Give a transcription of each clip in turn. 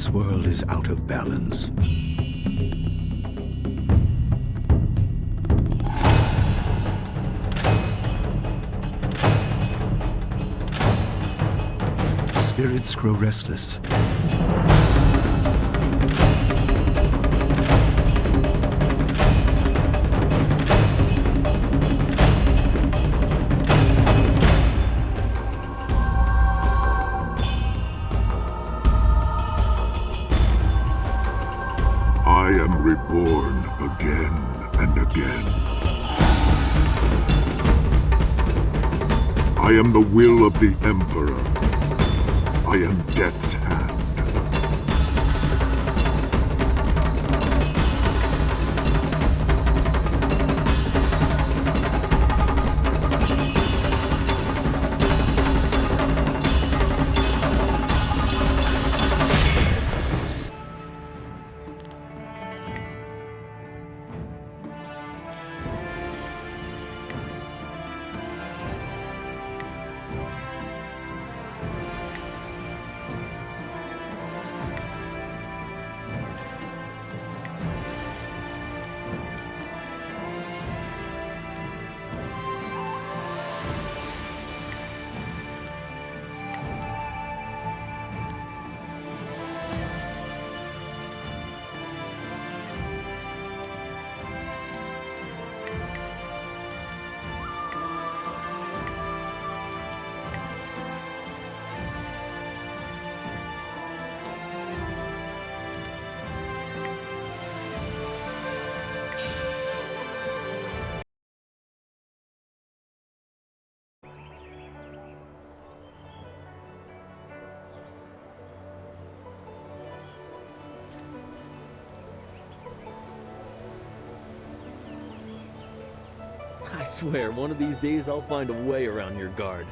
This world is out of balance. Spirits grow restless. I am reborn again and again. I am the will of the Emperor. I am Death's hand. I swear, one of these days I'll find a way around your guard.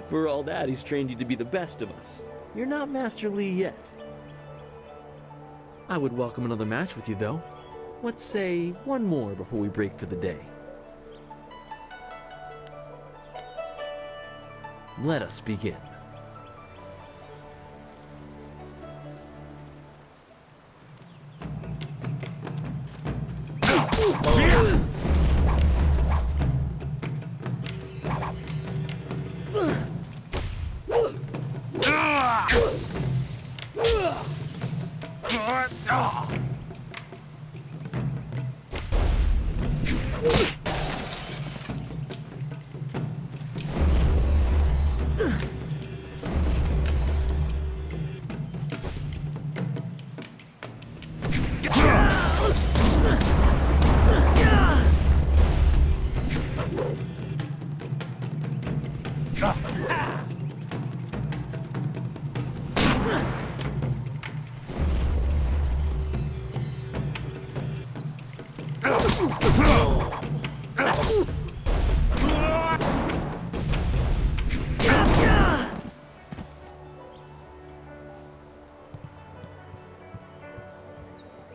For all that, he's trained you to be the best of us. You're not Master Li yet. I would welcome another match with you, though. Let's say one more before we break for the day. Let us begin.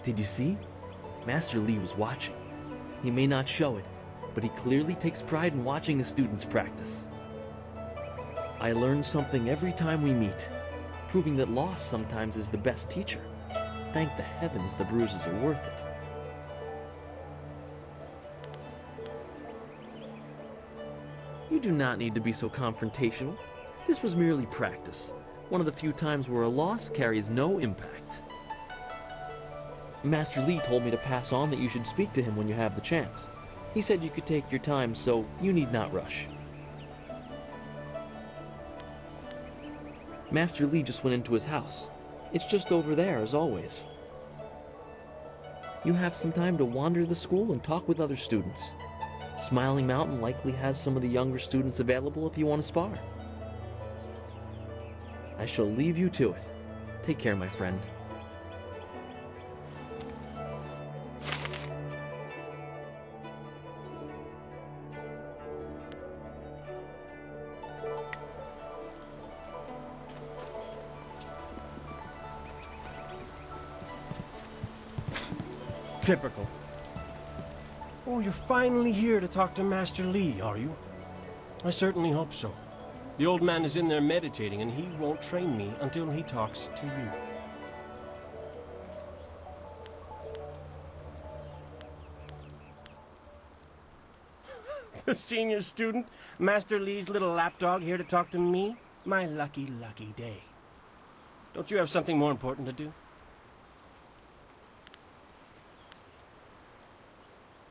Did you see? Master Li was watching. He may not show it, but he clearly takes pride in watching his students practice. I learn something every time we meet, proving that loss sometimes is the best teacher. Thank the heavens the bruises are worth it. You do not need to be so confrontational. This was merely practice, one of the few times where a loss carries no impact. Master Li told me to pass on that you should speak to him when you have the chance. He said you could take your time, so you need not rush. Master Li just went into his house. It's just over there, as always. You have some time to wander the school and talk with other students. Smiling Mountain likely has some of the younger students available if you want to spar. I shall leave you to it. Take care, my friend. Typical. Oh, you're finally here to talk to Master Li, are you? I certainly hope so. The old man is in there meditating, and he won't train me until he talks to you. The senior student, Master Lee's little lapdog, here to talk to me? My lucky, lucky day. Don't you have something more important to do?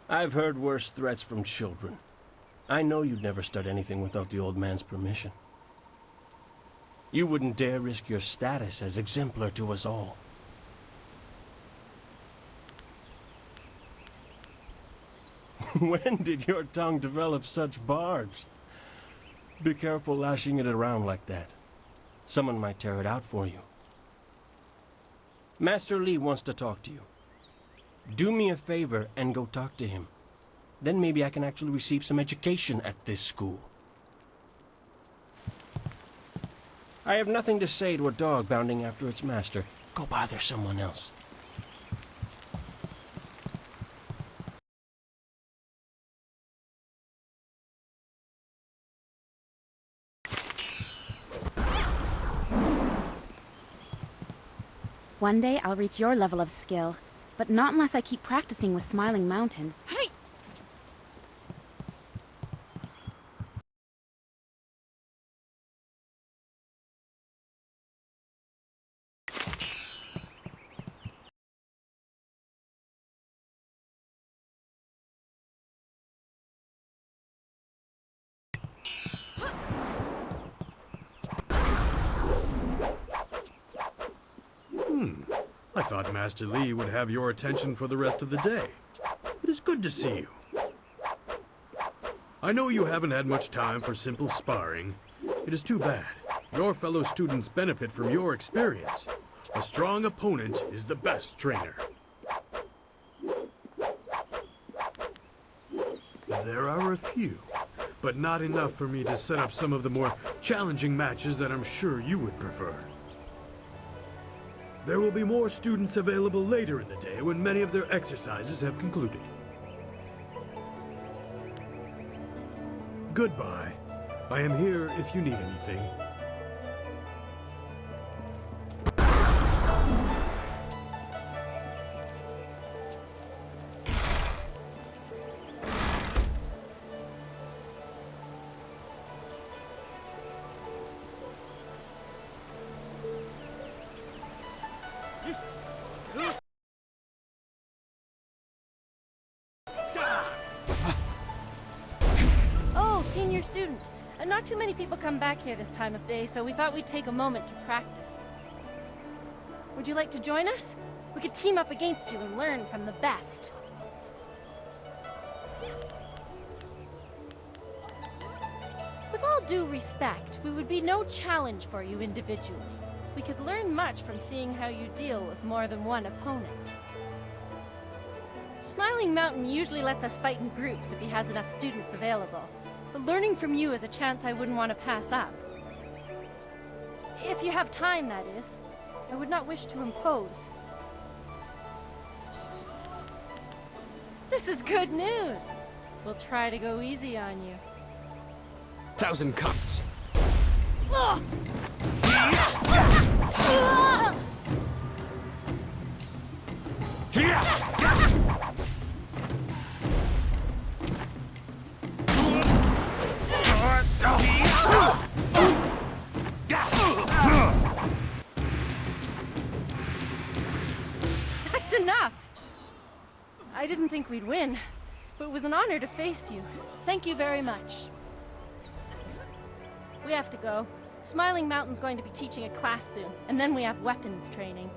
I've heard worse threats from children. I know you'd never start anything without the old man's permission. You wouldn't dare risk your status as exemplar to us all. When did your tongue develop such barbs? Be careful lashing it around like that. Someone might tear it out for you. Master Lee wants to talk to you. Do me a favor and go talk to him. Then maybe I can actually receive some education at this school. I have nothing to say to a dog bounding after its master. Go bother someone else. One day I'll reach your level of skill, but not unless I keep practicing with Smiling Mountain. Hey! I thought Master Lee would have your attention for the rest of the day. It is good to see you. I know you haven't had much time for simple sparring. It is too bad. Your fellow students benefit from your experience. A strong opponent is the best trainer. There are a few, but not enough for me to set up some of the more challenging matches that I'm sure you would prefer. There will be more students available later in the day when many of their exercises have concluded. Goodbye. I am here if you need anything. Oh, senior student. Not too many people come back here this time of day, so we thought we'd take a moment to practice. Would you like to join us? We could team up against you and learn from the best. With all due respect, we would be no challenge for you individually. We could learn much from seeing how you deal with more than one opponent. Smiling Mountain usually lets us fight in groups if he has enough students available. But learning from you is a chance I wouldn't want to pass up. If you have time, that is. I would not wish to impose. This is good news! We'll try to go easy on you. 1,000 cuts. Ugh! That's enough! I didn't think we'd win, but it was an honor to face you. Thank you very much. We have to go. Smiling Mountain's going to be teaching a class soon, and then we have weapons training.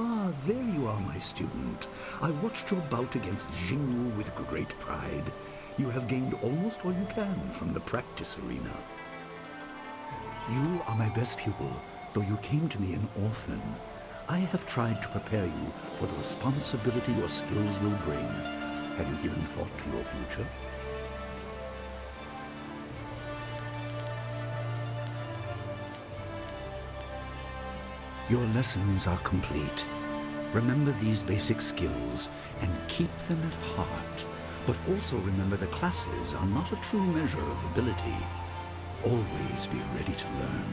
Ah, there you are, my student. I watched your bout against Jingwu with great pride. You have gained almost all you can from the practice arena. You are my best pupil, though you came to me an orphan. I have tried to prepare you for the responsibility your skills will bring. Have you given thought to your future? Your lessons are complete. Remember these basic skills and keep them at heart. But also remember the classes are not a true measure of ability. Always be ready to learn.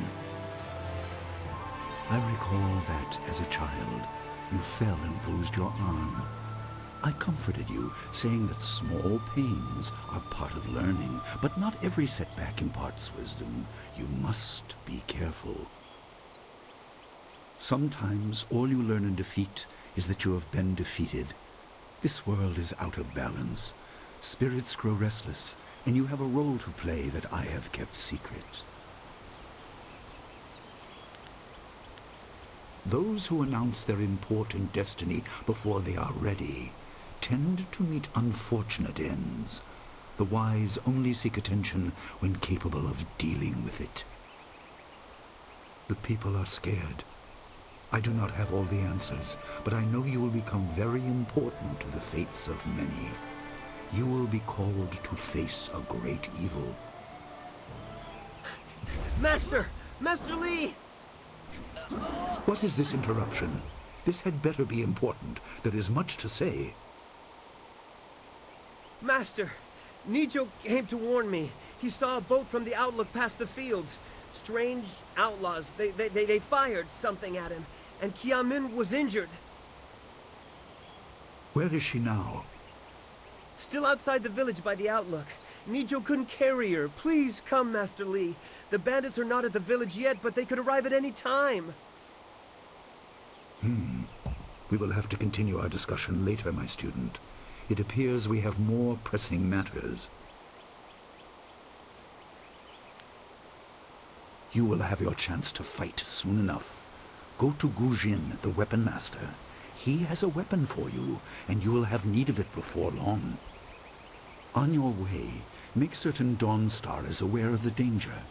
I recall that, as a child, you fell and bruised your arm. I comforted you, saying that small pains are part of learning, but not every setback imparts wisdom. You must be careful. Sometimes all you learn in defeat is that you have been defeated. This world is out of balance. Spirits grow restless, and you have a role to play that I have kept secret. Those who announce their important destiny before they are ready tend to meet unfortunate ends. The wise only seek attention when capable of dealing with it. The people are scared. I do not have all the answers, but I know you will become very important to the fates of many. You will be called to face a great evil. Master! Master Li! What is this interruption? This had better be important. There is much to say. Master! Nijo came to warn me. He saw a boat from the outlook past the fields. Strange outlaws. They fired something at him. And Kiamin was injured. Where is she now? Still outside the village by the outlook. Nijo couldn't carry her. Please come, Master Li. The bandits are not at the village yet, but they could arrive at any time. We will have to continue our discussion later, my student. It appears we have more pressing matters. You will have your chance to fight soon enough. Go to Gujin, the weapon master. He has a weapon for you, and you will have need of it before long. On your way, make certain Dawnstar is aware of the danger.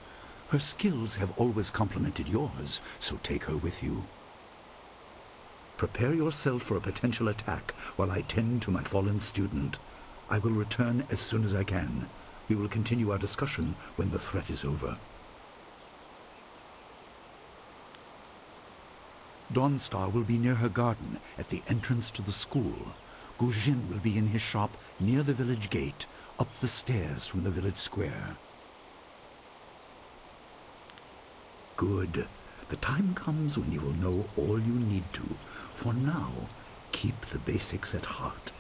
Her skills have always complemented yours, so take her with you. Prepare yourself for a potential attack while I tend to my fallen student. I will return as soon as I can. We will continue our discussion when the threat is over. Dawnstar will be near her garden at the entrance to the school. Gujin will be in his shop near the village gate, up the stairs from the village square. Good. The time comes when you will know all you need to. For now, keep the basics at heart.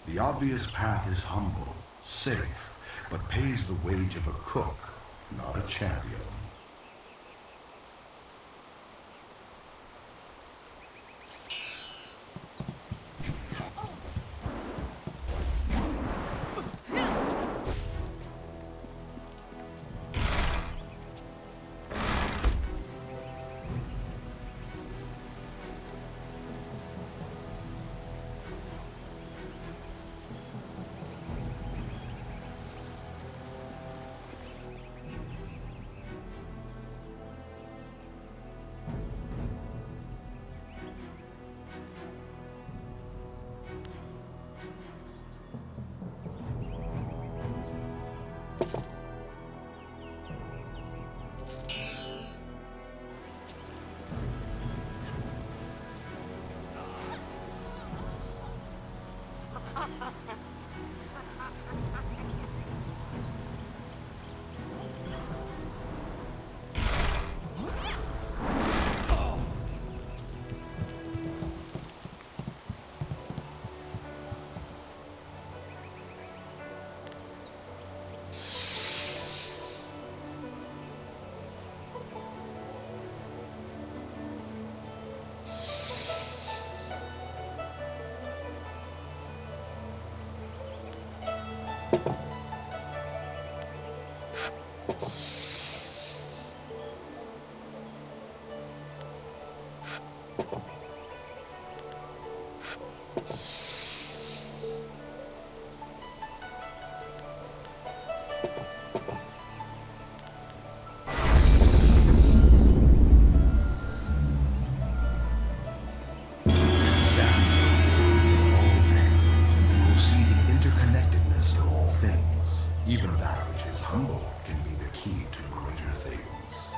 The obvious path is humble, safe, but pays the wage of a cook, not a champion. Even that which is humble can be the key to greater things.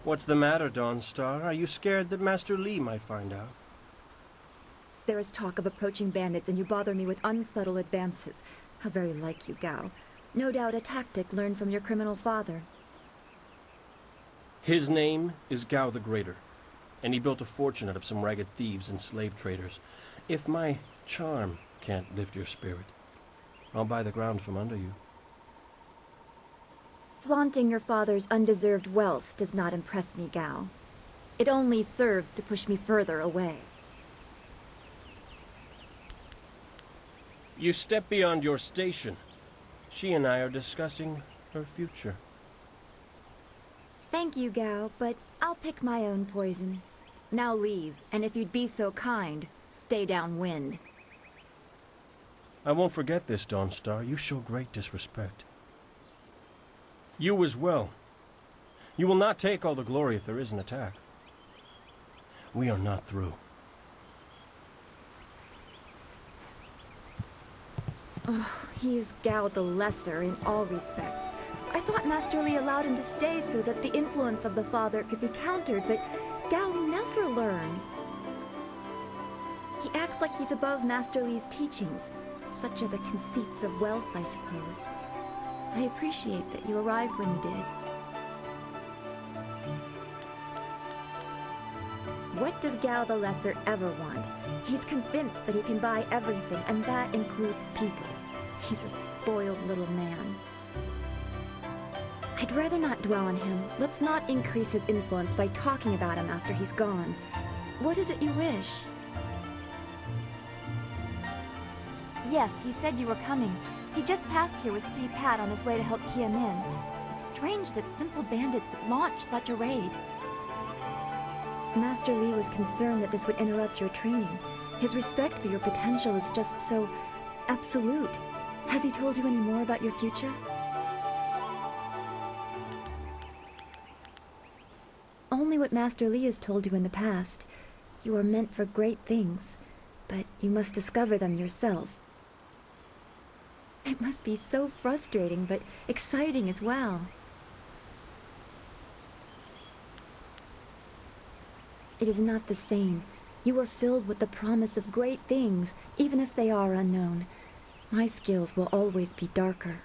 What's the matter, Dawnstar? Are you scared that Master Li might find out? There is talk of approaching bandits, and you bother me with unsubtle advances. How very like you, Gao. No doubt a tactic learned from your criminal father. His name is Gao the Greater, and he built a fortune out of some ragged thieves and slave traders. If my charm can't lift your spirit, I'll buy the ground from under you. Flaunting your father's undeserved wealth does not impress me, Gao. It only serves to push me further away. You step beyond your station. She and I are discussing her future. Thank you, Gao, but I'll pick my own poison. Now leave, and if you'd be so kind, stay downwind. I won't forget this, Dawnstar. You show great disrespect. You as well. You will not take all the glory if there is an attack. We are not through. Oh, he is Gao the Lesser in all respects. I thought Master Li allowed him to stay so that the influence of the father could be countered, but Gao never learns. He acts like he's above Master Li's teachings. Such are the conceits of wealth, I suppose. I appreciate that you arrived when you did. What does Gao the Lesser ever want? He's convinced that he can buy everything, and that includes people. He's a spoiled little man. I'd rather not dwell on him. Let's not increase his influence by talking about him after he's gone. What is it you wish? Yes, he said you were coming. He just passed here with Si Pat on his way to help Qiamin. It's strange that simple bandits would launch such a raid. Master Li was concerned that this would interrupt your training. His respect for your potential is just so absolute. Has he told you any more about your future? Only what Master Li has told you in the past. You are meant for great things, but you must discover them yourself. It must be so frustrating, but exciting as well. It is not the same. You are filled with the promise of great things, even if they are unknown. My skills will always be darker.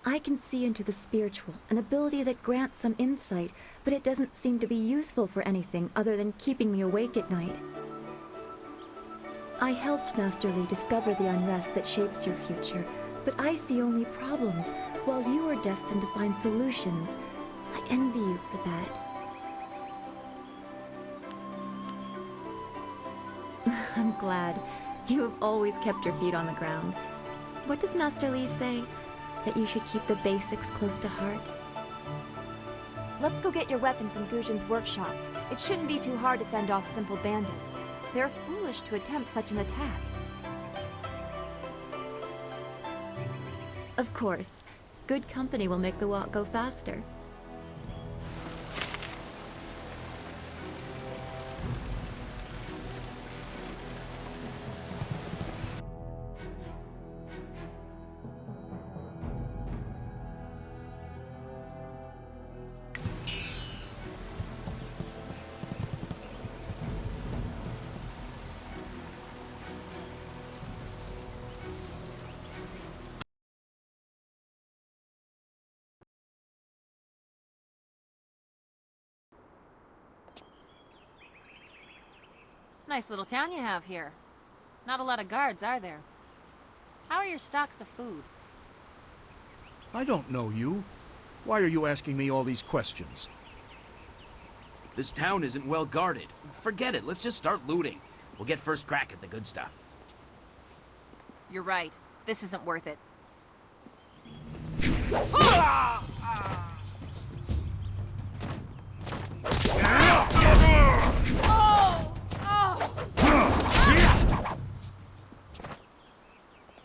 I can see into the spiritual, an ability that grants some insight, but it doesn't seem to be useful for anything other than keeping me awake at night. I helped Master Li discover the unrest that shapes your future, but I see only problems, while you are destined to find solutions. I envy you for that. I'm glad. You have always kept your feet on the ground. What does Master Li say? That you should keep the basics close to heart? Let's go get your weapon from Guzhen's workshop. It shouldn't be too hard to fend off simple bandits. they're foolish to attempt such an attack. Of course, good company will make the walk go faster. Nice little town you have here. Not a lot of guards, are there? How are your stocks of food? I don't know you. Why are you asking me all these questions? This town isn't well guarded. Forget it, let's just start looting. We'll get first crack at the good stuff. You're right. This isn't worth it.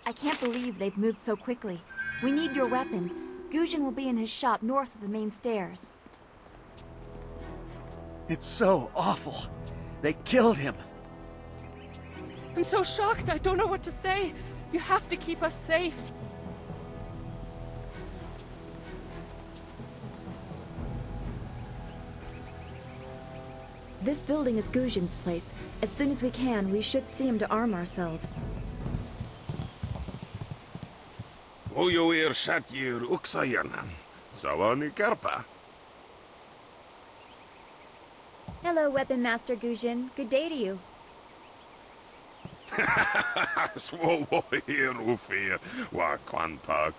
I can't believe they've moved so quickly. We need your weapon. Gujin will be in his shop north of the main stairs. It's so awful. They killed him. I'm so shocked, I don't know what to say. You have to keep us safe. This building is Gujin's place. As soon as we can, we should see him to arm ourselves. Ojoir Shakir Uksayanan. Sawani Karpa. Hello, Weapon Master Gujin. Good day to you. Swoir Ufir Wa Kwanpa.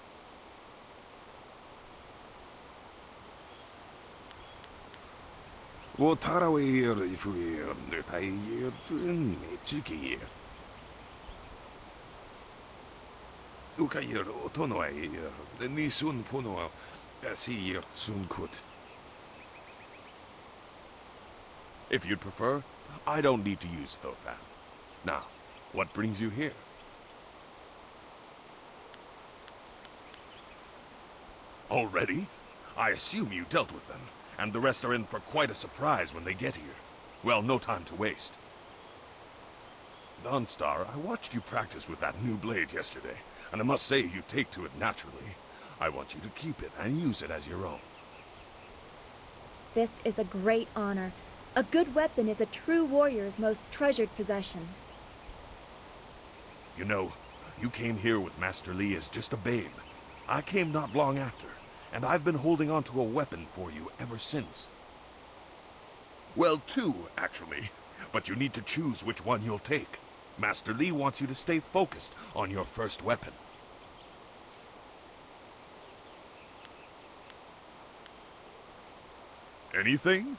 Wotarawir Ifuir Nupayir Fun Chiki. Ukayir Otonoir Nisun Puno Asir Tsunkut. If you'd prefer, I don't need to use Thofan. Now, what brings you here? Already? I assume you dealt with them, and the rest are in for quite a surprise when they get here. Well, no time to waste. Dawnstar, I watched you practice with that new blade yesterday, and I must say you take to it naturally. I want you to keep it and use it as your own. This is a great honor. A good weapon is a true warrior's most treasured possession. You know, you came here with Master Li as just a babe. I came not long after, and I've been holding on to a weapon for you ever since. Well, two, actually, but you need to choose which one you'll take. Master Li wants you to stay focused on your first weapon. Anything?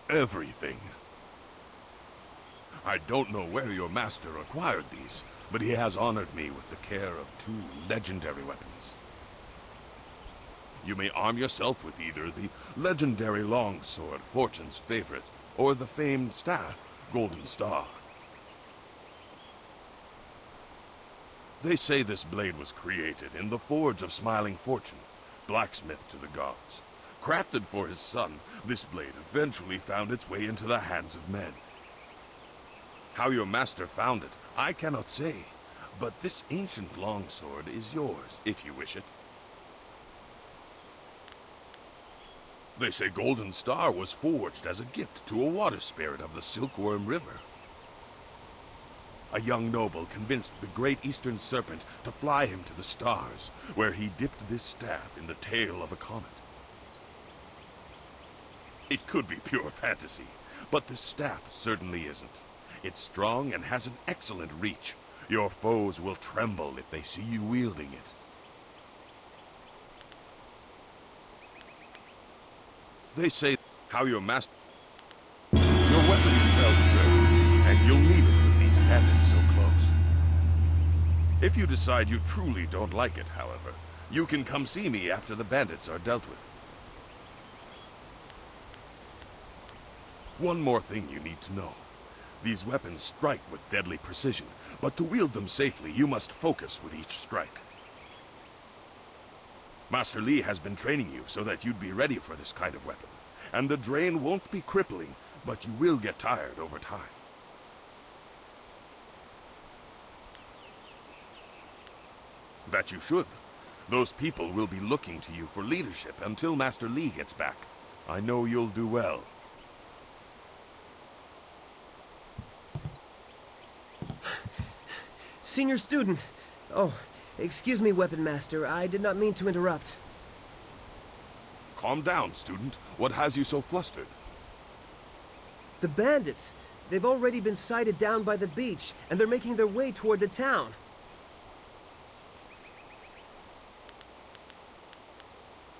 Everything. I don't know where your master acquired these, but he has honored me with the care of two legendary weapons. You may arm yourself with either the legendary longsword, Fortune's favorite, or the famed staff, Golden Star. They say this blade was created in the forge of Smiling Fortune, blacksmith to the gods. Crafted for his son, this blade eventually found its way into the hands of men. How your master found it, I cannot say, but this ancient longsword is yours, if you wish it. They say Golden Star was forged as a gift to a water spirit of the Silkworm River. A young noble convinced the great eastern serpent to fly him to the stars, where he dipped this staff in the tail of a comet. It could be pure fantasy, but this staff certainly isn't. It's strong and has an excellent reach. Your foes will tremble if they see you wielding it. They say how your master... Your weapon is well deserved, and you'll need it with these bandits so close. If you decide you truly don't like it, however, you can come see me after the bandits are dealt with. One more thing you need to know. These weapons strike with deadly precision, but to wield them safely, you must focus with each strike. Master Li has been training you so that you'd be ready for this kind of weapon. And the drain won't be crippling, but you will get tired over time. That you should. Those people will be looking to you for leadership until Master Li gets back. I know you'll do well. Senior student. Oh, excuse me, Weapon Master. I did not mean to interrupt. Calm down, student. What has you so flustered? The bandits. They've already been sighted down by the beach, and they're making their way toward the town.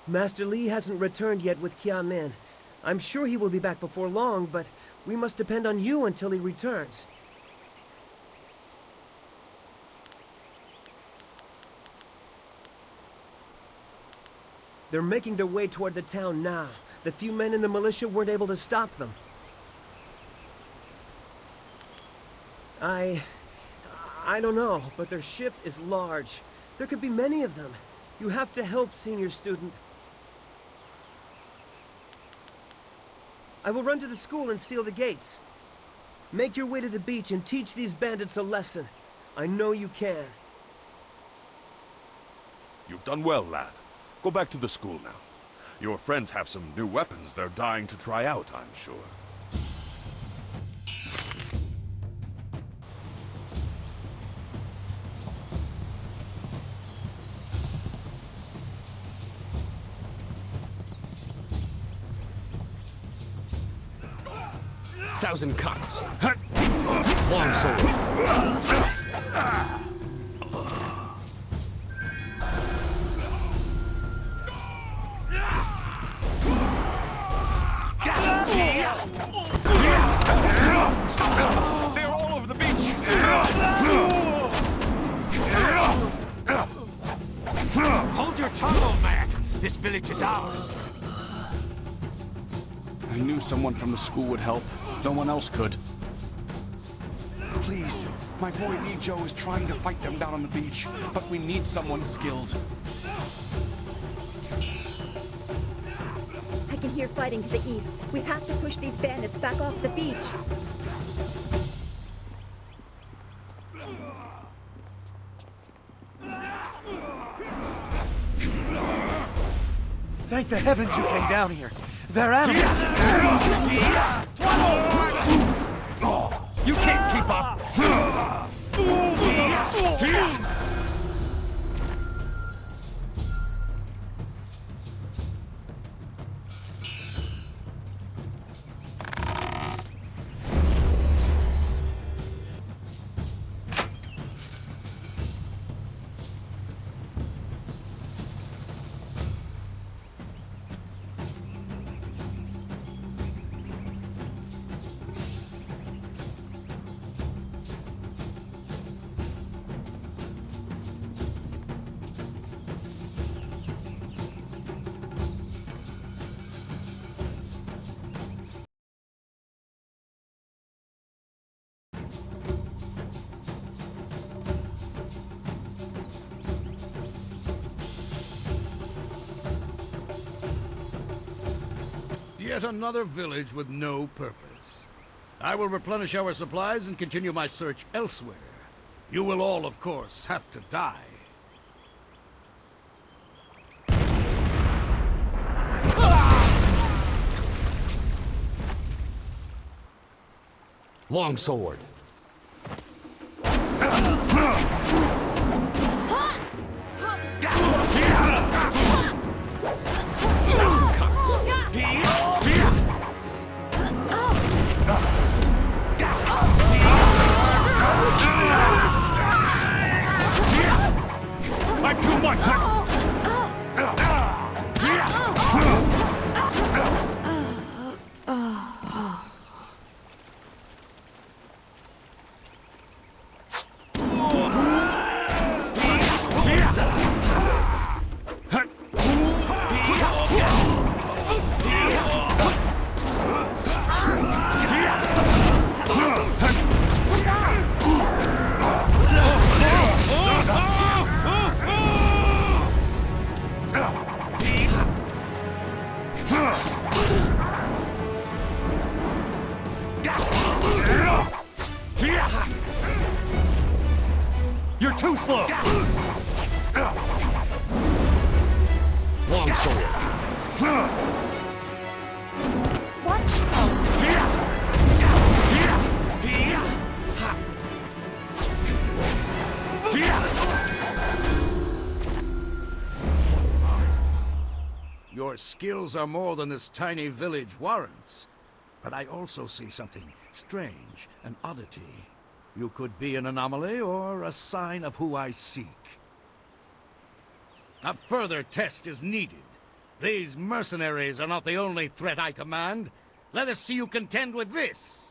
Master Li hasn't returned yet with Qiamin. I'm sure he will be back before long, but we must depend on you until he returns. They're making their way toward the town now. The few men in the militia weren't able to stop them. I don't know, but their ship is large. There could be many of them. You have to help, senior student. I will run to the school and seal the gates. Make your way to the beach and teach these bandits a lesson. I know you can. You've done well, lad. Go back to the school now. Your friends have some new weapons they're dying to try out, I'm sure. Thousand cuts. Long sword. They're all over the beach! Hold your tongue, old man! This village is ours! I knew someone from the school would help. No one else could. Please, my boy Nijo is trying to fight them down on the beach, but we need someone skilled. I can hear fighting to the east. We have to push these bandits back off the beach. Thank the heavens you came down here. They're animals. You can't keep up. Yet another village with no purpose. I will replenish our supplies and continue my search elsewhere. You will all, of course, have to die. Long sword. Thousand cuts. I'm too much. Too slow! Long sword. Watch yourself. Your skills are more than this tiny village warrants. But I also see something strange, an oddity. You could be an anomaly or a sign of who I seek. A further test is needed. These mercenaries are not the only threat I command. Let us see you contend with this!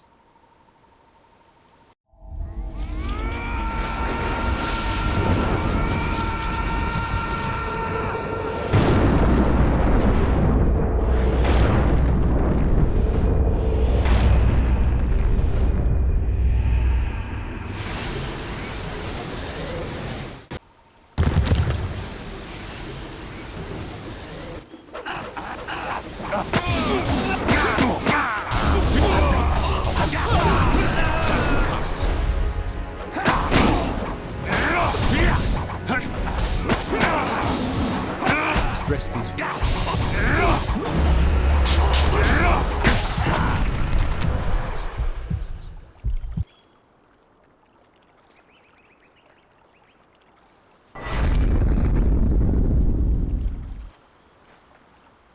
Stress these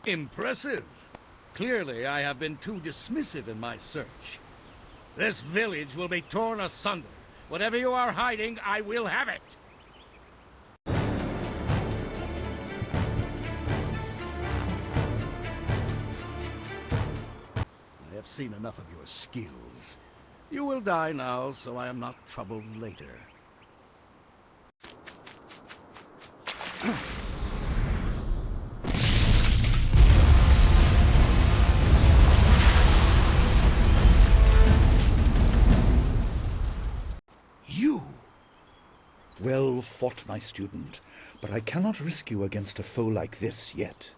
Impressive. Clearly, I have been too dismissive in my search. This village will be torn asunder. Whatever you are hiding, I will have it. I have seen enough of your skills. You will die now, so I am not troubled later. You! Well fought, my student, but I cannot risk you against a foe like this yet.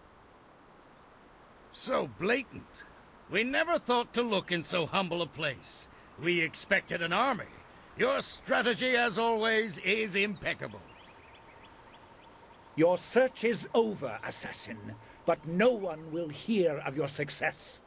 So blatant. We never thought to look in so humble a place. We expected an army. Your strategy, as always, is impeccable. Your search is over, assassin, but no one will hear of your success.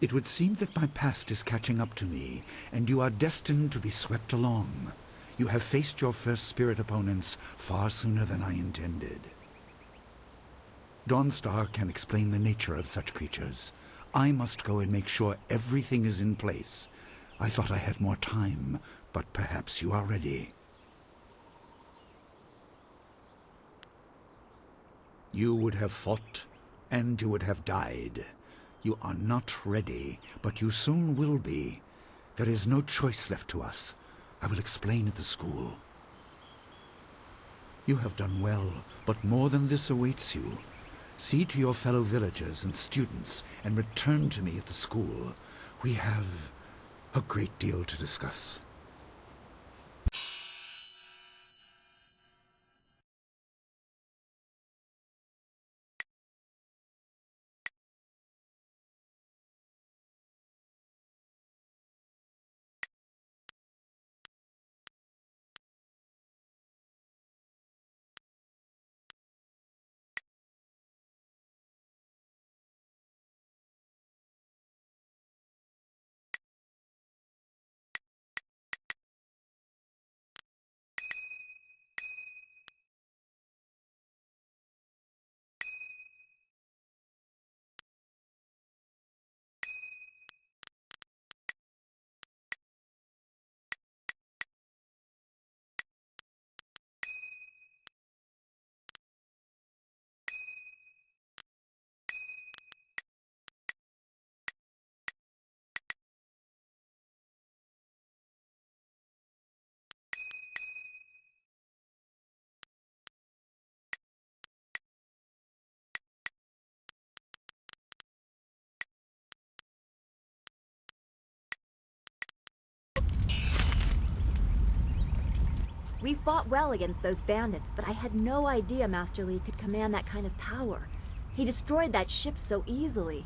It would seem that my past is catching up to me, and you are destined to be swept along. You have faced your first spirit opponents far sooner than I intended. Dawnstar can explain the nature of such creatures. I must go and make sure everything is in place. I thought I had more time, but perhaps you are ready. You would have fought, and you would have died. You are not ready, but you soon will be. There is no choice left to us. I will explain at the school. You have done well, but more than this awaits you. See to your fellow villagers and students, and return to me at the school. We have a great deal to discuss. We fought well against those bandits, but I had no idea Master Li could command that kind of power. He destroyed that ship so easily.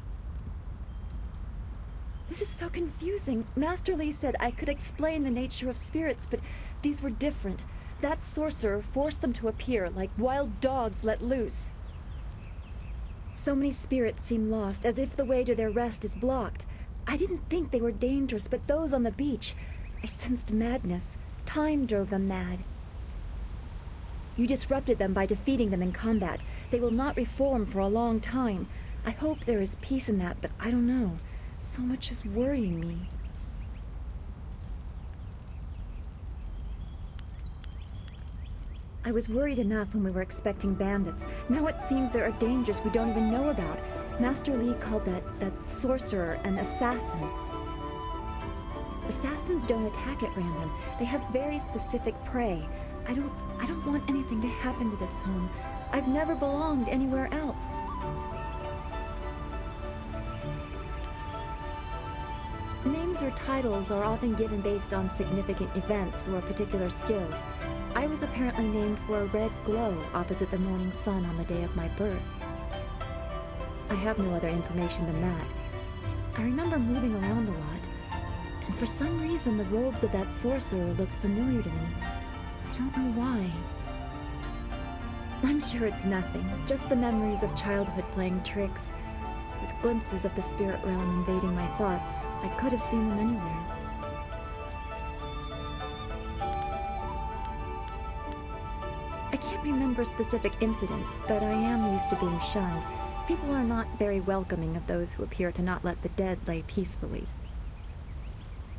This is so confusing. Master Li said I could explain the nature of spirits, but these were different. That sorcerer forced them to appear like wild dogs let loose. So many spirits seem lost, as if the way to their rest is blocked. I didn't think they were dangerous, but those on the beach, I sensed madness. Time drove them mad. You disrupted them by defeating them in combat. They will not reform for a long time. I hope there is peace in that, but I don't know. So much is worrying me. I was worried enough when we were expecting bandits. Now it seems there are dangers we don't even know about. Master Li called that sorcerer an assassin. Assassins don't attack at random. They have very specific prey. I don't want anything to happen to this home. I've never belonged anywhere else. Names or titles are often given based on significant events or particular skills. I was apparently named for a red glow opposite the morning sun on the day of my birth. I have no other information than that. I remember moving around a lot, and for some reason the robes of that sorcerer looked familiar to me. I don't know why. I'm sure it's nothing, just the memories of childhood playing tricks. With glimpses of the spirit realm invading my thoughts, I could have seen them anywhere. I can't remember specific incidents, but I am used to being shunned. People are not very welcoming of those who appear to not let the dead lay peacefully.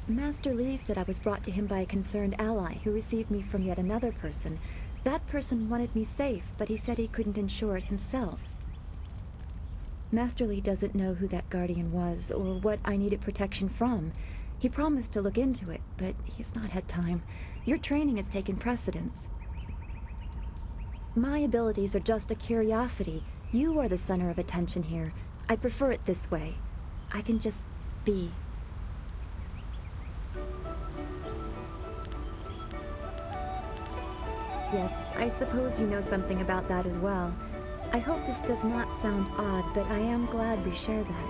Master Li said I was brought to him by a concerned ally who received me from yet another person. That person wanted me safe, but he said he couldn't ensure it himself. Master Li doesn't know who that guardian was or what I needed protection from. He promised to look into it, but he's not had time. Your training has taken precedence. My abilities are just a curiosity. You are the center of attention here. I prefer it this way. I can just be. Yes, I suppose you know something about that as well. I hope this does not sound odd, but I am glad we share that.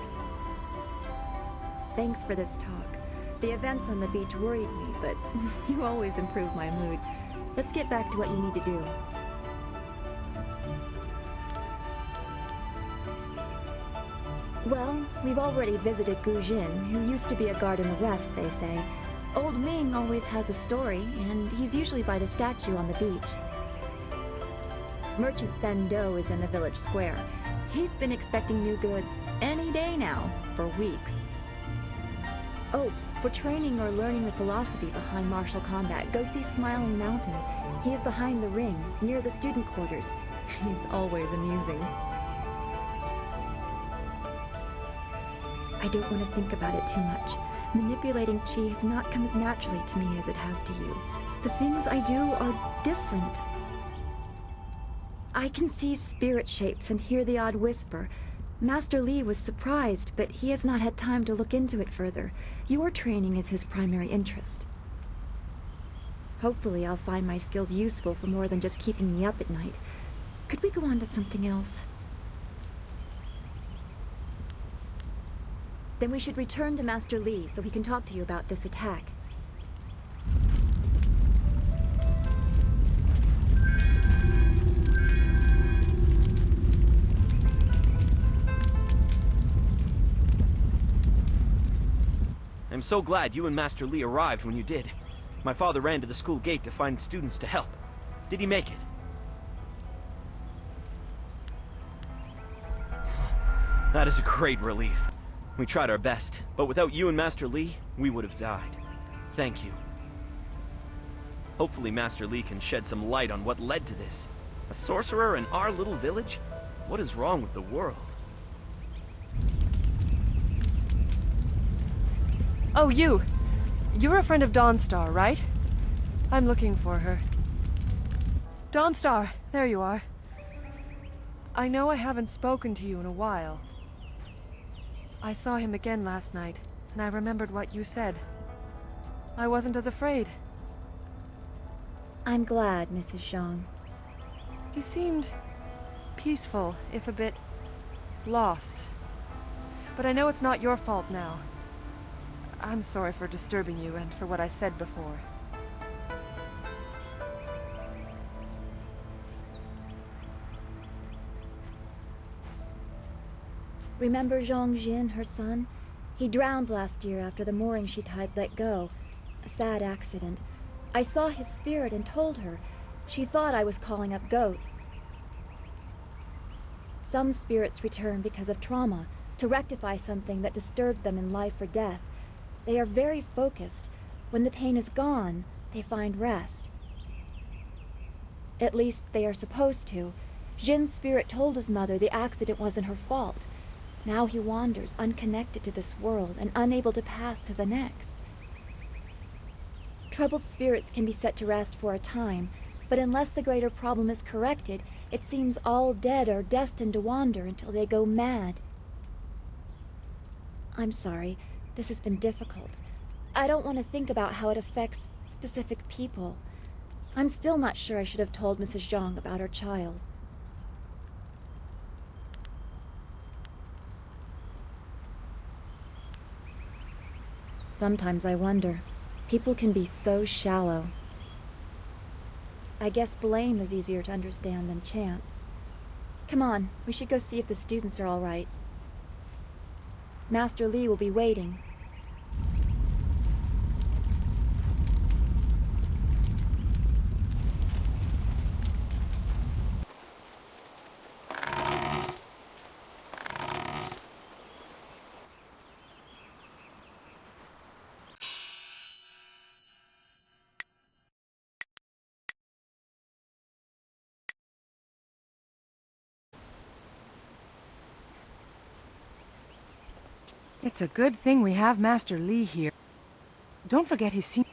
Thanks for this talk. The events on the beach worried me, but you always improve my mood. Let's get back to what you need to do. Well, we've already visited Gu Jin, who used to be a guard in the west, they say. Old Ming always has a story, and he's usually by the statue on the beach. Merchant Fen Do is in the village square. He's been expecting new goods any day now, for weeks. Oh, for training or learning the philosophy behind martial combat, go see Smiling Mountain. He is behind the ring, near the student quarters. He's always amusing. I don't want to think about it too much. Manipulating chi has not come as naturally to me as it has to you. The things I do are different. I can see spirit shapes and hear the odd whisper. Master Li was surprised, but he has not had time to look into it further. Your training is his primary interest. Hopefully I'll find my skills useful for more than just keeping me up at night. Could we go on to something else? Then we should return to Master Li so he can talk to you about this attack. I'm so glad you and Master Li arrived when you did. My father ran to the school gate to find students to help. Did he make it? That is a great relief. We tried our best, but without you and Master Li, we would have died. Thank you. Hopefully Master Li can shed some light on what led to this. A sorcerer in our little village? What is wrong with the world? Oh, you! You're a friend of Dawnstar, right? I'm looking for her. Dawnstar, there you are. I know I haven't spoken to you in a while. I saw him again last night, and I remembered what you said. I wasn't as afraid. I'm glad, Mrs. Zhang. He seemed peaceful, if a bit lost. But I know it's not your fault now. I'm sorry for disturbing you and for what I said before. Remember Zhang Jin, her son? He drowned last year after the mooring she tied let go. A sad accident. I saw his spirit and told her. She thought I was calling up ghosts. Some spirits return because of trauma, to rectify something that disturbed them in life or death. They are very focused. When the pain is gone, they find rest. At least they are supposed to. Jin's spirit told his mother the accident wasn't her fault. Now he wanders, unconnected to this world and unable to pass to the next. Troubled spirits can be set to rest for a time, but unless the greater problem is corrected, it seems all dead are destined to wander until they go mad. I'm sorry, this has been difficult. I don't want to think about how it affects specific people. I'm still not sure I should have told Mrs. Zhang about her child. Sometimes I wonder, people can be so shallow. I guess blame is easier to understand than chance. Come on, we should go see if the students are all right. Master Li will be waiting. It's a good thing we have Master Li here. Don't forget he's seen...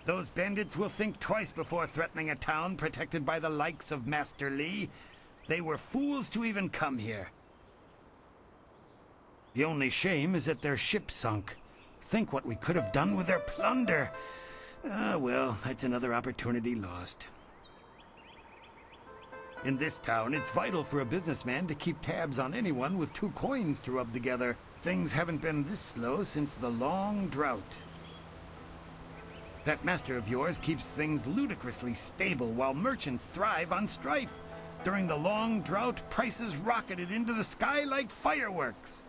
Those bandits will think twice before threatening a town protected by the likes of Master Li. They were fools to even come here. The only shame is that their ship sunk. Think what we could have done with their plunder. Ah, well, that's another opportunity lost. In this town, it's vital for a businessman to keep tabs on anyone with 2 coins to rub together. Things haven't been this slow since the long drought. That master of yours keeps things ludicrously stable while merchants thrive on strife. During the long drought, prices rocketed into the sky like fireworks.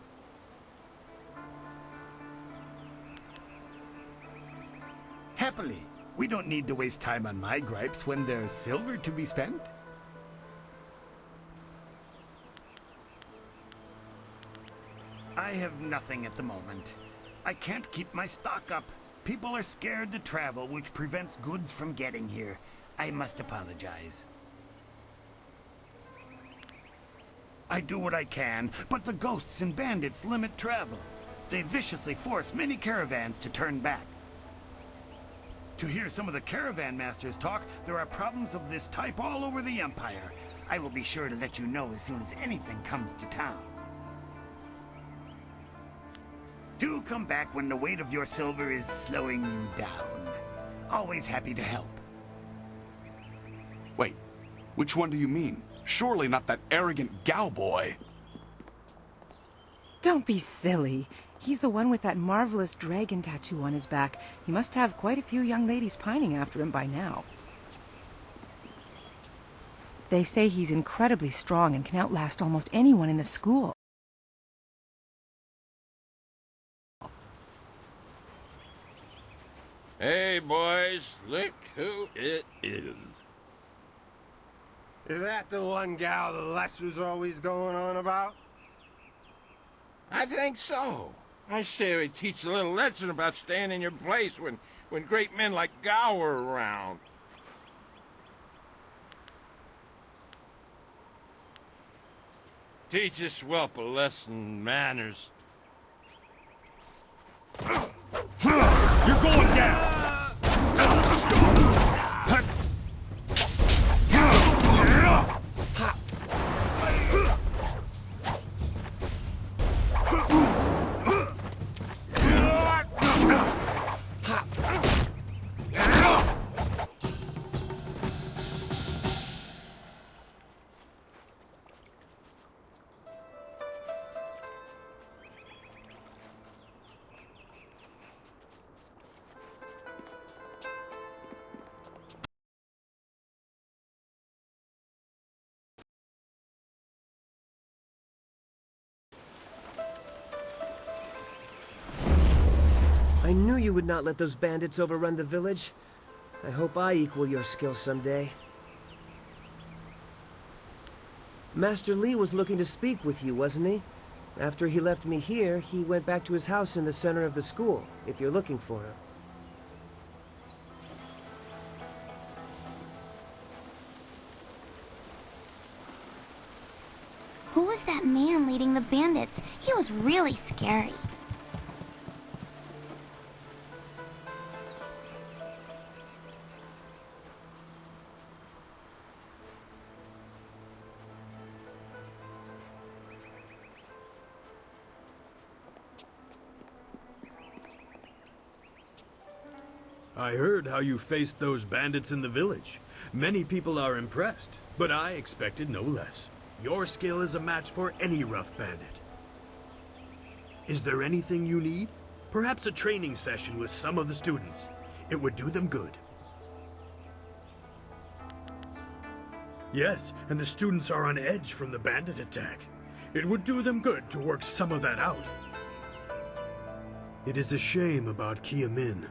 Happily, we don't need to waste time on my gripes when there's silver to be spent. I have nothing at the moment. I can't keep my stock up. People are scared to travel, which prevents goods from getting here. I must apologize. I do what I can, but the ghosts and bandits limit travel. They viciously force many caravans to turn back. To hear some of the caravan masters talk, there are problems of this type all over the Empire. I will be sure to let you know as soon as anything comes to town. Do come back when the weight of your silver is slowing you down. Always happy to help. Wait, which one do you mean? Surely not that arrogant Gao boy. Don't be silly. He's the one with that marvelous dragon tattoo on his back. He must have quite a few young ladies pining after him by now. They say he's incredibly strong and can outlast almost anyone in the school. Hey, boys, look who it is. Is that the one gal the Lesser's always going on about? I think so. I say we teach a little lesson about staying in your place when great men like Gao are around. Teach this whelp a lesson in manners. You're going down! I knew you would not let those bandits overrun the village. I hope I equal your skill someday. Master Li was looking to speak with you, wasn't he? After he left me here, he went back to his house in the center of the school, if you're looking for him. Who was that man leading the bandits? He was really scary. I heard how you faced those bandits in the village. Many people are impressed, but I expected no less. Your skill is a match for any rough bandit. Is there anything you need? Perhaps a training session with some of the students. It would do them good. Yes, and the students are on edge from the bandit attack. It would do them good to work some of that out. It is a shame about Kia Min.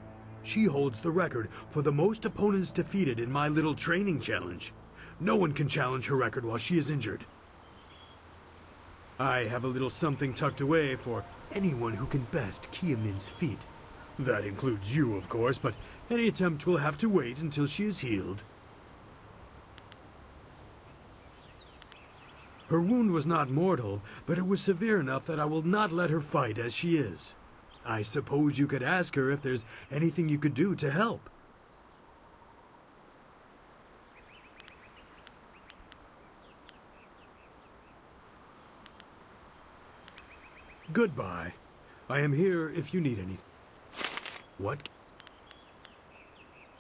She holds the record for the most opponents defeated in my little training challenge. No one can challenge her record while she is injured. I have a little something tucked away for anyone who can best Kia Min's feat. That includes you, of course, but any attempt will have to wait until she is healed. Her wound was not mortal, but it was severe enough that I will not let her fight as she is. I suppose you could ask her if there's anything you could do to help. Goodbye. I am here if you need anything. What?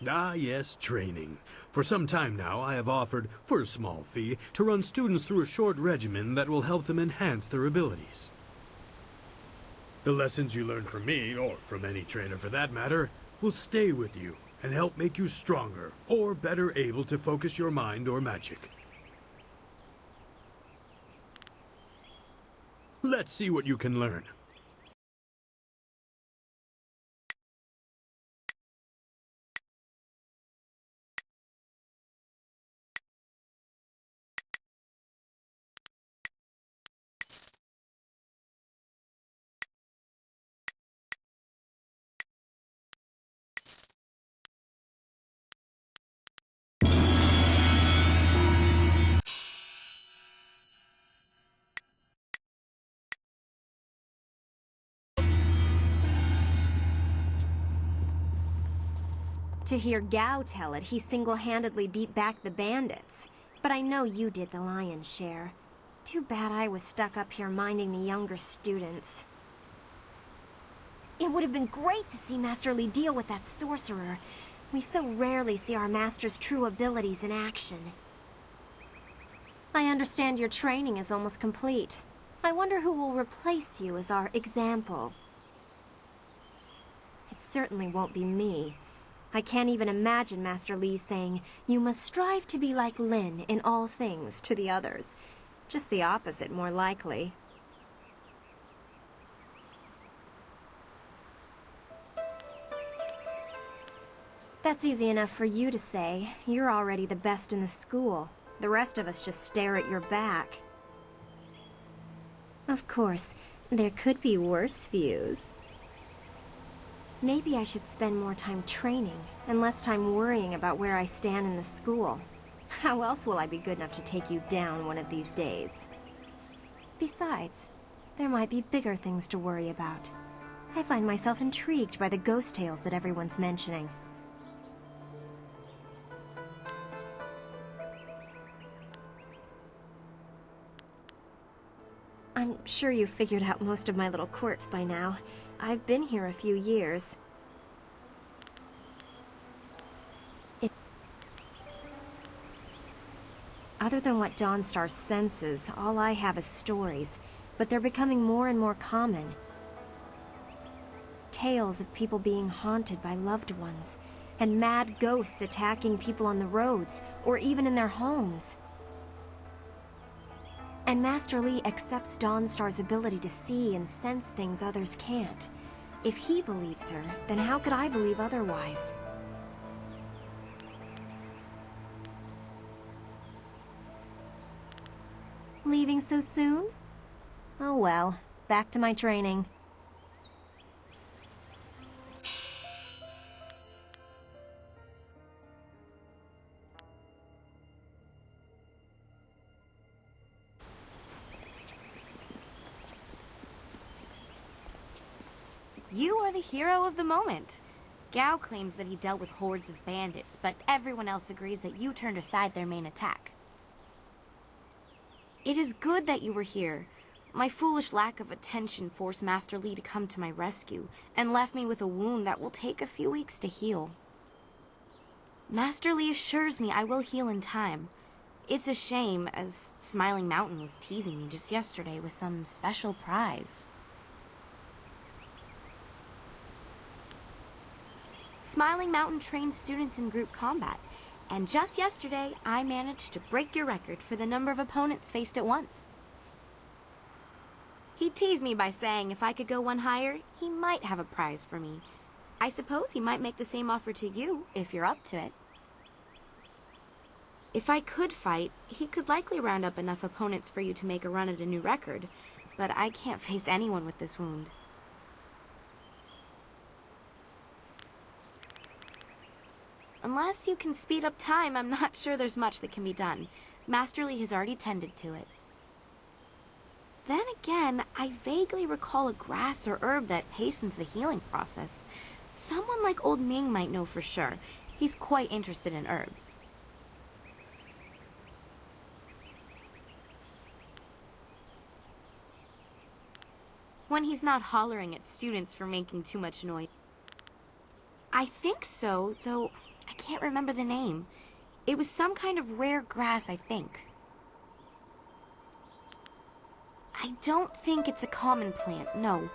Ah, yes, training. For some time now, I have offered, for a small fee, to run students through a short regimen that will help them enhance their abilities. The lessons you learn from me, or from any trainer for that matter, will stay with you and help make you stronger, or better able to focus your mind or magic. Let's see what you can learn. To hear Gao tell it, he single-handedly beat back the bandits. But I know you did the lion's share. Too bad I was stuck up here minding the younger students. It would have been great to see Master Li deal with that sorcerer. We so rarely see our master's true abilities in action. I understand your training is almost complete. I wonder who will replace you as our example. It certainly won't be me. I can't even imagine Master Li saying, "You must strive to be like Lin in all things," to the others. Just the opposite, more likely. That's easy enough for you to say. You're already the best in the school. The rest of us just stare at your back. Of course, there could be worse views. Maybe I should spend more time training, and less time worrying about where I stand in the school. How else will I be good enough to take you down one of these days? Besides, there might be bigger things to worry about. I find myself intrigued by the ghost tales that everyone's mentioning. I'm sure you've figured out most of my little quirks by now. I've been here a few years. Other than what Dawnstar senses, all I have is stories, but they're becoming more and more common. Tales of people being haunted by loved ones, and mad ghosts attacking people on the roads, or even in their homes. And Master Li accepts Dawnstar's ability to see and sense things others can't. If he believes her, then how could I believe otherwise? Leaving so soon? Oh well, back to my training. You are the hero of the moment. Gao claims that he dealt with hordes of bandits, but everyone else agrees that you turned aside their main attack. It is good that you were here. My foolish lack of attention forced Master Li to come to my rescue, and left me with a wound that will take a few weeks to heal. Master Li assures me I will heal in time. It's a shame, as Smiling Mountain was teasing me just yesterday with some special prize. Smiling Mountain trains students in group combat, and just yesterday, I managed to break your record for the number of opponents faced at once. He teased me by saying if I could go one higher, he might have a prize for me. I suppose he might make the same offer to you, if you're up to it. If I could fight, he could likely round up enough opponents for you to make a run at a new record, but I can't face anyone with this wound. Unless you can speed up time, I'm not sure there's much that can be done. Master Li has already tended to it. Then again, I vaguely recall a grass or herb that hastens the healing process. Someone like Old Ming might know for sure. He's quite interested in herbs. When he's not hollering at students for making too much noise. I think so, though I can't remember the name. It was some kind of rare grass, I think. I don't think it's a common plant, no.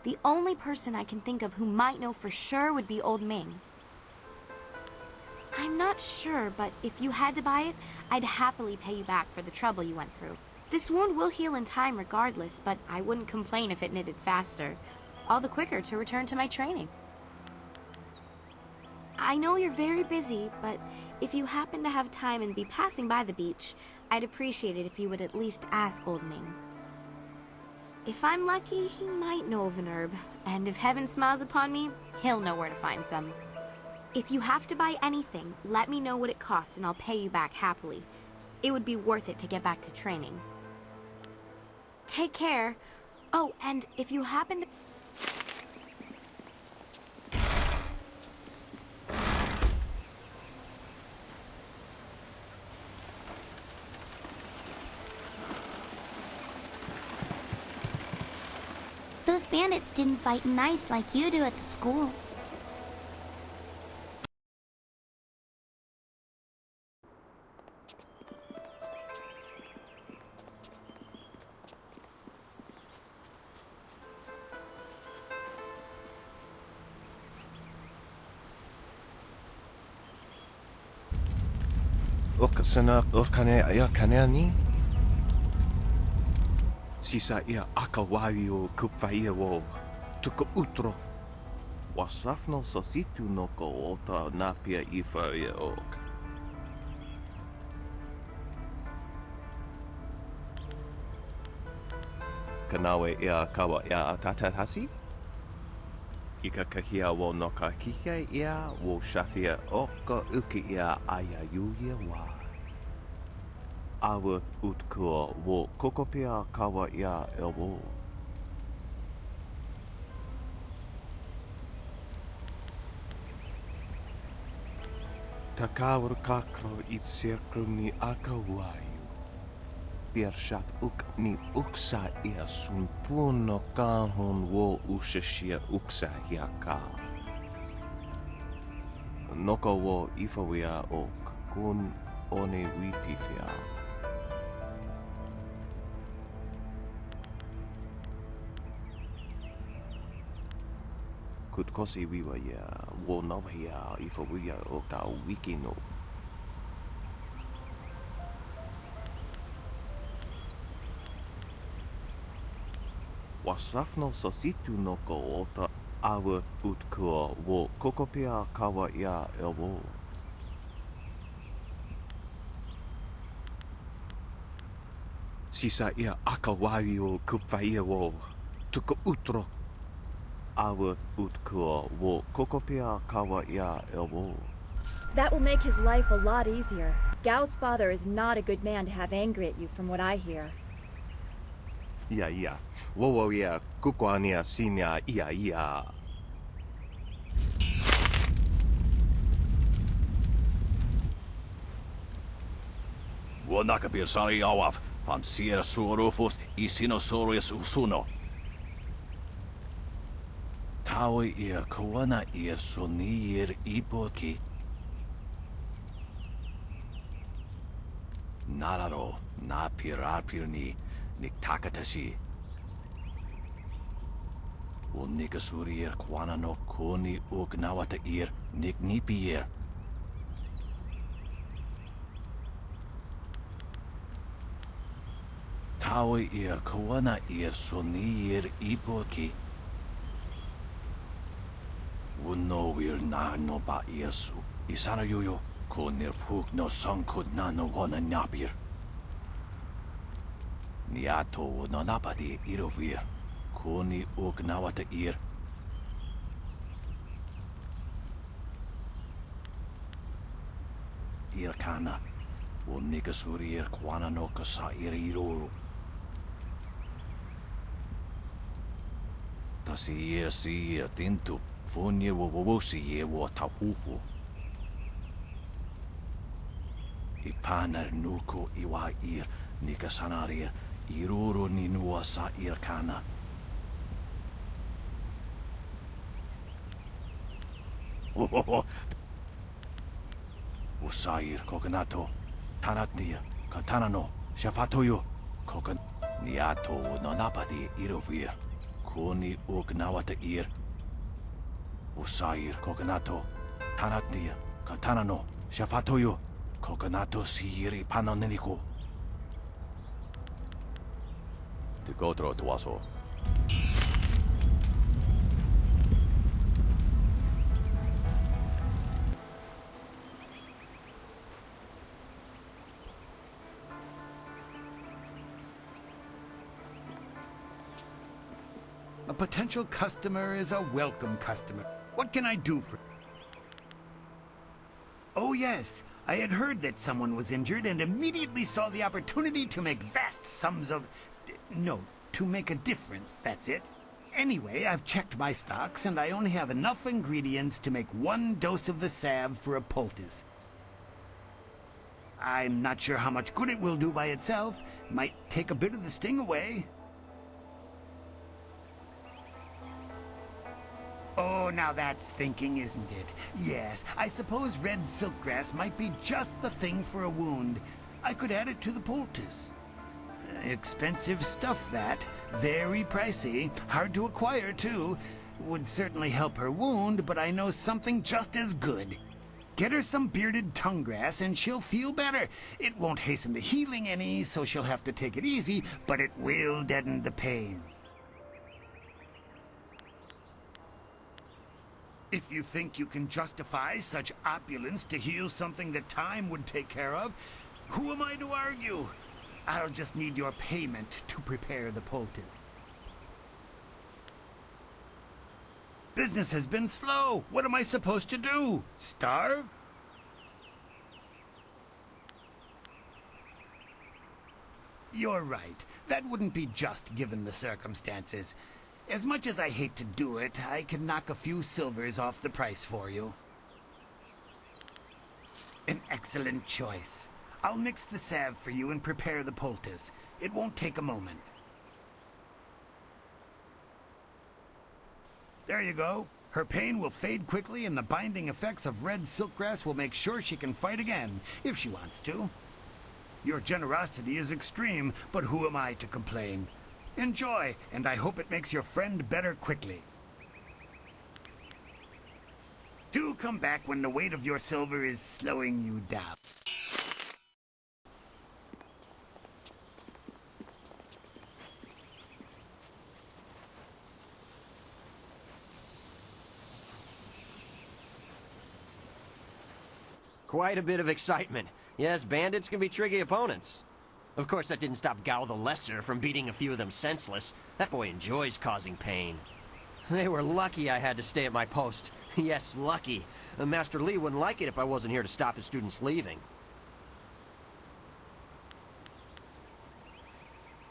The only person I can think of who might know for sure would be Old Ming. I'm not sure, but if you had to buy it, I'd happily pay you back for the trouble you went through. This wound will heal in time regardless, but I wouldn't complain if it knitted faster. All the quicker to return to my training. I know you're very busy, but if you happen to have time and be passing by the beach, I'd appreciate it if you would at least ask Old Ming. If I'm lucky, he might know of an herb, and if heaven smiles upon me, he'll know where to find some. If you have to buy anything, let me know what it costs and I'll pay you back happily. It would be worth it to get back to training. Take care. Oh, and if you happen to... Those bandits didn't fight nice like you do at the school. Kanani? Sisa ia akawawi o kupfaia wo tuko utro. Wasrafno sositu no ko ota napia ifa ia ok. Kanawe ia kawa ia atatahasi? Ika kahia wo no ka kihia ia wo shathia oka uki ia aya yuia wa. Aworth utkua wo kokopia kawa ia elwoth. Takawar kakro it circrum ni akawayu. Biarshath uk ni uksa ia sunpuno kanhon wo ushashia uksa hiaka. Noko wo ifawia ok kun one wipifia. Kutkosi wiwa ya wo novia ifawia ok ta wikino. Wasrafno sositu no ko ota Aworth utkua wo kokopia kawa ya elwo. Sisa ia akawai o kupvaia wo. Tuka utro. Aworth utkua wo kokopia kawa ya elwo. That will make his life a lot easier. Gao's father is not a good man to have angry at you, from what I hear. Ia. Wowo ia kukwania sinya ia. Wonakapir sari awaf, van sier suorufus I sinosaurus usuno. Taui ia kawana ia sonir ipoki. Nararo, na pirapirni, niktakatashi. Unikasurir kwana no koni ugnawata ir, niknipier. Taui ia kawana ir sonir ipoki. Uno will na no ba irsu. Isana yuyo, konir puk no sankud na no wana napir. Niato no napadi irovir. Koni ugnawata ir. Irkana. Unikasurir kwana no kasa iriru. Tasi tintu. Funye wowosi ye wo tahufu. Ipanar nuko iwa ir nikasanarir iruru ninua sa irkana. Usair kokanato tanatnia katanano shafatoyo kokan niato no napadi irovir koni ugnawata ir. Usair kokanato tanatnia katanano shafatoyo kokanato siri panoneniko. Tikotro tuaso. A potential customer is a welcome customer. What can I do for... Oh yes, I had heard that someone was injured and immediately saw the opportunity to make vast sums of... No, to make a difference, that's it. Anyway, I've checked my stocks and I only have enough ingredients to make 1 dose of the salve for a poultice. I'm not sure how much good it will do by itself. Might take a bit of the sting away. Oh, now that's thinking, isn't it? Yes, I suppose red silkgrass might be just the thing for a wound. I could add it to the poultice. Expensive stuff, that. Very pricey. Hard to acquire, too. Would certainly help her wound, but I know something just as good. Get her some bearded tongue grass and she'll feel better. It won't hasten the healing any, so she'll have to take it easy, but it will deaden the pain. If you think you can justify such opulence to heal something that time would take care of, who am I to argue? I'll just need your payment to prepare the poultice. Business has been slow. What am I supposed to do? Starve? You're right. That wouldn't be just given the circumstances. As much as I hate to do it, I can knock a few silvers off the price for you. An excellent choice. I'll mix the salve for you and prepare the poultice. It won't take a moment. There you go. Her pain will fade quickly and the binding effects of red silkgrass will make sure she can fight again, if she wants to. Your generosity is extreme, but who am I to complain? Enjoy, and I hope it makes your friend better quickly. Do come back when the weight of your silver is slowing you down. Quite a bit of excitement. Yes, bandits can be tricky opponents. Of course, that didn't stop Gao the Lesser from beating a few of them senseless. That boy enjoys causing pain. They were lucky I had to stay at my post. Yes, lucky. Master Li wouldn't like it if I wasn't here to stop his students leaving.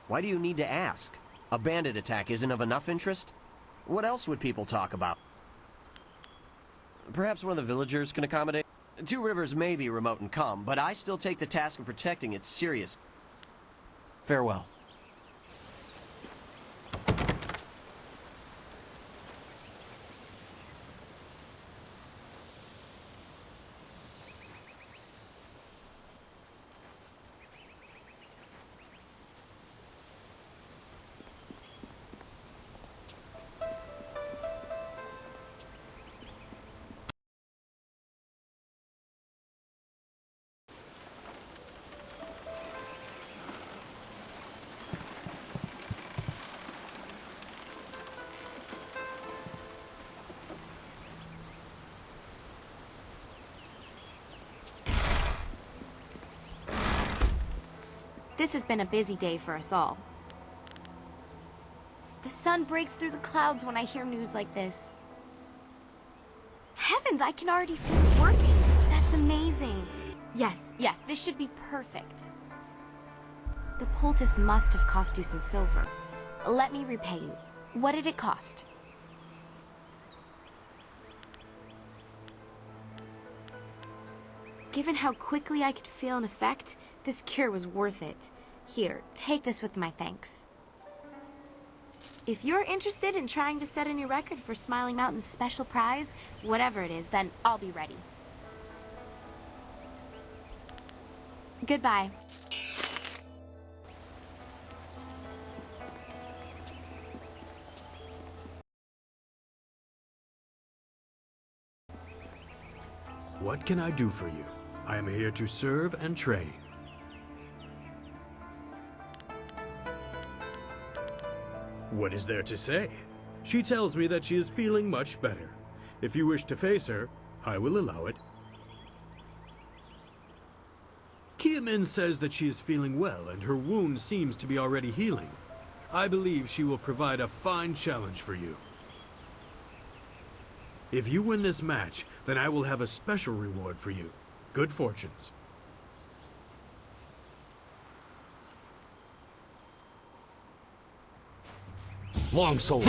Why do you need to ask? A bandit attack isn't of enough interest? What else would people talk about? Perhaps one of the villagers can accommodate? Two Rivers may be remote and calm, but I still take the task of protecting it serious. Farewell. This has been a busy day for us all. The sun breaks through the clouds when I hear news like this. Heavens, I can already feel it working. That's amazing. Yes, this should be perfect. The poultice must have cost you some silver. Let me repay you. What did it cost? Given how quickly I could feel an effect, this cure was worth it. Here, take this with my thanks. If you're interested in trying to set a new record for Smiling Mountain's special prize, whatever it is, then I'll be ready. Goodbye. What can I do for you? I am here to serve and train. What is there to say? She tells me that she is feeling much better. If you wish to face her, I will allow it. Kiamin says that she is feeling well and her wound seems to be already healing. I believe she will provide a fine challenge for you. If you win this match, then I will have a special reward for you. Good fortunes. Long sword.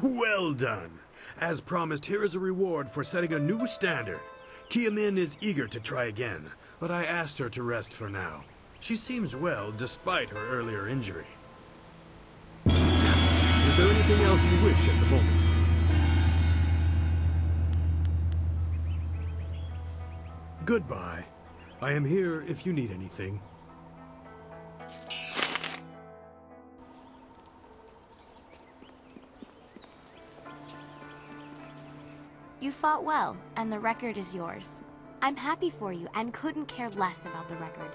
Well done. As promised, here is a reward for setting a new standard. Kiamin is eager to try again, but I asked her to rest for now. She seems well despite her earlier injury. Is there anything else you wish at the moment? Goodbye. I am here if you need anything. You fought well, and the record is yours. I'm happy for you and couldn't care less about the record.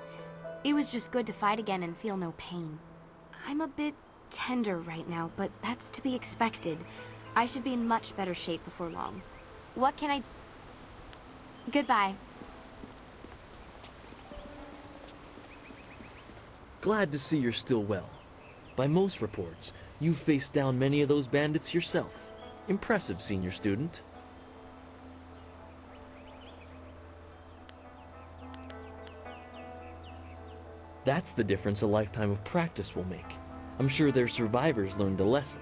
It was just good to fight again and feel no pain. I'm a bit tender right now, but that's to be expected. I should be in much better shape before long. What can I... Goodbye. Glad to see you're still well. By most reports, you faced down many of those bandits yourself. Impressive, senior student. That's the difference a lifetime of practice will make. I'm sure their survivors learned a lesson.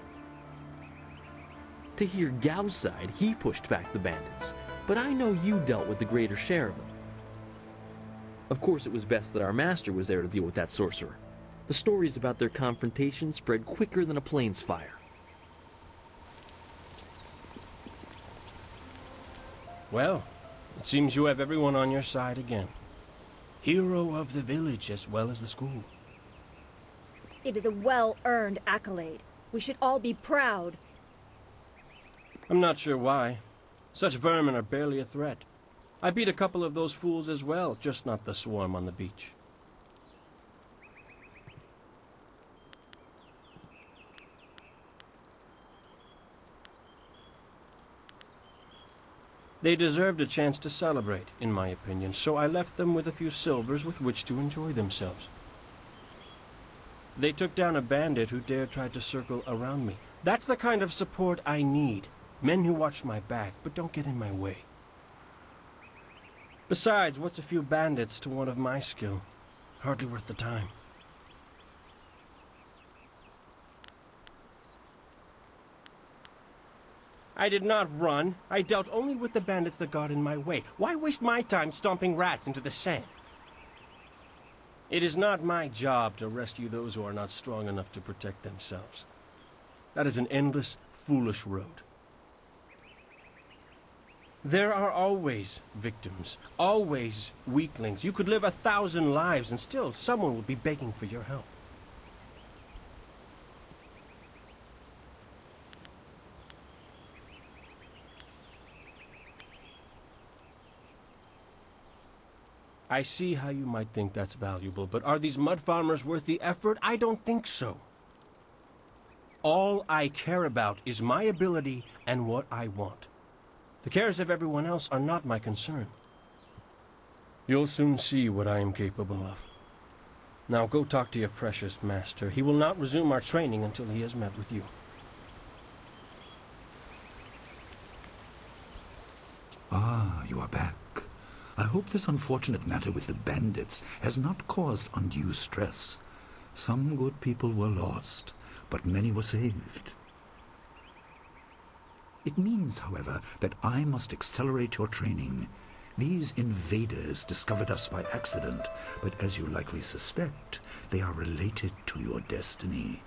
To hear Gao's side, he pushed back the bandits, but I know you dealt with the greater share of them. Of course, it was best that our master was there to deal with that sorcerer. The stories about their confrontation spread quicker than a plane's fire. Well, it seems you have everyone on your side again. Hero of the village as well as the school. It is a well-earned accolade. We should all be proud. I'm not sure why. Such vermin are barely a threat. I beat a couple of those fools as well, just not the swarm on the beach. They deserved a chance to celebrate, in my opinion, so I left them with a few silvers with which to enjoy themselves. They took down a bandit who dared try to circle around me. That's the kind of support I need. Men who watch my back, but don't get in my way. Besides, what's a few bandits to one of my skill? Hardly worth the time. I did not run. I dealt only with the bandits that got in my way. Why waste my time stomping rats into the sand? It is not my job to rescue those who are not strong enough to protect themselves. That is an endless, foolish road. There are always victims, always weaklings. You could live 1,000 lives and still someone will be begging for your help. I see how you might think that's valuable, but are these mud farmers worth the effort? I don't think so. All I care about is my ability and what I want. The cares of everyone else are not my concern. You'll soon see what I am capable of. Now go talk to your precious master. He will not resume our training until he has met with you. Ah, you are back. I hope this unfortunate matter with the bandits has not caused undue stress. Some good people were lost, but many were saved. It means, however, that I must accelerate your training. These invaders discovered us by accident, but as you likely suspect, they are related to your destiny.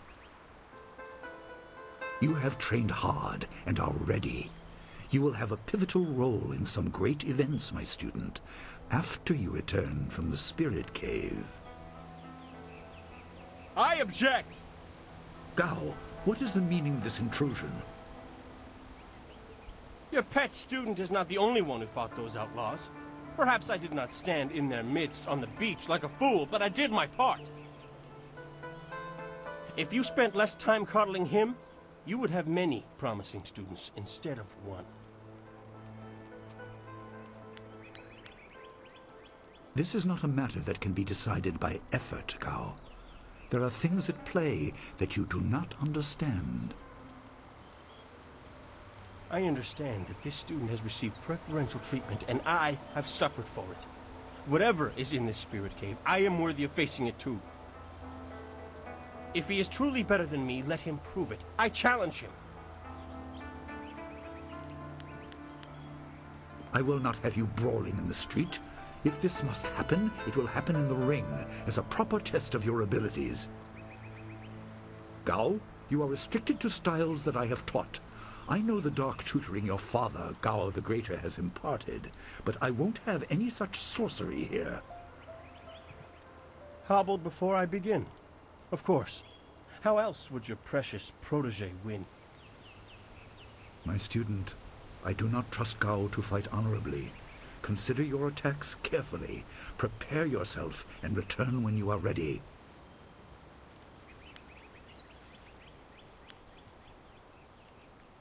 You have trained hard and are ready. You will have a pivotal role in some great events, my student, after you return from the Spirit Cave. I object! Gao, what is the meaning of this intrusion? Your pet student is not the only one who fought those outlaws. Perhaps I did not stand in their midst on the beach like a fool, but I did my part. If you spent less time coddling him, you would have many promising students instead of one. This is not a matter that can be decided by effort, Gao. There are things at play that you do not understand. I understand that this student has received preferential treatment, and I have suffered for it. Whatever is in this spirit cave, I am worthy of facing it too. If he is truly better than me, let him prove it. I challenge him. I will not have you brawling in the street. If this must happen, it will happen in the ring, as a proper test of your abilities. Gao, you are restricted to styles that I have taught. I know the dark tutoring your father, Gao the Greater, has imparted, but I won't have any such sorcery here. Hobbled before I begin. Of course. How else would your precious protege win? My student, I do not trust Gao to fight honorably. Consider your attacks carefully. Prepare yourself and return when you are ready.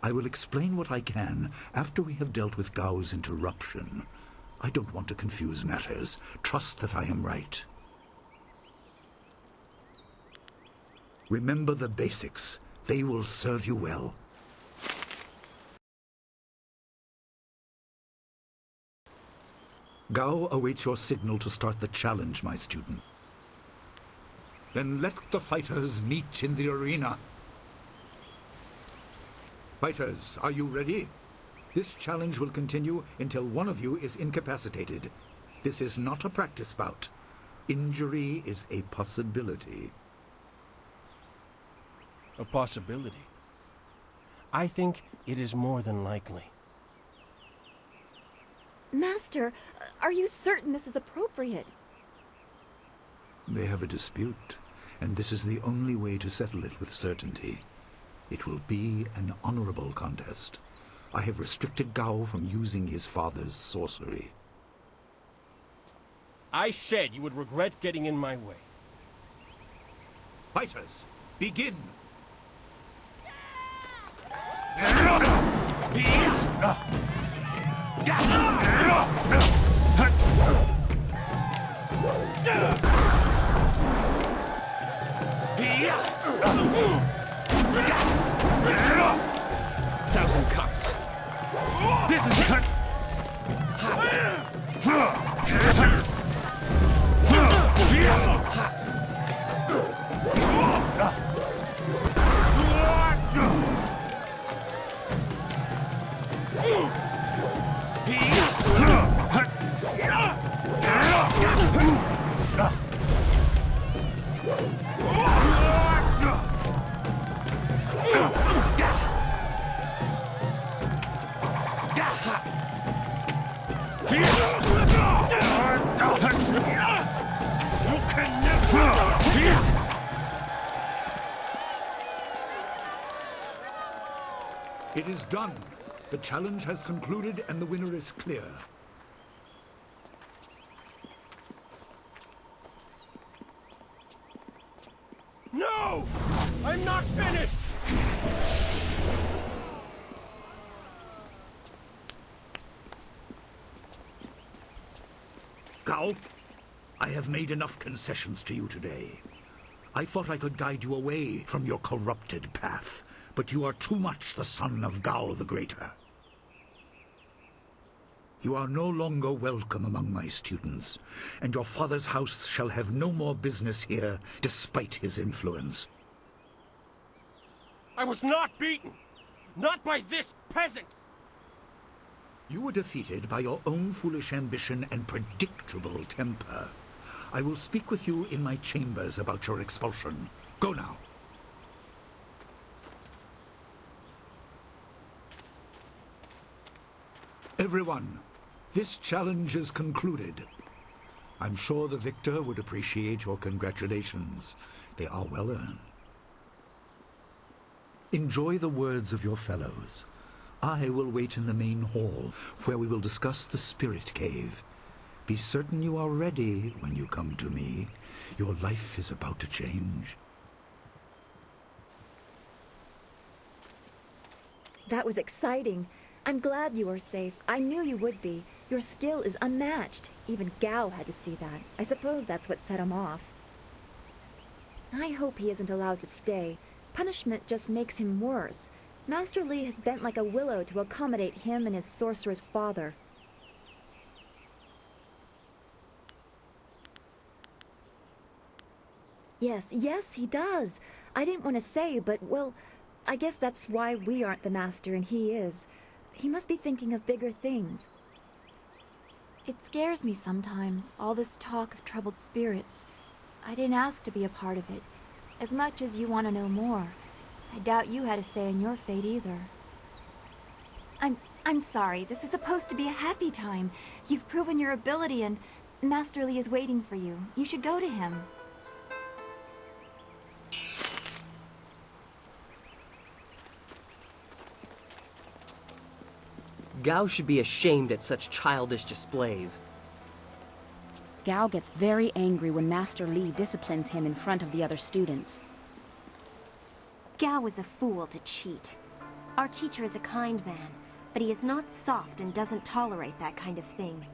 I will explain what I can after we have dealt with Gao's interruption. I don't want to confuse matters. Trust that I am right. Remember the basics. They will serve you well. Gao awaits your signal to start the challenge, my student. Then let the fighters meet in the arena. Fighters, are you ready? This challenge will continue until one of you is incapacitated. This is not a practice bout. Injury is a possibility. A possibility? I think it is more than likely. Master, are you certain this is appropriate? They have a dispute, and this is the only way to settle it with certainty. It will be an honorable contest. I have restricted Gao from using his father's sorcery. I said you would regret getting in my way. Fighters, begin! Thousand cuts. This is It is done. The challenge has concluded and the winner is clear. No! I'm not finished! Gao, I have made enough concessions to you today. I thought I could guide you away from your corrupted path, but you are too much the son of Gao the Greater. You are no longer welcome among my students, and your father's house shall have no more business here, despite his influence. I was not beaten! Not by this peasant! You were defeated by your own foolish ambition and predictable temper. I will speak with you in my chambers about your expulsion. Go now. Everyone, this challenge is concluded. I'm sure the victor would appreciate your congratulations. They are well earned. Enjoy the words of your fellows. I will wait in the main hall, where we will discuss the spirit cave. Be certain you are ready when you come to me. Your life is about to change. That was exciting. I'm glad you are safe. I knew you would be. Your skill is unmatched. Even Gao had to see that. I suppose that's what set him off. I hope he isn't allowed to stay. Punishment just makes him worse. Master Li has bent like a willow to accommodate him and his sorcerer's father. Yes, he does. I didn't want to say, but, well, I guess that's why we aren't the master and he is. He must be thinking of bigger things. It scares me sometimes, all this talk of troubled spirits. I didn't ask to be a part of it. As much as you want to know more, I doubt you had a say in your fate either. I'm sorry. This is supposed to be a happy time. You've proven your ability and Master Li is waiting for you. You should go to him. Gao should be ashamed at such childish displays. Gao gets very angry when Master Li disciplines him in front of the other students. Gao was a fool to cheat. Our teacher is a kind man, but he is not soft and doesn't tolerate that kind of thing.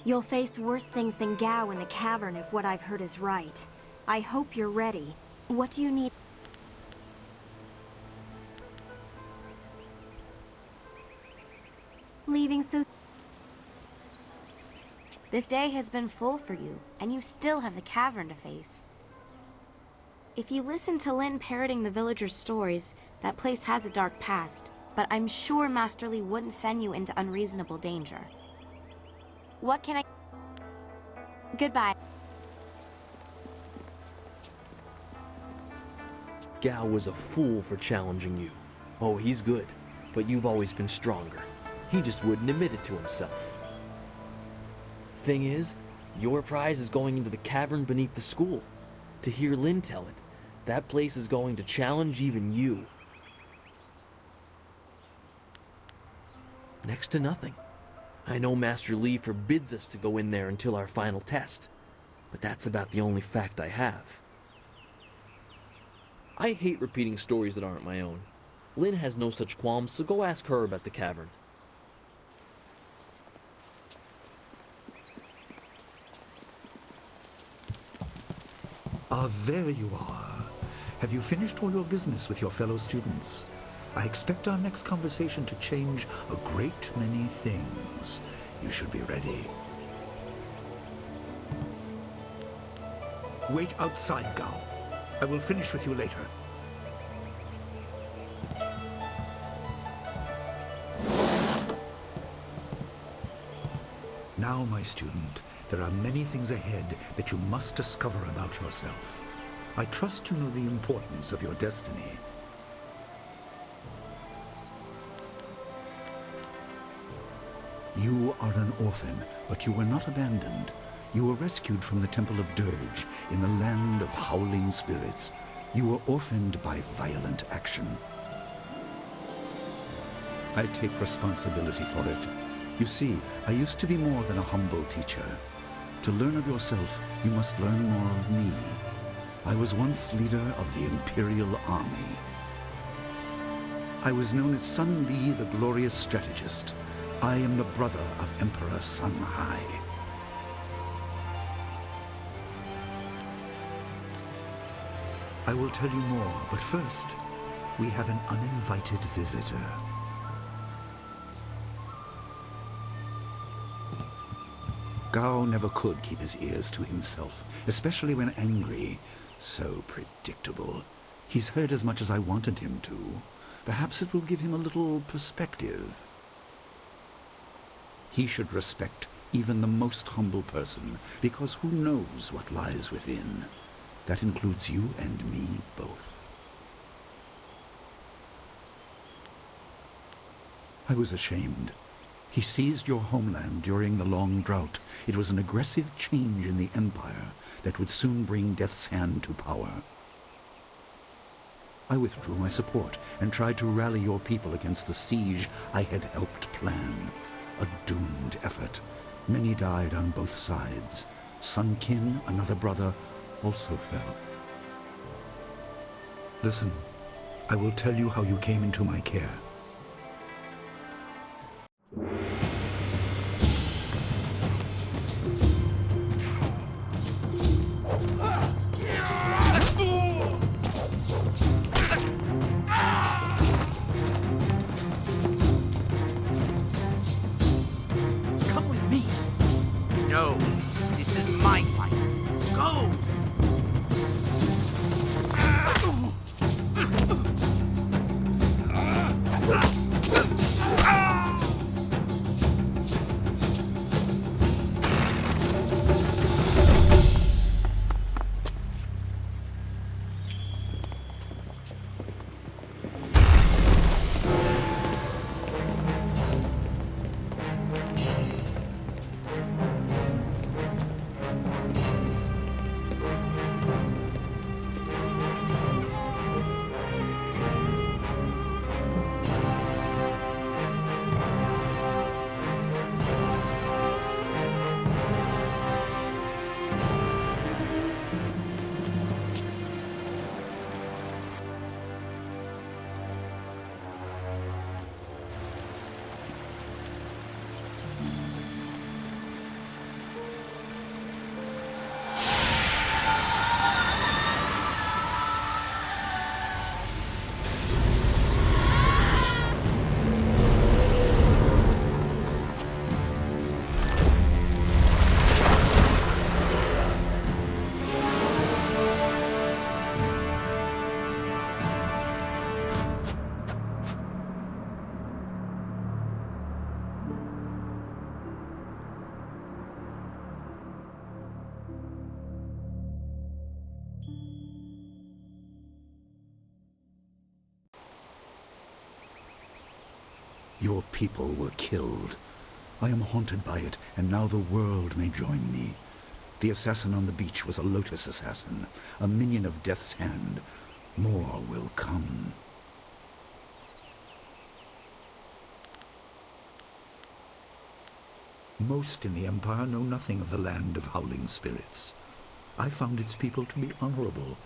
You'll face worse things than Gao in the cavern if what I've heard is right. I hope you're ready. What do you need? Leaving so... This day has been full for you, and you still have the cavern to face. If you listen to Lin parroting the villagers' stories, that place has a dark past, but I'm sure Master Li wouldn't send you into unreasonable danger. What can I... Goodbye. Gao was a fool for challenging you. Oh, he's good, but you've always been stronger. He just wouldn't admit it to himself. Thing is, your prize is going into the cavern beneath the school. To hear Lin tell it, that place is going to challenge even you. Next to nothing. I know Master Li forbids us to go in there until our final test, but that's about the only fact I have. I hate repeating stories that aren't my own. Lynn has no such qualms, so go ask her about the cavern. Ah, there you are. Have you finished all your business with your fellow students? I expect our next conversation to change a great many things. You should be ready. Wait outside, Gao. I will finish with you later. Now, my student, there are many things ahead that you must discover about yourself. I trust you know the importance of your destiny. You are an orphan, but you were not abandoned. You were rescued from the Temple of Dirge in the land of howling spirits. You were orphaned by violent action. I take responsibility for it. You see, I used to be more than a humble teacher. To learn of yourself, you must learn more of me. I was once leader of the Imperial Army. I was known as Sun Li, the glorious strategist. I am the brother of Emperor Sun Hai. I will tell you more, but first, we have an uninvited visitor. Gao never could keep his ears to himself, especially when angry. So predictable. He's heard as much as I wanted him to. Perhaps it will give him a little perspective. He should respect even the most humble person, because who knows what lies within? That includes you and me both. I was ashamed. He seized your homeland during the long drought. It was an aggressive change in the Empire that would soon bring Death's Hand to power. I withdrew my support and tried to rally your people against the siege I had helped plan. A doomed effort. Many died on both sides. Sun Qin, another brother, also fell. Listen, I will tell you how you came into my care. Come with me. No, this is my fight. Go! Your people were killed. I am haunted by it, and now the world may join me. The assassin on the beach was a Lotus assassin, a minion of Death's Hand. More will come. Most in the Empire know nothing of the land of howling spirits. I found its people to be honorable,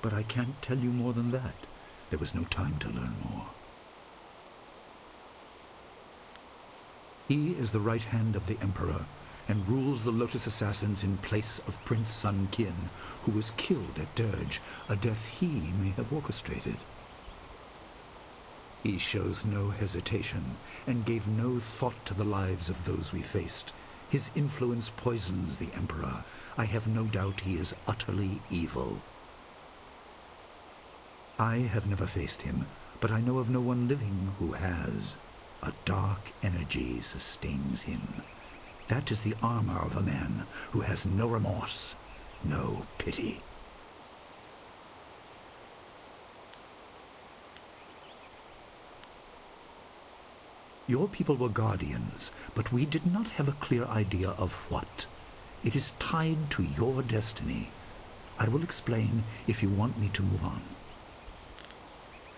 but I can't tell you more than that. There was no time to learn more. He is the right hand of the Emperor, and rules the Lotus Assassins in place of Prince Sun Qin, who was killed at Dirge, a death he may have orchestrated. He shows no hesitation, and gave no thought to the lives of those we faced. His influence poisons the Emperor. I have no doubt he is utterly evil. I have never faced him, but I know of no one living who has. A dark energy sustains him. That is the armor of a man who has no remorse, no pity. Your people were guardians, but we did not have a clear idea of what. It is tied to your destiny. I will explain if you want me to move on.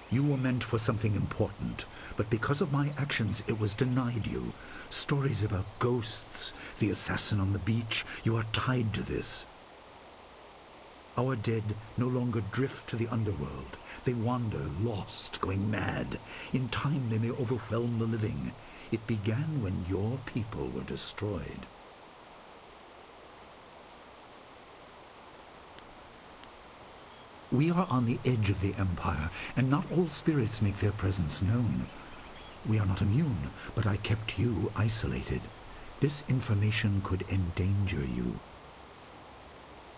You were meant for something important, but because of my actions it was denied you. Stories about ghosts, the assassin on the beach, you are tied to this. Our dead no longer drift to the underworld. They wander, lost, going mad. In time they may overwhelm the living. It began when your people were destroyed. We are on the edge of the Empire, and not all spirits make their presence known. We are not immune, but I kept you isolated. This information could endanger you.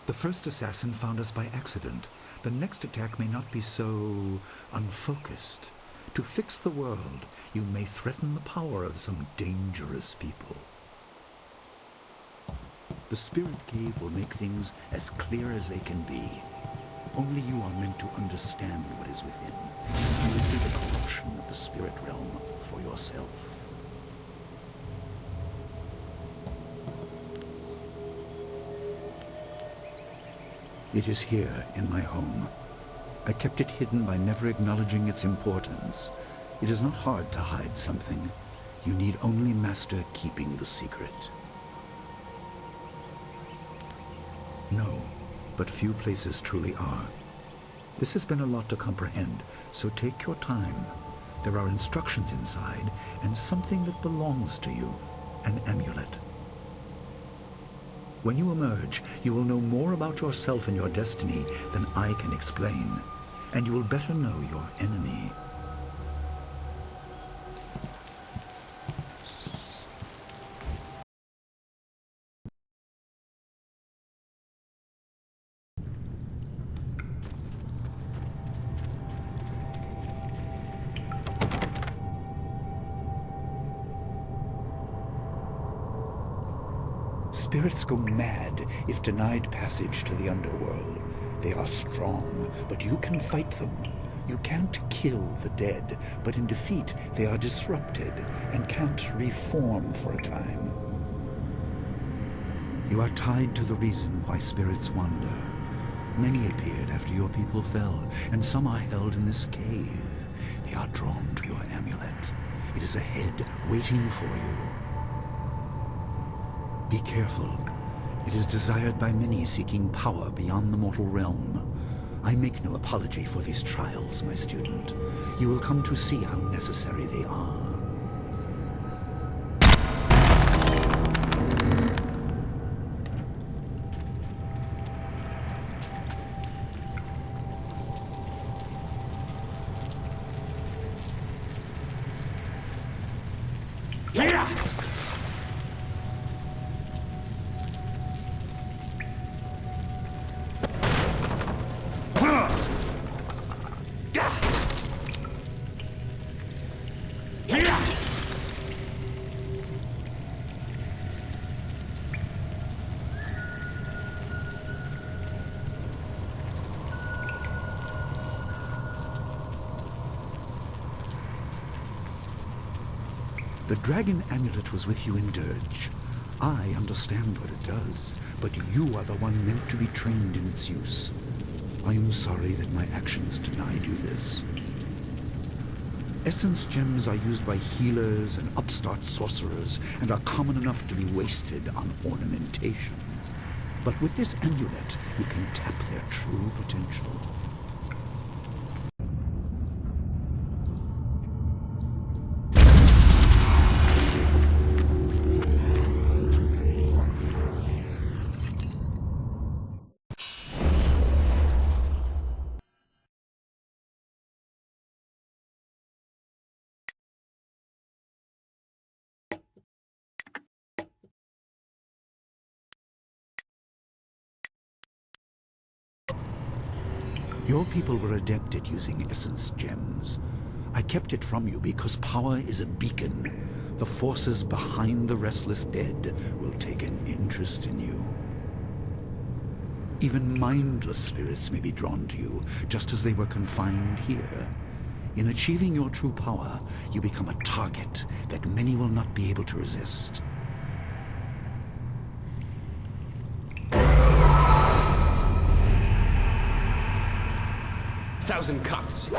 The first assassin found us by accident. The next attack may not be so unfocused. To fix the world, you may threaten the power of some dangerous people. The Spirit Cave will make things as clear as they can be. Only you are meant to understand what is within. You will see the corruption of the spirit realm for yourself. It is here, in my home. I kept it hidden by never acknowledging its importance. It is not hard to hide something. You need only master keeping the secret. No, but few places truly are. This has been a lot to comprehend, so take your time. There are instructions inside, and something that belongs to you, an amulet. When you emerge, you will know more about yourself and your destiny than I can explain, and you will better know your enemy. Spirits go mad if denied passage to the underworld. They are strong, but you can fight them. You can't kill the dead, but in defeat they are disrupted and can't reform for a time. You are tied to the reason why spirits wander. Many appeared after your people fell, and some are held in this cave. They are drawn to your amulet. It is ahead, waiting for you. Be careful. It is desired by many seeking power beyond the mortal realm. I make no apology for these trials, my student. You will come to see how necessary they are. The dragon amulet was with you in Dirge. I understand what it does, but you are the one meant to be trained in its use. I am sorry that my actions denied you this. Essence gems are used by healers and upstart sorcerers and are common enough to be wasted on ornamentation. But with this amulet, you can tap their true potential. Your people were adept at using essence gems. I kept it from you because power is a beacon. The forces behind the restless dead will take an interest in you. Even mindless spirits may be drawn to you, just as they were confined here. In achieving your true power, you become a target that many will not be able to resist. Thousand cuts.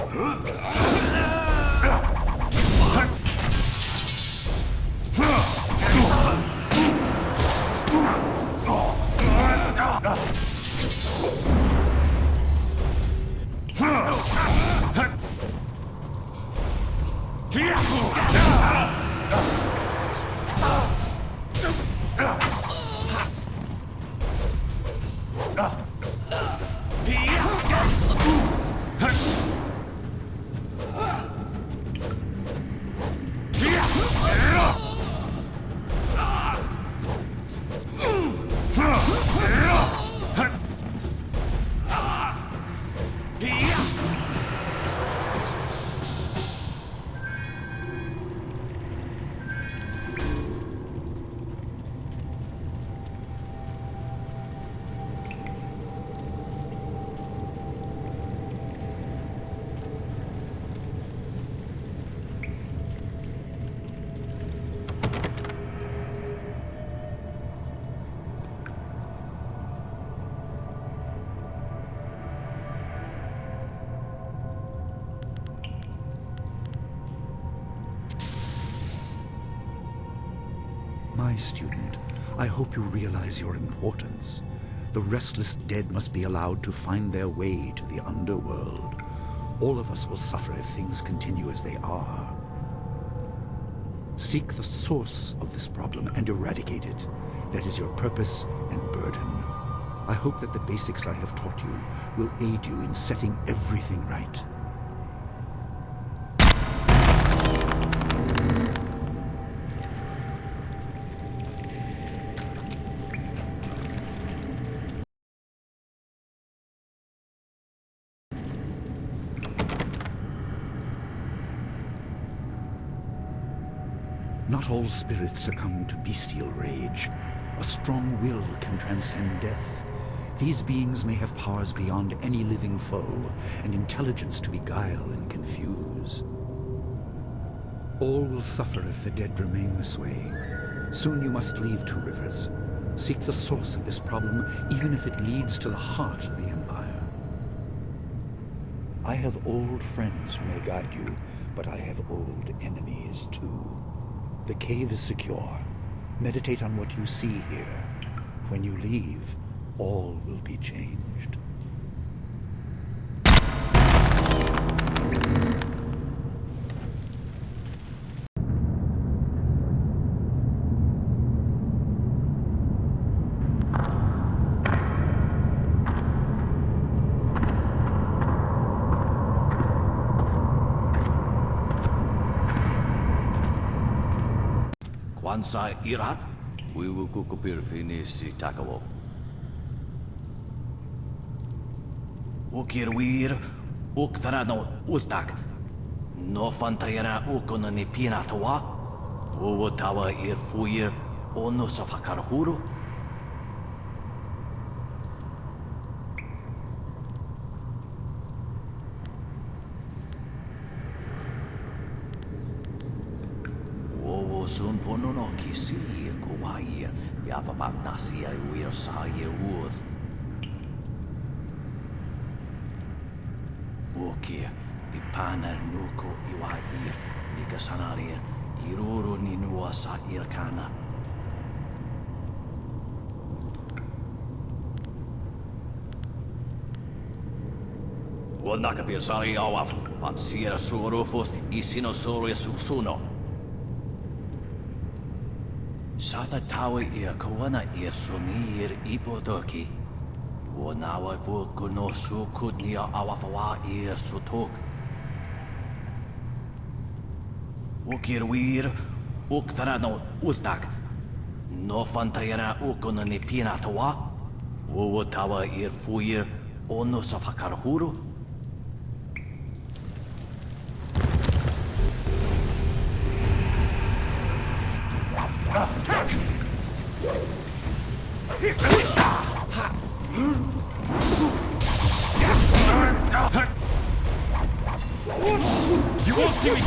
My student, I hope you realize your importance. The restless dead must be allowed to find their way to the underworld. All of us will suffer if things continue as they are. Seek the source of this problem and eradicate it. That is your purpose and burden. I hope that the basics I have taught you will aid you in setting everything right. Not all spirits succumb to bestial rage. A strong will can transcend death. These beings may have powers beyond any living foe, and intelligence to beguile and confuse. All will suffer if the dead remain this way. Soon you must leave Two Rivers. Seek the source of this problem, even if it leads to the heart of the Empire. I have old friends who may guide you, but I have old enemies too. The cave is secure. Meditate on what you see here. When you leave, all will be changed. Kwanzaa irat, wiwu kukupir finisi takawo. Ukir wir, uktarano ultak. No fantayana ukonani pinatawa. Uwatawa ir fuir, ono safakarhuru. Sun ponono kisi kuwai ya papa nasi ai wir sa ye uth. Oke ipana nuko iwai sanaria, iruru ni nuasa irkana. Wonaka sari awaf, van sierra suorufus, isinosaurus suno. Sata tawa ia kawana ia sunir ipodoki. Wanawa fu kuno sukudnia awafawa ia sutok. Ukirwir, uktarano utak. No fantayana ukona ni pinatawa. Uwatawa ir fuir ono safakarhuru. You won't see me.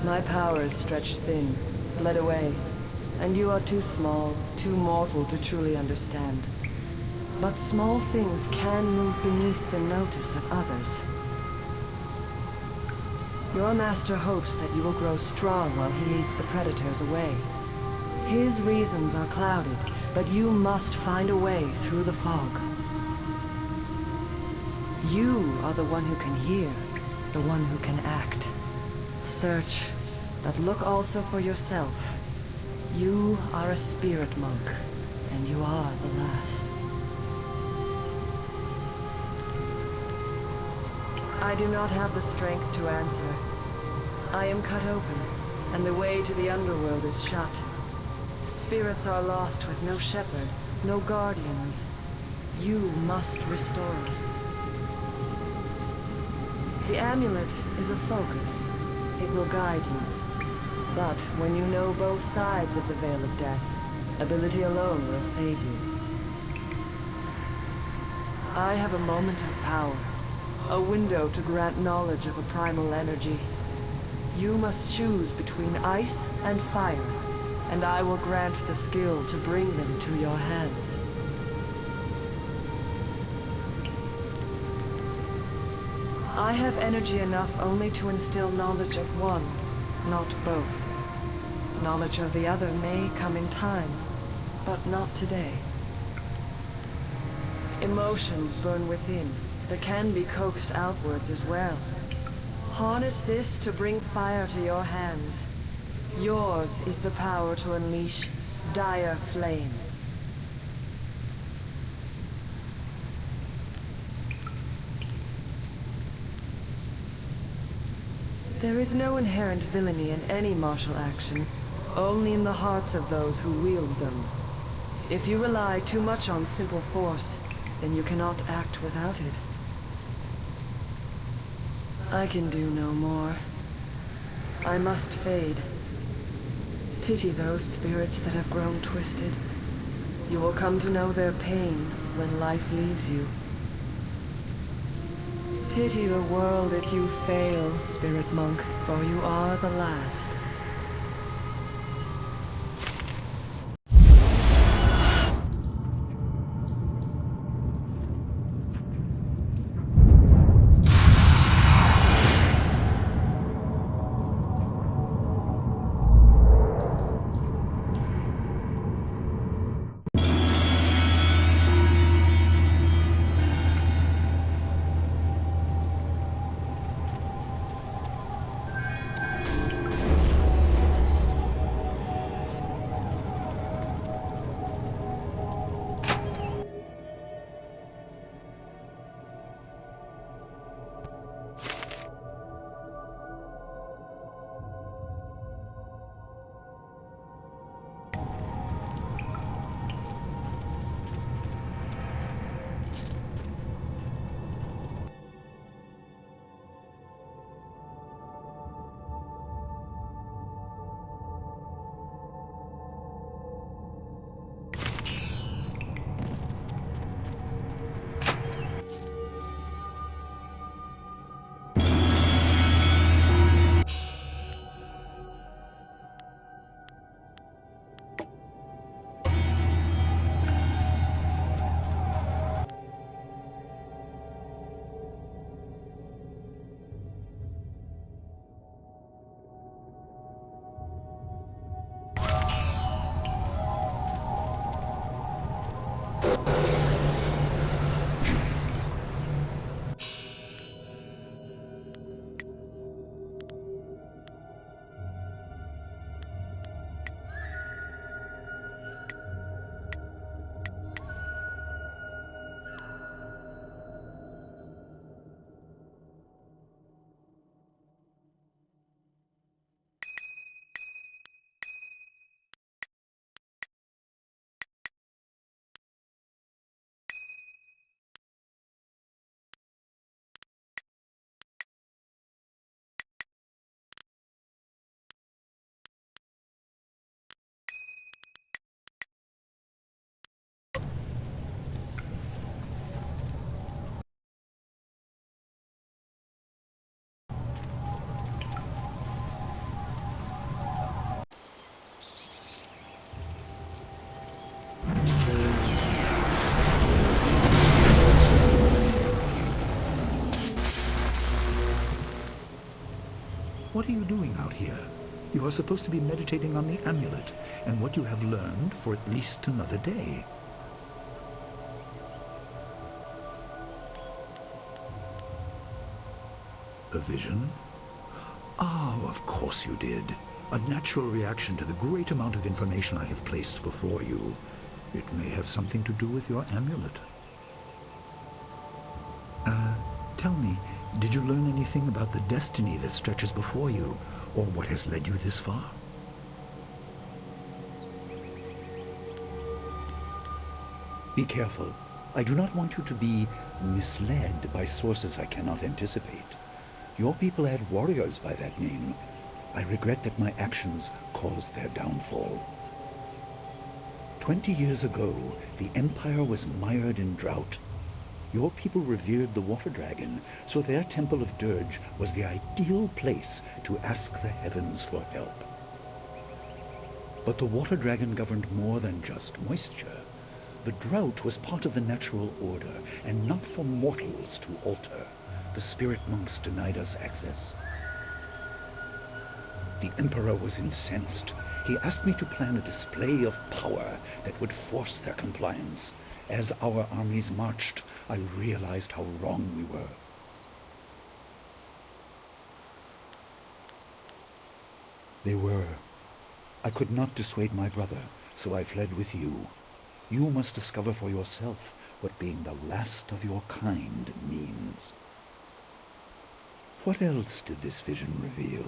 My power is stretched thin, bled away, and you are too small, too mortal to truly understand. But small things can move beneath the notice of others. Your master hopes that you will grow strong while he leads the predators away. His reasons are clouded, but you must find a way through the fog. You are the one who can hear, the one who can act. Search, but look also for yourself. You are a spirit monk, and you are the last. I do not have the strength to answer. I am cut open, and the way to the underworld is shut. Spirits are lost with no shepherd, no guardians. You must restore us. The amulet is a focus. It will guide you. But when you know both sides of the Veil of Death, ability alone will save you. I have a moment of power, a window to grant knowledge of a primal energy. You must choose between ice and fire, and I will grant the skill to bring them to your hands. I have energy enough only to instill knowledge of one, not both. Knowledge of the other may come in time, but not today. Emotions burn within, but can be coaxed outwards as well. Harness this to bring fire to your hands. Yours is the power to unleash dire flame. There is no inherent villainy in any martial action, only in the hearts of those who wield them. If you rely too much on simple force, then you cannot act without it. I can do no more. I must fade. Pity those spirits that have grown twisted. You will come to know their pain when life leaves you. Pity the world if you fail, spirit monk, for you are the last. What are you doing out here? You are supposed to be meditating on the amulet and what you have learned for at least another day. A vision? Oh, of course you did. A natural reaction to the great amount of information I have placed before you. It may have something to do with your amulet. Tell me, did you learn anything about the destiny that stretches before you, or what has led you this far? Be careful. I do not want you to be misled by sources I cannot anticipate. Your people had warriors by that name. I regret that my actions caused their downfall. 20 years ago, the Empire was mired in drought. Your people revered the water dragon, so their temple of dirge was the ideal place to ask the heavens for help. But the water dragon governed more than just moisture. The drought was part of the natural order, and not for mortals to alter. The spirit monks denied us access. The Emperor was incensed. He asked me to plan a display of power that would force their compliance. As our armies marched, I realized how wrong we were. They were. I could not dissuade my brother, so I fled with you. You must discover for yourself what being the last of your kind means. What else did this vision reveal?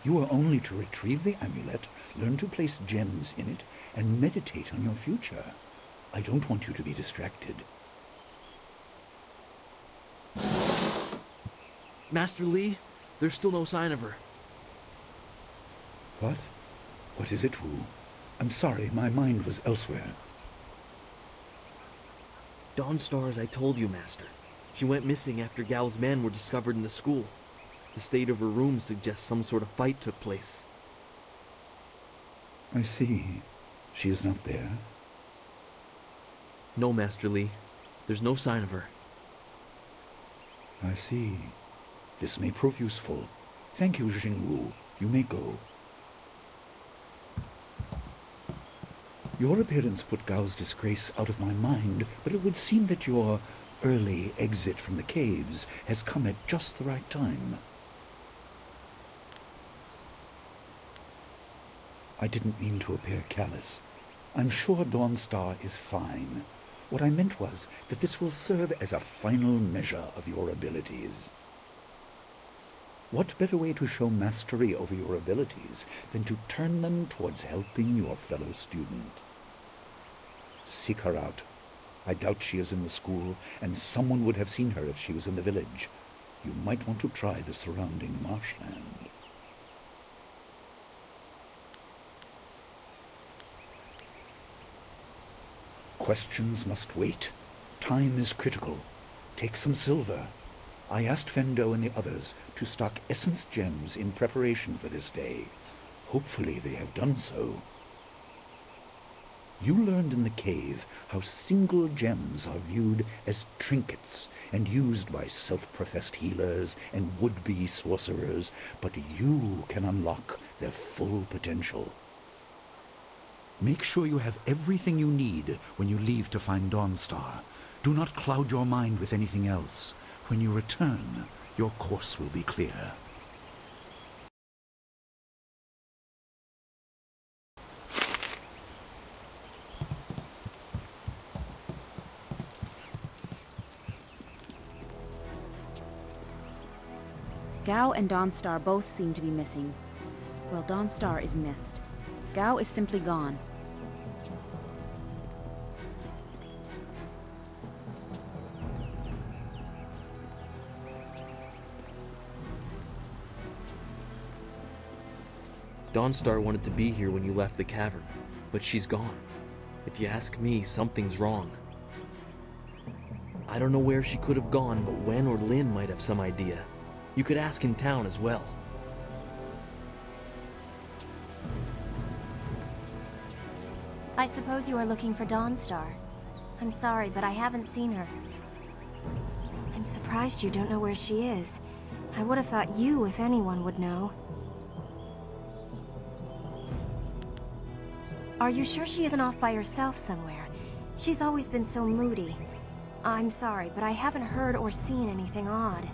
You are only to retrieve the amulet, learn to place gems in it, and meditate on your future. I don't want you to be distracted. Master Li, there's still no sign of her. What? What is it, Wu? I'm sorry, my mind was elsewhere. Dawnstar, as I told you, Master. She went missing after Gao's men were discovered in the school. The state of her room suggests some sort of fight took place. I see. She is not there. No, Master Li. There's no sign of her. I see. This may prove useful. Thank you, Jingwu. You may go. Your appearance put Gao's disgrace out of my mind, but it would seem that your early exit from the caves has come at just the right time. I didn't mean to appear callous. I'm sure Dawnstar is fine. What I meant was that this will serve as a final measure of your abilities. What better way to show mastery over your abilities than to turn them towards helping your fellow student? Seek her out. I doubt she is in the school, and someone would have seen her if she was in the village. You might want to try the surrounding marshland. Questions must wait. Time is critical. Take some silver. I asked Fendo and the others to stock essence gems in preparation for this day. Hopefully they have done so. You learned in the cave how single gems are viewed as trinkets and used by self-professed healers and would-be sorcerers, but you can unlock their full potential. Make sure you have everything you need when you leave to find Dawnstar. Do not cloud your mind with anything else. When you return, your course will be clear. Gao and Dawnstar both seem to be missing. Well, Dawnstar is missed. Gao is simply gone. Dawnstar wanted to be here when you left the cavern, but she's gone. If you ask me, something's wrong. I don't know where she could have gone, but Wen or Lin might have some idea. You could ask in town as well. I suppose you are looking for Dawnstar. I'm sorry, but I haven't seen her. I'm surprised you don't know where she is. I would have thought you, if anyone, would know. Are you sure she isn't off by herself somewhere? She's always been so moody. I'm sorry, but I haven't heard or seen anything odd.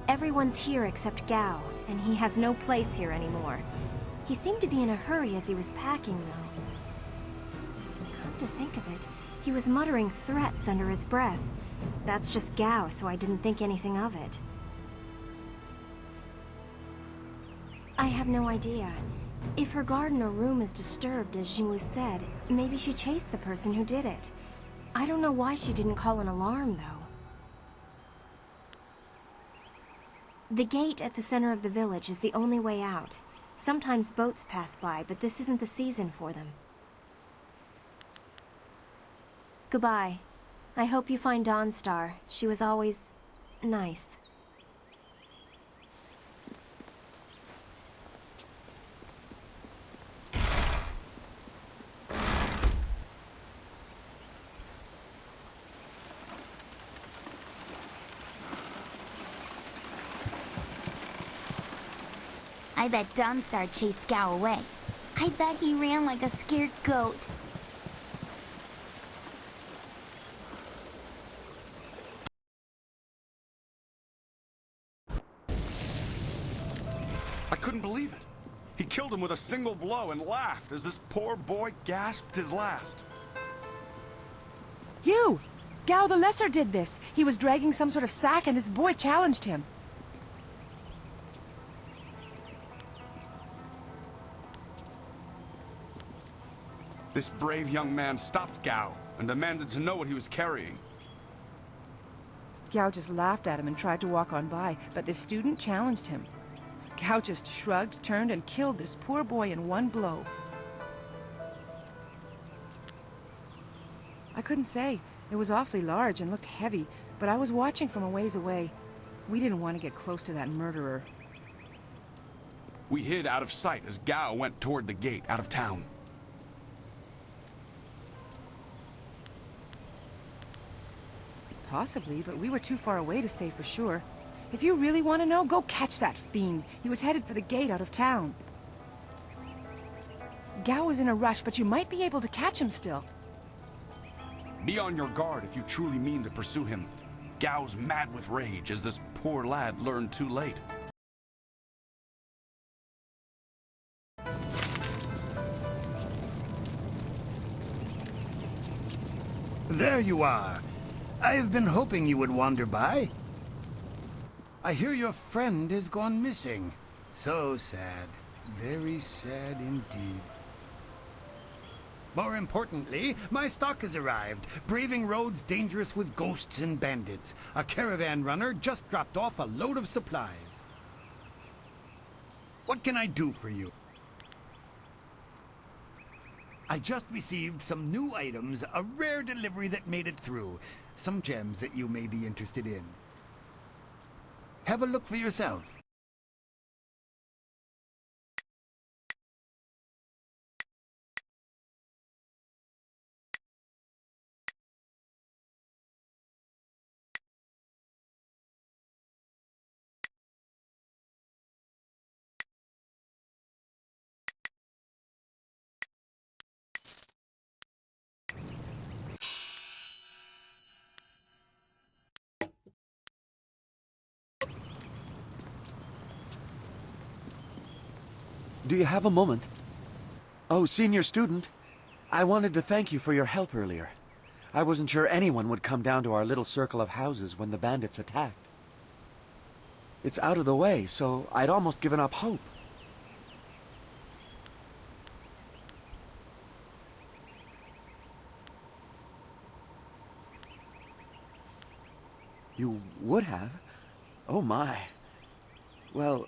Everyone's here except Gao, and he has no place here anymore. He seemed to be in a hurry as he was packing, though. Come to think of it, he was muttering threats under his breath. That's just Gao, so I didn't think anything of it. I have no idea. If her garden or room is disturbed, as Jingwu said, maybe she chased the person who did it. I don't know why she didn't call an alarm, though. The gate at the center of the village is the only way out. Sometimes boats pass by, but this isn't the season for them. Goodbye. I hope you find Dawnstar. She was always nice. I bet Dawnstar chased Gao away. I bet he ran like a scared goat. I couldn't believe it. He killed him with a single blow and laughed as this poor boy gasped his last. You! Gao the Lesser did this. He was dragging some sort of sack and this boy challenged him. This brave young man stopped Gao and demanded to know what he was carrying. Gao just laughed at him and tried to walk on by, but the student challenged him. Gao just shrugged, turned, and killed this poor boy in one blow. I couldn't say. It was awfully large and looked heavy, but I was watching from a ways away. We didn't want to get close to that murderer. We hid out of sight as Gao went toward the gate out of town. Possibly, but we were too far away to say for sure. If you really want to know, go catch that fiend. He was headed for the gate out of town. Gao was in a rush, but you might be able to catch him still. Be on your guard if you truly mean to pursue him. Gao's mad with rage as this poor lad learned too late. There you are. I've been hoping you would wander by. I hear your friend has gone missing. So sad. Very sad indeed. More importantly, my stock has arrived, braving roads dangerous with ghosts and bandits. A caravan runner just dropped off a load of supplies. What can I do for you? I just received some new items, a rare delivery that made it through. Some gems that you may be interested in. Have a look for yourself. Do you have a moment? Oh, senior student. I wanted to thank you for your help earlier. I wasn't sure anyone would come down to our little circle of houses when the bandits attacked. It's out of the way, so I'd almost given up hope. You would have? Oh my. Well,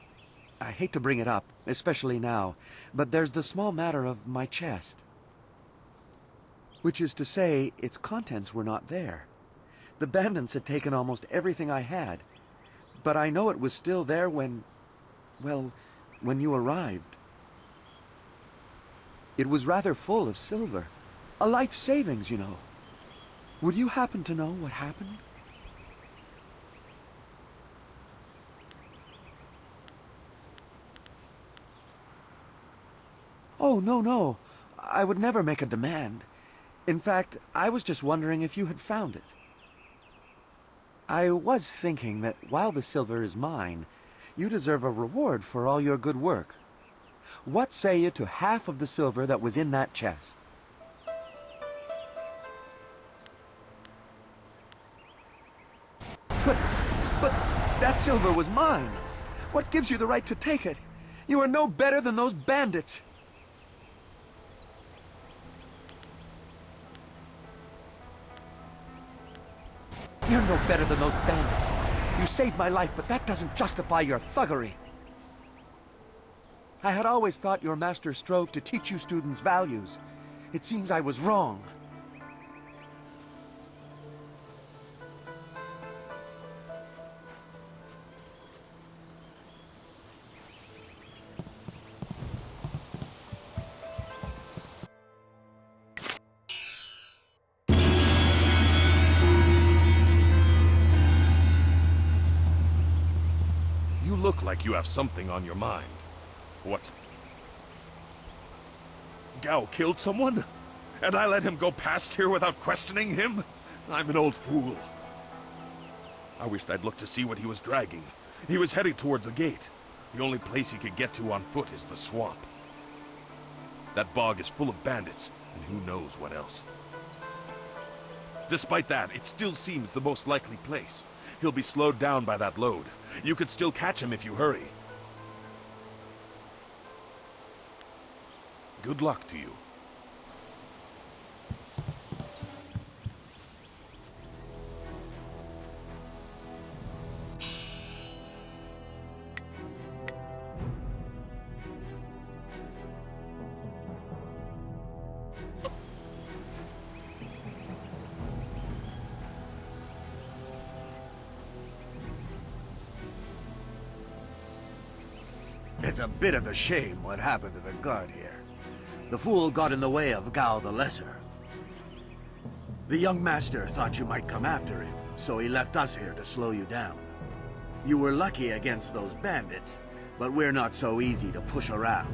I hate to bring it up, especially now, but there's the small matter of my chest. Which is to say, its contents were not there. The bandits had taken almost everything I had, but I know it was still there when, well, when you arrived. It was rather full of silver. A life savings, you know. Would you happen to know what happened? Oh, no. I would never make a demand. In fact, I was just wondering if you had found it. I was thinking that while the silver is mine, you deserve a reward for all your good work. What say you to half of the silver that was in that chest? But that silver was mine. What gives you the right to take it? You are no better than those bandits. You're no better than those bandits. You saved my life, but that doesn't justify your thuggery. I had always thought your master strove to teach you students values. It seems I was wrong. You look like you have something on your mind. What's... Gao killed someone? And I let him go past here without questioning him? I'm an old fool. I wished I'd looked to see what he was dragging. He was heading towards the gate. The only place he could get to on foot is the swamp. That bog is full of bandits, and who knows what else. Despite that, it still seems the most likely place. He'll be slowed down by that load. You could still catch him if you hurry. Good luck to you. It's a bit of a shame what happened to the guard here. The fool got in the way of Gao the Lesser. The young master thought you might come after him, so he left us here to slow you down. You were lucky against those bandits, but we're not so easy to push around.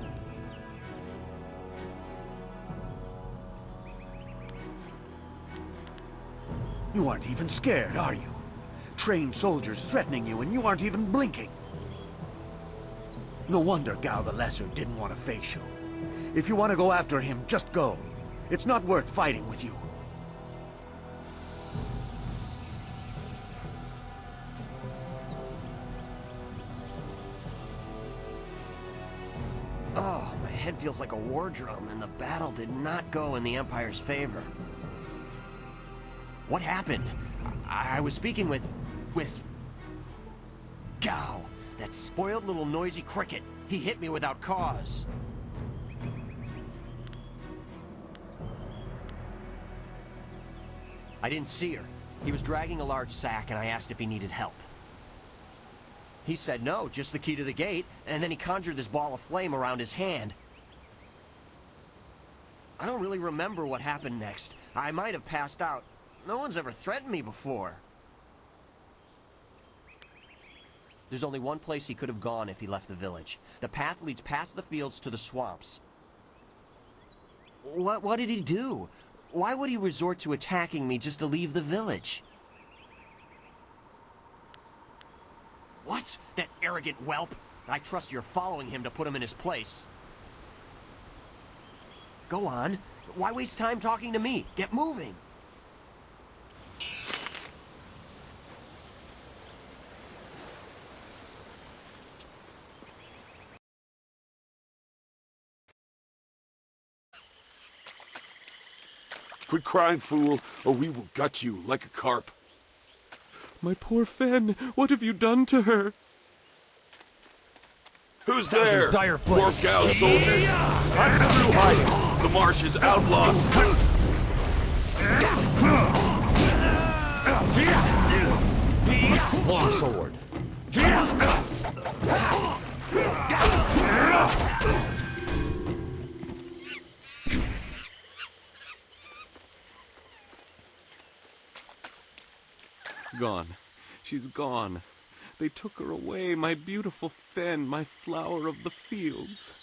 You aren't even scared, are you? Trained soldiers threatening you and you aren't even blinking. No wonder Gao the Lesser didn't want to face you. If you want to go after him, just go. It's not worth fighting with you. Oh, my head feels like a war drum, and the battle did not go in the Empire's favor. What happened? I was speaking with Gao, that spoiled little noisy cricket. He hit me without cause. I didn't see her. He was dragging a large sack, and I asked if he needed help. He said no, just the key to the gate, and then he conjured this ball of flame around his hand. I don't really remember what happened next. I might have passed out. No one's ever threatened me before. There's only one place he could have gone if he left the village. The path leads past the fields to the swamps. What did he do? Why would he resort to attacking me just to leave the village? What? That arrogant whelp? I trust you're following him to put him in his place. Go on. Why waste time talking to me? Get moving. Quit crying, fool, or we will gut you like a carp. My poor Fen, what have you done to her? Who's there? Dire More Gao soldiers? I'm through hiding. The marsh is outlawed. Longsword. Gone. She's gone. They took her away, my beautiful Fen, my flower of the fields.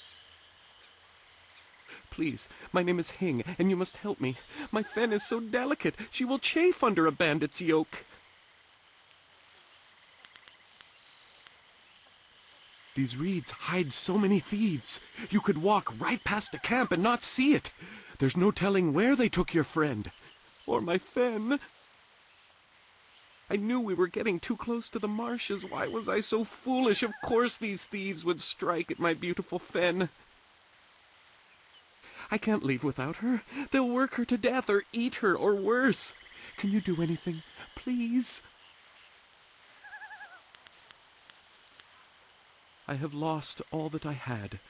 Please, my name is Hing, and you must help me. My Fen is so delicate, she will chafe under a bandit's yoke. These reeds hide so many thieves. You could walk right past a camp and not see it. There's no telling where they took your friend. Or my Fen. I knew we were getting too close to the marshes. Why was I so foolish? Of course these thieves would strike at my beautiful Fen. I can't leave without her. They'll work her to death or eat her or worse. Can you do anything? Please? I have lost all that I had.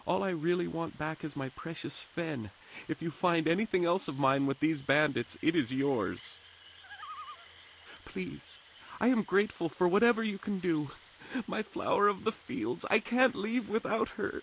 All I really want back is my precious Fen. If you find anything else of mine with these bandits, it is yours. Please, I am grateful for whatever you can do. My flower of the fields, I can't leave without her.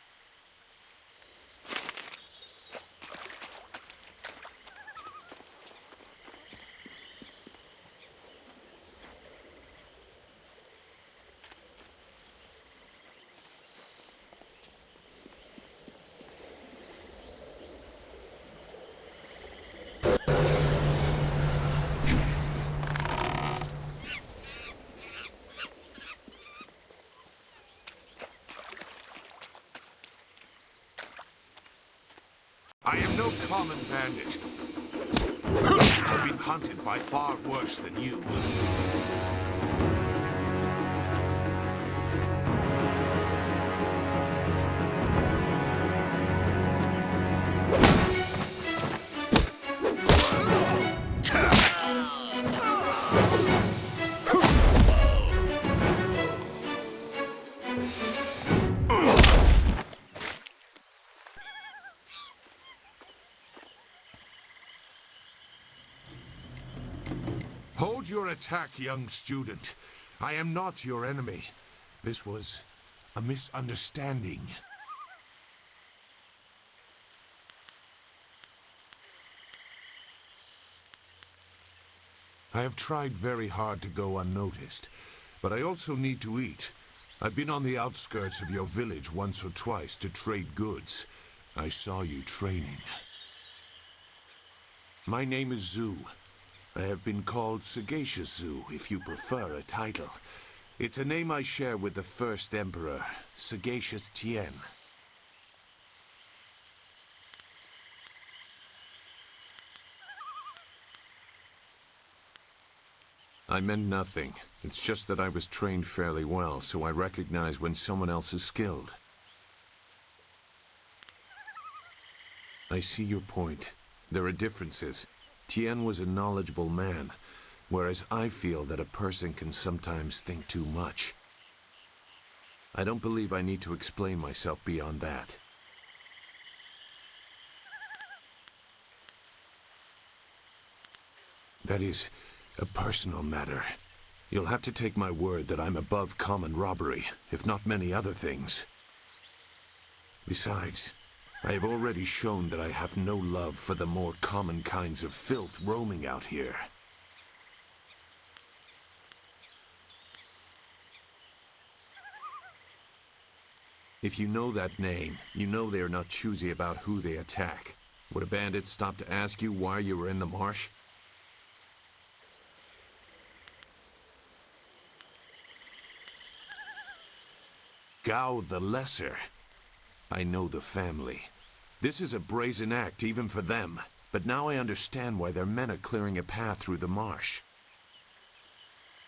I am no common bandit. I've been hunted by far worse than you. Hold your attack, young student. I am not your enemy. This was a misunderstanding. I have tried very hard to go unnoticed, but I also need to eat. I've been on the outskirts of your village once or twice to trade goods. I saw you training. My name is Zhu. I have been called Sagacious Zhu, if you prefer a title. It's a name I share with the first emperor, Sagacious Tien. I meant nothing. It's just that I was trained fairly well, so I recognize when someone else is skilled. I see your point. There are differences. Tien was a knowledgeable man, whereas I feel that a person can sometimes think too much. I don't believe I need to explain myself beyond that. That is a personal matter. You'll have to take my word that I'm above common robbery, if not many other things. Besides, I have already shown that I have no love for the more common kinds of filth roaming out here. If you know that name, you know they are not choosy about who they attack. Would a bandit stop to ask you why you were in the marsh? Gao the Lesser. I know the family. This is a brazen act, even for them. But now I understand why their men are clearing a path through the marsh.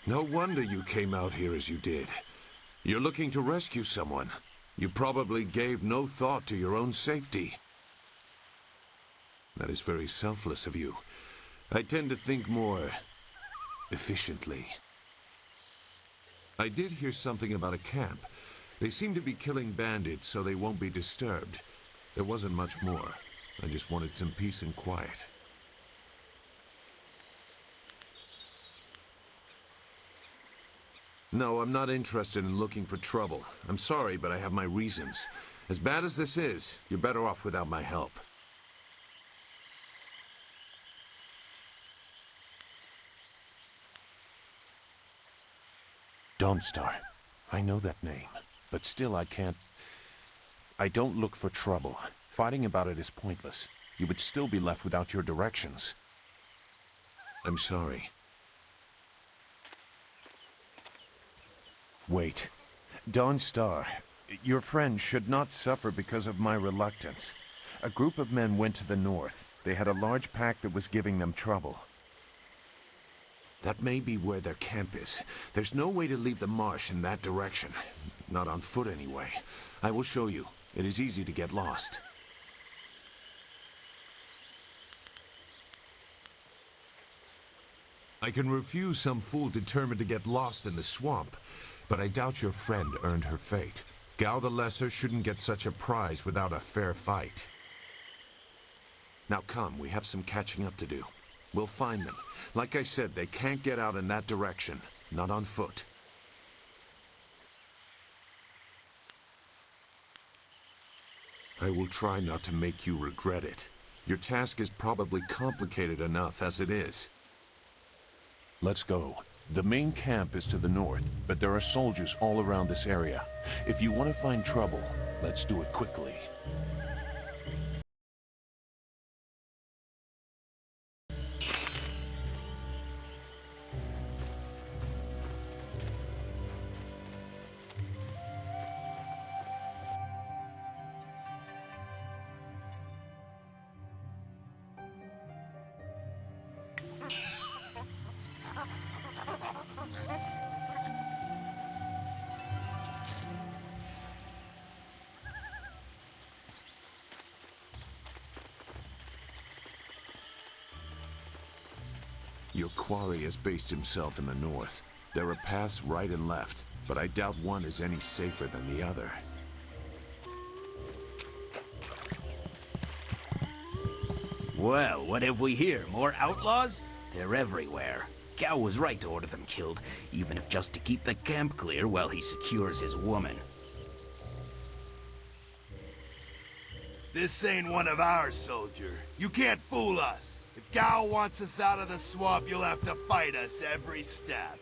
No wonder you came out here as you did. You're looking to rescue someone. You probably gave no thought to your own safety. That is very selfless of you. I tend to think more efficiently. I did hear something about a camp. They seem to be killing bandits so they won't be disturbed. There wasn't much more. I just wanted some peace and quiet. No, I'm not interested in looking for trouble. I'm sorry, but I have my reasons. As bad as this is, you're better off without my help. Dawnstar. I know that name, but still I can't... I don't look for trouble. Fighting about it is pointless. You would still be left without your directions. I'm sorry. Wait. Dawnstar, your friend should not suffer because of my reluctance. A group of men went to the north. They had a large pack that was giving them trouble. That may be where their camp is. There's no way to leave the marsh in that direction. Not on foot, anyway. I will show you. It is easy to get lost. I can refuse some fool determined to get lost in the swamp, but I doubt your friend earned her fate. Gao the Lesser shouldn't get such a prize without a fair fight. Now come, we have some catching up to do. We'll find them. Like I said, they can't get out in that direction. Not on foot. I will try not to make you regret it. Your task is probably complicated enough as it is. Let's go. The main camp is to the north, but there are soldiers all around this area. If you want to find trouble, let's do it quickly. Your quarry has based himself in the north. There are paths right and left, but I doubt one is any safer than the other. Well, what have we here? More outlaws? They're everywhere. Gao was right to order them killed, even if just to keep the camp clear while he secures his woman. This ain't one of ours, soldier. You can't fool us. If Gao wants us out of the swamp, you'll have to fight us every step.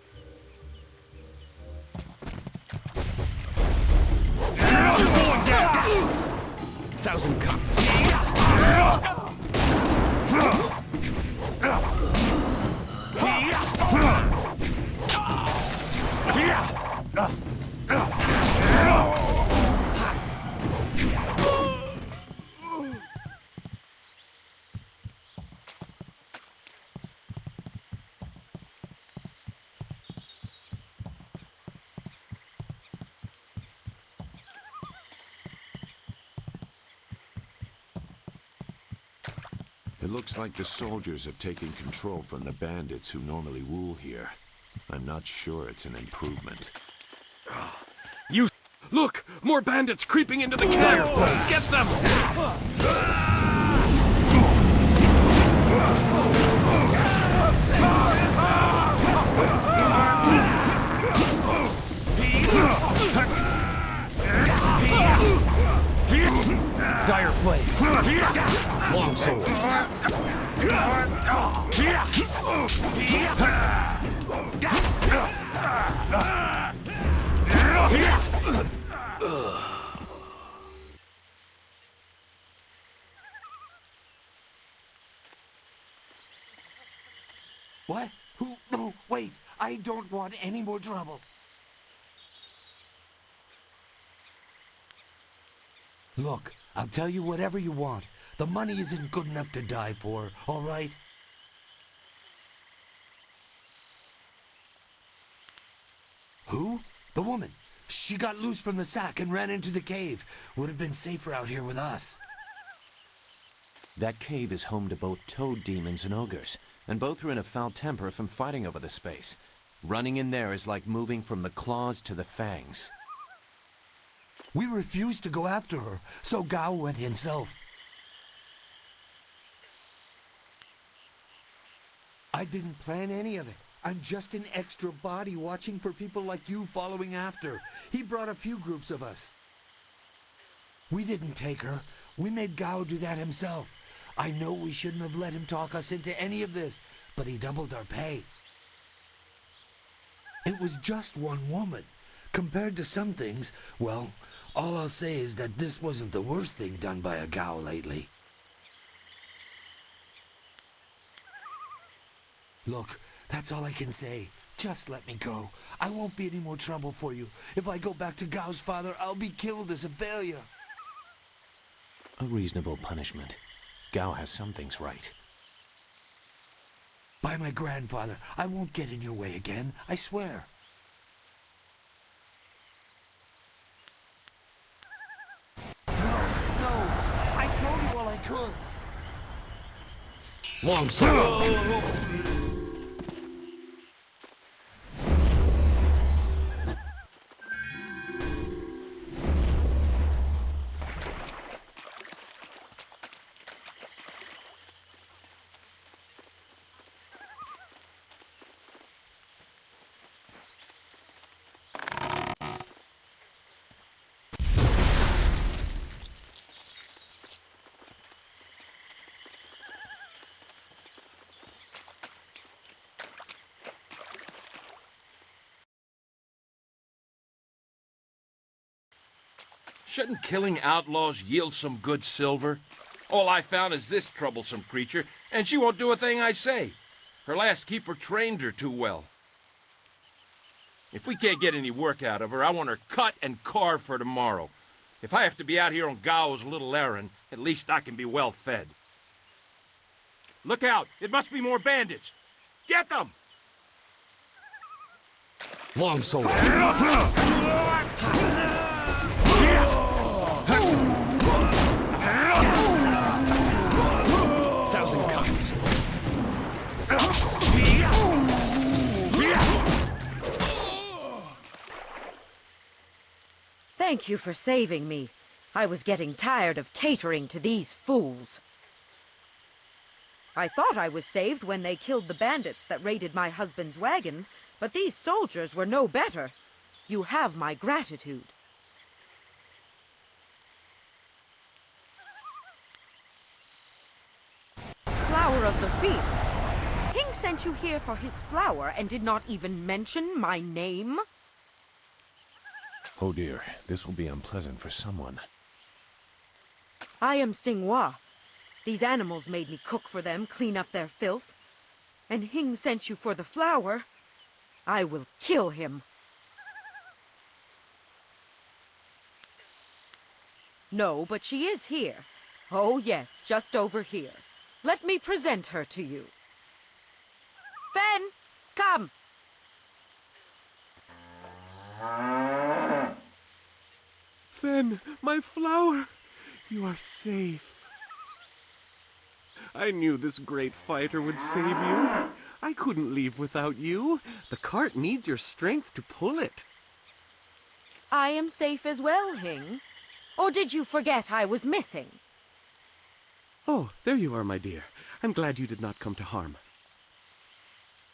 Thousand cuts. It looks like the soldiers have taken control from the bandits who normally rule here. I'm not sure it's an improvement. You... Look! More bandits creeping into the camp! Get them! Dire flame. Long sword. What? Who? No, wait. I don't want any more trouble. Look, I'll tell you whatever you want. The money isn't good enough to die for, all right? Who? The woman. She got loose from the sack and ran into the cave. Would have been safer out here with us. That cave is home to both toad demons and ogres, and both are in a foul temper from fighting over the space. Running in there is like moving from the claws to the fangs. We refused to go after her, so Gao went himself. I didn't plan any of it. I'm just an extra body watching for people like you following after. He brought a few groups of us. We didn't take her. We made Gao do that himself. I know we shouldn't have let him talk us into any of this, but he doubled our pay. It was just one woman. Compared to some things, well, all I'll say is that this wasn't the worst thing done by a Gao lately. Look, that's all I can say. Just let me go. I won't be any more trouble for you. If I go back to Gao's father, I'll be killed as a failure. A reasonable punishment. Gao has some things right. By my grandfather, I won't get in your way again, I swear. No, I told you all I could. Long sword. Shouldn't killing outlaws yield some good silver? All I found is this troublesome creature, and she won't do a thing I say. Her last keeper trained her too well. If we can't get any work out of her, I want her cut and carved for tomorrow. If I have to be out here on Gao's little errand, at least I can be well fed. Look out! It must be more bandits! Get them! Long sword. Thousand cuts. Thank you for saving me. I was getting tired of catering to these fools. I thought I was saved when they killed the bandits that raided my husband's wagon, but these soldiers were no better. You have my gratitude. Flower of the field. King sent you here for his flower and did not even mention my name? Oh dear, this will be unpleasant for someone. I am Xinghua. These animals made me cook for them, clean up their filth. And Hing sent you for the flower. I will kill him. No, but she is here. Oh yes, just over here. Let me present her to you. Fen, come! Fen, my flower! You are safe. I knew this great fighter would save you. I couldn't leave without you. The cart needs your strength to pull it. I am safe as well, Hing. Or did you forget I was missing? Oh, there you are, my dear. I'm glad you did not come to harm.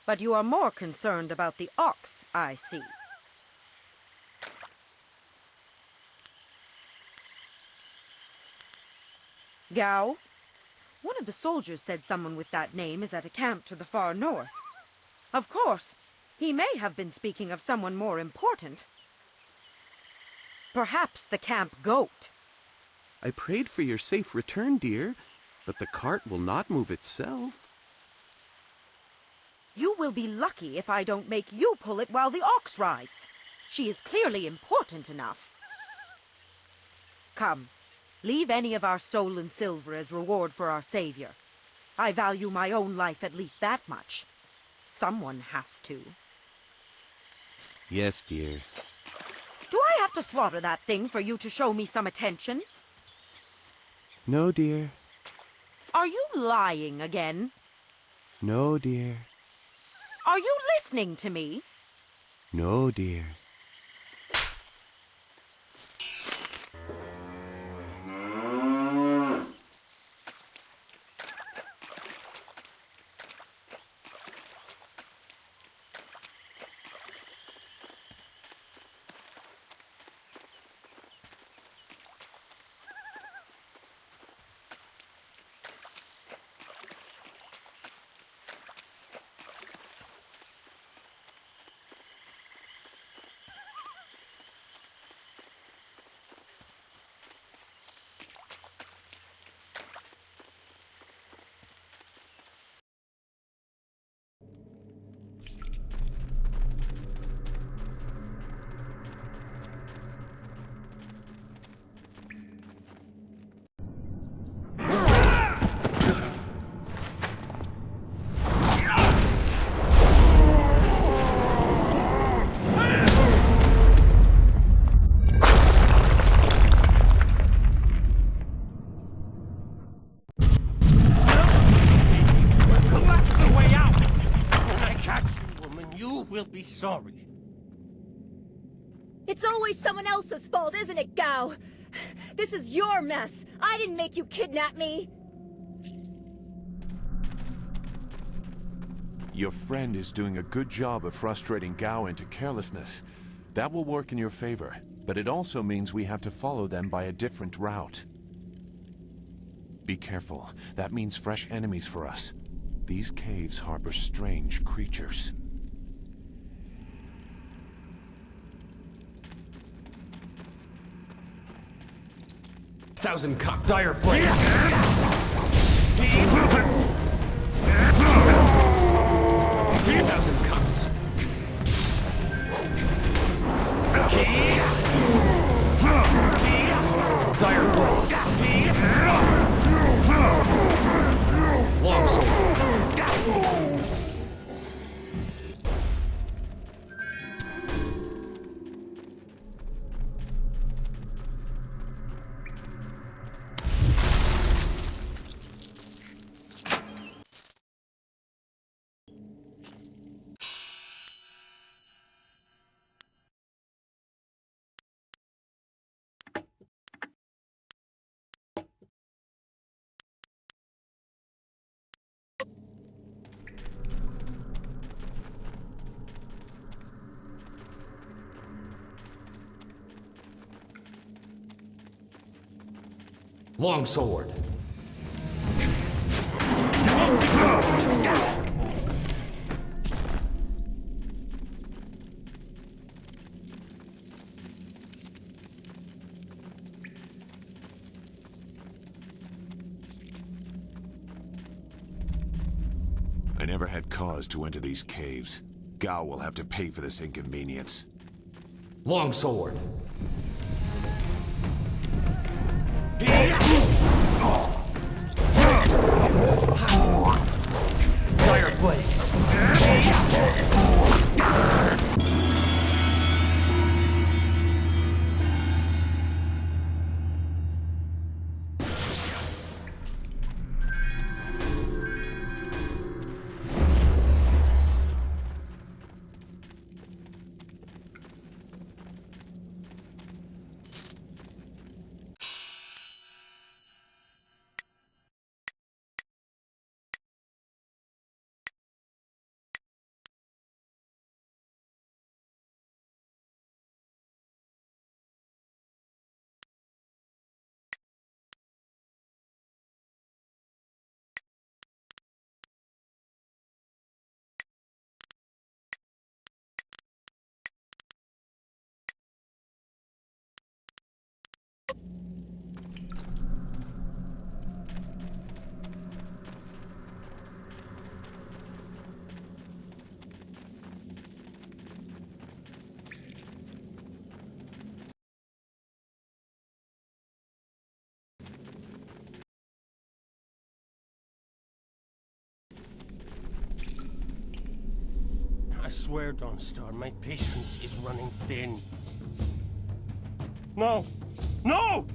But you are more concerned about the ox, I see. Gao? One of the soldiers said someone with that name is at a camp to the far north. Of course, he may have been speaking of someone more important. Perhaps the camp goat. I prayed for your safe return, dear, but the cart will not move itself. You will be lucky if I don't make you pull it while the ox rides. She is clearly important enough. Come, Leave any of our stolen silver as reward for our savior. I value my own life at least that much. Someone has to. Yes, dear. Do I have to slaughter that thing for you to show me some attention? No, dear. Are you lying again? No, dear. Are you listening to me? No, dear. Will be sorry. It's always someone else's fault, isn't it, Gao? This is your mess. I didn't make you kidnap me. Your friend is doing a good job of frustrating Gao into carelessness. That will work in your favor, but it also means we have to follow them by a different route. Be careful. That means fresh enemies for us. These caves harbor strange creatures. 1,000 cock dire flame. 1,000 cuts. Dire flame. Longsword. Longsword. I never had cause to enter these caves. Gao will have to pay for this inconvenience. Longsword. Dire flame. swear, Dawnstar, my patience is running thin. No! No!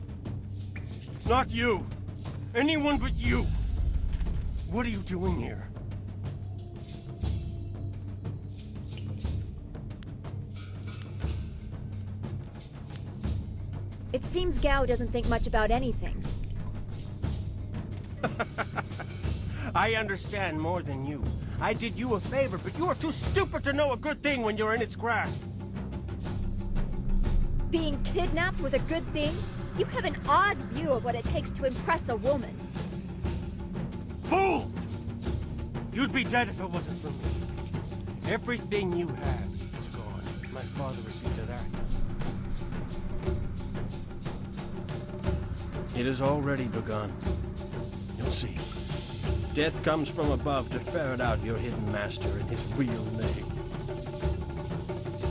Not you! Anyone but you! What are you doing here? It seems Gao doesn't think much about anything. I understand more than you. I did you a favor, but you are too stupid to know a good thing when you're in its grasp. Being kidnapped was a good thing? You have an odd view of what it takes to impress a woman. Fools! You'd be dead if it wasn't for me. Everything you have is gone. My father will see to that. It has already begun. You'll see. Death comes from above to ferret out your hidden master and his real name.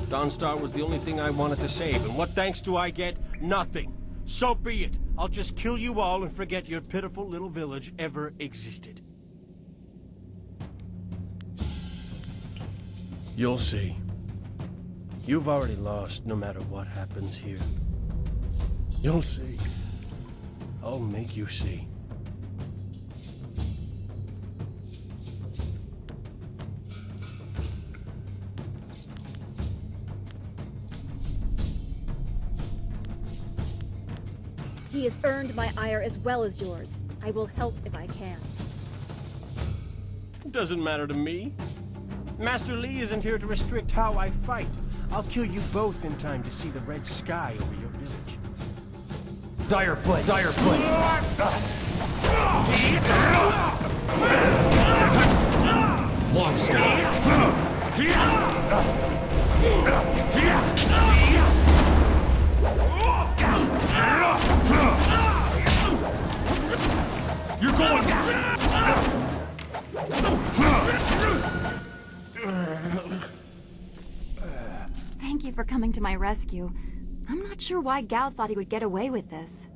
Dawnstar was the only thing I wanted to save, and what thanks do I get? Nothing. So be it. I'll just kill you all and forget your pitiful little village ever existed. You'll see. You've already lost no matter what happens here. You'll see. I'll make you see. He has earned my ire as well as yours. I will help if I can. Doesn't matter to me. Master Li isn't here to restrict how I fight. I'll kill you both in time to see the red sky over your village. Dire flame! Dire flame! Long sword! You're going! Thank you for coming to my rescue. I'm not sure why Gao thought he would get away with this.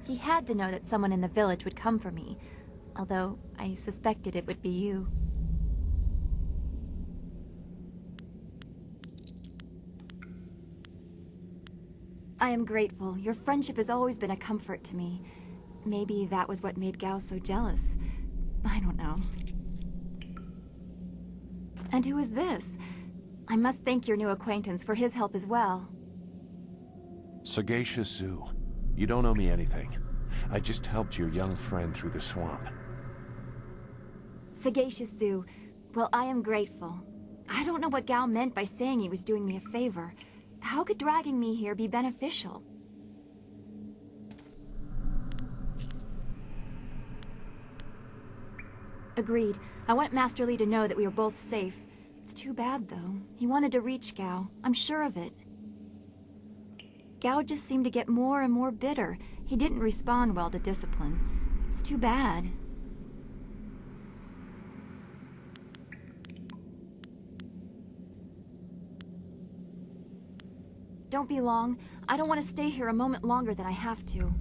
He had to know that someone in the village would come for me, although I suspected it would be you. I am grateful. Your friendship has always been a comfort to me. Maybe that was what made Gao so jealous. I don't know. And who is this? I must thank your new acquaintance for his help as well. Sagacious Zoo. You don't owe me anything. I just helped your young friend through the swamp. Sagacious Zoo. Well, I am grateful. I don't know what Gao meant by saying he was doing me a favor. How could dragging me here be beneficial? Agreed. I want Master Li to know that we are both safe. It's too bad, though. He wanted to reach Gao. I'm sure of it. Gao just seemed to get more and more bitter. He didn't respond well to discipline. It's too bad. Don't be long. I don't want to stay here a moment longer than I have to.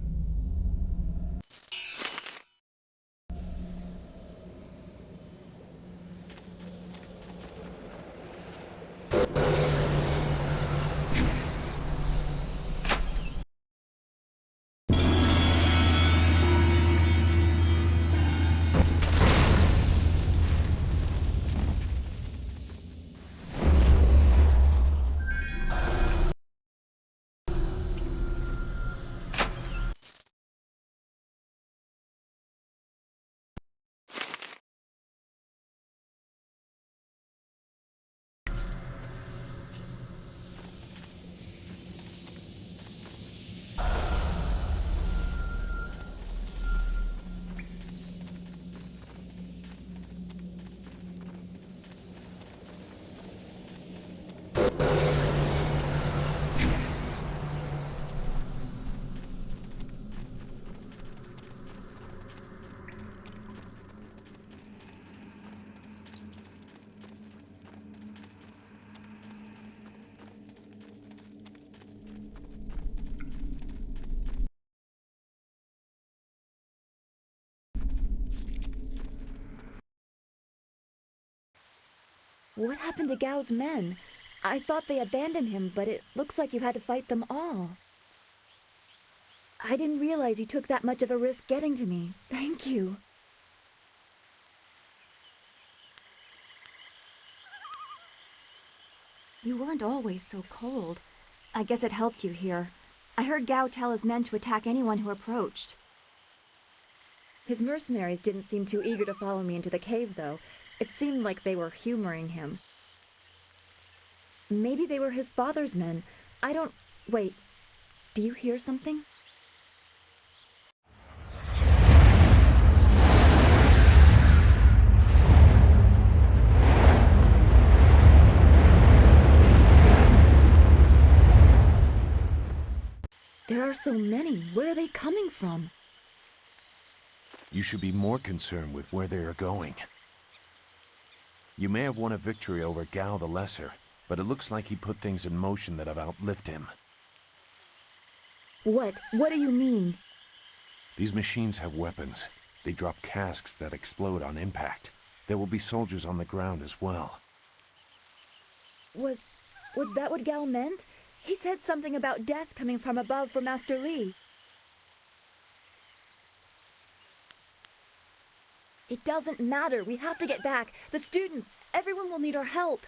What happened to Gao's men? I thought they abandoned him, but it looks like you had to fight them all. I didn't realize you took that much of a risk getting to me. Thank you. You weren't always so cold. I guess it helped you here. I heard Gao tell his men to attack anyone who approached. His mercenaries didn't seem too eager to follow me into the cave, though. It seemed like they were humoring him. Maybe they were his father's men. I don't... Wait. Do you hear something? There are so many. Where are they coming from? You should be more concerned with where they are going. You may have won a victory over Gao the Lesser, but it looks like he put things in motion that have outlived him. What? What do you mean? These machines have weapons. They drop casks that explode on impact. There will be soldiers on the ground as well. Was that what Gao meant? He said something about death coming from above for Master Li. It doesn't matter. We have to get back. The students, everyone will need our help.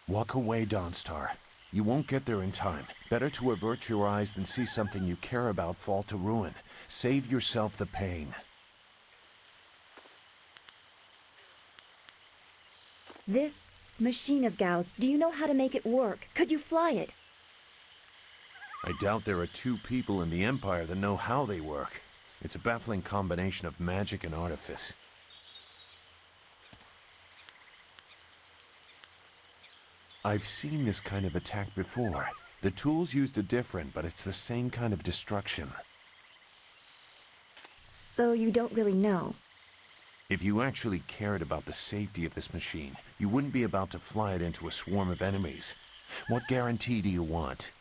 Walk away, Dawnstar. You won't get there in time. Better to avert your eyes than see something you care about fall to ruin. Save yourself the pain. This machine of Gao's, do you know how to make it work? Could you fly it? I doubt there are two people in the Empire that know how they work. It's a baffling combination of magic and artifice. I've seen this kind of attack before. The tools used are different, but it's the same kind of destruction. So you don't really know? If you actually cared about the safety of this machine, you wouldn't be about to fly it into a swarm of enemies. What guarantee do you want?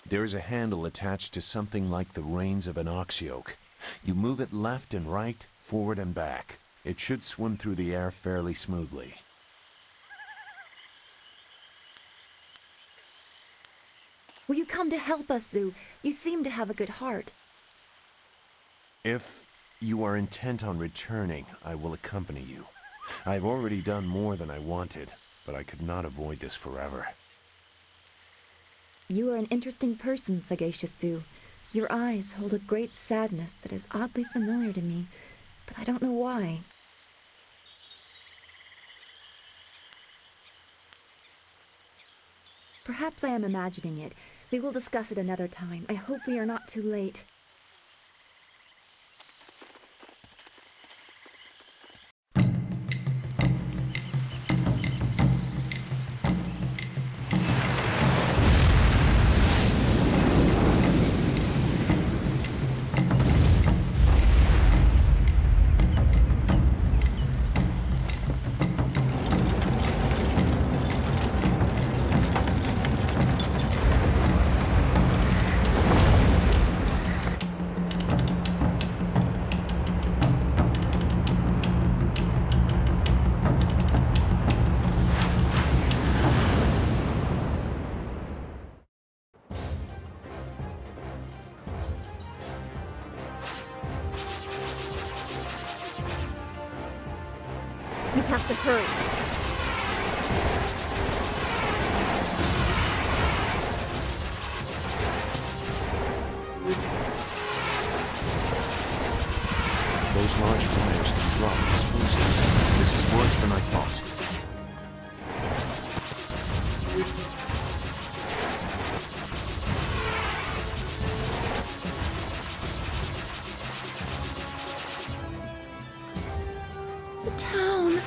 There is a handle attached to something like the reins of an ox yoke. You move it left and right, forward and back. It should swim through the air fairly smoothly. Will you come to help us, Zhu? You seem to have a good heart. If you are intent on returning, I will accompany you. I've already done more than I wanted, but I could not avoid this forever. You are an interesting person, sagacious Zhu. Your eyes hold a great sadness that is oddly familiar to me, but I don't know why. Perhaps I am imagining it. We will discuss it another time. I hope we are not too late. You have to hurry. Those large flyers can drop explosives. This is worse than I thought. The town.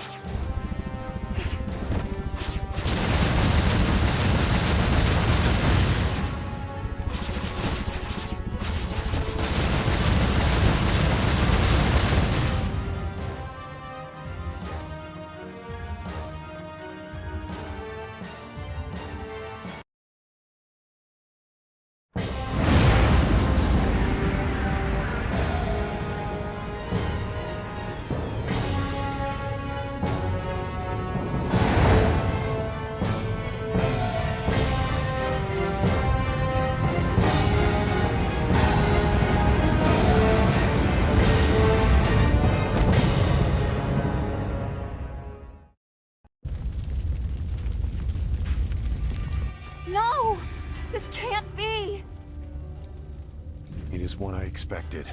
was what I expected.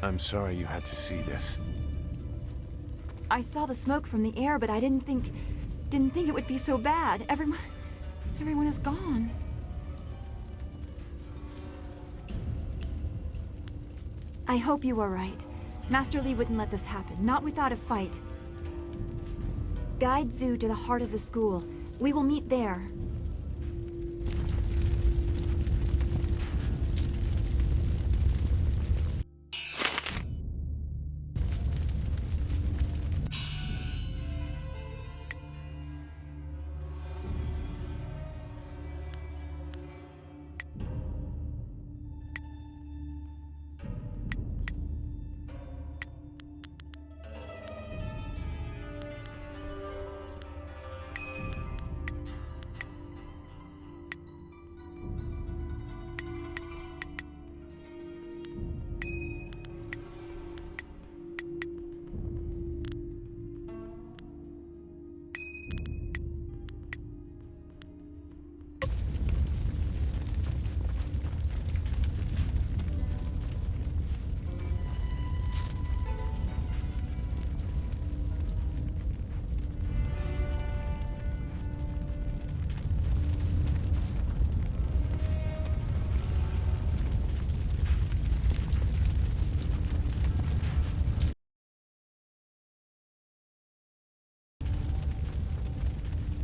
I'm sorry you had to see this. I saw the smoke from the air, but I didn't think it would be so bad. Everyone is gone. I hope you were right. Master Li wouldn't let this happen, not without a fight. Guide Zhu to the heart of the school. We will meet there.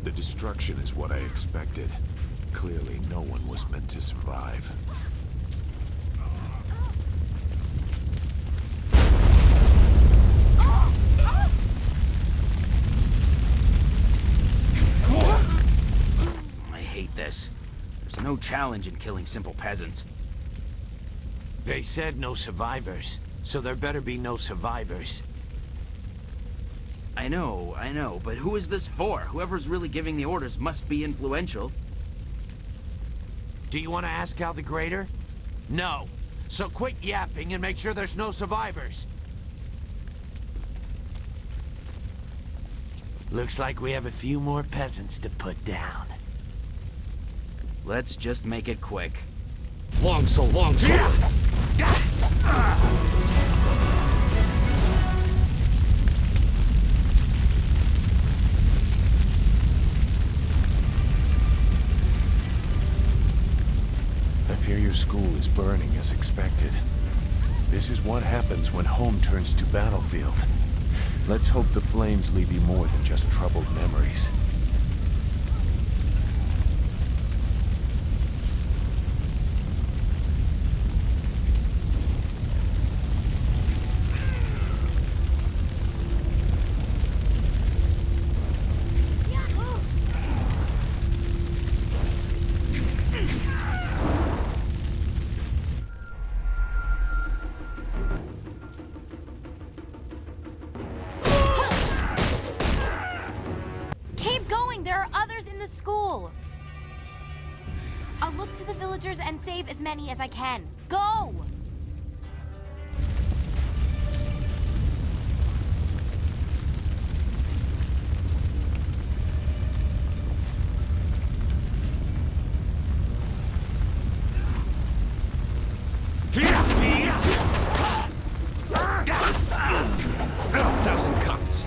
The destruction is what I expected. Clearly, no one was meant to survive. I hate this. There's no challenge in killing simple peasants. They said no survivors, so there better be no survivors. I know, but who is this for? Whoever's really giving the orders must be influential. Do you want to ask Gal the Greater? No. So quit yapping and make sure there's no survivors. Looks like we have a few more peasants to put down. Let's just make it quick. Long sword, long sword. I fear your school is burning as expected. This is what happens when home turns to battlefield. Let's hope the flames leave you more than just troubled memories. I'll look to the villagers and save as many as I can. Go! Thousand cuts.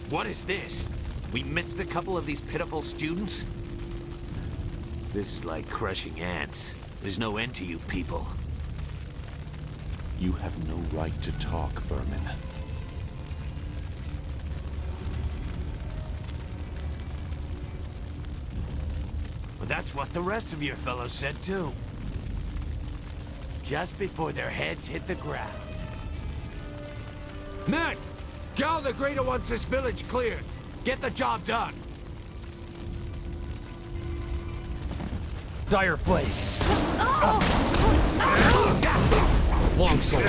What is this? We missed a couple of these pitiful students? This is like crushing ants. There's no end to you people. You have no right to talk, vermin. Well, that's what the rest of your fellows said too. Just before their heads hit the ground. Men! Gao the Greater wants this village cleared. Get the job done. Dire Flame. Long sword.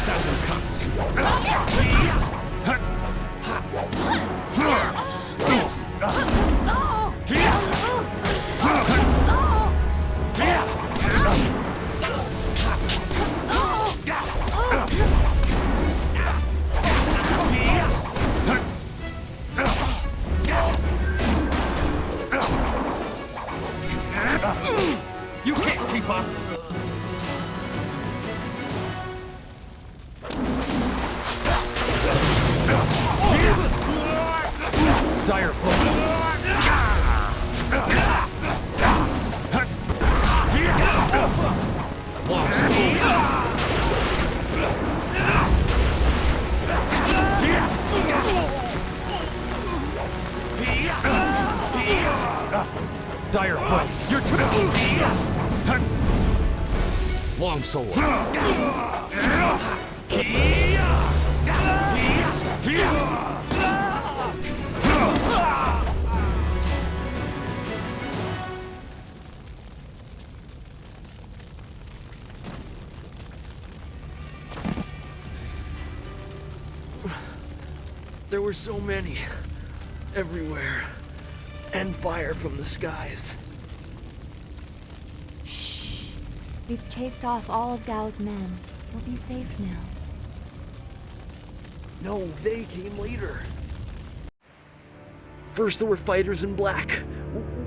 Thousand cuts. You can't keep up. Dire Flame. Long sword. Dire Flame. You're too long sword. There were so many. Everywhere. And fire from the skies. Shh. We've chased off all of Gao's men. We'll be safe now. No, they came later. First there were fighters in black.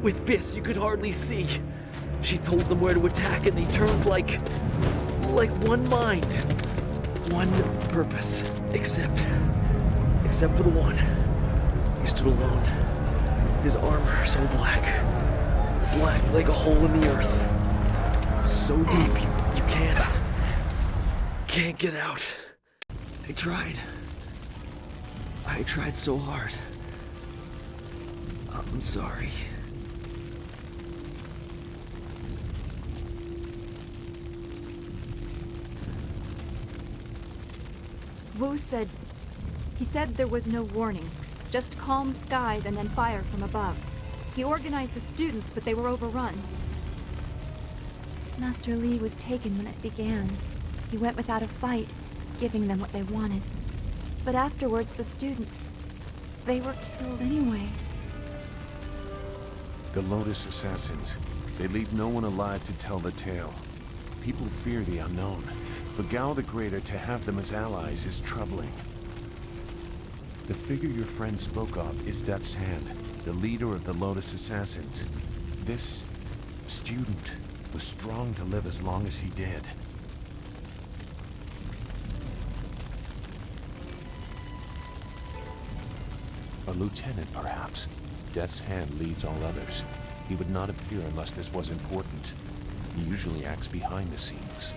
With fists you could hardly see. She told them where to attack and they turned like one mind. One purpose. Except for the one. He stood alone. His armor so black. Black like a hole in the earth. So deep you can't get out. I tried so hard. I'm sorry. Wu said... He said there was no warning. Just calm skies and then fire from above. He organized the students, but they were overrun. Master Li was taken when it began. He went without a fight, giving them what they wanted. But afterwards, the students... they were killed anyway. The Lotus Assassins. They leave no one alive to tell the tale. People fear the unknown. For Gao the Greater to have them as allies is troubling. The figure your friend spoke of is Death's Hand, the leader of the Lotus Assassins. This student was strong to live as long as he did. A lieutenant, perhaps. Death's Hand leads all others. He would not appear unless this was important. He usually acts behind the scenes.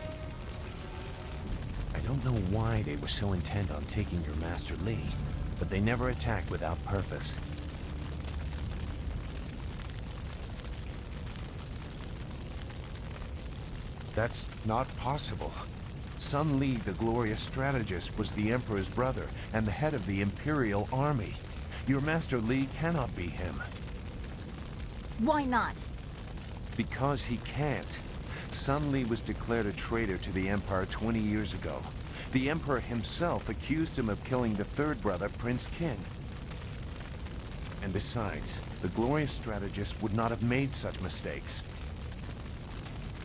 I don't know why they were so intent on taking your Master Li, but they never attacked without purpose. That's not possible. Sun Li, the glorious strategist, was the Emperor's brother and the head of the Imperial Army. Your Master Li cannot be him. Why not? Because he can't. Sun Li was declared a traitor to the Empire 20 years ago. The Emperor himself accused him of killing the third brother, Prince Qin. And besides, the glorious strategist would not have made such mistakes.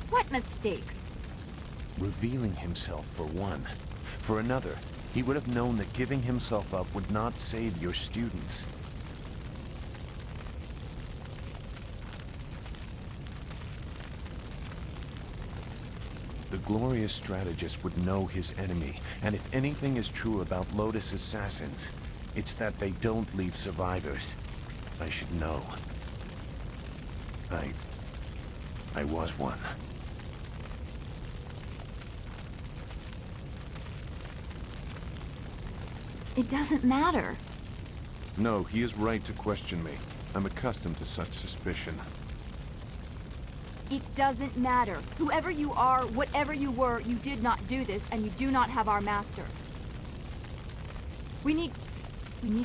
What mistakes? Revealing himself, for one. For another, he would have known that giving himself up would not save your students. The glorious strategist would know his enemy, and if anything is true about Lotus Assassins, it's that they don't leave survivors. I should know. I was one. It doesn't matter. No, he is right to question me. I'm accustomed to such suspicion. It doesn't matter. Whoever you are, whatever you were, you did not do this, and you do not have our master. We need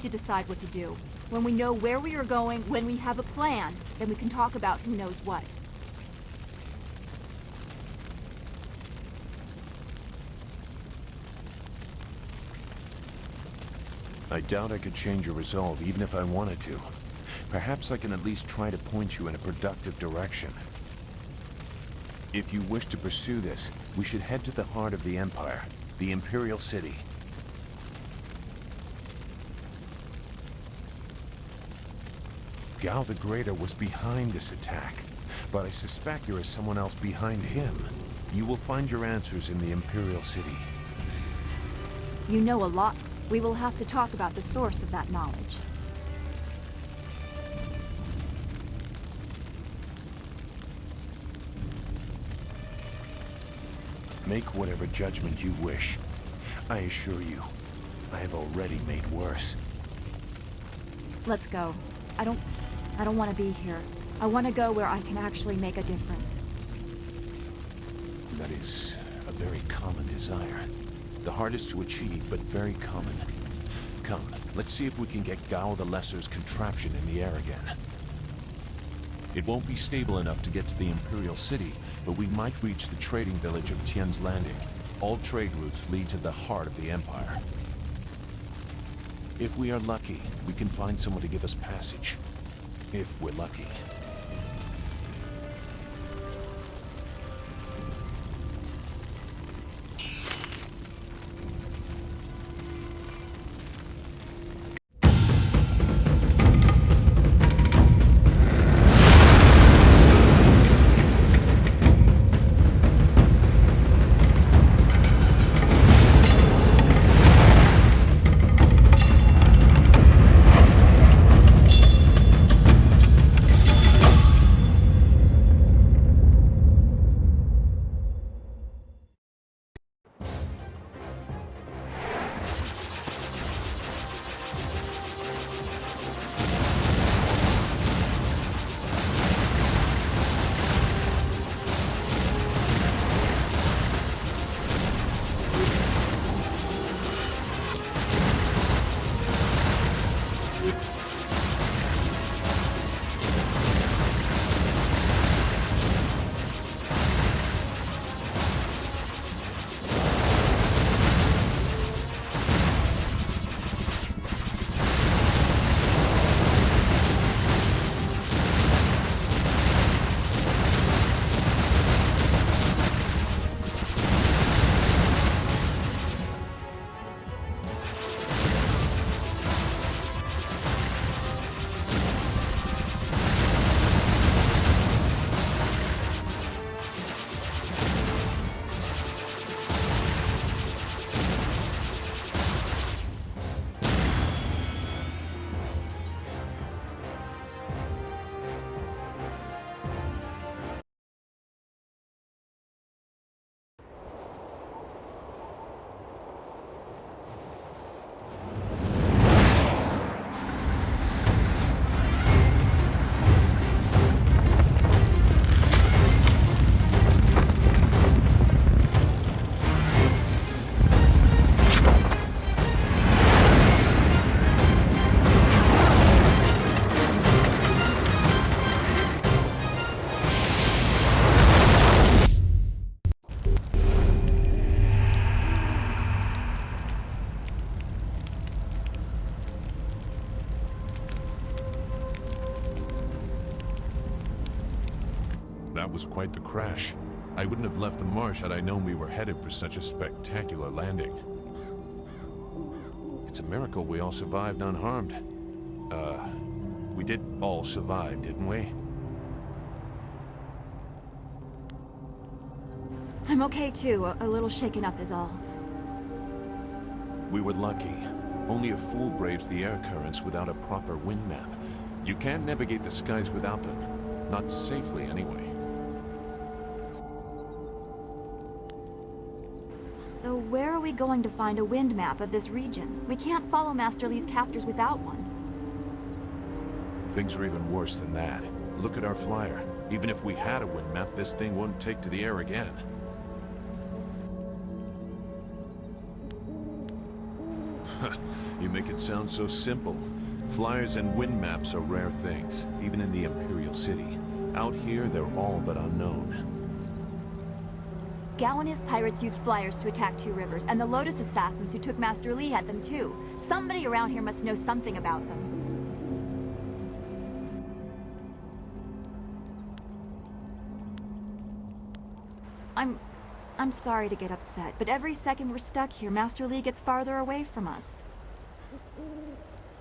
to decide what to do. When we know where we are going, when we have a plan, then we can talk about who knows what. I doubt I could change your resolve even if I wanted to. Perhaps I can at least try to point you in a productive direction. If you wish to pursue this, we should head to the heart of the Empire, the Imperial City. Gao the Greater was behind this attack, but I suspect there is someone else behind him. You will find your answers in the Imperial City. You know a lot. We will have to talk about the source of that knowledge. Make whatever judgment you wish. I assure you, I have already made worse. Let's go. I don't want to be here. I want to go where I can actually make a difference. That is a very common desire. The hardest to achieve, but very common. Come, let's see if we can get Gao the Lesser's contraption in the air again. It won't be stable enough to get to the Imperial City, but we might reach the trading village of Tian's Landing. All trade routes lead to the heart of the Empire. If we are lucky, we can find someone to give us passage. If we're lucky. That was quite the crash. I wouldn't have left the marsh had I known we were headed for such a spectacular landing. It's a miracle we all survived unharmed. We did all survive, didn't we? I'm okay too. A little shaken up is all. We were lucky. Only a fool braves the air currents without a proper wind map. You can't navigate the skies without them. Not safely, anyway. So where are we going to find a wind map of this region? We can't follow Master Li's captors without one. Things are even worse than that. Look at our flyer. Even if we had a wind map, this thing wouldn't take to the air again. You make it sound so simple. Flyers and wind maps are rare things, even in the Imperial City. Out here, they're all but unknown. Gao and his pirates used flyers to attack Two Rivers, and the Lotus assassins who took Master Li had them too. Somebody around here must know something about them. I'm sorry to get upset, but every second we're stuck here, Master Li gets farther away from us.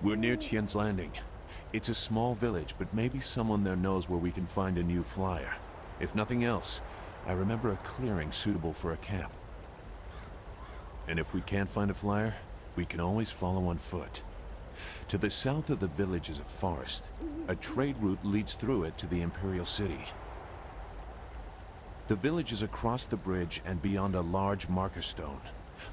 We're near Tian's Landing. It's a small village, but maybe someone there knows where we can find a new flyer. If nothing else, I remember a clearing suitable for a camp. And if we can't find a flyer, we can always follow on foot. To the south of the village is a forest. A trade route leads through it to the Imperial City. The village is across the bridge and beyond a large marker stone.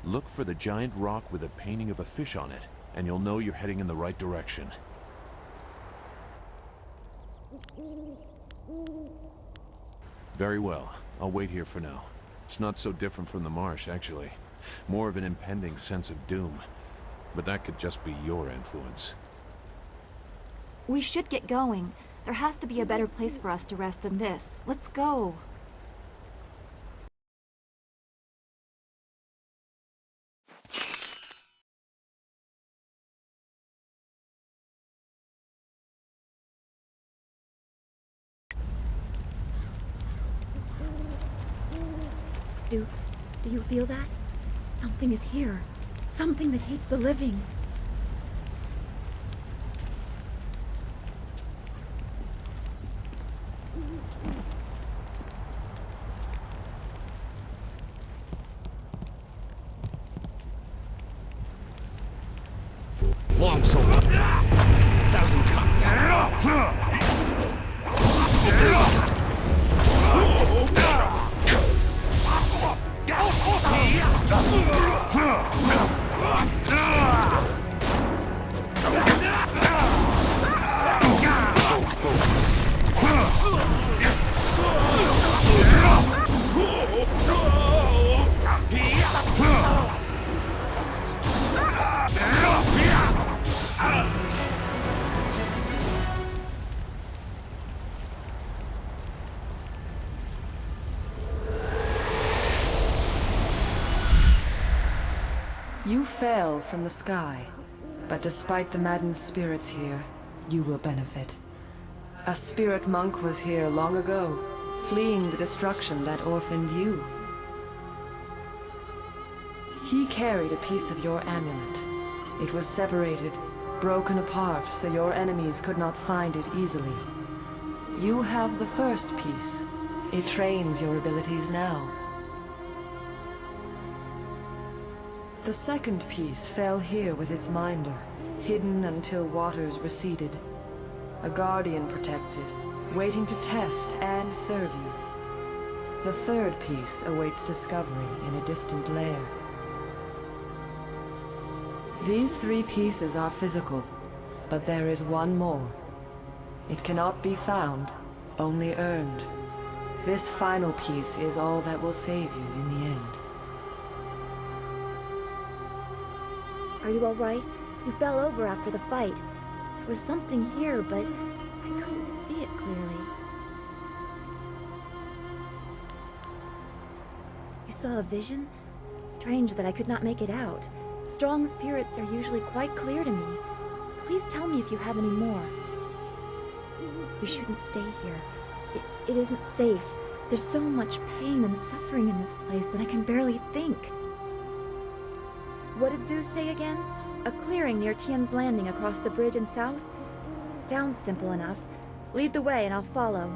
Look for the giant rock with a painting of a fish on it, and you'll know you're heading in the right direction. Very well. I'll wait here for now. It's not so different from the marsh, actually. More of an impending sense of doom. But that could just be your influence. We should get going. There has to be a better place for us to rest than this. Let's go. Do you feel that? Something is here. Something that hates the living. Long sword. 1,000 cuts. You fell from the sky, but despite the maddened spirits here, you will benefit. A spirit monk was here long ago, fleeing the destruction that orphaned you. He carried a piece of your amulet. It was separated, broken apart, so your enemies could not find it easily. You have the first piece. It trains your abilities now. The second piece fell here with its minder, hidden until waters receded. A guardian protects it, waiting to test and serve you. The third piece awaits discovery in a distant lair. These 3 pieces are physical, but there is one more. It cannot be found, only earned. This final piece is all that will save you in the end. Are you all right? You fell over after the fight. There was something here, but I couldn't see it clearly. You saw a vision? Strange that I could not make it out. Strong spirits are usually quite clear to me. Please tell me if you have any more. You shouldn't stay here. It isn't safe. There's so much pain and suffering in this place that I can barely think. What did Zeus say again? A clearing near Tian's Landing across the bridge in south? Sounds simple enough. Lead the way and I'll follow.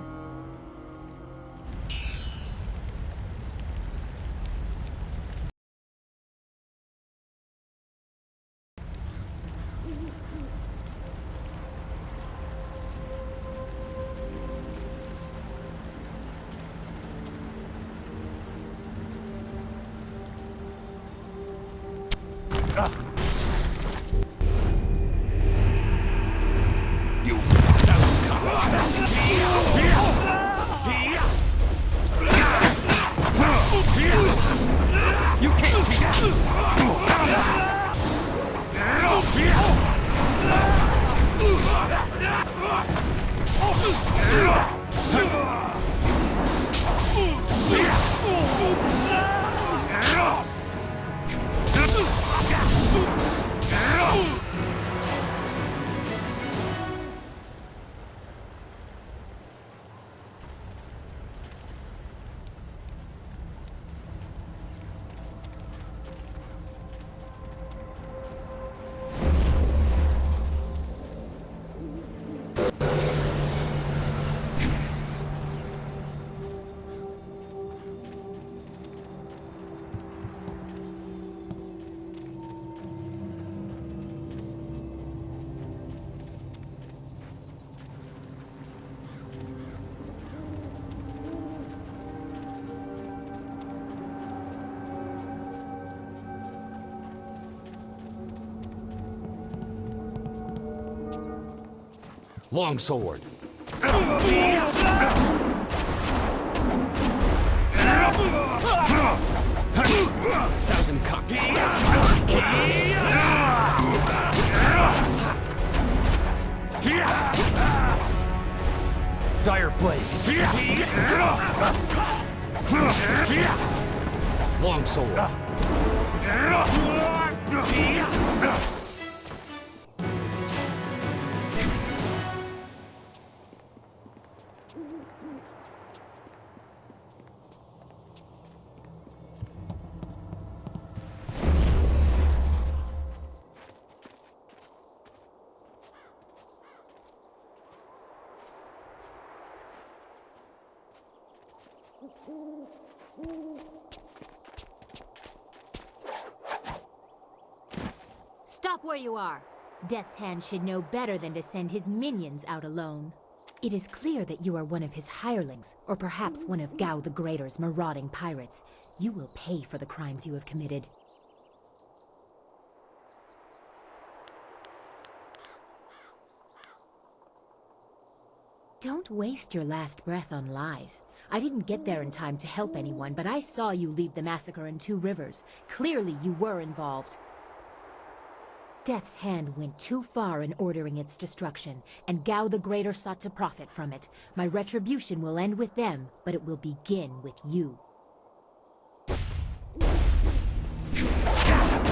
Longsword. Thousand cuts. Dire flame. Longsword. Stop where you are! Death's Hand should know better than to send his minions out alone. It is clear that you are one of his hirelings, or perhaps one of Gao the Greater's marauding pirates. You will pay for the crimes you have committed. Don't waste your last breath on lies. I didn't get there in time to help anyone, but I saw you lead the massacre in Two Rivers. Clearly you were involved. Death's Hand went too far in ordering its destruction, and Gao the Greater sought to profit from it. My retribution will end with them, but it will begin with you.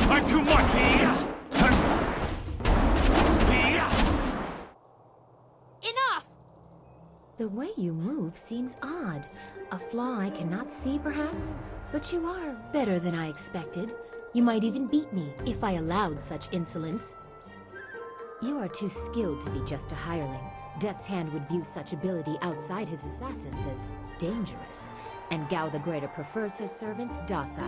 I'm too much! Enough! The way you move seems odd. A flaw I cannot see, perhaps? But you are better than I expected. You might even beat me, if I allowed such insolence. You are too skilled to be just a hireling. Death's Hand would view such ability outside his assassins as dangerous, and Gao the Greater prefers his servants docile.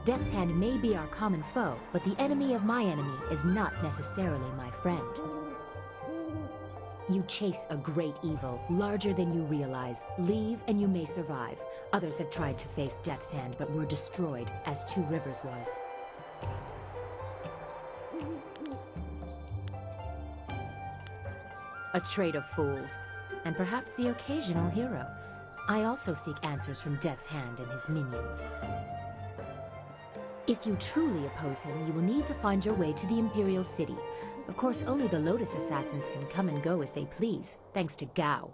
Death's Hand may be our common foe, but the enemy of my enemy is not necessarily my friend. You chase a great evil, larger than you realize. Leave and you may survive. Others have tried to face Death's Hand, but were destroyed, as Two Rivers was. A trait of fools, and perhaps the occasional hero. I also seek answers from Death's Hand and his minions. If you truly oppose him, you will need to find your way to the Imperial City. Of course, only the Lotus Assassins can come and go as they please, thanks to Gao.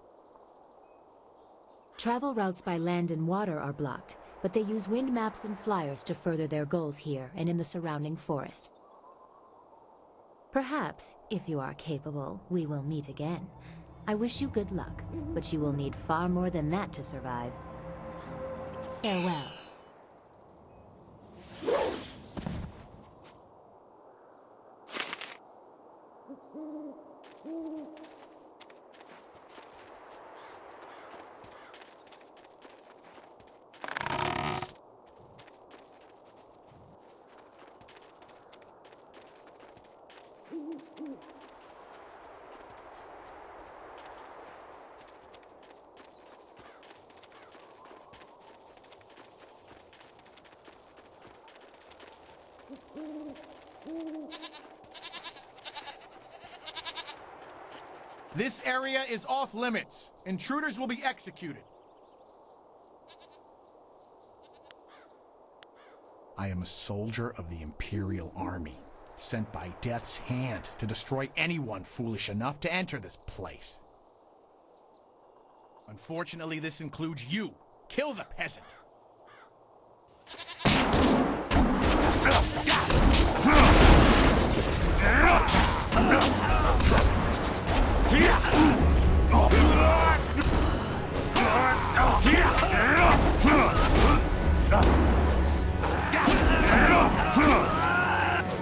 Travel routes by land and water are blocked, but they use wind maps and flyers to further their goals here and in the surrounding forest. Perhaps, if you are capable, we will meet again. I wish you good luck, but you will need far more than that to survive. Farewell. This area is off limits. Intruders will be executed. I am a soldier of the Imperial Army, sent by Death's Hand to destroy anyone foolish enough to enter this place. Unfortunately, this includes you. Kill the peasant.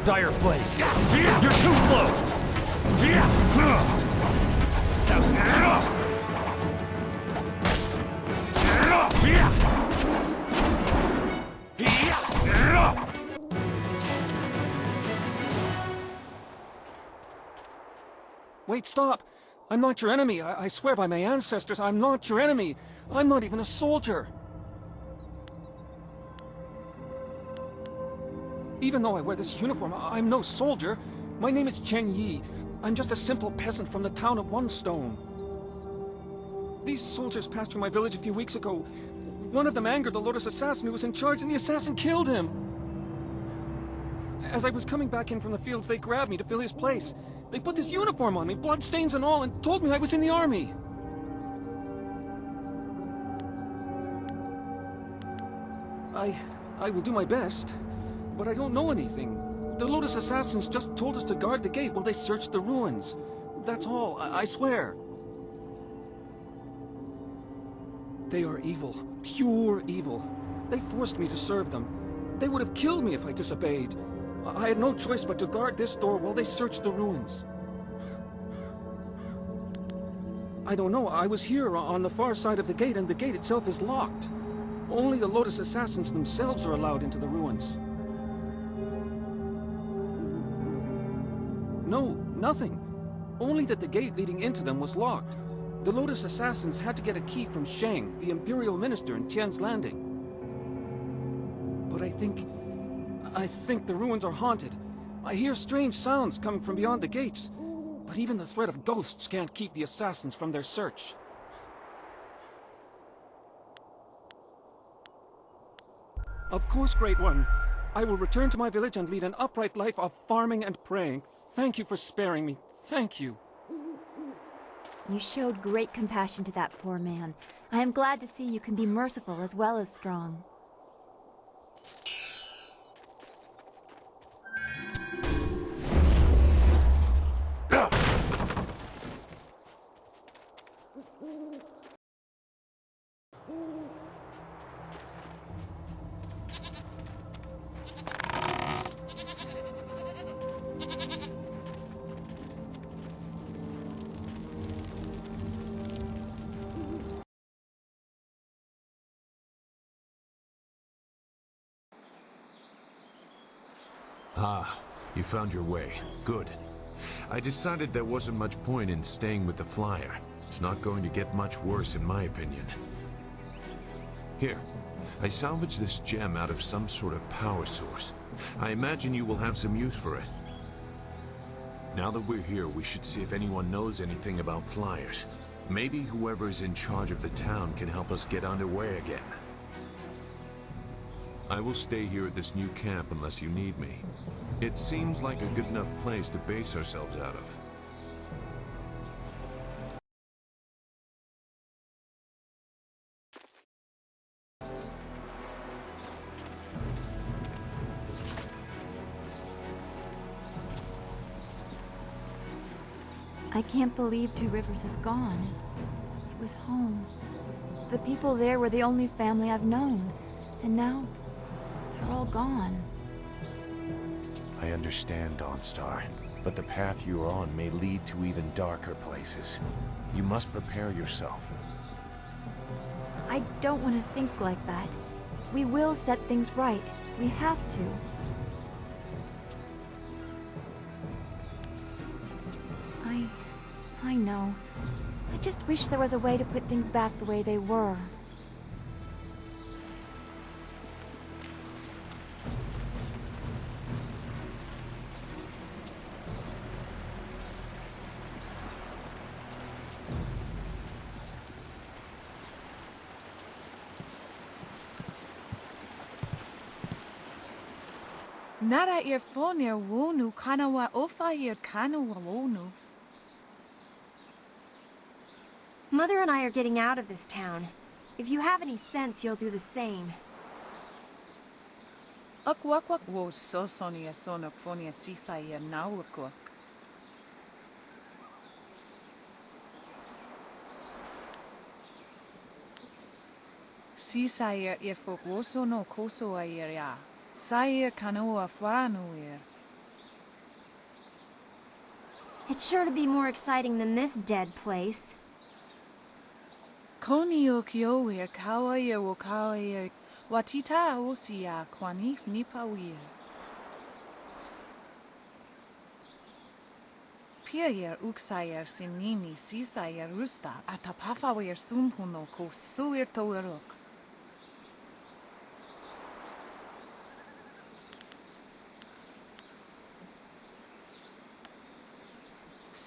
Dire flame. You're too slow. Thousand cuts. Wait, stop! I'm not your enemy. I swear by my ancestors, I'm not your enemy. I'm not even a soldier. Even though I wear this uniform, I'm no soldier. My name is Chen Yi. I'm just a simple peasant from the town of One Stone. These soldiers passed through my village a few weeks ago. One of them angered the Lotus assassin who was in charge, and the assassin killed him. As I was coming back in from the fields, they grabbed me to fill his place. They put this uniform on me, bloodstains and all, and told me I was in the army. I will do my best, but I don't know anything. The Lotus assassins just told us to guard the gate while they searched the ruins. That's all, I swear. They are evil, pure evil. They forced me to serve them. They would have killed me if I disobeyed. I had no choice but to guard this door while they searched the ruins. I don't know, I was here on the far side of the gate, and the gate itself is locked. Only the Lotus assassins themselves are allowed into the ruins. No, nothing. Only that the gate leading into them was locked. The Lotus assassins had to get a key from Shang, the Imperial Minister in Tian's Landing. But I think the ruins are haunted. I hear strange sounds coming from beyond the gates. But even the threat of ghosts can't keep the assassins from their search. Of course, Great One. I will return to my village and lead an upright life of farming and praying. Thank you for sparing me. Thank you. You showed great compassion to that poor man. I am glad to see you can be merciful as well as strong. Ah, you found your way. Good. I decided there wasn't much point in staying with the flyer. It's not going to get much worse in my opinion. Here, I salvaged this gem out of some sort of power source. I imagine you will have some use for it. Now that we're here, we should see if anyone knows anything about flyers. Maybe whoever is in charge of the town can help us get underway again. I will stay here at this new camp unless you need me. It seems like a good enough place to base ourselves out of. I can't believe Two Rivers is gone. It was home. The people there were the only family I've known. And now, they're all gone. I understand, Dawnstar, but the path you are on may lead to even darker places. You must prepare yourself. I don't want to think like that. We will set things right. We have to. I know. I just wish there was a way to put things back the way they were. Nara earphonia wonu kanawa ofa ear kanawa wonu. Mother and I are getting out of this town. If you have any sense, you'll do the same. Akwakwak wo sosonia sonak phonia sisa ear nawakuk. Sisa ear earfok woso no koso ear ya. Sair kanoa fwanu ear. It's sure to be more exciting than this dead place. Koni o kioe kawa ia wo kawa ia watita osia kwani nipa wia. Pia ia uksayer sinini sisayer rusta atapafa wir sumpuno ko suir toerok.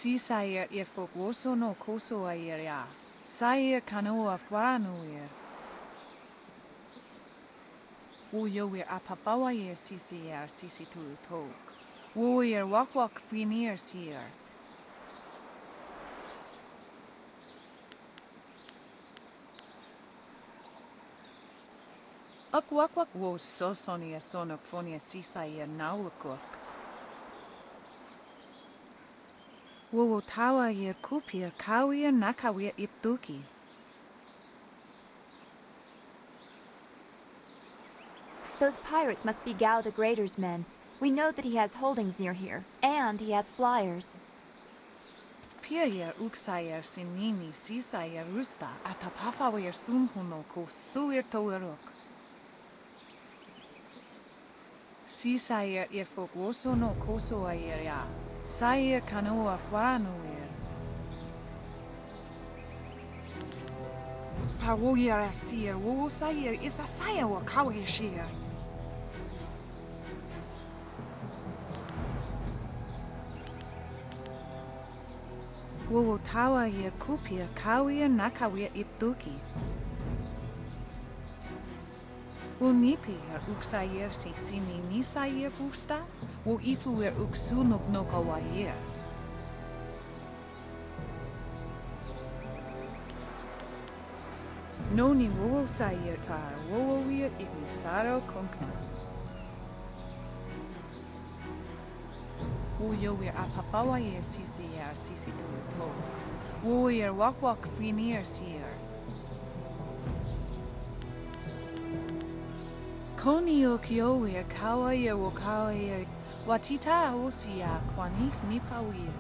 Si sair fogoso no koso aeria. Sair canoa faranuir. Woyoir apafawair CCR CC2 talk. Woyer walk finir seer. Wak wo sosonia sonok fonia CCR nawakuk. Wo tawa yer kupir kawir nakawir ipduki. Those pirates must be Gao the Greater's men. We know that he has holdings near here, and he has flyers. Pierre uksayer sinini sisayer rusta atapafawer sumpuno ko suir toerok. Sisayer fogoso no koso aeria. Sayer canoa faranuir. Pawoyer astir wo sayer ithasaya wa kawishir. Wo tawa yer kupir kawir nakawir ipduki. Wo nipir uksayer sisini nisayer busta. Wo ifuir uksunok nokawayer. Noni wo sayer tar wo wir ignisaro kunkna. Woyoir apafawayer CCR CC2 talk. Woyer walk finir seer. Koni okyoir kawayer wokawayer watita osia kwanif nipawir.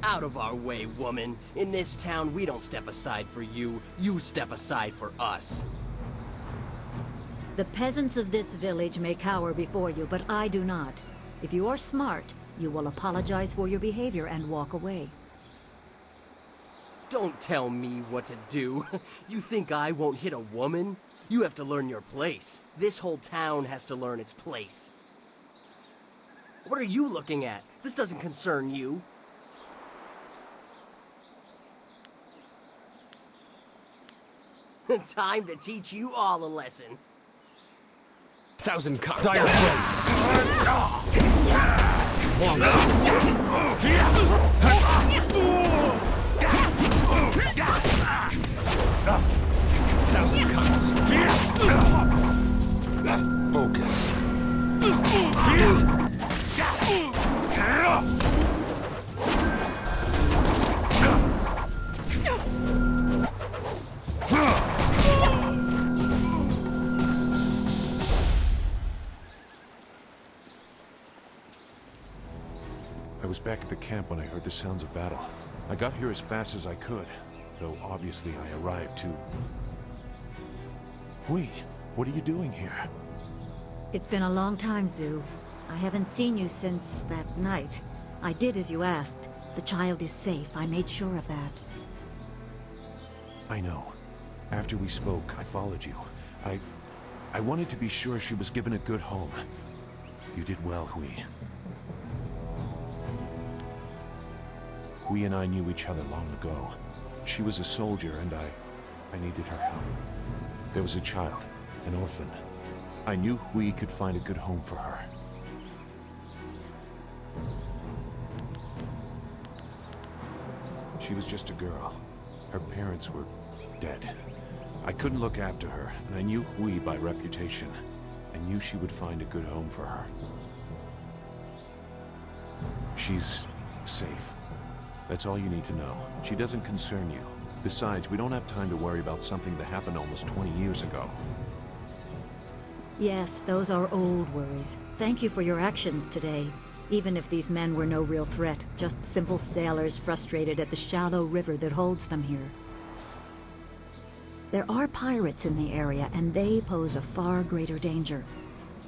Out of our way, woman. In this town, we don't step aside for you. You step aside for us. The peasants of this village may cower before you, but I do not. If you are smart, you will apologize for your behavior and walk away. Don't tell me what to do. You think I won't hit a woman? You have to learn your place. This whole town has to learn its place. What are you looking at? This doesn't concern you. Time to teach you all a lesson. 1,000 cock. Dire blade. Long Thousand cuts. Focus. I was back at the camp when I heard the sounds of battle. I got here as fast as I could, though obviously I arrived too. Hui, what are you doing here? It's been a long time, Zhu. I haven't seen you since that night. I did as you asked. The child is safe. I made sure of that. I know. After we spoke, I followed you. I wanted to be sure she was given a good home. You did well, Hui. Hui and I knew each other long ago. She was a soldier, and I needed her help. There was a child, an orphan. I knew Hui could find a good home for her. She was just a girl. Her parents were dead. I couldn't look after her, and I knew Hui by reputation. I knew she would find a good home for her. She's safe. That's all you need to know. She doesn't concern you. Besides, we don't have time to worry about something that happened almost 20 years ago. Yes, those are old worries. Thank you for your actions today. Even if these men were no real threat, just simple sailors frustrated at the shallow river that holds them here. There are pirates in the area, and they pose a far greater danger.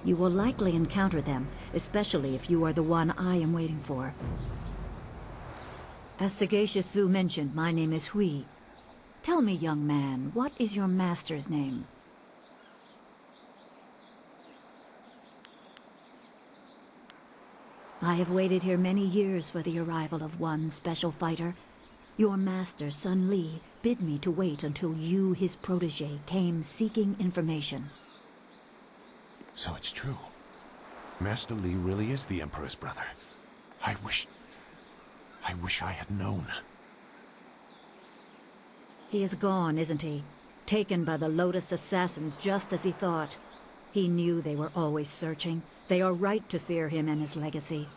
You will likely encounter them, especially if you are the one I am waiting for. As Sagacious Su mentioned, my name is Hui. Tell me, young man, what is your master's name? I have waited here many years for the arrival of one special fighter. Your master, Sun Li, bid me to wait until you, his protege, came seeking information. So it's true. Master Li really is the Emperor's brother. I wish I had known. He is gone, isn't he? Taken by the Lotus assassins just as he thought. He knew they were always searching. They are right to fear him and his legacy.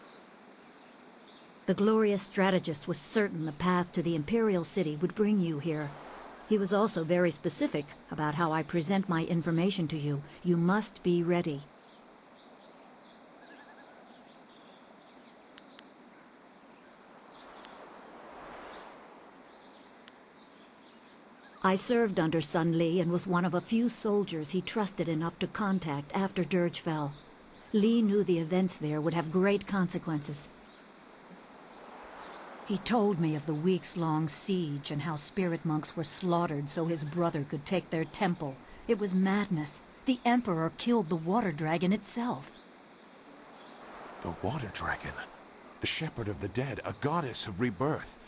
The glorious strategist was certain the path to the Imperial City would bring you here. He was also very specific about how I present my information to you. You must be ready. I served under Sun Li and was one of a few soldiers he trusted enough to contact after Dirge fell. Li knew the events there would have great consequences. He told me of the weeks-long siege and how spirit monks were slaughtered so his brother could take their temple. It was madness. The Emperor killed the water dragon itself. The water dragon. The shepherd of the dead, a goddess of rebirth.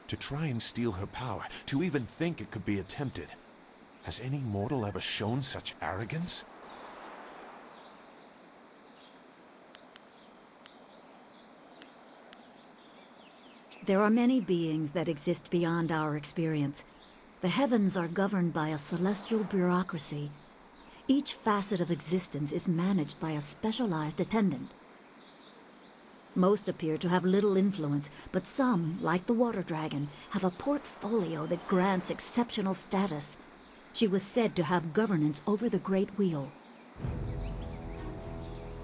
To try and steal her power, to even think it could be attempted. Has any mortal ever shown such arrogance? There are many beings that exist beyond our experience. The heavens are governed by a celestial bureaucracy. Each facet of existence is managed by a specialized attendant. Most appear to have little influence, but some, like the water dragon, have a portfolio that grants exceptional status. She was said to have governance over the Great Wheel.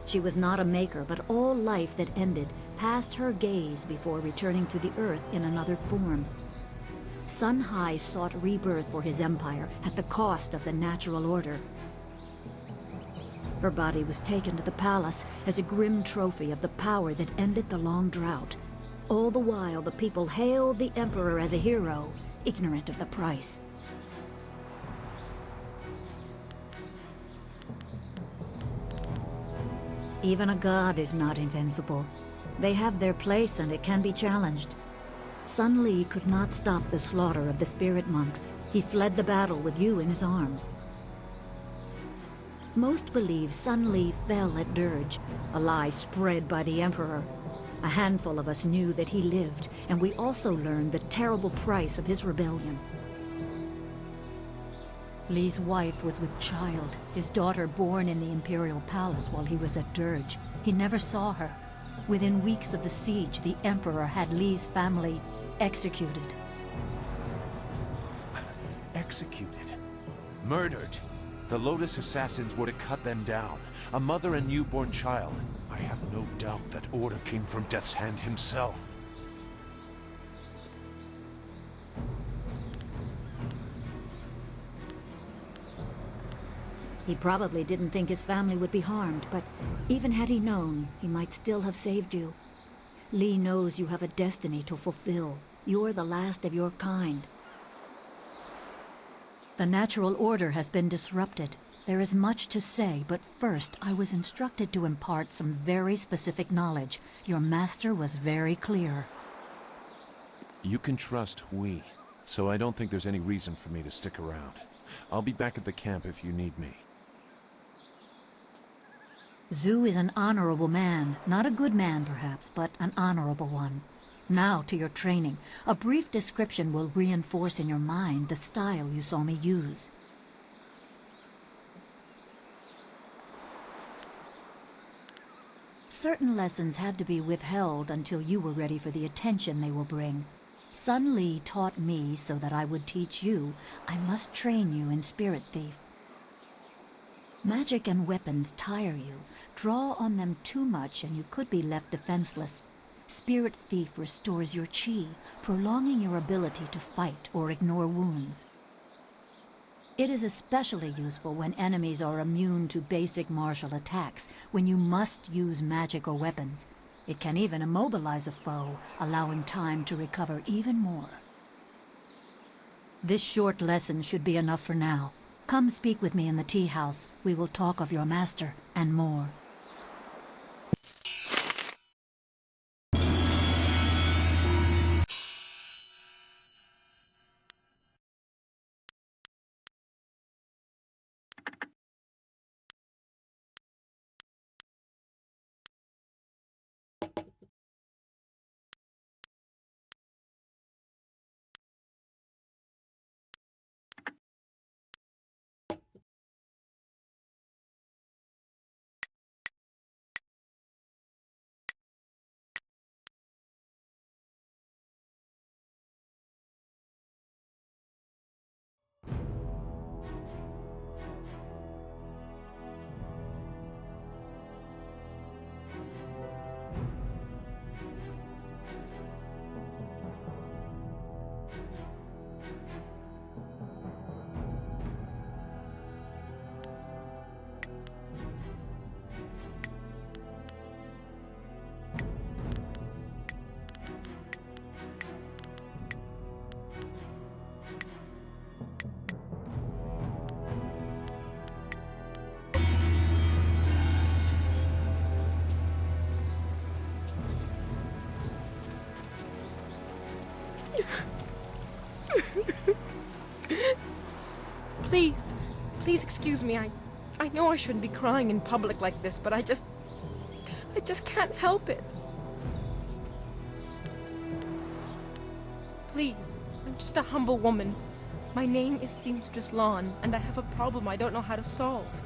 She was not a maker, but all life that ended passed her gaze before returning to the earth in another form. Sun Hai sought rebirth for his empire at the cost of the natural order. Her body was taken to the palace as a grim trophy of the power that ended the long drought. All the while, the people hailed the Emperor as a hero, ignorant of the price. Even a god is not invincible. They have their place and it can be challenged. Sun Li could not stop the slaughter of the spirit monks. He fled the battle with you in his arms. Most believe Sun Li fell at Dirge, a lie spread by the Emperor. A handful of us knew that he lived, and we also learned the terrible price of his rebellion. Li's wife was with child, his daughter born in the Imperial Palace while he was at Dirge. He never saw her. Within weeks of the siege, the Emperor had Li's family executed. Executed? Murdered? The Lotus assassins were to cut them down. A mother and newborn child. I have no doubt that order came from Death's Hand himself. He probably didn't think his family would be harmed, but even had he known, he might still have saved you. Li knows you have a destiny to fulfill. You're the last of your kind. The natural order has been disrupted. There is much to say, but first I was instructed to impart some very specific knowledge. Your master was very clear. You can trust Hui, so I don't think there's any reason for me to stick around. I'll be back at the camp if you need me. Zhu is an honorable man. Not a good man, perhaps, but an honorable one. Now to your training. A brief description will reinforce in your mind the style you saw me use. Certain lessons had to be withheld until you were ready for the attention they will bring. Sun Li taught me so that I would teach you. I must train you in Spirit Thief. Magic and weapons tire you. Draw on them too much and you could be left defenseless. Spirit Thief restores your chi, prolonging your ability to fight or ignore wounds. It is especially useful when enemies are immune to basic martial attacks, when you must use magic or weapons. It can even immobilize a foe, allowing time to recover even more. This short lesson should be enough for now. Come speak with me in the tea house. We will talk of your master and more. Please excuse me. I know I shouldn't be crying in public like this, but I just can't help it. Please, I'm just a humble woman. My name is Seamstress Lawn, and I have a problem I don't know how to solve.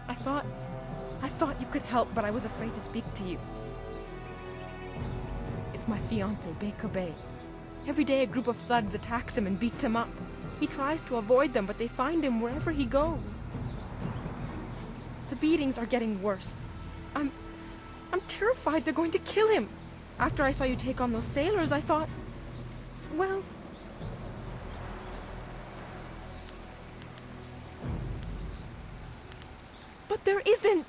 I thought you could help, but I was afraid to speak to you. It's my fiancé, Baker Bay. Every day a group of thugs attacks him and beats him up. He tries to avoid them, but they find him wherever he goes. The beatings are getting worse. I'm terrified they're going to kill him. After I saw you take on those sailors, I thought, well... But there isn't!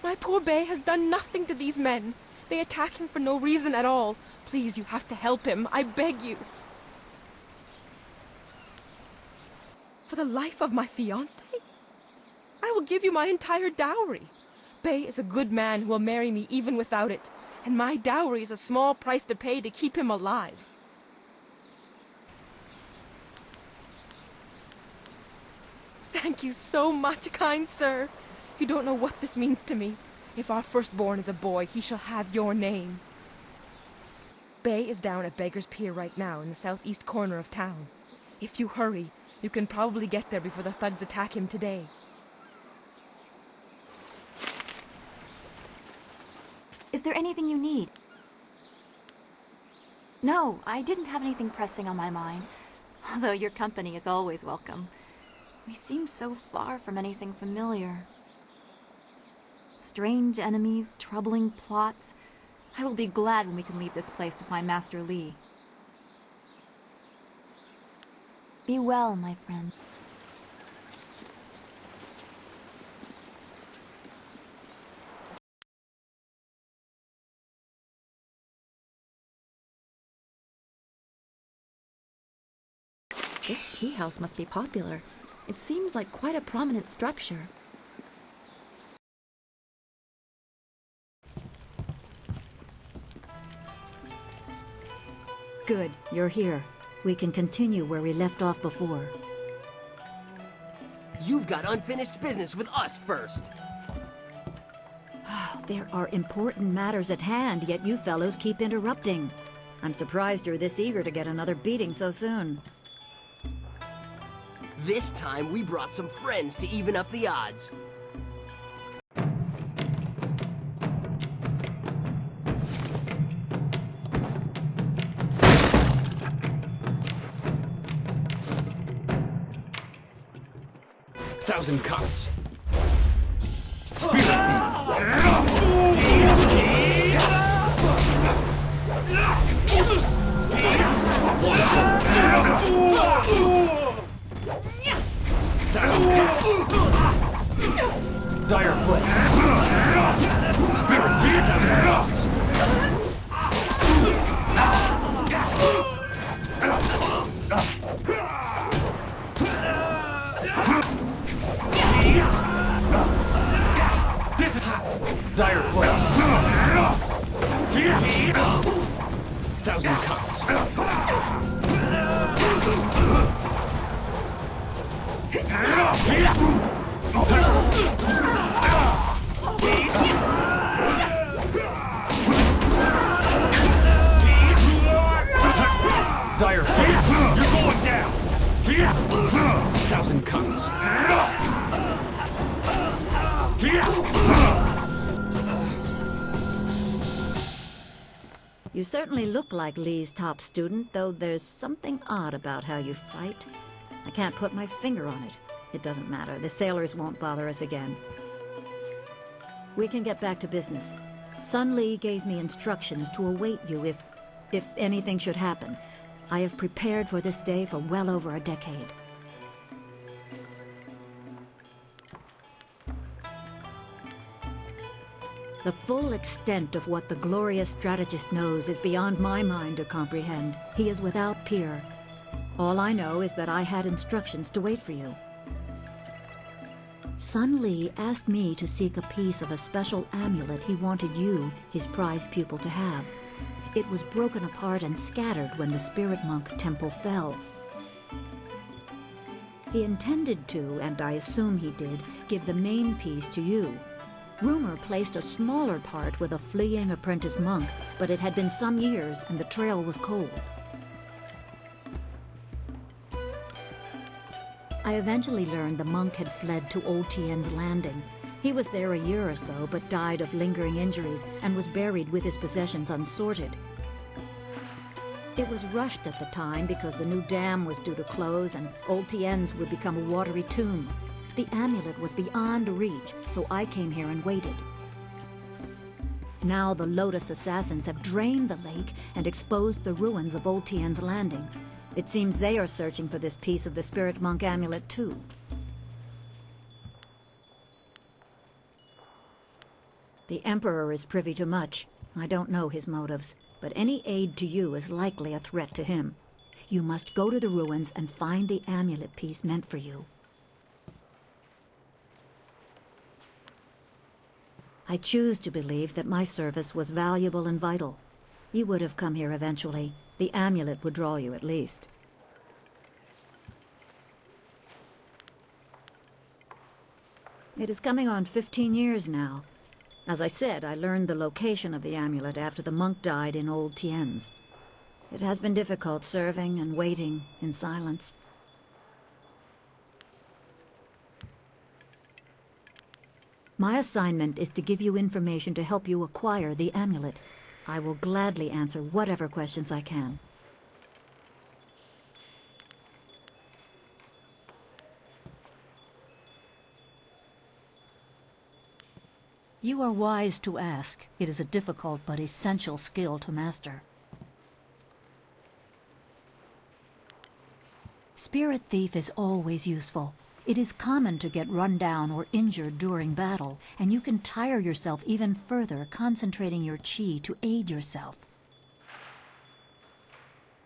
My poor Bay has done nothing to these men. They attack him for no reason at all. Please, you have to help him. I beg you. For the life of my fiancé? I will give you my entire dowry. Bay is a good man who will marry me even without it, and my dowry is a small price to pay to keep him alive. Thank you so much, kind sir. You don't know what this means to me. If our firstborn is a boy, he shall have your name. Bay is down at Beggar's Pier right now in the southeast corner of town. If you hurry, you can probably get there before the thugs attack him today. Is there anything you need? No, I didn't have anything pressing on my mind. Although your company is always welcome. We seem so far from anything familiar. Strange enemies, troubling plots. I will be glad when we can leave this place to find Master Li. Be well, my friend. This tea house must be popular. It seems like quite a prominent structure. Good, you're here. We can continue where we left off before. You've got unfinished business with us first. There are important matters at hand, yet you fellows keep interrupting. I'm surprised you're this eager to get another beating so soon. This time we brought some friends to even up the odds. Thousand cuts. Spirit Thousand cuts. Dire flame. Spirit thief. Thousand cuts. This is dire flame. 1,000 cuts. Dire flame. You're going down. 1,000 cuts. You certainly look like Lee's top student, though there's something odd about how you fight. I can't put my finger on it. It doesn't matter. The sailors won't bother us again. We can get back to business. Sun Lee gave me instructions to await you if anything should happen. I have prepared for this day for well over a decade. The full extent of what the glorious strategist knows is beyond my mind to comprehend. He is without peer. All I know is that I had instructions to wait for you. Sun Lee asked me to seek a piece of a special amulet he wanted you, his prized pupil, to have. It was broken apart and scattered when the spirit monk temple fell. He intended to, and I assume he did, give the main piece to you. Rumor placed a smaller part with a fleeing apprentice monk, but it had been some years and the trail was cold. I eventually learned the monk had fled to Old Tien's landing. He was there a year or so, but died of lingering injuries and was buried with his possessions unsorted. It was rushed at the time because the new dam was due to close and Old Tien's would become a watery tomb. The amulet was beyond reach, so I came here and waited. Now the Lotus assassins have drained the lake and exposed the ruins of Old Tien's landing. It seems they are searching for this piece of the spirit monk amulet too. The Emperor is privy to much. I don't know his motives, but any aid to you is likely a threat to him. You must go to the ruins and find the amulet piece meant for you. I choose to believe that my service was valuable and vital. You would have come here eventually. The amulet would draw you at least. It is coming on 15 years now. As I said, I learned the location of the amulet after the monk died in Old Tien's. It has been difficult serving and waiting in silence. My assignment is to give you information to help you acquire the amulet. I will gladly answer whatever questions I can. You are wise to ask. It is a difficult but essential skill to master. Spirit Thief is always useful. It is common to get run down or injured during battle, and you can tire yourself even further concentrating your chi to aid yourself.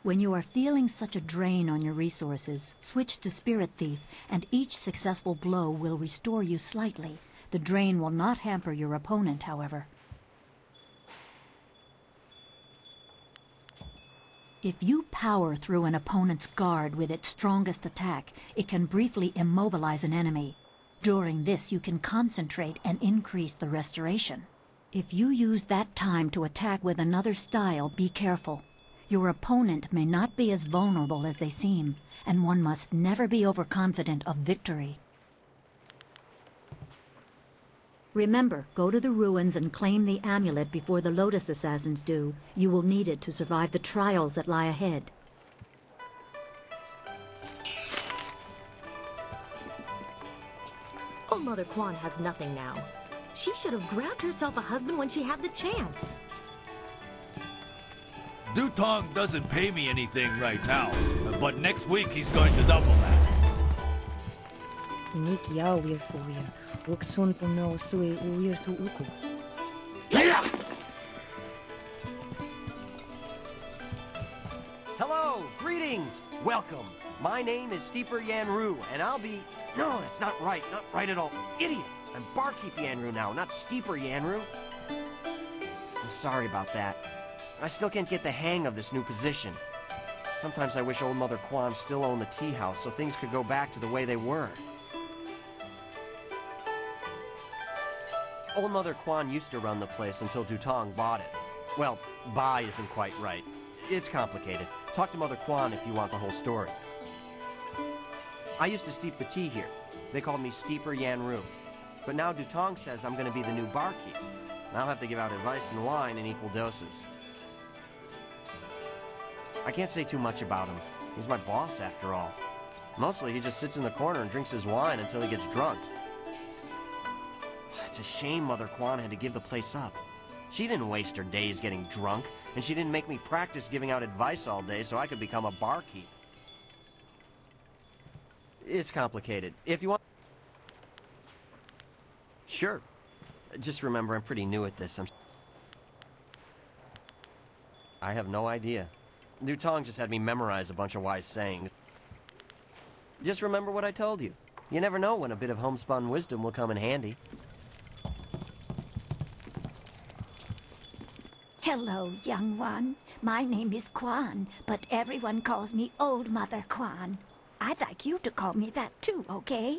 When you are feeling such a drain on your resources, switch to Spirit Thief, and each successful blow will restore you slightly. The drain will not hamper your opponent, however. If you power through an opponent's guard with its strongest attack, it can briefly immobilize an enemy. During this, you can concentrate and increase the restoration. If you use that time to attack with another style, be careful. Your opponent may not be as vulnerable as they seem, and one must never be overconfident of victory. Remember, go to the ruins and claim the amulet before the Lotus assassins do. You will need it to survive the trials that lie ahead. Old Mother Quan has nothing now. She should have grabbed herself a husband when she had the chance. Dutong doesn't pay me anything right now, but next week he's going to double that. Welcome. My name is Steeper Yanru, and I'll be... No, that's not right. Not right at all. Idiot. I'm Barkeep Yanru now, not Steeper Yanru. I'm sorry about that. I still can't get the hang of this new position. Sometimes I wish Old Mother Kwan still owned the tea house so things could go back to the way they were. Old Mother Kwan used to run the place until Dutong bought it. Well, buy isn't quite right. It's complicated. Talk to Mother Kwan if you want the whole story. I used to steep the tea here. They called me Steeper Yanru. But now Dutong says I'm going to be the new barkeep. I'll have to give out advice and wine in equal doses. I can't say too much about him. He's my boss, after all. Mostly, he just sits in the corner and drinks his wine until he gets drunk. It's a shame Mother Kwan had to give the place up. She didn't waste her days getting drunk, and she didn't make me practice giving out advice all day so I could become a barkeep. It's complicated. If you want... Sure. Just remember, I'm pretty new at this. I have no idea. Dutong just had me memorize a bunch of wise sayings. Just remember what I told you. You never know when a bit of homespun wisdom will come in handy. Hello, young one. My name is Kwan, but everyone calls me Old Mother Kwan. I'd like you to call me that too, okay?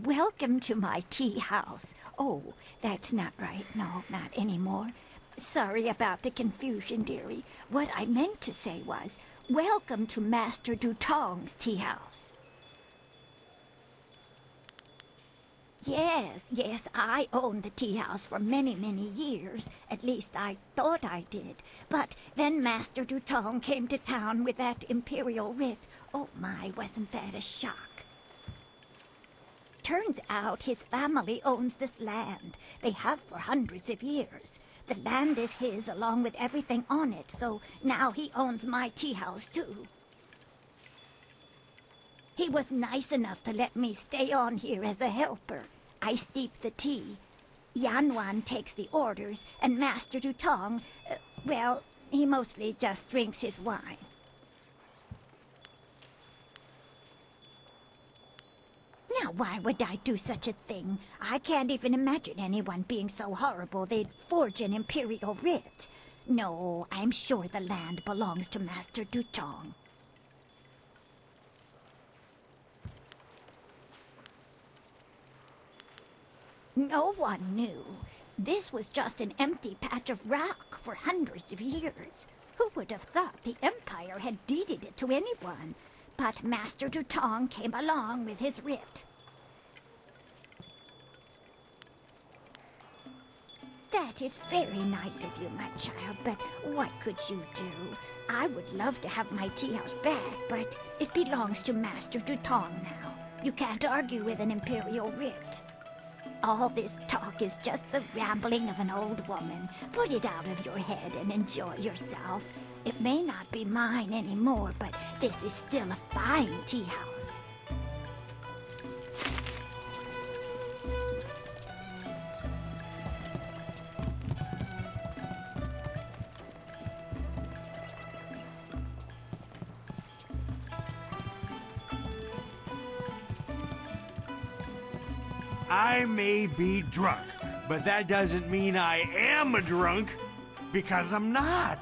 Welcome to my tea house. Oh, that's not right. No, not anymore. Sorry about the confusion, dearie. What I meant to say was, welcome to Master Dutong's tea house. Yes, I owned the tea house for many, many years. At least I thought I did. But then Master Dutong came to town with that imperial writ. Oh my, wasn't that a shock? Turns out his family owns this land. They have for hundreds of years. The land is his along with everything on it, so now he owns my tea house too. He was nice enough to let me stay on here as a helper. I steep the tea. Yanwan takes the orders, and Master Dutong, well, he mostly just drinks his wine. Now, why would I do such a thing? I can't even imagine anyone being so horrible they'd forge an imperial writ. No, I'm sure the land belongs to Master Dutong. No one knew. This was just an empty patch of rock for hundreds of years. Who would have thought the Empire had deeded it to anyone? But Master Dutong came along with his writ. That is very nice of you, my child, but what could you do? I would love to have my tea house back, but it belongs to Master Dutong now. You can't argue with an imperial writ. All this talk is just the rambling of an old woman. Put it out of your head and enjoy yourself. It may not be mine anymore, but this is still a fine tea house. I may be drunk, but that doesn't mean I am a drunk, because I'm not.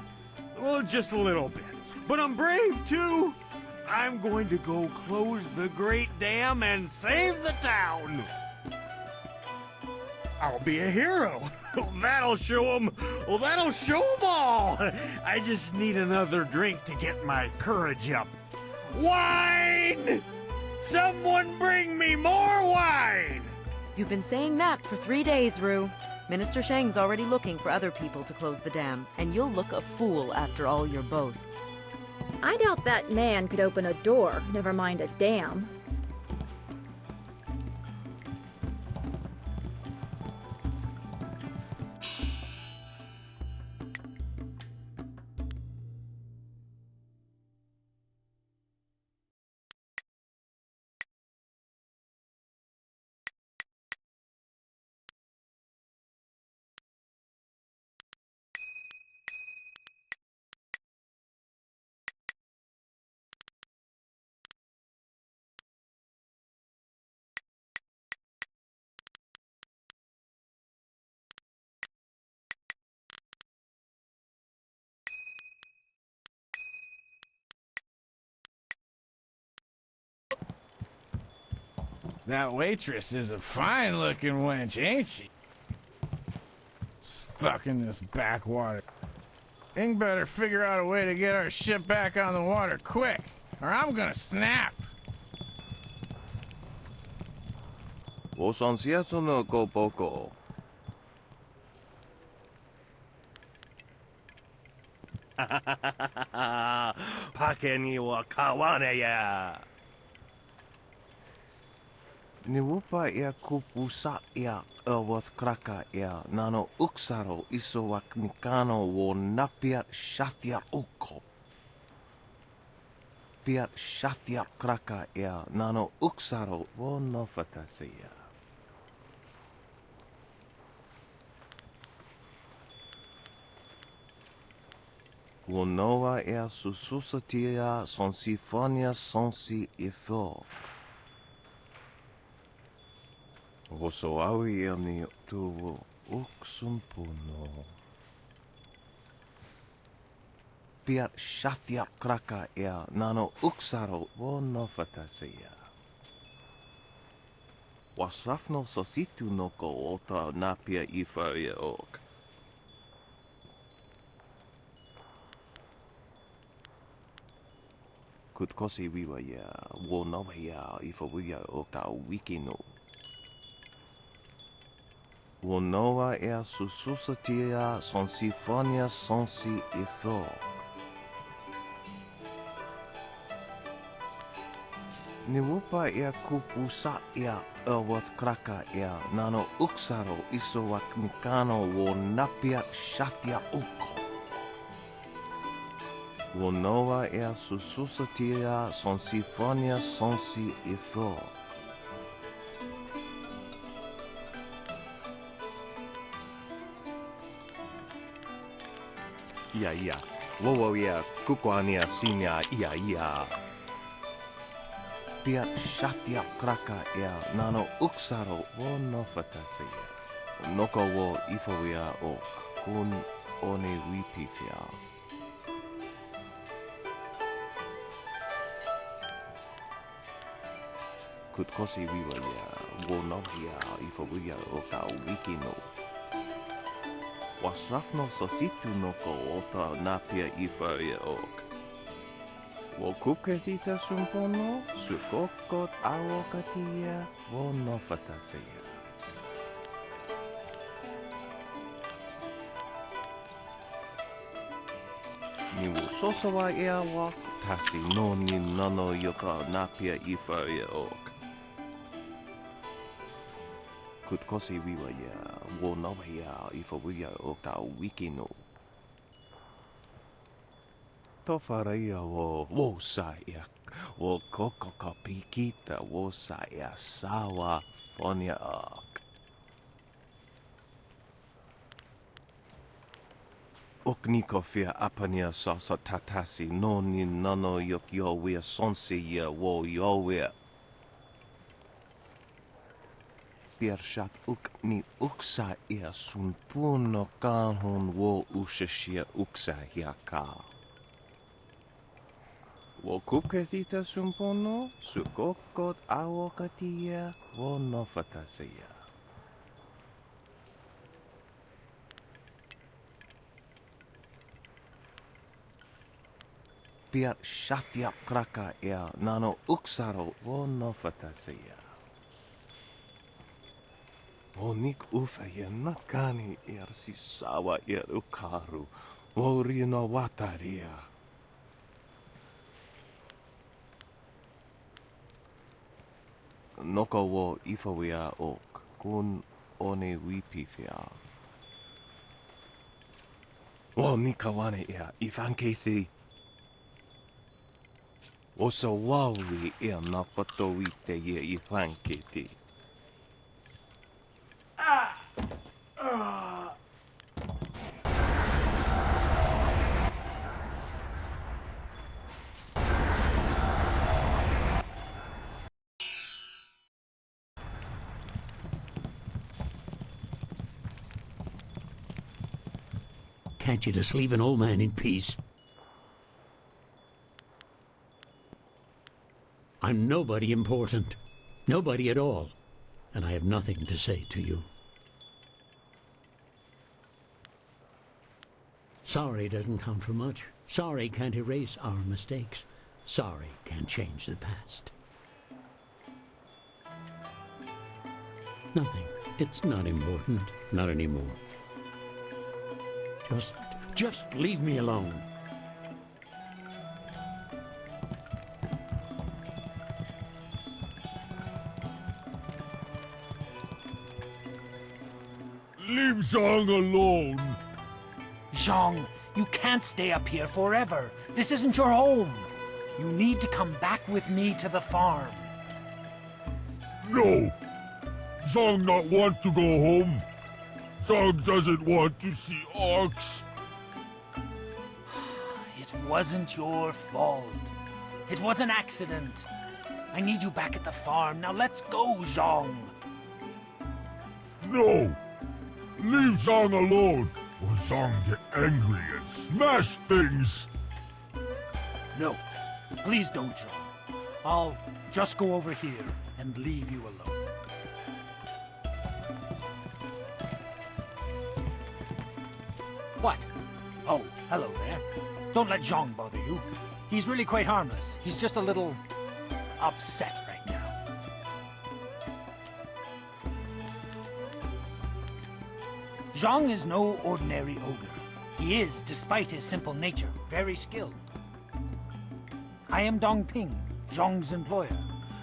Well, just a little bit. But I'm brave, too. I'm going to go close the Great Dam and save the town. I'll be a hero. That'll show 'em. Well, that'll show 'em all. I just need another drink to get my courage up. Wine! Someone bring me more wine! You've been saying that for 3 days, Rue. Minister Shang's already looking for other people to close the dam, and you'll look a fool after all your boasts. I doubt that man could open a door, never mind a dam. That waitress is a fine-looking wench, ain't she? Stuck in this backwater. Ing better figure out a way to get our ship back on the water quick, or I'm gonna snap. Osansiaso no go boko. Pake ni wa kawane ya. Niwupa ia kupu sa ia Elworth kraka ia nano uksaro isowak nikano wo napiat shathia uko. Piat shathia kraka ia nano uksaro wo nofatasiya. Wo noa ia sususatia sonsifonia sonsi ifo. Oso awi ni tu uksumpuno. Piat shathia kraka ia nano uksaro wo nofatasiya. Wasrafno sositu noko ota napia ifa ia ok. Kutkosi wiwa ia wo nova ia ifa wia oka wikino. Wo noa ia sususatia sonsifonia sonsi ifo. Niwupa ia kupu sa ia Elworth kraka ia nano uksaro isowak mikano wo napia shathia uko. Wo noa ia sususatia sonsifonia sonsi ifo. Ia. Wowo ia kukwania sinya ia. Piat shathia kraka ia nano uksaro wo nofatasiya. Noko wo ifawia ok kun one wipifia. Kutkosi wiwa ia wo novia ifawia oka wikino. Wasrafno sositu noko ota napia ifa ia ok. Wo kuketita sumpono, sukokot awokatia, wo nofatasiya. Niwu sosawa ia wak, tasi no ni nano yoka napia ifa ia ok. Kutkosi wiwa ia, wo nova ia ifa wia oka wikino. Tofaria wo sa ia, wo kokoko pikita wo sa ia sawa fonia ok. Okniko fia apania sasa tatasi no ni nano yok yowia sonsi ia wo yowia. Piershat ni uksa ia sunpuno kanhon wo ushashia uksa hiaka. Wo kuketita sumpono, sukokot awokatia, wo nofatasiya. Piat shathia kraka ia nano uksaro wo nofatasiya. Onik ufa ia nakani irsi sawa ir ukaru, wo rino wataria. Noko wo ifawia ok, kun one wipifia. Wo nikawane ia ifankethi. Oso wawi ia nakoto wite ia ifankethi. Can't you just leave an old man in peace? I'm nobody important. Nobody at all. And I have nothing to say to you. Sorry doesn't count for much. Sorry can't erase our mistakes. Sorry can't change the past. Nothing. It's not important. Not anymore. Just leave me alone. Leave Zhang alone. Zhang, you can't stay up here forever. This isn't your home. You need to come back with me to the farm. No! Zhang not want to go home. Zhang doesn't want to see Ox. It wasn't your fault. It was an accident. I need you back at the farm. Now let's go, Zhang. No! Leave Zhang alone, or Zhang get angry and smash things! No, please don't, Zhang. I'll just go over here and leave you alone. What? Oh, hello there. Don't let Zhang bother you. He's really quite harmless. He's just a little upset right now. Zhang is no ordinary ogre. He is, despite his simple nature, very skilled. I am Dongping, Zhang's employer.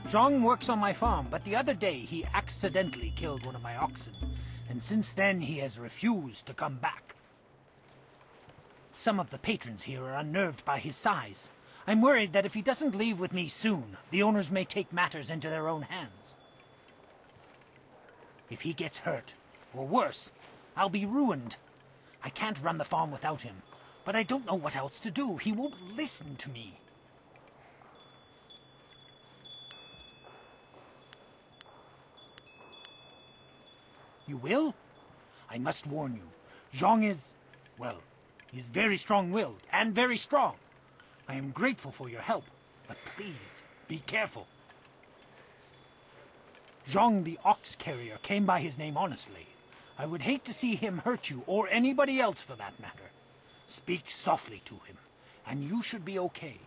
Zhang works on my farm, but the other day he accidentally killed one of my oxen, and since then he has refused to come back. Some of the patrons here are unnerved by his size. I'm worried that if he doesn't leave with me soon, the owners may take matters into their own hands. If he gets hurt, or worse, I'll be ruined. I can't run the farm without him, but I don't know what else to do. He won't listen to me. You will? I must warn you. Zhang is, well, he is very strong-willed and very strong. I am grateful for your help, but please, be careful. Zhang the ox carrier came by his name honestly. I would hate to see him hurt you, or anybody else for that matter. Speak softly to him, and you should be okay.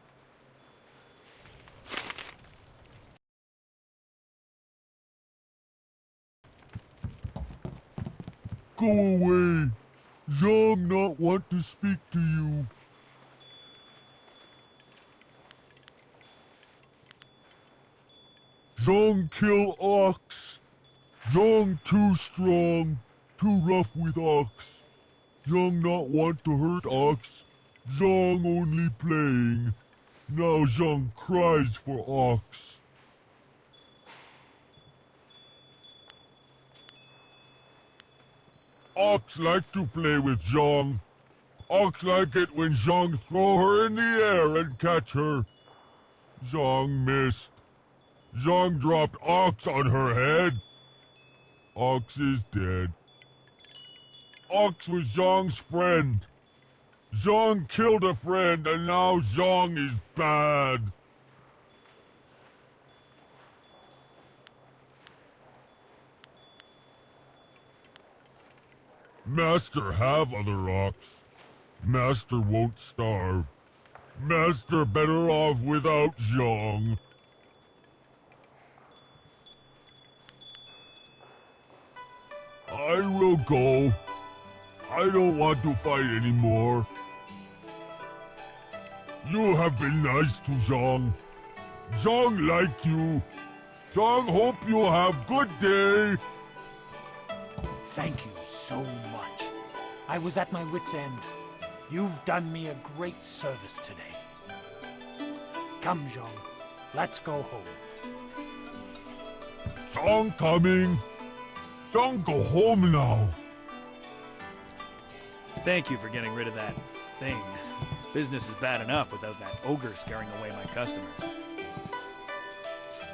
Go away! Zhang not want to speak to you. Zhang kill ox. Zhang too strong, too rough with ox. Zhang not want to hurt ox. Zhang only playing. Now Zhang cries for ox. Ox like to play with Zhang. Ox like it when Zhang throw her in the air and catch her. Zhang missed. Zhang dropped Ox on her head. Ox is dead. Ox was Zhang's friend. Zhang killed a friend and now Zhang is bad. Master have other ox. Master won't starve. Master better off without Zhang. I will go. I don't want to fight anymore. You have been nice to Zhang. Zhang like you. Zhang hope you have good day. Thank you so much. I was at my wit's end. You've done me a great service today. Come, Zhang. Let's go home. Zhang coming. Zhang go home now. Thank you for getting rid of that thing. Business is bad enough without that ogre scaring away my customers.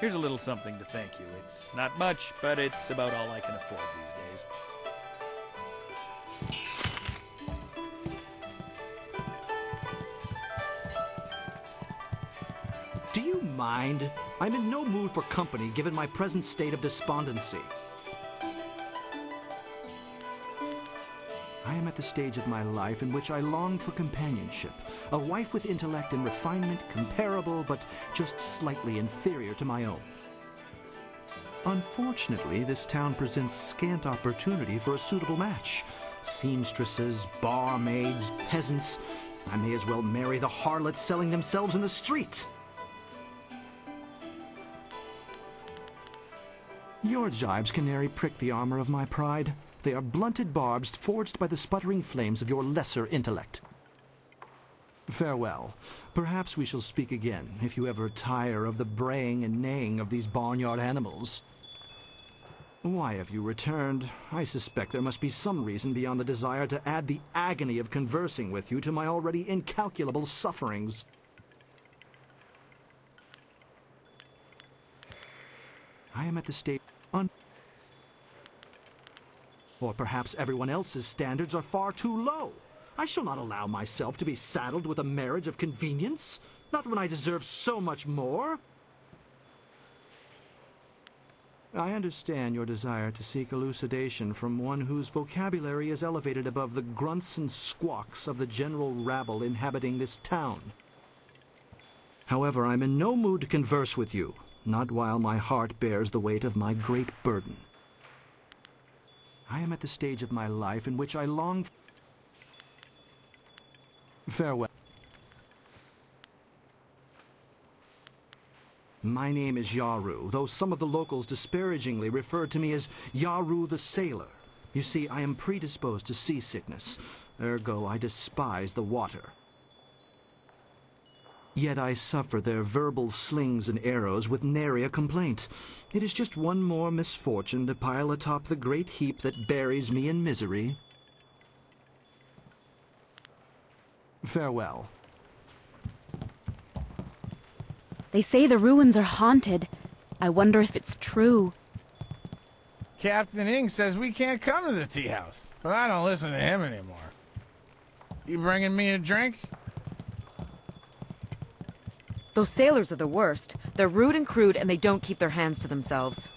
Here's a little something to thank you. It's not much, but it's about all I can afford these days. Do you mind? I'm in no mood for company given my present state of despondency. I am at the stage of my life in which I long for companionship, a wife with intellect and refinement comparable but just slightly inferior to my own. Unfortunately, this town presents scant opportunity for a suitable match. Seamstresses, barmaids, peasants. I may as well marry the harlots selling themselves in the street. Your jibes, canary, prick the armor of my pride. They are blunted barbs forged by the sputtering flames of your lesser intellect. Farewell. Perhaps we shall speak again, if you ever tire of the braying and neighing of these barnyard animals. Why have you returned? I suspect there must be some reason beyond the desire to add the agony of conversing with you to my already incalculable sufferings. I am at the state or perhaps everyone else's standards are far too low. I shall not allow myself to be saddled with a marriage of convenience, not when I deserve so much more. I understand your desire to seek elucidation from one whose vocabulary is elevated above the grunts and squawks of the general rabble inhabiting this town. However, I'm in no mood to converse with you, not while my heart bears the weight of my great burden. I am at the stage of my life in which I long for... Farewell. My name is Yaru, though some of the locals disparagingly refer to me as Yaru the Sailor. You see, I am predisposed to seasickness, ergo I despise the water. Yet I suffer their verbal slings and arrows with nary a complaint. It is just one more misfortune to pile atop the great heap that buries me in misery. Farewell. They say the ruins are haunted. I wonder if it's true. Captain Ing says we can't come to the tea house, but I don't listen to him anymore. You bringing me a drink? Those sailors are the worst. They're rude and crude, and they don't keep their hands to themselves.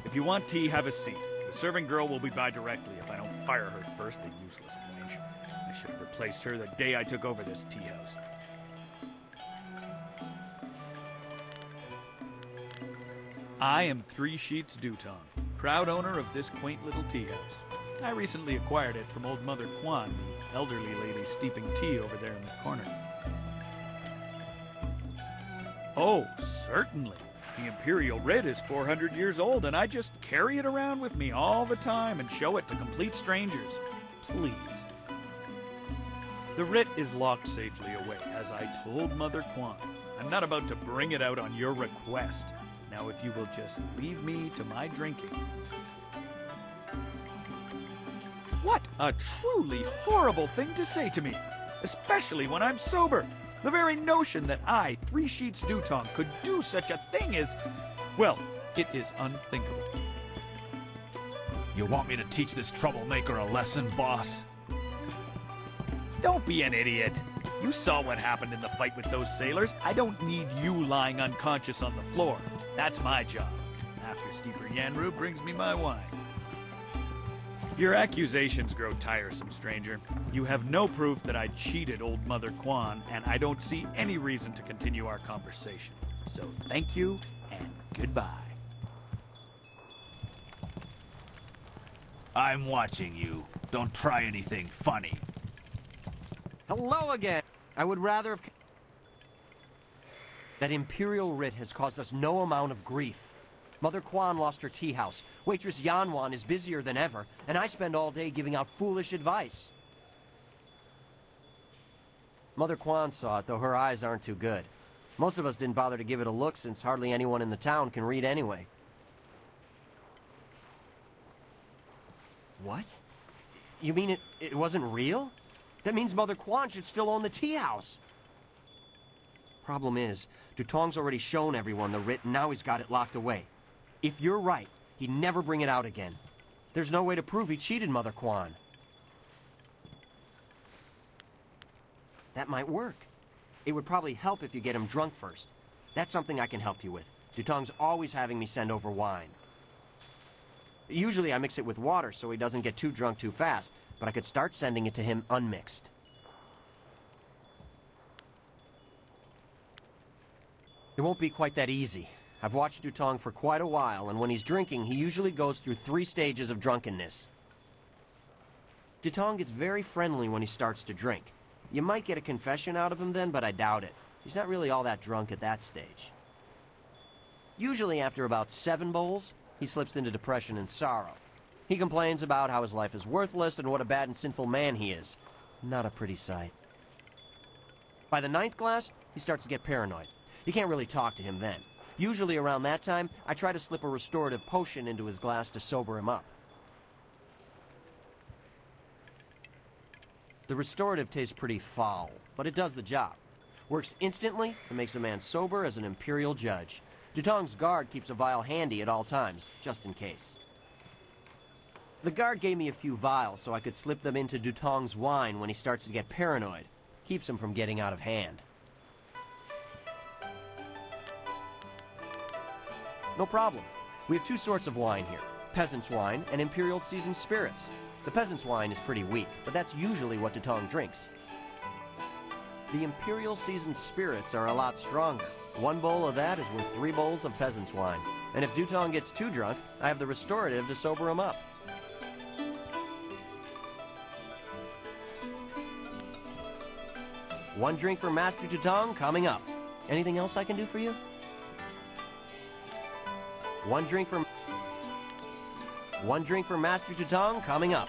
If you want tea, have a seat. The serving girl will be by directly if I don't fire her first, the useless wench. I should have replaced her the day I took over this tea house. I am Three Sheets Dutong, proud owner of this quaint little tea house. I recently acquired it from old Mother Kwan, the elderly lady steeping tea over there in the corner. Oh, certainly. The Imperial Writ is 400 years old, and I just carry it around with me all the time and show it to complete strangers. Please. The writ is locked safely away, as I told Mother Kwan. I'm not about to bring it out on your request. Now, if you will just leave me to my drinking. What a truly horrible thing to say to me, especially when I'm sober. The very notion that I, Three Sheets Dutong, could do such a thing is, well, it is unthinkable. You want me to teach this troublemaker a lesson, boss? Don't be an idiot. You saw what happened in the fight with those sailors. I don't need you lying unconscious on the floor. That's my job. After Steeper Yanru brings me my wine. Your accusations grow tiresome, stranger. You have no proof that I cheated old Mother Kwan, and I don't see any reason to continue our conversation. So thank you, and goodbye. I'm watching you. Don't try anything funny. Hello again. I would rather have... That Imperial Writ has caused us no amount of grief. Mother Kwan lost her tea house. Waitress Yanwan is busier than ever, and I spend all day giving out foolish advice. Mother Kwan saw it, though her eyes aren't too good. Most of us didn't bother to give it a look since hardly anyone in the town can read anyway. What? You mean it wasn't real? That means Mother Kwan should still own the tea house. Problem is, Dutong's already shown everyone the writ, and now he's got it locked away. If you're right, he'd never bring it out again. There's no way to prove he cheated Mother Quan. That might work. It would probably help if you get him drunk first. That's something I can help you with. Dutong's always having me send over wine. Usually I mix it with water so he doesn't get too drunk too fast, but I could start sending it to him unmixed. It won't be quite that easy. I've watched Dutong for quite a while, and when he's drinking, he usually goes through 3 stages of drunkenness. Dutong gets very friendly when he starts to drink. You might get a confession out of him then, but I doubt it. He's not really all that drunk at that stage. Usually after about 7 bowls, he slips into depression and sorrow. He complains about how his life is worthless and what a bad and sinful man he is. Not a pretty sight. By the 9th glass, he starts to get paranoid. You can't really talk to him then. Usually around that time, I try to slip a restorative potion into his glass to sober him up. The restorative tastes pretty foul, but it does the job. Works instantly and makes a man sober as an imperial judge. Dutong's guard keeps a vial handy at all times, just in case. The guard gave me a few vials so I could slip them into Dutong's wine when he starts to get paranoid. Keeps him from getting out of hand. No problem. We have 2 sorts of wine here. Peasant's wine and Imperial seasoned spirits. The peasant's wine is pretty weak, but that's usually what Dutong drinks. The Imperial seasoned spirits are a lot stronger. 1 bowl of that is worth 3 bowls of peasant's wine. And if Dutong gets too drunk, I have the restorative to sober him up. One drink for Master Dutong coming up. Anything else I can do for you? One drink for Master Dutong coming up.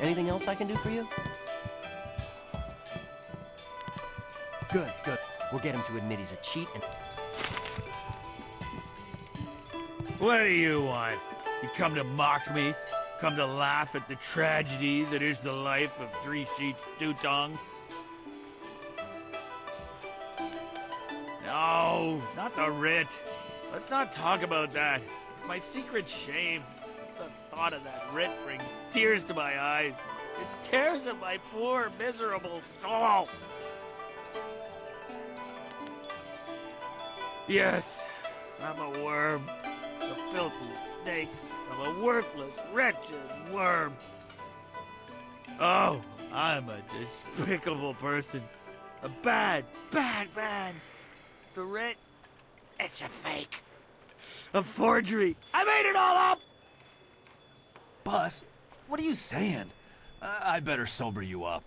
Anything else I can do for you? Good, good. We'll get him to admit he's a cheat and... What do you want? You come to mock me? Come to laugh at the tragedy that is the life of 3 Sheets Dutong? No, not the writ. Let's not talk about that. It's my secret shame. Just the thought of that writ brings tears to my eyes. It tears at my poor, miserable soul. Yes, I'm a worm. A filthy snake. I'm a worthless, wretched worm. Oh, I'm a despicable person. A bad, bad man. The writ, it's a fake. A forgery. I made it all up! Boss, what are you saying? I better sober you up.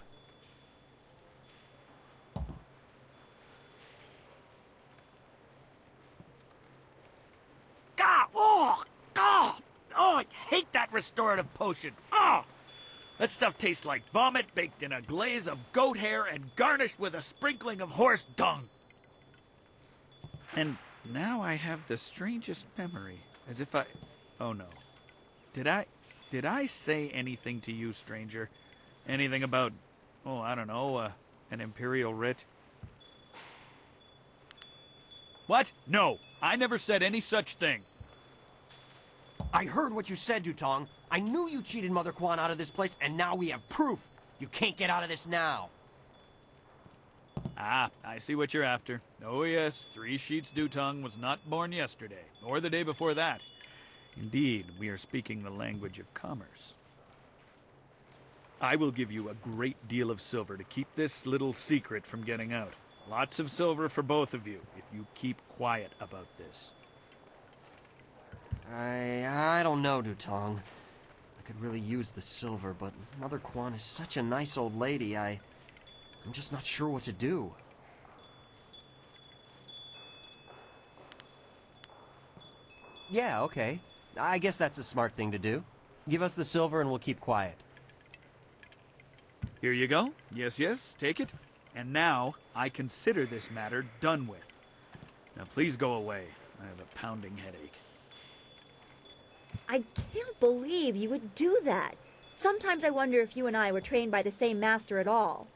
God! Oh! God! Oh, I hate that restorative potion. Oh! That stuff tastes like vomit baked in a glaze of goat hair and garnished with a sprinkling of horse dung. And now I have the strangest memory, as if I... Oh no. Did I say anything to you, stranger? Anything about, oh, I don't know, an imperial writ? What? No, I never said any such thing. I heard what you said, Dutong. I knew you cheated Mother Quan out of this place, and now we have proof. You can't get out of this now. Ah, I see what you're after. Oh yes, 3 Sheets Dutong was not born yesterday, or the day before that. Indeed, we are speaking the language of commerce. I will give you a great deal of silver to keep this little secret from getting out. Lots of silver for both of you, if you keep quiet about this. I don't know, Dutong. I could really use the silver, but Mother Quan is such a nice old lady, I'm just not sure what to do. Yeah, okay. I guess that's a smart thing to do. Give us the silver and we'll keep quiet. Here you go. Yes, yes, take it. And now, I consider this matter done with. Now please go away. I have a pounding headache. I can't believe you would do that. Sometimes I wonder if you and I were trained by the same master at all.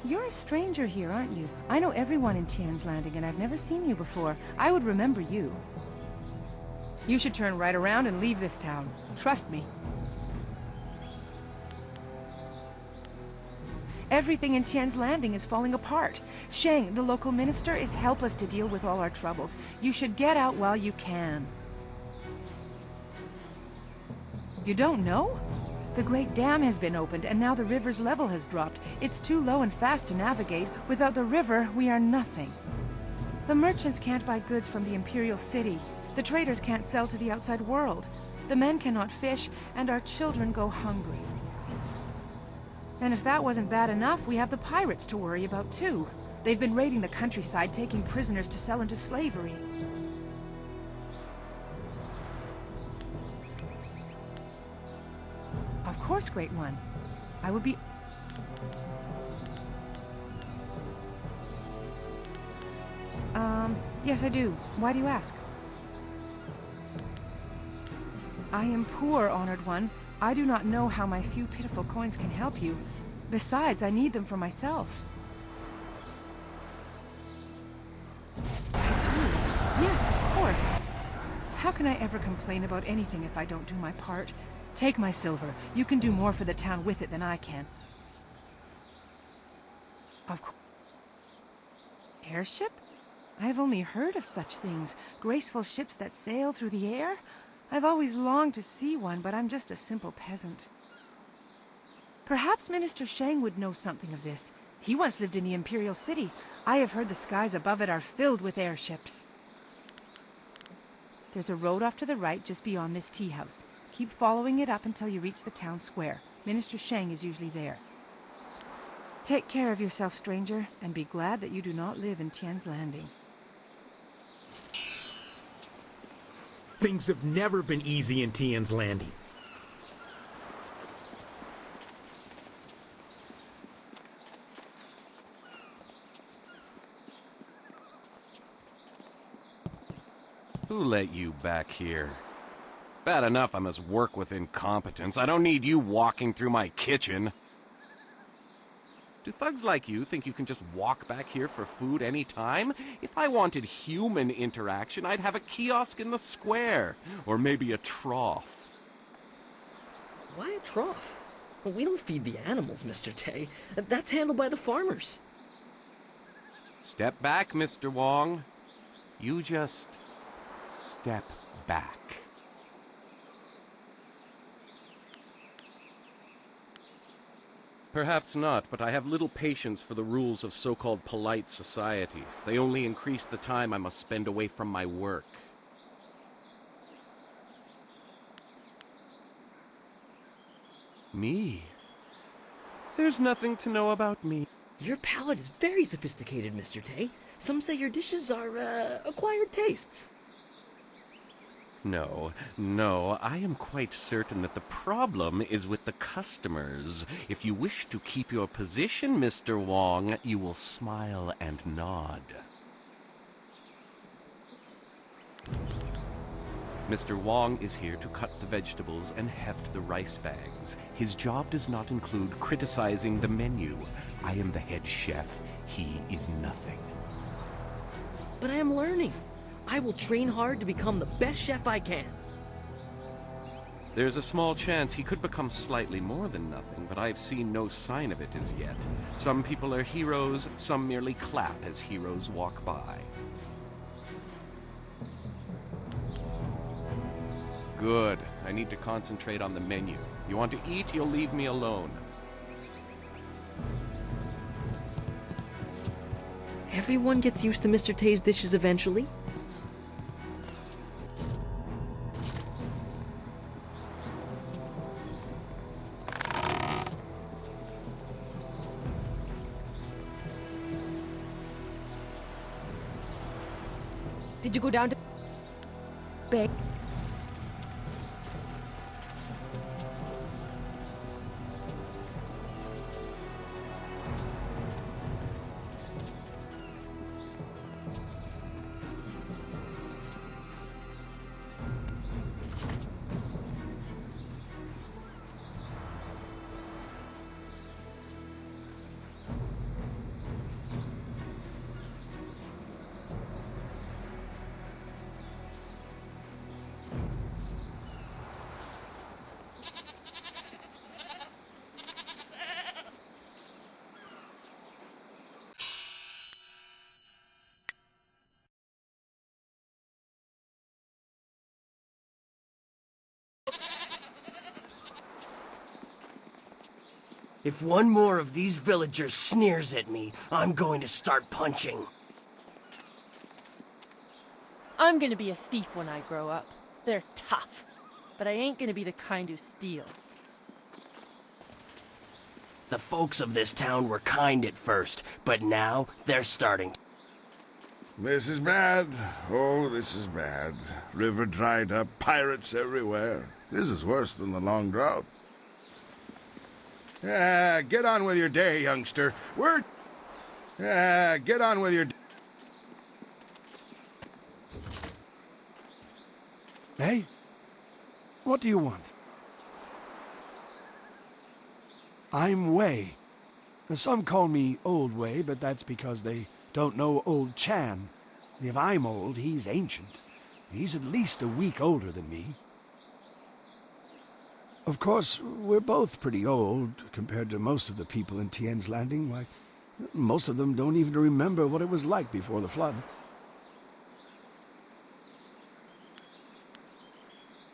You're a stranger here, aren't you? I know everyone in Tian's Landing, and I've never seen you before. I would remember you. You should turn right around and leave this town. Trust me. Everything in Tian's Landing is falling apart. Sheng, the local minister, is helpless to deal with all our troubles. You should get out while you can. You don't know? The Great Dam has been opened, and now the river's level has dropped. It's too low and fast to navigate. Without the river, we are nothing. The merchants can't buy goods from the Imperial City. The traders can't sell to the outside world. The men cannot fish, and our children go hungry. And if that wasn't bad enough, we have the pirates to worry about too. They've been raiding the countryside, taking prisoners to sell into slavery. Of course, Great One. I would be... Yes, I do. Why do you ask? I am poor, Honored One. I do not know how my few pitiful coins can help you. Besides, I need them for myself. I do. Yes, of course. How can I ever complain about anything if I don't do my part? Take my silver. You can do more for the town with it than I can. Of course. Airship? I have only heard of such things. Graceful ships that sail through the air? I've always longed to see one, but I'm just a simple peasant. Perhaps Minister Sheng would know something of this. He once lived in the Imperial City. I have heard the skies above it are filled with airships. There's a road off to the right just beyond this tea house. Keep following it up until you reach the town square. Minister Sheng is usually there. Take care of yourself, stranger, and be glad that you do not live in Tian's Landing. Things have never been easy in Tian's Landing. Who let you back here? Bad enough I must work with incompetence. I don't need you walking through my kitchen. Do thugs like you think you can just walk back here for food any time? If I wanted human interaction, I'd have a kiosk in the square. Or maybe a trough. Why a trough? Well, we don't feed the animals, Mr. Tay. That's handled by the farmers. Step back, Mr. Wong. You just step back. Perhaps not, but I have little patience for the rules of so-called polite society. They only increase the time I must spend away from my work. Me? There's nothing to know about me. Your palate is very sophisticated, Mr. Tay. Some say your dishes are, acquired tastes. No, I am quite certain that the problem is with the customers. If you wish to keep your position, Mr. Wong, you will smile and nod. Mr. Wong is here to cut the vegetables and heft the rice bags. His job does not include criticizing the menu. I am the head chef. He is nothing. But I am learning. I will train hard to become the best chef I can. There's a small chance he could become slightly more than nothing, but I've seen no sign of it as yet. Some people are heroes, some merely clap as heroes walk by. Good. I need to concentrate on the menu. You want to eat, you'll leave me alone. Everyone gets used to Mr. Tay's dishes eventually. Did you go down to bed? If one more of these villagers sneers at me, I'm going to start punching. I'm gonna be a thief when I grow up. They're tough, but I ain't gonna be the kind who steals. The folks of this town were kind at first, but now they're starting to. This is bad. Oh, this is bad. River dried up, pirates everywhere. This is worse than the long drought. Get on with your day, youngster. Get on with your... Hey? What do you want? I'm Wei. Some call me Old Wei, but that's because they don't know Old Chan. If I'm old, he's ancient. He's at least a week older than me. Of course, we're both pretty old compared to most of the people in Tien's Landing. Why, most of them don't even remember what it was like before the flood.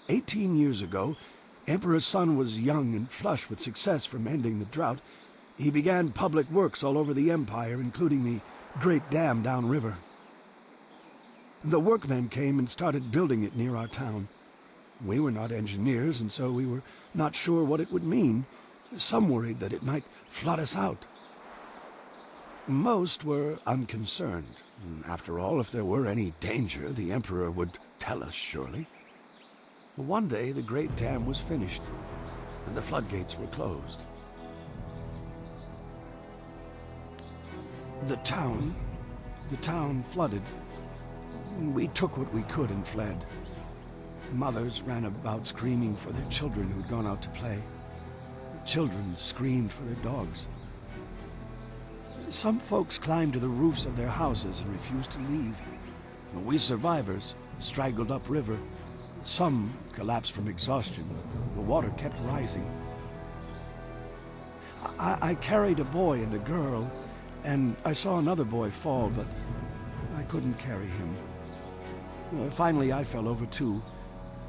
18 years ago, Emperor Sun was young and flush with success from ending the drought. He began public works all over the empire, including the great dam downriver. The workmen came and started building it near our town. We were not engineers, and so we were not sure what it would mean. Some worried that it might flood us out. Most were unconcerned. After all, if there were any danger, the Emperor would tell us, surely. One day, the great dam was finished, and the floodgates were closed. The town flooded. We took what we could and fled. Mothers ran about screaming for their children who'd gone out to play. Children screamed for their dogs. Some folks climbed to the roofs of their houses and refused to leave. We survivors straggled upriver. Some collapsed from exhaustion, but the water kept rising. I carried a boy and a girl, and I saw another boy fall, but I couldn't carry him. Finally, I fell over too,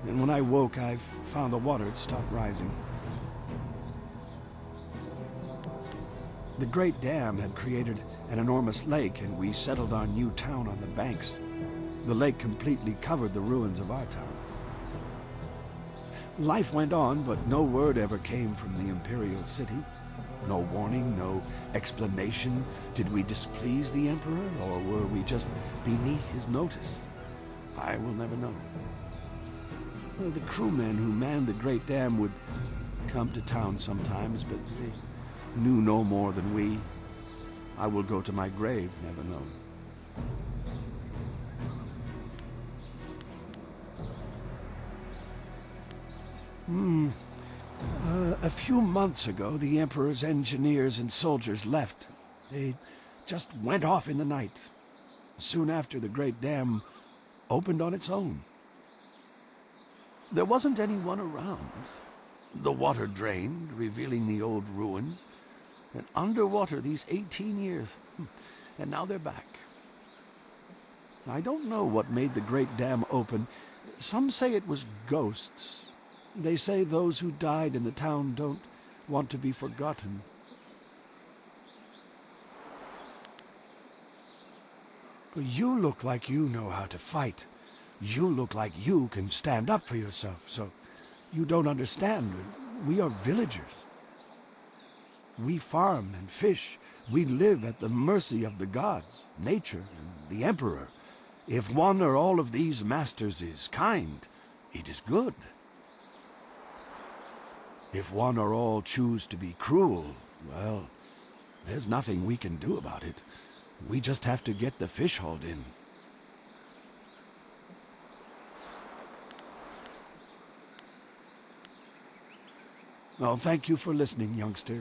and when I woke, I found the water had stopped rising. The great dam had created an enormous lake, and we settled our new town on the banks. The lake completely covered the ruins of our town. Life went on, but no word ever came from the imperial city. No warning, no explanation. Did we displease the Emperor, or were we just beneath his notice? I will never know. The crewmen who manned the great dam would come to town sometimes, but they knew no more than we. I will go to my grave never knowing. A few months ago, the Emperor's engineers and soldiers left. They just went off in the night. Soon after, the great dam opened on its own. There wasn't anyone around. The water drained, revealing the old ruins. And underwater these 18 years. And now they're back. I don't know what made the great dam open. Some say it was ghosts. They say those who died in the town don't want to be forgotten. You look like you know how to fight. You look like you can stand up for yourself, so you don't understand. We are villagers. We farm and fish. We live at the mercy of the gods, nature, and the Emperor. If one or all of these masters is kind, it is good. If one or all choose to be cruel, well, there's nothing we can do about it. We just have to get the fish hauled in. Oh, thank you for listening, youngster.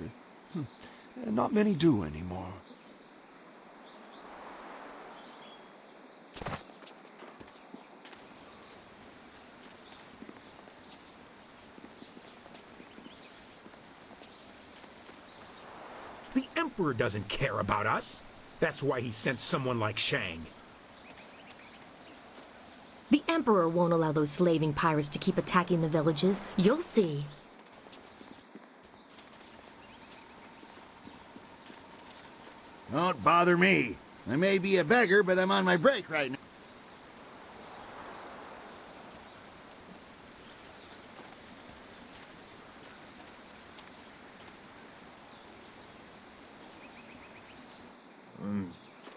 Not many do anymore. The Emperor doesn't care about us. That's why he sent someone like Shang. The Emperor won't allow those slaving pirates to keep attacking the villages. You'll see. bother me. I may be a beggar, but I'm on my break right now.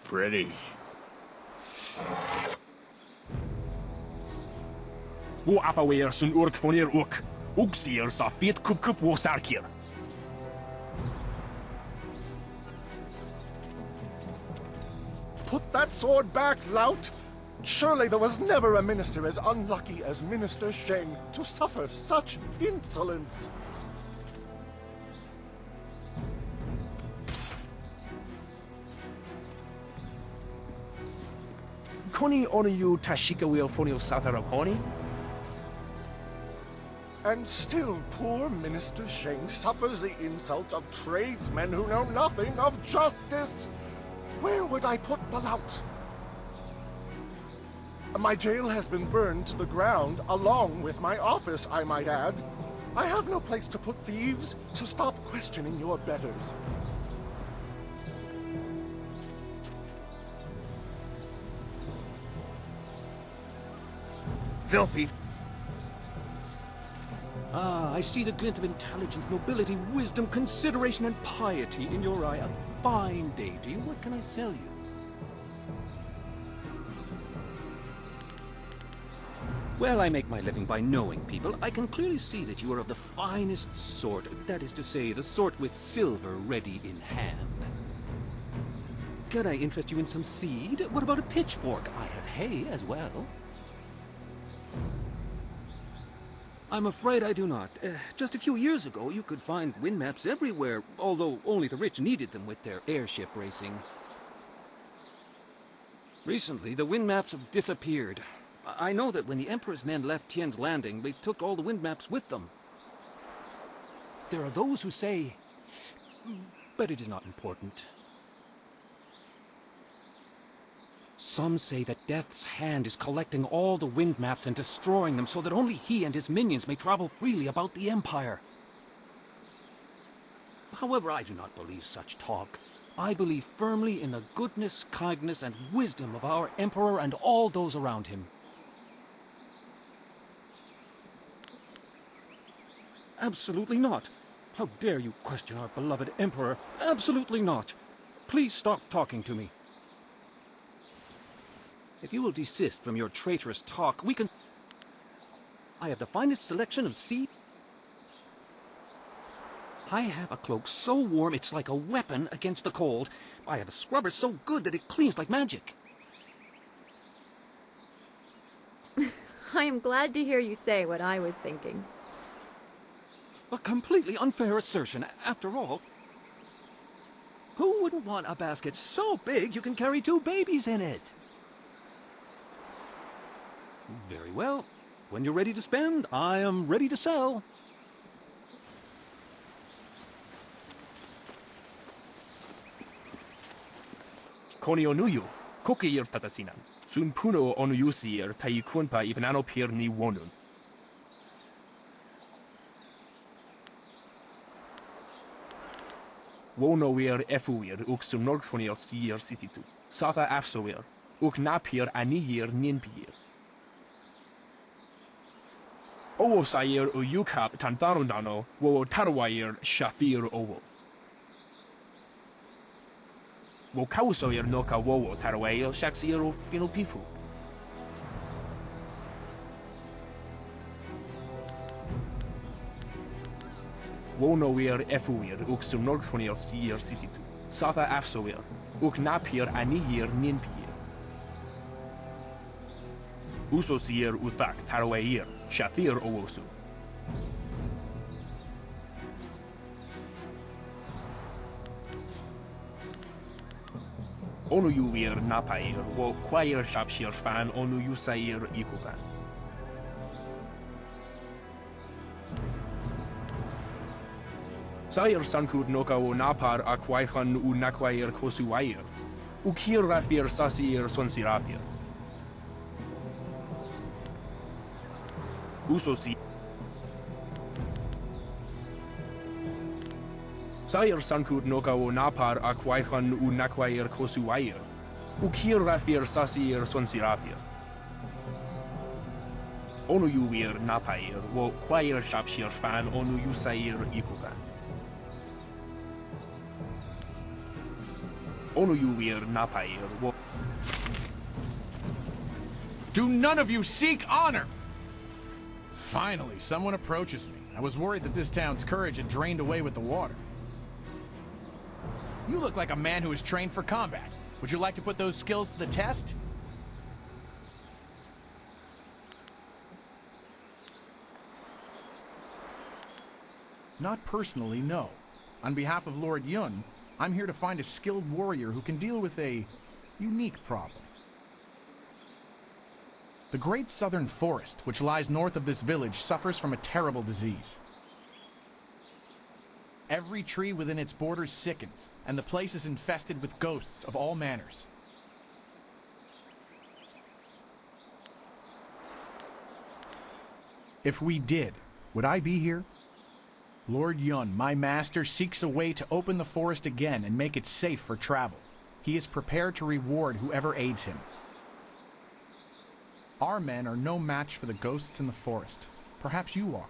Pretty. Wo afawer sun urk fonir uk. Uksier sa fit kup wo sarkir. Put that sword back, lout! Surely there was never a minister as unlucky as Minister Sheng to suffer such insolence. Koni onuyu tashika wheel fonil sataraponi? And still poor Minister Sheng suffers the insults of tradesmen who know nothing of justice. Where would I put the lout? My jail has been burned to the ground, along with my office, I might add. I have no place to put thieves, so stop questioning your betters. Filthy. Ah, I see the glint of intelligence, nobility, wisdom, consideration, and piety in your eye. A fine day to you. What can I sell you? Well, I make my living by knowing people. I can clearly see that you are of the finest sort. That is to say, the sort with silver ready in hand. Can I interest you in some seed? What about a pitchfork? I have hay as well. I'm afraid I do not. Just a few years ago, you could find wind maps everywhere, although only the rich needed them with their airship racing. Recently, the wind maps have disappeared. I know that when the Emperor's men left Tien's Landing, they took all the wind maps with them. There are those who say... but it is not important. Some say that Death's Hand is collecting all the wind maps and destroying them so that only he and his minions may travel freely about the Empire. However, I do not believe such talk. I believe firmly in the goodness, kindness, and wisdom of our Emperor and all those around him. Absolutely not. How dare you question our beloved Emperor? Absolutely not. Please stop talking to me. If you will desist from your traitorous talk, we can... I have the finest selection of seed. I have a cloak so warm it's like a weapon against the cold. I have a scrubber so good that it cleans like magic. I am glad to hear you say what I was thinking. A completely unfair assertion, after all. Who wouldn't want a basket so big you can carry 2 babies in it? Very well. When you're ready to spend, I am ready to sell. Koni onuyu, kokir tatasinan. Sun puno onuyusir taikunpa ibnano pir ni wonun. Wonowir efuir uk sunorgfonir sir sisitu. Sata afsowir uk napir aniyir ninpir. Owo sair uyukap tantharundano wo tarwair shafir owo. Wo kausoir noka wowo tarwair shaksir o finopifu. Wonowir efuir uk sunorgfonir sir sisitu. Sata afsowir uk napir aniyir ninpir. Usosir uthak tarwair shathir owosu. Onuyuir napair wo kwair shapshir fan onuyusair ikupan. Sair sankud noka o napar akwaihan u nakwair kosuwair. Ukir rafir sasir sonsirapir. Sair sankut noka o napar akwaichan u nakwair kosuwair. Ukir rafir sasir sonsirafir. Onu yuir napair wo kwair shapshir fan onu yusair ikukan. Onu yuir napair wo. Do none of you seek honor? Finally, someone approaches me. I was worried that this town's courage had drained away with the water. You look like a man who is trained for combat. Would you like to put those skills to the test? Not personally, no. On behalf of Lord Yun, I'm here to find a skilled warrior who can deal with a unique problem. The Great Southern Forest, which lies north of this village, suffers from a terrible disease. Every tree within its borders sickens, and the place is infested with ghosts of all manners. If we did, would I be here? Lord Yun, my master, seeks a way to open the forest again and make it safe for travel. He is prepared to reward whoever aids him. Our men are no match for the ghosts in the forest. Perhaps you are.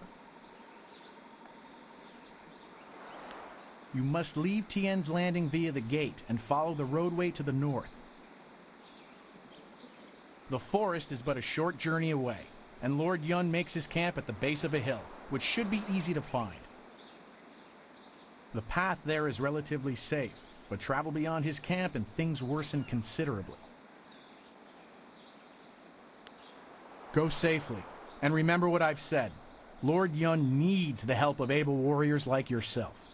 You must leave Tien's Landing via the gate and follow the roadway to the north. The forest is but a short journey away, and Lord Yun makes his camp at the base of a hill, which should be easy to find. The path there is relatively safe, but travel beyond his camp and things worsen considerably. Go safely, and remember what I've said. Lord Yun needs the help of able warriors like yourself.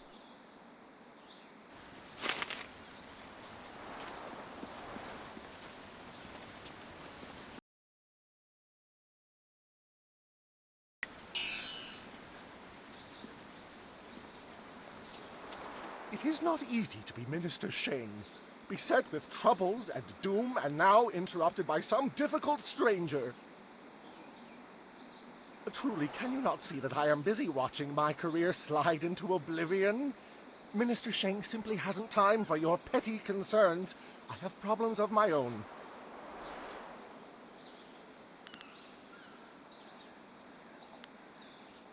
It is not easy to be Minister Sheng, beset with troubles and doom, and now interrupted by some difficult stranger. Truly, can you not see that I am busy watching my career slide into oblivion? Minister Sheng simply hasn't time for your petty concerns. I have problems of my own.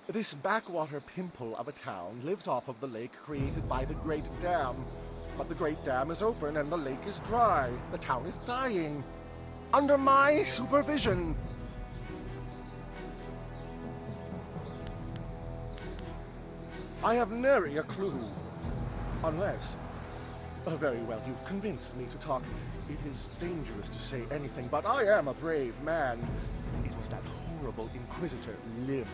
This backwater pimple of a town lives off of the lake created by the Great Dam. But the Great Dam is open and the lake is dry. The town is dying. Under my supervision. I have nary a clue. Unless... very well, you've convinced me to talk. It is dangerous to say anything, but I am a brave man. It was that horrible Inquisitor, Lim.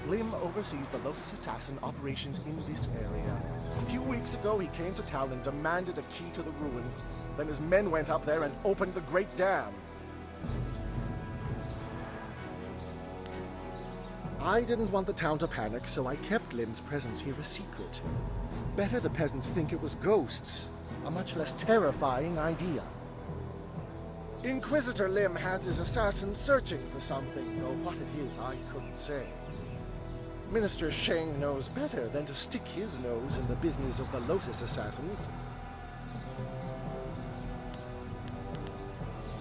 Lim oversees the Lotus Assassin operations in this area. A few weeks ago, he came to town and demanded a key to the ruins. Then his men went up there and opened the Great Dam. I didn't want the town to panic, so I kept Lim's presence here a secret. Better the peasants think it was ghosts. A much less terrifying idea. Inquisitor Lim has his assassins searching for something, though what it is I couldn't say. Minister Sheng knows better than to stick his nose in the business of the Lotus Assassins.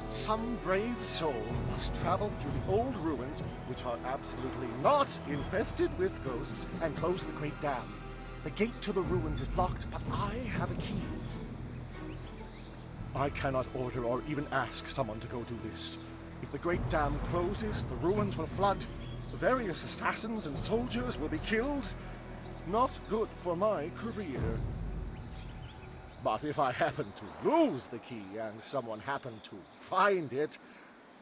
Some brave soul must travel through the old ruins, which are absolutely not infested with ghosts, and close the Great Dam. The gate to the ruins is locked, but I have a key. I cannot order or even ask someone to go do this. If the Great Dam closes, the ruins will flood. Various assassins and soldiers will be killed. Not good for my career. But if I happen to lose the key and someone happened to find it,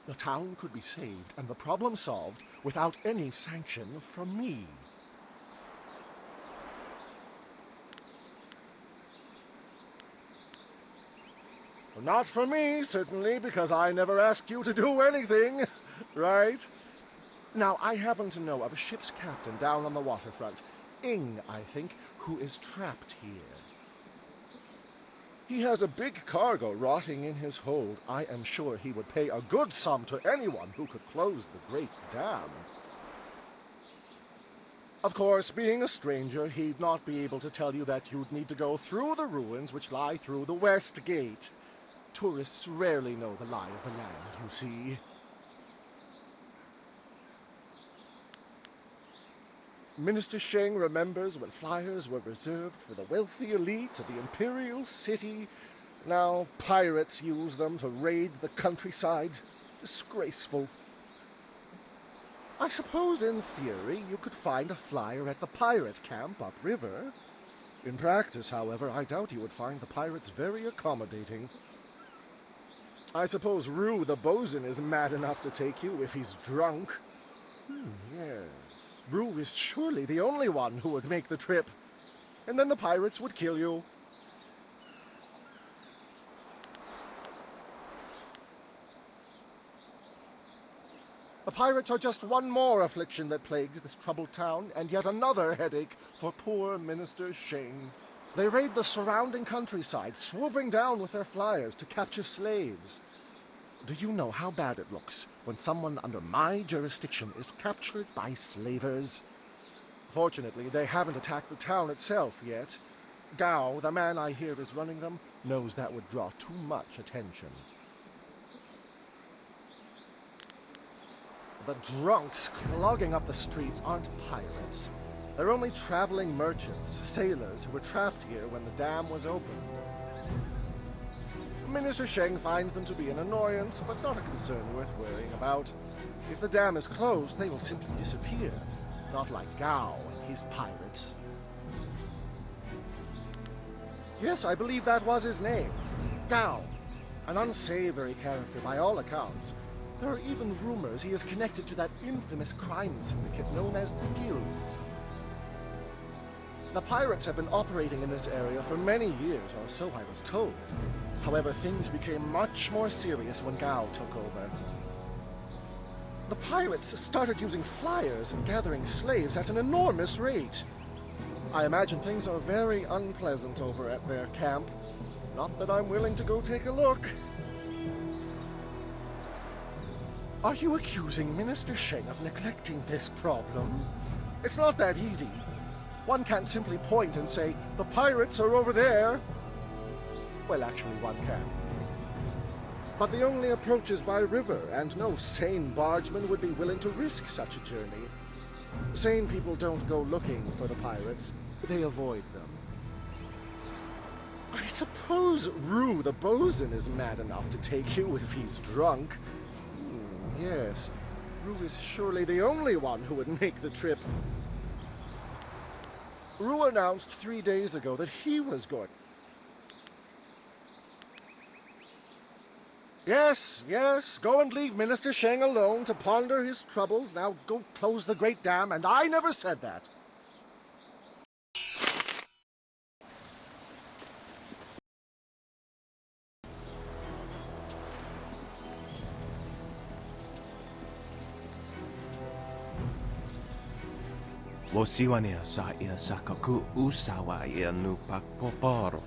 the town could be saved and the problem solved without any sanction from me. Not for me, certainly, because I never asked you to do anything, right? Now, I happen to know of a ship's captain down on the waterfront, Ing, I think, who is trapped here. He has a big cargo rotting in his hold. I am sure he would pay a good sum to anyone who could close the Great Dam. Of course, being a stranger, he'd not be able to tell you that you'd need to go through the ruins which lie through the West Gate. Tourists rarely know the lie of the land, you see. Minister Sheng remembers when flyers were reserved for the wealthy elite of the Imperial City. Now pirates use them to raid the countryside. Disgraceful. I suppose in theory you could find a flyer at the pirate camp upriver. In practice, however, I doubt you would find the pirates very accommodating. I suppose Rue the bosun is mad enough to take you if he's drunk. Yes. Rue is surely the only one who would make the trip. And then the pirates would kill you. The pirates are just one more affliction that plagues this troubled town, and yet another headache for poor Minister Sheng. They raid the surrounding countryside, swooping down with their flyers to capture slaves. Do you know how bad it looks when someone under my jurisdiction is captured by slavers? Fortunately, they haven't attacked the town itself yet. Gao, the man I hear is running them, knows that would draw too much attention. The drunks clogging up the streets aren't pirates. They're only traveling merchants, sailors who were trapped here when the dam was opened. Minister Sheng finds them to be an annoyance, but not a concern worth worrying about. If the dam is closed, they will simply disappear, not like Gao and his pirates. Yes, I believe that was his name. Gao. An unsavory character by all accounts. There are even rumors he is connected to that infamous crime syndicate known as the Guild. The pirates have been operating in this area for many years, or so I was told. However, things became much more serious when Gao took over. The pirates started using flyers and gathering slaves at an enormous rate. I imagine things are very unpleasant over at their camp. Not that I'm willing to go take a look. Are you accusing Minister Sheng of neglecting this problem? It's not that easy. One can't simply point and say, the pirates are over there. Well, actually, one can. But the only approach is by river, and no sane bargeman would be willing to risk such a journey. Sane people don't go looking for the pirates. They avoid them. I suppose Rue the bosun is mad enough to take you if he's drunk. Yes, Rue is surely the only one who would make the trip. Rue announced 3 days ago that he was going. Yes, go and leave Minister Sheng alone to ponder his troubles. Now go close the great dam, and I never said that. Wosiwania sa ia sakaku usawa ia nu pakpoporo.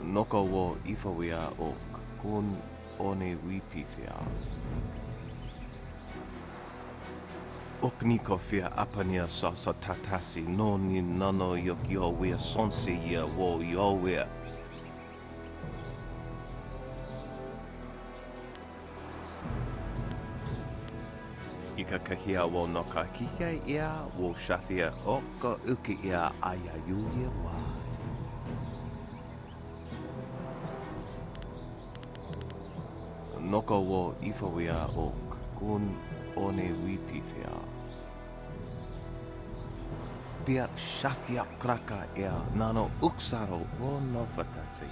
Noko wo ifawia ok kun one wipifia. Okniko fia apania sa tatasi no ni nano yok yo wea sonsi ia wo yo wea. Ika kahia wo no ka kihia ia wo shathia oka uki ia aya yulia wa. Noko wo ifawia ok kun one wipifia. Pia shathia kraka ia nano uksaro wo no fatasia.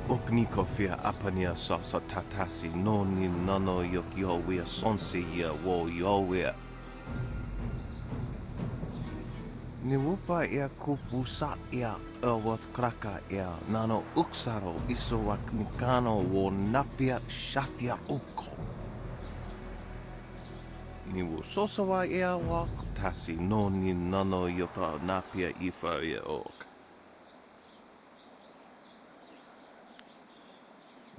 Okniko fia apania sa tatasi no ni nano yok yo wea sonsi ia wo yo wea. Ni wupa ia kupusa ia ewath kraka ia nano uksaro isowak nikano wo napia shathia uko. Ni wu sosawa ia wak tasi no ni nano yok napia ifa ia ok.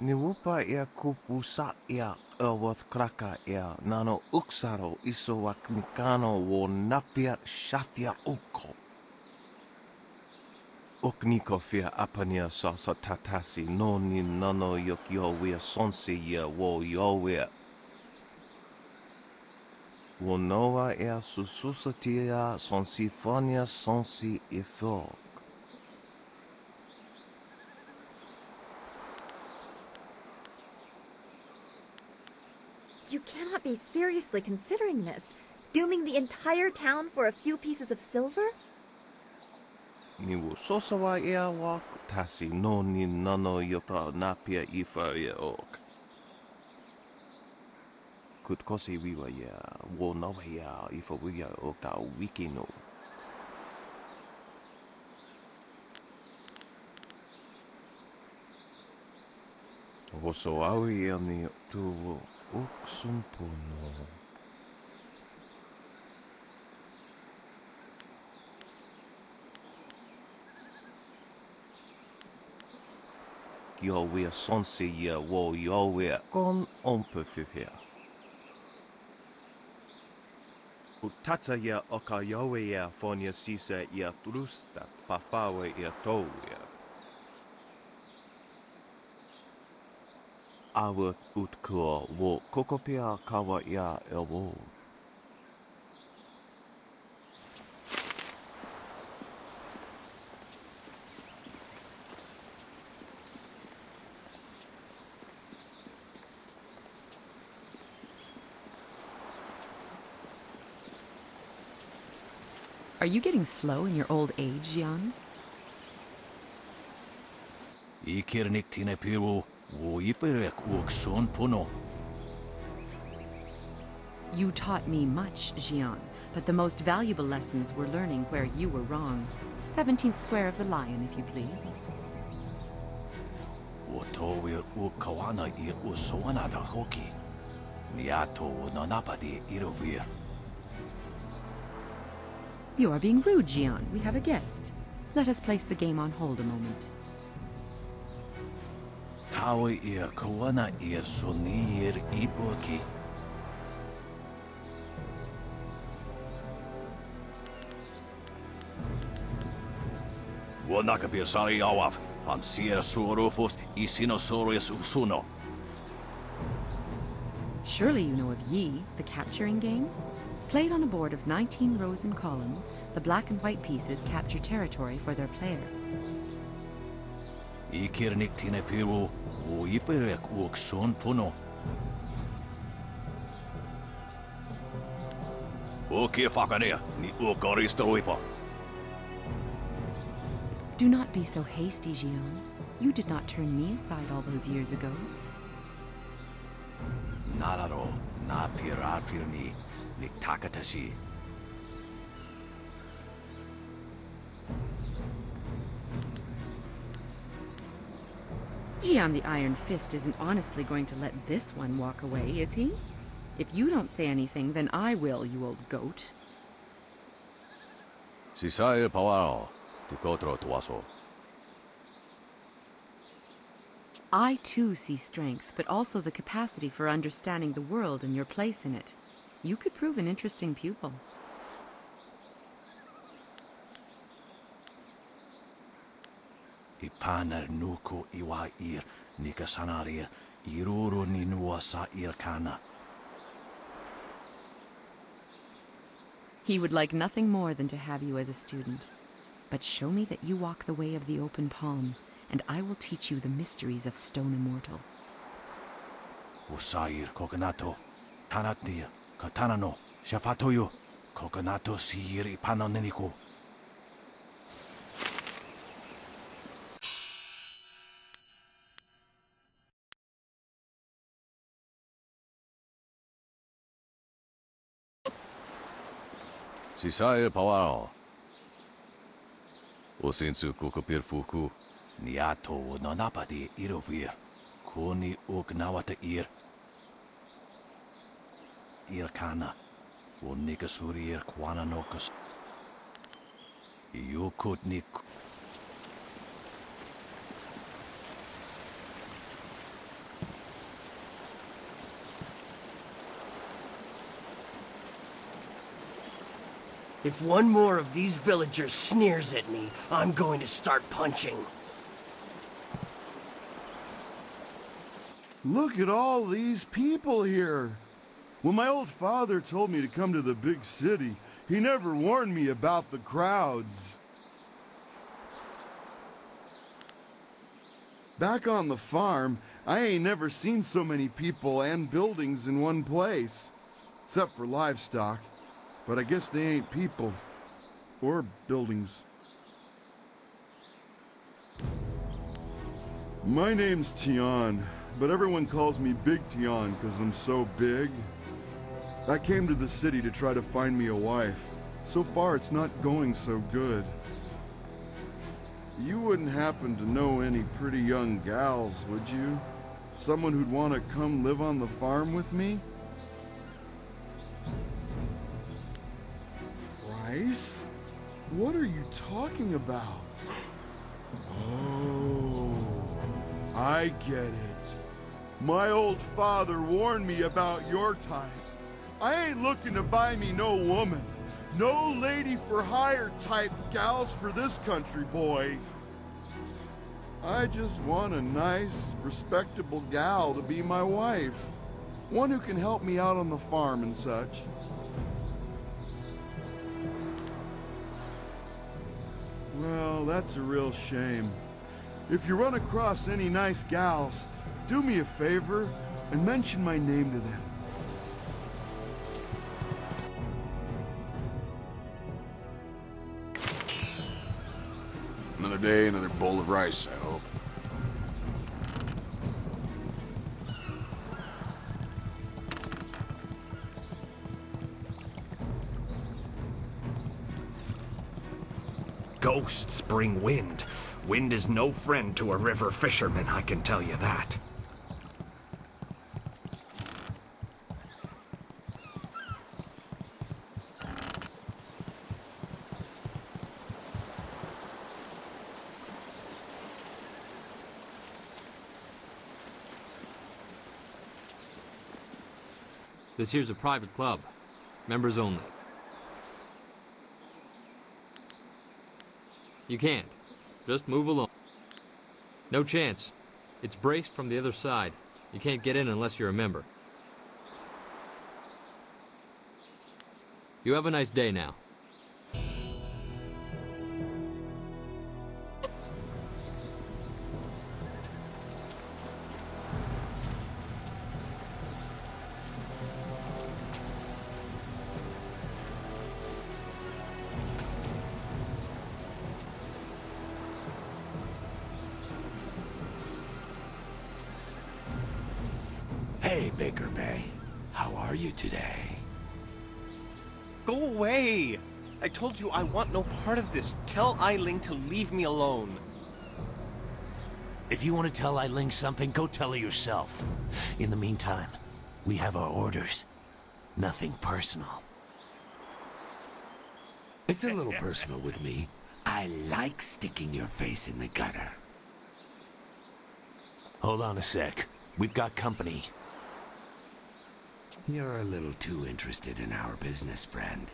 Niwupa ia kupusa ia Elworth kraka ia nano uksaro isowak nikano wo napia shathia uko. Okniko fia apania sasa tatasi no ni nano yok yowea sonsi ia wo yowea. Wonoa ia sususatia sonsifonia sonsi ifog. You cannot be seriously considering this. Dooming the entire town for a few pieces of silver? Niwu sosawa ia wak tasi no ni nano yoka napia ifa ia ok. Kutkosi wiwa ia wo nawa ia ifa wia oka wiki no. Woso awi ia ni tu uksumpuno. Yowea sonsi ia wo yowea kon ompefifia. Utata ia oka yowea fonia sisa ia trusta pafawe ia towea. Aworth utkua wo kokopia kawa ia elwov. Are you getting slow in your old age, Jian? Ikirnik tine piru, wo iferek uksun puno. You taught me much, Jian, but the most valuable lessons were learning where you were wrong. 17th square of the lion, if you please. Wotowir ukawana ir usoana da hoki. Niato wonanapadi irovir. You are being rude, Jian. We have a guest. Let us place the game on hold a moment. Tawi ir kawana ir sonir ipoki. Wonakapir sari awaf, van sier surufus isinosaurus usuno. Surely you know of Yi, the capturing game? Played on a board of 19 rows and columns, the black and white pieces capture territory for their player. Ikirnik tine piru, wo iferek uksun puno. Uki fakania, ni ukoristoipo. Do not be so hasty, Jian. You did not turn me aside all those years ago. Nararo, na pirapirni. Niktakatashi. Jian the Iron Fist isn't honestly going to let this one walk away, is he? If you don't say anything, then I will, you old goat. Sisair pawao, tikotro tuaso. I too see strength, but also the capacity for understanding the world and your place in it. You could prove an interesting pupil. Ipanar nuku iwa ir nikasanarir iruru ninua sa irkana. He would like nothing more than to have you as a student. But show me that you walk the way of the open palm, and I will teach you the mysteries of Stone Immortal. Usair kokonato, tanatia. Katana no, shafatoyo, kokonato siir ipanoneniku. Sisair pawao. Osensu kokopir fuku, niato wonanapadi irovir, kuni ugnawata ir. Irkana, wo nikasurir kwananokus. If one more of these villagers sneers at me, I'm going to start punching. Look at all these people here. When my old father told me to come to the big city, he never warned me about the crowds. Back on the farm, I ain't never seen so many people and buildings in one place. Except for livestock. But I guess they ain't people. Or buildings. My name's Tian, but everyone calls me Big Tian because I'm so big. I came to the city to try to find me a wife. So far, it's not going so good. You wouldn't happen to know any pretty young gals, would you? Someone who'd want to come live on the farm with me? Rice? What are you talking about? Oh, I get it. My old father warned me about your type. I ain't looking to buy me no woman. No lady for hire type gals for this country, boy. I just want a nice, respectable gal to be my wife. One who can help me out on the farm and such. Well, that's a real shame. If you run across any nice gals, do me a favor and mention my name to them. Another day, another bowl of rice, I hope. Ghosts bring wind. Wind is no friend to a river fisherman, I can tell you that. This here's a private club. Members only. You can't. Just move along. No chance. It's braced from the other side. You can't get in unless you're a member. You have a nice day now. Hey, Baker Bay. How are you today? Go away! I told you I want no part of this. Tell Eiling to leave me alone. If you want to tell Eiling something, go tell her yourself. In the meantime, we have our orders. Nothing personal. It's a little personal with me. I like sticking your face in the gutter. Hold on a sec. We've got company. You're a little too interested in our business, friend.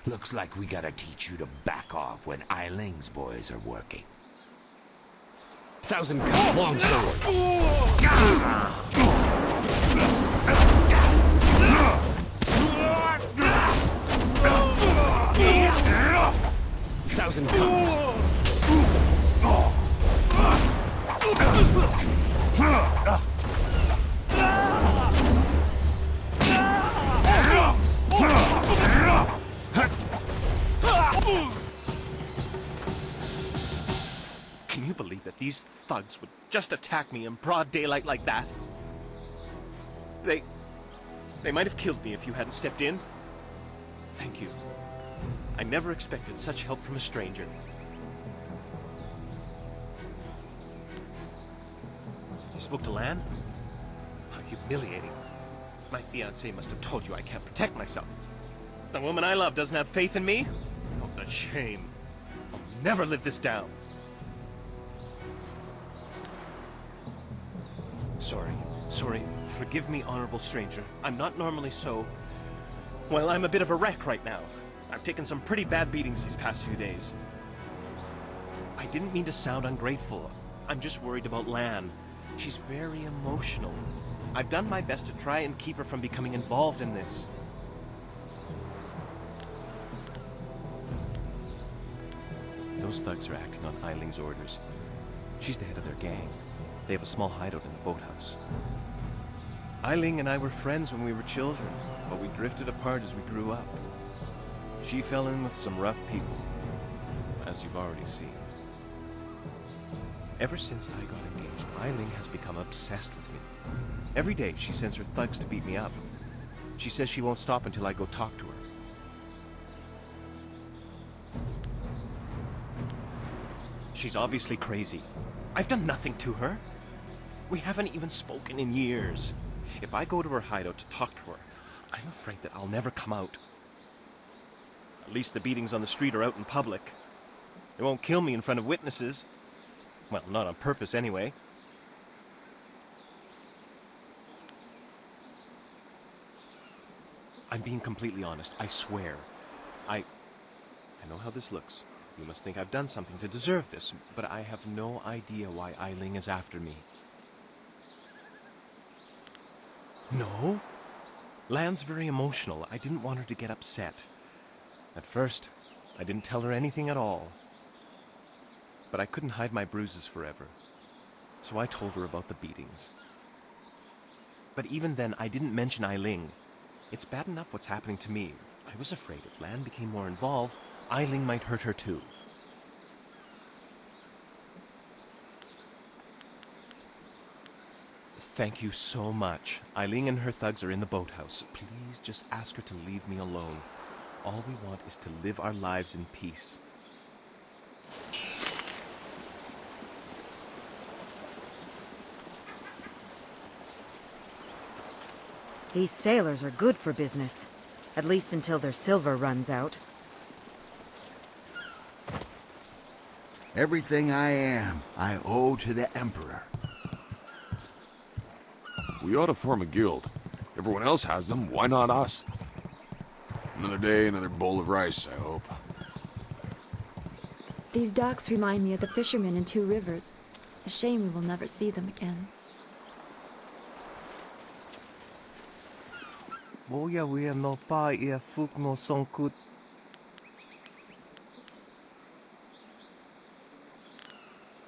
Looks like we gotta teach you to back off when Eiling's boys are working. 1,000-cut longsword. 1,000 cuts. Can you believe that these thugs would just attack me in broad daylight like that? They might have killed me if you hadn't stepped in. Thank you. I never expected such help from a stranger. You spoke to Lan? How humiliating. My fiancé must have told you I can't protect myself. The woman I love doesn't have faith in me? Oh, the shame. I'll never live this down. Sorry. Forgive me, honorable stranger. I'm not normally so... Well, I'm a bit of a wreck right now. I've taken some pretty bad beatings these past few days. I didn't mean to sound ungrateful. I'm just worried about Lan. She's very emotional. I've done my best to try and keep her from becoming involved in this. Those thugs are acting on Eiling's orders. She's the head of their gang. They have a small hideout in the boathouse. Eiling and I were friends when we were children, but we drifted apart as we grew up. She fell in with some rough people, as you've already seen. Ever since I got engaged, Eiling has become obsessed with me. Every day she sends her thugs to beat me up. She says she won't stop until I go talk to her. She's obviously crazy. I've done nothing to her. We haven't even spoken in years. If I go to her hideout to talk to her, I'm afraid that I'll never come out. At least the beatings on the street are out in public. They won't kill me in front of witnesses. Well, not on purpose anyway. I'm being completely honest, I swear. I know how this looks. You must think I've done something to deserve this, but I have no idea why Eiling is after me. No? Lan's very emotional. I didn't want her to get upset. At first, I didn't tell her anything at all. But I couldn't hide my bruises forever. So I told her about the beatings. But even then, I didn't mention Eiling. It's bad enough what's happening to me. I was afraid if Lan became more involved, Eiling might hurt her too. Thank you so much. Eiling and her thugs are in the boathouse. Please just ask her to leave me alone. All we want is to live our lives in peace. These sailors are good for business. At least until their silver runs out. Everything I am, I owe to the Emperor. We ought to form a guild. Everyone else has them, why not us? Another day, another bowl of rice, I hope. These docks remind me of the fishermen in Two Rivers. A shame we will never see them again. Moja we no pa ia fuk no sonkut.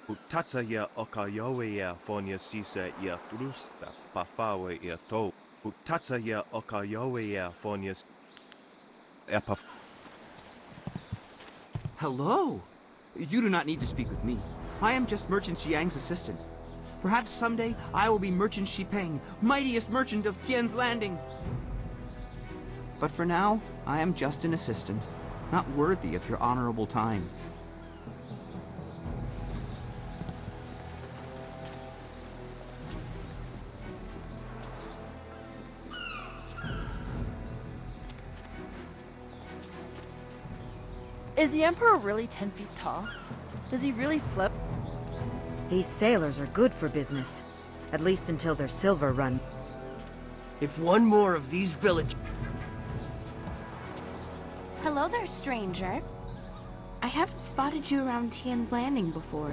Utatsa ia okayowe ia fonia sisa ia trusta pafawe ia to. Utatsa ia okayowe ia fonia epaf. Hello! You do not need to speak with me. I am just Merchant Xiang's assistant. Perhaps someday I will be Merchant Xipeng, mightiest merchant of Tian's Landing. But for now, I am just an assistant, not worthy of your honorable time. Is the Emperor really 10 feet tall? Does he really flip? These sailors are good for business. At least until their silver run. If one more of these village... Hello there, stranger. I haven't spotted you around Tian's Landing before.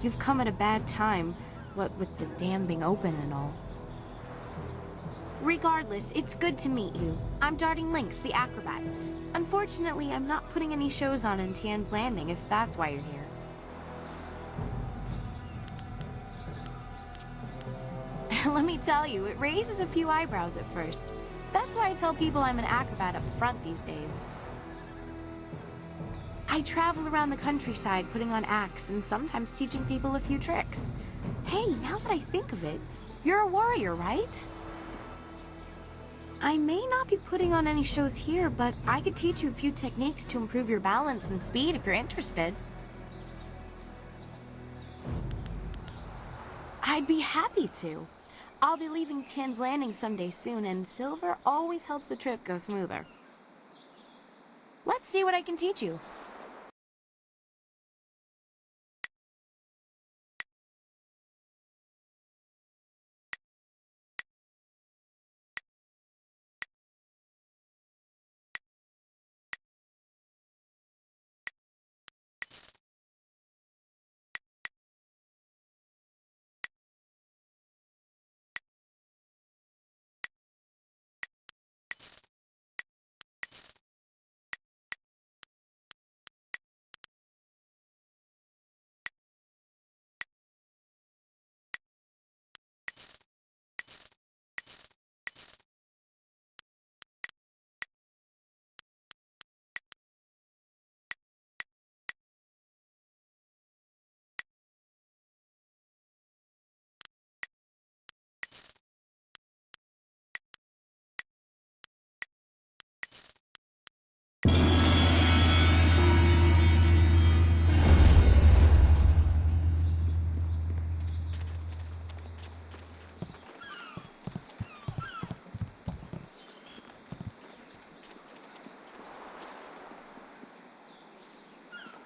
You've come at a bad time, what with the dam being open and all. Regardless, it's good to meet you. I'm Darting Lynx, the acrobat. Unfortunately, I'm not putting any shows on in Tian's Landing, if that's why you're here. Let me tell you, it raises a few eyebrows at first. That's why I tell people I'm an acrobat up front these days. I travel around the countryside putting on acts and sometimes teaching people a few tricks. Hey, now that I think of it, you're a warrior, right? I may not be putting on any shows here, but I could teach you a few techniques to improve your balance and speed if you're interested. I'd be happy to. I'll be leaving Tian's Landing someday soon, and silver always helps the trip go smoother. Let's see what I can teach you.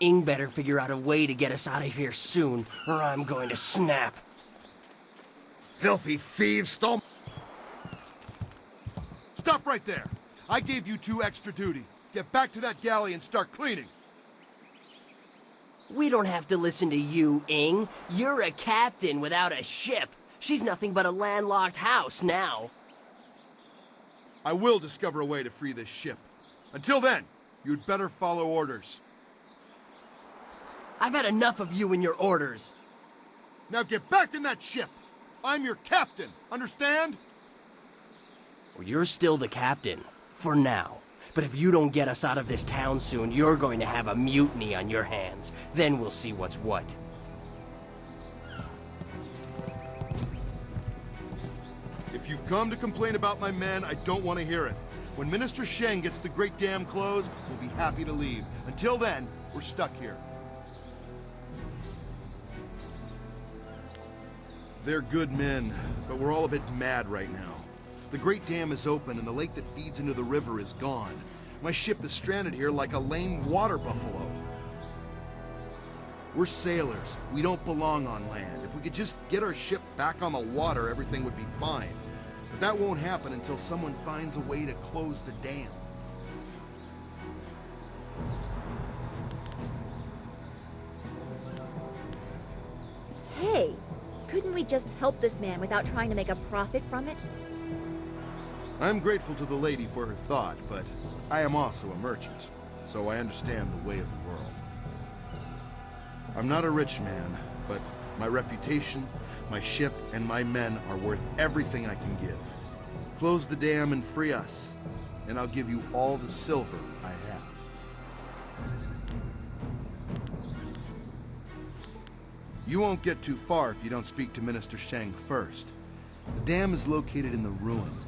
Ing better figure out a way to get us out of here soon, or I'm going to snap. Filthy thieves stole... Stop right there! I gave you 2 extra duty. Get back to that galley and start cleaning. We don't have to listen to you, Ing. You're a captain without a ship. She's nothing but a landlocked house now. I will discover a way to free this ship. Until then, you'd better follow orders. I've had enough of you and your orders. Now get back in that ship! I'm your captain, understand? Well, you're still the captain, for now. But if you don't get us out of this town soon, you're going to have a mutiny on your hands. Then we'll see what's what. If you've come to complain about my men, I don't want to hear it. When Minister Sheng gets the Great Dam closed, we'll be happy to leave. Until then, we're stuck here. They're good men, but we're all a bit mad right now. The Great Dam is open and the lake that feeds into the river is gone. My ship is stranded here like a lame water buffalo. We're sailors. We don't belong on land. If we could just get our ship back on the water, everything would be fine. But that won't happen until someone finds a way to close the dam. Hey, couldn't we just help this man without trying to make a profit from it? I'm grateful to the lady for her thought, but I am also a merchant, so I understand the way of the world. I'm not a rich man, but my reputation, my ship, and my men are worth everything I can give. Close the dam and free us, and I'll give you all the silver I have. You won't get too far if you don't speak to Minister Sheng first. The dam is located in the ruins.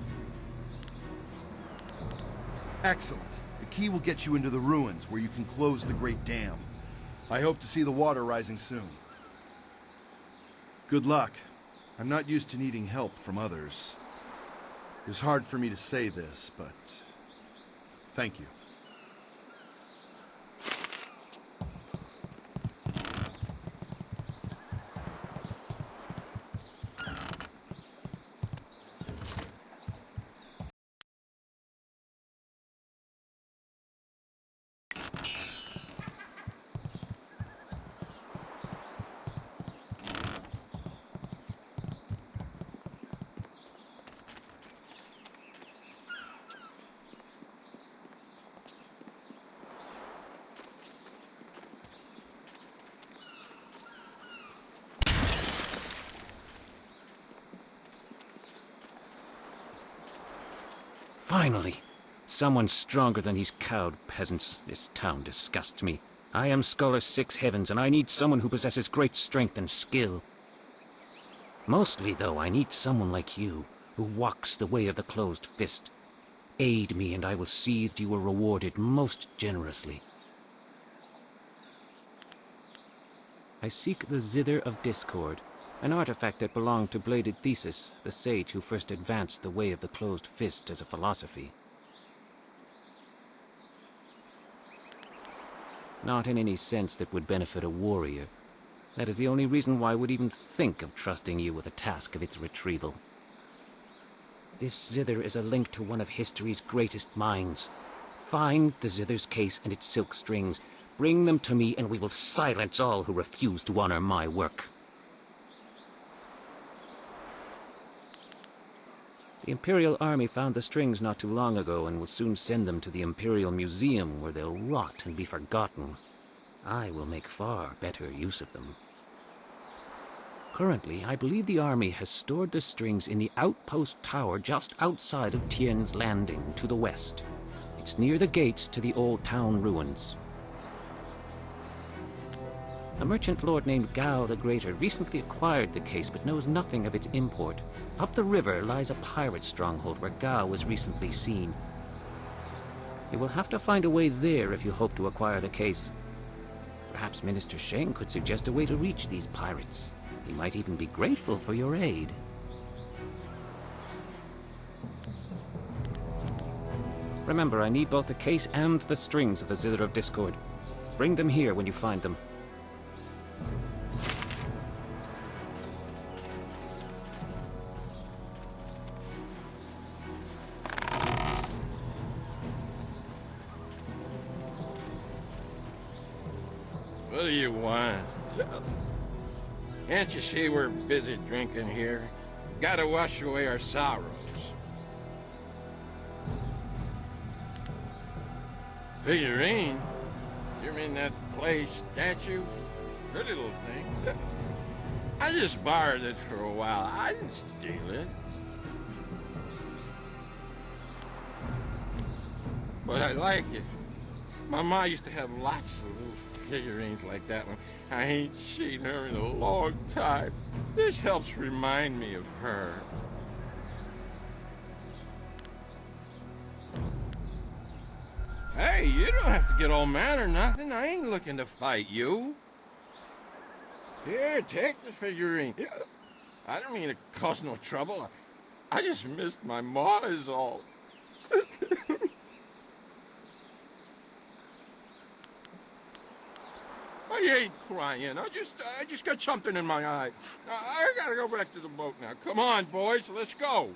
Excellent. The key will get you into the ruins, where you can close the Great Dam. I hope to see the water rising soon. Good luck. I'm not used to needing help from others. It's hard for me to say this, but thank you. Finally! Someone stronger than these cowed peasants. This town disgusts me. I am Scholar Six Heavens, and I need someone who possesses great strength and skill. Mostly, though, I need someone like you, who walks the way of the closed fist. Aid me, and I will see that you are rewarded most generously. I seek the Zither of Discord, an artifact that belonged to Bladed Thesis, the sage who first advanced the way of the closed fist as a philosophy. Not in any sense that would benefit a warrior. That is the only reason why I would even think of trusting you with a task of its retrieval. This Zither is a link to one of history's greatest minds. Find the Zither's case and its silk strings. Bring them to me, and we will silence all who refuse to honor my work. The Imperial Army found the strings not too long ago and will soon send them to the Imperial Museum, where they'll rot and be forgotten. I will make far better use of them. Currently, I believe the army has stored the strings in the outpost tower just outside of Tien's Landing, to the west. It's near the gates to the old town ruins. A merchant lord named Gao the Greater recently acquired the case but knows nothing of its import. Up the river lies a pirate stronghold where Gao was recently seen. You will have to find a way there if you hope to acquire the case. Perhaps Minister Sheng could suggest a way to reach these pirates. He might even be grateful for your aid. Remember, I need both the case and the strings of the Zither of Discord. Bring them here when you find them. What do you want? Can't you see we're busy drinking here? Gotta wash away our sorrows. Figurine? You mean that clay statue? Pretty little thing. I just borrowed it for a while. I didn't steal it. But I like it. My ma used to have lots of little figurines like that one. I ain't seen her in a long time. This helps remind me of her. Hey, you don't have to get all mad or nothing. I ain't looking to fight you. Here, take the figurine. Yeah. I don't mean to cause no trouble. I just missed my ma is all. I ain't crying. I just got something in my eye. I gotta go back to the boat now. Come on, boys, let's go.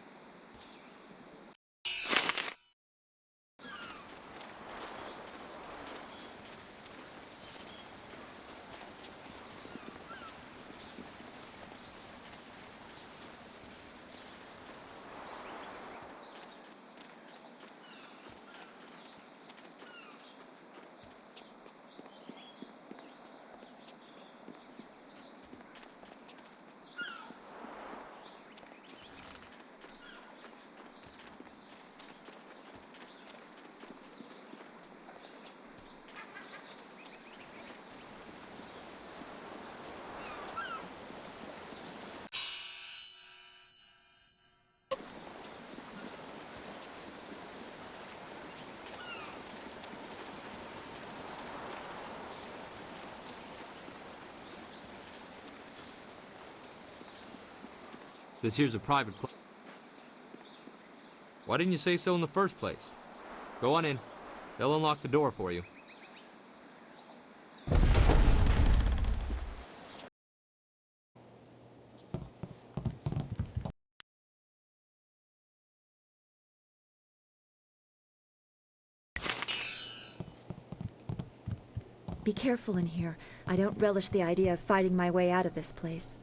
This here's a private club. Why didn't you say so in the first place? Go on in. They'll unlock the door for you. Be careful in here. I don't relish the idea of fighting my way out of this place.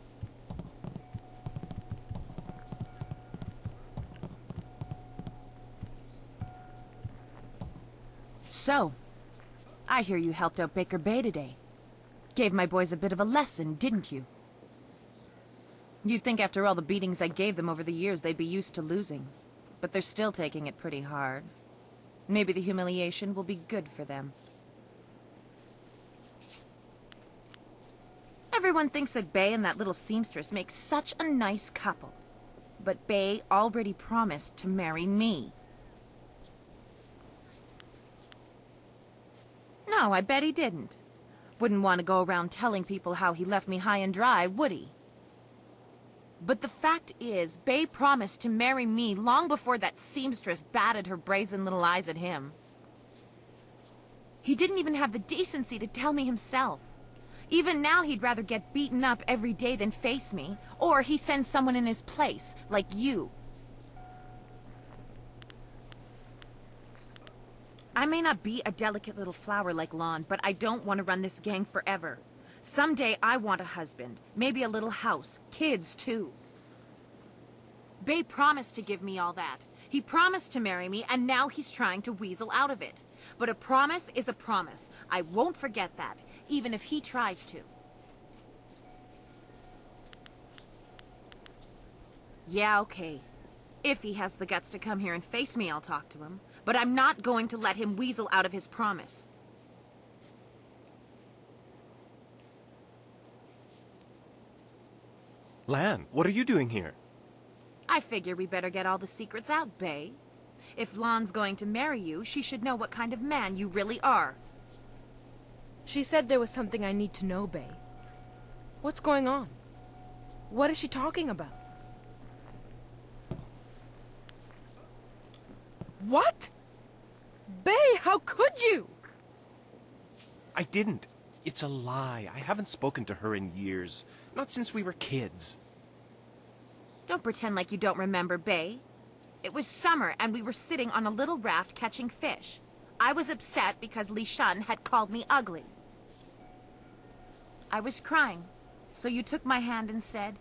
So, I hear you helped out Baker Bay today. Gave my boys a bit of a lesson, didn't you? You'd think after all the beatings I gave them over the years they'd be used to losing. But they're still taking it pretty hard. Maybe the humiliation will be good for them. Everyone thinks that Bay and that little seamstress make such a nice couple. But Bay already promised to marry me. No, I bet he didn't. Wouldn't want to go around telling people how he left me high and dry, would he? But the fact is, Bay promised to marry me long before that seamstress batted her brazen little eyes at him. He didn't even have the decency to tell me himself. Even now he'd rather get beaten up every day than face me, or he sends someone in his place, like you. I may not be a delicate little flower like Lon, but I don't want to run this gang forever. Someday I want a husband, maybe a little house, kids too. Bay promised to give me all that. He promised to marry me, and now he's trying to weasel out of it. But a promise is a promise. I won't forget that, even if he tries to. Yeah, okay. If he has the guts to come here and face me, I'll talk to him. But I'm not going to let him weasel out of his promise. Lan, what are you doing here? I figure we better get all the secrets out, Bay. If Lon's going to marry you, she should know what kind of man you really are. She said there was something I need to know, Bay. What's going on? What is she talking about? What? Bay, how could you? I didn't. It's a lie. I haven't spoken to her in years. Not since we were kids. Don't pretend like you don't remember, Bay. It was summer and we were sitting on a little raft catching fish. I was upset because Li Shun had called me ugly. I was crying, so you took my hand and said,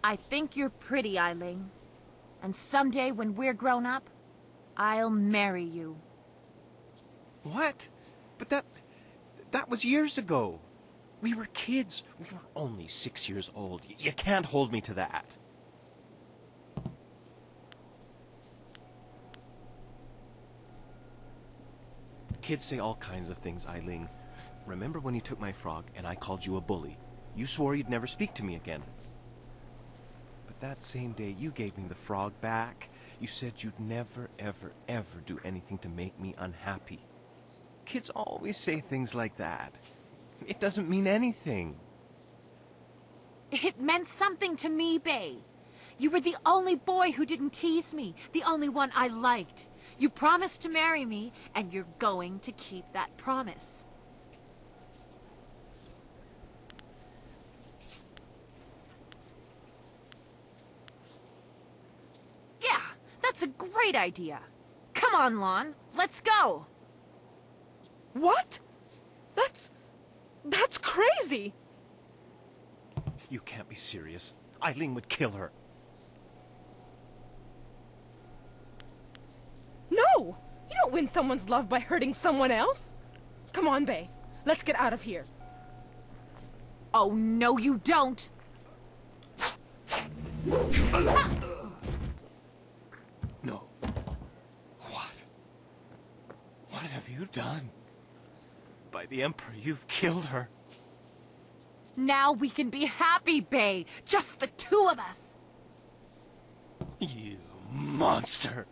"I think you're pretty, Eiling. And someday when we're grown up, I'll marry you." What? But that was years ago. We were kids. We were only 6 years old. You can't hold me to that. Kids say all kinds of things, Eiling. Remember when you took my frog and I called you a bully? You swore you'd never speak to me again. But that same day you gave me the frog back. You said you'd never, ever, ever do anything to make me unhappy. Kids always say things like that. It doesn't mean anything. It meant something to me, Bay. You were the only boy who didn't tease me, the only one I liked. You promised to marry me, and you're going to keep that promise. Yeah, that's a great idea. Come on, Lon, let's go. What? That's crazy! You can't be serious. Eiling would kill her. No! You don't win someone's love by hurting someone else. Come on, Bay. Let's get out of here. Oh, no, you don't! No. What? What have you done? By the Emperor, you've killed her. Now we can be happy, Bay. Just the two of us. You monster.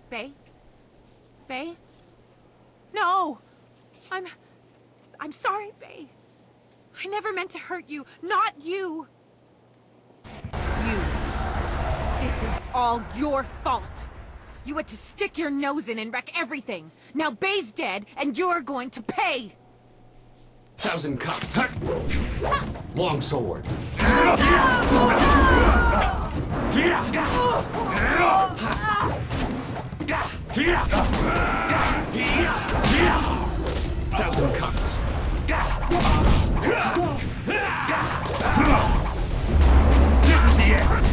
Bay? Bay? No! I'm sorry, Bay. I never meant to hurt you. Not you. You. This is all your fault. You had to stick your nose in and wreck everything. Now Bay's dead, and you're going to pay. 1,000 cuts. Long sword. Thousand cuts. This is the end.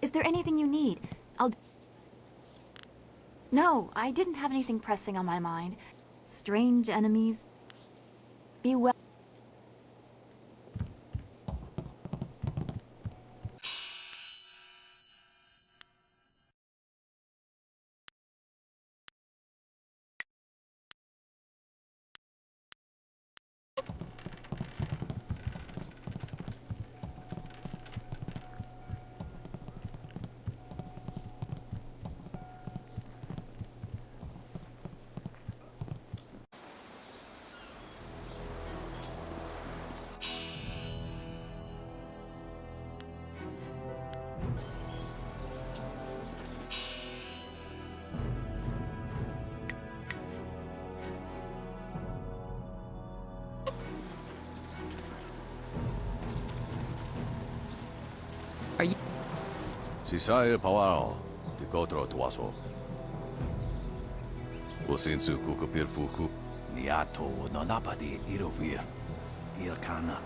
Is there anything you need? No, I didn't have anything pressing on my mind. Strange enemies. Be well. Sisaya Pawao, Tikotro Tuaso. Usinsu Kukupirfuku, Niato Nonapadi Irovir, Irkana.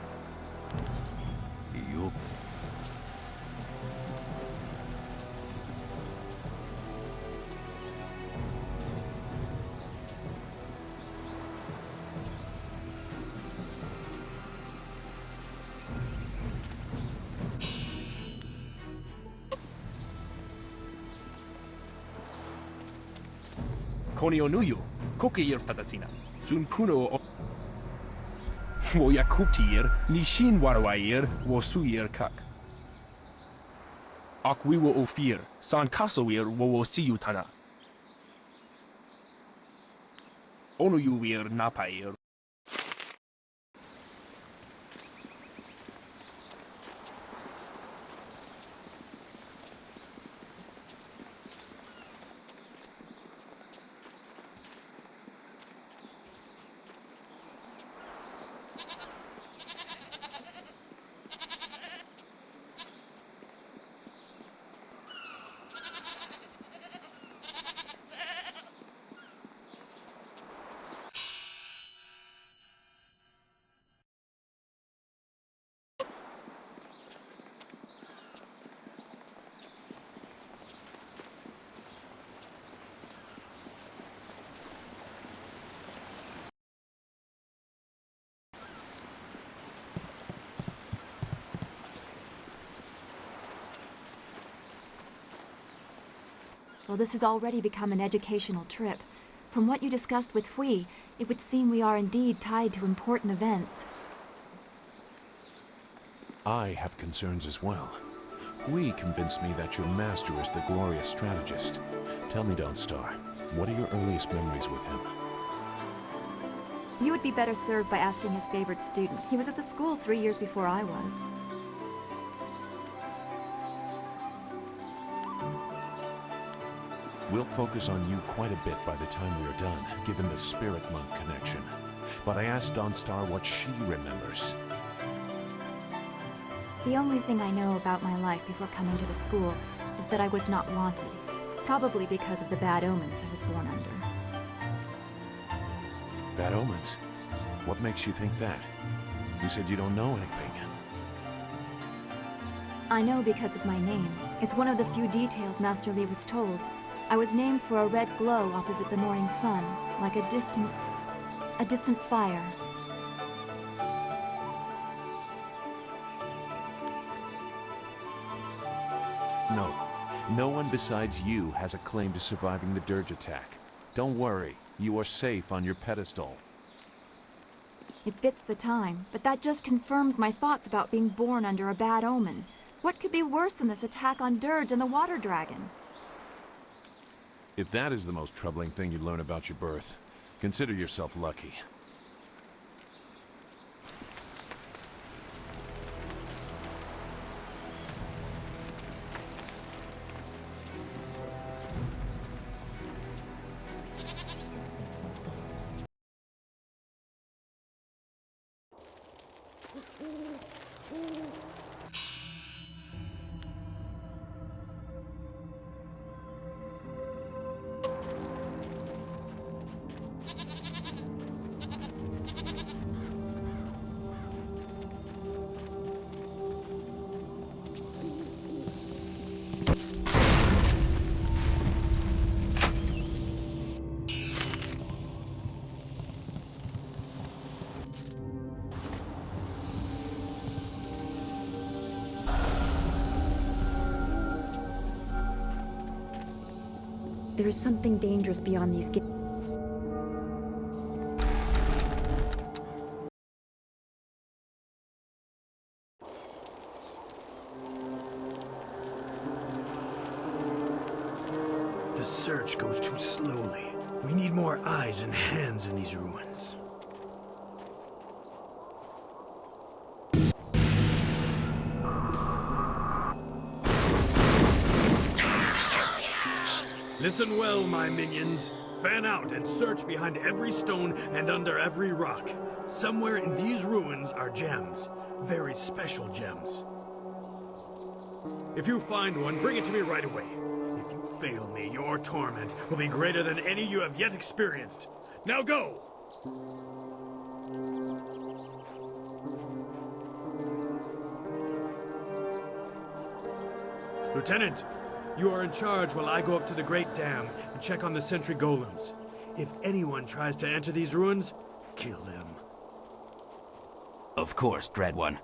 Yup. Konionuyu, Kokir Tatasina, Sun Puno Woyakuptir, Nishin Warwair, Wosuir Kak. Akwiwo Ofir, San Kasowir, Wowosiyutana. Onuyuir Napair. Well, this has already become an educational trip. From what you discussed with Hui, it would seem we are indeed tied to important events. I have concerns as well. Hui convinced me that your master is the glorious strategist. Tell me, Dawnstar, what are your earliest memories with him? You would be better served by asking his favorite student. He was at the school 3 years before I was. We'll focus on you quite a bit by the time we are done, given the spirit monk connection. But I asked Dawnstar what she remembers. The only thing I know about my life before coming to the school is that I was not wanted. Probably because of the bad omens I was born under. Bad omens? What makes you think that? You said you don't know anything. I know because of my name. It's one of the few details Master Li was told. I was named for a red glow opposite the morning sun, like a distant fire. No. No one besides you has a claim to surviving the dirge attack. Don't worry, you are safe on your pedestal. It fits the time, but that just confirms my thoughts about being born under a bad omen. What could be worse than this attack on Dirge and the Water Dragon? If that is the most troubling thing you learn about your birth, consider yourself lucky. There is something dangerous beyond these gates. The search goes too slowly. We need more eyes and hands in these ruins. Listen well, my minions. Fan out and search behind every stone and under every rock. Somewhere in these ruins are gems. Very special gems. If you find one, bring it to me right away. If you fail me, your torment will be greater than any you have yet experienced. Now go! Lieutenant, you are in charge while I go up to the Great Dam and check on the sentry golems. If anyone tries to enter these ruins, kill them. Of course, Dread One.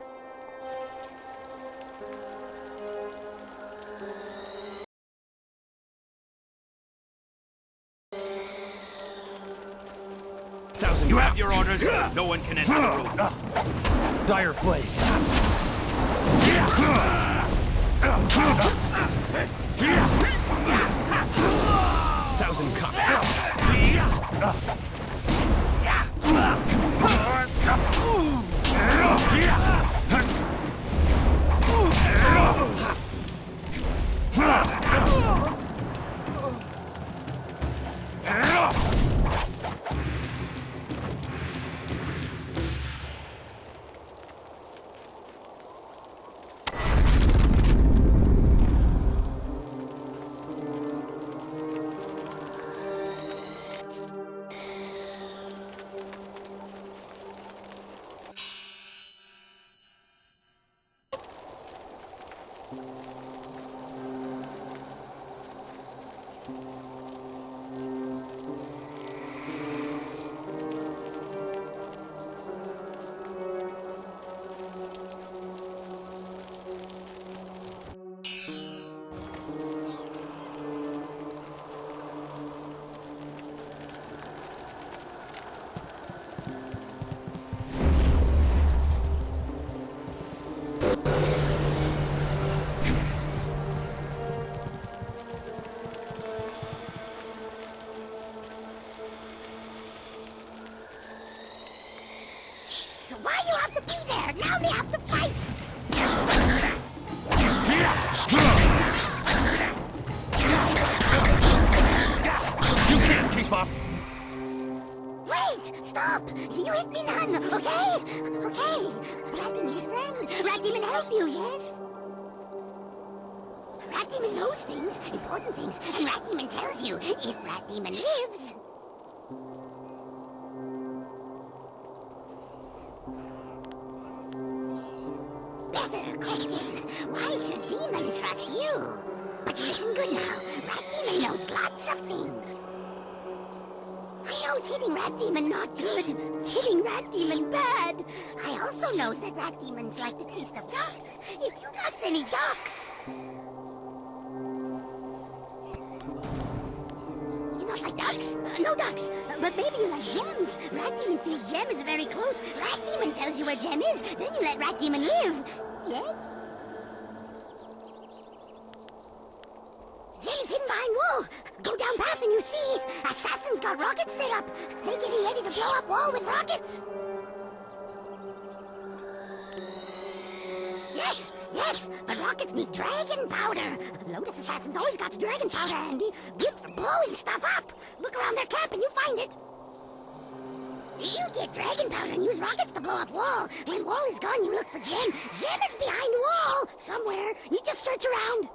You have your orders. No one can enter the room. Dire Flame. Thousand cups. So why you have to be there? Now we have to fight! You can't keep up. Wait! Stop! You hit me none, okay? Okay. Rat Demon's friend. Rat Demon help you, yes? Rat Demon knows things, important things, and Rat Demon tells you if Rat Demon lives. Better question. Why should Demon trust you? But listen good now. Rat Demon knows lots of things. I knows hitting Rat Demon not good. Hitting Rat Demon bad. I also knows that Rat Demons like the taste of ducks. If you got any ducks. You don't like ducks? No ducks. But maybe you like gems. Rat Demon feels gem is very close. Rat Demon tells you where gem is. Then you let Rat Demon live. Yes? Gem is hidden behind wall. Go down path and you see. Assassins got rockets set up. They're getting ready to blow up wall with rockets. Yes, yes, but rockets need dragon powder. Lotus Assassins always got dragon powder handy. Good for blowing stuff up. Look around their camp and you find it. You get dragon powder and use rockets to blow up wall. When wall is gone, you look for gem. Gem is behind wall. Somewhere. You just search around.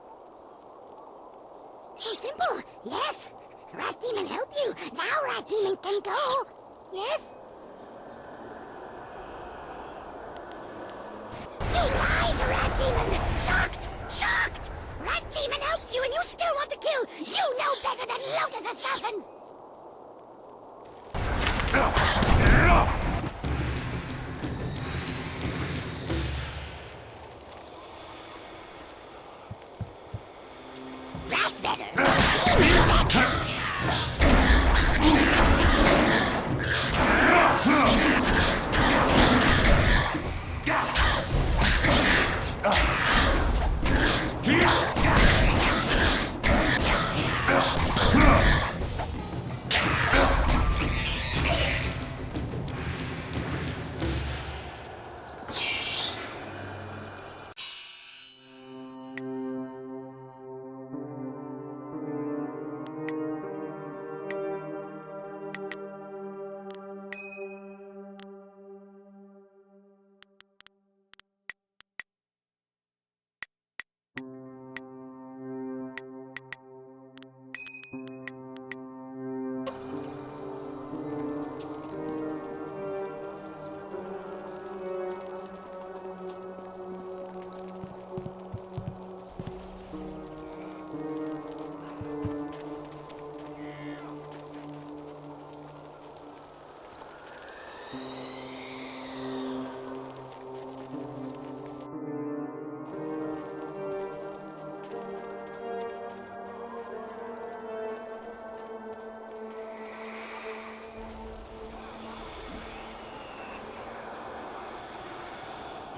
So simple. Yes. Rat Demon help you. Now Rat Demon can go. Yes? You lied to Rat Demon! Shocked! Shocked! Rat Demon helps you and you still want to kill! You know better than Lotus Assassins! Rat better!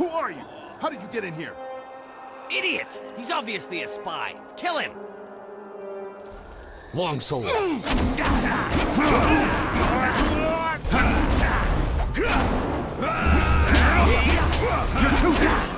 Who are you? How did you get in here? Idiot! He's obviously a spy. Kill him! Longsword. You're too soft!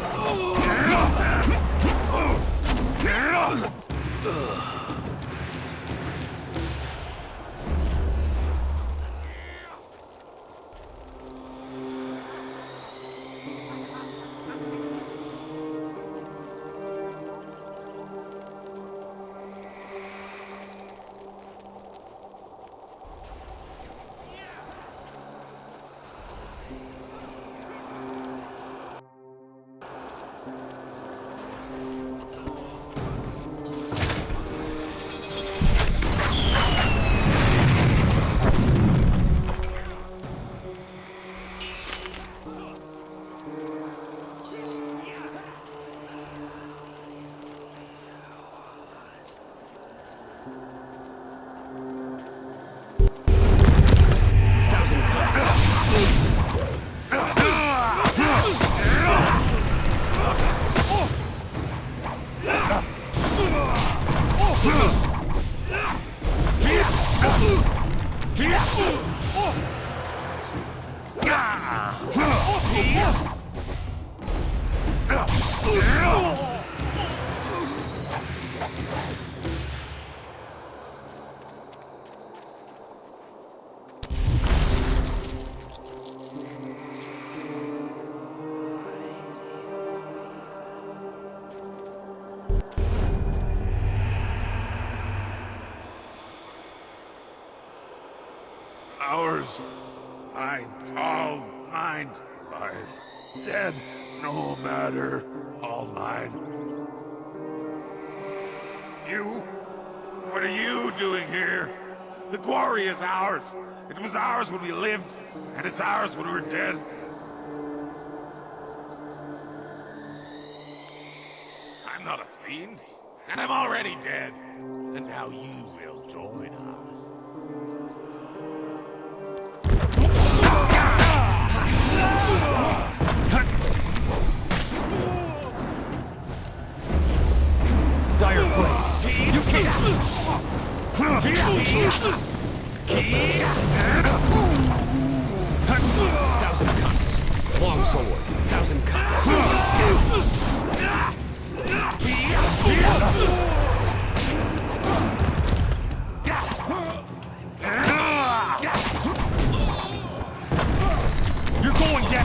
Ours, mine, all mine, alive, dead, no matter, all mine. You? What are you doing here? The quarry is ours. It was ours when we lived, and it's ours when we're dead. I'm not a fiend, and I'm already dead. And now you will join us. Dire flame. You can't. Thousand cuts. Longsword. Thousand cuts. You're going down.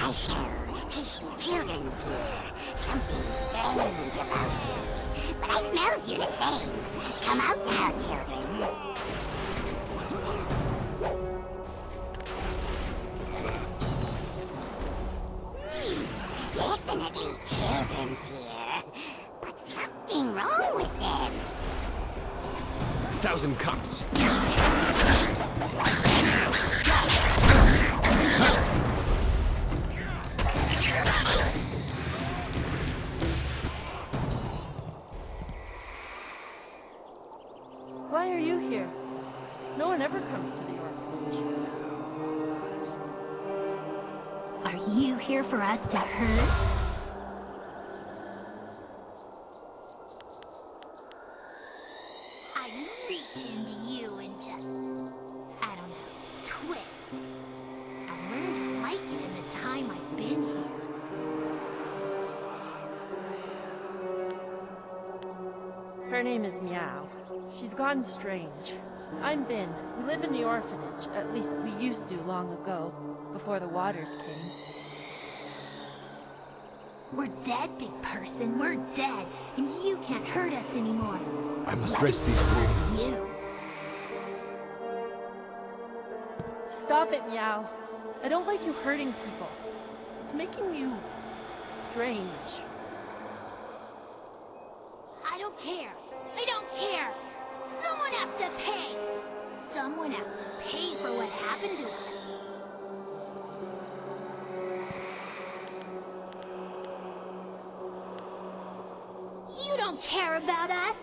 I smell tasty children's here. Something strange about you. But I smells you the same. Come out now, children. Definitely children's here. But something 1,000 cuts. Why are you here? No one ever comes to the orphanage. Are you here for us to hurt? I reach into you and just, I don't know, twist. I've learned to like it in the time I've been here. Her name is Meow. She's gone strange. I'm Bin. We live in the orphanage. At least we used to long ago, before the waters came. We're dead, big person. We're dead. And you can't hurt us anymore. I must dress these wounds. You. Stop it, Meow. I don't like you hurting people. It's making you strange. I don't care. I don't care. Someone has to pay. Someone has to pay for what happened to us. You don't care about us.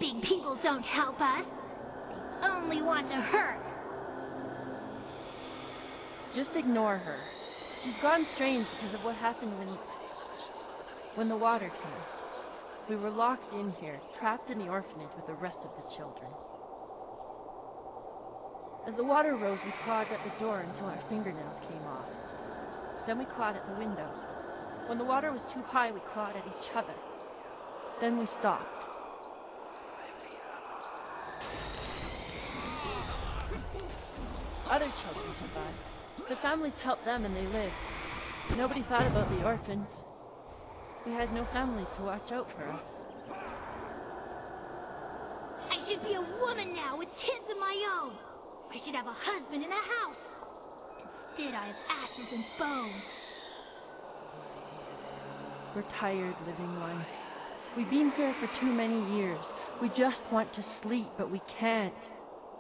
Big people don't help us. They only want to hurt. Just ignore her. She's gone strange because of what happened when the water came. We were locked in here, trapped in the orphanage with the rest of the children. As the water rose, we clawed at the door until our fingernails came off. Then we clawed at the window. When the water was too high, we clawed at each other. Then we stopped. Other children survived. Their families helped them and they lived. Nobody thought about the orphans. We had no families to watch out for us. I should be a woman now with kids of my own. I should have a husband and a house. Instead, I have ashes and bones. We're tired, living one. We've been here for too many years. We just want to sleep, but we can't.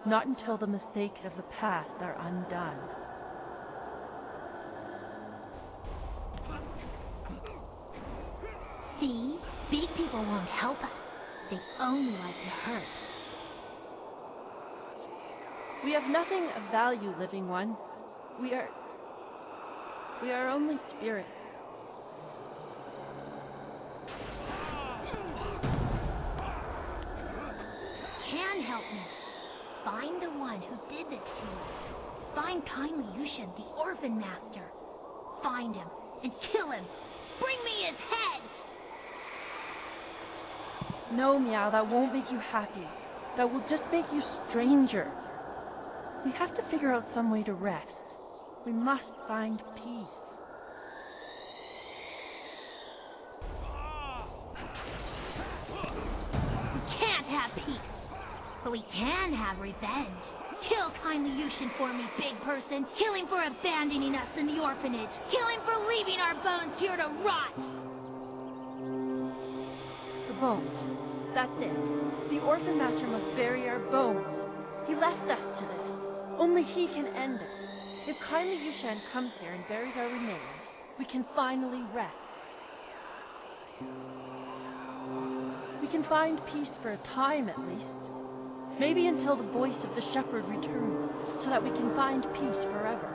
Not until the mistakes of the past are undone. See? Big people won't help us. They only like to hurt. We have nothing of value, living one. We are only spirits. Can help me. Find the one who did this to us. Find kindly Yushin, the orphan master. Find him and kill him. Bring me his head! No, Meow, that won't make you happy. That will just make you stranger. We have to figure out some way to rest. We must find peace. We can't have peace, but we can have revenge. Kill kindly Yushin for me, big person. Kill him for abandoning us in the orphanage. Kill him for leaving our bones here to rot. The bones. That's it. The orphan master must bury our bones. He left us to this. Only he can end it. If kindly Yushan comes here and buries our remains, we can finally rest. We can find peace for a time, at least. Maybe until the voice of the shepherd returns, so that we can find peace forever.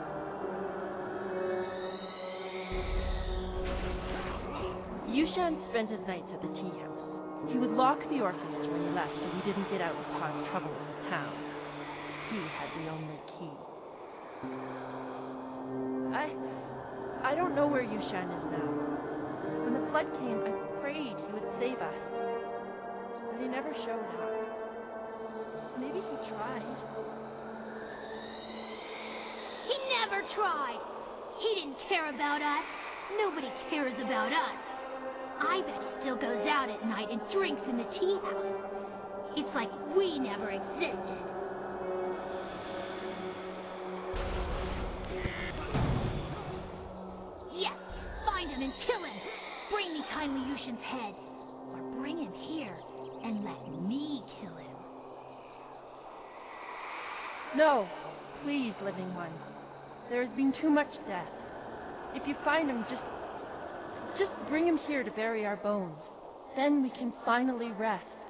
Yushan spent his nights at the tea house. He would lock the orphanage when he left so we didn't get out and cause trouble in the town. He had the only key. I don't know where Yushan is now. When the flood came, I prayed he would save us. But he never showed up. Maybe he tried. He never tried. He didn't care about us. Nobody cares about us. I bet he still goes out at night and drinks in the tea house. It's like we never existed. Yes, find him and kill him. Bring me kindly Yushin's head. Or bring him here and let me kill him. No, please, living one. There has been too much death. If you find him, just bring him here to bury our bones. Then we can finally rest.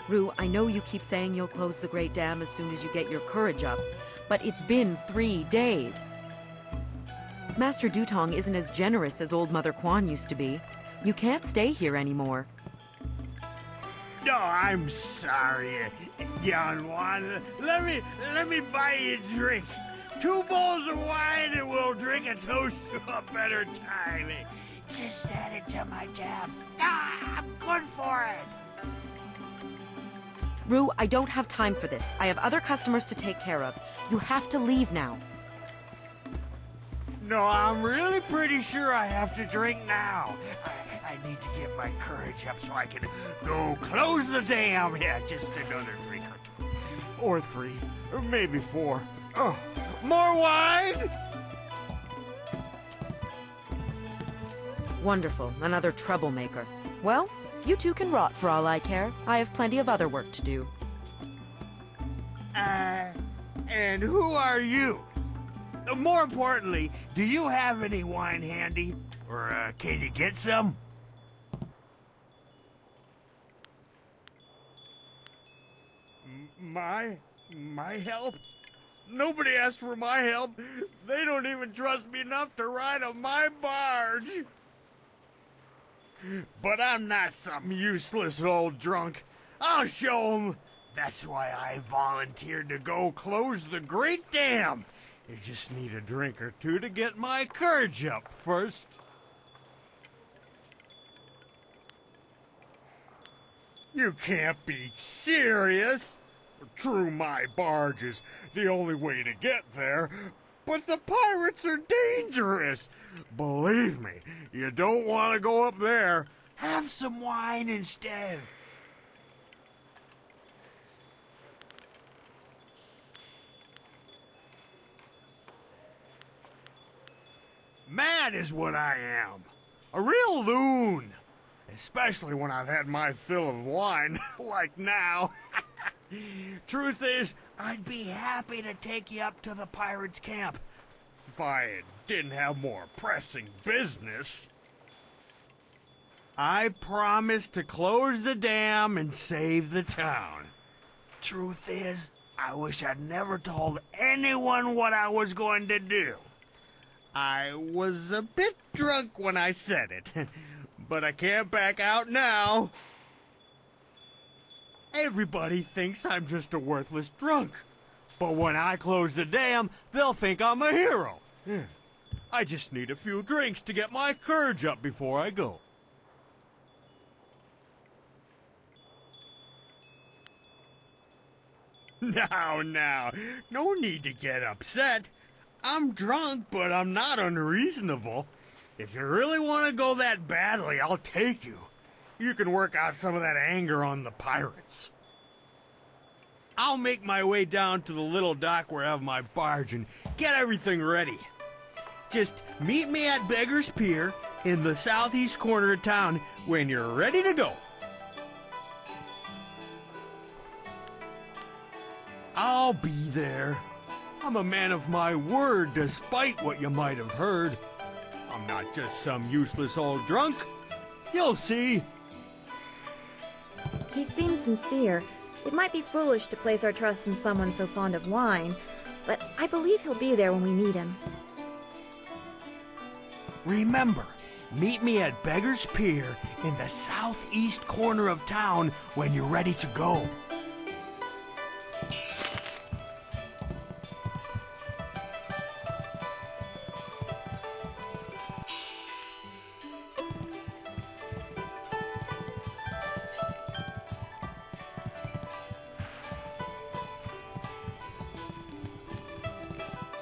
Rue, I know you keep saying you'll close the Great Dam as soon as you get your courage up, but it's been 3 days. Master Dutong isn't as generous as old Mother Quan used to be. You can't stay here anymore. No, I'm sorry, young one. Let me buy you a drink. 2 bowls of wine and we'll drink a toast to a better time. Just add it to my tab. I'm good for it. Rue, I don't have time for this. I have other customers to take care of. You have to leave now. No, I'm really pretty sure I have to drink now. I need to get my courage up so I can go close the dam. Yeah, just another drink or 2. Or 3. Or maybe 4. Oh, more wine? Wonderful. Another troublemaker. Well, you two can rot for all I care. I have plenty of other work to do. And who are you? More importantly, do you have any wine handy? Or, can you get some? My help? Nobody asked for my help. They don't even trust me enough to ride on my barge. But I'm not some useless old drunk. I'll show 'em. That's why I volunteered to go close the Great Dam. You just need a drink or 2 to get my courage up first. You can't be serious. True, my barge is the only way to get there, but the pirates are dangerous. Believe me, you don't want to go up there. Have some wine instead. Mad is what I am. A real loon. Especially when I've had my fill of wine, like now. Truth is, I'd be happy to take you up to the pirates' camp if I didn't have more pressing business. I promise to close the dam and save the town. Truth is, I wish I'd never told anyone what I was going to do. I was a bit drunk when I said it, but I can't back out now. Everybody thinks I'm just a worthless drunk. But when I close the dam, they'll think I'm a hero. I just need a few drinks to get my courage up before I go. Now, no need to get upset. I'm drunk, but I'm not unreasonable. If you really want to go that badly, I'll take you. You can work out some of that anger on the pirates. I'll make my way down to the little dock where I have my barge and get everything ready. Just meet me at Beggar's Pier in the southeast corner of town when you're ready to go. I'll be there. I'm a man of my word, despite what you might have heard. I'm not just some useless old drunk. You'll see. He seems sincere. It might be foolish to place our trust in someone so fond of wine, but I believe he'll be there when we need him. Remember, meet me at Beggar's Pier in the southeast corner of town when you're ready to go.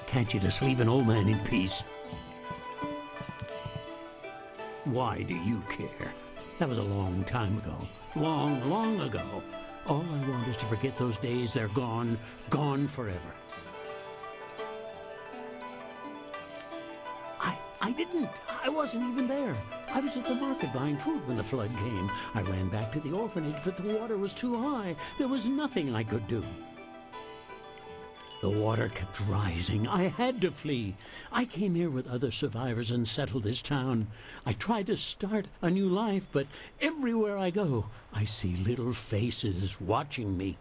Can't you just leave an old man in peace? Why do you care? That was a long time ago. Long, long ago. All I want is to forget those days. They're gone. Gone forever. I didn't. I wasn't even there. I was at the market buying food when the flood came. I ran back to the orphanage, but the water was too high. There was nothing I could do. The water kept rising. I had to flee. I came here with other survivors and settled this town. I tried to start a new life, but everywhere I go, I see little faces watching me.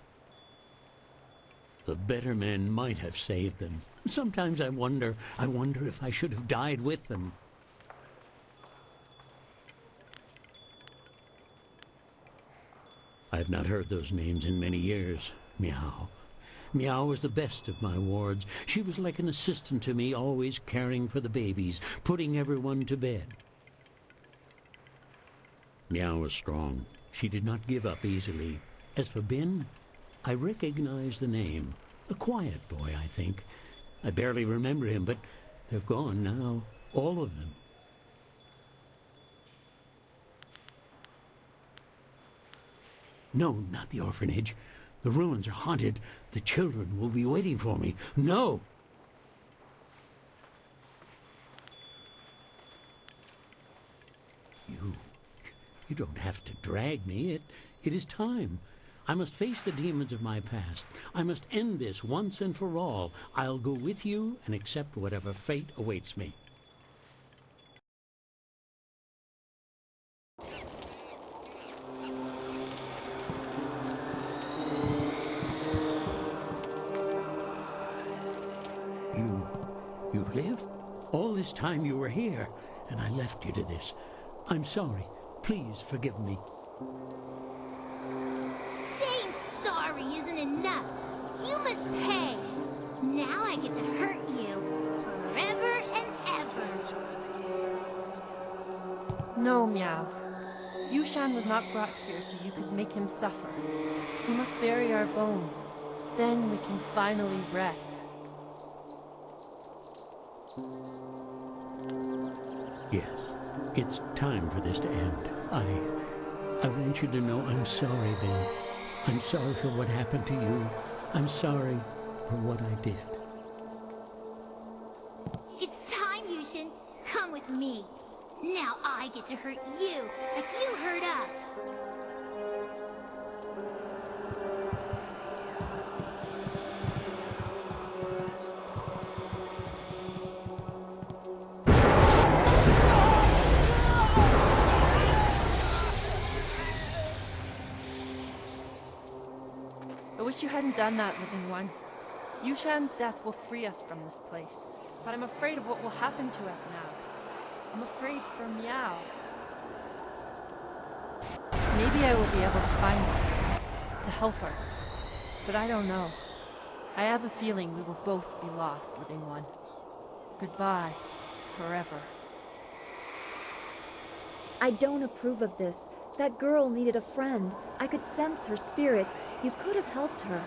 The better men might have saved them. Sometimes I wonder if I should have died with them. I've not heard those names in many years. Meow. Meow was the best of my wards. She was like an assistant to me, always caring for the babies, putting everyone to bed. Meow was strong. She did not give up easily. As for Bin, I recognize the name. A quiet boy, I think. I barely remember him, but they're gone now. All of them. No, not the orphanage. The ruins are haunted. The children will be waiting for me. No! You don't have to drag me. It is time. I must face the demons of my past. I must end this once and for all. I'll go with you and accept whatever fate awaits me. You live? All this time you were here, and I left you to this. I'm sorry. Please forgive me. Saying sorry isn't enough. You must pay. Now I get to hurt you forever and ever. No, Meow. Yushan was not brought here so you could make him suffer. We must bury our bones. Then we can finally rest. Yes, it's time for this to end. I want you to know I'm sorry, Ben. I'm sorry for what happened to you. I'm sorry for what I did. It's time, Yushin. Come with me. Now I get to hurt you, like you hurt us. I wish you hadn't done that, Living One. Yushan's death will free us from this place, but I'm afraid of what will happen to us now. I'm afraid for Meow. Maybe I will be able to find her, to help her, but I don't know. I have a feeling we will both be lost, Living One. Goodbye, forever. I don't approve of this. That girl needed a friend. I could sense her spirit. You could have helped her.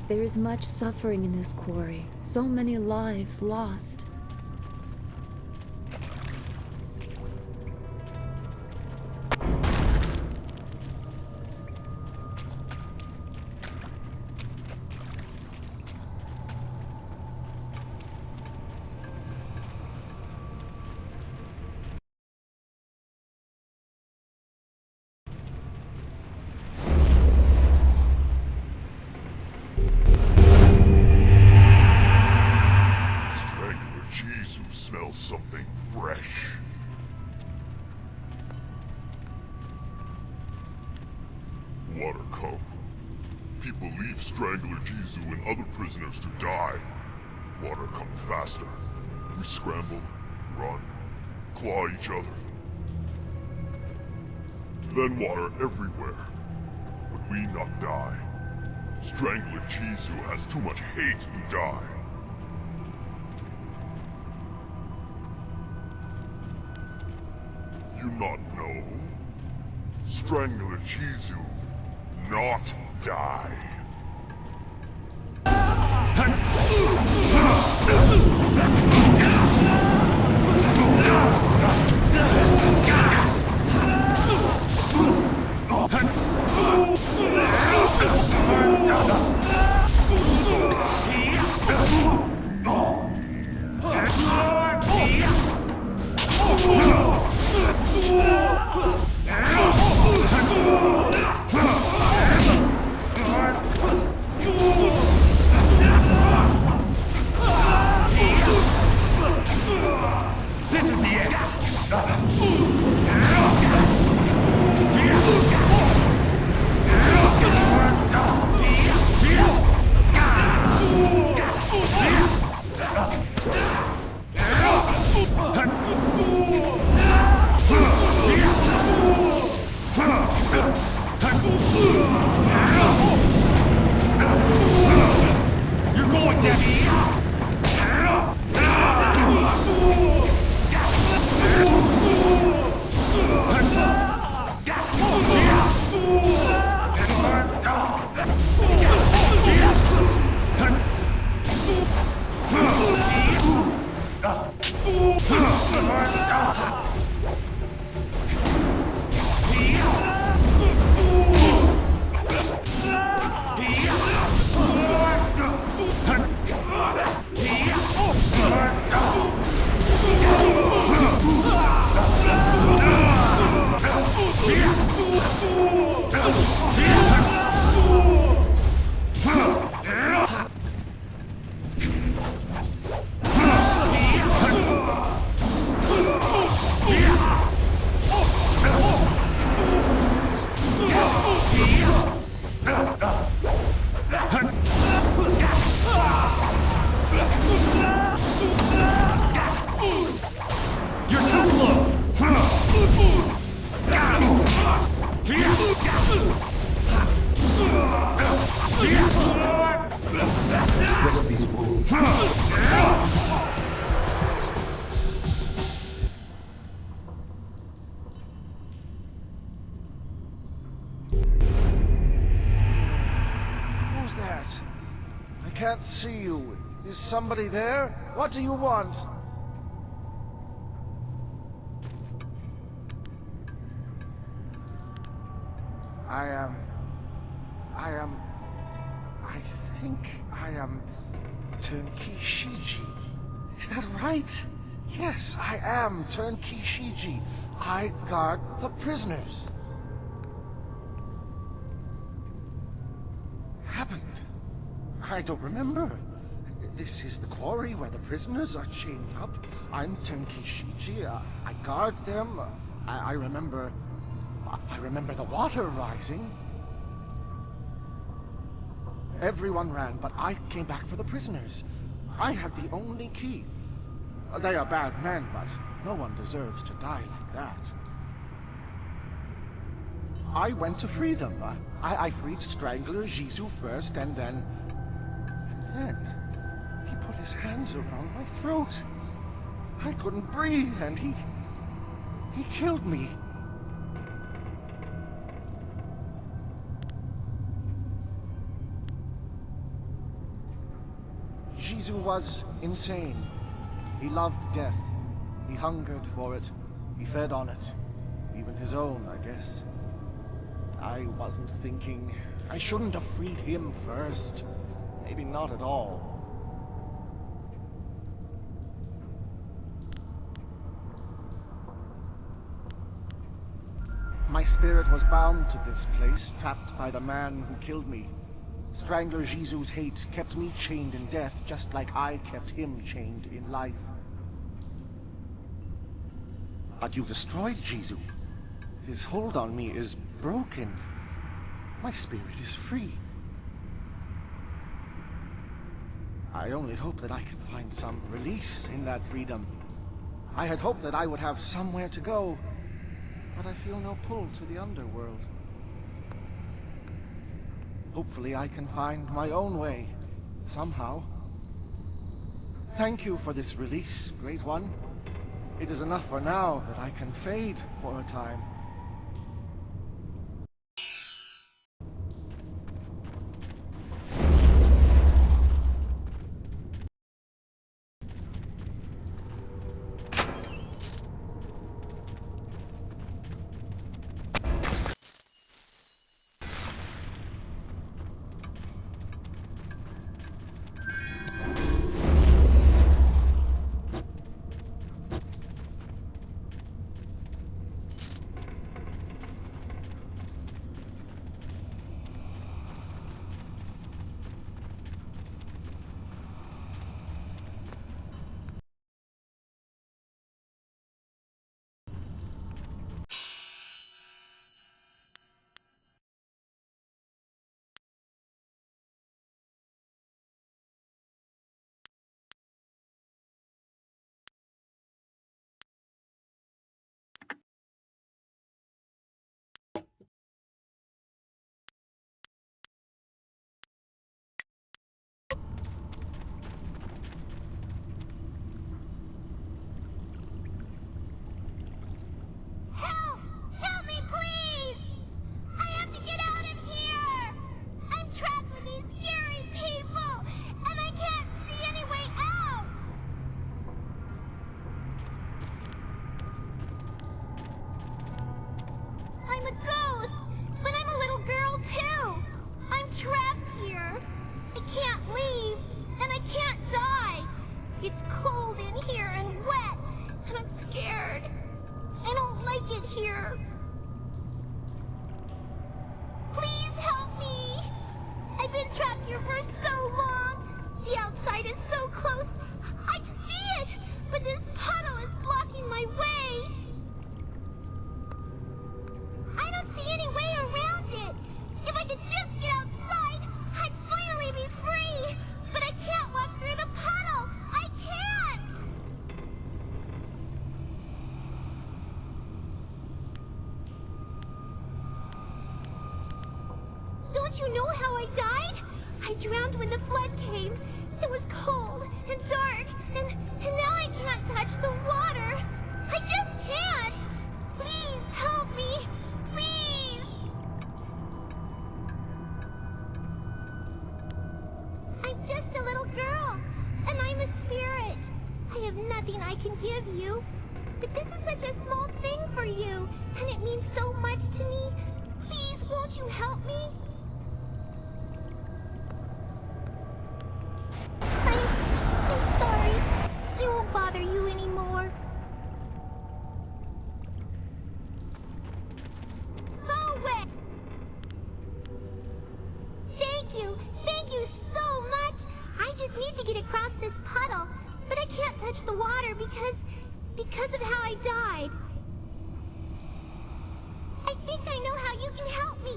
There is much suffering in this quarry. So many lives lost. Smells something fresh. Water come. People leave Strangler Jizu and other prisoners to die. Water come faster. We scramble, run, claw each other. Then water everywhere. But we not die. Strangler Jizu has too much hate to die. You not know? Strangler Jizu not die. dress these wounds. Who's that? I can't see you. Is somebody there? What do you want? I think I am Turnkey Shiji. Is that right? Yes, I am Turnkey Shiji. I guard the prisoners. Happened? I don't remember. This is the quarry where the prisoners are chained up. I'm Turnkey Shiji. I guard them. I remember the water rising. Everyone ran, but I came back for the prisoners. I had the only key. They are bad men, but no one deserves to die like that. I went to free them. I freed Strangler Jizu first, and then he put his hands around my throat. I couldn't breathe, and he killed me. Jizu was insane. He loved death. He hungered for it. He fed on it. Even his own, I guess. I wasn't thinking. I shouldn't have freed him first. Maybe not at all. My spirit was bound to this place, trapped by the man who killed me. Strangler Jizu's hate kept me chained in death, just like I kept him chained in life. But you destroyed Jizu. His hold on me is broken. My spirit is free. I only hope that I can find some release in that freedom. I had hoped that I would have somewhere to go, but I feel no pull to the underworld. Hopefully I can find my own way, somehow. Thank you for this release, Great One. It is enough for now that I can fade for a time. It's cold in here and wet, and I'm scared. I don't like it here. Please help me! I've been trapped here for so long. The outside is so close. I can see it, but this puddle is blocking my way. I don't see any way around it. If I could just get outside, I'd finally be free. But I can't walk through the puddle. I can't! Don't you know how I died? I drowned when the flood came. was cold and dark, and now I can't touch the water. I just can't. Please help me. Please. I'm just a little girl, and I'm a spirit. I have nothing I can give you. But this is such a small thing for you, and it means so much to me. Please, won't you help me? I'm sorry. I won't bother you anymore. Go away! Thank you so much. I just need to get across this puddle, but I can't touch the water because of how I died. I think I know how you can help me.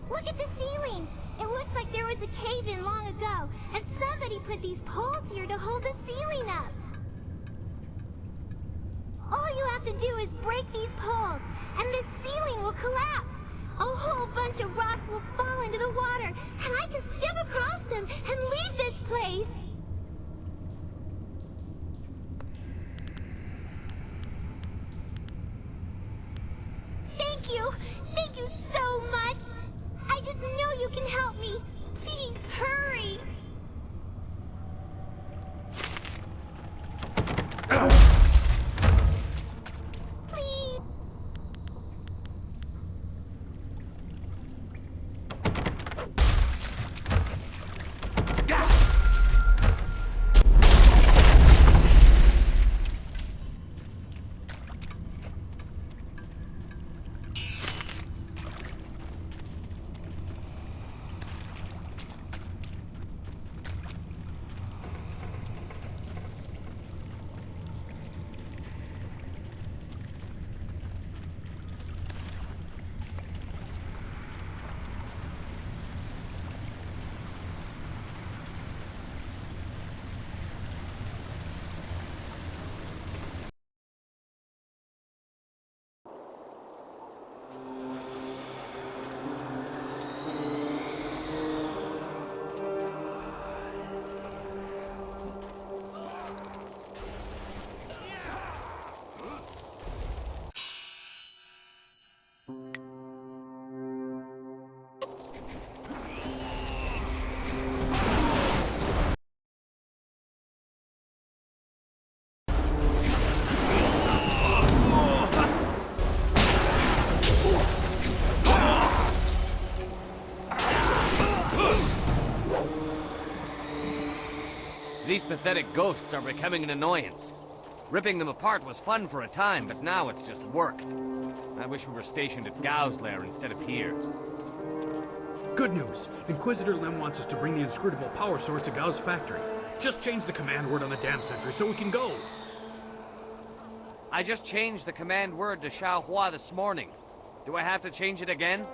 Look at the ceiling. It looks like there was a cave-in long ago, and somebody put these poles here to hold the ceiling up. All you have to do is break these poles, and the ceiling will collapse. A whole bunch of rocks will fall into the water, and I can skip across them and leave this place. Thank you so much. I just know you can help me. Please, hurry. Please. These pathetic ghosts are becoming an annoyance. Ripping them apart was fun for a time, but now it's just work. I wish we were stationed at Gao's lair instead of here. Good news! Inquisitor Lim wants us to bring the inscrutable power source to Gao's factory. Just change the command word on the dam sentry so we can go. I just changed the command word to Xiaohua this morning. Do I have to change it again?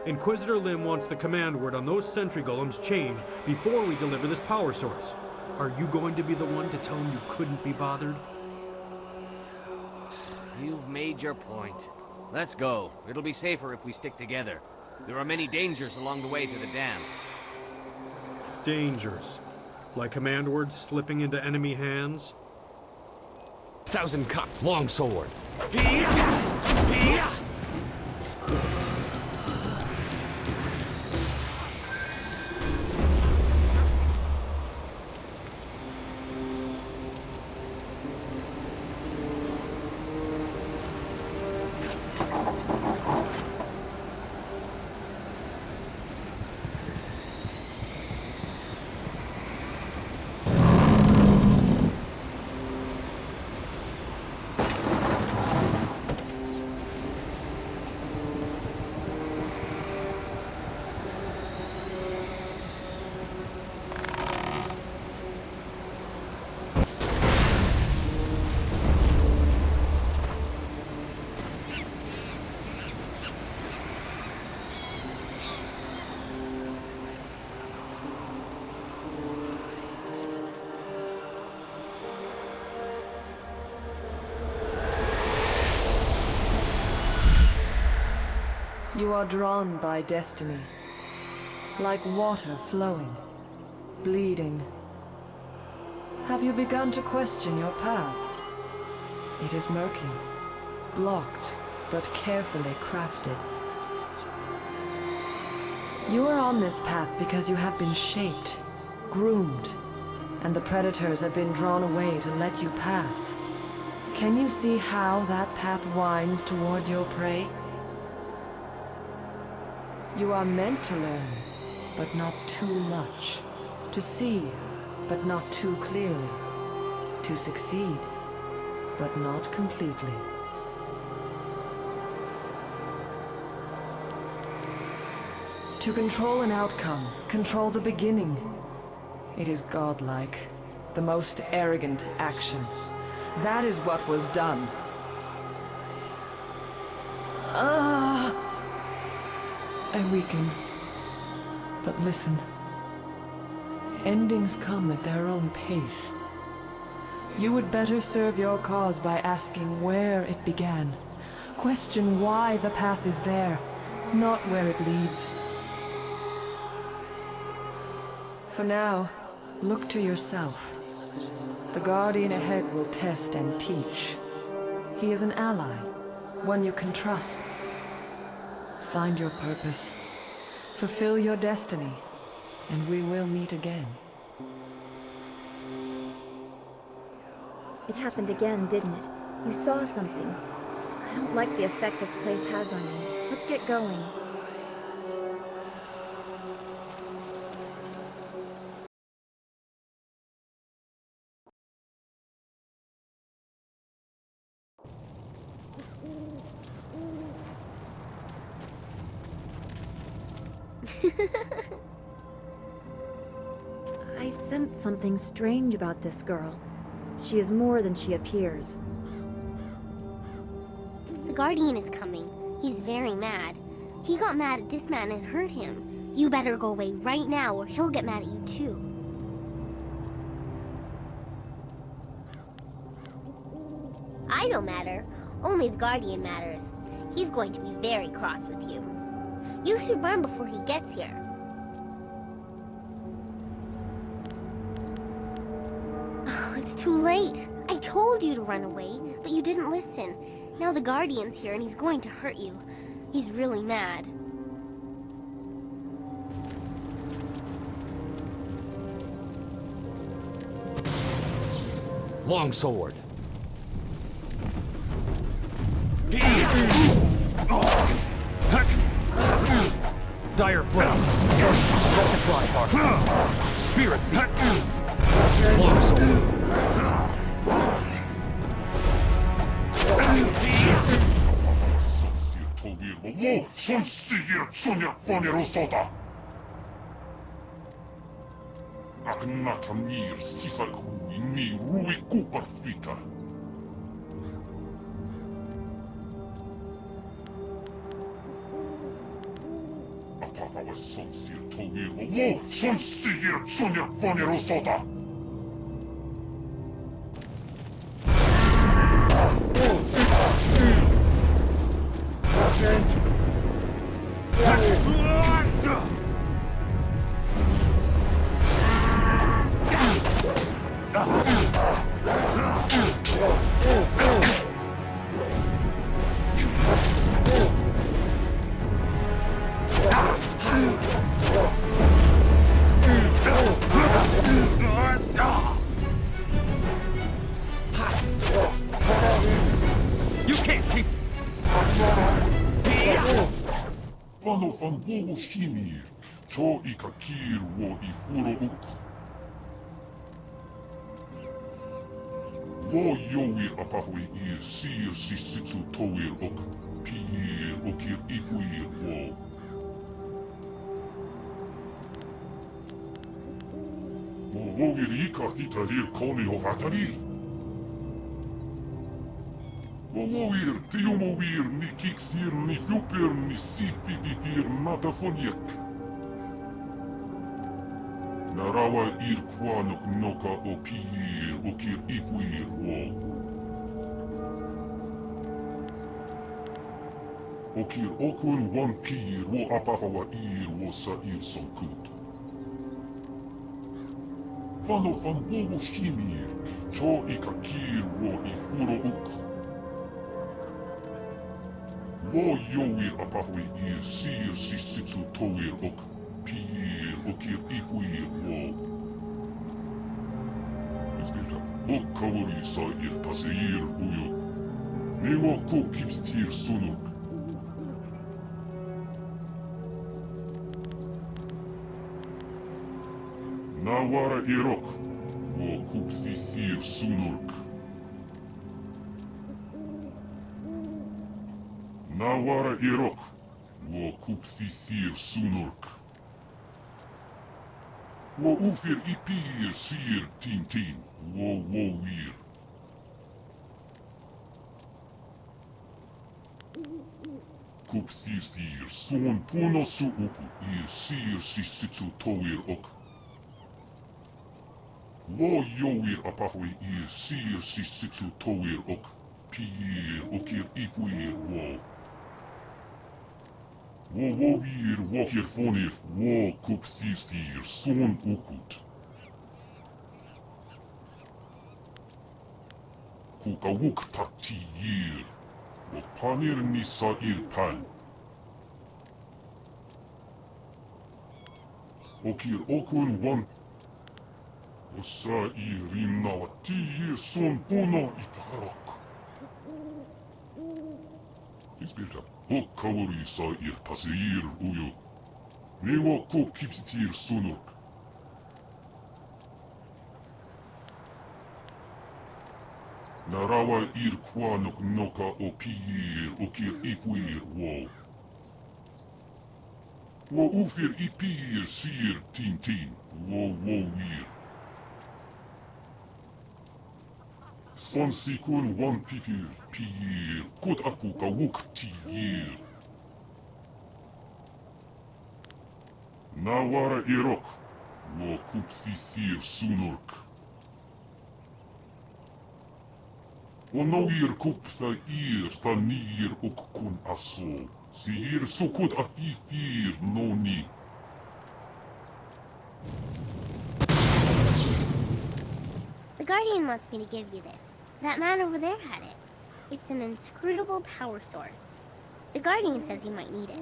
Inquisitor Lim wants the command word on those sentry golems changed before we deliver this power source. Are you going to be the one to tell him you couldn't be bothered? You've made your point. Let's go. It'll be safer if we stick together. There are many dangers along the way to the dam. Dangers? Like command words slipping into enemy hands? 1,000 cuts, longsword. You are drawn by destiny, like water flowing. bleeding. Have you begun to question your path? It is murky, blocked, but carefully crafted. You are on this path because you have been shaped, groomed, and the predators have been drawn away to let you pass. Can you see how that path winds towards your prey? You are meant to learn, but not too much. To see, but not too clearly. To succeed, but not completely. To control an outcome, control the beginning. It is godlike, the most arrogant action. That is what was done. I weaken. But listen. Endings come at their own pace. You would better serve your cause by asking where it began. Question why the path is there, not where it leads. For now, look to yourself. The Guardian ahead will test and teach. He is an ally, one you can trust. Find your purpose, fulfill your destiny, and we will meet again. It happened again, didn't it? You saw something. I don't like the effect this place has on you. Let's get going. I sense something strange about this girl. She is more than she appears. The Guardian is coming. He's very mad. He got mad at this man and hurt him. You better go away right now or he'll get mad at you too. I don't matter. Only the Guardian matters. He's going to be very cross with you. You should run before he gets here. It's too late. I told you to run away, but you didn't listen. Now the Guardian's here and he's going to hurt you. He's really mad. Longsword. Dire flame. Let the try hard. Spirit thief. Longsword. You can't keep... Vano van Bogo Shini, Cho Ikakir wo Ifuro Uk. Wo Yowi Apafui Ir Sir Sisitsu Toir Uk, Pir Ukir Ifuir wo. Wo Wogir Ikartita Rir Koni of Atarir. Woir, Tiomovir, ni Kiksir, ni Super, ni Sifivir, Natafoniek. Narawa ir Kwanuk Noka o Pir, Okir Ifuir wo. Okir Okun wan Pir wo Apafawa ir wo Sa ir Sonkut. Pano van bogo shimir, cho ikakir wo ifuro uk. Wo yowir apafwe ir sir sisitsu towir ok, pir okir ifwir wo. Isbirra, ok kawari sa ir taseir uyo. Newa ko kipstir sunuk. Nawara irok, wo kupsisir sunuk. Nawara irok, wo kupsisir sunuk. Wo ufir ipir sir tintin, wo wir. Kupsisir son puno su uku ir sir sisitsu towir ok. Wo yowir apafwe ir sir sisitsu towir ok. Pir okir ifwir wo. Wo wir wokir fonir wo kupsisir son ukut. Kukawuk takti yir. Wo panir nisa ir pan. Okir okun wan. Osa irin nawati yir son puno itarak. Isbirra, ok kawari sa ir taseir uyo. Newa ko kipstir sunuk. Narawa ir kwanok noka o pir okir ifwir wo. Wo ufir ipir sir tintin, wo wir. Son sikun wan pifir pir, kut aku kawuk tir. Nawara irok, wo kupsisir sunuk. Onoir kupta ir tanir ok kun aso. Sir sukut afifir noni. The Guardian wants me to give you this. That man over there had it. It's an inscrutable power source. The Guardian says you might need it.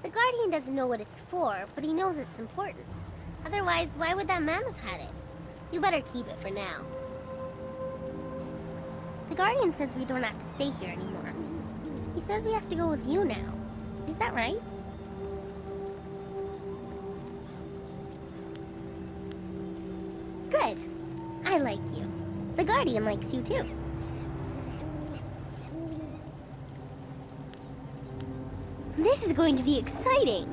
The Guardian doesn't know what it's for, but he knows it's important. Otherwise, why would that man have had it? You better keep it for now. The Guardian says we don't have to stay here anymore. He says we have to go with you now. Is that right? Good. I like you. The Guardian likes you too. This is going to be exciting!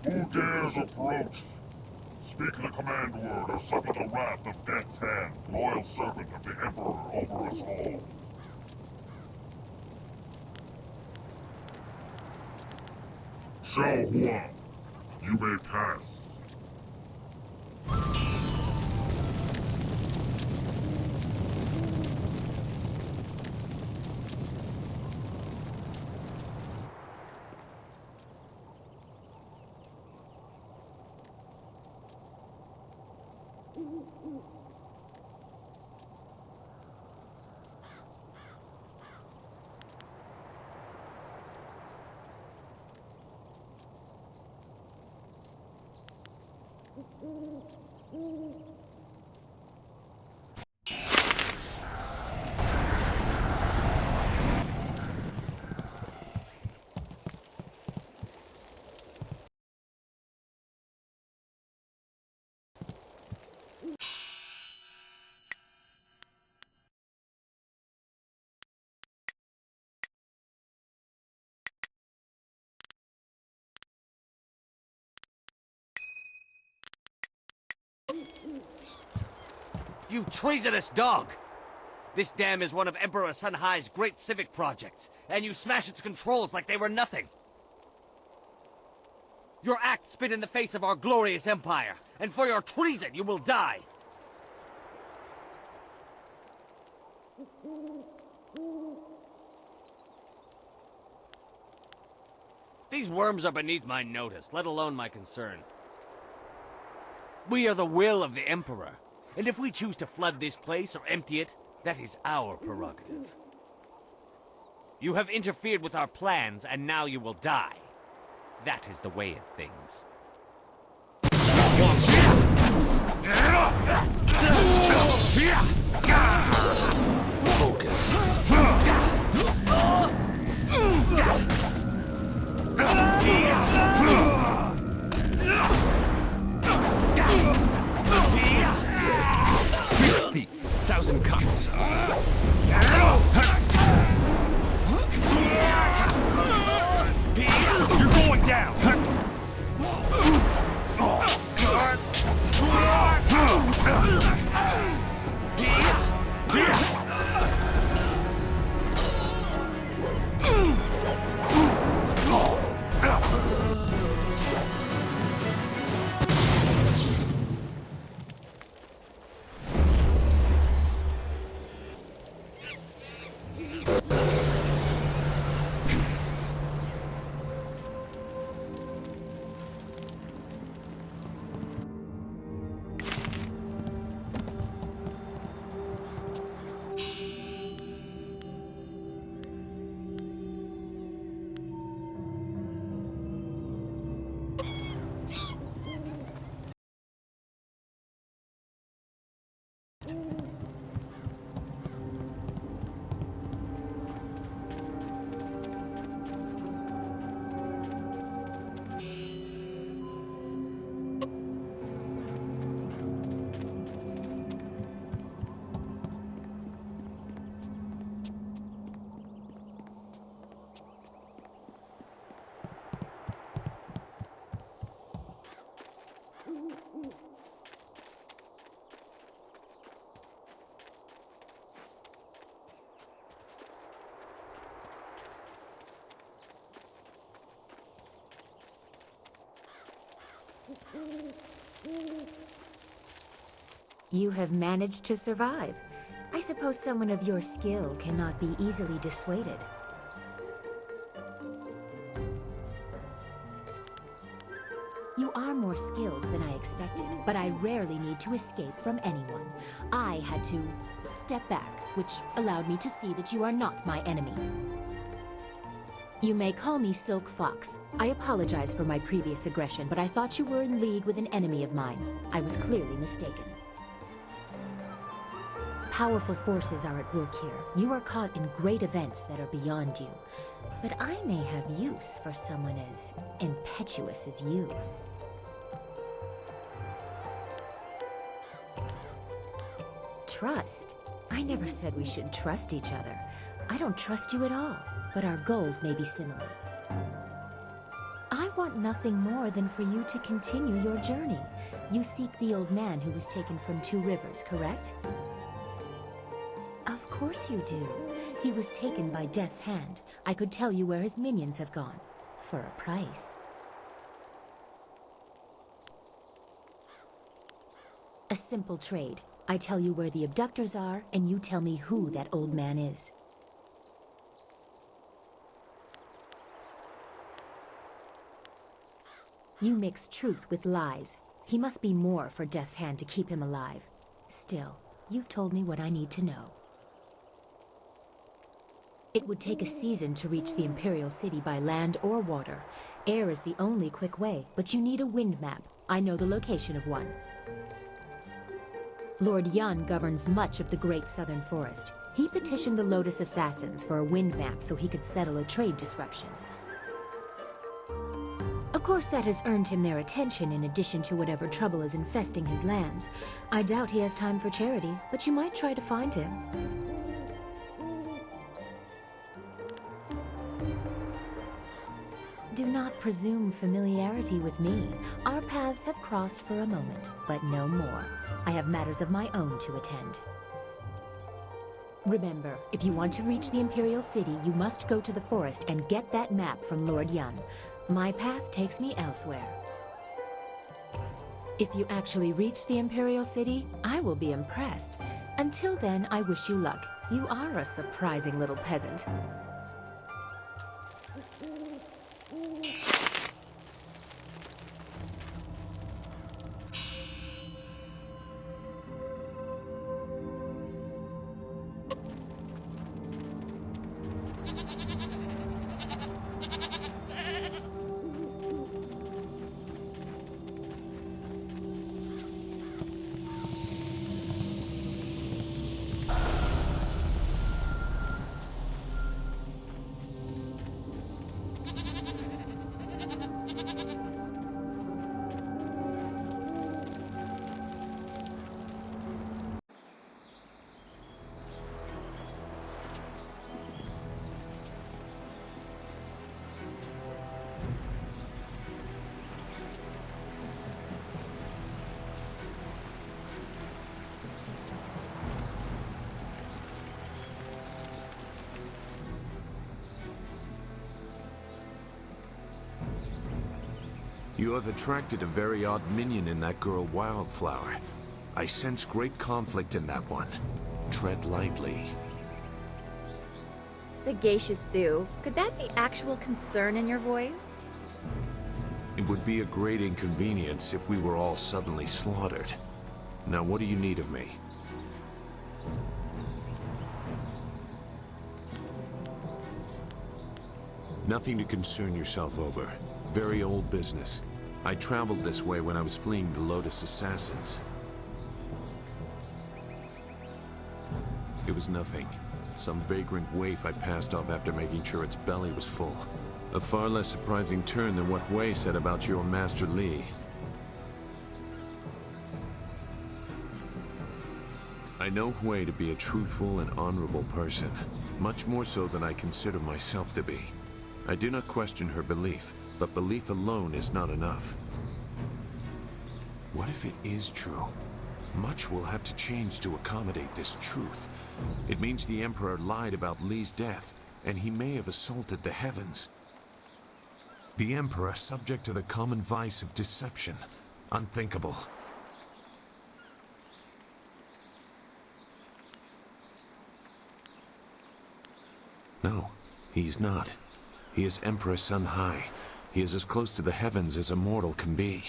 Who dares approach? Speak the command word or suffer the wrath of Death's Hand, loyal servant of the Emperor over us all. Xiao Hua, you may pass. You treasonous dog! This dam is one of Emperor Sun Hai's great civic projects, and you smash its controls like they were nothing. Your act spit in the face of our glorious empire, and for your treason you will die! These worms are beneath my notice, let alone my concern. We are the will of the Emperor, and if we choose to flood this place or empty it, that is our prerogative. You have interfered with our plans, and now you will die. That is the way of things. Focus. Spirit thief, 1,000 cuts. You're going down. You have managed to survive. I suppose someone of your skill cannot be easily dissuaded. You are more skilled than I expected, but I rarely need to escape from anyone. I had to step back, which allowed me to see that you are not my enemy. You may call me Silk Fox. I apologize for my previous aggression, but I thought you were in league with an enemy of mine. I was clearly mistaken. Powerful forces are at work here. You are caught in great events that are beyond you. But I may have use for someone as impetuous as you. Trust? I never said we should trust each other. I don't trust you at all, but our goals may be similar. I want nothing more than for you to continue your journey. You seek the old man who was taken from Two Rivers, correct? Of course you do. He was taken by Death's Hand. I could tell you where his minions have gone. For a price. A simple trade. I tell you where the abductors are, and you tell me who that old man is. You mix truth with lies. He must be more for Death's Hand to keep him alive. Still, you've told me what I need to know. It would take a season to reach the Imperial City by land or water. Air is the only quick way, but you need a wind map. I know the location of one. Lord Yun governs much of the Great Southern Forest. He petitioned the Lotus Assassins for a wind map so he could settle a trade disruption. Of course, that has earned him their attention in addition to whatever trouble is infesting his lands. I doubt he has time for charity, but you might try to find him. Do not presume familiarity with me. Our paths have crossed for a moment, but no more. I have matters of my own to attend. Remember, if you want to reach the Imperial City, you must go to the forest and get that map from Lord Yun. My path takes me elsewhere. If you actually reach the Imperial City, I will be impressed. Until then, I wish you luck. You are a surprising little peasant. You have attracted a very odd minion in that girl Wildflower. I sense great conflict in that one. Tread lightly. Sagacious Sue, could that be actual concern in your voice? It would be a great inconvenience if we were all suddenly slaughtered. Now, what do you need of me? Nothing to concern yourself over. Very old business. I traveled this way when I was fleeing the Lotus Assassins. It was nothing. Some vagrant waif I passed off after making sure its belly was full. A far less surprising turn than what Wei said about your Master Li. I know Wei to be a truthful and honorable person, much more so than I consider myself to be. I do not question her belief, but belief alone is not enough. What if it is true? Much will have to change to accommodate this truth. It means the Emperor lied about Li's death, and he may have assaulted the heavens. The Emperor subject to the common vice of deception. Unthinkable. No, he is not. He is Emperor Sun High. He is as close to the heavens as a mortal can be.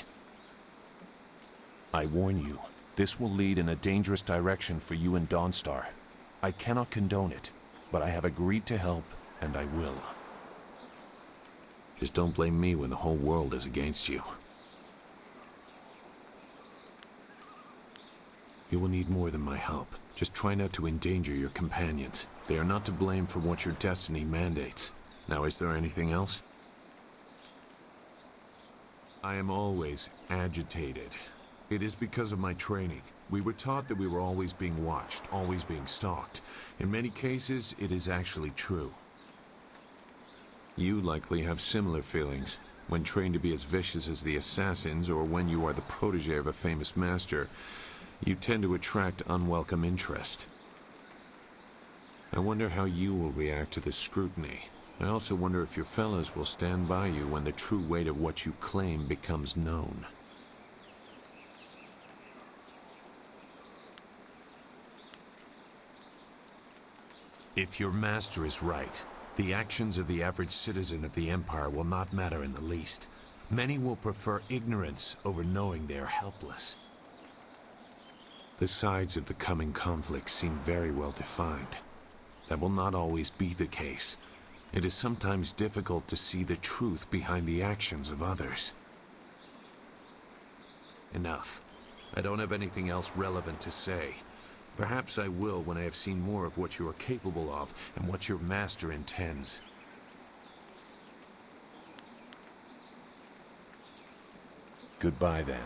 I warn you, this will lead in a dangerous direction for you and Dawnstar. I cannot condone it, but I have agreed to help, and I will. Just don't blame me when the whole world is against you. You will need more than my help. Just try not to endanger your companions. They are not to blame for what your destiny mandates. Now, is there anything else? I am always agitated. It is because of my training. We were taught that we were always being watched, always being stalked. In many cases, it is actually true. You likely have similar feelings. When trained to be as vicious as the assassins, or when you are the protege of a famous master, you tend to attract unwelcome interest. I wonder how you will react to this scrutiny. I also wonder if your fellows will stand by you when the true weight of what you claim becomes known. If your master is right, the actions of the average citizen of the Empire will not matter in the least. Many will prefer ignorance over knowing they are helpless. The sides of the coming conflict seem very well defined. That will not always be the case. It is sometimes difficult to see the truth behind the actions of others. Enough. I don't have anything else relevant to say. Perhaps I will when I have seen more of what you are capable of and what your master intends. Goodbye, then.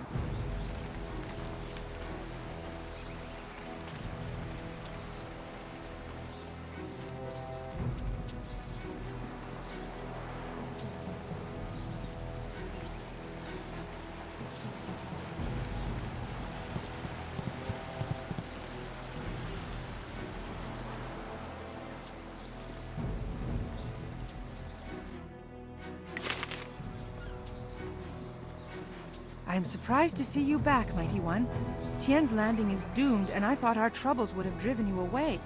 I am surprised to see you back, Mighty One. Tien's landing is doomed, and I thought our troubles would have driven you away.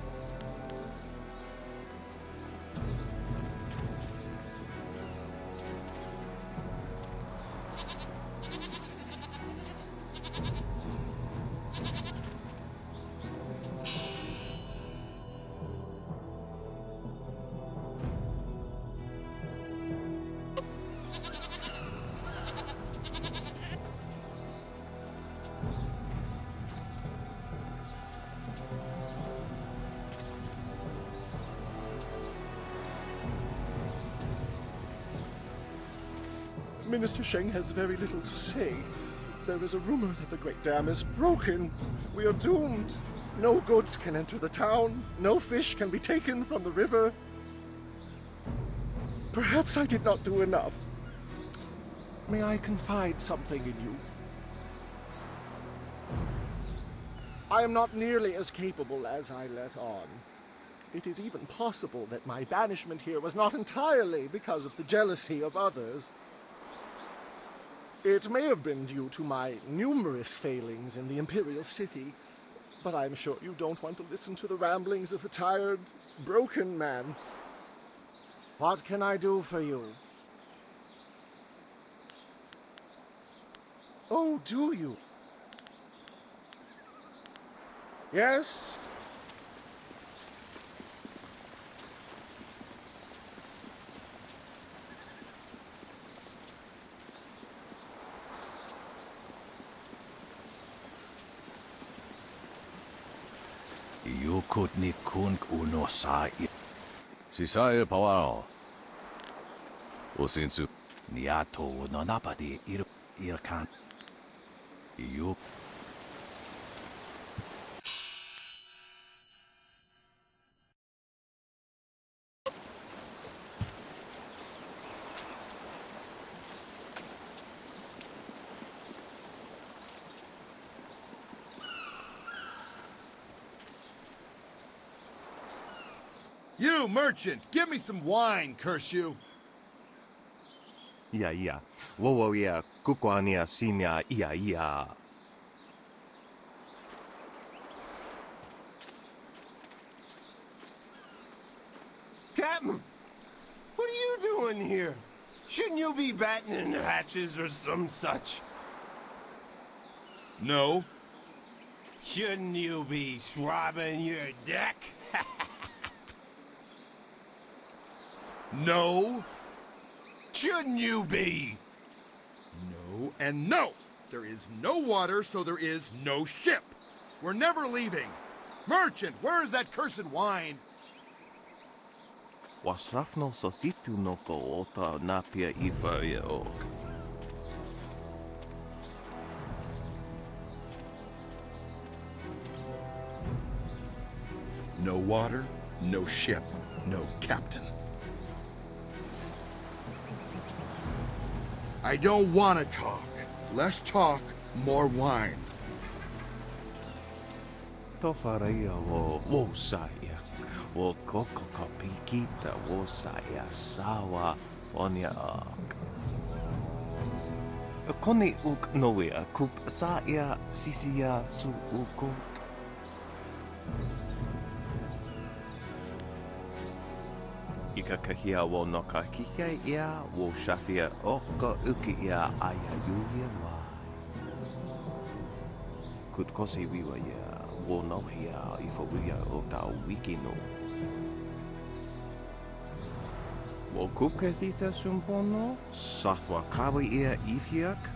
Minister Sheng has very little to say. There is a rumor that the Great Dam is broken. We are doomed. No goods can enter the town. No fish can be taken from the river. Perhaps I did not do enough. May I confide something in you? I am not nearly as capable as I let on. It is even possible that my banishment here was not entirely because of the jealousy of others. It may have been due to my numerous failings in the Imperial City, but I'm sure you don't want to listen to the ramblings of a tired, broken man. What can I do for you? Oh, do you? Yes? Yukut ni kung uno sa si Sire Pawaro. Osinsu niato no napadi irkan. Yuk. You, merchant, give me some wine, curse you. Ia. Wowo ia, kukwania sinia ia. Captain, what are you doing here? Shouldn't you be battening the hatches or some such? No. Shouldn't you be swabbing your deck? No. Shouldn't you be? No and no. There is no water, so there is no ship. We're never leaving. Merchant, where is that cursed wine? Wasrafno sositu no ko ota napia ifa ia ok. No water, no ship, no captain. I don't want to talk. Less talk, more wine. Tofaria wo saya. Wo koko kapikita wo saya sawa fonia ak. Koni uk noia kup saya sisia su ukuk. Ikakahia wo no kakikia ia wo shathia oka uki ia aya yulia wai. Kutkosi wiwa ia wo no hia ifa wia o ta wiki no. Wo kupkethita sumpono sathwa kawi ia ithiak.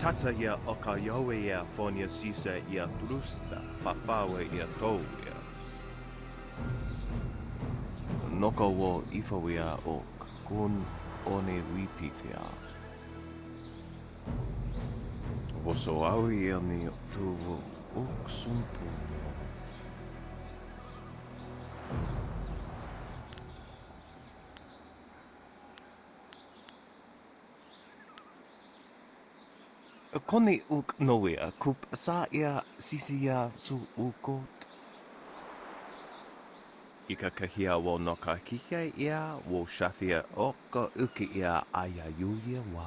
Tatsa ia okayoe ia fonia sisa ia trusta, pafawe ia touia. Noko wo ifawia ok, kun one wipifia. Woso awi ia ni tuwo ok sumpu. Koni uk noia kup sa ia sisia su ukot. Ika kahia wo noka kike ia wo shathia oka uki ia ayayuya wai.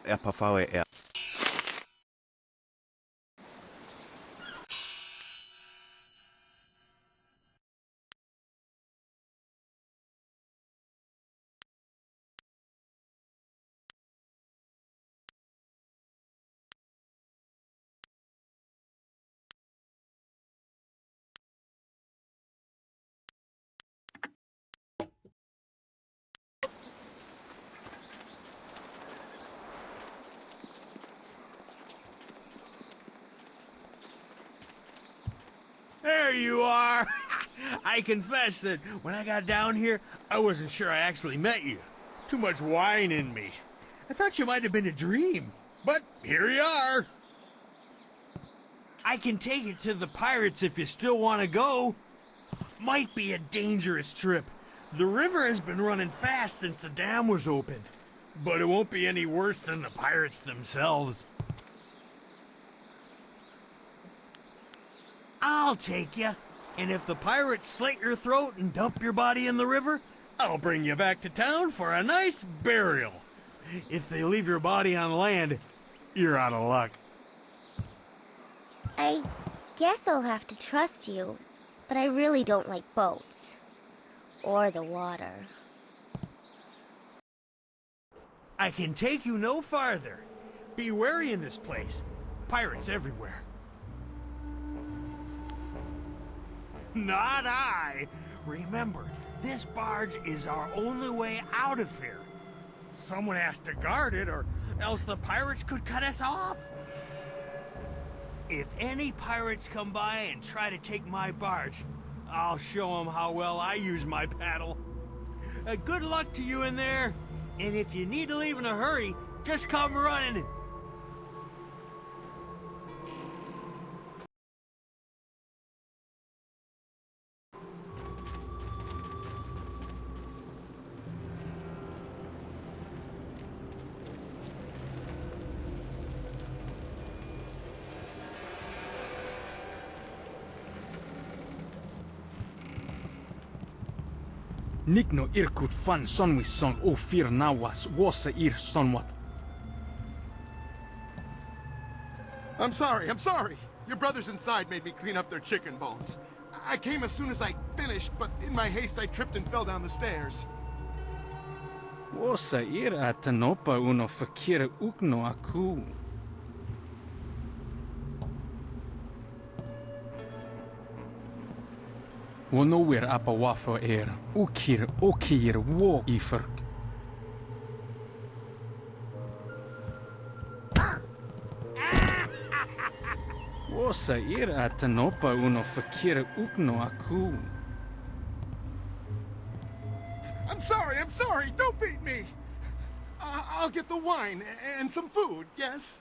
Epafawe ia. There you are! I confess that when I got down here, I wasn't sure I actually met you. Too much wine in me. I thought you might have been a dream. But here you are! I can take it to the pirates if you still want to go. Might be a dangerous trip. The river has been running fast since the dam was opened. But it won't be any worse than the pirates themselves. I'll take you. And if the pirates slit your throat and dump your body in the river, I'll bring you back to town for a nice burial. If they leave your body on land, you're out of luck. I guess I'll have to trust you, but I really don't like boats. Or the water. I can take you no farther. Be wary in this place. Pirates everywhere. Not I! Remember, this barge is our only way out of here. Someone has to guard it, or else the pirates could cut us off. If any pirates come by and try to take my barge, I'll show them how well I use my paddle. Good luck to you in there, and if you need to leave in a hurry, just come running. Nikno irkut fan sonwissong o fir nawas wasa ir sonwat. I'm sorry. Your brothers inside made me clean up their chicken bones. I came as soon as I finished, but in my haste I tripped and fell down the stairs. Wasa ir atanopa uno fakira ukno aku. Wonowir apa wafo ukir okir wo iferk. Wosa ir atanopa uno fakira ukno aku. I'm sorry, don't beat me! I'll get the wine and some food, yes?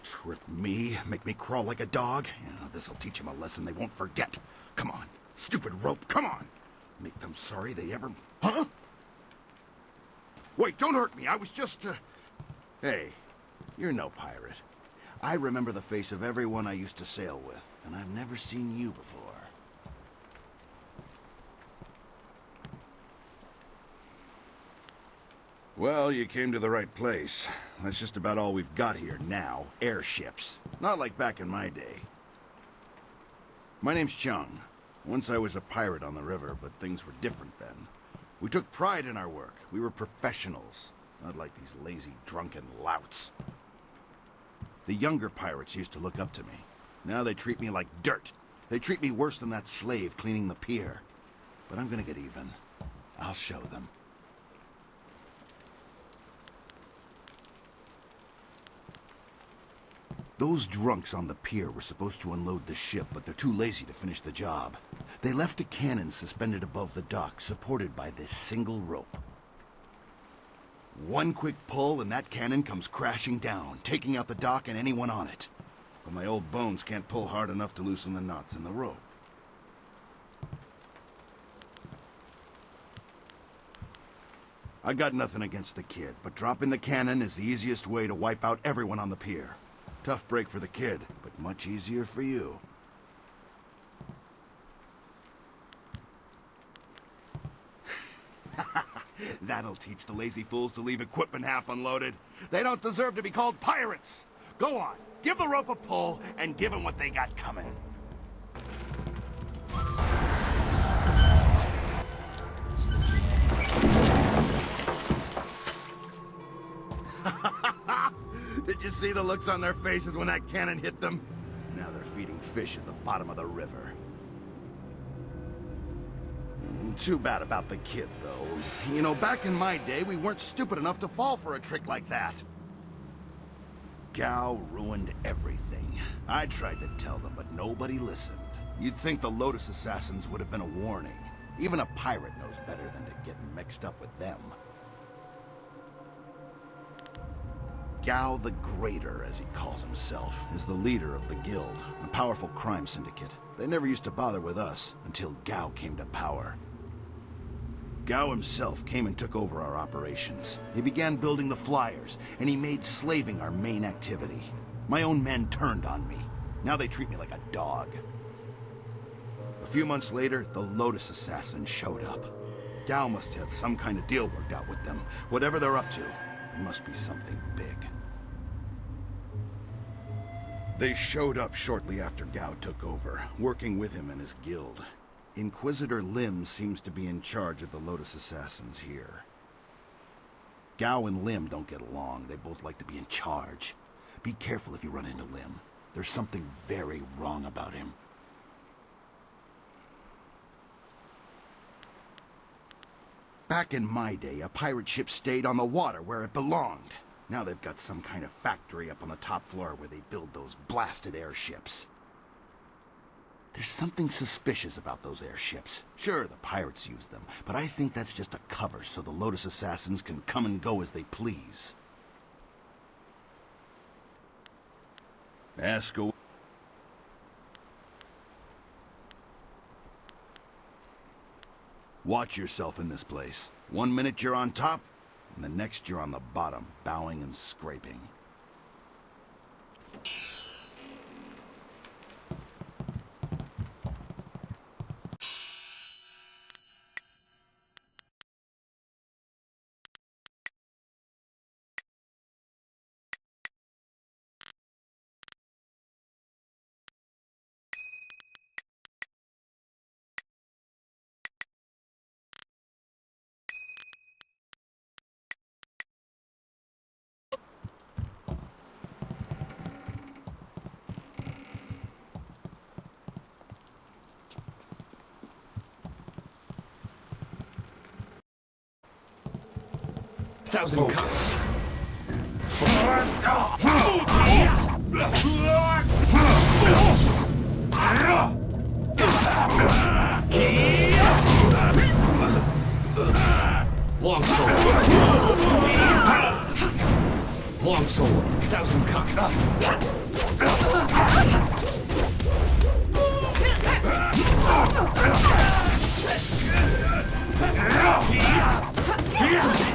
Trip me? Make me crawl like a dog? Yeah, this'll teach them a lesson they won't forget. Come on. Stupid rope, come on. Make them sorry they ever... Huh? Wait, don't hurt me. I was just, Hey, you're no pirate. I remember the face of everyone I used to sail with, and I've never seen you before. Well, you came to the right place. That's just about all we've got here now. Airships. Not like back in my day. My name's Chung. Once I was a pirate on the river, but things were different then. We took pride in our work. We were professionals, not like these lazy, drunken louts. The younger pirates used to look up to me. Now they treat me like dirt. They treat me worse than that slave cleaning the pier. But I'm gonna get even. I'll show them. Those drunks on the pier were supposed to unload the ship, but they're too lazy to finish the job. They left a cannon suspended above the dock, supported by this single rope. One quick pull and that cannon comes crashing down, taking out the dock and anyone on it. But my old bones can't pull hard enough to loosen the knots in the rope. I got nothing against the kid, but dropping the cannon is the easiest way to wipe out everyone on the pier. Tough break for the kid, but much easier for you. That'll teach the lazy fools to leave equipment half unloaded. They don't deserve to be called pirates. Go on, give the rope a pull, and give them what they got coming. Did you see the looks on their faces when that cannon hit them? Now they're feeding fish at the bottom of the river. Too bad about the kid, though. You know, back in my day, we weren't stupid enough to fall for a trick like that. Gao ruined everything. I tried to tell them, but nobody listened. You'd think the Lotus Assassins would have been a warning. Even a pirate knows better than to get mixed up with them. Gao the Greater, as he calls himself, is the leader of the guild, a powerful crime syndicate. They never used to bother with us until Gao came to power. Gao himself came and took over our operations. He began building the flyers, and he made slaving our main activity. My own men turned on me. Now they treat me like a dog. A few months later, the Lotus Assassins showed up. Gao must have some kind of deal worked out with them. Whatever they're up to, it must be something big. They showed up shortly after Gao took over, working with him and his guild. Inquisitor Lim seems to be in charge of the Lotus Assassins here. Gao and Lim don't get along. They both like to be in charge. Be careful if you run into Lim. There's something very wrong about him. Back in my day, a pirate ship stayed on the water where it belonged. Now they've got some kind of factory up on the top floor where they build those blasted airships. There's something suspicious about those airships. Sure, the pirates use them, but I think that's just a cover so the Lotus Assassins can come and go as they please. Ask away. Watch yourself in this place. 1 minute you're on top, and the next you're on the bottom, bowing and scraping. Thousand cuts. Long sword. Long sword. Thousand cuts. Yield.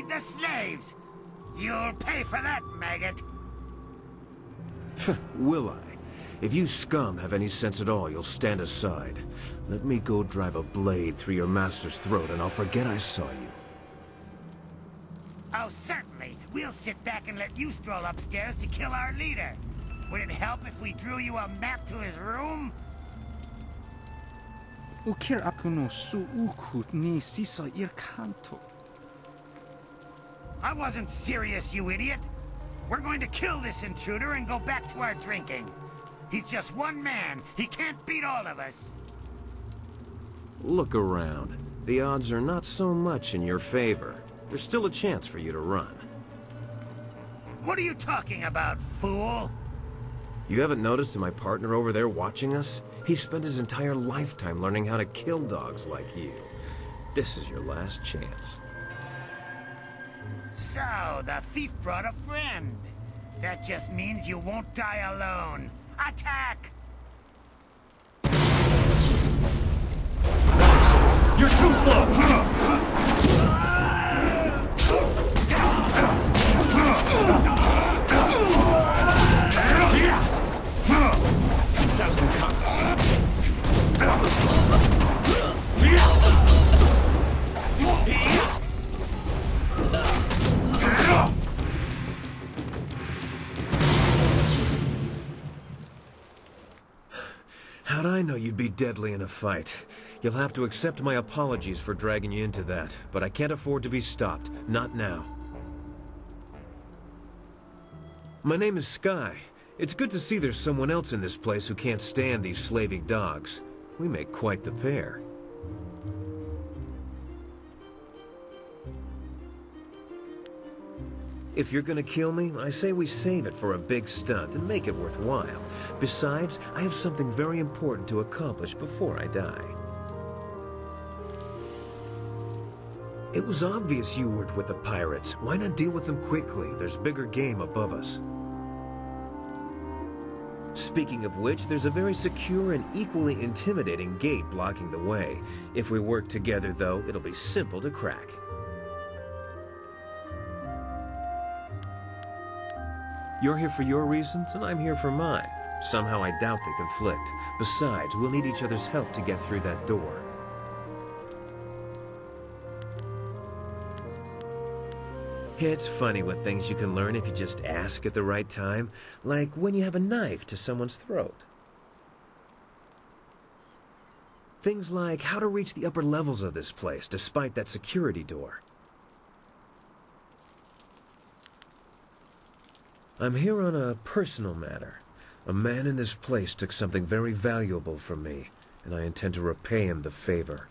freed the slaves. You'll pay for that, maggot. Will I? If you scum have any sense at all, you'll stand aside. Let me go drive a blade through your master's throat and I'll forget I saw you. Oh, certainly. We'll sit back and let you stroll upstairs to kill our leader. Would it help if we drew you a map to his room? Ukir aku no suukut ni sisa irkanto. I wasn't serious, you idiot. We're going to kill this intruder and go back to our drinking. He's just one man. He can't beat all of us. Look around. The odds are not so much in your favor. There's still a chance for you to run. What are you talking about, fool? You haven't noticed my partner over there watching us? He spent his entire lifetime learning how to kill dogs like you. This is your last chance. So, the thief brought a friend. That just means you won't die alone. Attack! Longsword, you're too slow! 1,000 cuts. How'd I know you'd be deadly in a fight? You'll have to accept my apologies for dragging you into that, but I can't afford to be stopped. Not now. My name is Sky. It's good to see there's someone else in this place who can't stand these slaving dogs. We make quite the pair. If you're gonna kill me, I say we save it for a big stunt and make it worthwhile. Besides, I have something very important to accomplish before I die. It was obvious you weren't with the pirates. Why not deal with them quickly? There's bigger game above us. Speaking of which, there's a very secure and equally intimidating gate blocking the way. If we work together, though, it'll be simple to crack. You're here for your reasons, and I'm here for mine. Somehow I doubt they conflict. Besides, we'll need each other's help to get through that door. It's funny what things you can learn if you just ask at the right time. Like when you have a knife to someone's throat. Things like how to reach the upper levels of this place despite that security door. I'm here on a personal matter. A man in this place took something very valuable from me, and I intend to repay him the favor.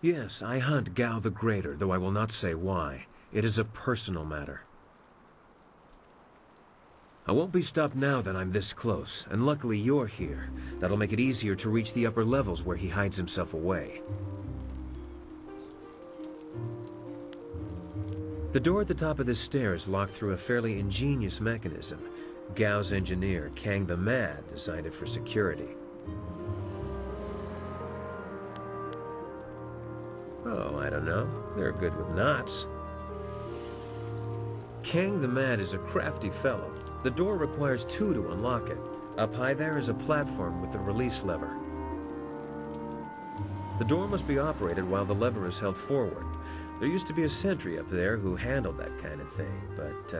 Yes, I hunt Gao the Greater, though I will not say why. It is a personal matter. I won't be stopped now that I'm this close, and luckily you're here. That'll make it easier to reach the upper levels where he hides himself away. The door at the top of this stair is locked through a fairly ingenious mechanism. Gao's engineer, Kang the Mad, designed it for security. Oh, I don't know. They're good with knots. Kang the Mad is a crafty fellow. The door requires 2 to unlock it. Up high there is a platform with a release lever. The door must be operated while the lever is held forward. There used to be a sentry up there who handled that kind of thing, but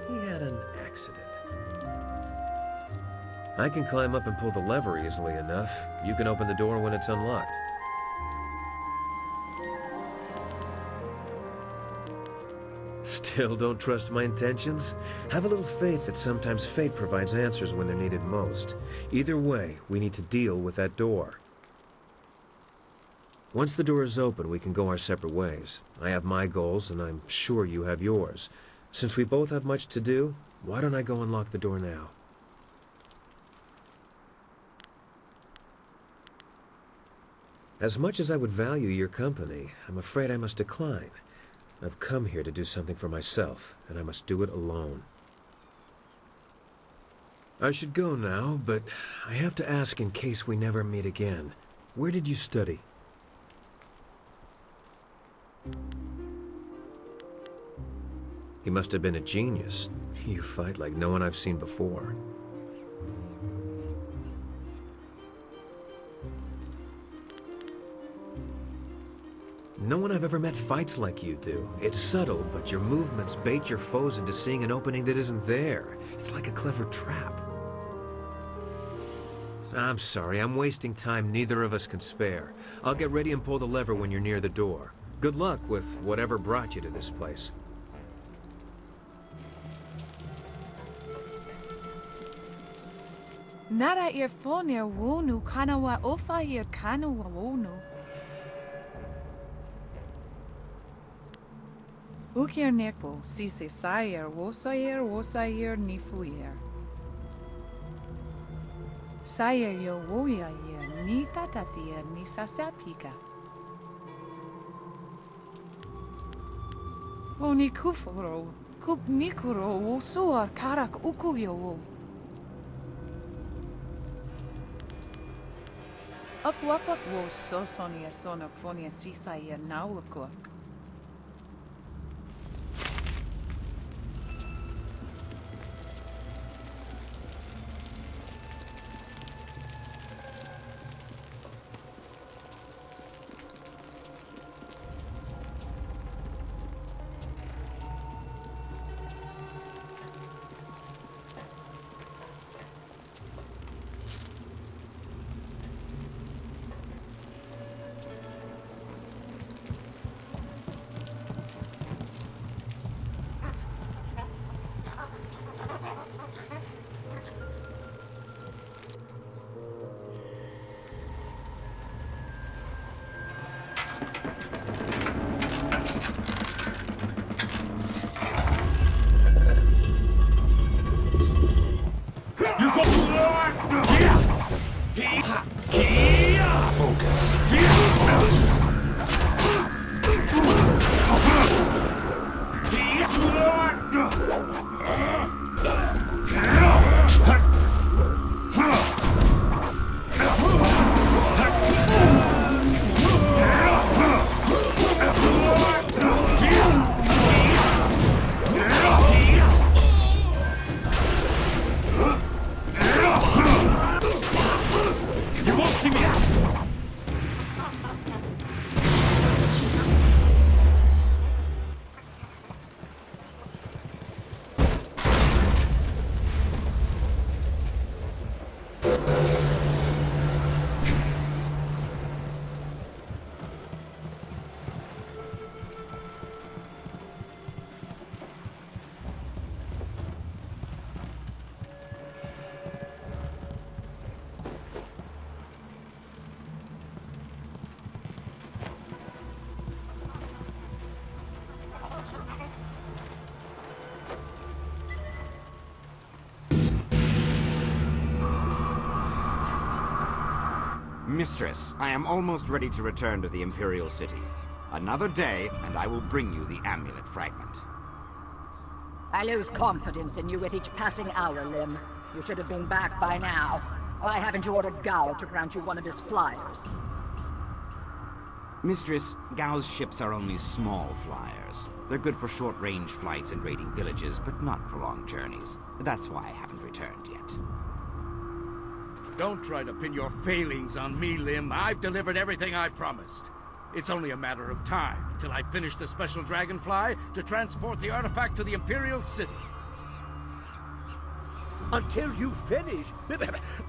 he had an accident. I can climb up and pull the lever easily enough. You can open the door when it's unlocked. Still don't trust my intentions? Have a little faith that sometimes fate provides answers when they're needed most. Either way, we need to deal with that door. Once the door is open, we can go our separate ways. I have my goals, and I'm sure you have yours. Since we both have much to do, why don't I go unlock the door now? As much as I would value your company, I'm afraid I must decline. I've come here to do something for myself, and I must do it alone. I should go now, but I have to ask in case we never meet again. Where did you study? He must have been a genius. You fight like no one I've seen before. No one I've ever met fights like you do. It's subtle, but your movements bait your foes into seeing an opening that isn't there. It's like a clever trap. I'm sorry, I'm wasting time neither of us can spare. I'll get ready and pull the lever when you're near the door. Good luck with whatever brought you to this place. Nara earphone wonu kanawa ofa ear kanawa wonu. Ukir nekpo, sise sayer, wosayer nifuyer. Sayer yo woya yer, ni tatatier, ni sasapika. Oni kuforo, kup nikuro, wosuar karak ukuyo. Akwakwak wo sosonia sonok fonia sisayer nawakok. Mistress, I am almost ready to return to the Imperial City. Another day, and I will bring you the amulet fragment. I lose confidence in you with each passing hour, Lim. You should have been back by now. Why haven't you ordered Gao to grant you one of his flyers? Mistress, Gao's ships are only small flyers. They're good for short-range flights and raiding villages, but not for long journeys. That's why I haven't returned yet. Don't try to pin your failings on me, Lim. I've delivered everything I promised. It's only a matter of time until I finish the special dragonfly to transport the artifact to the Imperial City. Until you finish?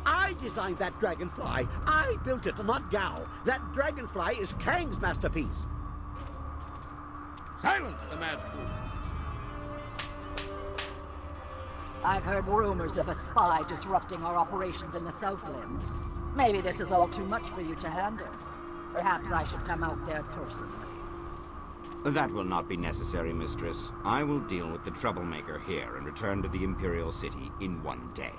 I designed that dragonfly. I built it, not Gao. That dragonfly is Kang's masterpiece. Silence the mad fool. I've heard rumors of a spy disrupting our operations in the South Limb. Maybe this is all too much for you to handle. Perhaps I should come out there personally. That will not be necessary, Mistress. I will deal with the troublemaker here and return to the Imperial City in one day.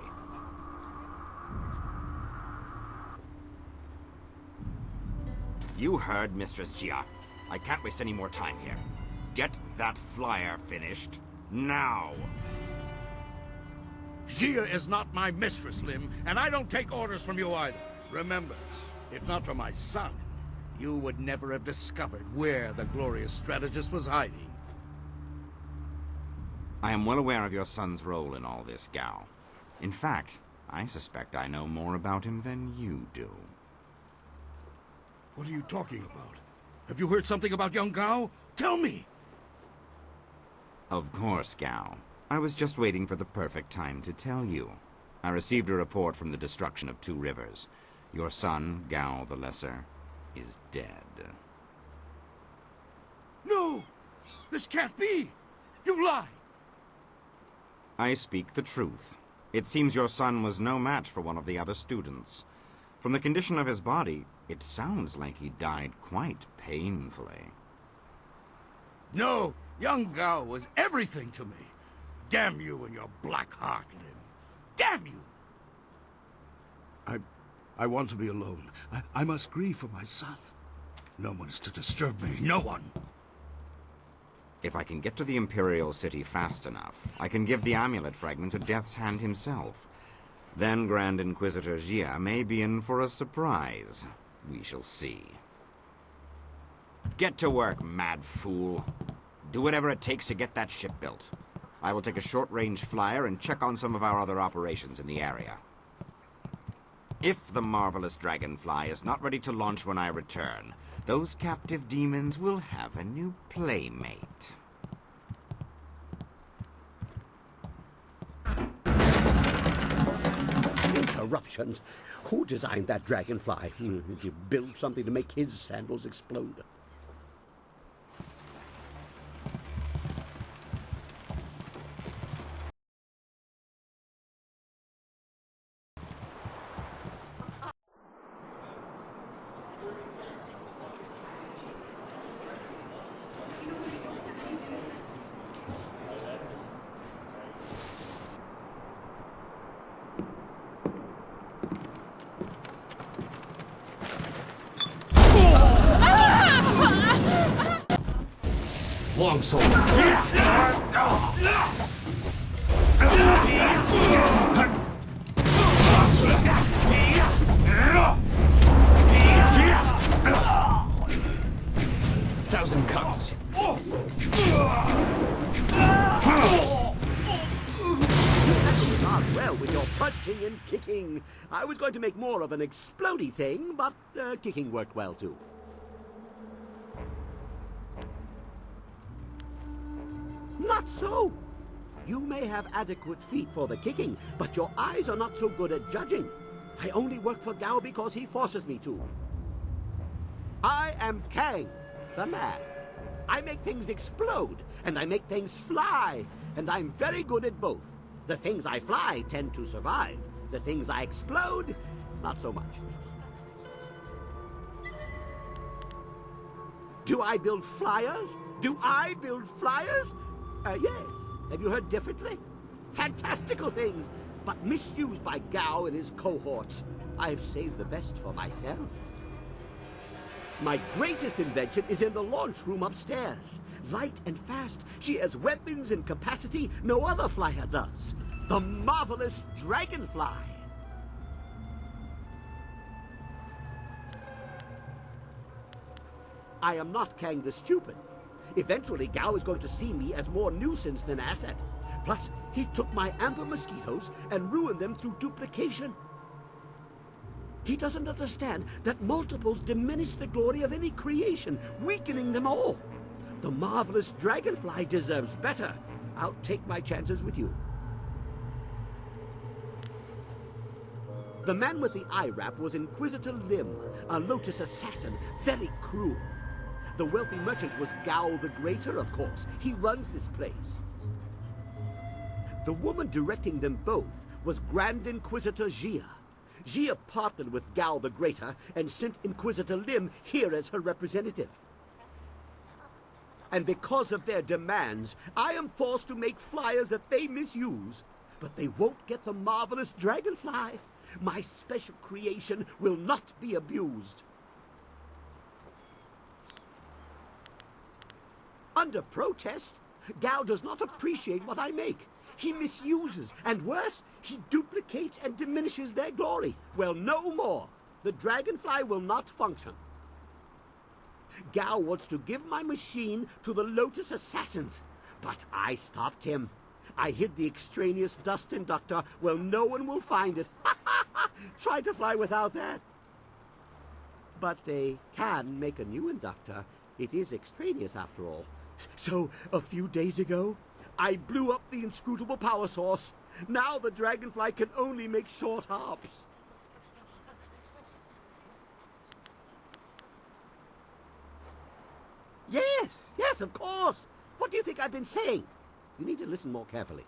You heard Mistress Jia. I can't waste any more time here. Get that flyer finished now. Jia is not my mistress, Lim, and I don't take orders from you either. Remember, if not for my son, you would never have discovered where the glorious strategist was hiding. I am well aware of your son's role in all this, Gao. In fact, I suspect I know more about him than you do. What are you talking about? Have you heard something about young Gao? Tell me! Of course, Gao. I was just waiting for the perfect time to tell you. I received a report from the destruction of 2 rivers. Your son, Gao the Lesser, is dead. No! This can't be! You lie! I speak the truth. It seems your son was no match for one of the other students. From the condition of his body, it sounds like he died quite painfully. No! Young Gao was everything to me. Damn you and your black heart, Lim. Damn you! I want to be alone. I must grieve for my son. No one is to disturb me. No one! If I can get to the Imperial City fast enough, I can give the amulet fragment to Death's Hand himself. Then Grand Inquisitor Jia may be in for a surprise. We shall see. Get to work, mad fool. Do whatever it takes to get that ship built. I will take a short-range flyer and check on some of our other operations in the area. If the marvelous dragonfly is not ready to launch when I return, those captive demons will have a new playmate. Interruptions? Who designed that dragonfly? Did you build something to make his sandals explode? Longsword. Thousand cuts. Well, with your punching and kicking. I was going to make more of an explodey thing, but kicking worked well too. Not so. You may have adequate feet for the kicking, but your eyes are not so good at judging. I only work for Gao because he forces me to. I am Kang, the man. I make things explode, and I make things fly, and I'm very good at both. The things I fly tend to survive. The things I explode, not so much. Do I build flyers? Do I build flyers? Yes. Have you heard differently? Fantastical things, but misused by Gao and his cohorts. I've saved the best for myself. My greatest invention is in the launch room upstairs. Light and fast, she has weapons and capacity no other flyer does. The marvelous dragonfly. I am not Kang the Stupid. Eventually, Gao is going to see me as more nuisance than asset. Plus, he took my amber mosquitoes and ruined them through duplication. He doesn't understand that multiples diminish the glory of any creation, weakening them all. The marvelous dragonfly deserves better. I'll take my chances with you. The man with the eye wrap was Inquisitor Lim, a Lotus assassin, very cruel. The wealthy merchant was Gao the Greater, of course. He runs this place. The woman directing them both was Grand Inquisitor Jia. Jia partnered with Gao the Greater and sent Inquisitor Lim here as her representative. And because of their demands, I am forced to make flyers that they misuse. But they won't get the marvelous dragonfly. My special creation will not be abused. Under protest, Gao does not appreciate what I make. He misuses, and worse, he duplicates and diminishes their glory. Well, no more. The dragonfly will not function. Gao wants to give my machine to the Lotus assassins, but I stopped him. I hid the extraneous dust inductor where no one will find it. Try to fly without that. But they can make a new inductor. It is extraneous after all. So, a few days ago, I blew up the inscrutable power source. Now the dragonfly can only make short hops. Yes, of course. What do you think I've been saying? You need to listen more carefully.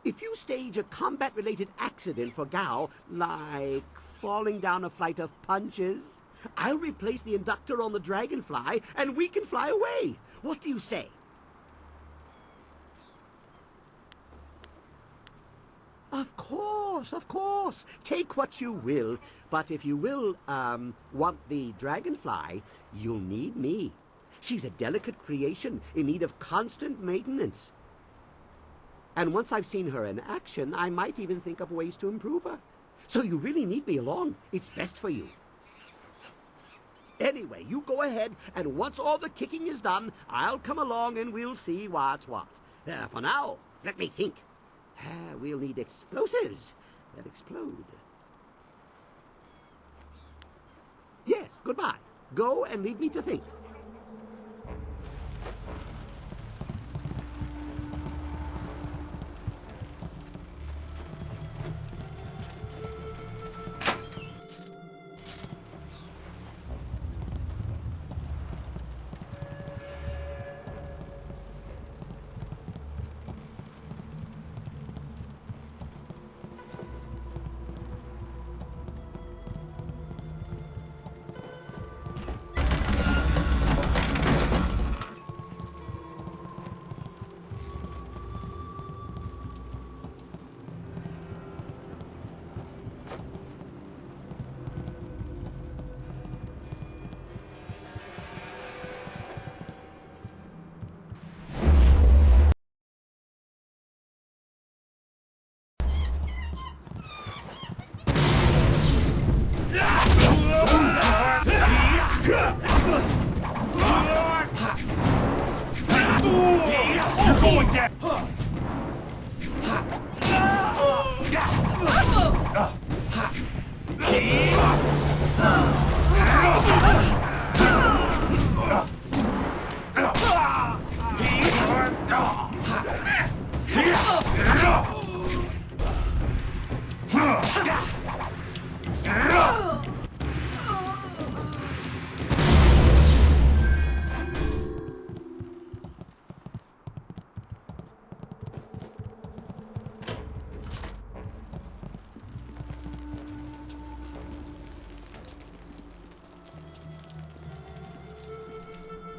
If you stage a combat-related accident for Gao, like falling down a flight of punches, I'll replace the inductor on the dragonfly, and we can fly away. What do you say? Of course. Take what you will. But if you will, want the dragonfly, you'll need me. She's a delicate creation in need of constant maintenance. And once I've seen her in action, I might even think of ways to improve her. So you really need me along. It's best for you. Anyway, you go ahead, and once all the kicking is done, I'll come along and we'll see what's what. For now, let me think. We'll need explosives that explode. Yes, goodbye. Go and leave me to think. You're going down!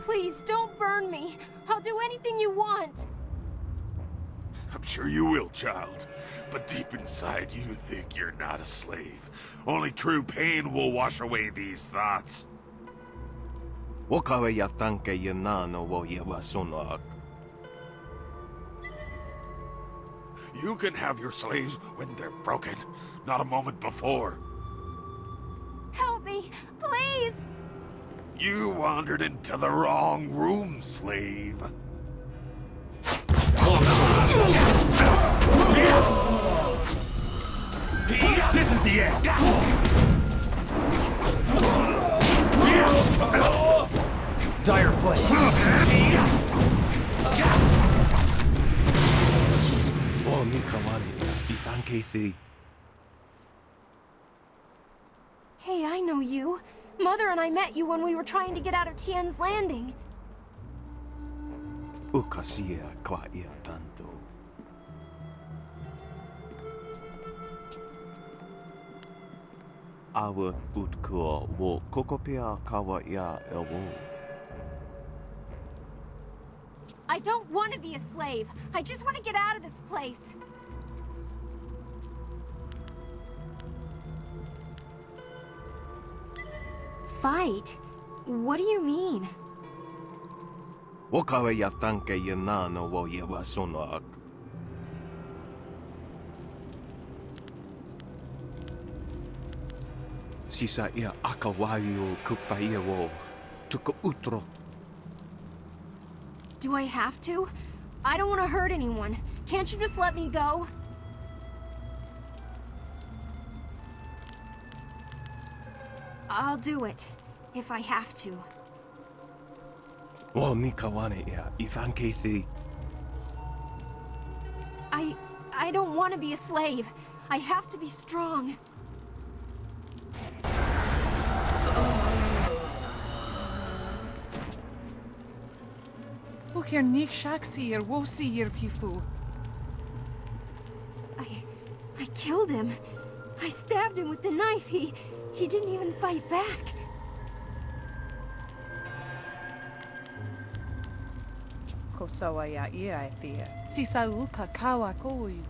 Please, don't burn me. I'll do anything you want. I'm sure you will, child. But deep inside, you think you're not a slave. Only true pain will wash away these thoughts. Wakawe yatanke yanano wo yawasonak. You can have your slaves when they're broken, not a moment before. Help me, please! You wandered into the wrong room, slave. This is the end! Dire flame! Oh, Mikawari, Ifankethi. Hey, I know you. Mother and I met you when we were trying to get out of Tien's Landing. Ukasia kwa ia tanto. Awa utkua wo kokopia kawa ia elwo. I don't want to be a slave. I just want to get out of this place. Fight? What do you mean? Wakawe yatanke yanano wo yawasonak. Sisa ia akawayo kupfaia wo tuko utro. Do I have to? I don't want to hurt anyone. Can't you just let me go? I'll do it, if I have to. Wo ni kawane ia, ifankethi. I don't want to be a slave. I have to be strong. Ukir nik shaksir, wosir pifu. I killed him. I stabbed him with the knife. He didn't even fight back. Kosawa ya ira thea. Sisauka kawa koyu.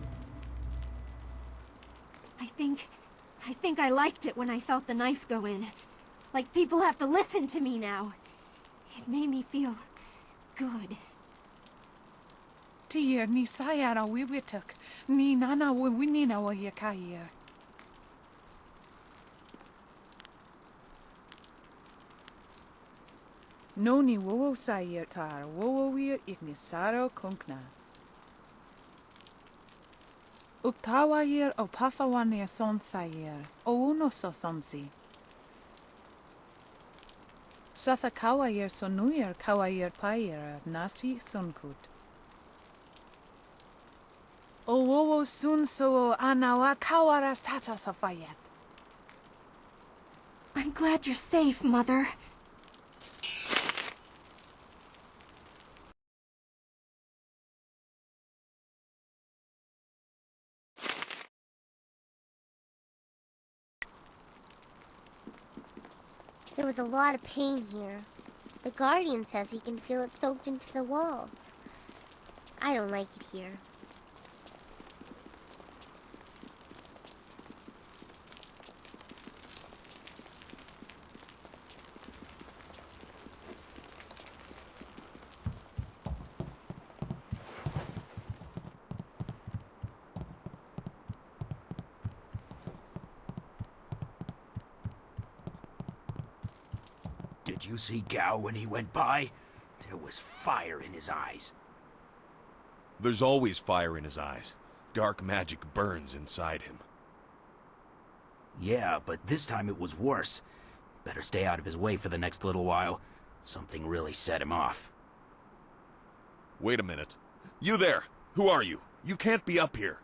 I think I liked it when I felt the knife go in. Like people have to listen to me now. It made me feel good. Tier ni sayara wiwituk. Ni nana winina wa yakaya. Noni wowo sayir tar, wowo wir ignisaro kunkna. Uktawa yir o pafawania son sayir, o uno so sonsi. Satha kawayir sonuyir kawayir payir nasi sunkut. O wowo sun so anawa kawaras tata safayet. I'm glad you're safe, Mother. There was a lot of pain here. The Guardian says he can feel it soaked into the walls. I don't like it here. Did you see Gao when he went by? There was fire in his eyes. There's always fire in his eyes. Dark magic burns inside him. Yeah, but this time it was worse. Better stay out of his way for the next little while. Something really set him off. Wait a minute. You there! Who are you? You can't be up here.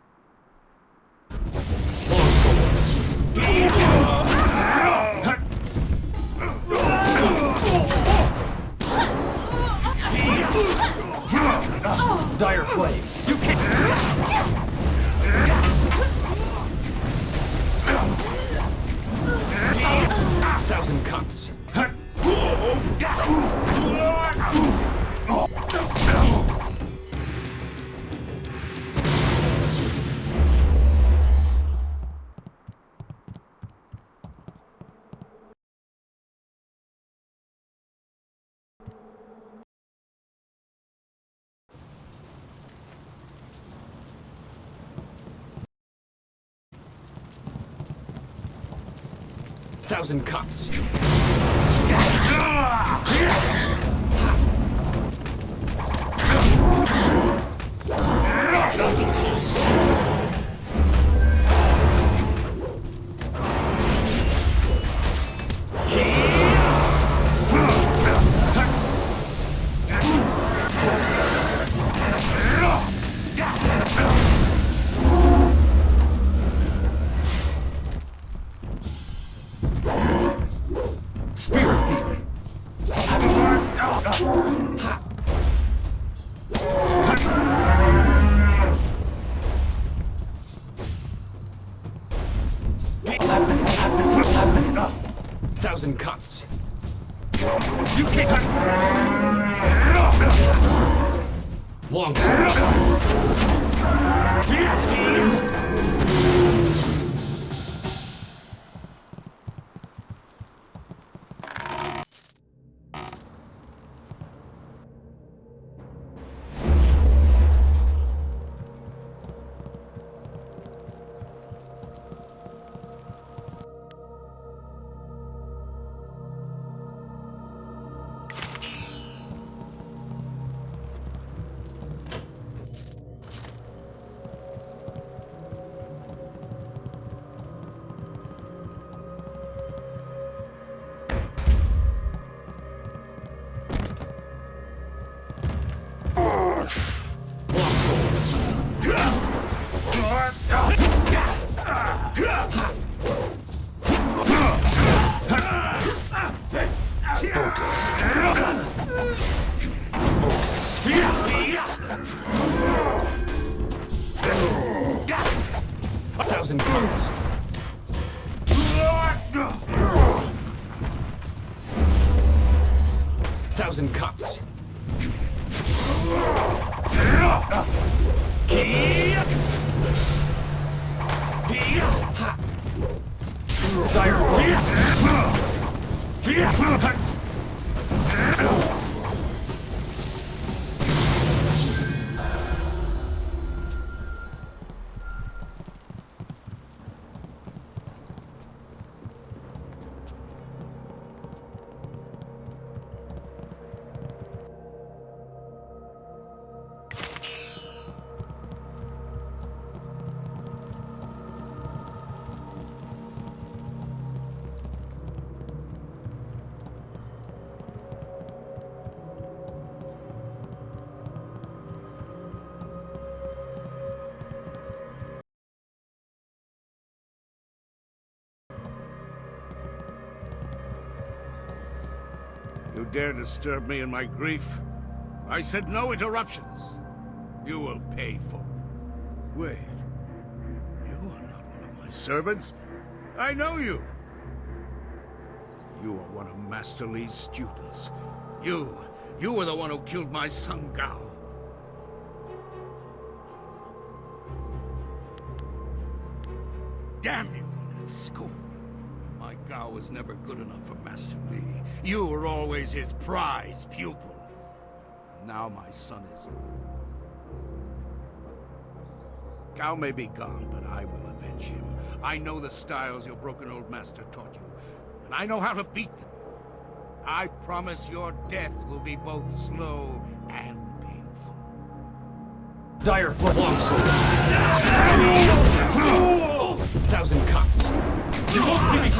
Dire flame. You can't. 1,000 cuts. Thousand cuts. Spirit thief. Thousand cuts. You can't. Long 1,000 cuts. 1,000 cuts. Dire You dare disturb me in my grief? I said no interruptions. You will pay for it. Wait. You are not one of my servants. I know you. You are one of Master Li's students. You were the one who killed my son Gao. Damn you, at school. My Gao was never good enough for Master Li. You were always his prize pupil. And now my son is... Gao may be gone, but I will avenge him. I know the styles your broken old master taught you, and I know how to beat them. I promise your death will be both slow and painful. Dire foot longsword. 1,000 cuts. You won't see me.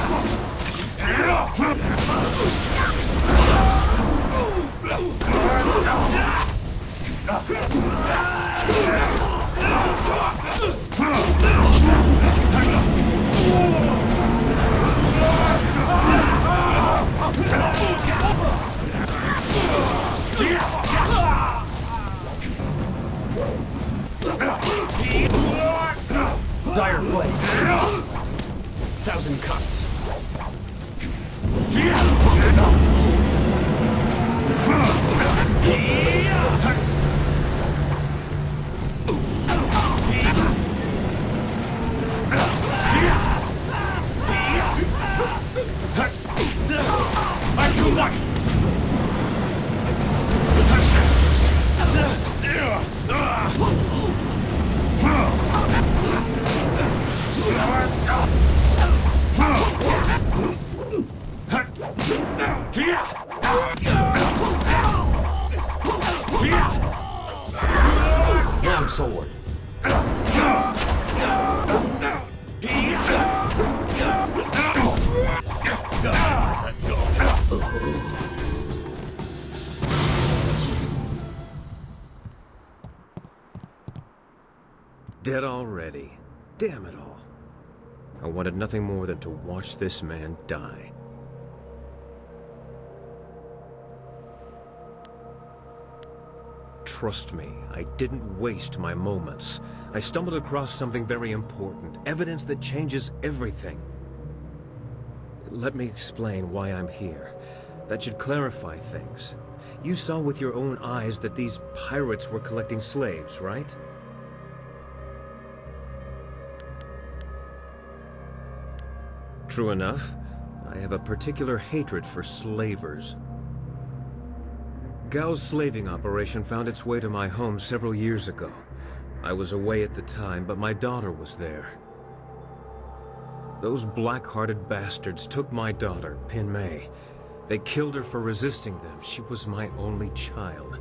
Dire flame. 1,000 cuts. I do not. Long sword. Dead already. Damn it all. I wanted nothing more than to watch this man die. Trust me, I didn't waste my moments. I stumbled across something very important, evidence that changes everything. Let me explain why I'm here. That should clarify things. You saw with your own eyes that these pirates were collecting slaves, right? True enough, I have a particular hatred for slavers. Gao's slaving operation found its way to my home several years ago. I was away at the time, but my daughter was there. Those black-hearted bastards took my daughter, Pin Mei. They killed her for resisting them. She was my only child.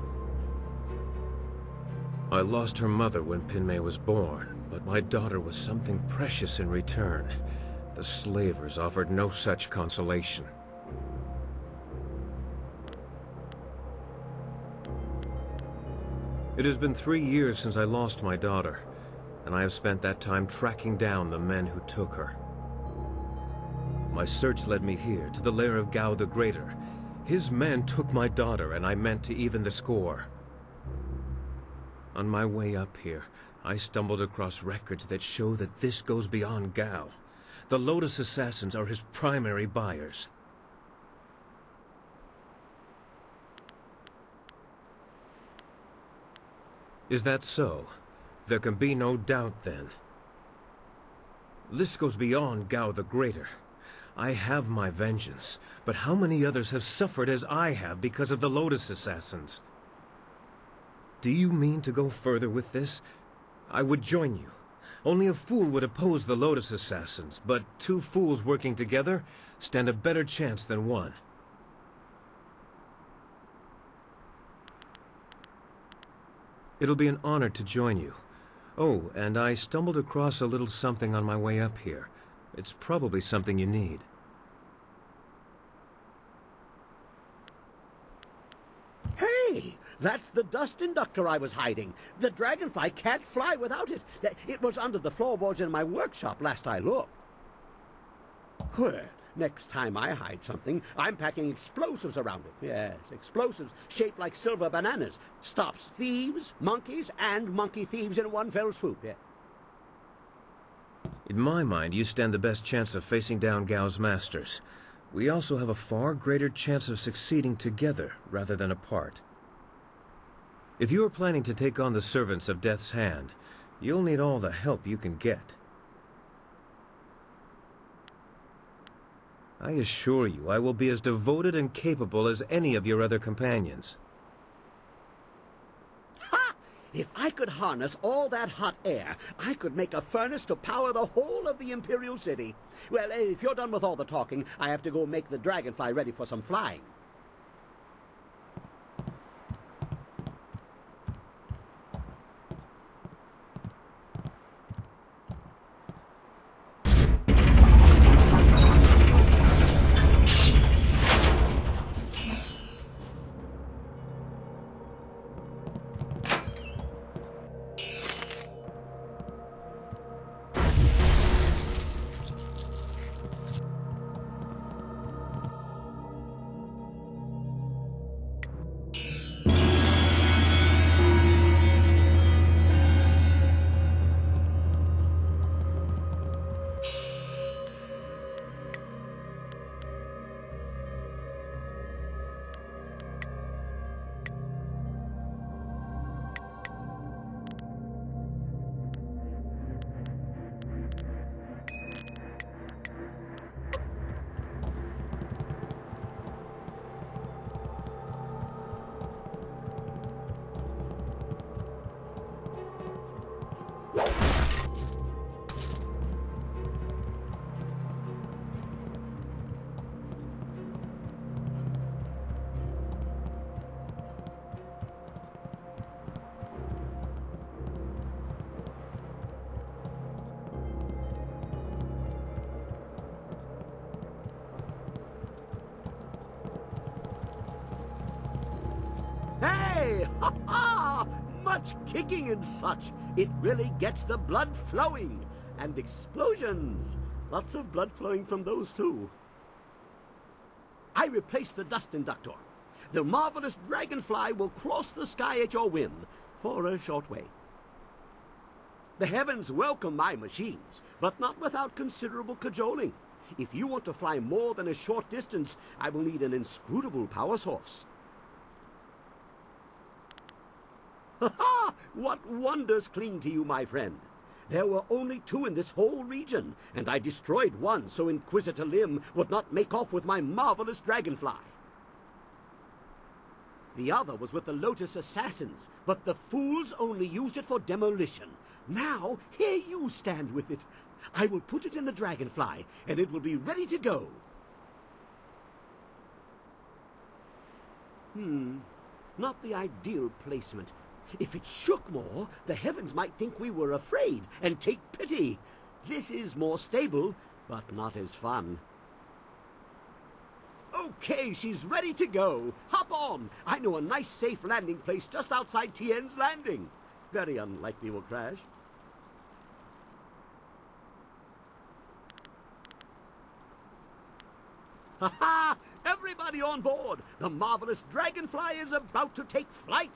I lost her mother when Pin Mei was born, but my daughter was something precious in return. The slavers offered no such consolation. It has been 3 years since I lost my daughter, and I have spent that time tracking down the men who took her. My search led me here, to the lair of Gao the Greater. His men took my daughter, and I meant to even the score. On my way up here, I stumbled across records that show that this goes beyond Gao. The Lotus Assassins are his primary buyers. Is that so? There can be no doubt, then. This goes beyond Gao the Greater. I have my vengeance, but how many others have suffered as I have because of the Lotus Assassins? Do you mean to go further with this? I would join you. Only a fool would oppose the Lotus Assassins, but two fools working together stand a better chance than one. It'll be an honor to join you. Oh, and I stumbled across a little something on my way up here. It's probably something you need. Hey! That's the dust inductor I was hiding. The dragonfly can't fly without it. It was under the floorboards in my workshop last I looked. Well, next time I hide something, I'm packing explosives around it. Yes, explosives shaped like silver bananas. Stops thieves, monkeys, and monkey thieves in one fell swoop. Yeah. In my mind, you stand the best chance of facing down Gao's masters. We also have a far greater chance of succeeding together rather than apart. If you are planning to take on the servants of Death's Hand, you'll need all the help you can get. I assure you, I will be as devoted and capable as any of your other companions. Ha! If I could harness all that hot air, I could make a furnace to power the whole of the Imperial City. Well, if you're done with all the talking, I have to go make the dragonfly ready for some flying. Hey! Ha ha! Much kicking and such. It really gets the blood flowing. And explosions. Lots of blood flowing from those too. I replaced the dust inductor. The marvelous dragonfly will cross the sky at your whim for a short way. The heavens welcome my machines, but not without considerable cajoling. If you want to fly more than a short distance, I will need an inscrutable power source. Ha ha! What wonders cling to you, my friend? There were only two in this whole region, and I destroyed one so Inquisitor Lim would not make off with my marvelous dragonfly. The other was with the Lotus Assassins, but the fools only used it for demolition. Now, here you stand with it. I will put it in the dragonfly, and it will be ready to go. Not the ideal placement. If it shook more, the heavens might think we were afraid and take pity. This is more stable, but not as fun. Okay, she's ready to go. Hop on. I know a nice safe landing place just outside Tien's Landing. Very unlikely we'll crash. Ha ha! Everybody! Everybody on board! The marvelous dragonfly is about to take flight!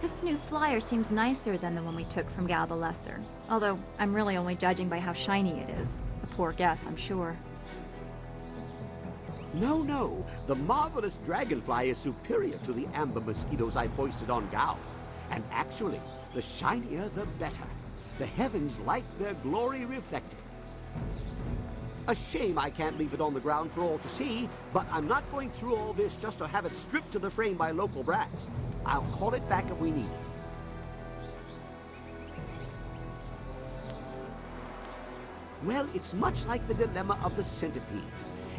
This new flyer seems nicer than the one we took from Gal the Lesser. Although, I'm really only judging by how shiny it is. A poor guess, I'm sure. No. The marvelous dragonfly is superior to the amber mosquitoes I foisted on Gao. And actually, the shinier the better. The heavens like their glory reflected. A shame I can't leave it on the ground for all to see, but I'm not going through all this just to have it stripped to the frame by local brats. I'll call it back if we need it. Well, it's much like the dilemma of the centipede.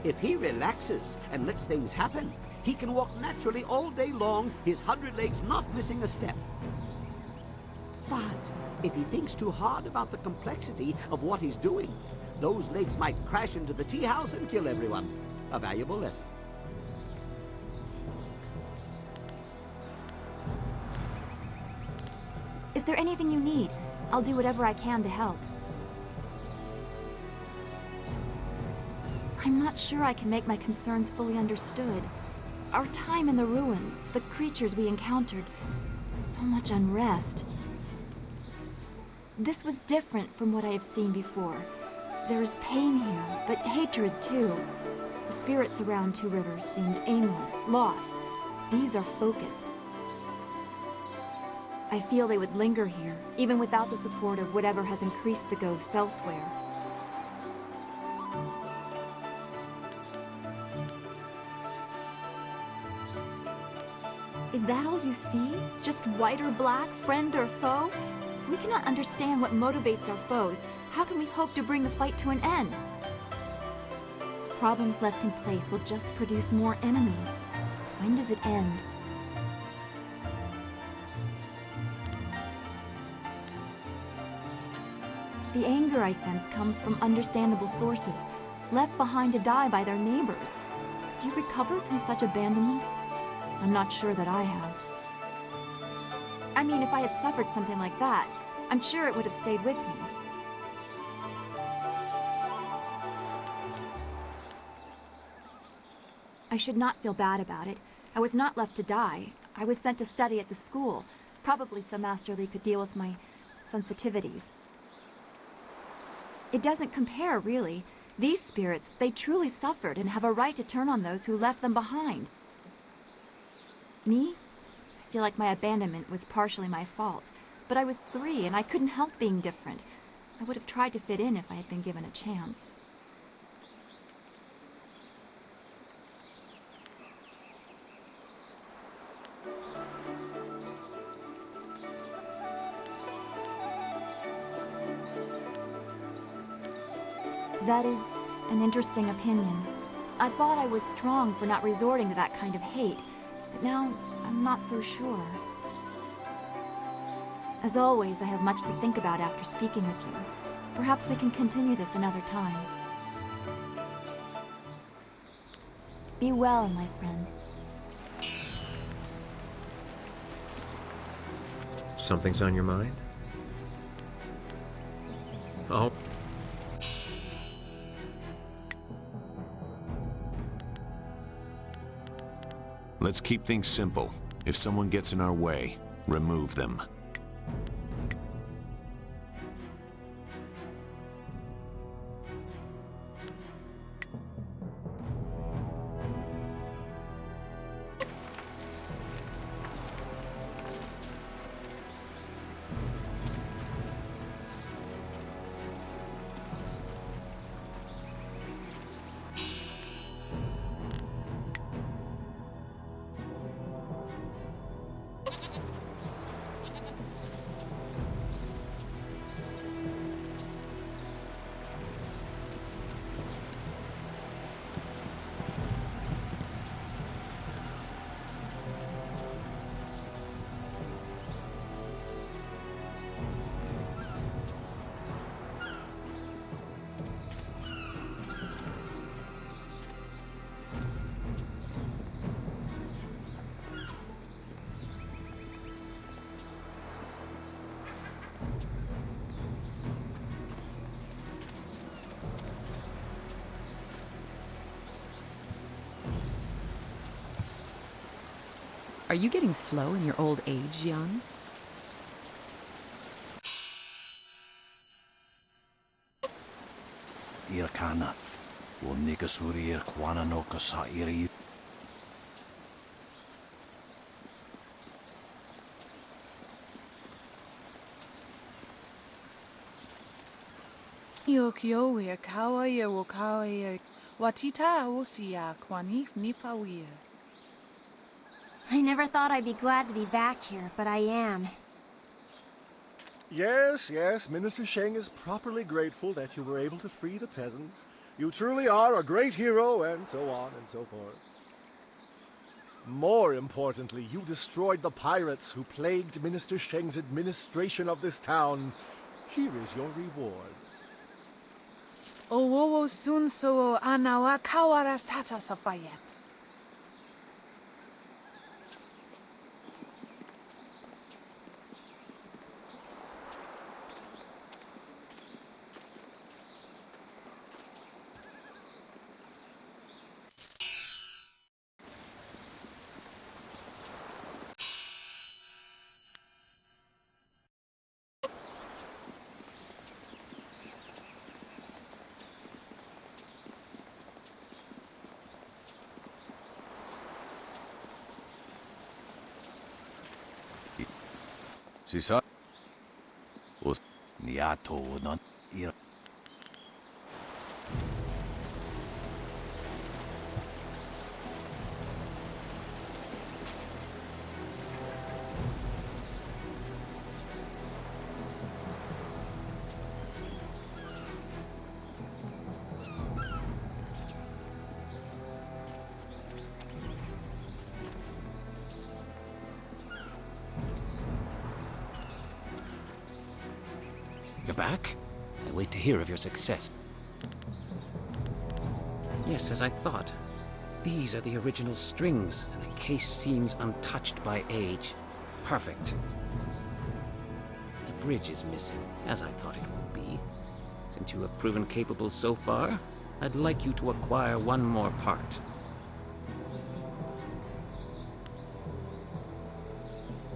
If he relaxes and lets things happen, he can walk naturally all day long, his 100 legs not missing a step. But if he thinks too hard about the complexity of what he's doing, those legs might crash into the tea house and kill everyone. A valuable lesson. Is there anything you need? I'll do whatever I can to help. I'm not sure I can make my concerns fully understood. Our time in the ruins, the creatures we encountered, so much unrest. This was different from what I have seen before. There is pain here, but hatred too. The spirits around Two Rivers seemed aimless, lost. These are focused. I feel they would linger here, even without the support of whatever has increased the ghosts elsewhere. Is that all you see? Just white or black, friend or foe? If we cannot understand what motivates our foes, how can we hope to bring the fight to an end? Problems left in place will just produce more enemies. When does it end? The anger I sense comes from understandable sources, left behind to die by their neighbors. Do you recover from such abandonment? I'm not sure that I have. I mean, if I had suffered something like that, I'm sure it would have stayed with me. I should not feel bad about it. I was not left to die. I was sent to study at the school, probably so Master Li could deal with my sensitivities. It doesn't compare, really. These spirits, they truly suffered and have a right to turn on those who left them behind. Me? I feel like my abandonment was partially my fault, but I was 3 and I couldn't help being different. I would have tried to fit in if I had been given a chance. That is an interesting opinion. I thought I was strong for not resorting to that kind of hate, but now I'm not so sure. As always, I have much to think about after speaking with you. Perhaps we can continue this another time. Be well, my friend. Something's on your mind? Oh. Let's keep things simple. If someone gets in our way, remove them. Are you getting slow in your old age, young? Irkana, o Nikasuri Irkwana no Kasairi. Yokio kawa ya wakawa watita osia kwanif nipawia. I never thought I'd be glad to be back here, but I am. Yes, yes, Minister Sheng is properly grateful that you were able to free the peasants. You truly are a great hero, and so on and so forth. More importantly, you destroyed the pirates who plagued Minister Sheng's administration of this town. Here is your reward. Owowo sun so anawa kawaras tata safayet. Sisa os niato non ir. You're back? I wait to hear of your success. Yes, as I thought. These are the original strings, and the case seems untouched by age. Perfect. bridge is missing, as I thought it would be. Since you have proven capable so far, I'd like you to acquire one more part.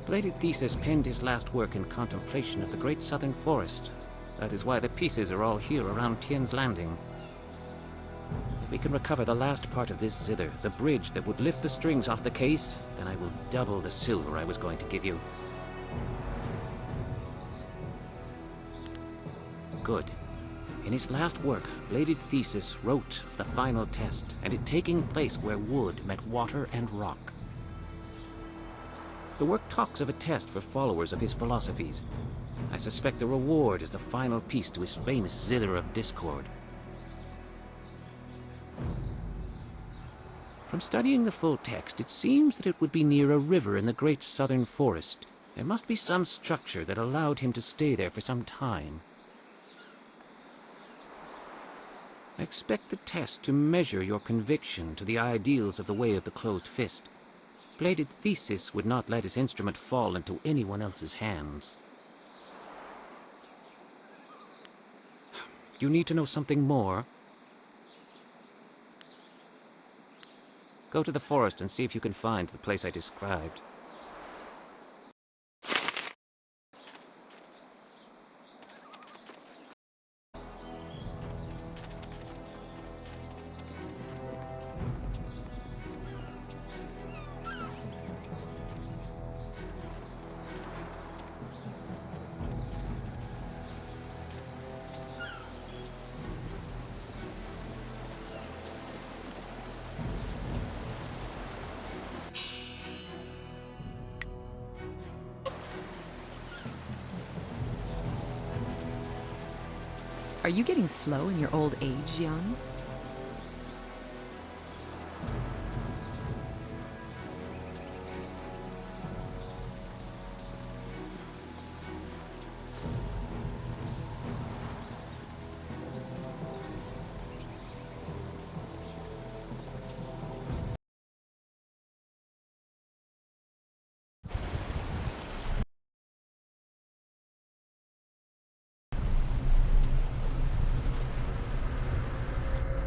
Bladed Thesis penned his last work in contemplation of the great southern forest. That is why the pieces are all here around Tien's Landing. If we can recover the last part of this zither, the bridge that would lift the strings off the case, then I will double the silver I was going to give you. Good. In his last work, Bladed Thesis wrote of the final test, and it taking place where wood met water and rock. The work talks of a test for followers of his philosophies. I suspect the reward is the final piece to his famous zither of discord. From studying the full text, it seems that it would be near a river in the great southern forest. There must be some structure that allowed him to stay there for some time. I expect the test to measure your conviction to the ideals of the way of the closed fist. Bladed Thesis would not let his instrument fall into anyone else's hands. You need to know something more? Go to the forest and see if you can find the place I described. Are you getting slow in your old age, Jan?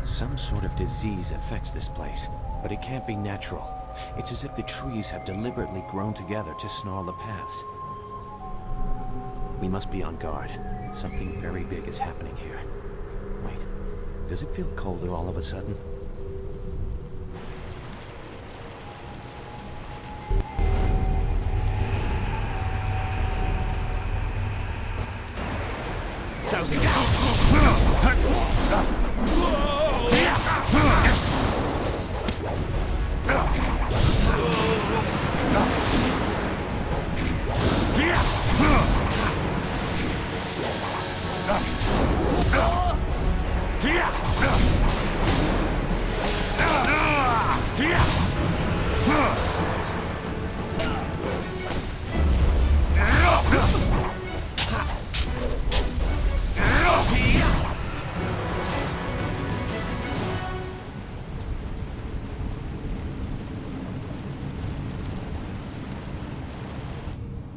Some sort of disease affects this place, but it can't be natural. It's as if the trees have deliberately grown together to snarl the paths. We must be on guard. Something very big is happening here. Wait, does it feel colder all of a sudden?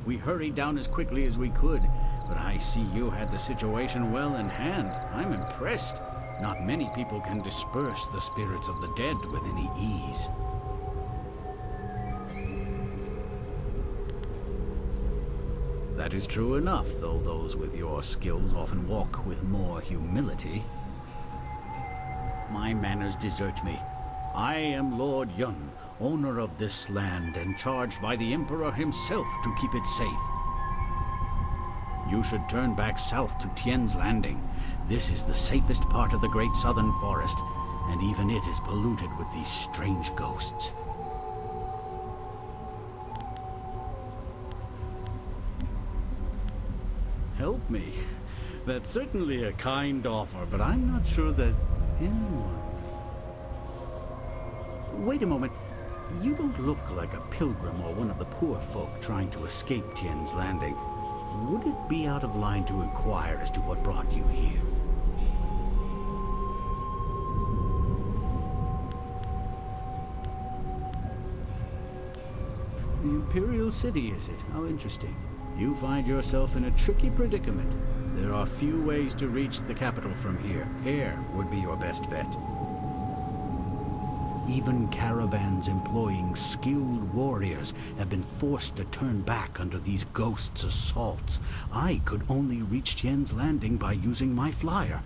We hurried down as quickly as we could, but I see you had the situation well in hand. I'm impressed. Not many people can disperse the spirits of the dead with any ease. That is true enough, though those with your skills often walk with more humility. My manners desert me. I am Lord Yun, owner of this land, and charged by the Emperor himself to keep it safe. You should turn back south to Tien's Landing. This is the safest part of the Great Southern Forest, and even it is polluted with these strange ghosts. Help me? That's certainly a kind offer, but I'm not sure that anyone... Wait a moment. You don't look like a pilgrim or one of the poor folk trying to escape Tien's Landing. Would it be out of line to inquire as to what brought you here? The Imperial City, is it? How interesting. you find yourself in a tricky predicament. There are few ways to reach the capital from here. Air would be your best bet. Even caravans employing skilled warriors have been forced to turn back under these ghosts' assaults. I could only reach Tien's Landing by using my flyer.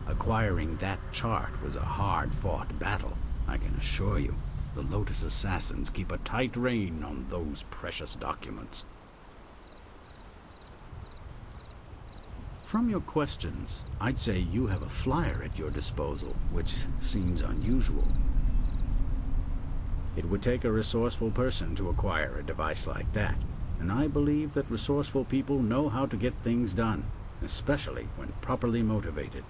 Acquiring that chart was a hard-fought battle, I can assure you. The Lotus Assassins keep a tight rein on those precious documents. From your questions, I'd say you have a flyer at your disposal, which seems unusual. It would take a resourceful person to acquire a device like that, and I believe that resourceful people know how to get things done, especially when properly motivated.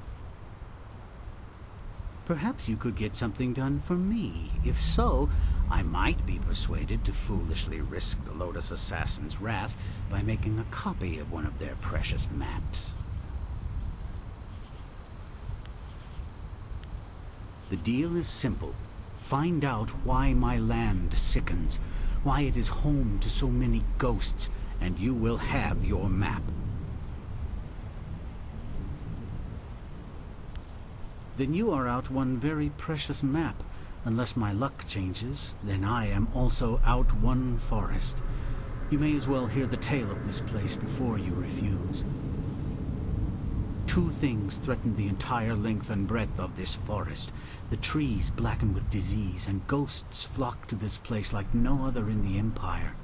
Perhaps you could get something done for me. If so, I might be persuaded to foolishly risk the Lotus Assassin's wrath by making a copy of one of their precious maps. The deal is simple. Find out why my land sickens, why it is home to so many ghosts, and you will have your map. Then you are out one very precious map. Unless my luck changes, then I am also out one forest. You may as well hear the tale of this place before you refuse. Two things threaten the entire length and breadth of this forest. The trees blacken with disease, and ghosts flock to this place like no other in the Empire.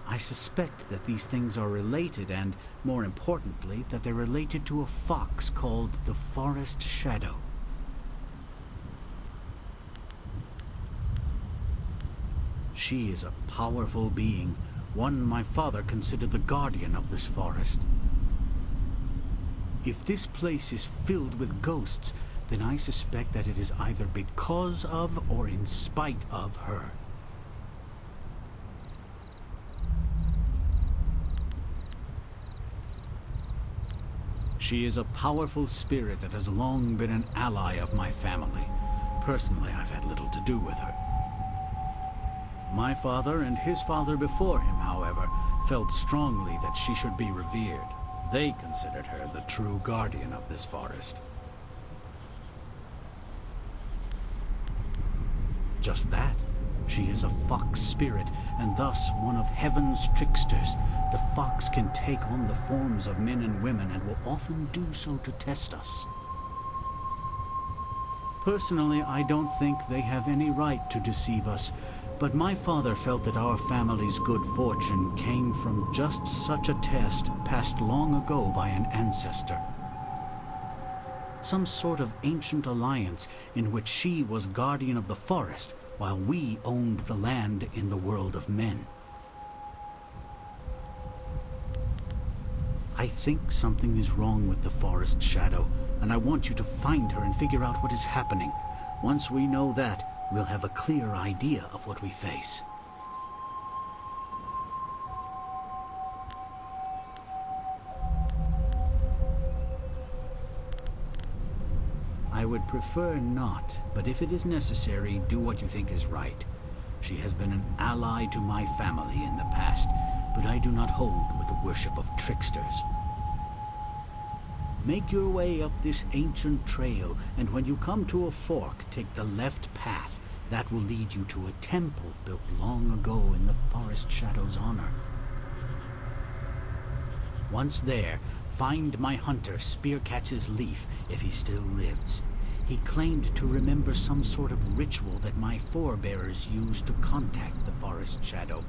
I suspect that these things are related, and, more importantly, that they're related to a fox called the Forest Shadow. She is a powerful being, one my father considered the guardian of this forest. If this place is filled with ghosts, then I suspect that it is either because of or in spite of her. She is a powerful spirit that has long been an ally of my family. Personally, I've had little to do with her. My father and his father before him, however, felt strongly that she should be revered. They considered her the true guardian of this forest. Just that. She is a fox spirit, and thus one of heaven's tricksters. The fox can take on the forms of men and women, and will often do so to test us. Personally, I don't think they have any right to deceive us, but my father felt that our family's good fortune came from just such a test passed long ago by an ancestor. Some sort of ancient alliance in which she was guardian of the forest, while we owned the land in the world of men. I think something is wrong with the Forest Shadow, and I want you to find her and figure out what is happening. Once we know that, we'll have a clear idea of what we face. I would prefer not, but if it is necessary, do what you think is right. She has been an ally to my family in the past, but I do not hold with the worship of tricksters. Make your way up this ancient trail, and when you come to a fork, take the left path. That will lead you to a temple built long ago in the Forest Shadow's honor. Once there, find my hunter Spearcatch's Leaf if he still lives. He claimed to remember some sort of ritual that my forebears used to contact the Forest Shadow.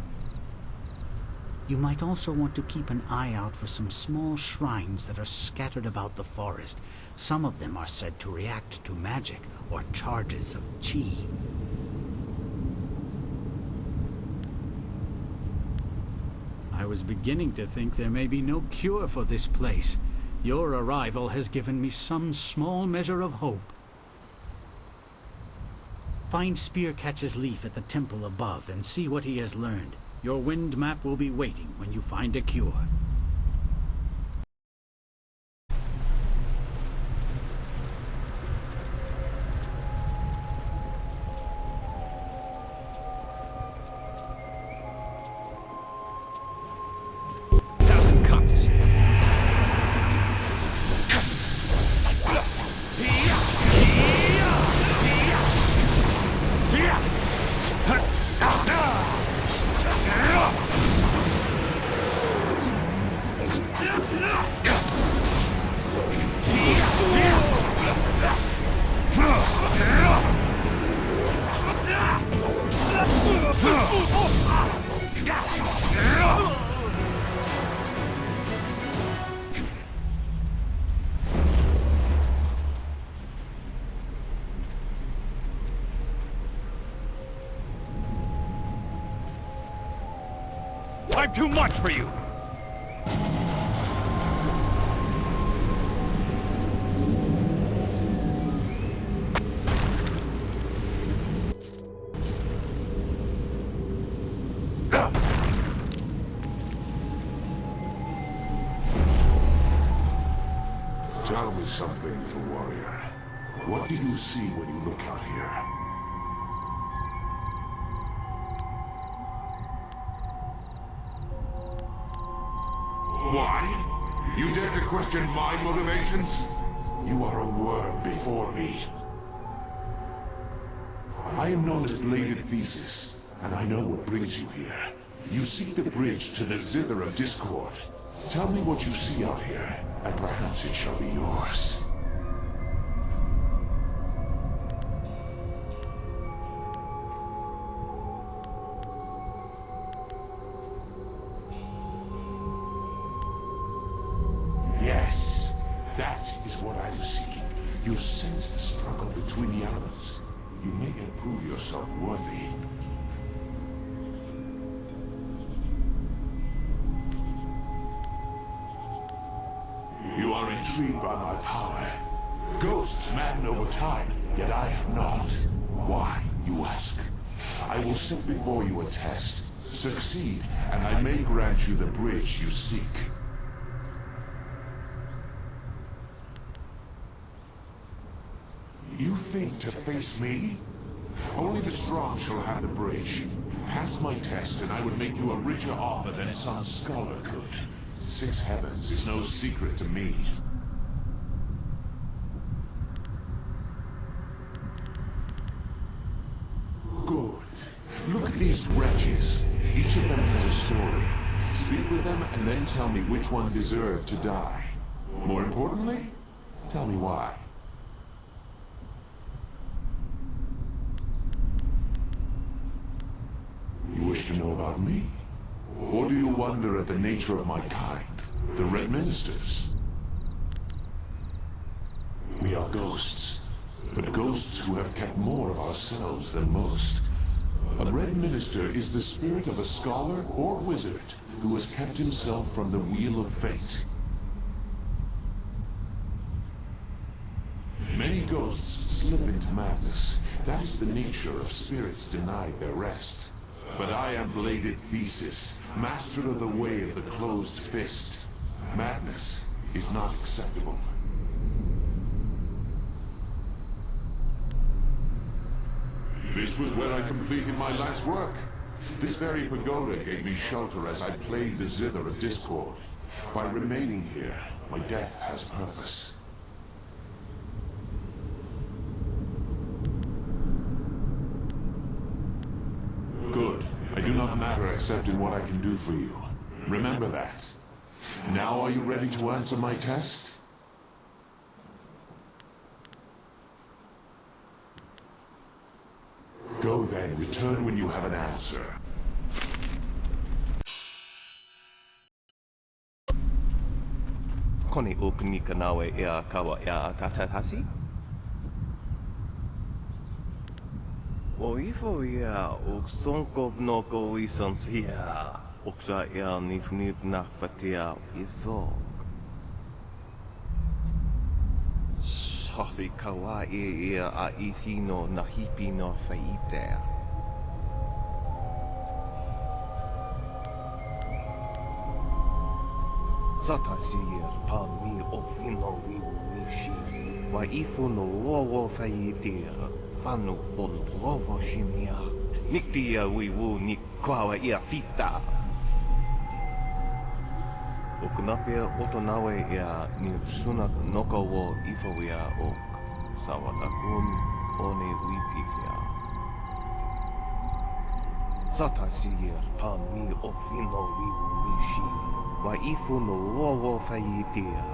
You might also want to keep an eye out for some small shrines that are scattered about the forest. Some of them are said to react to magic or charges of chi. I was beginning to think there may be no cure for this place. Your arrival has given me some small measure of hope. Find Spearcatch's Leaf at the temple above and see what he has learned. Your wind map will be waiting when you find a cure. I'm too much for you! Tell me something, little warrior. What do you see when you look out here? Why? You dare to question my motivations? You are a worm before me. I am known as Bladed Thesis, and I know what brings you here. You seek the bridge to the Zither of Discord. Tell me what you see out here, and perhaps it shall be yours. Yes, that is what I am seeking. You sense the struggle between the elements. You may yet prove yourself worthy. You are intrigued by my power. Ghosts madden over time, yet I am not. Why, you ask? I will set before you a test. Succeed, and I may grant you the bridge you seek. You think to face me? Only the strong shall have the bridge. Pass my test, and I would make you a richer author than some scholar could. 6 heavens is no secret to me. Good. Look at these wretches. Each of them has a story. Speak with them, and then tell me which one deserved to die. More importantly, tell me why. You wish to know about me? Or do you wonder at the nature of my kind, the Red Ministers? We are ghosts, but ghosts who have kept more of ourselves than most. A Red Minister is the spirit of a scholar or wizard who has kept himself from the wheel of fate. Many ghosts slip into madness. That is the nature of spirits denied their rest. But I am Bladed Thesis, master of the way of the closed fist. Madness is not acceptable. This was where I completed my last work. This very pagoda gave me shelter as I played the Zither of Discord. By remaining here, my death has purpose. Good. I do not matter except in what I can do for you. Remember that. Now are you ready to answer my test? Go then, return when you have an answer. Koni ukunika nawe ea kawa ea tatatasi? O ifo ia o sonko noko isansia. Oksa ia nifnit nachfatia ifo. Sofi kawa ia a ithino nahipi no faite. Satasir pa mi ofino wishi. Wa ifo no wowo faite. Fanu von wowo shimia. Niktia wiwu ni kwawa ia fita. Okunapia otonawe ia ni sunak noko wo ifo ia ok. Sawatakun one wipifia. Satasir pa mi ofino wishi. Wa ifo no wowo fayitia.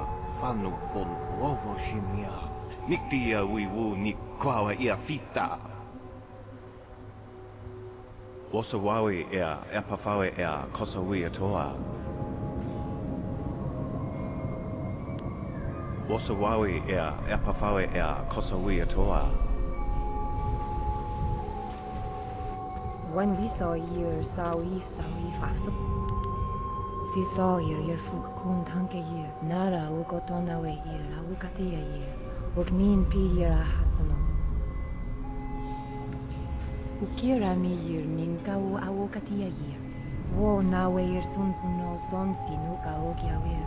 Fanu von wowo shimia. Niktia wiwu ni kwawa ia fita. Wasawawi ia epafawe ia kosawi toa. Wasawawi ia epafawe ia kosawi toa. When we saw you, saw we Si sawir yer fuk kun tanke yer, nara ukotona we yer, aukatia yer, ognin pi yer ahasno. Ukira mi yer ninkau aukatia yer, wo nawe yer sunpuno son sinuka okia wer.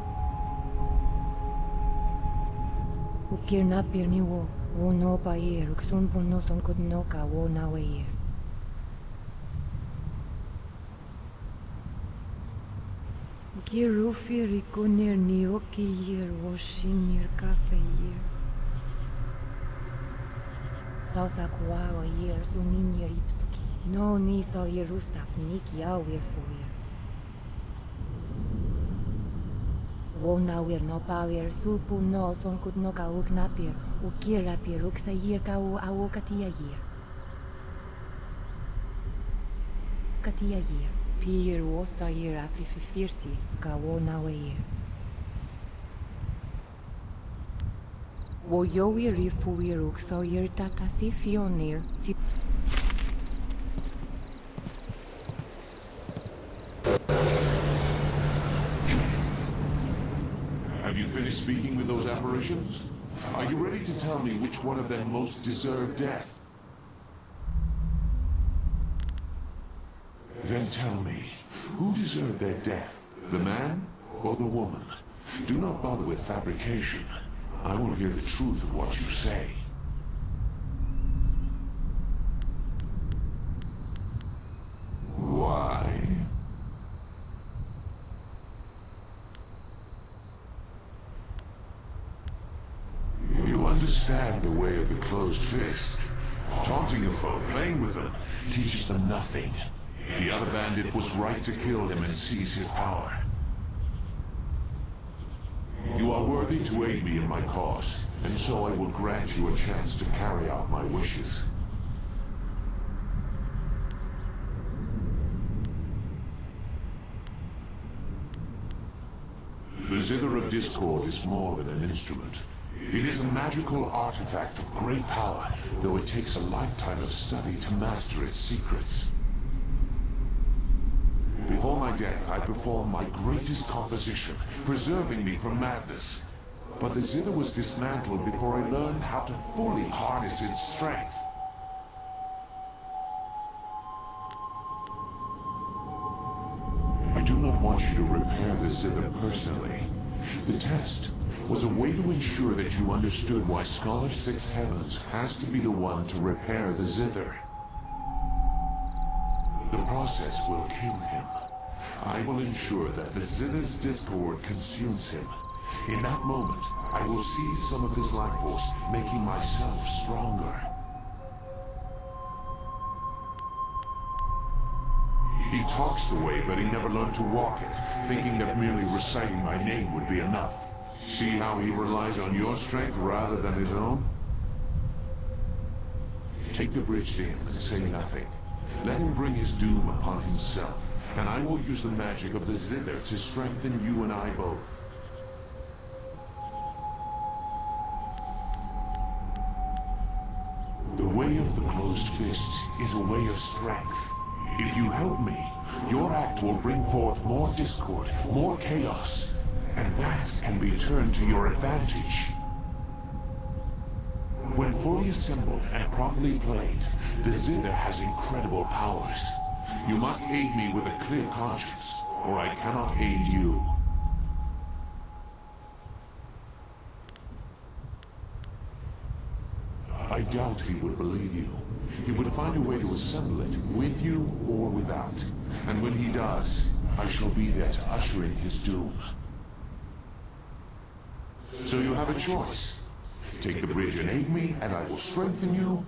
Ukir napir ni wo no pa yer, uksunpuno son kudnoka wo nawe yer. Girufir ikunir nioki yer washinir cafe yer. South Aquawa yer sunin yer ipstuki. No nisa yer rustap niki awir fuir. Wona wir no power supu no son kut no ka uknapir. Ukira pir uksa yer ka u awukatia yer. Katia yer. Pir wosa yer afifirsi ka wo nawe yer. Wo yo yer ifuir uksa yer tatasi fionir si. Have you finished speaking with those apparitions? Are you ready to tell me which one of them most deserved death? Then tell me, who deserved their death? The man or the woman? Do not bother with fabrication. I will hear the truth of what you say. Why? You understand the way of the closed fist. Taunting a foe, playing with them, teaches them nothing. The other bandit was right to kill him and seize his power. You are worthy to aid me in my cause, and so I will grant you a chance to carry out my wishes. The Zither of Discord is more than an instrument. It is a magical artifact of great power, though it takes a lifetime of study to master its secrets. Before my death, I performed my greatest composition, preserving me from madness. But the Zither was dismantled before I learned how to fully harness its strength. I do not want you to repair the Zither personally. The test was a way to ensure that you understood why Scholar Six Heavens has to be the one to repair the Zither. The process will kill him. I will ensure that the Zither's discord consumes him. In that moment, I will seize some of his life force, making myself stronger. He talks the way, but he never learned to walk it, thinking that merely reciting my name would be enough. See how he relies on your strength rather than his own? Take the bridge to him and say nothing. Let him bring his doom upon himself, and I will use the magic of the Zither to strengthen you and I both. The way of the closed fists is a way of strength. If you help me, your act will bring forth more discord, more chaos, and that can be turned to your advantage. When fully assembled and properly played, the Zither has incredible powers. You must aid me with a clear conscience, or I cannot aid you. I doubt he would believe you. He would find a way to assemble it, with you or without. And when he does, I shall be there to usher in his doom. So you have a choice. Take the bridge and aid me, and I will strengthen you.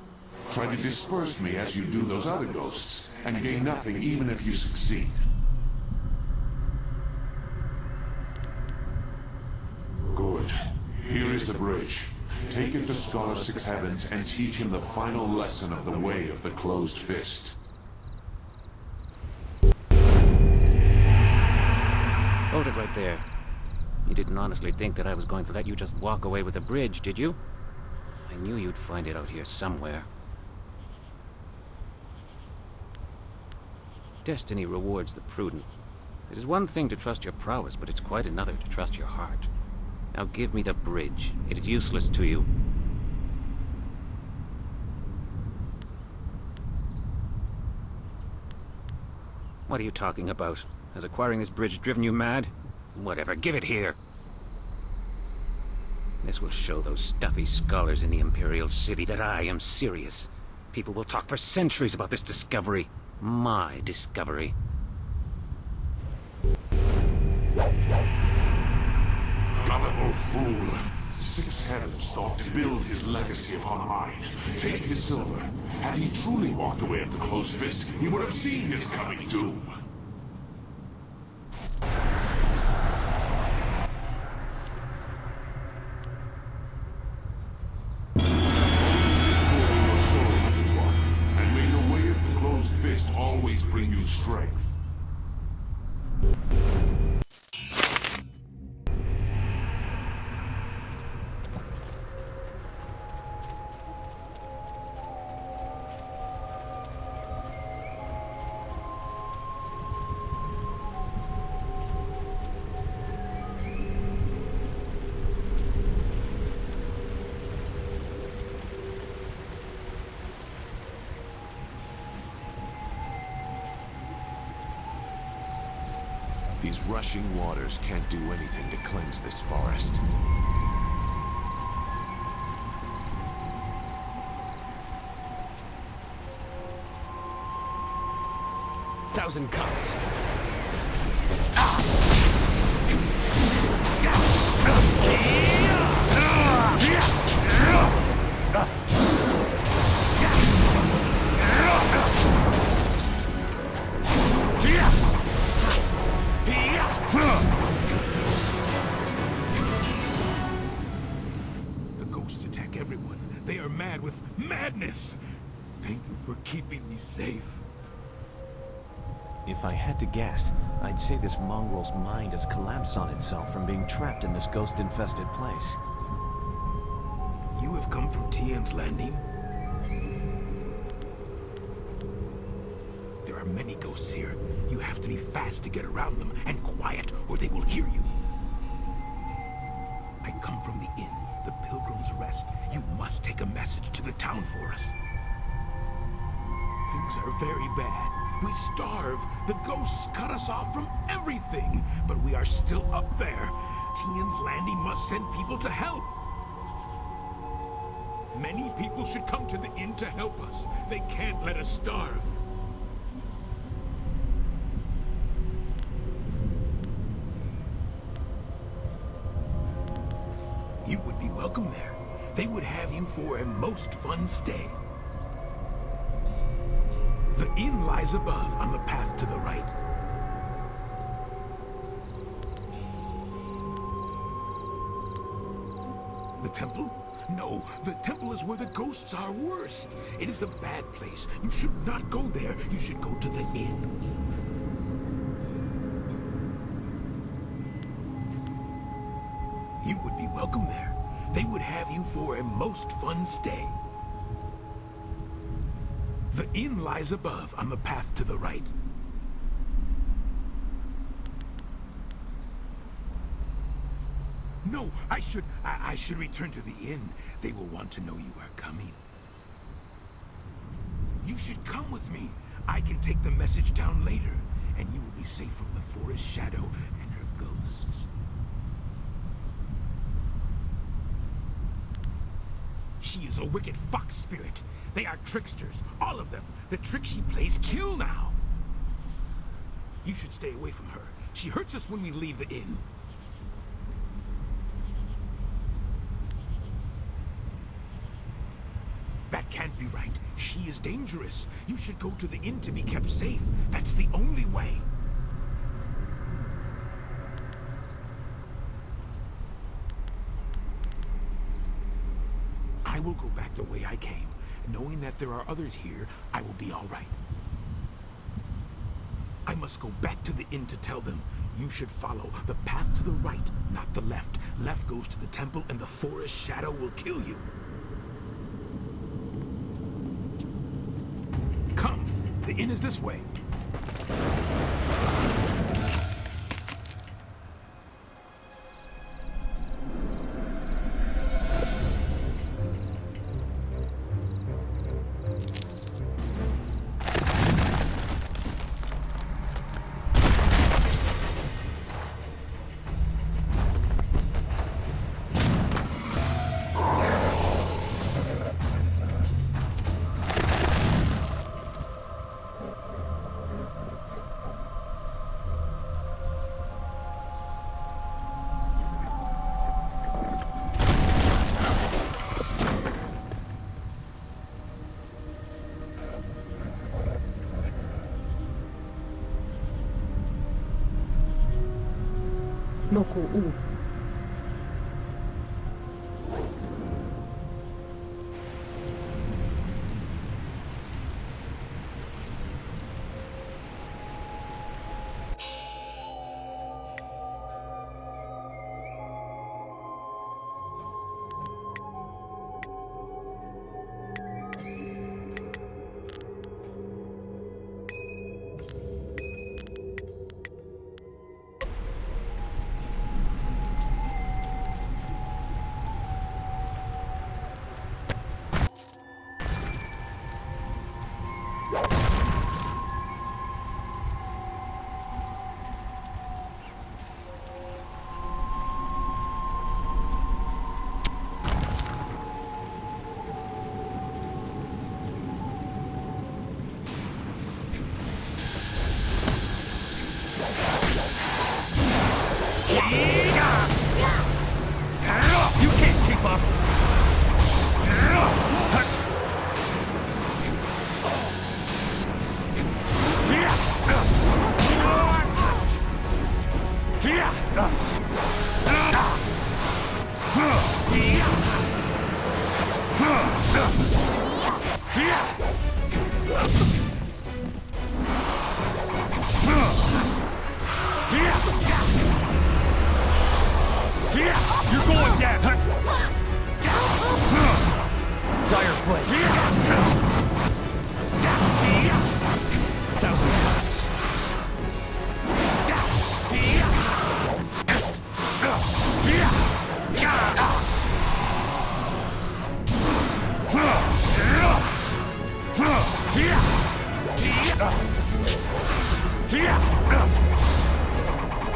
Try to disperse me as you do those other ghosts, and gain nothing even if you succeed. Good. Here is the bridge. Take it to Scholar Six Heavens and teach him the final lesson of the way of the closed fist. Hold it right there. You didn't honestly think that I was going to let you just walk away with the bridge, did you? I knew you'd find it out here somewhere. Destiny rewards the prudent. It is one thing to trust your prowess, but it's quite another to trust your heart. Now give me the bridge. It is useless to you. What are you talking about? Has acquiring this bridge driven you mad? Whatever, give it here. This will show those stuffy scholars in the Imperial City that I am serious. People will talk for centuries about this discovery. My discovery. Gullible fool. 6 heavens thought to build his legacy upon mine. Take his silver. Had he truly walked away at the closed fist, he would have seen his coming doom. Always bring you strength. These rushing waters can't do anything to cleanse this forest. Thousand cuts. The ghosts attack everyone. They are mad with madness. Thank you for keeping me safe. If I had to guess, I'd say this mongrel's mind has collapsed on itself from being trapped in this ghost-infested place. You have come from Tien's Landing? There are many ghosts here. You have to be fast to get around them, and quiet, or they will hear you. I come from the inn, the Pilgrim's Rest. You must take a message to the town for us. Things are very bad. We starve. The ghosts cut us off from everything. But we are still up there. Tien's Landing must send people to help. Many people should come to the inn to help us. They can't let us starve. You would be welcome there. They would have you for a most fun stay. The inn lies above on the path to the right. The temple? No, the temple is where the ghosts are worst. It is a bad place. You should not go there. You should go to the inn. You would be welcome there. They would have you for a most fun stay. The inn lies above on the path to the right. No, I should return to the inn. They will want to know you are coming. You should come with me. I can take the message down later, and you will be safe from the forest shadow and her ghosts. She is a wicked fox spirit. They are tricksters, all of them. The tricks she plays kill now. You should stay away from her. She hurts us when we leave the inn. That can't be right. She is dangerous. You should go to the inn to be kept safe. That's the only way. I will go back the way I came. Knowing that there are others here, I will be all right. I must go back to the inn to tell them. You should follow the path to the right, not the left. Left goes to the temple, and the forest shadow will kill you. Come, the inn is this way. Noku u. You can't keep up! You're going down! Dire blade! 1,000 cuts!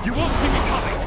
You won't see me coming!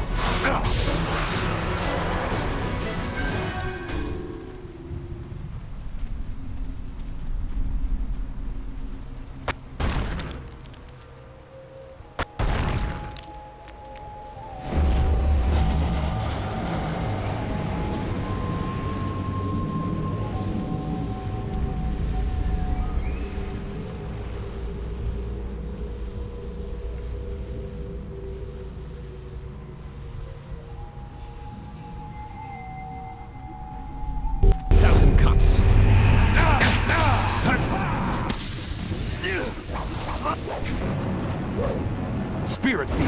Spirit thief!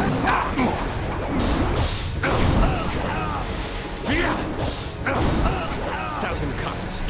1,000 cuts!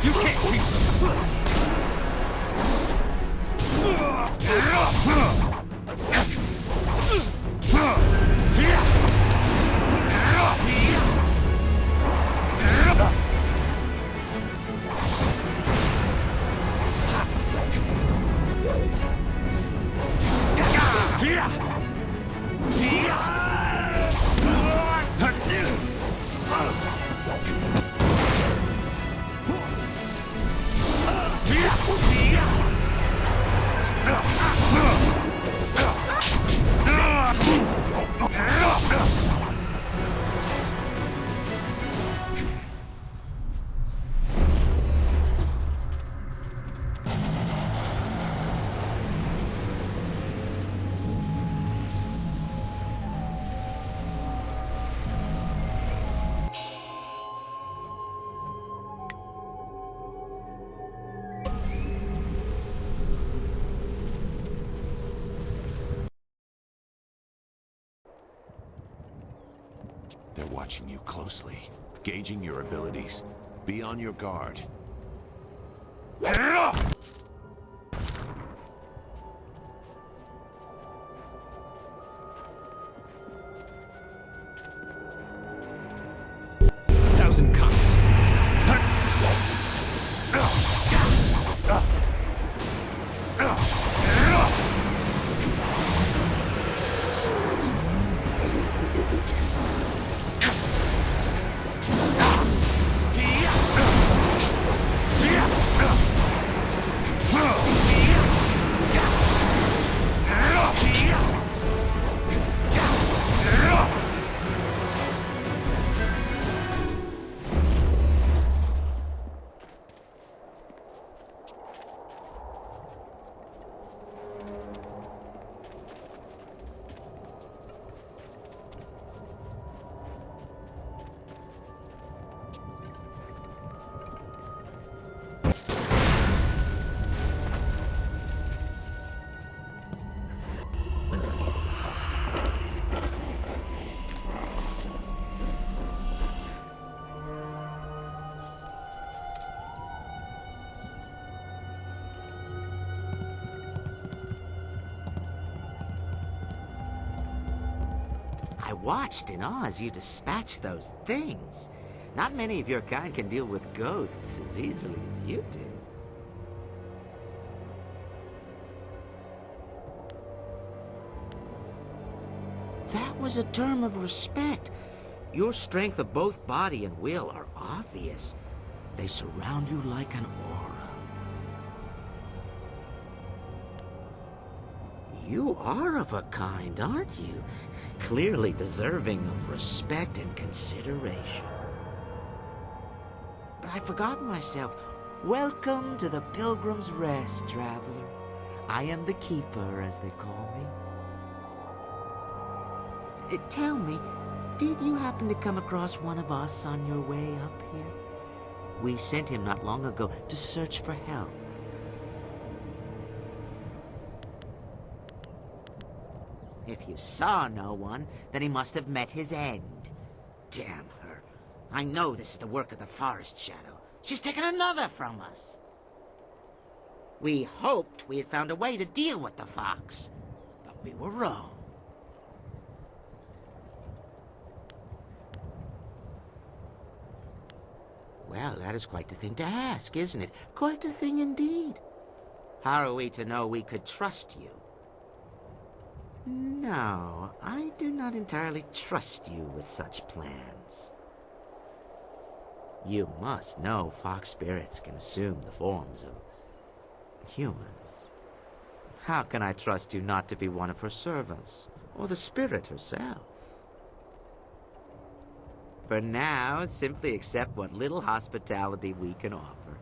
You can't keep... They're watching you closely, gauging your abilities. Be on your guard. I watched in awe as you dispatched those things. Not many of your kind can deal with ghosts as easily as you did. That was a term of respect. Your strength of both body and will are obvious. They surround you like an aura. You are of a kind, aren't you? Clearly deserving of respect and consideration. But I forgot myself. Welcome to the Pilgrim's Rest, traveler. I am the Keeper, as they call me. Tell me, did you happen to come across one of us on your way up here? We sent him not long ago to search for help. If you saw no one, then he must have met his end. Damn her. I know this is the work of the Forest Shadow. She's taken another from us. We hoped we had found a way to deal with the fox, but we were wrong. Well, that is quite a thing to ask, isn't it? Quite a thing indeed. How are we to know we could trust you? No, I do not entirely trust you with such plans. You must know fox spirits can assume the forms of humans. How can I trust you not to be one of her servants, or the spirit herself? For now, simply accept what little hospitality we can offer.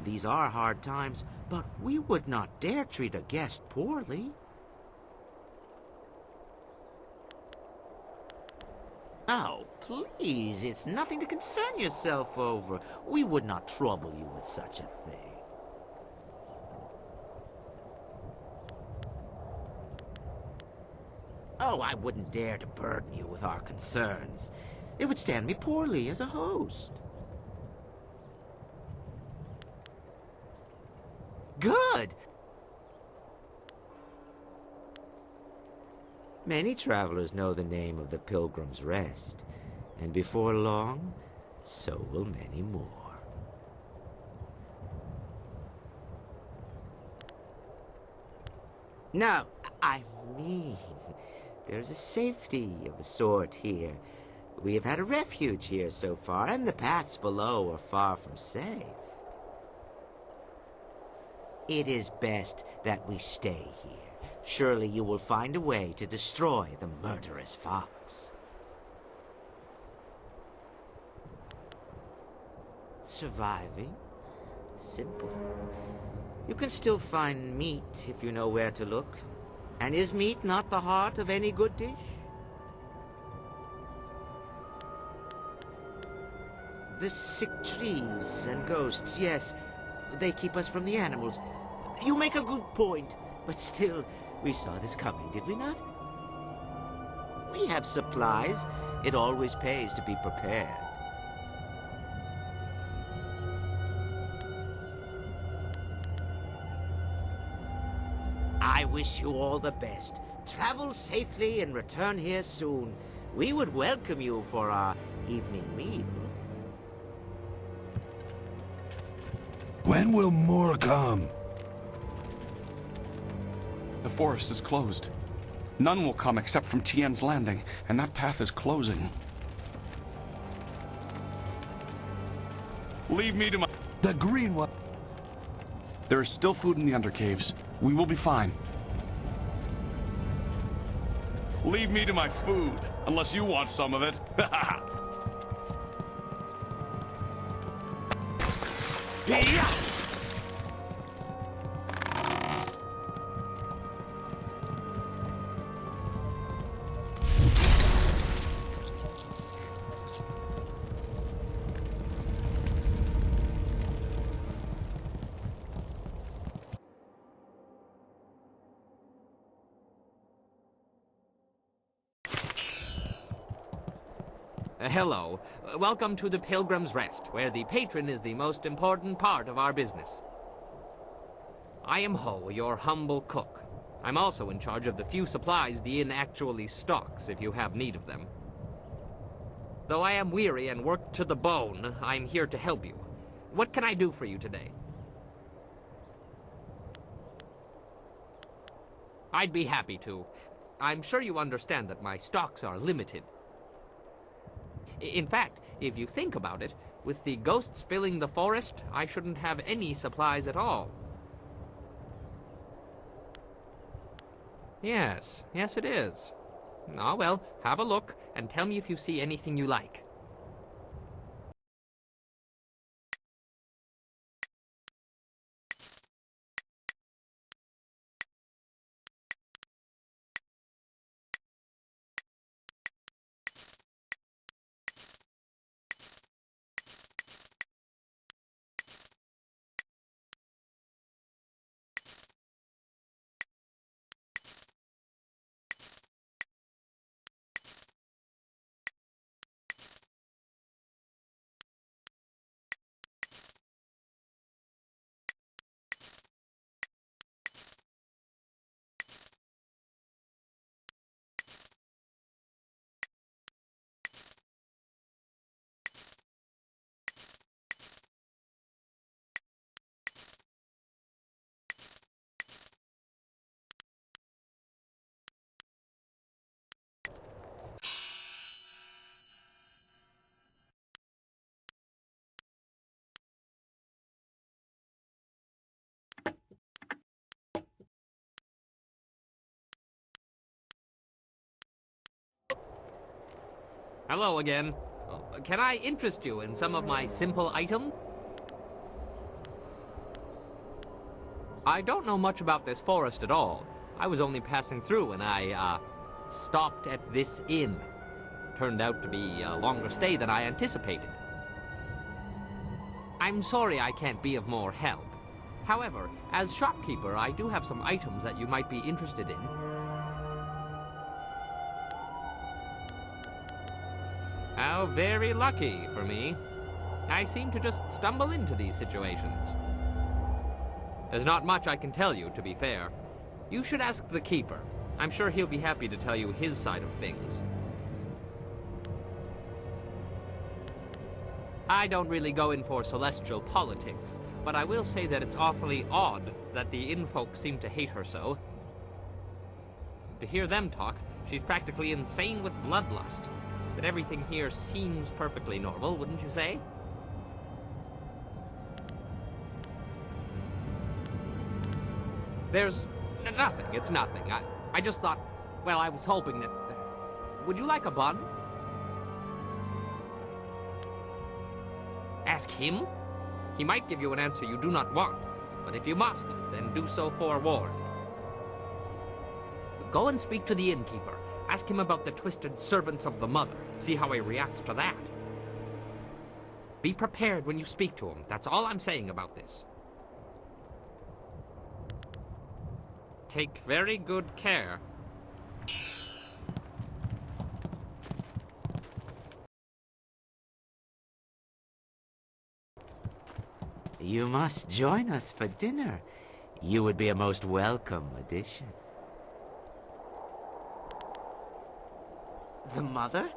These are hard times, but we would not dare treat a guest poorly. Oh, please, it's nothing to concern yourself over. We would not trouble you with such a thing. Oh, I wouldn't dare to burden you with our concerns. It would stand me poorly as a host. Good! Many travelers know the name of the Pilgrim's Rest, and before long, so will many more. No, I mean, there's a safety of a sort here. We have had a refuge here so far, and the paths below are far from safe. It is best that we stay here. Surely you will find a way to destroy the murderous fox. Surviving? Simple. You can still find meat if you know where to look. And is meat not the heart of any good dish? The sick trees and ghosts, yes. They keep us from the animals. You make a good point, but still, we saw this coming, did we not? We have supplies. It always pays to be prepared. I wish you all the best. Travel safely and return here soon. We would welcome you for our evening meal. When will more come? The forest is closed. None will come except from Tien's Landing, and that path is closing. Leave me to my... The green one. There is still food in the undercaves. We will be fine. Leave me to my food, unless you want some of it. Hello. Welcome to the Pilgrim's Rest, where the patron is the most important part of our business. I am Ho, your humble cook. I'm also in charge of the few supplies the inn actually stocks if you have need of them. Though I am weary and worked to the bone, I'm here to help you. What can I do for you today? I'd be happy to. I'm sure you understand that my stocks are limited. In fact, if you think about it, with the ghosts filling the forest, I shouldn't have any supplies at all. Yes, it is. Ah, well, have a look, and tell me if you see anything you like. Hello again. Can I interest you in some of my simple item? I don't know much about this forest at all. I was only passing through and I, stopped at this inn. Turned out to be a longer stay than I anticipated. I'm sorry I can't be of more help. However, as shopkeeper, I do have some items that you might be interested in. How very lucky for me. I seem to just stumble into these situations. There's not much I can tell you, to be fair. You should ask the keeper. I'm sure he'll be happy to tell you his side of things. I don't really go in for celestial politics, but I will say that it's awfully odd that the inn folk seem to hate her so. To hear them talk, she's practically insane with bloodlust. But everything here seems perfectly normal, wouldn't you say? There's nothing. It's nothing. I just thought, well, I was hoping that... would you like a bun? Ask him? He might give you an answer you do not want, but if you must, then do so forewarned. Go and speak to the innkeeper. Ask him about the twisted servants of the Mother. See how he reacts to that. Be prepared when you speak to him. That's all I'm saying about this. Take very good care. You must join us for dinner. You would be a most welcome addition. The Mother?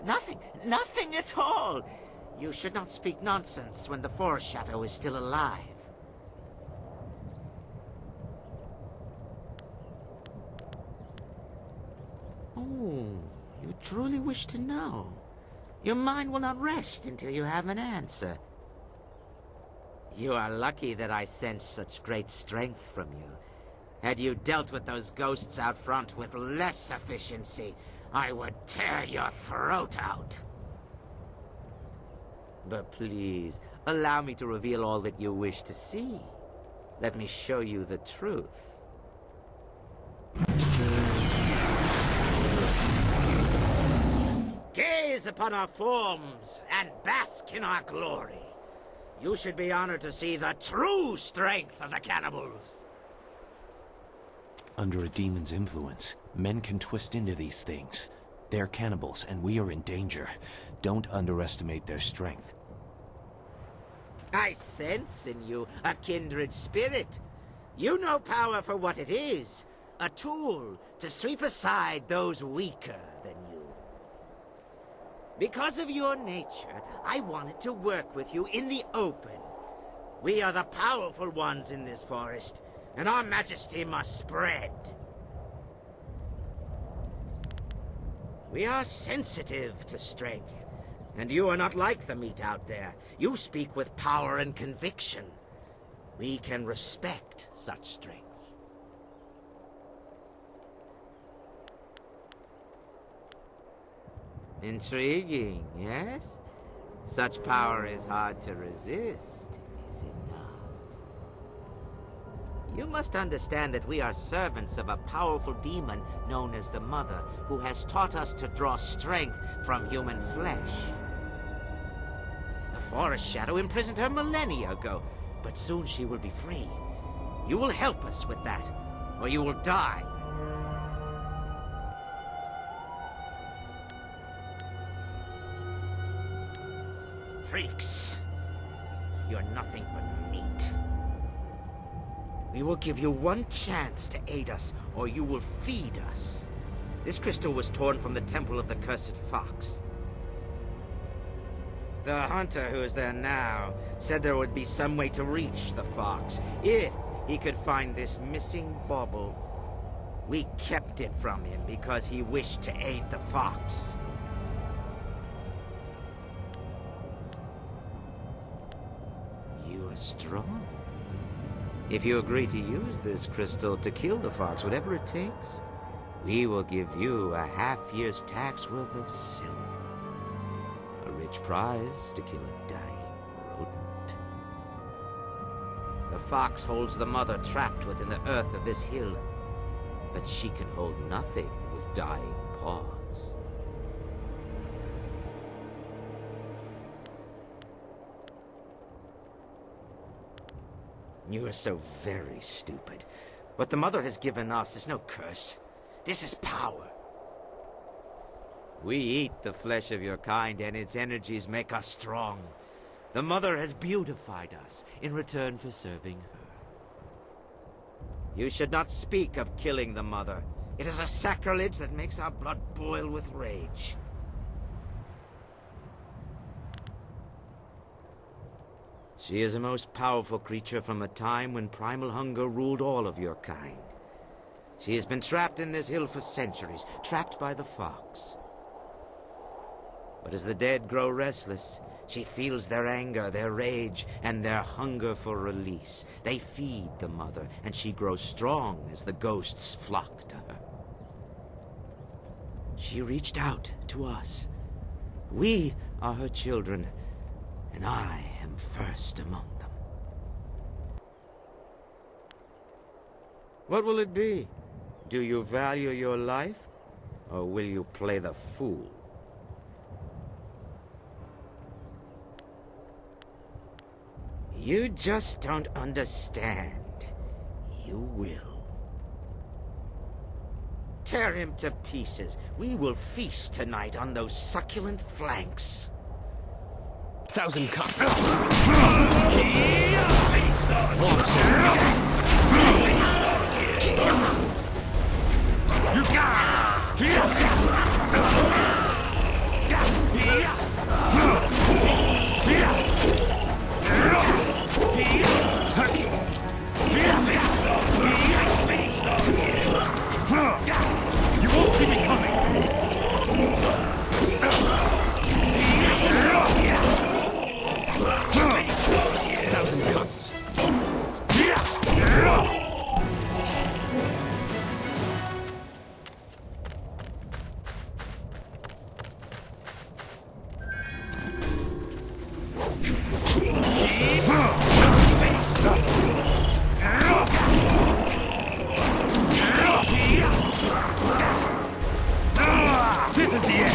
Nothing at all. You should not speak nonsense when the Forest Shadow is still alive. Oh, you truly wish to know. Your mind will not rest until you have an answer. You are lucky that I sense such great strength from you. Had you dealt with those ghosts out front with less efficiency, I would tear your throat out. But please, allow me to reveal all that you wish to see. Let me show you the truth. Gaze upon our forms and bask in our glory. You should be honored to see the true strength of the cannibals. Under a demon's influence, men can twist into these things. They're cannibals, and we are in danger. Don't underestimate their strength. I sense in you a kindred spirit. You know power for what it is, A tool to sweep aside those weaker than you. Because of your nature, I wanted to work with you in the open. We are the powerful ones in this forest, and our majesty must spread. We are sensitive to strength, and you are not like the meat out there. You speak with power and conviction. We can respect such strength. Intriguing, yes? Such power is hard to resist, is it not? You must understand that we are servants of a powerful demon known as the Mother, who has taught us to draw strength from human flesh. The Forest Shadow imprisoned her millennia ago, but soon she will be free. You will help us with that, or you will die. Freaks. You're nothing but meat. We will give you one chance to aid us, or you will feed us. This crystal was torn from the temple of the cursed fox. The hunter who is there now said there would be some way to reach the fox, if he could find this missing bauble. We kept it from him because he wished to aid the fox. You are strong. If you agree to use this crystal to kill the fox, whatever it takes, we will give you a half-year's tax worth of silver. A rich prize to kill a dying rodent. The fox holds the mother trapped within the earth of this hill, but she can hold nothing with dying paws. You are so very stupid. What the Mother has given us is no curse. This is power. We eat the flesh of your kind, and its energies make us strong. The Mother has beautified us in return for serving her. You should not speak of killing the Mother. It is a sacrilege that makes our blood boil with rage. She is a most powerful creature from a time when primal hunger ruled all of your kind. She has been trapped in this hill for centuries, trapped by the fox. But as the dead grow restless, she feels their anger, their rage, and their hunger for release. They feed the Mother, and she grows strong as the ghosts flock to her. She reached out to us. We are her children, and I am first among them. What will it be? Do you value your life, or will you play the fool? You just don't understand. You will. Tear him to pieces. We will feast tonight on those succulent flanks. 1,000 cuts. You won't see me coming! 1,000 cuts. This is the end!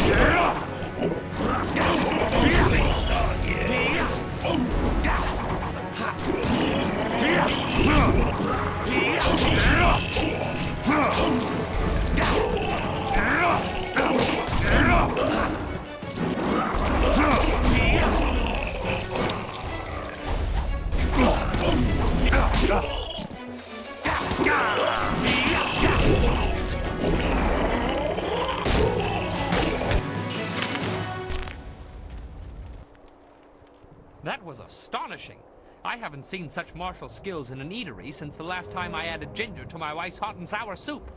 was astonishing. I haven't seen such martial skills in an eatery since the last time I added ginger to my wife's hot and sour soup.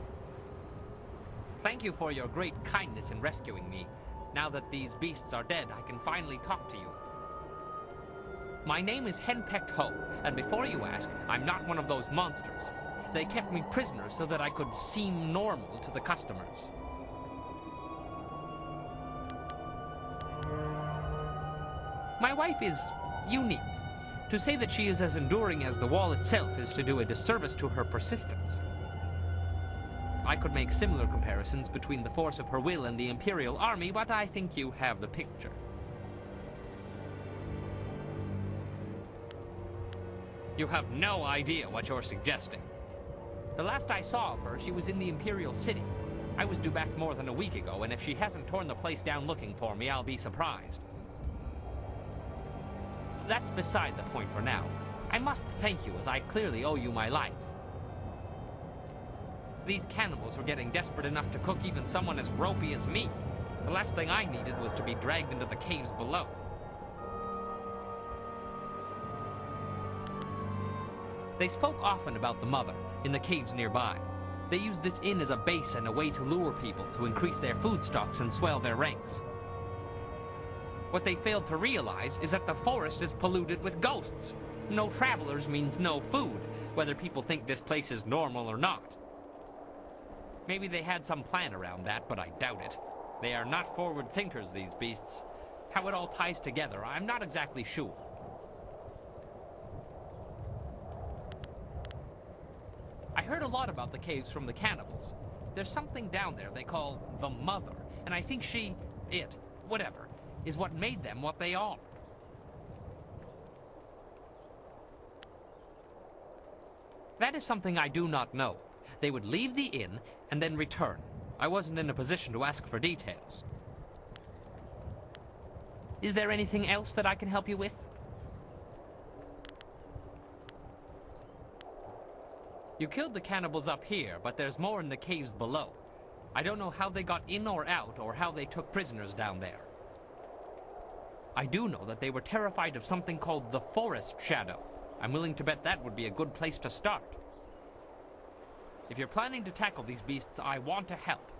Thank you for your great kindness in rescuing me. Now that these beasts are dead, I can finally talk to you. My name is Henpecked Ho, and before you ask, I'm not one of those monsters. They kept me prisoner so that I could seem normal to the customers. My wife is unique. To say that she is as enduring as the wall itself is to do a disservice to her persistence. I could make similar comparisons between the force of her will and the Imperial Army, but I think you have the picture. You have no idea what you're suggesting. The last I saw of her, she was in the Imperial City. I was due back more than a week ago, and if she hasn't torn the place down looking for me, I'll be surprised. That's beside the point for now. I must thank you, as I clearly owe you my life. These cannibals were getting desperate enough to cook even someone as ropey as me. The last thing I needed was to be dragged into the caves below. They spoke often about the Mother, in the caves nearby. They used this inn as a base and a way to lure people, to increase their food stocks and swell their ranks. What they failed to realize is that the forest is polluted with ghosts. No travelers means no food, whether people think this place is normal or not. Maybe they had some plan around that, but I doubt it. They are not forward thinkers, these beasts. How it all ties together, I'm not exactly sure. I heard a lot about the caves from the cannibals. There's something down there they call the Mother, and I think whatever, is what made them what they are. That is something I do not know. They would leave the inn and then return. I wasn't in a position to ask for details. Is there anything else that I can help you with? You killed the cannibals up here, but there's more in the caves below. I don't know how they got in or out, or how they took prisoners down there. I do know that they were terrified of something called the Forest Shadow. I'm willing to bet that would be a good place to start. If you're planning to tackle these beasts, I want to help.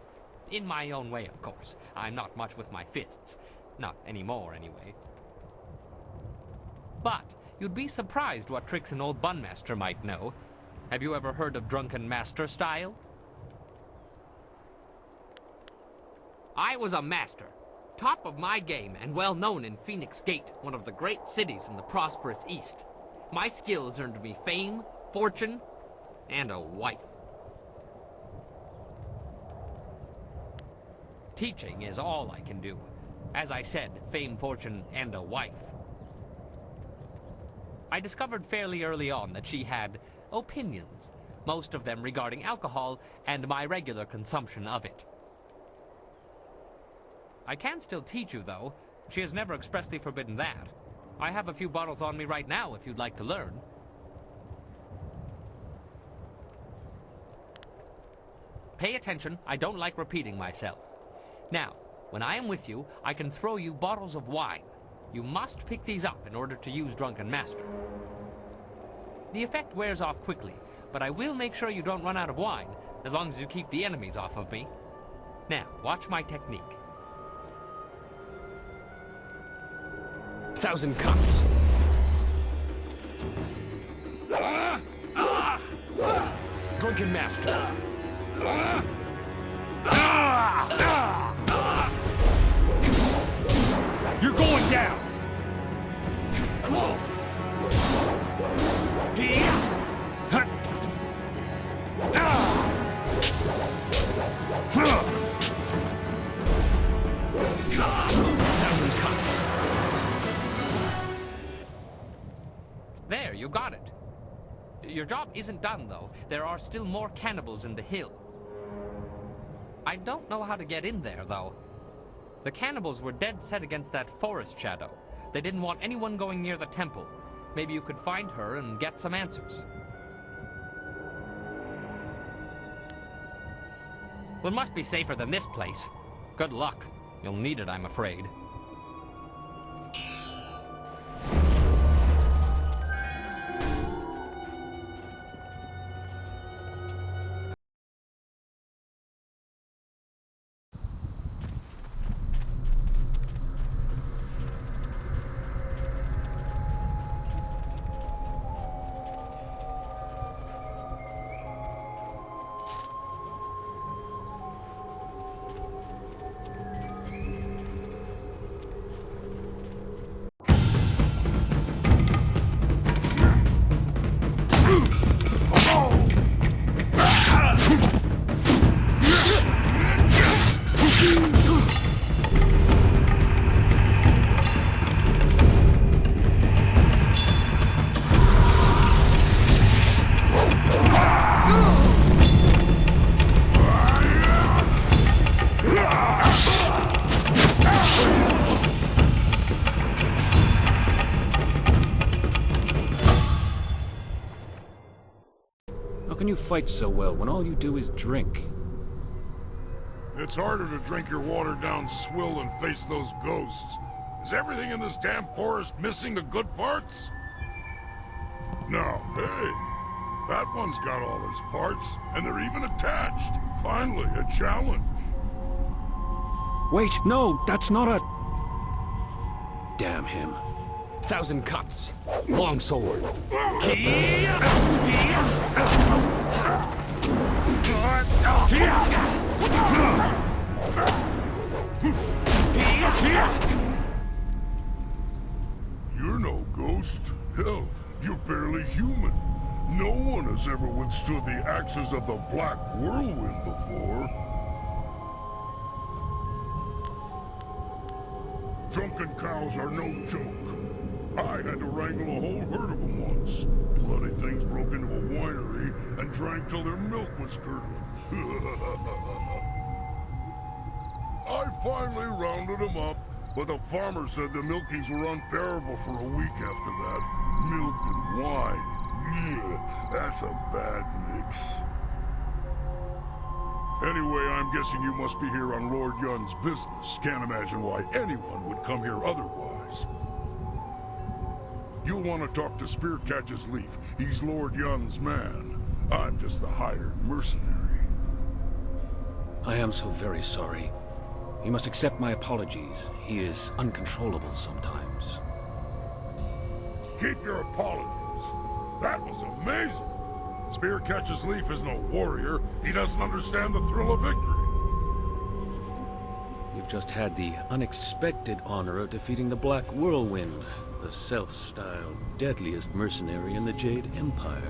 In my own way, of course. I'm not much with my fists. Not anymore, anyway. But you'd be surprised what tricks an old bunmaster might know. Have you ever heard of drunken master style? I was a master. Top of my game and well known in Phoenix Gate, one of the great cities in the prosperous East. My skills earned me fame, fortune, and a wife. Teaching is all I can do. As I said, fame, fortune, and a wife. I discovered fairly early on that she had opinions, most of them regarding alcohol and my regular consumption of it. I can still teach you, though. She has never expressly forbidden that. I have a few bottles on me right now if you'd like to learn. Pay attention, I don't like repeating myself. Now, when I am with you, I can throw you bottles of wine. You must pick these up in order to use Drunken Master. The effect wears off quickly, but I will make sure you don't run out of wine, as long as you keep the enemies off of me. Now, watch my technique. 1,000 cuts. Drunken Master. You're going down. There, you got it. Your job isn't done, though. There are still more cannibals in the hill. I don't know how to get in there, though. The cannibals were dead set against that forest shadow. They didn't want anyone going near the temple. Maybe you could find her and get some answers. Well, it must be safer than this place. Good luck. You'll need it, I'm afraid. How can you fight so well when all you do is drink? It's harder to drink your watered-down swill and face those ghosts. Is everything in this damn forest missing the good parts? No, hey, that one's got all his parts, and they're even attached. Finally, a challenge. Wait, no, that's not a... Damn him. 1,000 cuts. Long sword. You're no ghost. Hell, you're barely human. No one has ever withstood the axes of the Black Whirlwind before. Drunken cows are no joke. I had to wrangle a whole herd of them once. Bloody things broke into a winery and drank till their milk was curdling. I finally rounded them up, but the farmer said the milkings were unbearable for a week after that. Milk and wine. Yeah, that's a bad mix. Anyway, I'm guessing you must be here on Lord Yun's business. Can't imagine why anyone would come here otherwise. You'll want to talk to Spearcatch's Leaf. He's Lord Yun's man. I'm just the hired mercenary. I am so very sorry. You must accept my apologies. He is uncontrollable sometimes. Keep your apologies. That was amazing. Spearcatch's Leaf is no warrior. He doesn't understand the thrill of victory. You've just had the unexpected honor of defeating the Black Whirlwind, the self-styled deadliest mercenary in the Jade Empire.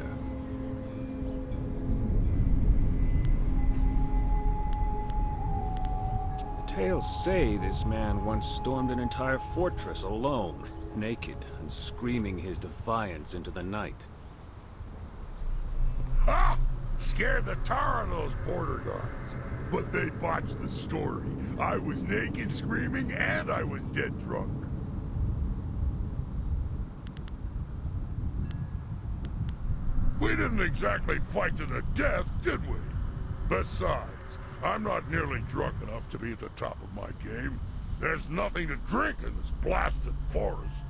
The tales say this man once stormed an entire fortress alone, naked and screaming his defiance into the night. Ha! Scared the tar out of those border guards. But they botched the story. I was naked screaming and I was dead drunk. We didn't exactly fight to the death, did we? Besides, I'm not nearly drunk enough to be at the top of my game. There's nothing to drink in this blasted forest.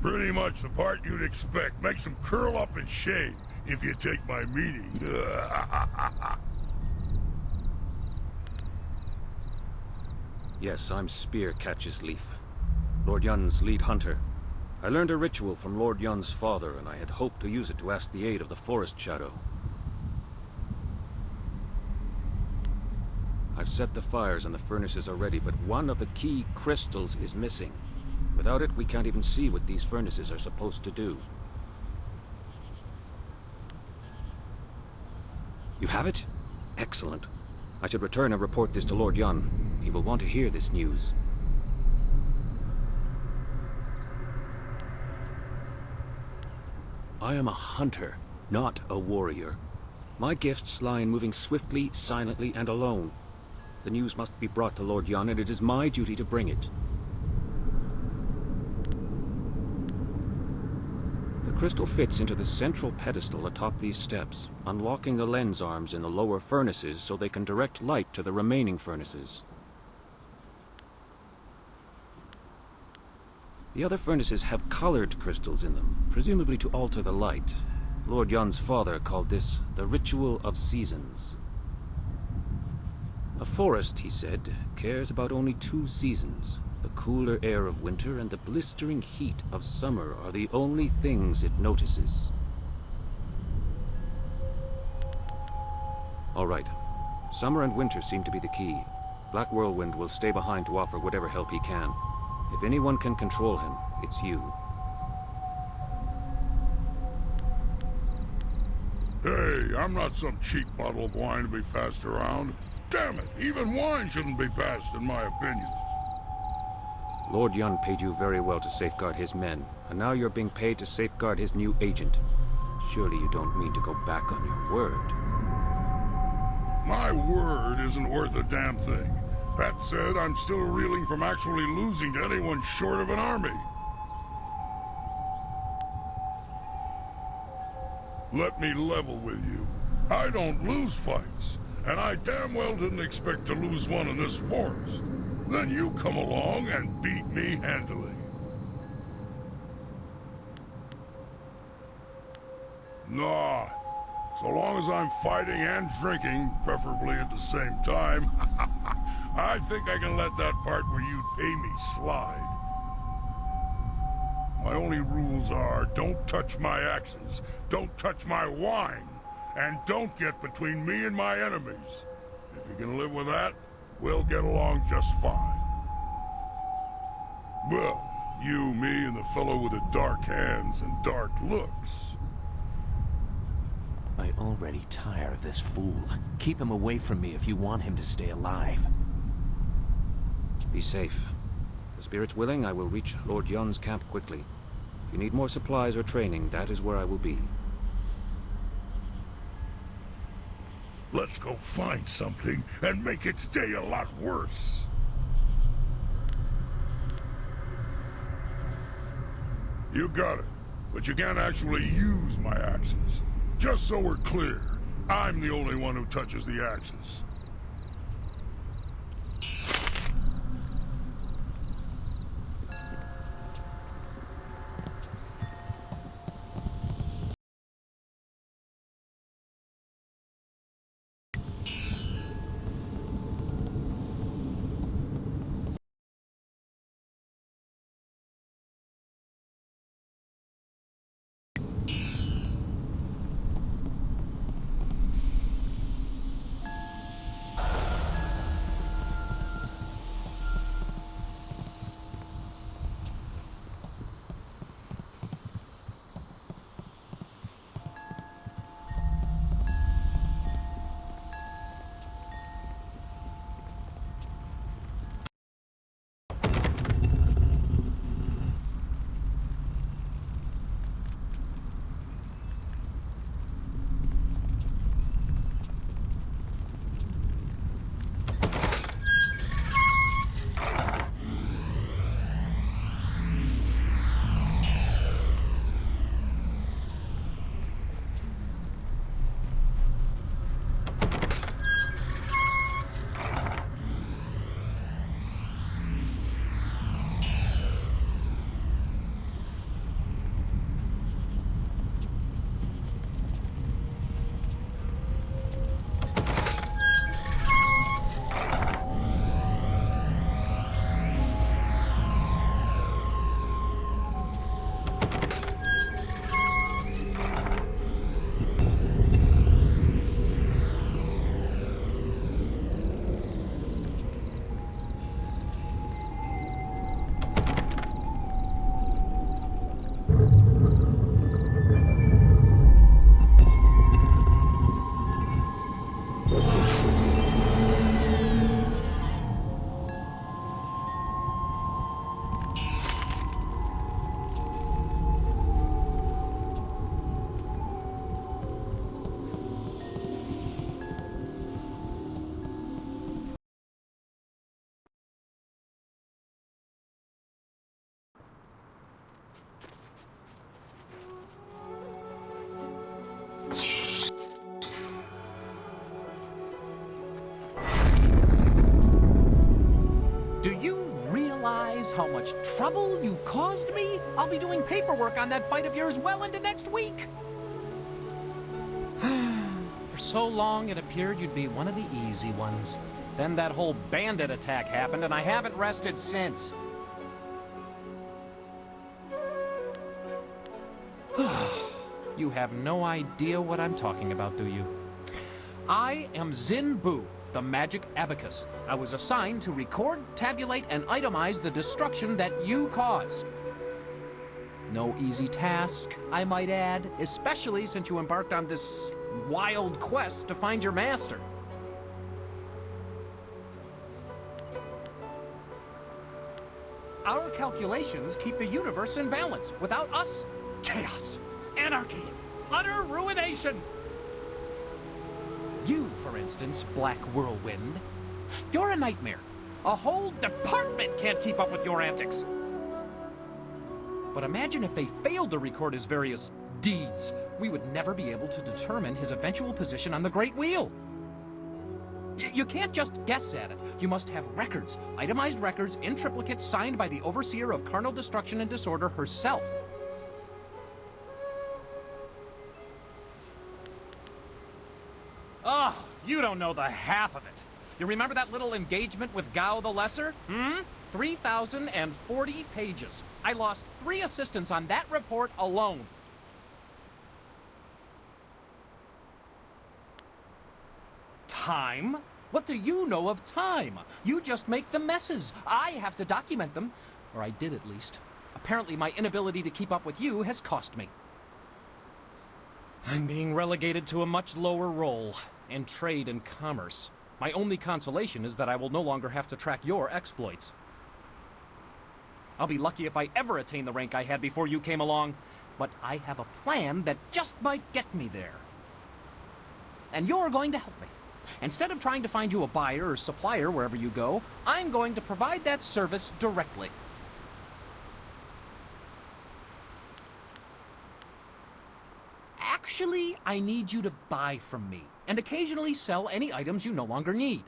Pretty much the part you'd expect. Makes them curl up in shame if you take my meaning. Yes, I'm Spearcatch's Leaf, Lord Yun's lead hunter. I learned a ritual from Lord Yun's father, and I had hoped to use it to ask the aid of the Forest Shadow. I've set the fires and the furnaces are ready, but one of the key crystals is missing. Without it, we can't even see what these furnaces are supposed to do. You have it? Excellent. I should return and report this to Lord Yun. He will want to hear this news. I am a hunter, not a warrior. My gifts lie in moving swiftly, silently, and alone. The news must be brought to Lord Yun, and it is my duty to bring it. The crystal fits into the central pedestal atop these steps, unlocking the lens arms in the lower furnaces so they can direct light to the remaining furnaces. The other furnaces have colored crystals in them, presumably to alter the light. Lord Yun's father called this the Ritual of Seasons. A forest, he said, cares about only 2 seasons. The cooler air of winter and the blistering heat of summer are the only things it notices. All right. Summer and winter seem to be the key. Black Whirlwind will stay behind to offer whatever help he can. If anyone can control him, it's you. Hey, I'm not some cheap bottle of wine to be passed around. Damn it, even wine shouldn't be passed, in my opinion. Lord Yun paid you very well to safeguard his men, and now you're being paid to safeguard his new agent. Surely you don't mean to go back on your word. My word isn't worth a damn thing. That said, I'm still reeling from actually losing to anyone short of an army. Let me level with you. I don't lose fights, and I damn well didn't expect to lose one in this forest. Then you come along and beat me handily. Nah. So long as I'm fighting and drinking, preferably at the same time, I think I can let that part where you pay me slide. My only rules are, don't touch my axes, don't touch my wine, and don't get between me and my enemies. If you can live with that, we'll get along just fine. Well, you, me, and the fellow with the dark hands and dark looks. I already tire of this fool. Keep him away from me if you want him to stay alive. Be safe. The spirit's willing, I will reach Lord Yun's camp quickly. If you need more supplies or training, that is where I will be. Let's go find something and make its day a lot worse. You got it, but you can't actually use my axes. Just so we're clear, I'm the only one who touches the axes. How much trouble you've caused me? I'll be doing paperwork on that fight of yours well into next week. For so long, it appeared you'd be one of the easy ones. Then that whole bandit attack happened, and I haven't rested since. You have no idea what I'm talking about, do you? I am Zin Bu, the magic abacus. I was assigned to record, tabulate, and itemize the destruction that you cause. No easy task, I might add, especially since you embarked on this wild quests to find your master. Our calculations keep the universe in balance. Without us, chaos, anarchy, utter ruination. You, for instance, Black Whirlwind, you're a nightmare. A whole department can't keep up with your antics. But imagine if they failed to record his various deeds. We would never be able to determine his eventual position on the Great Wheel. You can't just guess at it. You must have records, itemized records in triplicate signed by the Overseer of Carnal Destruction and Disorder herself. Oh, you don't know the half of it. You remember that little engagement with Gao the Lesser? 3,040 pages. I lost 3 assistants on that report alone. Time? What do you know of time? You just make the messes. I have to document them. Or I did, at least. Apparently my inability to keep up with you has cost me. I'm being relegated to a much lower role in trade and commerce. My only consolation is that I will no longer have to track your exploits. I'll be lucky if I ever attain the rank I had before you came along, but I have a plan that just might get me there. And you're going to help me. Instead of trying to find you a buyer or supplier wherever you go, I'm going to provide that service directly. Actually, I need you to buy from me, and occasionally sell any items you no longer need.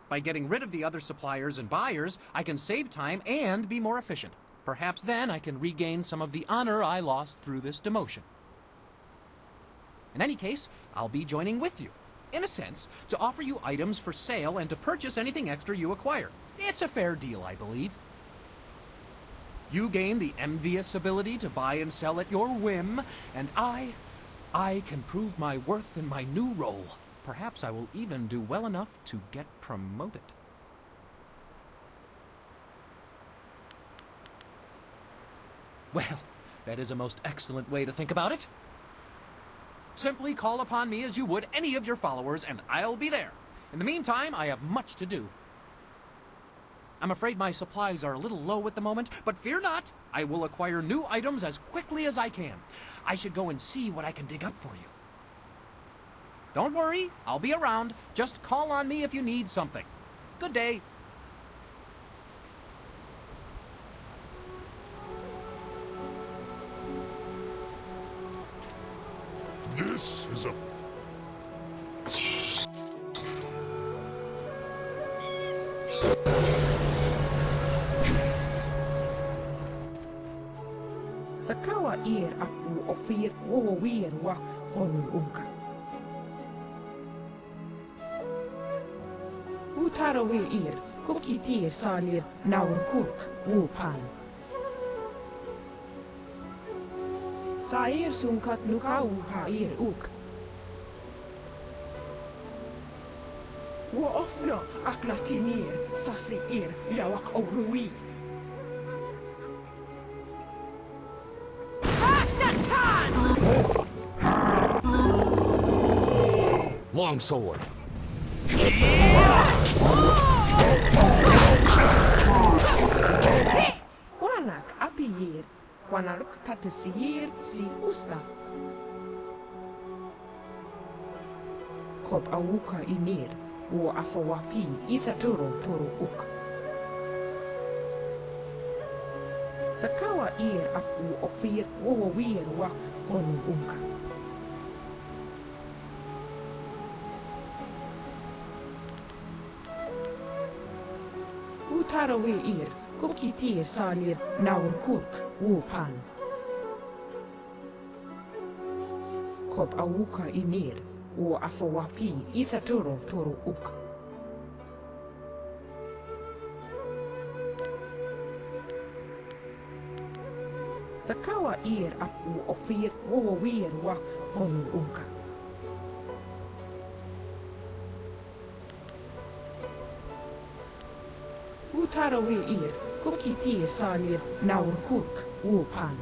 By getting rid of the other suppliers and buyers, I can save time and be more efficient. Perhaps then I can regain some of the honor I lost through this demotion. In any case, I'll be joining with you, in a sense, to offer you items for sale and to purchase anything extra you acquire. It's a fair deal, I believe. You gain the envious ability to buy and sell at your whim, and I can prove my worth in my new role. Perhaps I will even do well enough to get promoted. Well, that is a most excellent way to think about it. Simply call upon me as you would any of your followers, and I'll be there. In the meantime, I have much to do. I'm afraid my supplies are a little low at the moment, but fear not. I will acquire new items as quickly as I can. I should go and see what I can dig up for you. Don't worry, I'll be around. Just call on me if you need something. Good day. This is a... Takawa ir apu ofir wowir wa honu unka. Utarawe ir kukiti salir naur kurk wupan. Sair sunkat nukau ir uk. Wo ofno aknatinir sasi ir yawak oruwi. Longsword. Wanak apiyir, wanaruk tatisir si usta. Kop awuka inir, wo afawapi ithaturo toro uk. Takawa ir apu ofir wowawir wa honu unka. Utarawe ir kukiti salir naur kurk wupan. Kop awuka inir, wo afawapi ithaturo toro uk. Takawa ir apu ofir wowawir wa honu unka. Utarawe ir kukiti salir naur kurk wupan.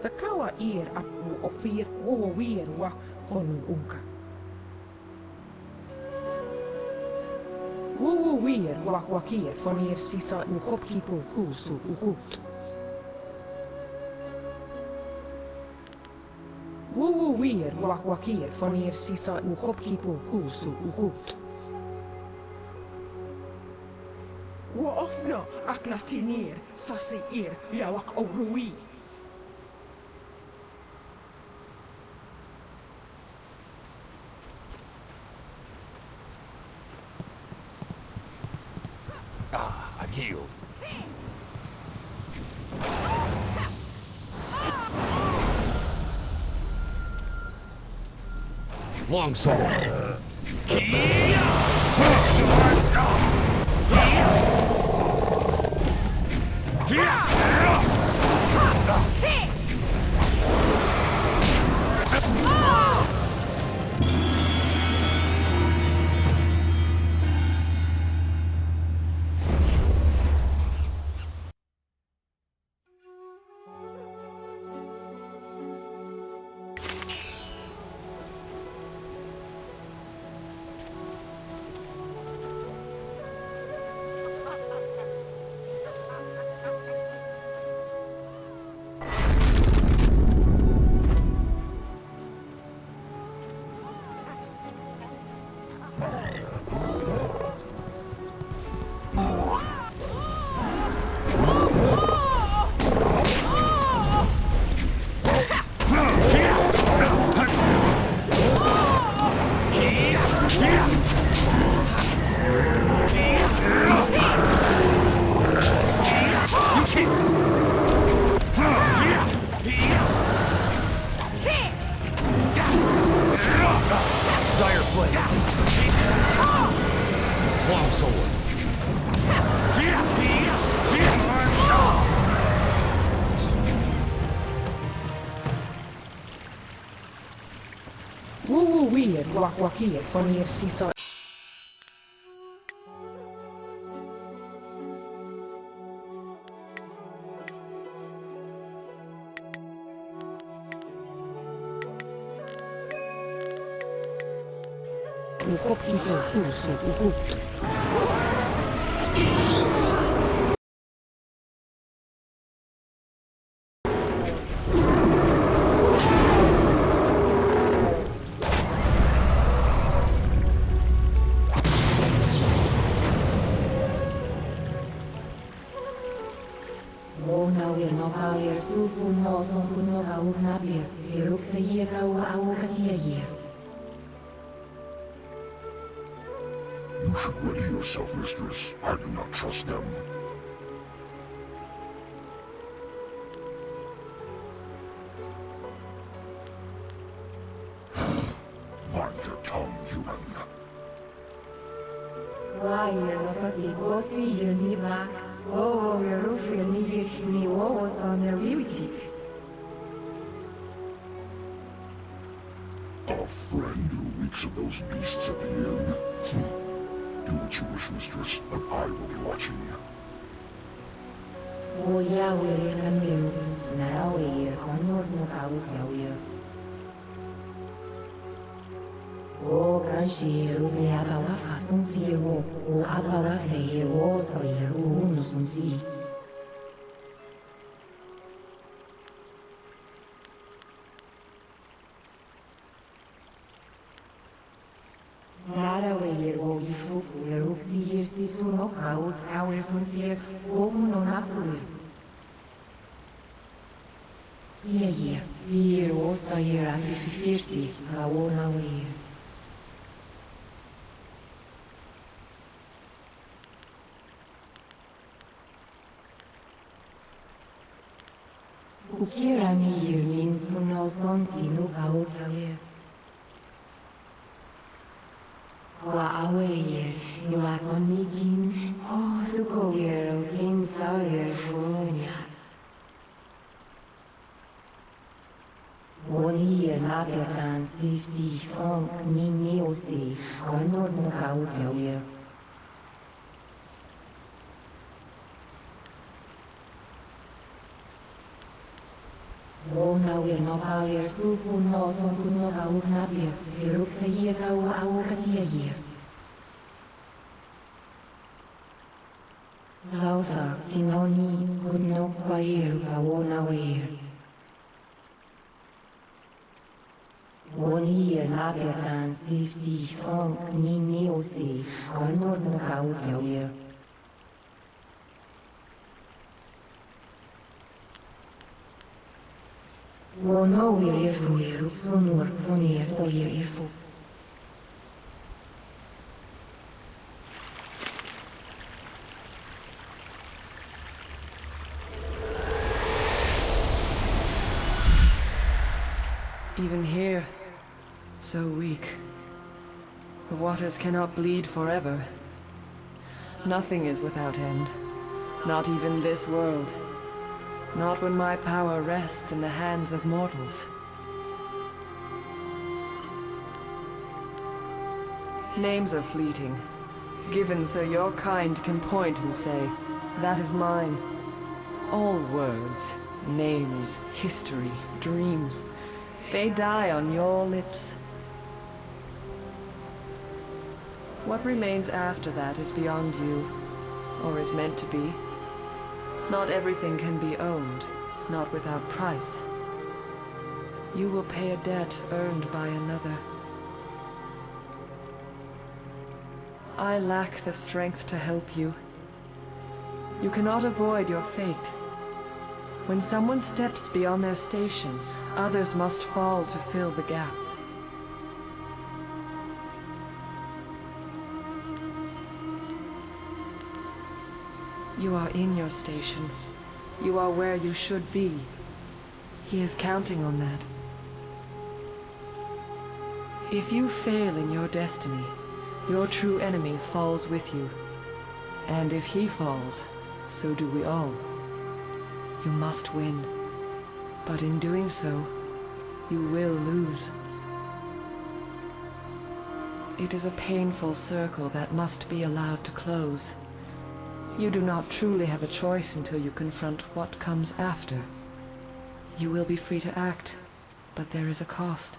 The kawa ir apu ofir wo wir wa fonu unka. Wo wir wa wakir fonir sisa u hopkipo kusu ukut. Wo wir wa wakir fonir sisa u hopkipo kusu ukut. Wo ofna aknatinir sasi ir yawak orui. I'm healed. Longsword. Wo wir wa wakir fonir sisa. U hopkipo kusu ukut. You should ready yourself, mistress. I do not trust them. Mind your tongue, human. A friend who reeks of those beasts at the inn. Do what you wish, mistress, but I will be watching. Wona wir no power sulfu no son could no ga ugnapir. Iruksa year ga awokatia year. Zausa sinoni could no quair ga wona weir. One year napir dan si funk ni osi konor no ga ukia. Wono wir irfu iru sunur funir so irfu. Even here, so weak. The waters cannot bleed forever. Nothing is without end. Not even this world. Not when my power rests in the hands of mortals. Names are fleeting, given so your kind can point and say, that is mine. All words, names, history, dreams, they die on your lips. What remains after that is beyond you, or is meant to be. Not everything can be owned, not without price. You will pay a debt earned by another. I lack the strength to help you. You cannot avoid your fate. When someone steps beyond their station, others must fall to fill the gap. You are in your station. You are where you should be. He is counting on that. If you fail in your destiny, your true enemy falls with you. And if he falls, so do we all. You must win. But in doing so, you will lose. It is a painful circle that must be allowed to close. You do not truly have a choice until you confront what comes after. You will be free to act, but there is a cost.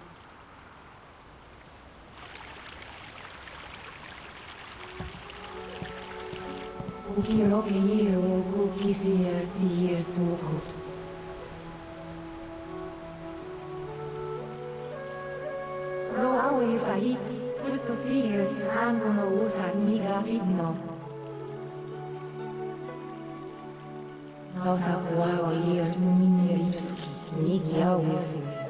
Roawi fahit, questo sigil angono usa nigra igno. Sausa fuawa years minir istuki, niki awi fuir.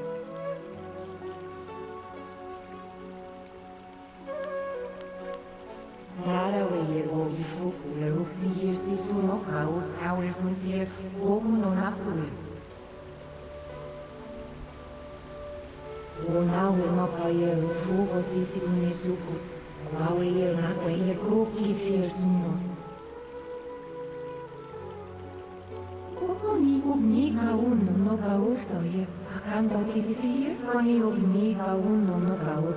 Nara weir o ifuku, eruksi years ifu no kau, hours unsier, ogun no nafsuir. Wona wir no payer fugo sisi unisufu, kwawe yer na kwayer kuki sier suno. Koni ubnika uno no kausto yer, akanto kitisi yer, koni ubnika uno no kau.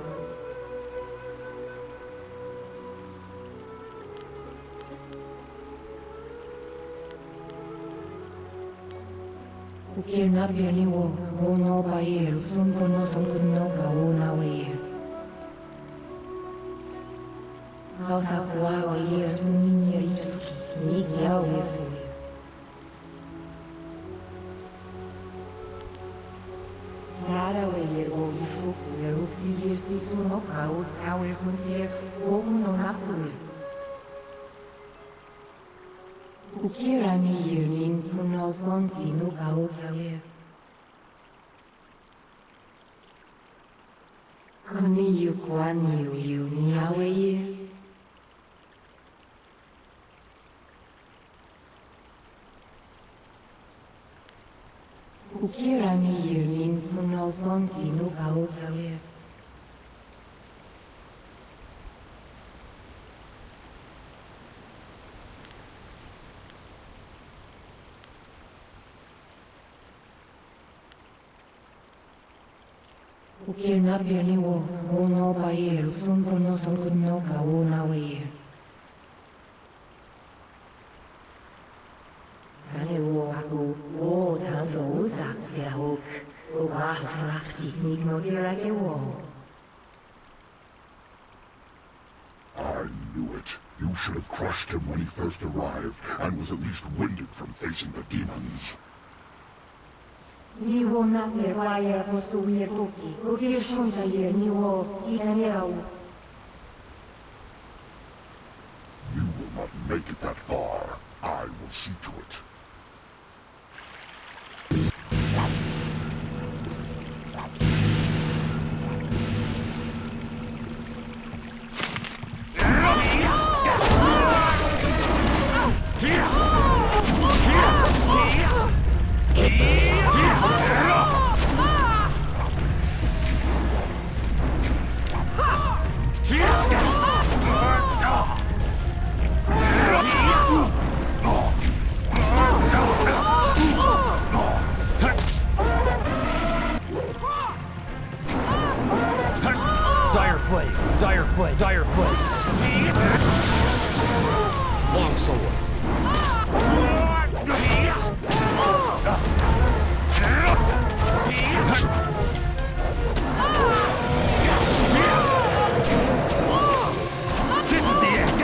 Ukirna birni wo, uno payer, sunfuno sonfuno ka una weir. Sausa fuawa yer suninir istuki, niki awe fuir. Nara weir o ifuku, erusi yer sifuno kau, hours unsier, ogun no nafsuir. Ukira ni yirnin puno son sinu kau kyawer. Kuni yu kwan yu ni awe yir. Ukira ni yirnin puno son sinu kau kyawer. Ukirna birni wo, uno payer, sunfuno sonfuno ka una weir. Kane wo haku, wo ta I knew it. You should have crushed him when he first arrived, and was at least winded from facing the demons. You will not make it that far. I will see to it. Dire flame. Long sword. This is the end.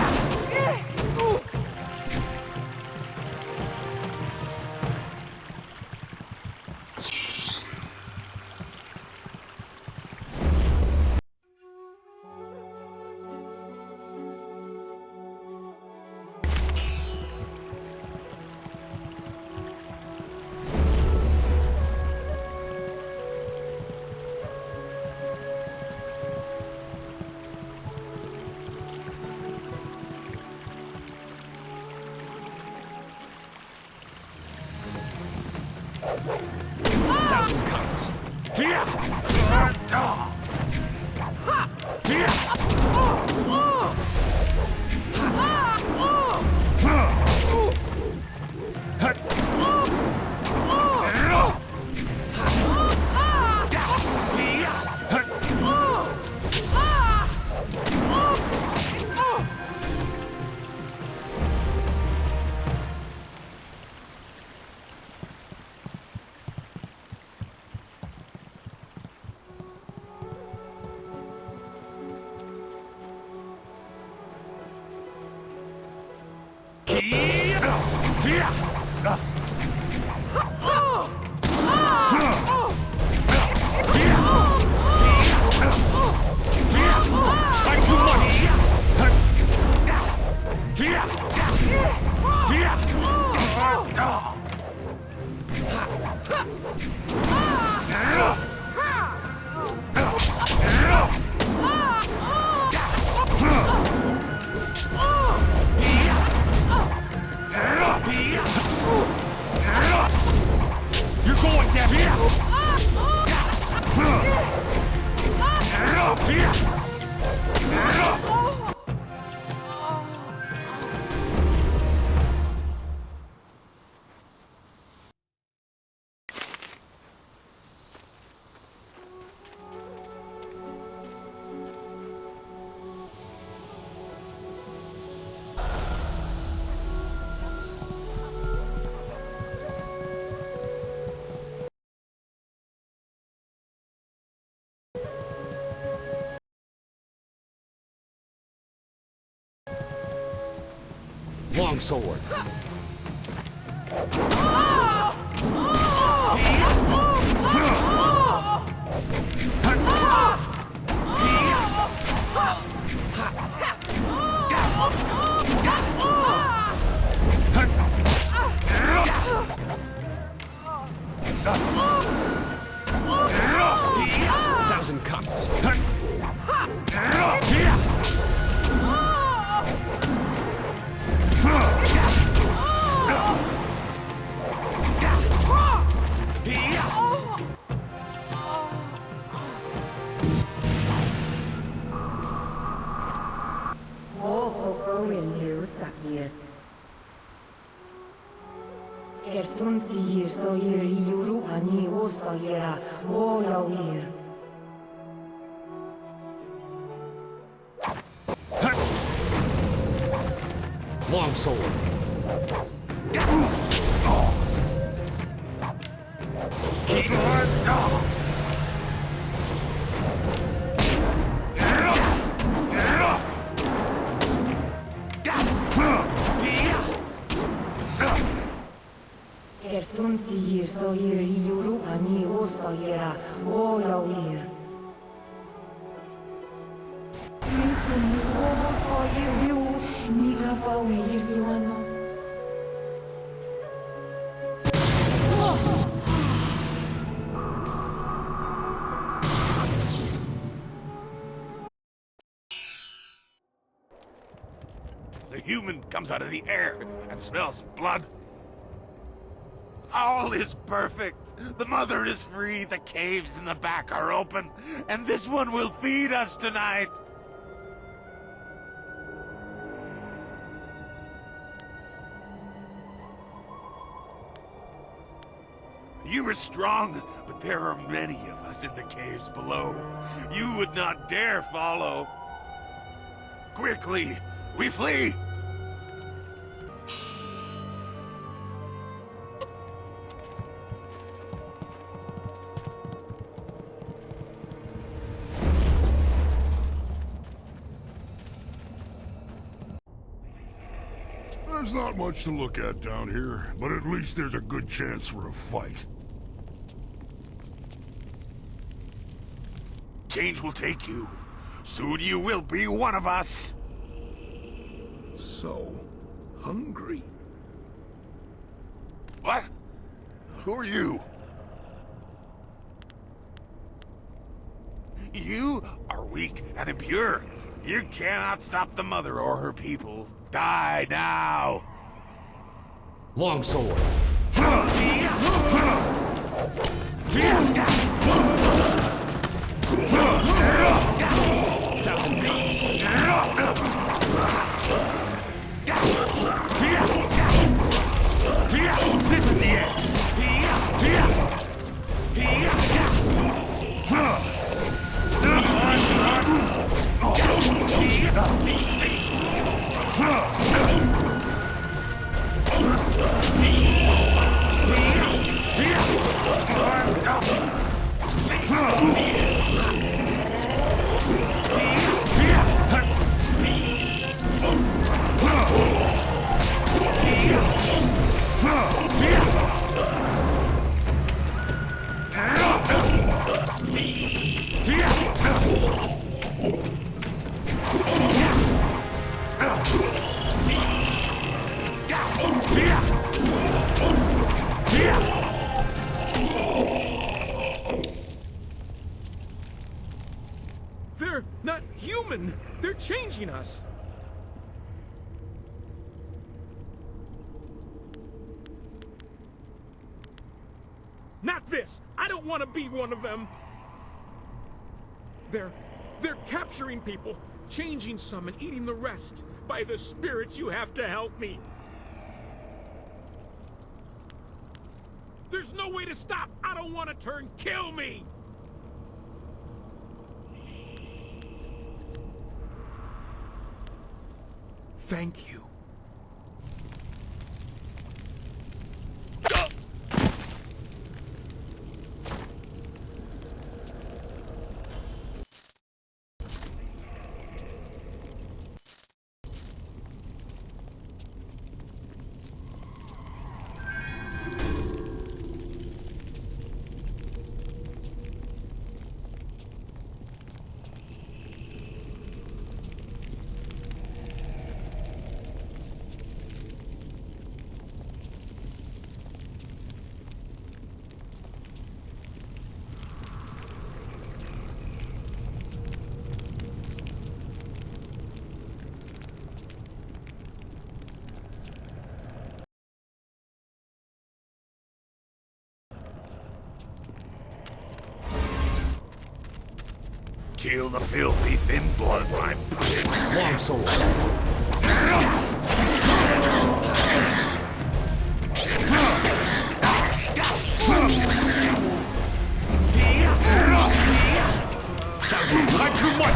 Long sword. Thousand cuts. Long sword. Gersun sihir sohir yuru ani o sohira o yawir. Gersun o sohir yu niga fawir yuano. The human comes out of the air and smells blood. All is perfect. The mother is free, the caves in the back are open, and this one will feed us tonight. You were strong, but there are many of us in the caves below. You would not dare follow. Quickly, we flee! There's not much to look at down here, but at least there's a good chance for a fight. Change will take you. Soon you will be one of us. So hungry. What? Who are you? You are weak and impure. You cannot stop the mother or her people. Die now! Longsword. Thousand cuts. This is the end. They're not human! They're changing us! Not this! I don't want to be one of them! They're capturing people, changing some and eating the rest. By the spirits, you have to help me! There's no way to stop! I don't want to turn! Kill me! Thank you. Kill the filthy thin blood, my brute. Longsword. Thousand life through one.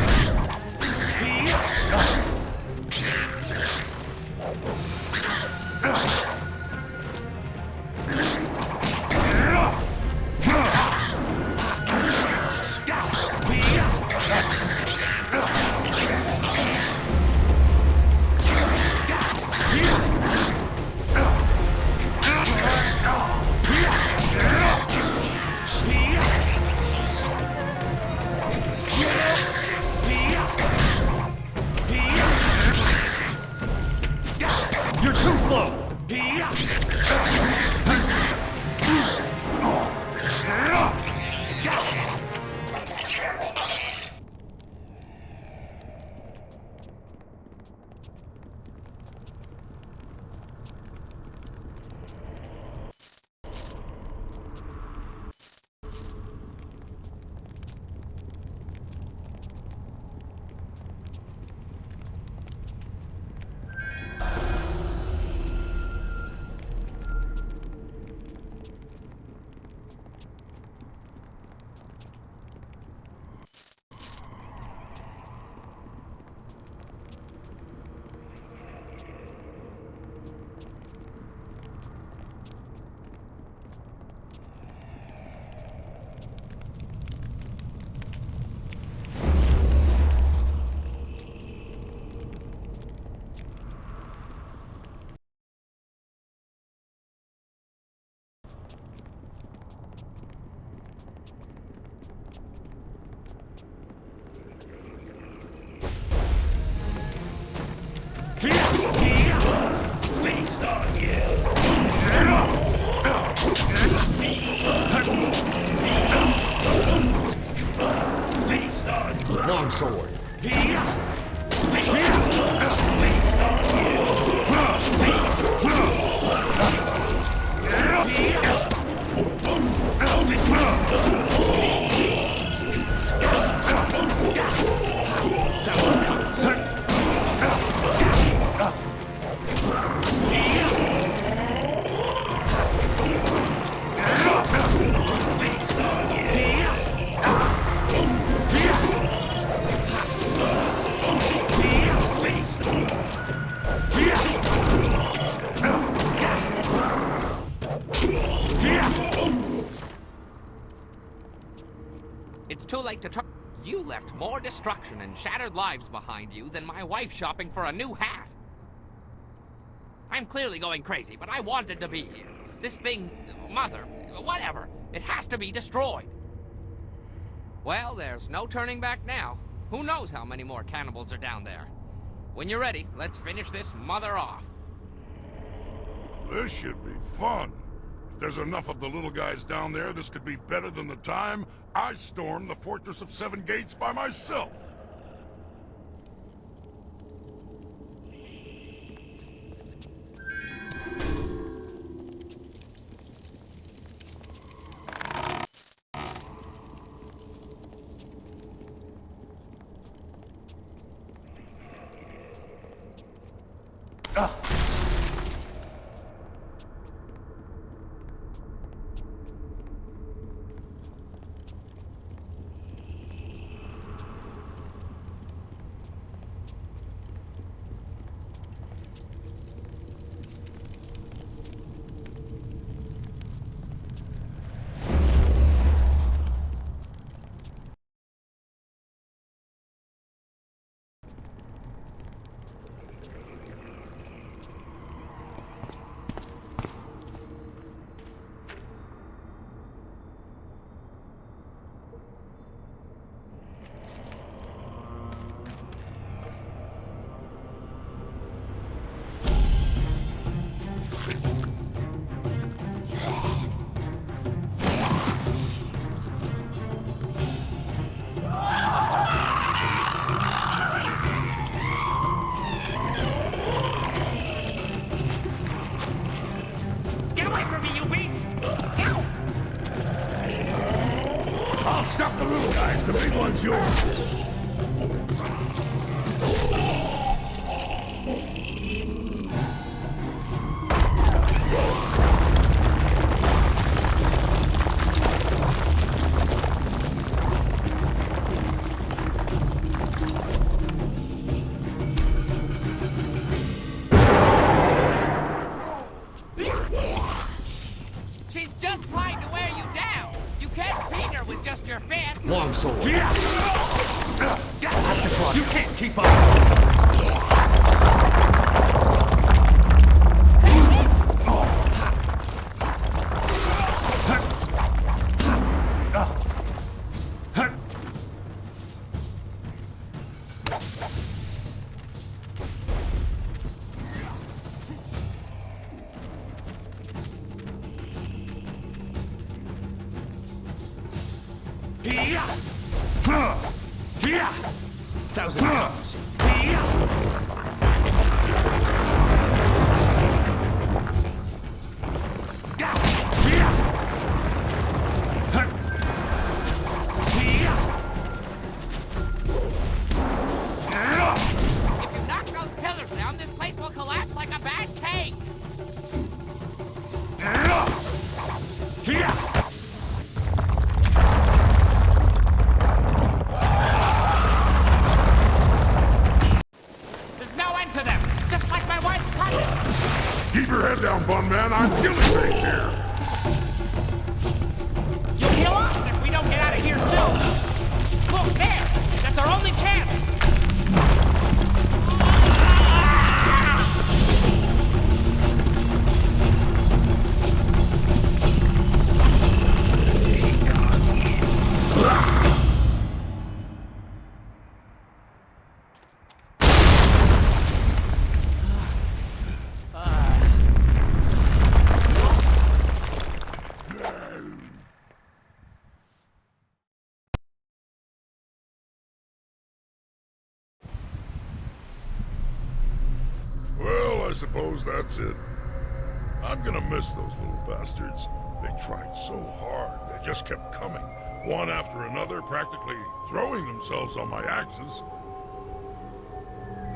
Longsword. It's too late to turn. You left more destruction and shattered lives behind you than my wife shopping for a new hat. I'm clearly going crazy, but I wanted to be here. This thing, mother, whatever, it has to be destroyed. Well, there's no turning back now. Who knows how many more cannibals are down there? When you're ready, let's finish this mother off. This should be fun. If there's enough of the little guys down there, this could be better than the time I stormed the Fortress of Seven Gates by myself. Stop the little guys, the big one's yours. She's just trying to wear you down. You can't beat her with just your fist. Longsword. Yeah. Have to try. You can't keep up. Thousand cuts. If you knock those pillars down, this place will collapse like a bad cake. I suppose that's it. I'm gonna miss those little bastards. They tried so hard. They just kept coming, one after another, practically throwing themselves on my axes.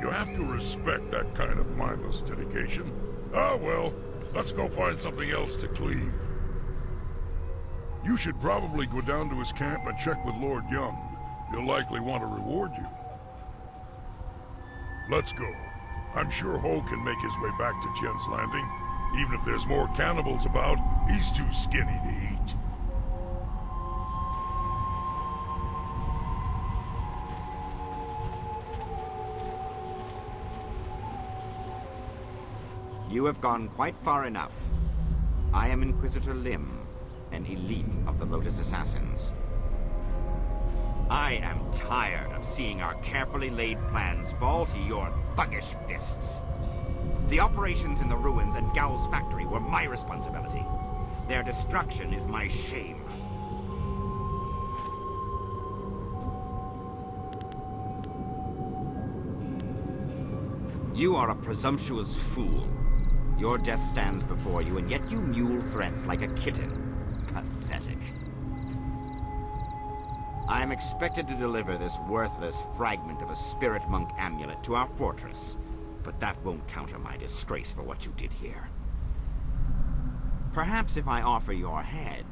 You have to respect that kind of mindless dedication. Ah, well, let's go find something else to cleave. You should probably go down to his camp and check with Lord Young. He'll likely want to reward you. Let's go. I'm sure Ho can make his way back to Tien's Landing. Even if there's more cannibals about, he's too skinny to eat. You have gone quite far enough. I am Inquisitor Lim, an elite of the Lotus Assassins. I am tired of seeing our carefully laid plans fall to your thuggish fists. The operations in the ruins and Gao's factory were my responsibility. Their destruction is my shame. You are a presumptuous fool. Your death stands before you, and yet you mule threats like a kitten. Pathetic. I am expected to deliver this worthless fragment of a spirit monk amulet to our fortress, but that won't counter my disgrace for what you did here. Perhaps if I offer your head,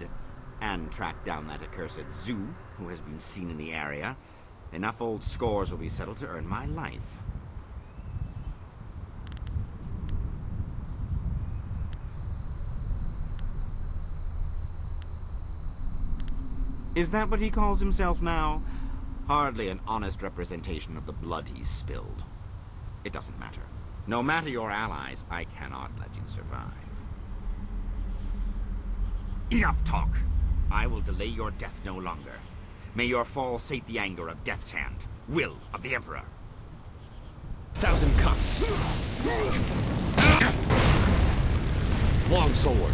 and track down that accursed Zhu who has been seen in the area, enough old scores will be settled to earn my life. Is that what he calls himself now? Hardly an honest representation of the blood he's spilled. It doesn't matter. No matter your allies, I cannot let you survive. Enough talk! I will delay your death no longer. May your fall sate the anger of Death's Hand, will of the Emperor. 1,000 cuts. Long sword.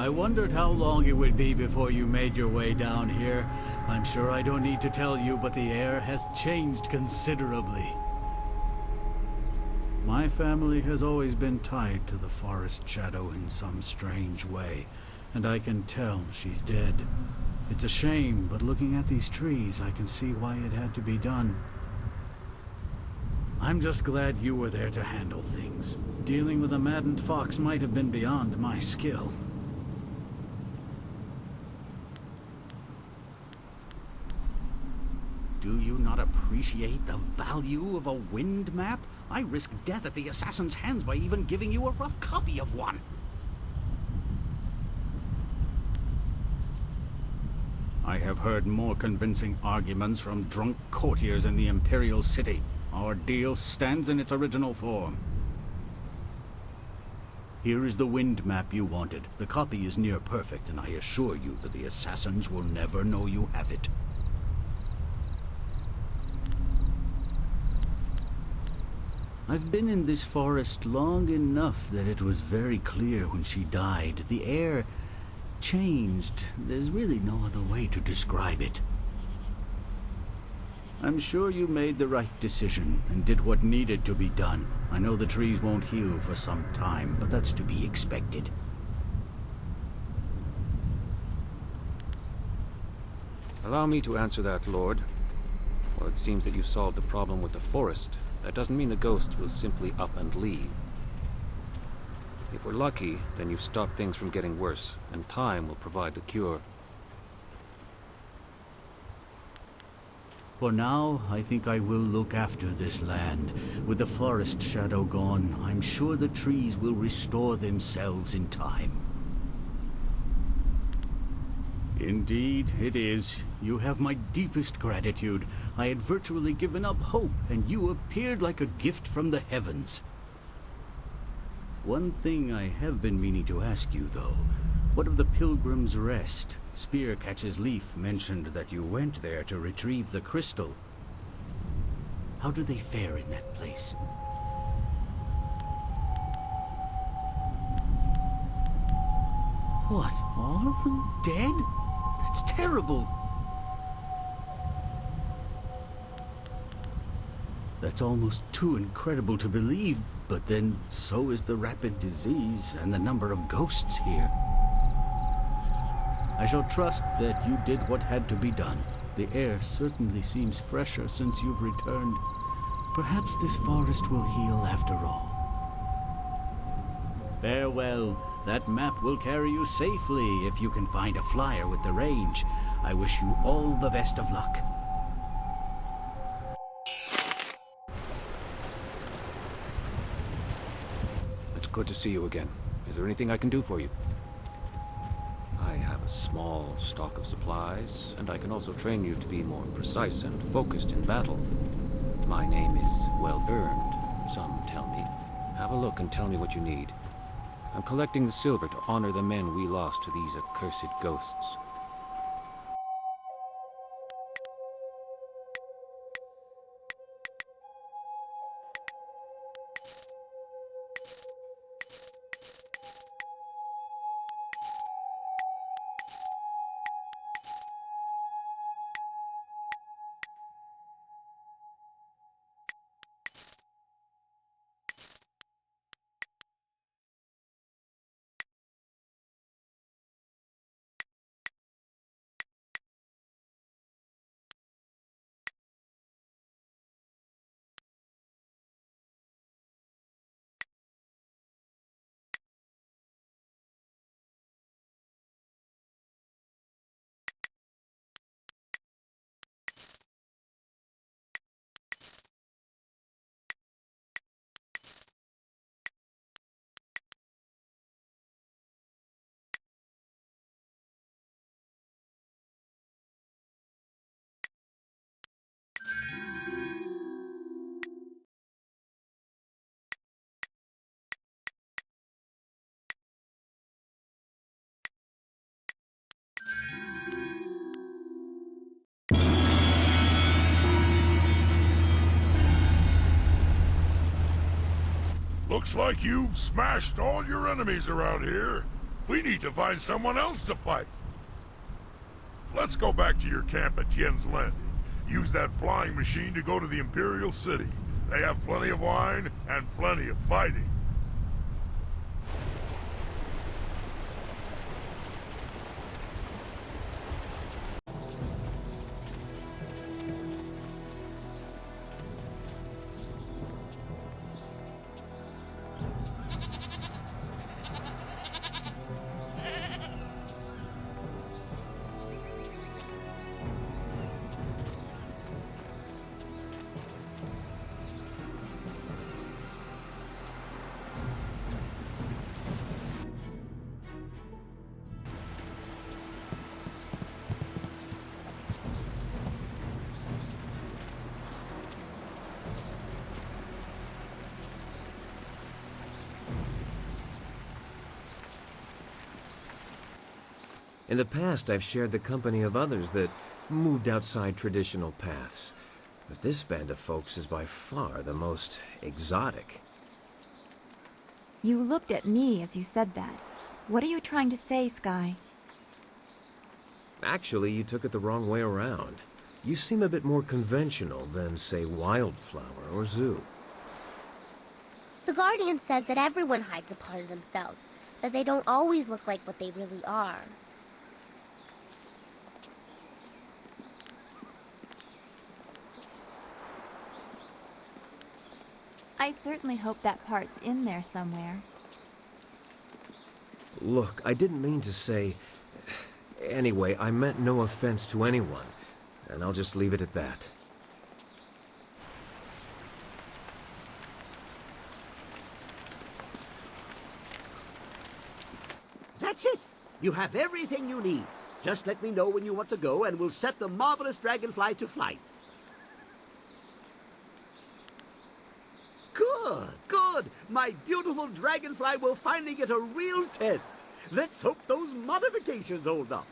I wondered how long it would be before you made your way down here. I'm sure I don't need to tell you, but the air has changed considerably. My family has always been tied to the forest shadow in some strange way, and I can tell she's dead. It's a shame, but looking at these trees, I can see why it had to be done. I'm just glad you were there to handle things. Dealing with a maddened fox might have been beyond my skill. Do you not appreciate the value of a wind map? I risked death at the assassin's hands by even giving you a rough copy of one. I have heard more convincing arguments from drunk courtiers in the Imperial City. Our deal stands in its original form. Here is the wind map you wanted. The copy is near perfect, and I assure you that the assassins will never know you have it. I've been in this forest long enough that it was very clear when she died. The air changed. There's really no other way to describe it. I'm sure you made the right decision and did what needed to be done. I know the trees won't heal for some time, but that's to be expected. Allow me to answer that, Lord. Well, it seems that you solved the problem with the forest. That doesn't mean the ghosts will simply up and leave. If we're lucky, then you've stopped things from getting worse, and time will provide the cure. For now, I think I will look after this land. With the forest shadow gone, I'm sure the trees will restore themselves in time. Indeed, it is. You have my deepest gratitude. I had virtually given up hope, and you appeared like a gift from the heavens. One thing I have been meaning to ask you, though. What of the Pilgrim's Rest? Spear Catches Leaf mentioned that you went there to retrieve the crystal. How do they fare in that place? What? All of them dead? That's terrible! That's almost too incredible to believe, but then so is the rapid disease and the number of ghosts here. I shall trust that you did what had to be done. The air certainly seems fresher since you've returned. Perhaps this forest will heal after all. Farewell. That map will carry you safely if you can find a flyer with the range. I wish you all the best of luck. It's good to see you again. Is there anything I can do for you? I have a small stock of supplies, and I can also train you to be more precise and focused in battle. My name is well earned, some tell me. Have a look and tell me what you need. I'm collecting the silver to honor the men we lost to these accursed ghosts. Looks like you've smashed all your enemies around here. We need to find someone else to fight. Let's go back to your camp at Tien's Landing. Use that flying machine to go to the Imperial City. They have plenty of wine and plenty of fighting. In the past, I've shared the company of others that moved outside traditional paths. But this band of folks is by far the most exotic. You looked at me as you said that. What are you trying to say, Sky? Actually, you took it the wrong way around. You seem a bit more conventional than, say, Wildflower or Zoo. The Guardian says that everyone hides a part of themselves, that they don't always look like what they really are. I certainly hope that part's in there somewhere. Look, I didn't mean to say... Anyway, I meant no offense to anyone, and I'll just leave it at that. That's it! You have everything you need. Just let me know when you want to go, and we'll set the marvelous dragonfly to flight. Good, good! My beautiful dragonfly will finally get a real test. Let's hope those modifications hold up.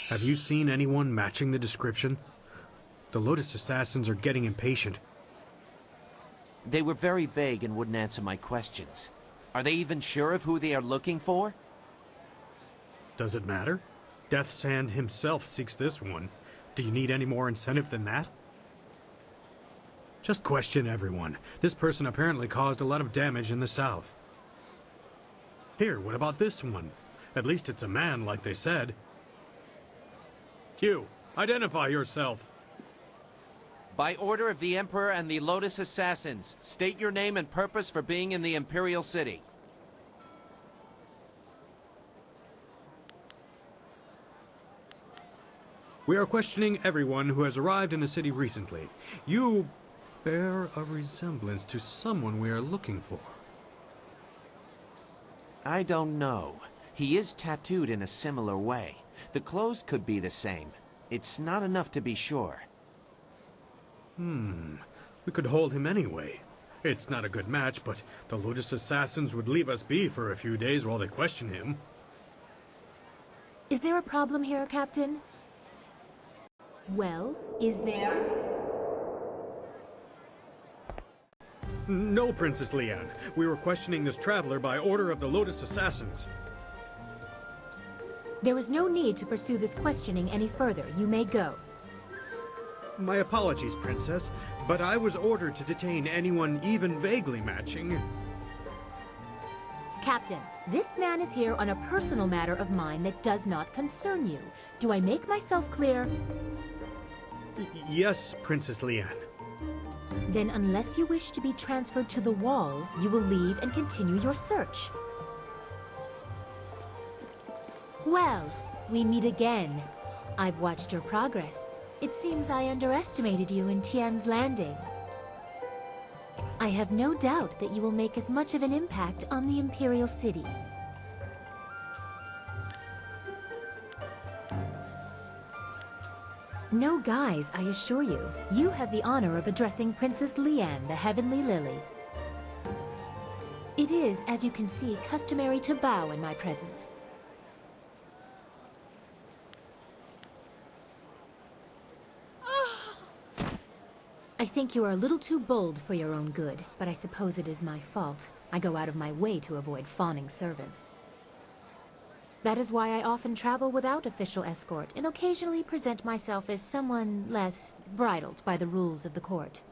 Have you seen anyone matching the description? The Lotus Assassins are getting impatient. They were very vague and wouldn't answer my questions. Are they even sure of who they are looking for? Does it matter? Death's Hand himself seeks this one. Do you need any more incentive than that? Just question everyone. This person apparently caused a lot of damage in the south. Here, what about this one? At least it's a man, like they said. Q, identify yourself. By order of the Emperor and the Lotus Assassins, state your name and purpose for being in the Imperial City. We are questioning everyone who has arrived in the city recently. You bear a resemblance to someone we are looking for. I don't know. He is tattooed in a similar way. The clothes could be the same. It's not enough to be sure. We could hold him anyway. It's not a good match, but the Lotus Assassins would leave us be for a few days while they question him. Is there a problem here, Captain? Well, is there? No, Princess Leanne. We were questioning this traveler by order of the Lotus Assassins. There is no need to pursue this questioning any further. You may go. My apologies, Princess, but I was ordered to detain anyone even vaguely matching. Captain, this man is here on a personal matter of mine that does not concern you. Do I make myself clear? Yes, Princess Leanne. Then unless you wish to be transferred to the wall, you will leave and continue your search. Well, we meet again. I've watched your progress. It seems I underestimated you in Tian's Landing. I have no doubt that you will make as much of an impact on the Imperial City. No guise, I assure you. You have the honor of addressing Princess Leanne, the Heavenly Lily. It is, as you can see, customary to bow in my presence. I think you are a little too bold for your own good, but I suppose it is my fault. I go out of my way to avoid fawning servants. That is why I often travel without official escort, and occasionally present myself as someone less bridled by the rules of the court.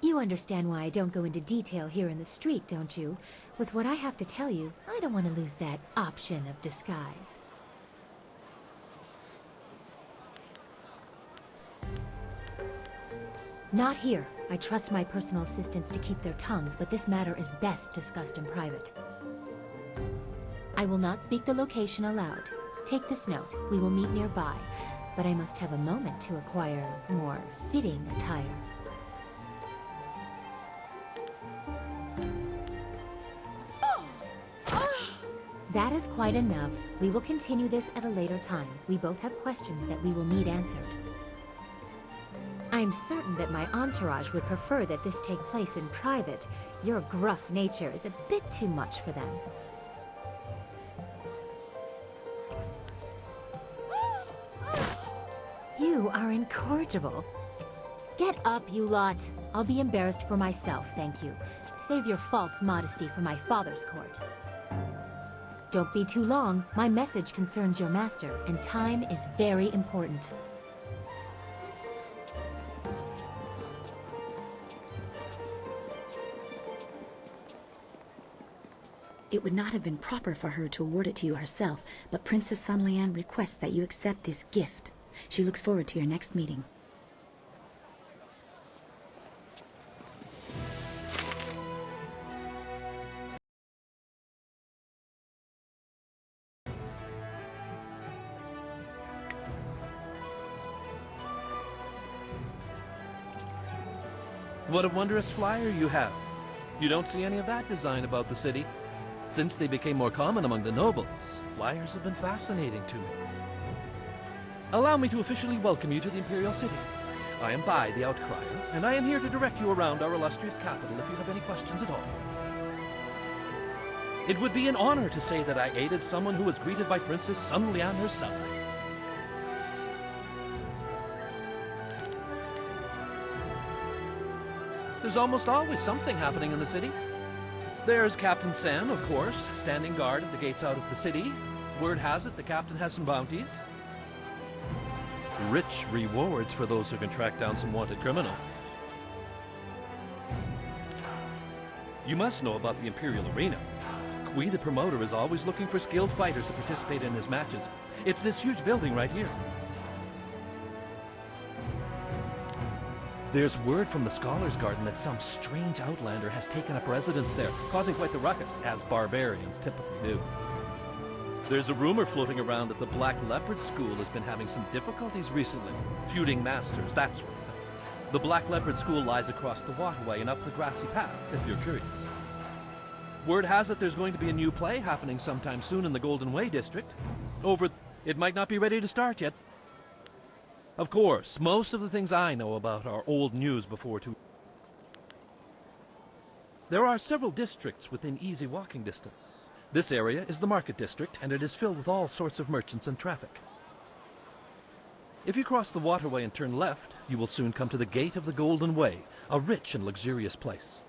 You understand why I don't go into detail here in the street, don't you? With what I have to tell you, I don't want to lose that option of disguise. Not here. I trust my personal assistants to keep their tongues, but this matter is best discussed in private. I will not speak the location aloud. Take this note. We will meet nearby, but I must have a moment to acquire more fitting attire. That is quite enough. We will continue this at a later time. We both have questions that we will need answered. I'm certain that my entourage would prefer that this take place in private. Your gruff nature is a bit too much for them. You are incorrigible. Get up, you lot. I'll be embarrassed for myself, thank you. Save your false modesty for my father's court. Don't be too long. My message concerns your master, and time is very important. It would not have been proper for her to award it to you herself, but Princess Sun Lian requests that you accept this gift. She looks forward to your next meeting. What a wondrous flyer you have. You don't see any of that design about the city. Since they became more common among the nobles, flyers have been fascinating to me. Allow me to officially welcome you to the Imperial City. I am Bai, the Outcrier, and I am here to direct you around our illustrious capital if you have any questions at all. It would be an honor to say that I aided someone who was greeted by Princess Sun Lian herself. There's almost always something happening in the city. There's Captain Sam, of course, standing guard at the gates out of the city. Word has it the captain has some bounties. Rich rewards for those who can track down some wanted criminals. You must know about the Imperial Arena. Kui, the promoter, is always looking for skilled fighters to participate in his matches. It's this huge building right here. There's word from the Scholars' Garden that some strange outlander has taken up residence there, causing quite the ruckus, as barbarians typically do. There's a rumor floating around that the Black Leopard School has been having some difficulties recently, feuding masters, that sort of thing. The Black Leopard School lies across the waterway and up the grassy path, if you're curious. Word has it there's going to be a new play happening sometime soon in the Golden Way district. It might not be ready to start yet. Of course, most of the things I know about are old news before too. There are several districts within easy walking distance. This area is the market district, and it is filled with all sorts of merchants and traffic. If you cross the waterway and turn left, you will soon come to the Gate of the Golden Way, a rich and luxurious place.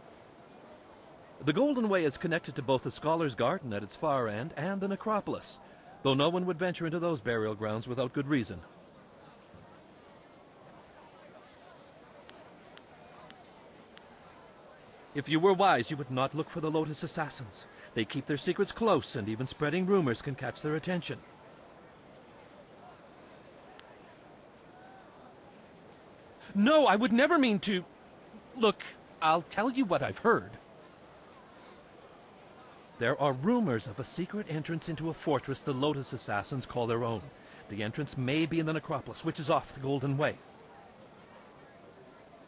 The Golden Way is connected to both the Scholars' Garden at its far end and the necropolis, though no one would venture into those burial grounds without good reason. If you were wise, you would not look for the Lotus Assassins. They keep their secrets close, and even spreading rumors can catch their attention. No, I would never mean to... Look, I'll tell you what I've heard. There are rumors of a secret entrance into a fortress the Lotus Assassins call their own. The entrance may be in the necropolis, which is off the Golden Way.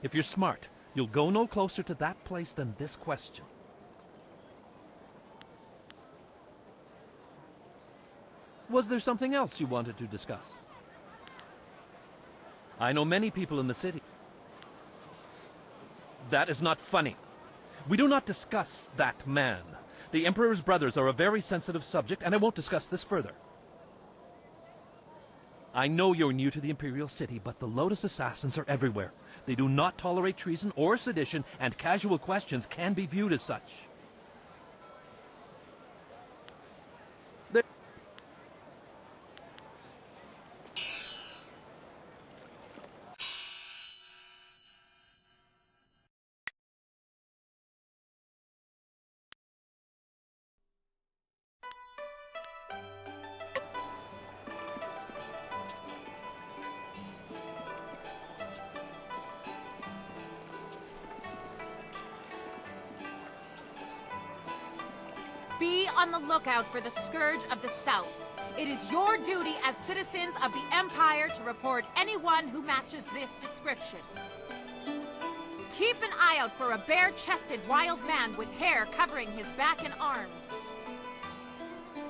If you're smart, you'll go no closer to that place than this question. Was there something else you wanted to discuss? I know many people in the city. That is not funny. We do not discuss that man. The Emperor's brothers are a very sensitive subject, and I won't discuss this further. I know you're new to the Imperial City, but the Lotus Assassins are everywhere. They do not tolerate treason or sedition, and casual questions can be viewed as such. Be on the lookout for the Scourge of the South. It is your duty as citizens of the Empire to report anyone who matches this description. Keep an eye out for a bare-chested wild man with hair covering his back and arms.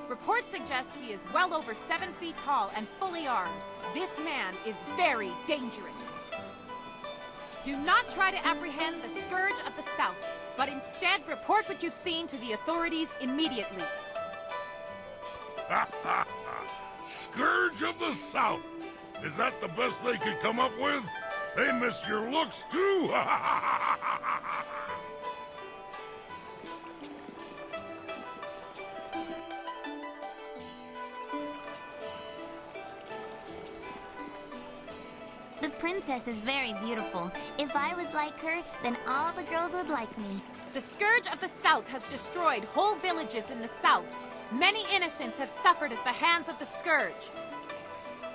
Reports suggest he is well over 7 feet tall and fully armed. This man is very dangerous. Do not try to apprehend the Scourge of the South, but instead report what you've seen to the authorities immediately. Scourge of the South! Is that the best they could come up with? They missed your looks, too! The princess is very beautiful. If I was like her, then all the girls would like me. The Scourge of the South has destroyed whole villages in the South. Many innocents have suffered at the hands of the Scourge.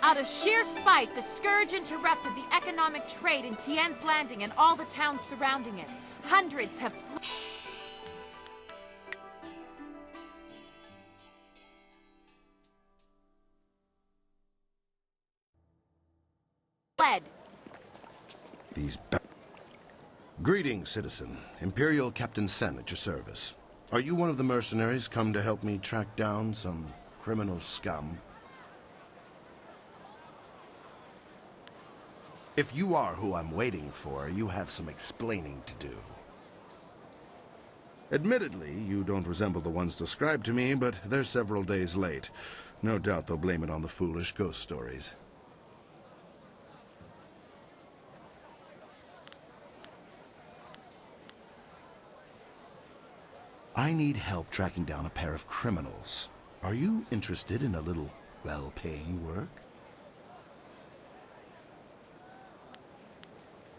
Out of sheer spite, the Scourge interrupted the economic trade in Tien's Landing and all the towns surrounding it. Hundreds have fled. Greetings, citizen. Imperial Captain Sen at your service. Are you one of the mercenaries come to help me track down some criminal scum? If you are who I'm waiting for, you have some explaining to do. Admittedly, you don't resemble the ones described to me, but they're several days late. No doubt they'll blame it on the foolish ghost stories. I need help tracking down a pair of criminals. Are you interested in a little well-paying work?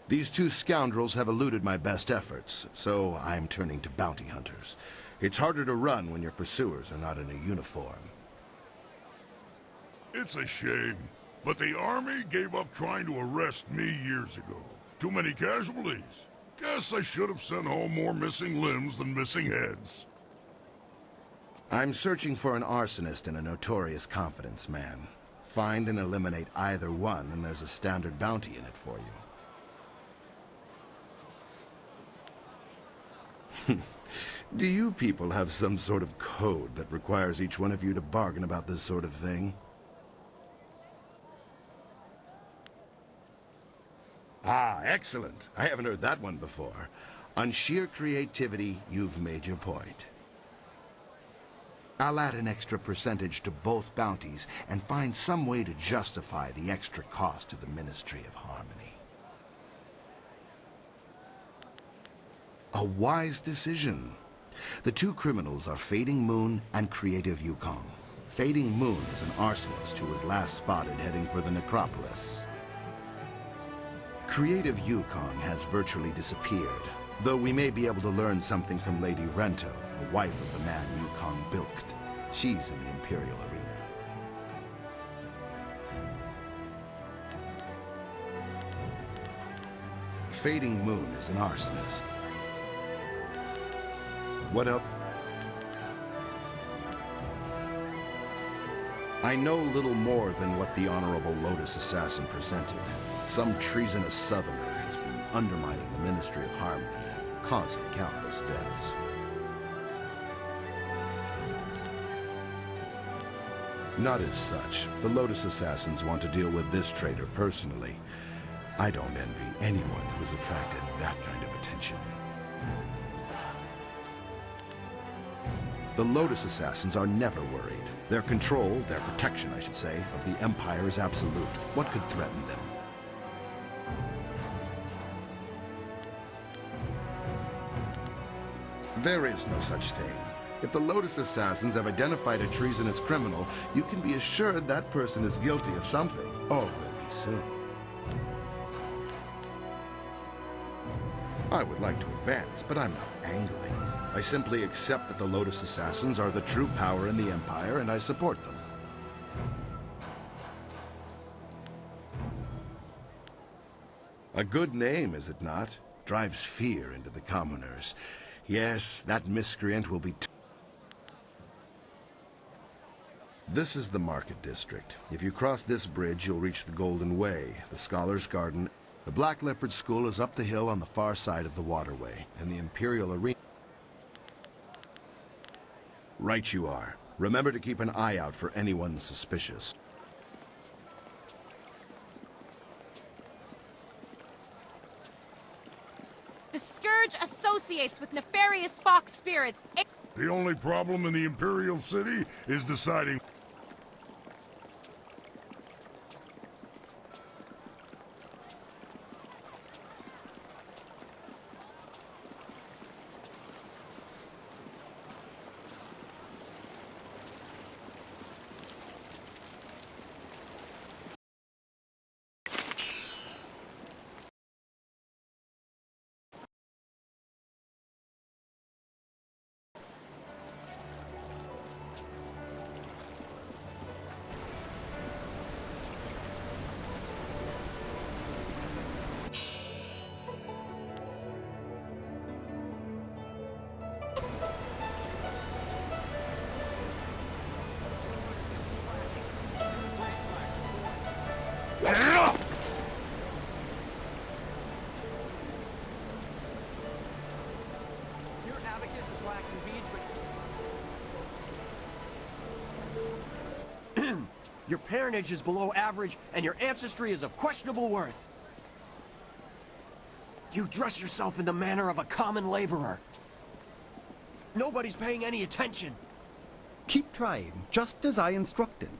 These two scoundrels have eluded my best efforts, so I'm turning to bounty hunters. It's harder to run when your pursuers are not in a uniform. It's a shame, but the army gave up trying to arrest me years ago. Too many casualties. Guess I should have sent home more missing limbs than missing heads. I'm searching for an arsonist and a notorious confidence man. Find and eliminate either one, and there's a standard bounty in it for you. Do you people have some sort of code that requires each one of you to bargain about this sort of thing? Ah, excellent. I haven't heard that one before. On sheer creativity, you've made your point. I'll add an extra percentage to both bounties and find some way to justify the extra cost to the Ministry of Harmony. A wise decision. The two criminals are Fading Moon and Creative Yukong. Fading Moon is an arsonist who was last spotted heading for the necropolis. Creative Yukong has virtually disappeared. Though we may be able to learn something from Lady Rento, the wife of the man Yukong bilked. She's in the Imperial arena. Fading Moon is an arsonist. What else? I know little more than what the Honorable Lotus Assassin presented. Some treasonous Southerner has been undermining the Ministry of Harmony, causing countless deaths. Not as such. The Lotus Assassins want to deal with this traitor personally. I don't envy anyone who has attracted that kind of attention. The Lotus Assassins are never worried. Their control, their protection, I should say, of the Empire is absolute. What could threaten them? There is no such thing. If the Lotus Assassins have identified a treasonous criminal, you can be assured that person is guilty of something, or will be soon. I would like to advance, but I'm not angling. I simply accept that the Lotus Assassins are the true power in the Empire, and I support them. A good name, is it not? Drives fear into the commoners. Yes, that miscreant will be... This is the Market District. If you cross this bridge, you'll reach the Golden Way, the Scholar's Garden. The Black Leopard School is up the hill on the far side of the waterway, and the Imperial Arena... Right you are. Remember to keep an eye out for anyone suspicious. The Scourge associates with nefarious fox spirits. The only problem in the Imperial City is deciding... Your parentage is below average, and your ancestry is of questionable worth. You dress yourself in the manner of a common laborer. Nobody's paying any attention. Keep trying, just as I instructed.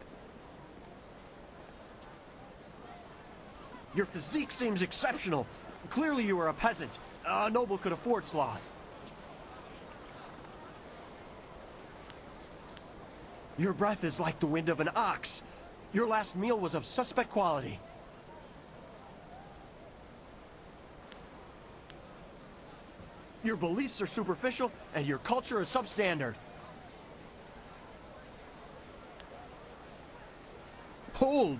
Your physique seems exceptional. Clearly you are a peasant. A noble could afford sloth. Your breath is like the wind of an ox. Your last meal was of suspect quality. Your beliefs are superficial, and your culture is substandard. Hold!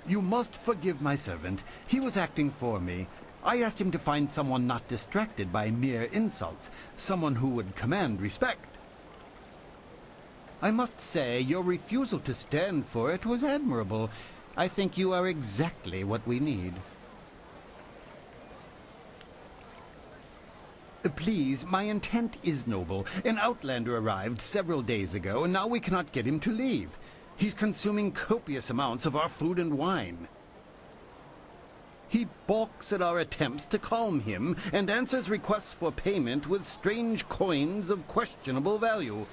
You must forgive my servant. He was acting for me. I asked him to find someone not distracted by mere insults, someone who would command respect. I must say, your refusal to stand for it was admirable. I think you are exactly what we need. Please, my intent is noble. An outlander arrived several days ago, and now we cannot get him to leave. He's consuming copious amounts of our food and wine. He balks at our attempts to calm him, and answers requests for payment with strange coins of questionable value.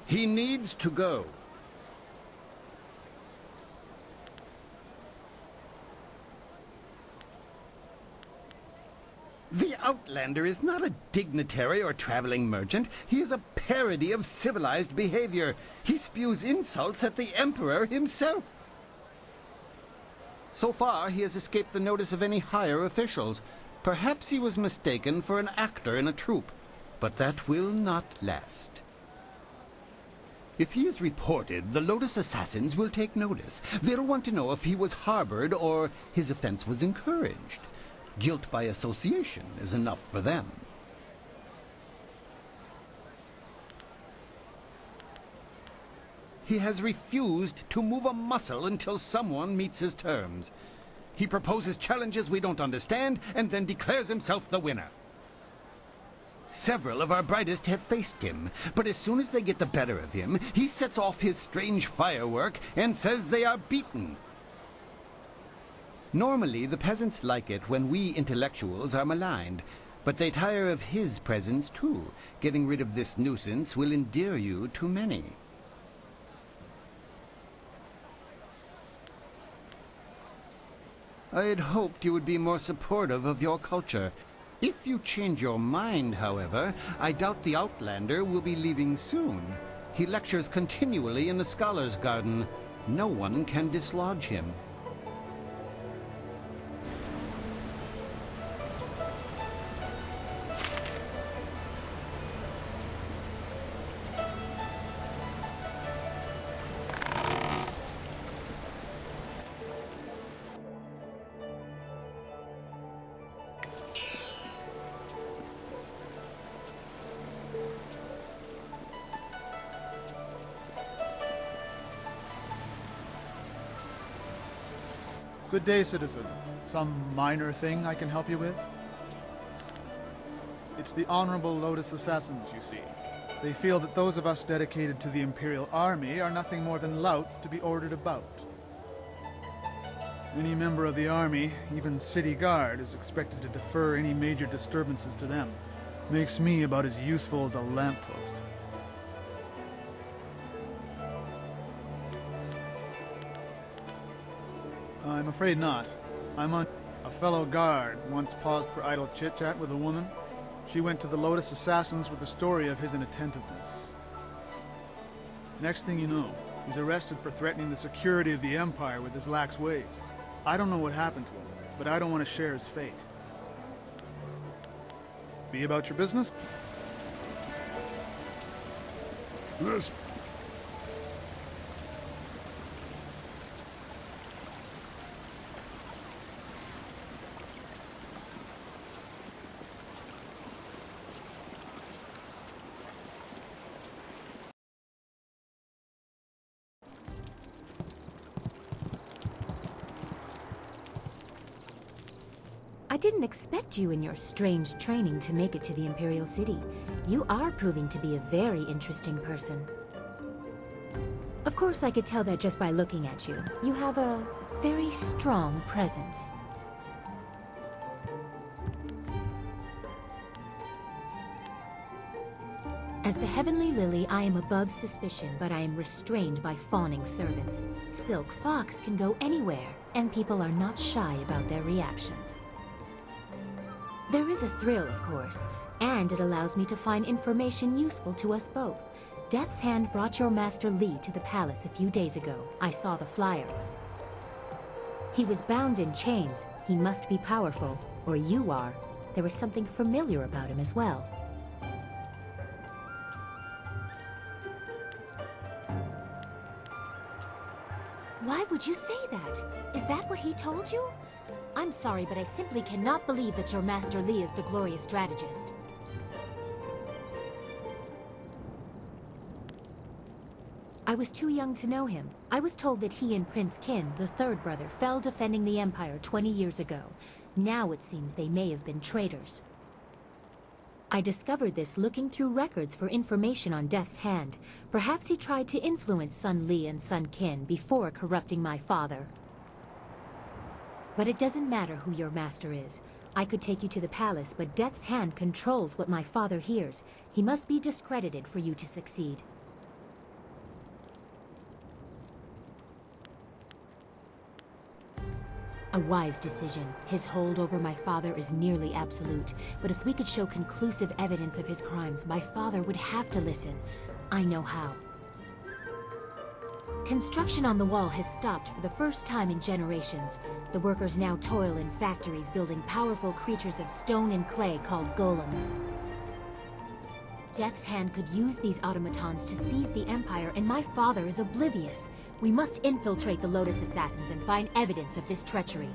He needs to go. The Outlander is not a dignitary or traveling merchant. He is a parody of civilized behavior. He spews insults at the Emperor himself. So far, he has escaped the notice of any higher officials. Perhaps he was mistaken for an actor in a troupe, but that will not last. If he is reported, the Lotus Assassins will take notice. They'll want to know if he was harbored or his offense was encouraged. Guilt by association is enough for them. He has refused to move a muscle until someone meets his terms. He proposes challenges we don't understand and then declares himself the winner. Several of our brightest have faced him, but as soon as they get the better of him, he sets off his strange firework and says they are beaten. Normally, the peasants like it when we intellectuals are maligned, but they tire of his presence too. Getting rid of this nuisance will endear you to many. I had hoped you would be more supportive of your culture. If you change your mind, however, I doubt the Outlander will be leaving soon. He lectures continually in the Scholars' Garden. No one can dislodge him. Good day, citizen. Some minor thing I can help you with? It's the Honorable Lotus Assassins, you see. They feel that those of us dedicated to the Imperial Army are nothing more than louts to be ordered about. Any member of the army, even city guard, is expected to defer any major disturbances to them. Makes me about as useful as a lamppost. I'm afraid not. I'm on... A fellow guard once paused for idle chit-chat with a woman. She went to the Lotus Assassins with the story of his inattentiveness. Next thing you know, he's arrested for threatening the security of the Empire with his lax ways. I don't know what happened to him, but I don't want to share his fate. Be about your business? This... I didn't expect you in your strange training to make it to the Imperial City. You are proving to be a very interesting person. Of course, I could tell that just by looking at you. You have a very strong presence. As the Heavenly Lily, I am above suspicion, but I am restrained by fawning servants. Silk Fox can go anywhere, and people are not shy about their reactions. There is a thrill, of course, and it allows me to find information useful to us both. Death's Hand brought your Master Li to the palace a few days ago. I saw the flyer. He was bound in chains. He must be powerful, or you are. There was something familiar about him as well. Why would you say that? Is that what he told you? I'm sorry, but I simply cannot believe that your Master Li is the glorious strategist. I was too young to know him. I was told that he and Prince Qin, the third brother, fell defending the Empire 20 years ago. Now it seems they may have been traitors. I discovered this looking through records for information on Death's Hand. Perhaps he tried to influence Sun Li and Sun Qin before corrupting my father. But it doesn't matter who your master is. I could take you to the palace, but Death's Hand controls what my father hears. He must be discredited for you to succeed. A wise decision. His hold over my father is nearly absolute. But if we could show conclusive evidence of his crimes, my father would have to listen. I know how. Construction on the wall has stopped for the first time in generations. The workers now toil in factories building powerful creatures of stone and clay called golems. Death's Hand could use these automatons to seize the Empire, and my father is oblivious. We must infiltrate the Lotus Assassins and find evidence of this treachery.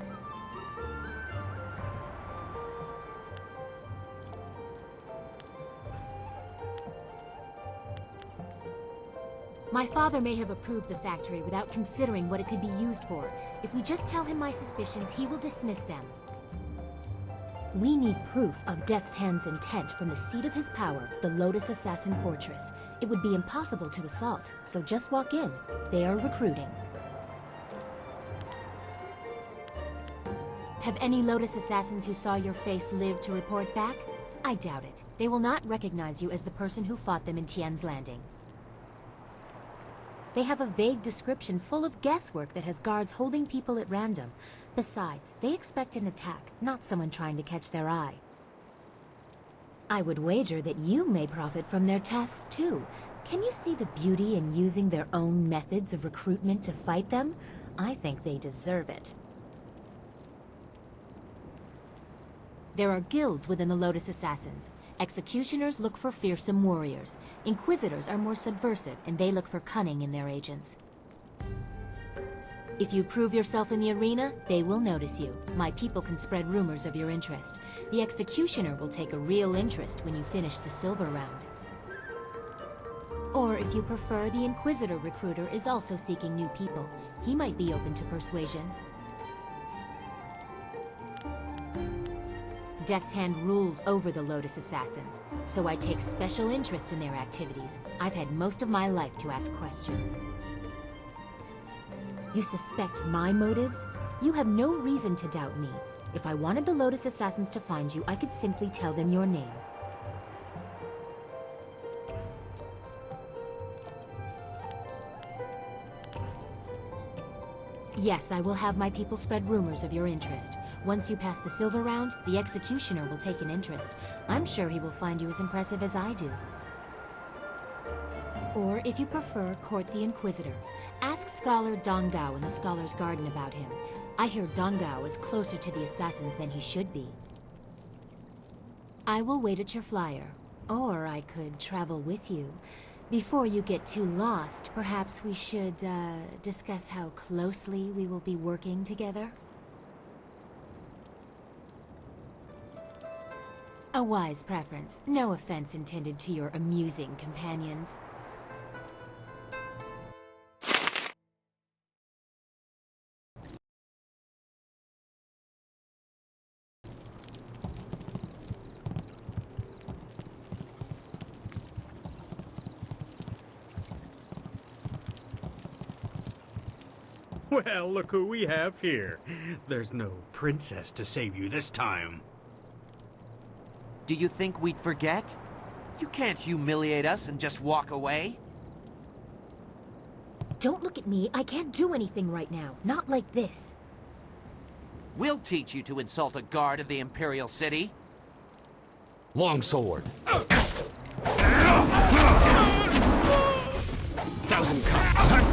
My father may have approved the factory without considering what it could be used for. If we just tell him my suspicions, he will dismiss them. We need proof of Death's Hand's intent from the seat of his power, the Lotus Assassin Fortress. It would be impossible to assault, so just walk in. They are recruiting. Have any Lotus Assassins who saw your face live to report back? I doubt it. They will not recognize you as the person who fought them in Tien's Landing. They have a vague description full of guesswork that has guards holding people at random. Besides, they expect an attack, not someone trying to catch their eye. I would wager that you may profit from their tasks too. Can you see the beauty in using their own methods of recruitment to fight them? I think they deserve it. There are guilds within the Lotus Assassins. Executioners look for fearsome warriors. Inquisitors are more subversive, and they look for cunning in their agents. If you prove yourself in the arena, they will notice you. My people can spread rumors of your interest. The Executioner will take a real interest when you finish the silver round. Or if you prefer, the Inquisitor recruiter is also seeking new people. He might be open to persuasion. Death's Hand rules over the Lotus Assassins, so I take special interest in their activities. I've had most of my life to ask questions. You suspect my motives? You have no reason to doubt me. If I wanted the Lotus Assassins to find you, I could simply tell them your name. Yes, I will have my people spread rumors of your interest. Once you pass the silver round, the Executioner will take an interest. I'm sure he will find you as impressive as I do. Or, if you prefer, court the Inquisitor. Ask Scholar Dongao in the Scholar's Garden about him. I hear Dongao is closer to the Assassins than he should be. I will wait at your flyer. Or I could travel with you. Before you get too lost, perhaps we should, discuss how closely we will be working together? A wise preference. No offense intended to your amusing companions. Well, look who we have here. There's no princess to save you this time. Do you think we'd forget? You can't humiliate us and just walk away. Don't look at me. I can't do anything right now. Not like this. We'll teach you to insult a guard of the Imperial City. Longsword. Thousand cuts.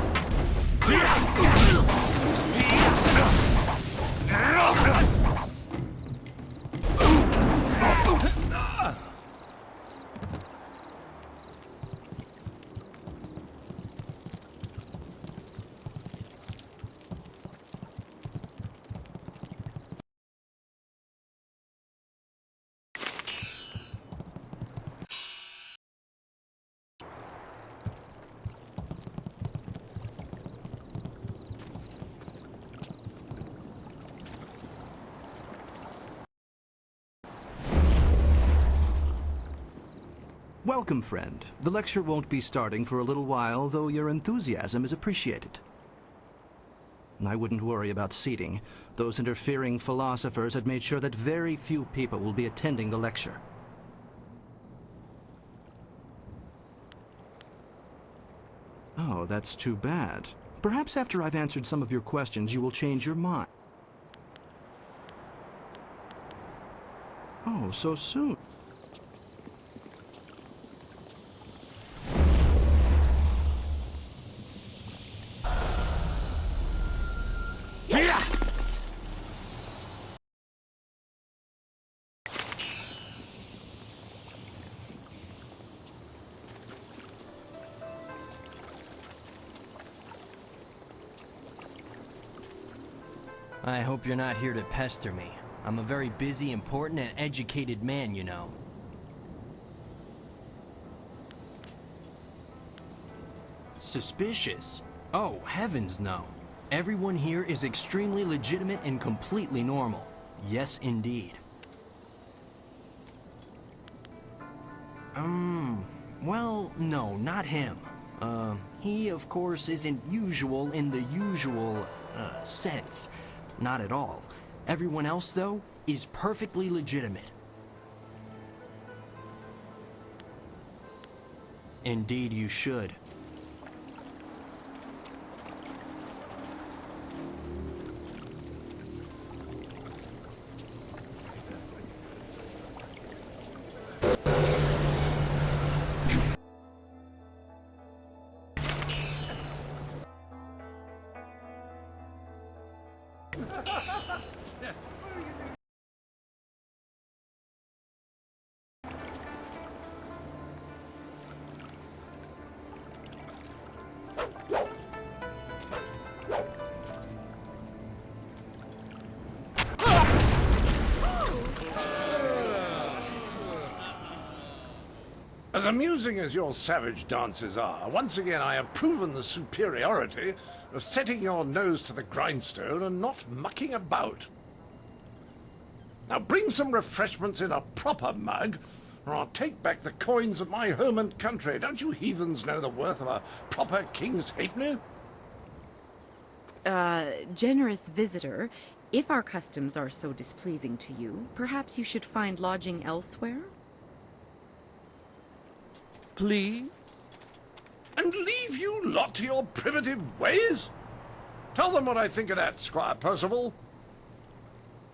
Welcome, friend. The lecture won't be starting for a little while, though your enthusiasm is appreciated. I wouldn't worry about seating. Those interfering philosophers had made sure that very few people will be attending the lecture. Oh, that's too bad. Perhaps after I've answered some of your questions, you will change your mind. Oh, so soon. I hope you're not here to pester me. I'm a very busy, important, and educated man, you know. Suspicious? Oh, heavens no. Everyone here is extremely legitimate and completely normal. Yes, indeed. Well, no, not him. He, of course, isn't usual in the usual, sense. Not at all. Everyone else, though, is perfectly legitimate. Indeed you should. As amusing as your savage dances are, once again I have proven the superiority of setting your nose to the grindstone and not mucking about. Now bring some refreshments in a proper mug, or I'll take back the coins of my home and country. Don't you heathens know the worth of a proper king's halfpenny? Generous visitor, if our customs are so displeasing to you, perhaps you should find lodging elsewhere? Please? And leave you lot to your primitive ways? Tell them what I think of that, Squire Percival.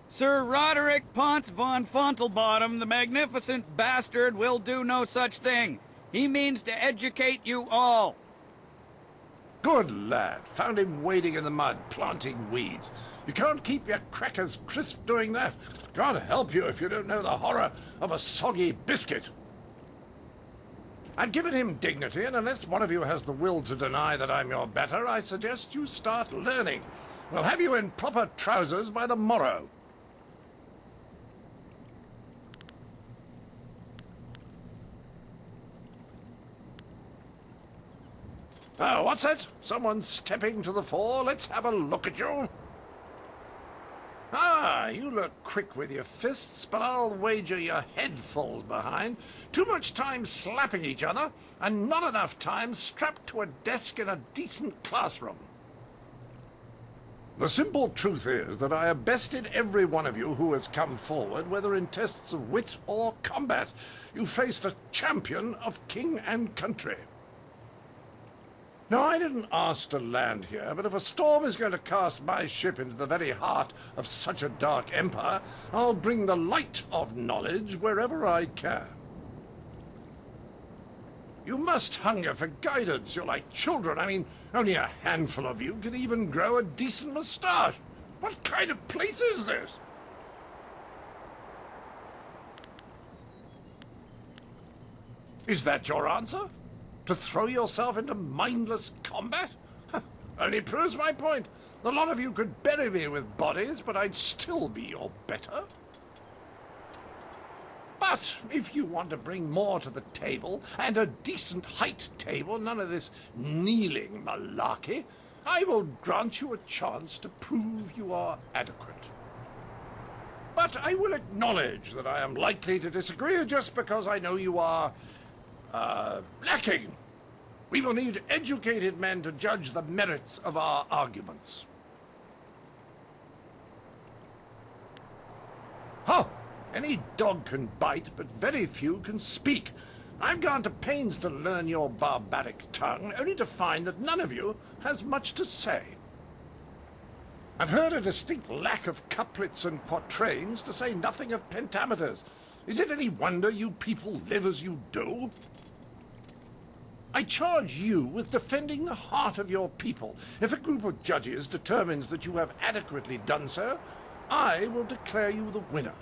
Sir Roderick Ponce von Fontelbottom, the magnificent bastard, will do no such thing. He means to educate you all. Good lad. Found him wading in the mud, planting weeds. You can't keep your crackers crisp doing that. Can't help you if you don't know the horror of a soggy biscuit. I've given him dignity, and unless one of you has the will to deny that I'm your better, I suggest you start learning. We'll have you in proper trousers by the morrow. Oh, what's that? Someone stepping to the fore? Let's have a look at you. Ah, you look quick with your fists, but I'll wager your head falls behind. Too much time slapping each other, and not enough time strapped to a desk in a decent classroom. The simple truth is that I have bested every one of you who has come forward, whether in tests of wit or combat. You faced a champion of king and country. Now, I didn't ask to land here, but if a storm is going to cast my ship into the very heart of such a dark empire, I'll bring the light of knowledge wherever I can. You must hunger for guidance. You're like children. I mean, only a handful of you can even grow a decent moustache. What kind of place is this? Is that your answer? To throw yourself into mindless combat? Only proves my point. The lot of you could bury me with bodies, but I'd still be your better. But if you want to bring more to the table, and a decent height table, none of this kneeling malarkey, I will grant you a chance to prove you are adequate. But I will acknowledge that I am likely to disagree just because I know you are lacking. We will need educated men to judge the merits of our arguments. Huh! Any dog can bite, but very few can speak. I've gone to pains to learn your barbaric tongue, only to find that none of you has much to say. I've heard a distinct lack of couplets and quatrains, to say nothing of pentameters. Is it any wonder you people live as you do? I charge you with defending the heart of your people. If a group of judges determines that you have adequately done so, I will declare you the winner.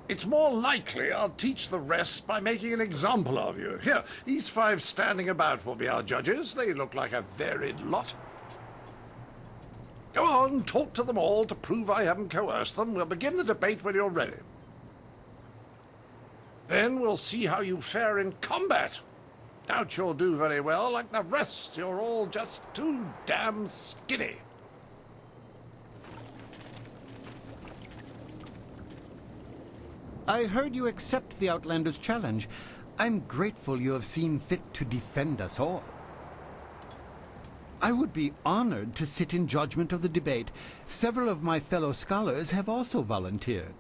It's more likely I'll teach the rest by making an example of you. Here, these 5 standing about will be our judges. They look like a varied lot. Go on, talk to them all to prove I haven't coerced them. We'll begin the debate when you're ready. Then we'll see how you fare in combat. Doubt you'll do very well. Like the rest, you're all just too damn skinny. I heard you accept the Outlander's challenge. I'm grateful you have seen fit to defend us all. I would be honored to sit in judgment of the debate. Several of my fellow scholars have also volunteered.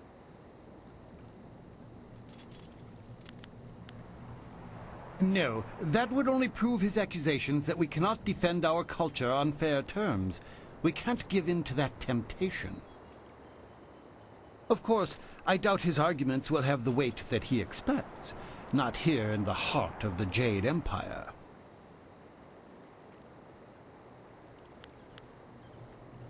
No, that would only prove his accusations that we cannot defend our culture on fair terms. We can't give in to that temptation. Of course, I doubt his arguments will have the weight that he expects. Not here in the heart of the Jade Empire.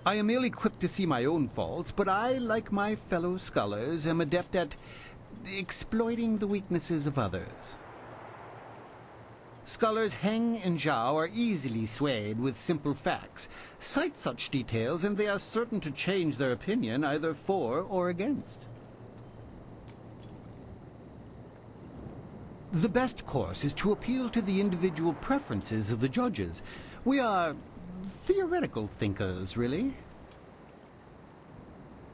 I am ill-equipped to see my own faults, but I, like my fellow scholars, am adept at exploiting the weaknesses of others. Scholars Heng and Zhao are easily swayed with simple facts. Cite such details and they are certain to change their opinion either for or against. The best course is to appeal to the individual preferences of the judges. We are theoretical thinkers, really.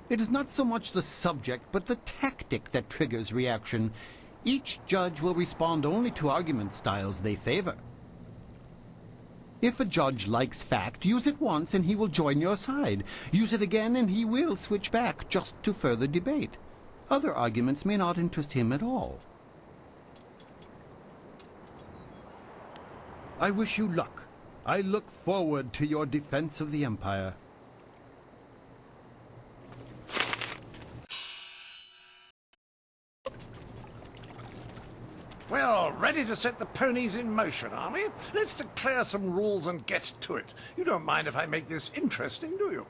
It is not so much the subject, but the tactic that triggers reaction. Each judge will respond only to argument styles they favor. If a judge likes fact, use it once and he will join your side. Use it again and he will switch back just to further debate. Other arguments may not interest him at all. I wish you luck. I look forward to your defense of the Empire. Well, ready to set the ponies in motion, are we? Let's declare some rules and get to it. You don't mind if I make this interesting, do you?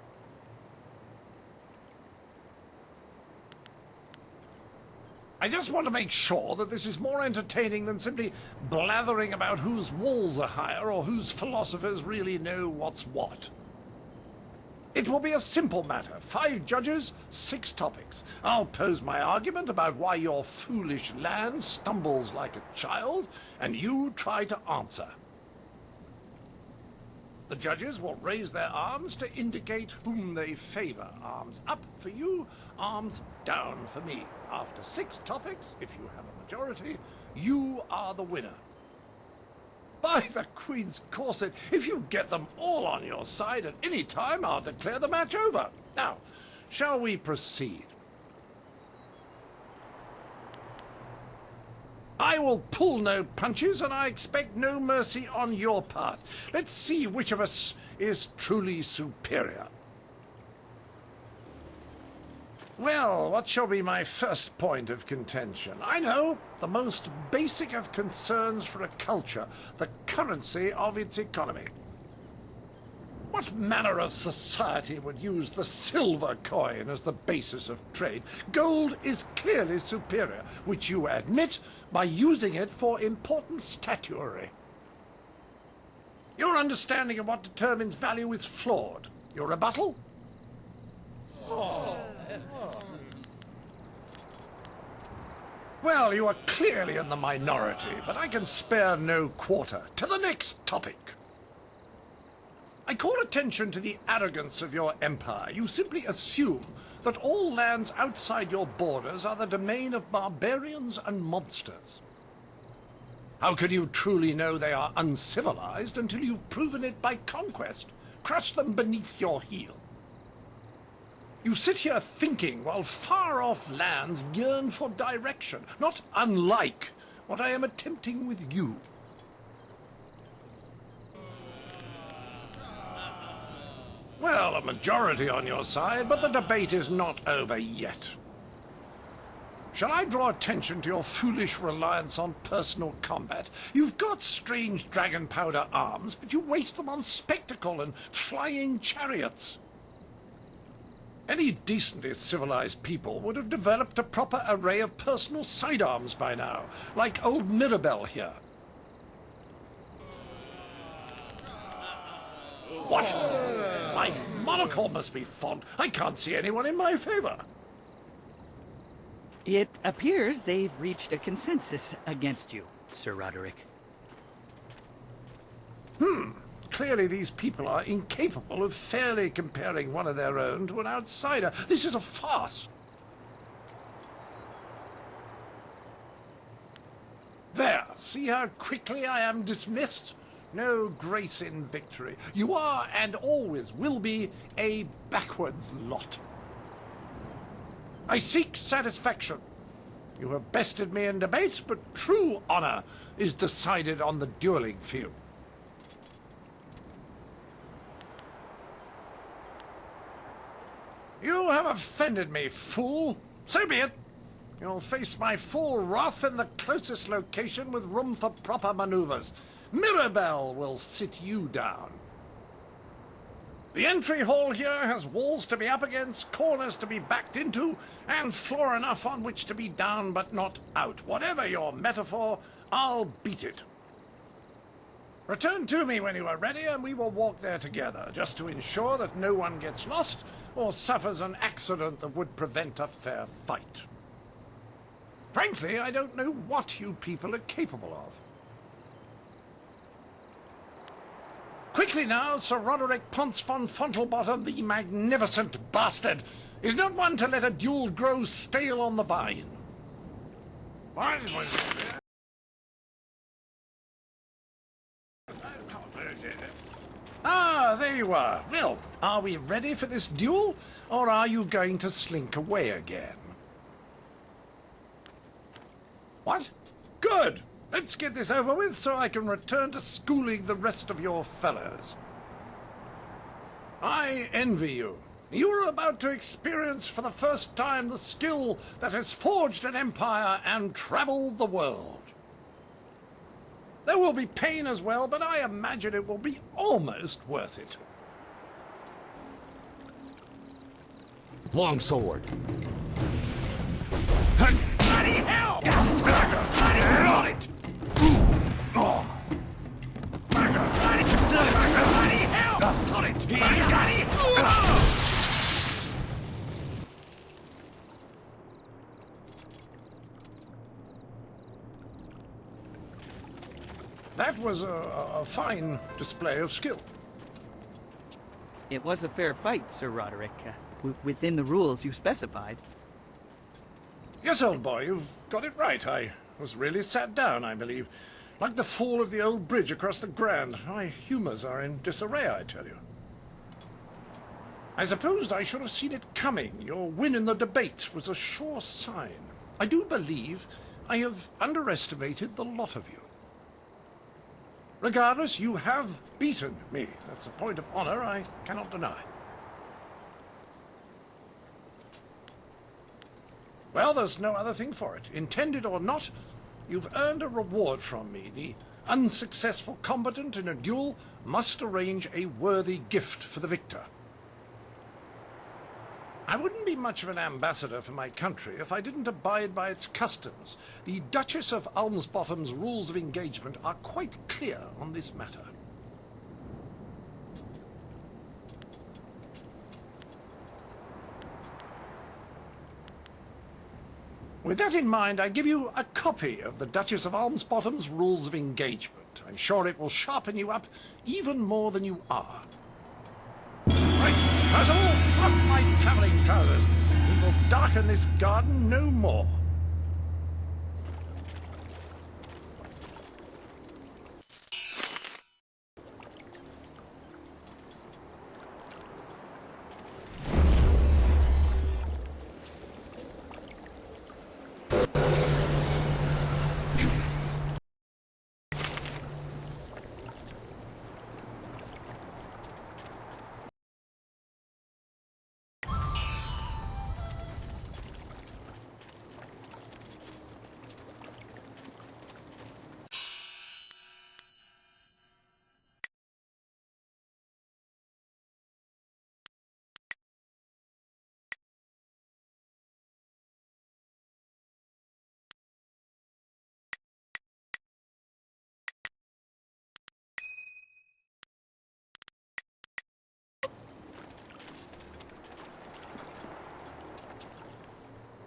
I just want to make sure that this is more entertaining than simply blathering about whose walls are higher or whose philosophers really know what's what. It will be a simple matter. 5 judges, 6 topics. I'll pose my argument about why your foolish land stumbles like a child, and you try to answer. The judges will raise their arms to indicate whom they favor. Arms up for you, arms down for me. After 6 topics, if you have a majority, you are the winner. By the Queen's corset, if you get them all on your side at any time, I'll declare the match over. Now, shall we proceed? I will pull no punches, and I expect no mercy on your part. Let's see which of us is truly superior. Well, what shall be my first point of contention? I know, the most basic of concerns for a culture, the currency of its economy. What manner of society would use the silver coin as the basis of trade? Gold is clearly superior, which you admit by using it for important statuary. Your understanding of what determines value is flawed. Your rebuttal? Well, you are clearly in the minority, but I can spare no quarter. To the next topic. I call attention to the arrogance of your empire. You simply assume that all lands outside your borders are the domain of barbarians and monsters. How can you truly know they are uncivilized until you've proven it by conquest? Crush them beneath your heel. You sit here thinking while far-off lands yearn for direction, not unlike what I am attempting with you. Well, a majority on your side, but the debate is not over yet. Shall I draw attention to your foolish reliance on personal combat? You've got strange dragon powder arms, but you waste them on spectacle and flying chariots. Any decently civilized people would have developed a proper array of personal sidearms by now, like old Mirabelle here. What? My monocle must be fogged. I can't see anyone in my favor. It appears they've reached a consensus against you, Sir Roderick. Clearly these people are incapable of fairly comparing one of their own to an outsider. This is a farce. There, see how quickly I am dismissed? No grace in victory. You are, and always will be, a backwards lot. I seek satisfaction. You have bested me in debate, but true honor is decided on the dueling field. You have offended me, fool. So be it. You'll face my full wrath in the closest location with room for proper maneuvers. Mirabelle will sit you down. The entry hall here has walls to be up against, corners to be backed into, and floor enough on which to be down but not out. Whatever your metaphor, I'll beat it. Return to me when you are ready, and we will walk there together, just to ensure that no one gets lost or suffers an accident that would prevent a fair fight. Frankly, I don't know what you people are capable of. Quickly now, Sir Roderick Ponce von Fontelbottom, the magnificent bastard, is not one to let a duel grow stale on the vine. Ah, there you are. Well, are we ready for this duel, or are you going to slink away again? What? Good! Let's get this over with so I can return to schooling the rest of your fellows. I envy you. You're about to experience for the first time the skill that has forged an empire and traveled the world. There will be pain as well, but I imagine it will be almost worth it. Longsword. Bloody hell! Bloody hell! It! Bloody hell! That was a fine display of skill. It was a fair fight, Sir Roderick, within the rules you specified. Yes, old boy, you've got it right. I was really sat down, I believe. Like the fall of the old bridge across the Grand. My humours are in disarray, I tell you. I supposed I should have seen it coming. Your win in the debate was a sure sign. I do believe I have underestimated the lot of you. Regardless, you have beaten me. That's a point of honor I cannot deny. Well, there's no other thing for it. Intended or not, you've earned a reward from me. The unsuccessful combatant in a duel must arrange a worthy gift for the victor. I wouldn't be much of an ambassador for my country if I didn't abide by its customs. The Duchess of Almsbottom's rules of engagement are quite clear on this matter. With that in mind, I give you a copy of the Duchess of Almsbottom's rules of engagement. I'm sure it will sharpen you up even more than you are. Right, first of all, fluff my travelling trousers. We will darken this garden no more.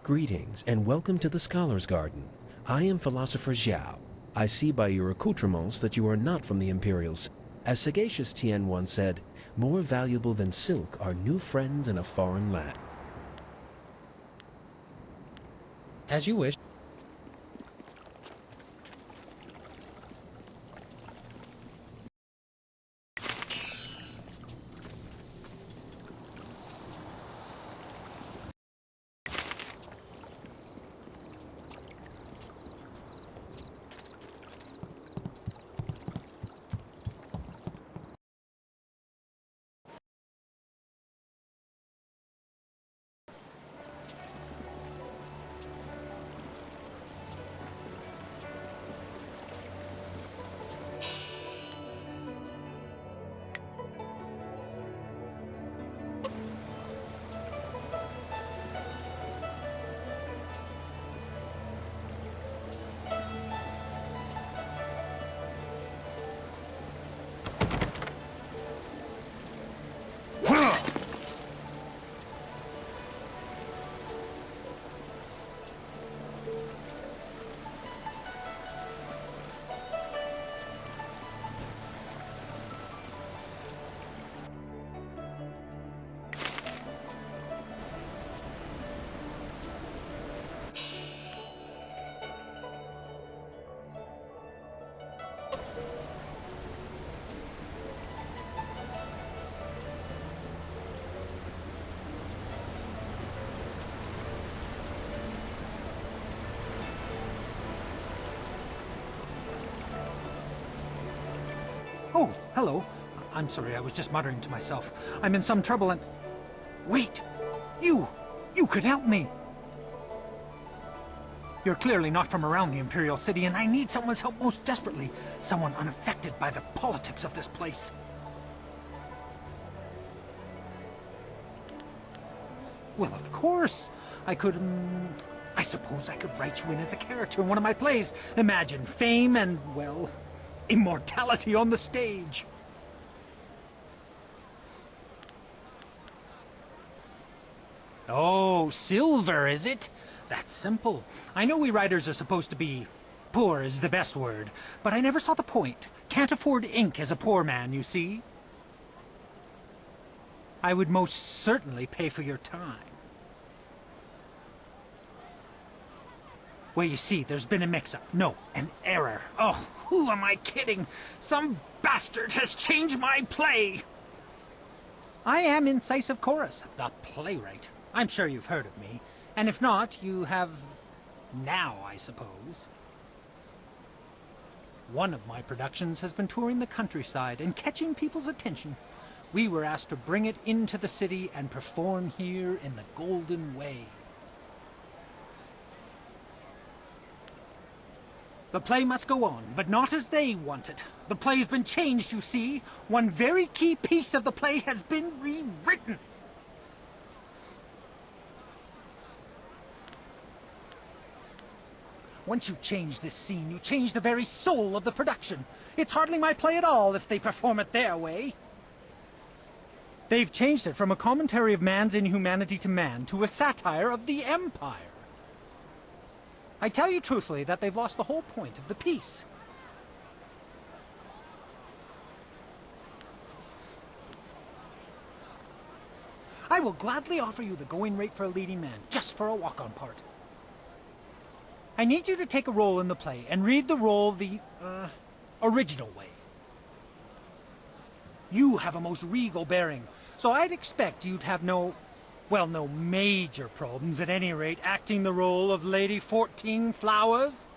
Greetings, and welcome to the Scholar's Garden. I am Philosopher Xiao. I see by your accoutrements that you are not from the Imperials. As sagacious Tien once said, more valuable than silk are new friends in a foreign land. As you wish. Oh, hello. I'm sorry, I was just muttering to myself. I'm in some trouble and... Wait! You could help me! You're clearly not from around the Imperial City, and I need someone's help most desperately. Someone unaffected by the politics of this place. Well, of course. I suppose I could write you in as a character in one of my plays. Imagine fame and, well, immortality on the stage. Oh, silver, is it? That's simple. I know we writers are supposed to be... poor is the best word, but I never saw the point. Can't afford ink as a poor man, you see? I would most certainly pay for your time. Well, you see, there's been a mix-up. No, an error. Oh, who am I kidding? Some bastard has changed my play! I am Incisive Chorus, the playwright. I'm sure you've heard of me. And if not, you have... now, I suppose. One of my productions has been touring the countryside and catching people's attention. We were asked to bring it into the city and perform here in the Golden Way. The play must go on, but not as they want it. The play's been changed, you see. One very key piece of the play has been rewritten. Once you change this scene, you change the very soul of the production. It's hardly my play at all if they perform it their way. They've changed it from a commentary of man's inhumanity to man to a satire of the Empire. I tell you truthfully that they've lost the whole point of the piece. I will gladly offer you the going rate for a leading man, just for a walk-on part. I need you to take a role in the play and read the role the, original way. You have a most regal bearing, so I'd expect you'd have no major problems at any rate acting the role of Lady 14 Flowers.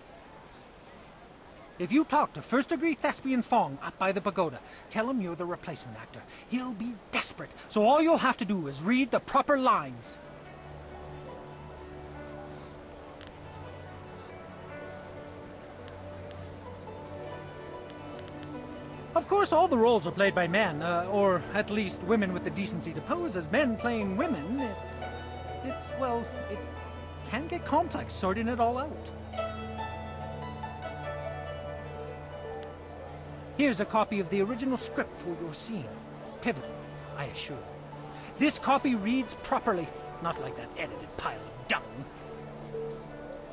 If you talk to first-degree thespian Fong up by the pagoda, tell him you're the replacement actor. He'll be desperate, so all you'll have to do is read the proper lines. Of course, all the roles are played by men, or at least women with the decency to pose as men playing women. It can get complex sorting it all out. Here's a copy of the original script for your scene. Pivotal, I assure you. This copy reads properly, not like that edited pile of dung.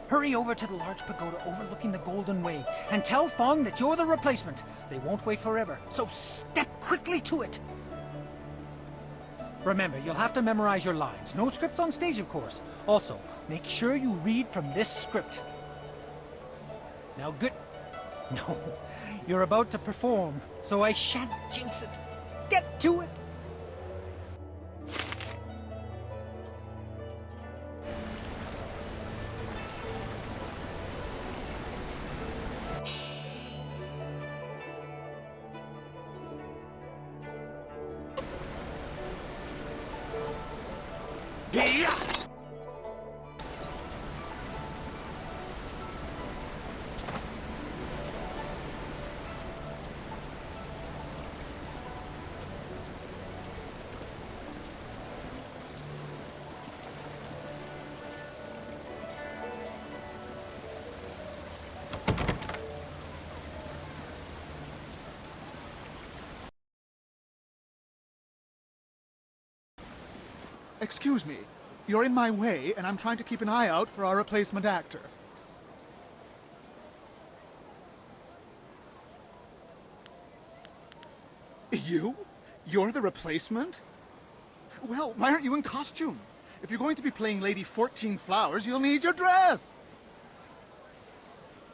Hurry over to the large pagoda overlooking the Golden Way and tell Fong that you're the replacement. They won't wait forever, so step quickly to it. Remember, you'll have to memorize your lines. No script on stage, of course. Also, make sure you read from this script. Now, good... No, you're about to perform, so I shan't jinx it. Get to it! Excuse me. You're in my way, and I'm trying to keep an eye out for our replacement actor. You? You're the replacement? Well, why aren't you in costume? If you're going to be playing Lady 14 Flowers, you'll need your dress!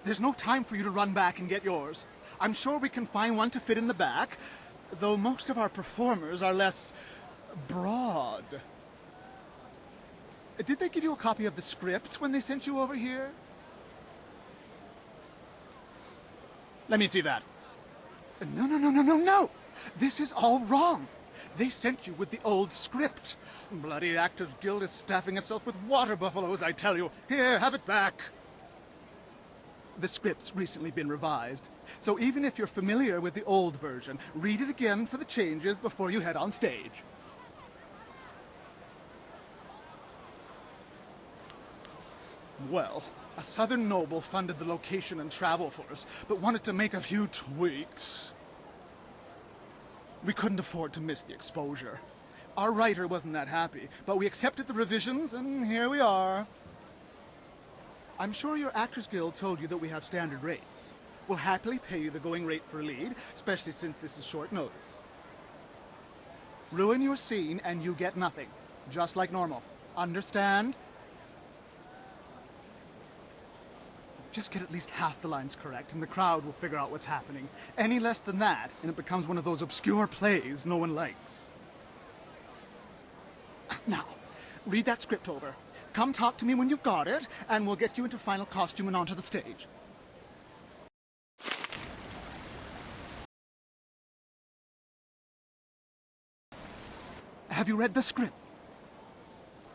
There's no time for you to run back and get yours. I'm sure we can find one to fit in the back, though most of our performers are less... broad. Did they give you a copy of the script when they sent you over here? Let me see that. No! This is all wrong. They sent you with the old script. Bloody Actors Guild is staffing itself with water buffaloes, I tell you. Here, have it back. The script's recently been revised, so even if you're familiar with the old version, read it again for the changes before you head on stage. Well, a southern noble funded the location and travel for us, but wanted to make a few tweaks. We couldn't afford to miss the exposure. Our writer wasn't that happy, but we accepted the revisions, and here we are. I'm sure your Actors Guild told you that we have standard rates. We'll happily pay you the going rate for a lead, especially since this is short notice. Ruin your scene and you get nothing, just like normal. Understand? Just get at least half the lines correct, and the crowd will figure out what's happening. Any less than that, and it becomes one of those obscure plays no one likes. Now, read that script over. Come talk to me when you've got it, and we'll get you into final costume and onto the stage. Have you read the script?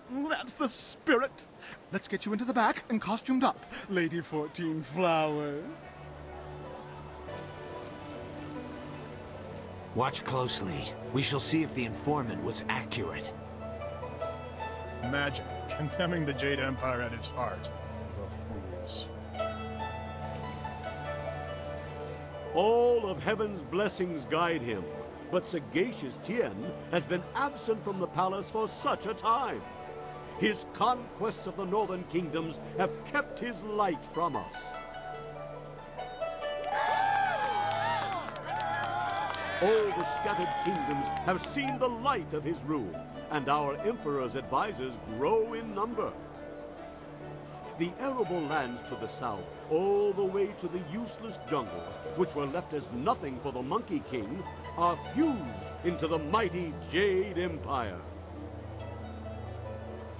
That's the spirit. Let's get you into the back and costumed up, Lady 14 Flowers. Watch closely. We shall see if the informant was accurate. Imagine condemning the Jade Empire at its heart. The fools. All of heaven's blessings guide him, but sagacious Tien has been absent from the palace for such a time. His conquests of the northern kingdoms have kept his light from us. All the scattered kingdoms have seen the light of his rule, and our emperor's advisors grow in number. The arable lands to the south, all the way to the useless jungles, which were left as nothing for the Monkey King, are fused into the mighty Jade Empire.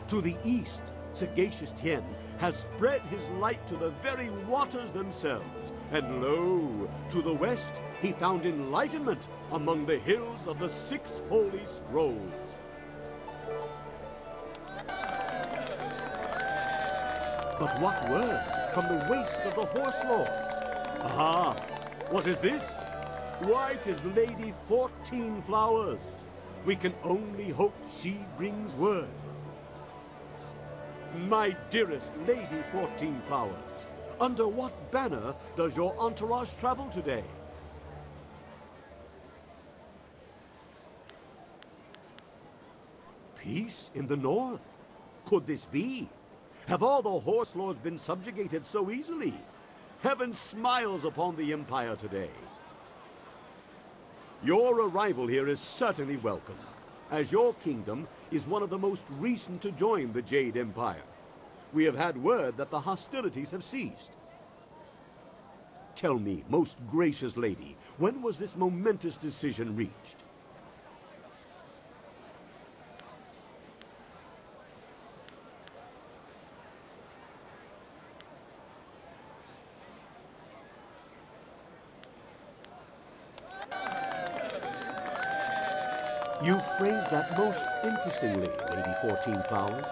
To the east, sagacious Tien has spread his light to the very waters themselves, and lo, to the west he found enlightenment among the hills of the 6 holy scrolls. But what word from the wastes of the horse lords? Aha! What is this? Why, 'tis Lady 14 Flowers. We can only hope she brings word. My dearest Lady 14 Flowers, under what banner does your entourage travel today? Peace in the north? Could this be? Have all the horse lords been subjugated so easily? Heaven smiles upon the Empire today. Your arrival here is certainly welcome, as your kingdom is one of the most recent to join the Jade Empire. We have had word that the hostilities have ceased. Tell me, most gracious lady, when was this momentous decision reached? You phrased that most interestingly, Lady 14 Flowers.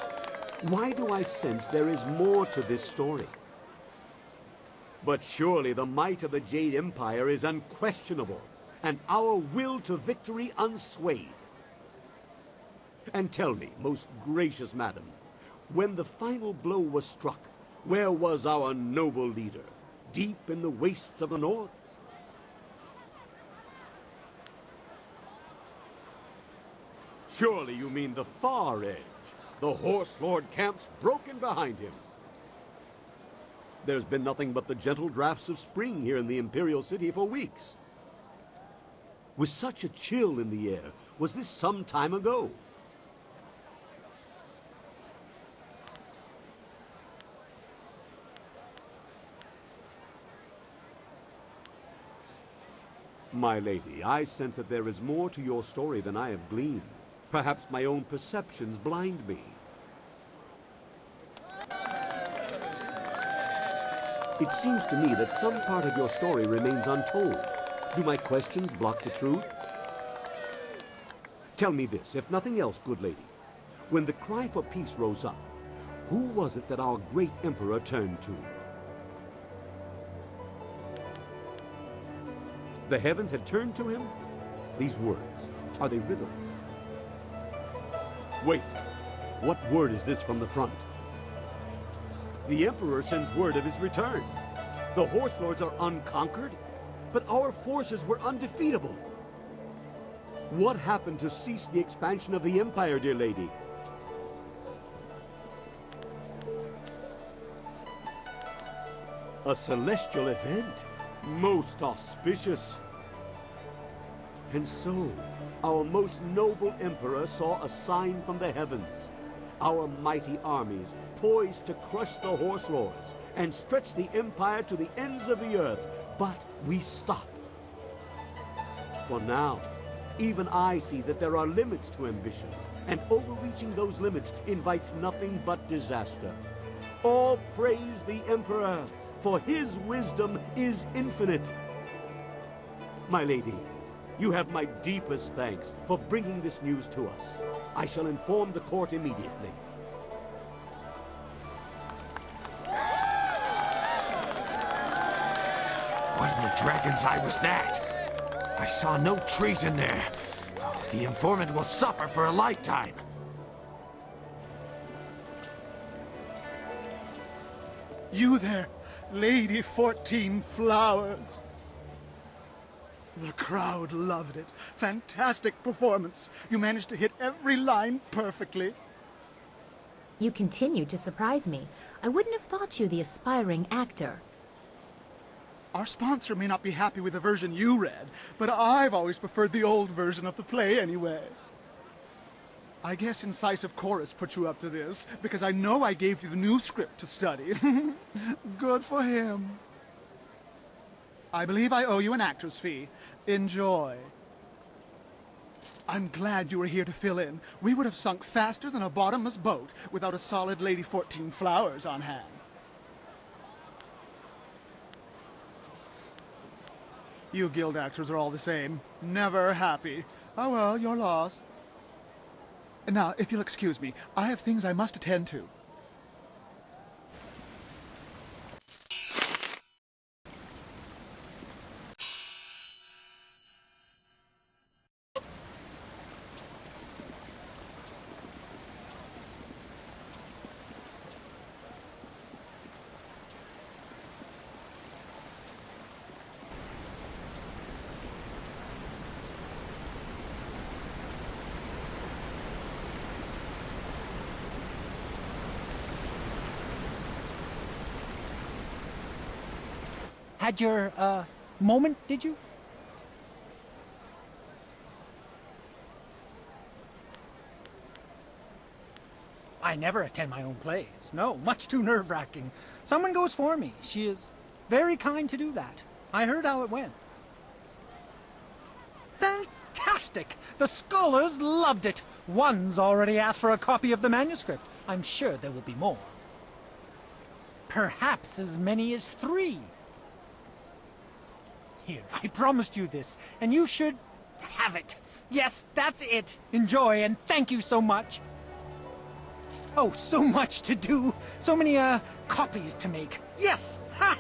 Why do I sense there is more to this story? But surely the might of the Jade Empire is unquestionable, and our will to victory unswayed. And tell me, most gracious madam, when the final blow was struck, where was our noble leader? Deep in the wastes of the north? Surely you mean the far edge, the Horse Lord camps broken behind him. There's been nothing but the gentle drafts of spring here in the Imperial City for weeks. With such a chill in the air, was this some time ago? My lady, I sense that there is more to your story than I have gleaned. Perhaps my own perceptions blind me. It seems to me that some part of your story remains untold. Do my questions block the truth? Tell me this, if nothing else, good lady. When the cry for peace rose up, who was it that our great emperor turned to? The heavens had turned to him? These words, are they riddles? Wait, what word is this from the front? The Emperor sends word of his return. The Horse Lords are unconquered, but our forces were undefeatable. What happened to cease the expansion of the Empire, dear lady? A celestial event, most auspicious. And so, our most noble Emperor saw a sign from the heavens. Our mighty armies poised to crush the Horse Lords and stretch the Empire to the ends of the earth, but we stopped. For now, even I see that there are limits to ambition, and overreaching those limits invites nothing but disaster. All praise the Emperor, for his wisdom is infinite. My lady, you have my deepest thanks for bringing this news to us. I shall inform the court immediately. What in the dragon's eye was that? I saw no treason there. The informant will suffer for a lifetime. You there, Lady 14 Flowers. The crowd loved it. Fantastic performance. You managed to hit every line perfectly. You continue to surprise me. I wouldn't have thought you the aspiring actor. Our sponsor may not be happy with the version you read, but I've always preferred the old version of the play anyway. I guess Incisive Chorus put you up to this, because I know I gave you the new script to study. Good for him. I believe I owe you an actor's fee. Enjoy. I'm glad you were here to fill in. We would have sunk faster than a bottomless boat without a solid Lady 14 Flowers on hand. You guild actors are all the same. Never happy. Oh well, you're lost. Now, if you'll excuse me, I have things I must attend to. had your, moment, did you? I never attend my own plays. No, much too nerve-wracking. Someone goes for me. She is very kind to do that. I heard how it went. Fantastic! The scholars loved it. One's already asked for a copy of the manuscript. I'm sure there will be more. Perhaps as many as 3. Here, I promised you this, and you should have it. Yes, that's it. Enjoy, and thank you so much. Oh, so much to do. So many, copies to make. Yes! Ha!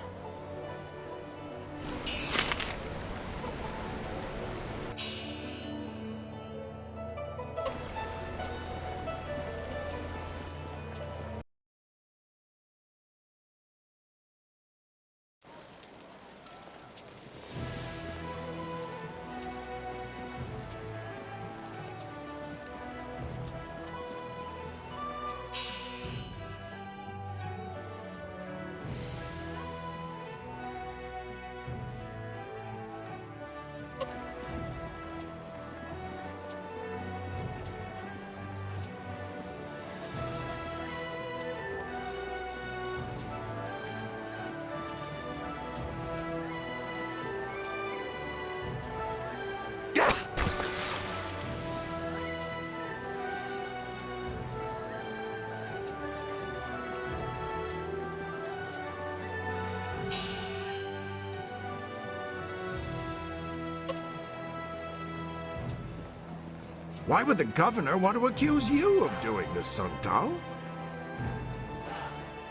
Why would the governor want to accuse you of doing this, Sung Tao?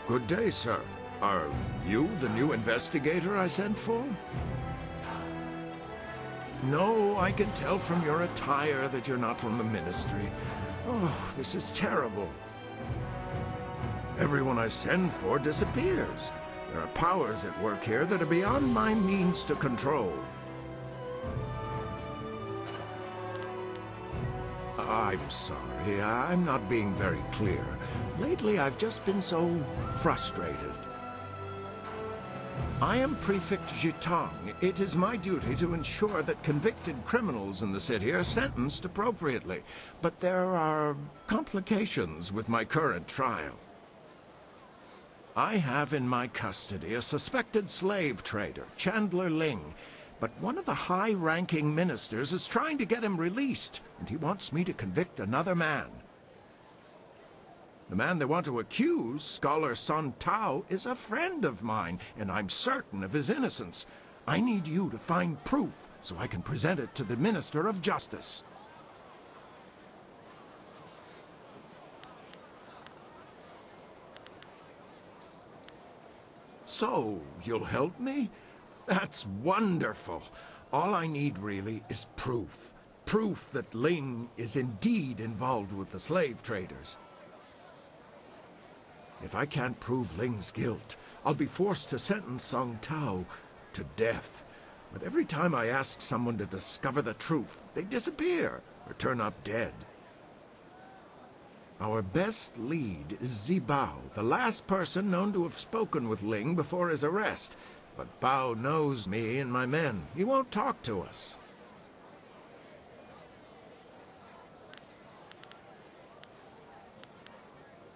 Good day, sir. Are you the new investigator I sent for? No, I can tell from your attire that you're not from the ministry. Oh, this is terrible. Everyone I send for disappears. There are powers at work here that are beyond my means to control. I'm sorry, I'm not being very clear. Lately, I've just been so frustrated. I am Prefect Jitang. It is my duty to ensure that convicted criminals in the city are sentenced appropriately. But there are complications with my current trial. I have in my custody a suspected slave trader, Chandler Ling. But one of the high-ranking ministers is trying to get him released, and he wants me to convict another man. The man they want to accuse, Scholar Sun Tao, is a friend of mine, and I'm certain of his innocence. I need you to find proof so I can present it to the Minister of Justice. So, you'll help me? That's wonderful. All I need, really, is proof. Proof that Ling is indeed involved with the slave traders. If I can't prove Ling's guilt, I'll be forced to sentence Sung Tao to death. But every time I ask someone to discover the truth, they disappear or turn up dead. Our best lead is Zibao, the last person known to have spoken with Ling before his arrest. But Bao knows me and my men. He won't talk to us.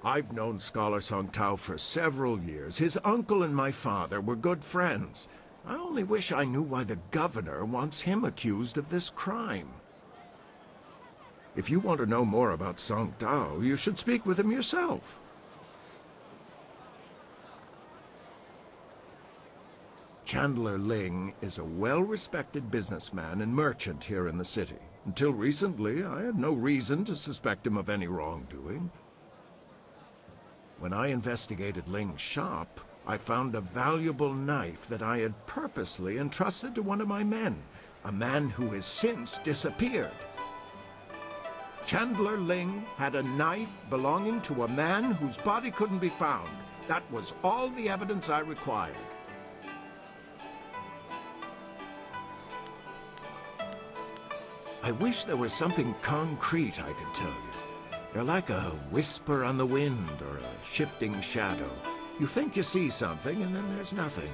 I've known Scholar Sung Tao for several years. His uncle and my father were good friends. I only wish I knew why the governor wants him accused of this crime. If you want to know more about Sung Tao, you should speak with him yourself. Chandler Ling is a well-respected businessman and merchant here in the city. Until recently, I had no reason to suspect him of any wrongdoing. When I investigated Ling's shop, I found a valuable knife that I had purposely entrusted to one of my men, a man who has since disappeared. Chandler Ling had a knife belonging to a man whose body couldn't be found. That was all the evidence I required. I wish there was something concrete I could tell you. You're like a whisper on the wind or a shifting shadow. You think you see something, and then there's nothing.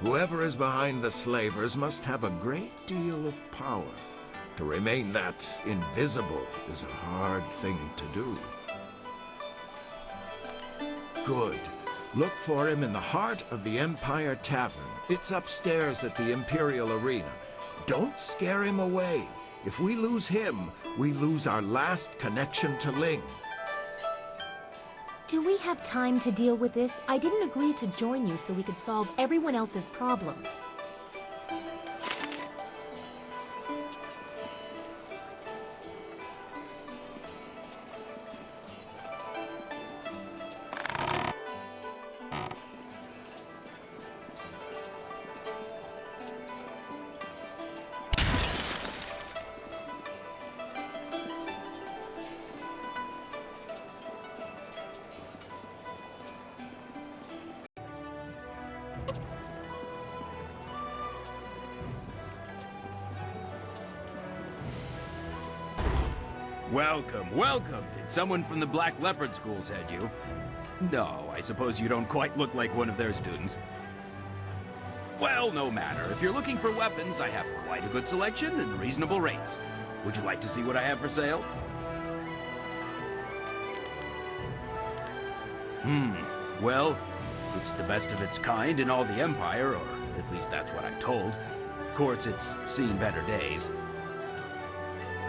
Whoever is behind the slavers must have a great deal of power. To remain that invisible is a hard thing to do. Good. Look for him in the heart of the Empire Tavern. It's upstairs at the Imperial Arena. Don't scare him away. If we lose him, we lose our last connection to Ling. Do we have time to deal with this? I didn't agree to join you so we could solve everyone else's problems. Welcome, welcome. Did someone from the Black Leopard schools head you? No, I suppose you don't quite look like one of their students. Well, no matter. If you're looking for weapons, I have quite a good selection and reasonable rates. Would you like to see what I have for sale? Well, it's the best of its kind in all the Empire, or at least that's what I'm told. Of course, it's seen better days.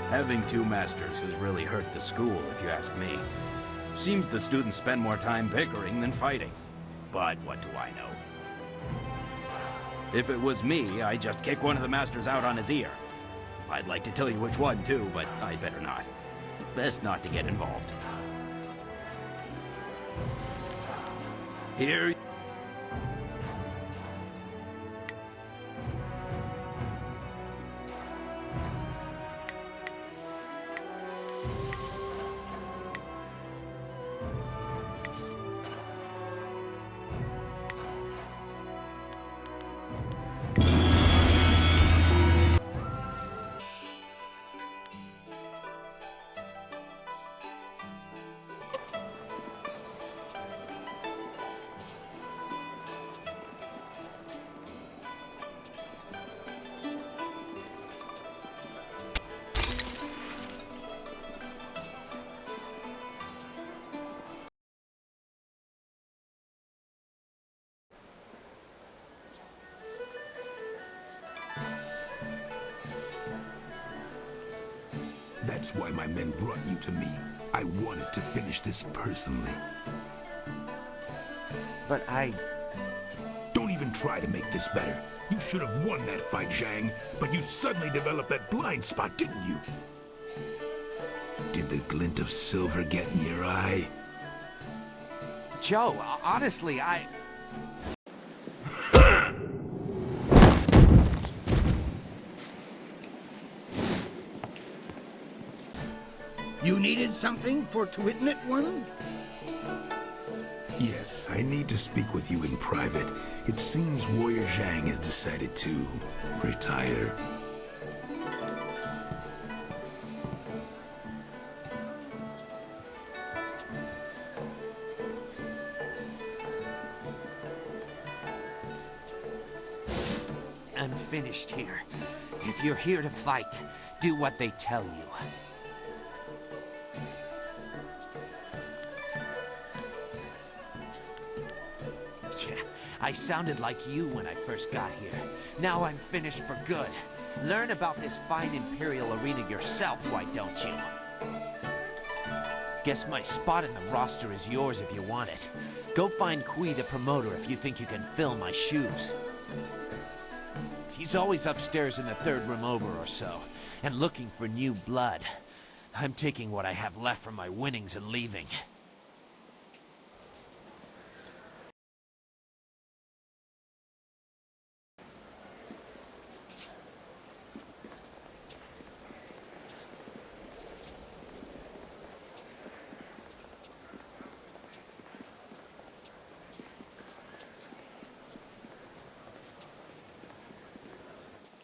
Having two masters has really hurt the school, if you ask me. Seems the students spend more time bickering than fighting. But what do I know? If it was me, I'd just kick one of the masters out on his ear. I'd like to tell you which one, too, but I'd better not. Best not to get involved. Here... That's why my men brought you to me. I wanted to finish this personally. But I... Don't even try to make this better. You should have won that fight, Zhang, but you suddenly developed that blind spot, didn't you? Did the glint of silver get in your eye? Joe, honestly, I... You needed something for Twitnit One? Yes, I need to speak with you in private. It seems Warrior Zhang has decided to retire. I'm finished here. If you're here to fight, do what they tell you. I sounded like you when I first got here. Now I'm finished for good. Learn about this fine Imperial arena yourself, why don't you? Guess my spot in the roster is yours if you want it. Go find Kui the promoter if you think you can fill my shoes. He's always upstairs in the third room over or so, and looking for new blood. I'm taking what I have left from my winnings and leaving.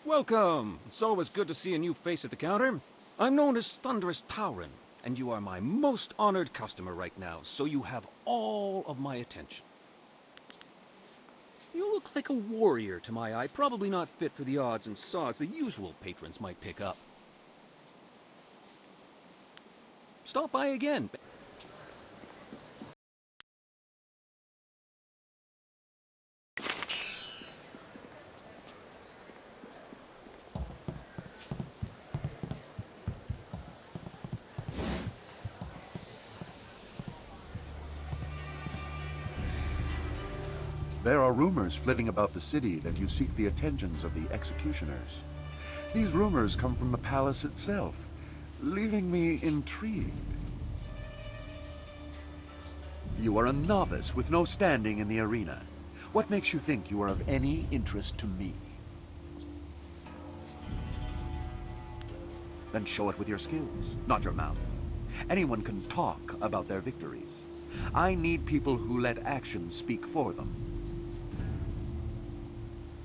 Welcome! It's always good to see a new face at the counter. I'm known as Thunderous Tauren, and you are my most honored customer right now, so you have all of my attention. You look like a warrior to my eye, probably not fit for the odds and sods the usual patrons might pick up. Stop by again. There are rumors flitting about the city that you seek the attentions of the executioners. These rumors come from the palace itself, leaving me intrigued. You are a novice with no standing in the arena. What makes you think you are of any interest to me? Then show it with your skills, not your mouth. Anyone can talk about their victories. I need people who let actions speak for them.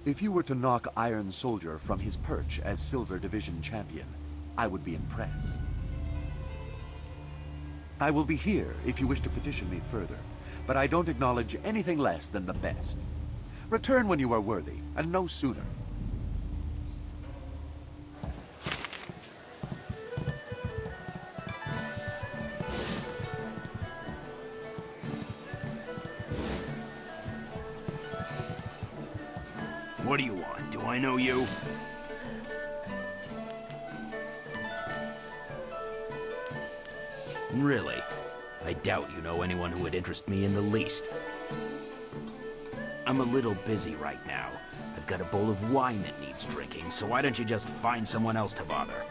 If you were to knock Iron Soldier from his perch as Silver Division champion, I would be impressed. I will be here if you wish to petition me further, but I don't acknowledge anything less than the best. Return when you are worthy, and no sooner. What do you want? Do I know you? Really? I doubt you know anyone who would interest me in the least. I'm a little busy right now. I've got a bowl of wine that needs drinking, so why don't you just find someone else to bother?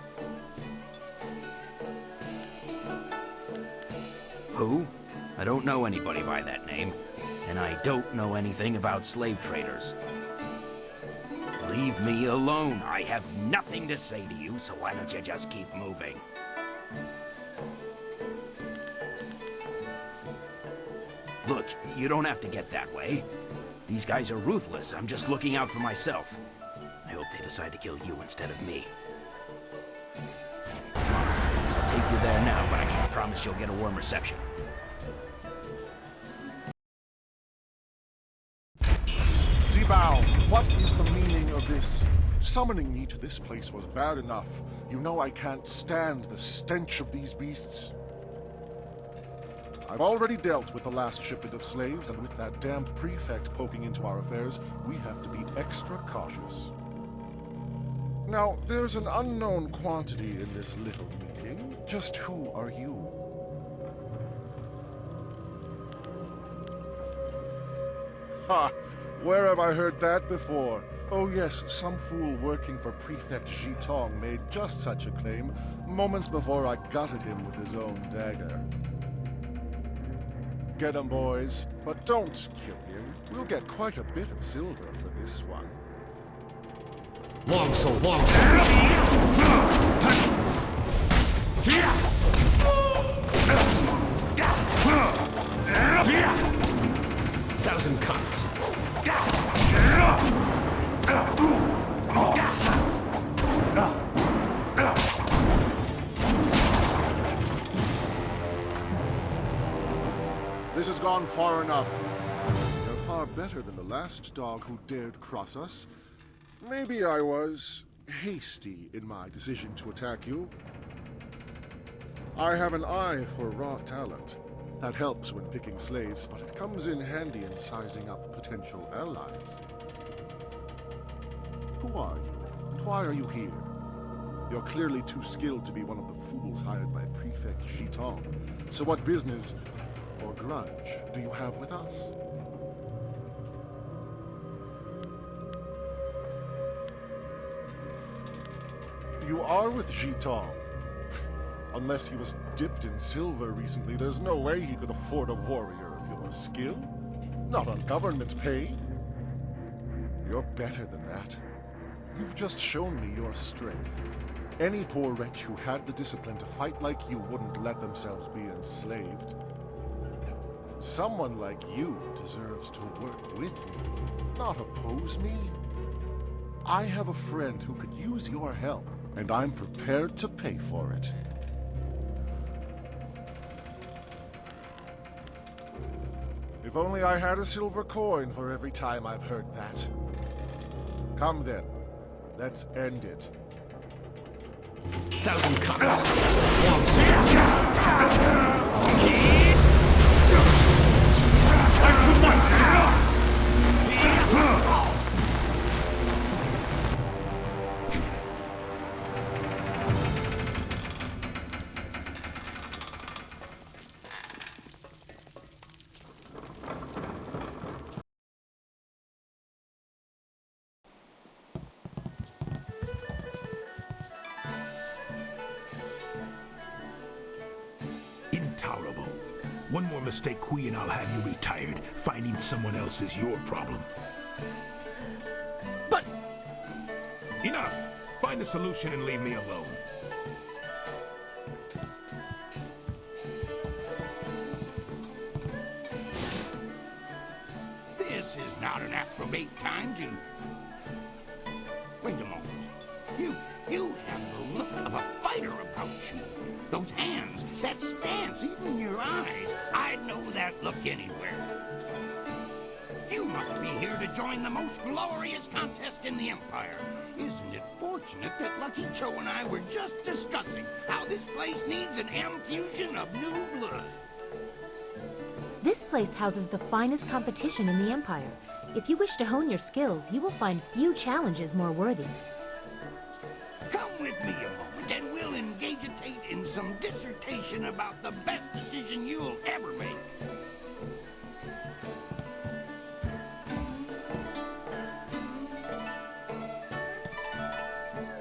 Who? I don't know anybody by that name, and I don't know anything about slave traders. Leave me alone. I have nothing to say to you, so why don't you just keep moving? Look, you don't have to get that way. These guys are ruthless. I'm just looking out for myself. I hope they decide to kill you instead of me. I'll take you there now, but I can't promise you'll get a warm reception. Zibao, what is the meaning of this? Summoning me to this place was bad enough. You know I can't stand the stench of these beasts. I've already dealt with the last shipment of slaves, and with that damned prefect poking into our affairs, we have to be extra cautious. Now, there's an unknown quantity in this little meeting. Just who are you? Ha! Where have I heard that before? Oh yes, some fool working for Prefect Jitong made just such a claim moments before I gutted him with his own dagger. Get him, boys, but don't kill him. We'll get quite a bit of silver for this one. Long soul, long soul. Thousand cuts. This has gone far enough. You're far better than the last dog who dared cross us. Maybe I was hasty in my decision to attack you. I have an eye for raw talent. That helps when picking slaves, but it comes in handy in sizing up potential allies. Who are you, and why are you here? You're clearly too skilled to be one of the fools hired by Prefect Jitong. So what business or grudge do you have with us? You are with Jitong. Unless he was dipped in silver recently, there's no way he could afford a warrior of your skill. Not on government pay. You're better than that. You've just shown me your strength. Any poor wretch who had the discipline to fight like you wouldn't let themselves be enslaved. Someone like you deserves to work with me, not oppose me. I have a friend who could use your help, and I'm prepared to pay for it. If only I had a silver coin for every time I've heard that. Come then, let's end it. Thousand cuts. Intolerable. One more mistake, Kui, and I'll have you retired. Finding someone else is your problem. But... Enough! Find a solution and leave me alone. This is not an Afrobate time to... Wait a moment. You have the look of a fighter about you. Those hands, that stance, even your eyes. I'd know that look anywhere. You must be here to join the most glorious contest in the Empire. Isn't it fortunate that Lucky Cho and I were just discussing how this place needs an M-fusion of new blood? This place houses the finest competition in the Empire. If you wish to hone your skills, you will find few challenges more worthy. Come with me a moment and we'll engage-itate in some dissertation about the best decision you'll ever make.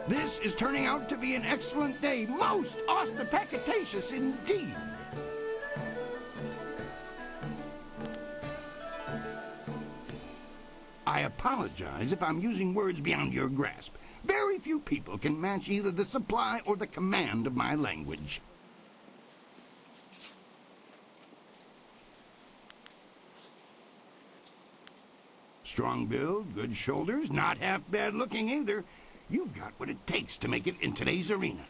This is turning out to be an excellent day, most ostentatious indeed. I apologize if I'm using words beyond your grasp. Very few people can match either the supply or the command of my language. Strong build, good shoulders, not half bad looking either. You've got what it takes to make it in today's arena.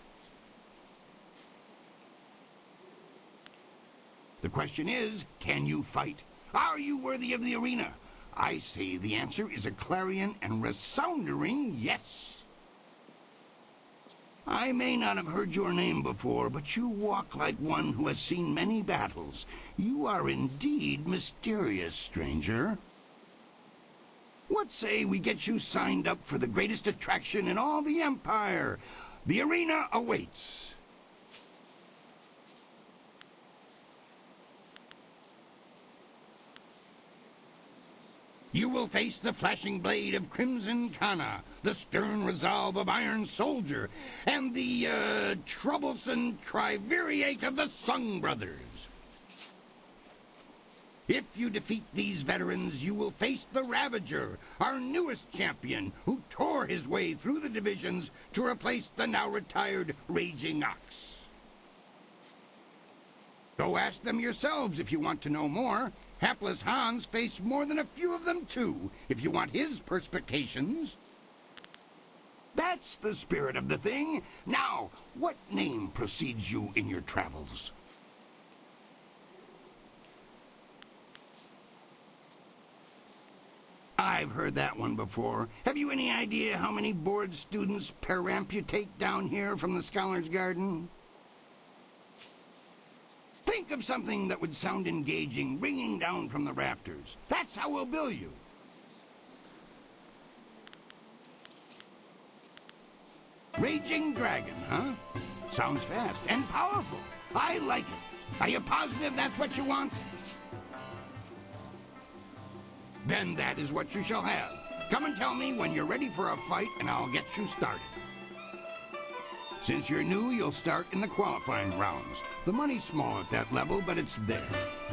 The question is, can you fight? Are you worthy of the arena? I say the answer is a clarion and resounding yes. I may not have heard your name before, but you walk like one who has seen many battles. You are indeed mysterious, stranger. What say we get you signed up for the greatest attraction in all the Empire? The arena awaits. You will face the flashing blade of Crimson Kana, the stern resolve of Iron Soldier, and the, troublesome triumvirate of the Sung Brothers. If you defeat these veterans, you will face the Ravager, our newest champion, who tore his way through the divisions to replace the now-retired Raging Ox. Go ask them yourselves if you want to know more. Hapless Hans faced more than a few of them, too, if you want his perspications. That's the spirit of the thing. Now, what name precedes you in your travels? I've heard that one before. Have you any idea how many board students peramputate down here from the Scholar's Garden? Think of something that would sound engaging, ringing down from the rafters. That's how we'll bill you. Raging Dragon, huh? Sounds fast and powerful. I like it. Are you positive that's what you want? Then that is what you shall have. Come and tell me when you're ready for a fight, and I'll get you started. Since you're new, you'll start in the qualifying rounds. The money's small at that level, but it's there.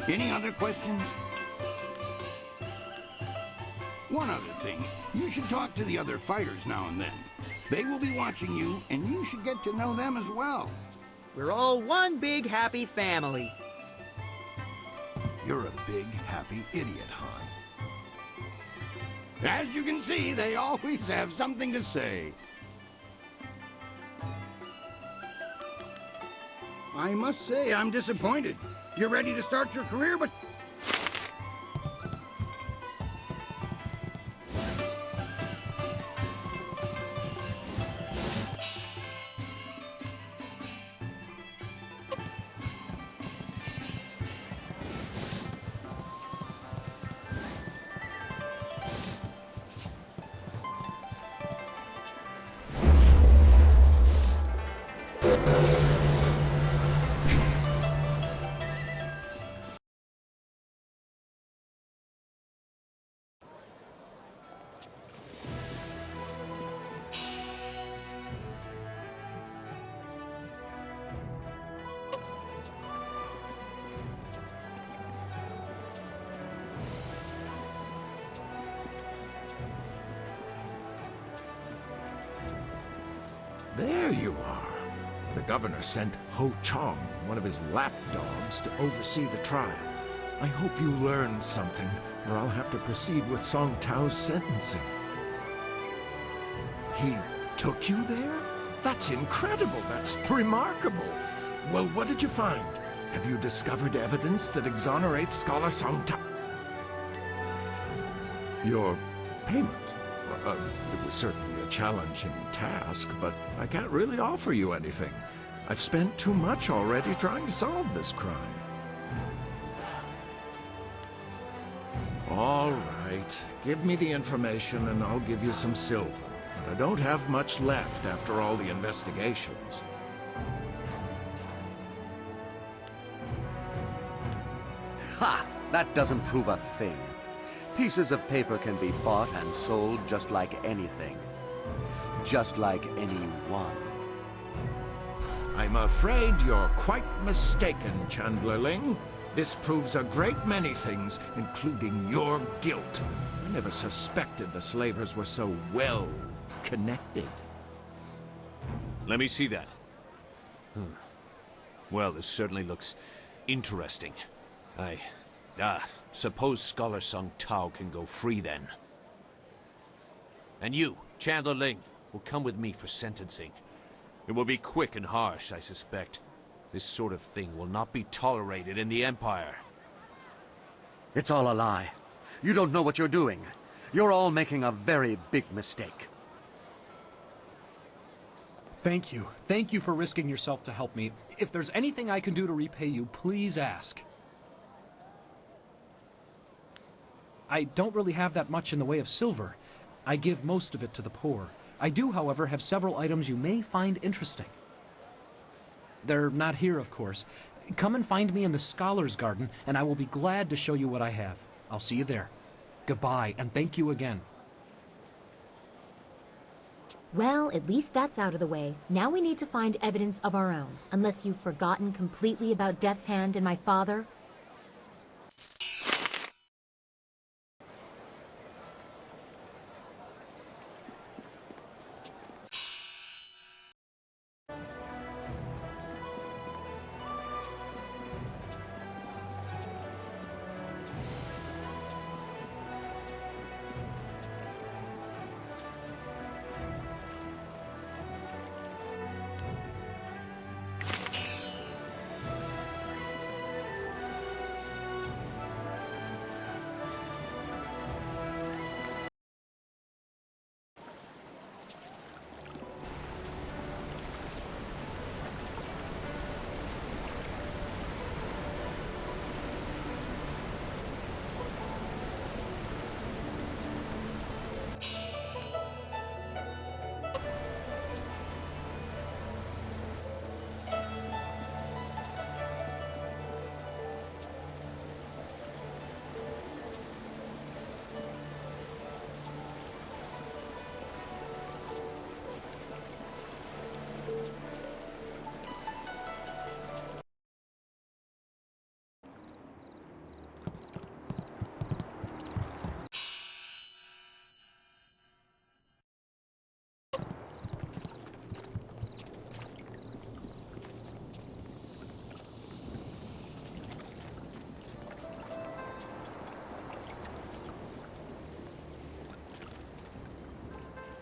Any other questions? One other thing, you should talk to the other fighters now and then. They will be watching you, and you should get to know them as well. We're all one big happy family. You're a big, happy idiot, Han. As you can see, they always have something to say. I must say, I'm disappointed. You're ready to start your career, but... The governor sent Ho Chong, one of his lapdogs, to oversee the trial. I hope you learned something, or I'll have to proceed with Song Tao's sentencing. He took you there? That's incredible. That's remarkable. Well, what did you find? Have you discovered evidence that exonerates Scholar Song Tao? Your payment? It was certainly a challenging task, but I can't really offer you anything. I've spent too much already trying to solve this crime. All right. Give me the information and I'll give you some silver. But I don't have much left after all the investigations. Ha! That doesn't prove a thing. Pieces of paper can be bought and sold just like anything. Just like anyone. I'm afraid you're quite mistaken, Chandlerling. This proves a great many things, including your guilt. I never suspected the slavers were so well connected. Let me see that. Well, this certainly looks interesting. Suppose Scholar Song Tao can go free then. And you, Chandler Ling, will come with me for sentencing. It will be quick and harsh, I suspect. This sort of thing will not be tolerated in the Empire. It's all a lie. You don't know what you're doing. You're all making a very big mistake. Thank you. Thank you for risking yourself to help me. If there's anything I can do to repay you, please ask. I don't really have that much in the way of silver. I give most of it to the poor. I do, however, have several items you may find interesting. They're not here, of course. Come and find me in the Scholar's Garden, and I will be glad to show you what I have. I'll see you there. Goodbye, and thank you again. Well, at least that's out of the way. Now we need to find evidence of our own. Unless you've forgotten completely about Death's Hand and my father.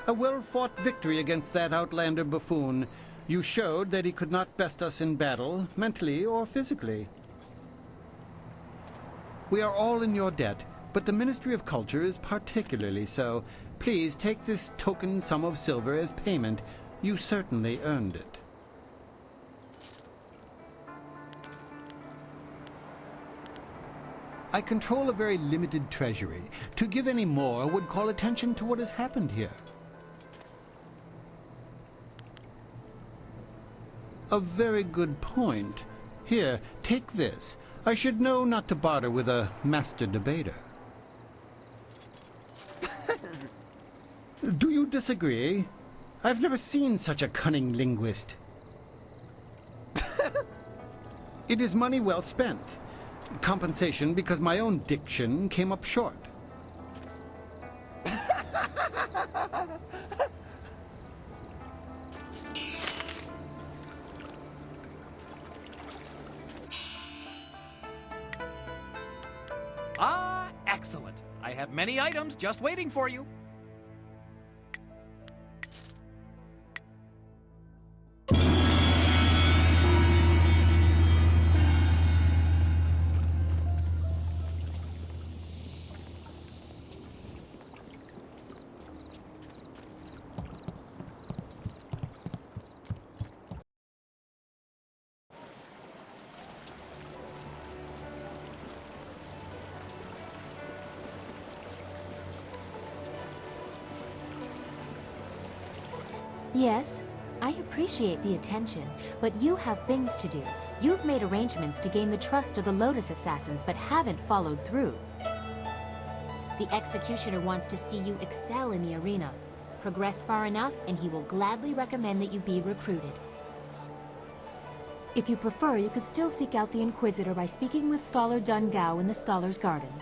A well-fought victory against that outlander buffoon. You showed that he could not best us in battle, mentally or physically. We are all in your debt, but the Ministry of Culture is particularly so. Please take this token sum of silver as payment. You certainly earned it. I control a very limited treasury. To give any more would call attention to what has happened here. A very good point. Here, take this. I should know not to barter with a master debater. Do you disagree? I've never seen such a cunning linguist. It is money well spent. Compensation because my own diction came up short. I have many items just waiting for you. Yes, I appreciate the attention, but you have things to do. You've made arrangements to gain the trust of the Lotus Assassins, but haven't followed through. The Executioner wants to see you excel in the arena. Progress far enough, and he will gladly recommend that you be recruited. If you prefer, you could still seek out the Inquisitor by speaking with Scholar Dun Gao in the Scholar's Garden.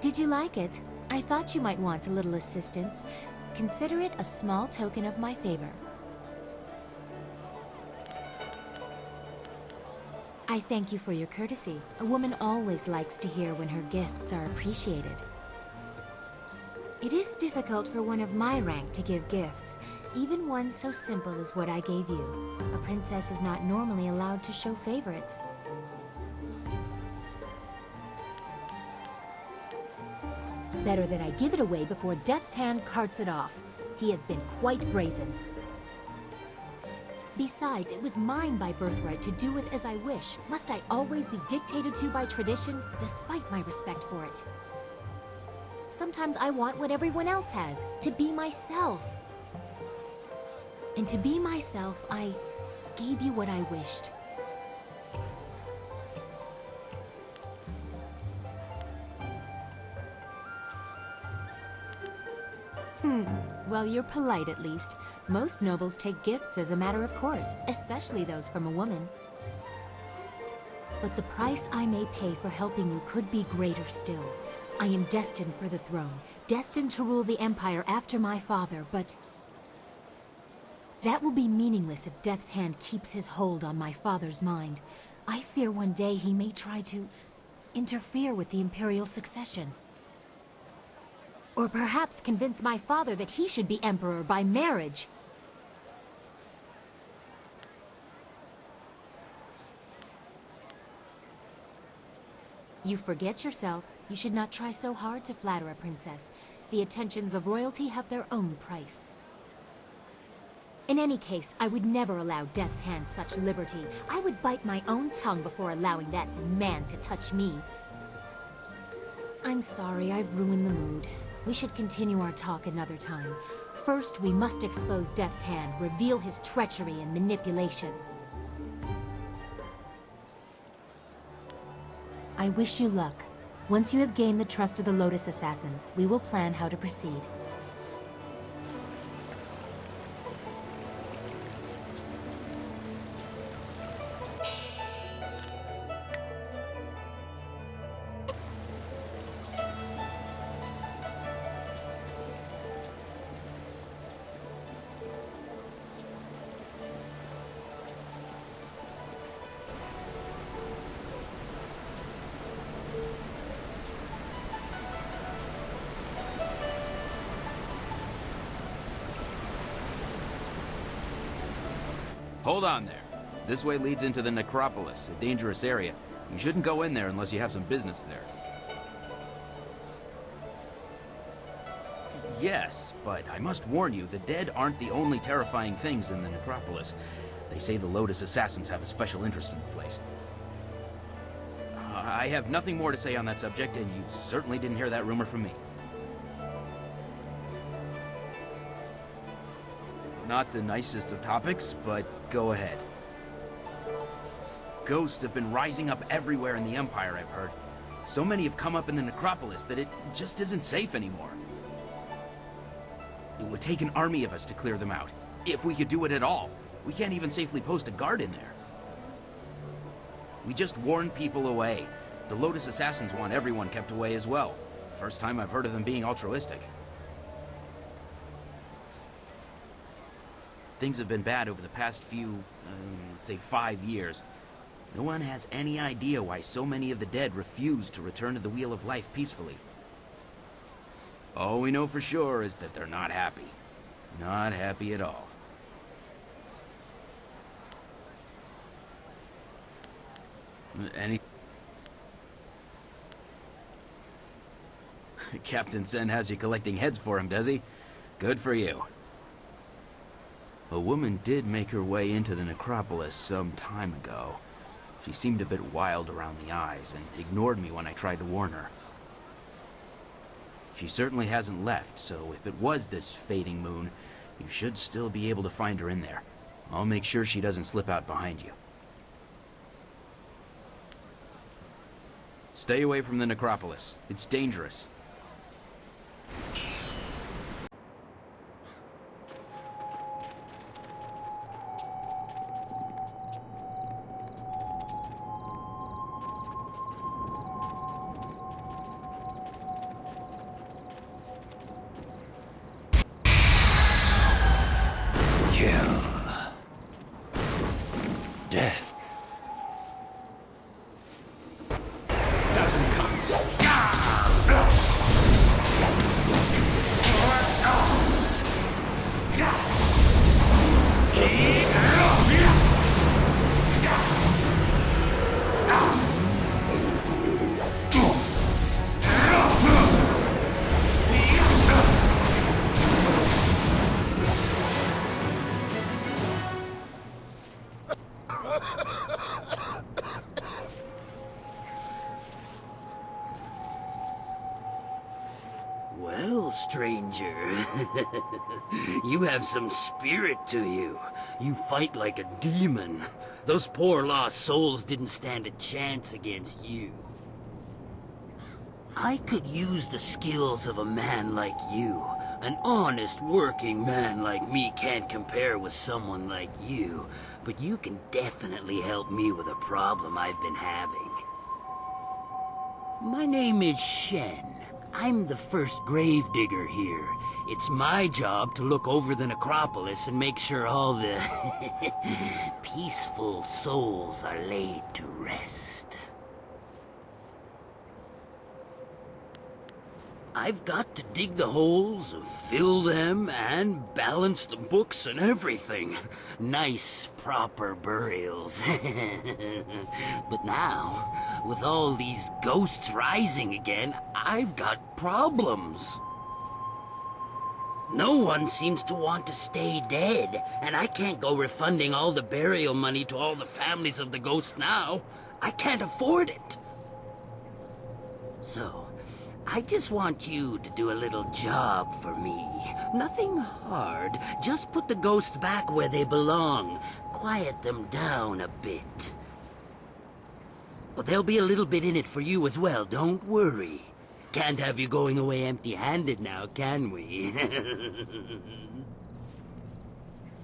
Did you like it? I thought you might want a little assistance. Consider it a small token of my favor. I thank you for your courtesy. A woman always likes to hear when her gifts are appreciated. It is difficult for one of my rank to give gifts, even one so simple as what I gave you. A princess is not normally allowed to show favorites. Better that I give it away before Death's Hand carts it off. He has been quite brazen. Besides, it was mine by birthright to do with as I wish. Must I always be dictated to by tradition, despite my respect for it? Sometimes I want what everyone else has, to be myself. And to be myself, I gave you what I wished. Well, you're polite at least. Most nobles take gifts as a matter of course, especially those from a woman. But the price I may pay for helping you could be greater still. I am destined for the throne, destined to rule the Empire after my father, but that will be meaningless if Death's Hand keeps his hold on my father's mind. I fear one day he may try to interfere with the Imperial succession. Or perhaps convince my father that he should be Emperor by marriage. You forget yourself. You should not try so hard to flatter a princess. The attentions of royalty have their own price. In any case, I would never allow Death's Hand such liberty. I would bite my own tongue before allowing that man to touch me. I'm sorry, I've ruined the mood. We should continue our talk another time. First, we must expose Death's Hand, reveal his treachery and manipulation. I wish you luck. Once you have gained the trust of the Lotus Assassins, we will plan how to proceed. Hold on there. This way leads into the necropolis, a dangerous area. You shouldn't go in there unless you have some business there. Yes, but I must warn you, the dead aren't the only terrifying things in the necropolis. They say the Lotus Assassins have a special interest in the place. I have nothing more to say on that subject, and you certainly didn't hear that rumor from me. Not the nicest of topics, but go ahead. Ghosts have been rising up everywhere in the Empire, I've heard. So many have come up in the necropolis that it just isn't safe anymore. It would take an army of us to clear them out, if we could do it at all. We can't even safely post a guard in there. We just warn people away. The Lotus Assassins want everyone kept away as well. First time I've heard of them being altruistic. Things have been bad over the past few, say 5 years. No one has any idea why so many of the dead refuse to return to the Wheel of Life peacefully. All we know for sure is that they're not happy. Not happy at all. Captain Sen has you collecting heads for him, does he? Good for you. A woman did make her way into the necropolis some time ago. She seemed a bit wild around the eyes and ignored me when I tried to warn her. She certainly hasn't left, so if it was this fading moon, you should still be able to find her in there. I'll make sure she doesn't slip out behind you. Stay away from the necropolis. It's dangerous. Death. 1,000 cuts. Well, stranger, you have some spirit to you. You fight like a demon. Those poor lost souls didn't stand a chance against you. I could use the skills of a man like you. An honest working man like me can't compare with someone like you, but you can definitely help me with a problem I've been having. My name is Shen. I'm the first gravedigger here. It's my job to look over the necropolis and make sure all the peaceful souls are laid to rest. I've got to dig the holes, fill them, and balance the books and everything. Nice, proper burials. But now, with all these ghosts rising again, I've got problems. No one seems to want to stay dead, and I can't go refunding all the burial money to all the families of the ghosts now. I can't afford it. So, I just want you to do a little job for me. Nothing hard. Just put the ghosts back where they belong. Quiet them down a bit. Well, there'll be a little bit in it for you as well, don't worry. Can't have you going away empty-handed now, can we?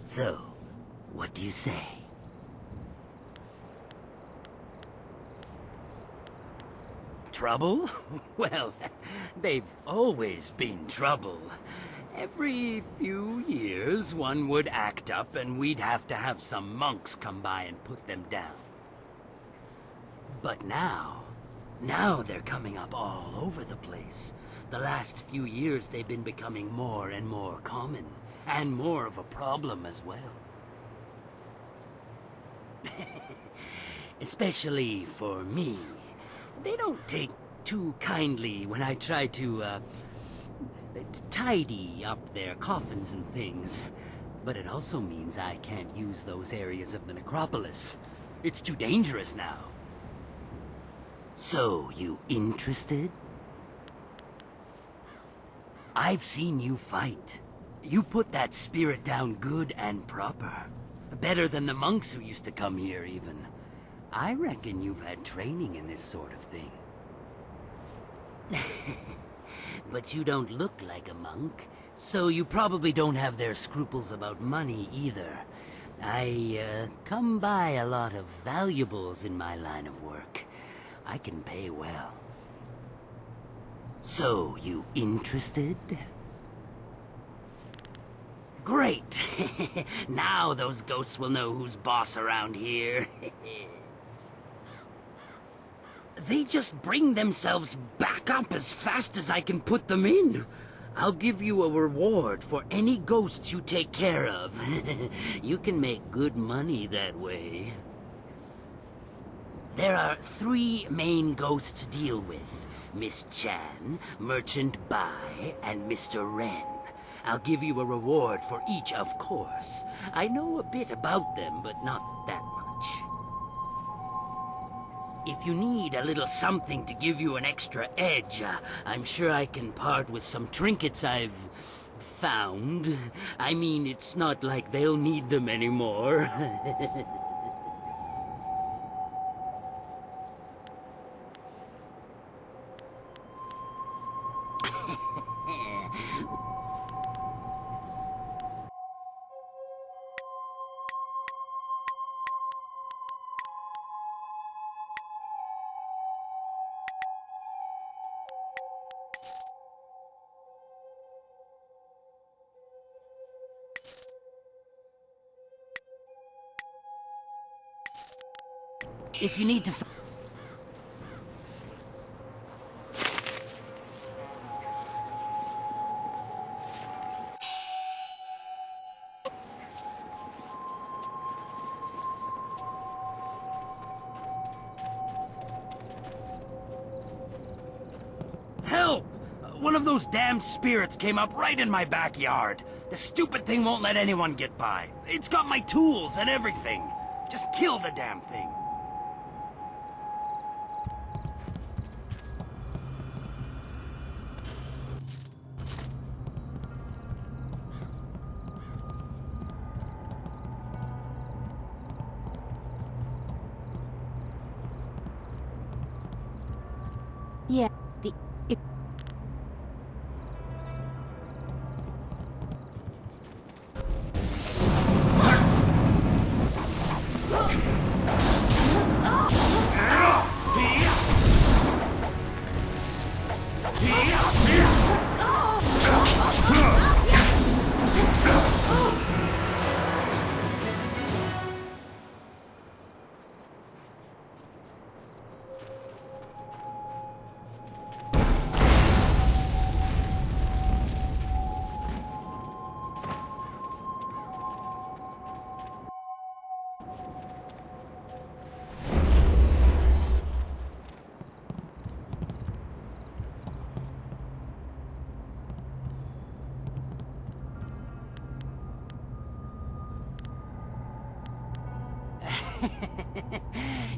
So, what do you say? Trouble? Well, they've always been trouble. Every few years, one would act up and we'd have to have some monks come by and put them down. But now they're coming up all over the place. The last few years, they've been becoming more and more common, and more of a problem as well. Especially for me. They don't take too kindly when I try to, tidy up their coffins and things. But it also means I can't use those areas of the necropolis. It's too dangerous now. So, you interested? I've seen you fight. You put that spirit down good and proper. Better than the monks who used to come here, even. I reckon you've had training in this sort of thing. But you don't look like a monk, so you probably don't have their scruples about money either. I come by a lot of valuables in my line of work. I can pay well. So, you interested? Great! Now those ghosts will know who's boss around here. They just bring themselves back up as fast as I can put them in. I'll give you a reward for any ghosts you take care of. You can make good money that way. There are 3 main ghosts to deal with. Miss Chan, Merchant Bai, and Mr. Ren. I'll give you a reward for each, of course. I know a bit about them, but not that much. If you need a little something to give you an extra edge, I'm sure I can part with some trinkets I've found. I mean, it's not like they'll need them anymore. If you need to Help! One of those damn spirits came up right in my backyard. The stupid thing won't let anyone get by. It's got my tools and everything. Just kill the damn thing. Yeah,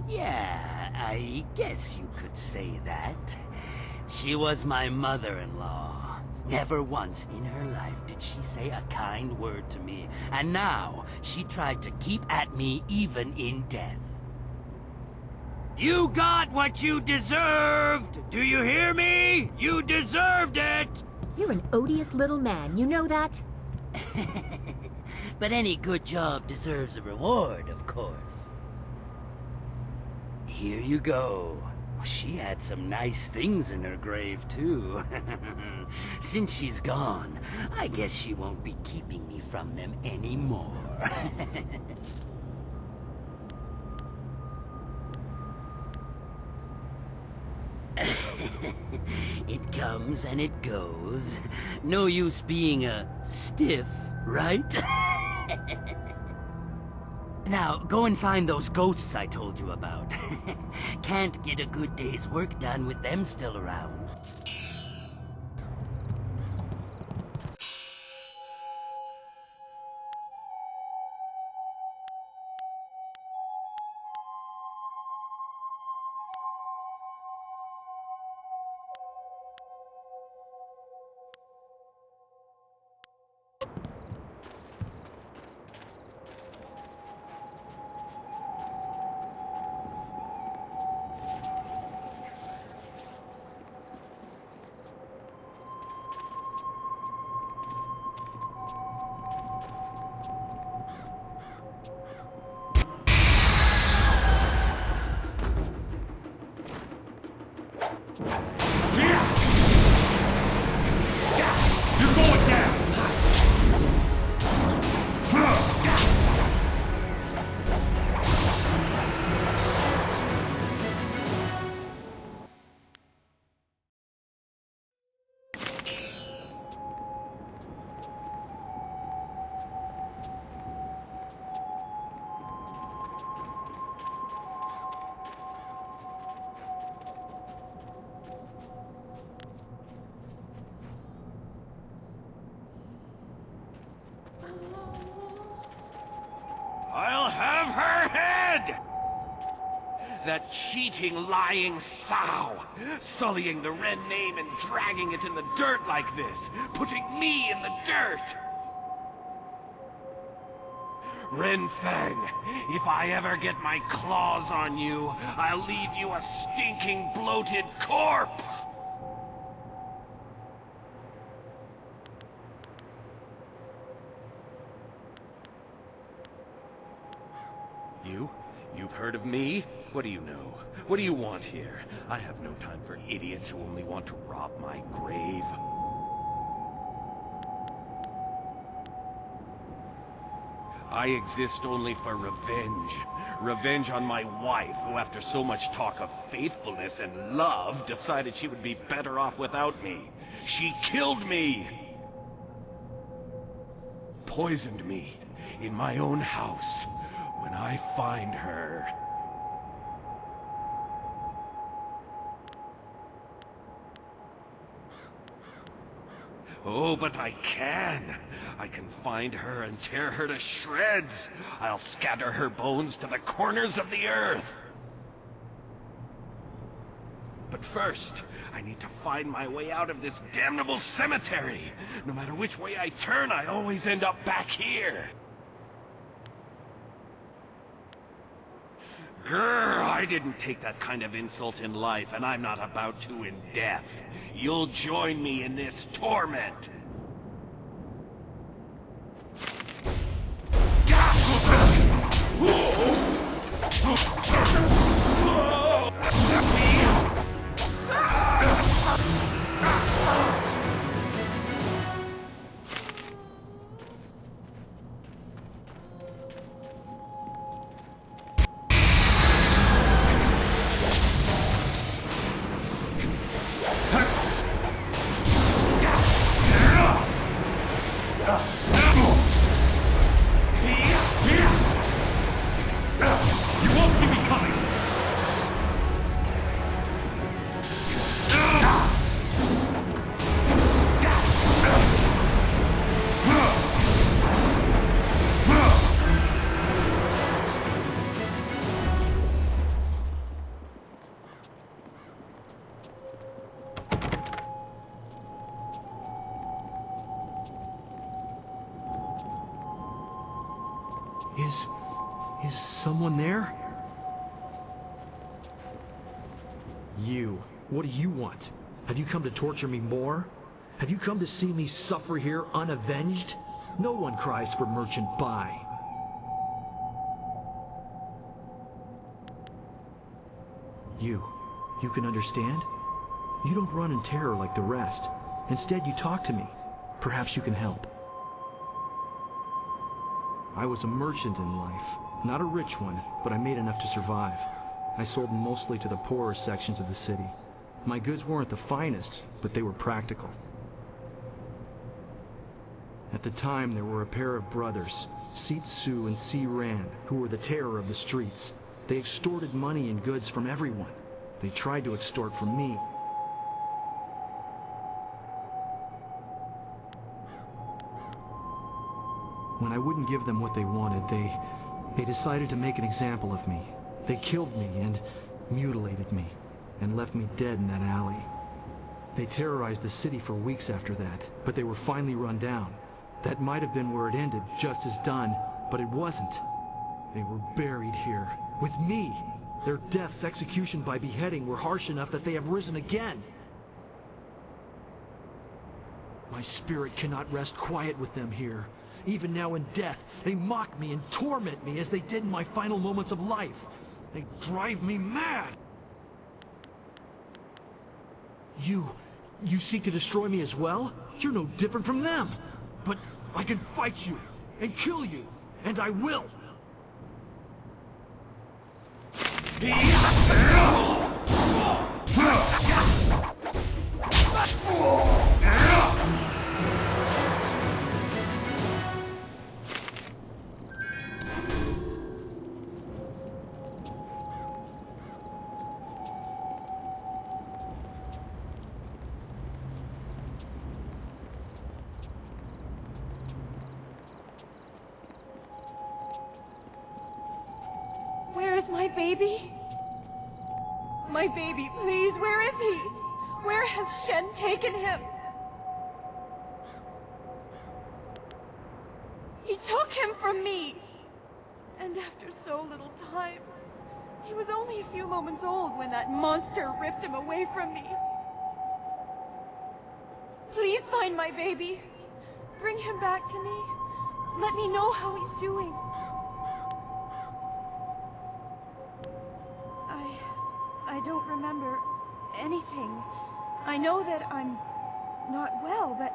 Yeah, I guess you could say that. She was my mother-in-law. Never once in her life did she say a kind word to me, and now she tried to keep at me even in death. You got what you deserved! Do you hear me? You deserved it! you're an odious little man, you know that? But any good job deserves a reward, of course. Here you go. She had some nice things in her grave, too. Since she's gone, I guess she won't be keeping me from them anymore. It comes and it goes. No use being a stiff, right? Now, go and find those ghosts I told you about. Can't get a good day's work done with them still around. I'll have her head! That cheating, lying sow, sullying the Ren name and dragging it in the dirt like this, putting me in the dirt! Ren Fang, if I ever get my claws on you, I'll leave you a stinking, bloated corpse! You've heard of me? What do you know? What do you want here? I have no time for idiots who only want to rob my grave. I exist only for revenge. Revenge on my wife, who after so much talk of faithfulness and love, decided she would be better off without me. She killed me! Poisoned me in my own house. When I find her... Oh, but I can. I can find her and tear her to shreds. I'll scatter her bones to the corners of the earth. But first, I need to find my way out of this damnable cemetery. No matter which way I turn, I always end up back here. Grr, I didn't take that kind of insult in life, and I'm not about to in death. You'll join me in this torment. Is someone there? You. What do you want? Have you come to torture me more? Have you come to see me suffer here unavenged? No one cries for merchant buy. You can understand? You don't run in terror like the rest. Instead, you talk to me. Perhaps you can help. I was a merchant in life. Not a rich one, but I made enough to survive. I sold mostly to the poorer sections of the city. My goods weren't the finest, but they were practical. At the time, there were a pair of brothers, Seat Su and Si Ran, who were the terror of the streets. They extorted money and goods from everyone. They tried to extort from me. When I wouldn't give them what they wanted, they decided to make an example of me. They killed me and mutilated me, and left me dead in that alley. They terrorized the city for weeks after that, but they were finally run down. That might have been where it ended, just as done, but it wasn't. They were buried here, with me. Their deaths, execution by beheading, were harsh enough that they have risen again. My spirit cannot rest quiet with them here. Even now in death, they mock me and torment me as they did in my final moments of life. They drive me mad! You seek to destroy me as well? You're no different from them! But I can fight you, and kill you, and I will! my baby? My baby, please, where is he? Where has Shen taken him? He took him from me! And after so little time, he was only a few moments old when that monster ripped him away from me. Please find my baby. Bring him back to me. Let me know how he's doing. I don't remember anything. I know that I'm not well, but...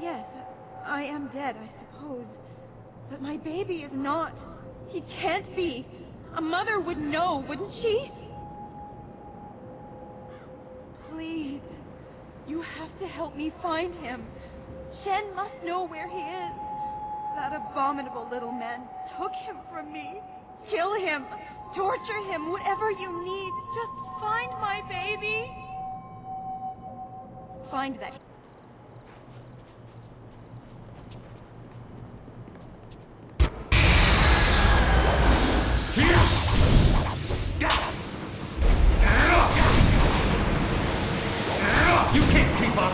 Yes, I am dead, I suppose. But my baby is not. He can't be. A mother would know, wouldn't she? Please. You have to help me find him. Shen must know where he is. That abominable little man took him from me. Kill him. Torture him. Whatever you need. Just find my baby. Find that... You can't keep up!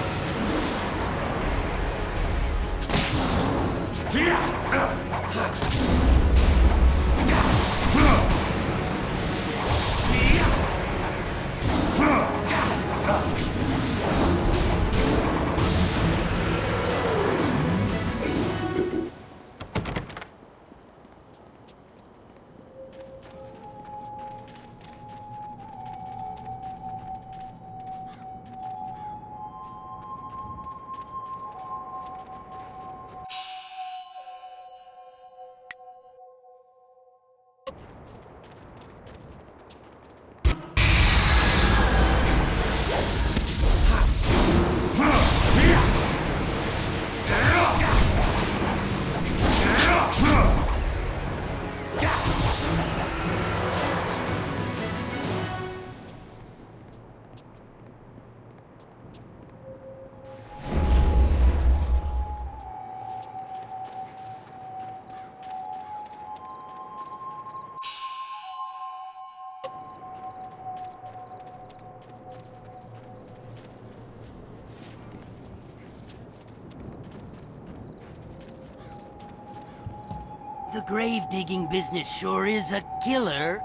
The grave-digging business sure is a killer.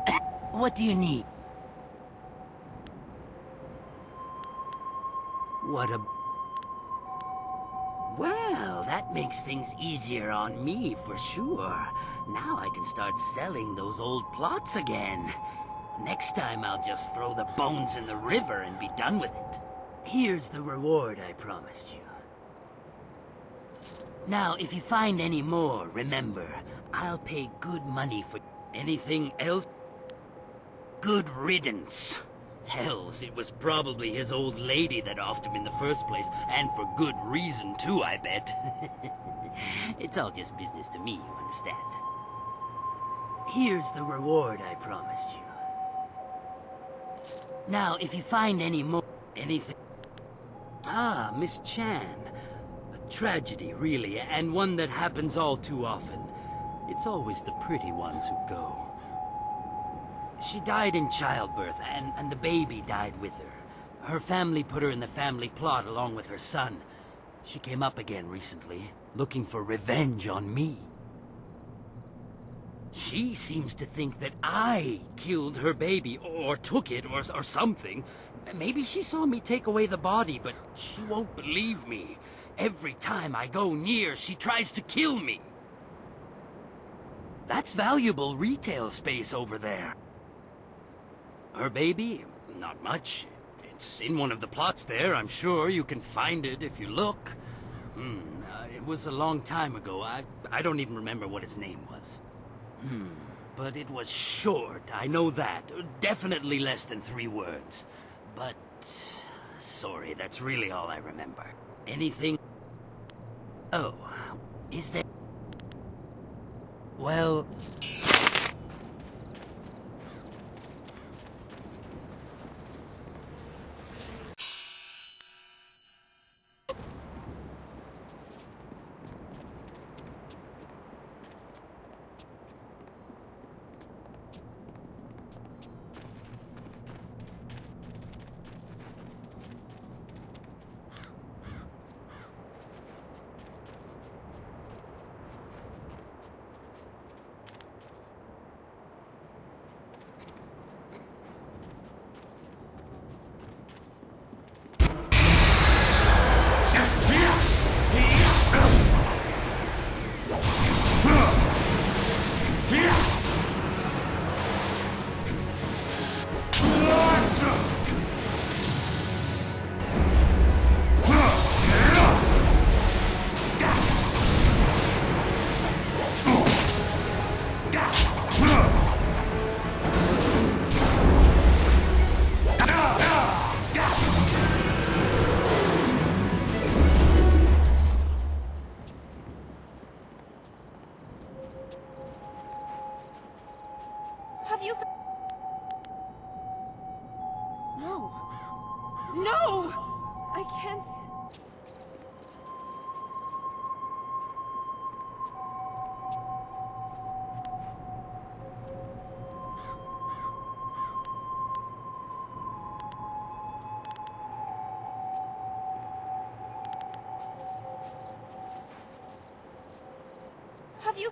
What do you need? What a... Well, that makes things easier on me, for sure. Now I can start selling those old plots again. Next time I'll just throw the bones in the river and be done with it. Here's the reward I promised you. Now, if you find any more, remember, I'll pay good money for anything else. Good riddance. Hells, it was probably his old lady that offed him in the first place, and for good reason too, I bet. It's all just business to me, you understand? Here's the reward I promised you. Now, if you find any more... anything... Ah, Miss Chan. A tragedy, really, and one that happens all too often. It's always the pretty ones who go. She died in childbirth, and the baby died with her. Her family put her in the family plot along with her son. She came up again recently, looking for revenge on me. She seems to think that I killed her baby, or took it, or something. Maybe she saw me take away the body, but she won't believe me. Every time I go near, she tries to kill me. That's valuable retail space over there. Her baby? Not much. It's in one of the plots there, I'm sure. You can find it if you look. It was a long time ago. I don't even remember what its name was. But it was short, I know that. Definitely less than 3 words. But... sorry, that's really all I remember. Anything... Oh, is there... Well... Have you...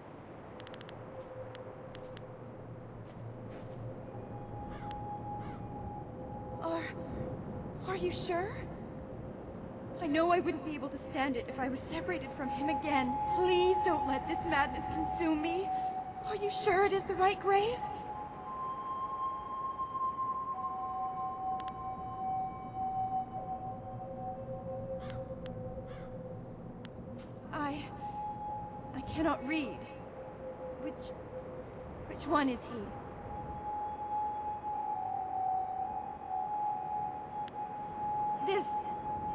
Are you sure? I know I wouldn't be able to stand it if I was separated from him again. Please don't let this madness consume me. Are you sure it is the right grave? I cannot read. Which one is he?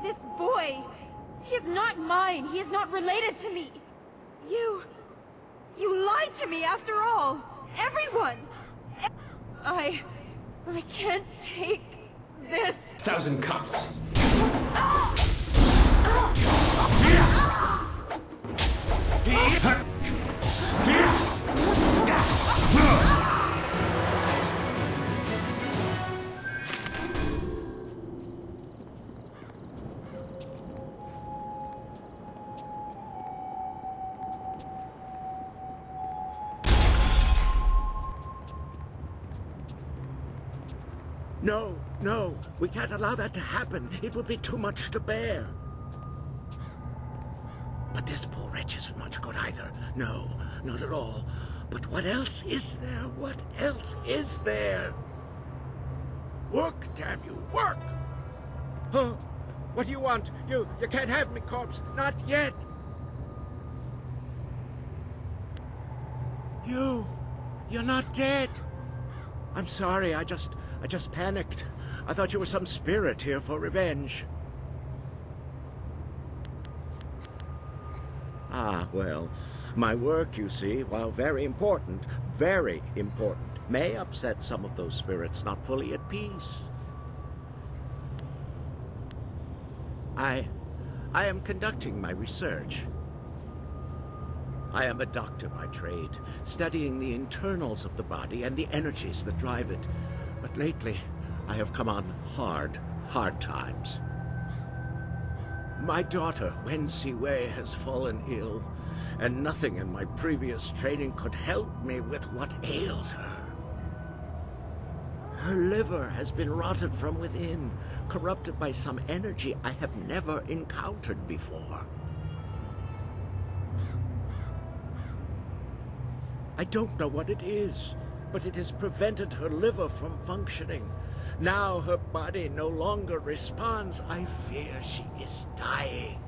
This boy, he is not mine. He is not related to me. You lied to me after all. Everyone. I can't take this. 1,000 cuts. No, we can't allow that to happen. It would be too much to bear. But this poor wretch isn't much good either. No, not at all. But what else is there? What else is there? Work, damn you, work! Huh? What do you want? You can't have me, corpse. Not yet. You're not dead. I'm sorry, I just panicked. I thought you were some spirit here for revenge. Ah, well, my work, you see, while very important, may upset some of those spirits not fully at peace. I am conducting my research. I am a doctor by trade, studying the internals of the body and the energies that drive it. But lately, I have come on hard times. My daughter, Wen Siwei, has fallen ill, and nothing in my previous training could help me with what ails her. Her liver has been rotted from within, corrupted by some energy I have never encountered before. I don't know what it is, but it has prevented her liver from functioning. Now her body no longer responds. I fear she is dying.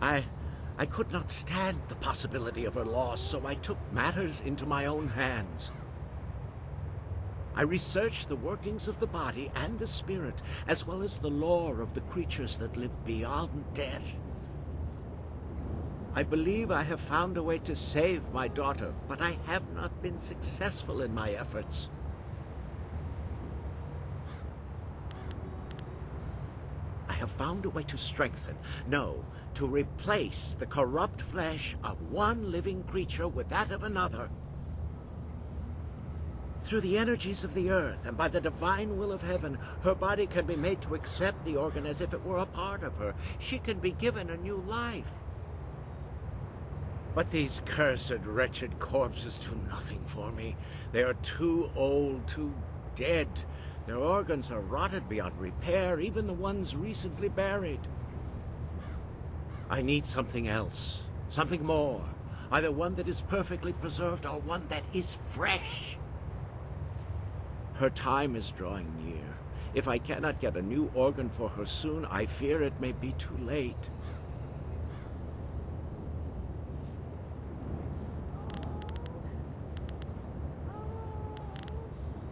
I could not stand the possibility of her loss, so I took matters into my own hands. I researched the workings of the body and the spirit, as well as the lore of the creatures that live beyond death. I believe I have found a way to save my daughter, but I have not been successful in my efforts. I have found a way to strengthen, no, to replace the corrupt flesh of one living creature with that of another. Through the energies of the earth and by the divine will of heaven, her body can be made to accept the organ as if it were a part of her. She can be given a new life. But these cursed, wretched corpses do nothing for me. They are too old, too dead. Their organs are rotted beyond repair, even the ones recently buried. I need something else, something more. Either one that is perfectly preserved or one that is fresh. Her time is drawing near. If I cannot get a new organ for her soon, I fear it may be too late.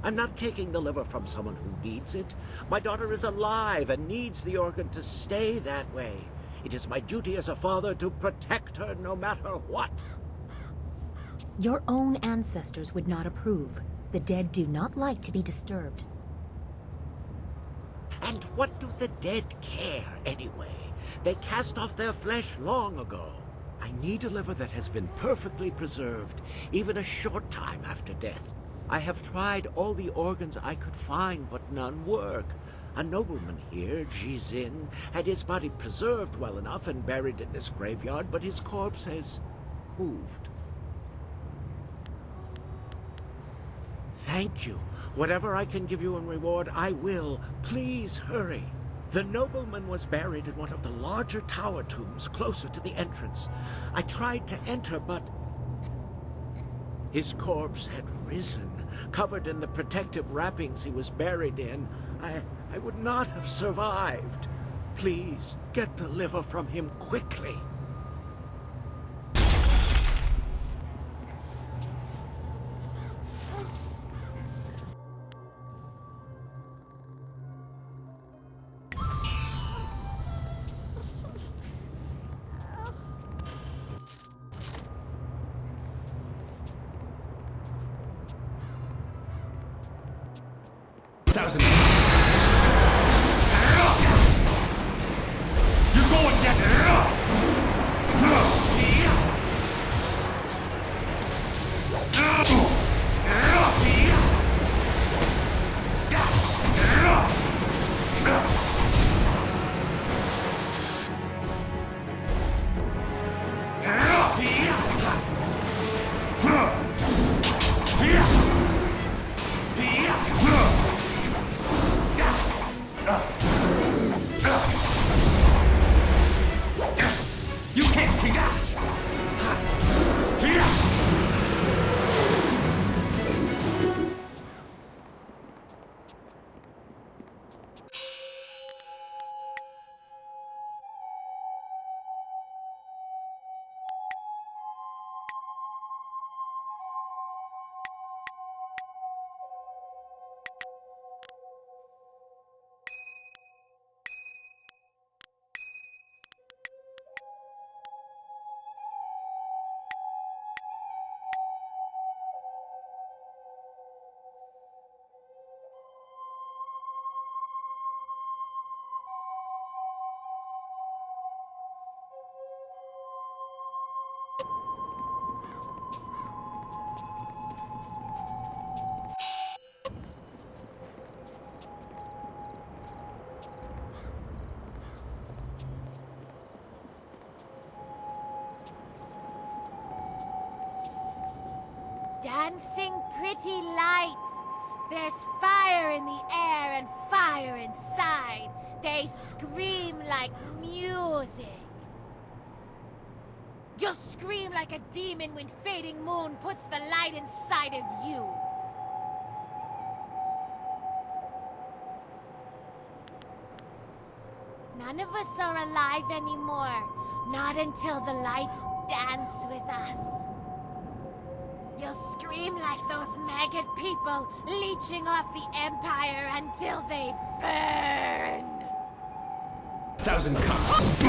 I'm not taking the liver from someone who needs it. My daughter is alive and needs the organ to stay that way. It is my duty as a father to protect her no matter what. Your own ancestors would not approve. The dead do not like to be disturbed. And what do the dead care, anyway? They cast off their flesh long ago. I need a liver that has been perfectly preserved, even a short time after death. I have tried all the organs I could find, but none work. A nobleman here, Jizin, had his body preserved well enough and buried in this graveyard, but his corpse has moved. Thank you. Whatever I can give you in reward, I will. Please hurry. The nobleman was buried in one of the larger tower tombs closer to the entrance. I tried to enter, but his corpse had risen, covered in the protective wrappings he was buried in. I would not have survived. Please, get the liver from him quickly. Thousand. You're going down. You can't kick out. Dancing pretty lights. There's fire in the air and fire inside. They scream like music. You'll scream like a demon when fading moon puts the light inside of you. None of us are alive anymore. Not until the lights dance with us. You'll scream like those maggot people leeching off the Empire until they burn. Thousand cups.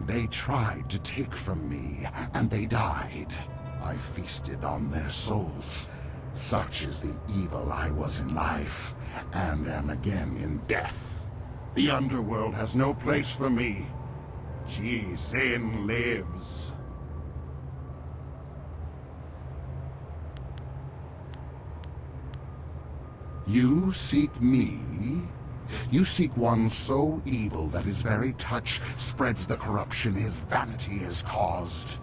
They tried to take from me, and they died. I feasted on their souls. Such is the evil I was in life, and am again in death. The underworld has no place for me. Sin lives. You seek me? You seek one so evil that his very touch spreads the corruption his vanity has caused.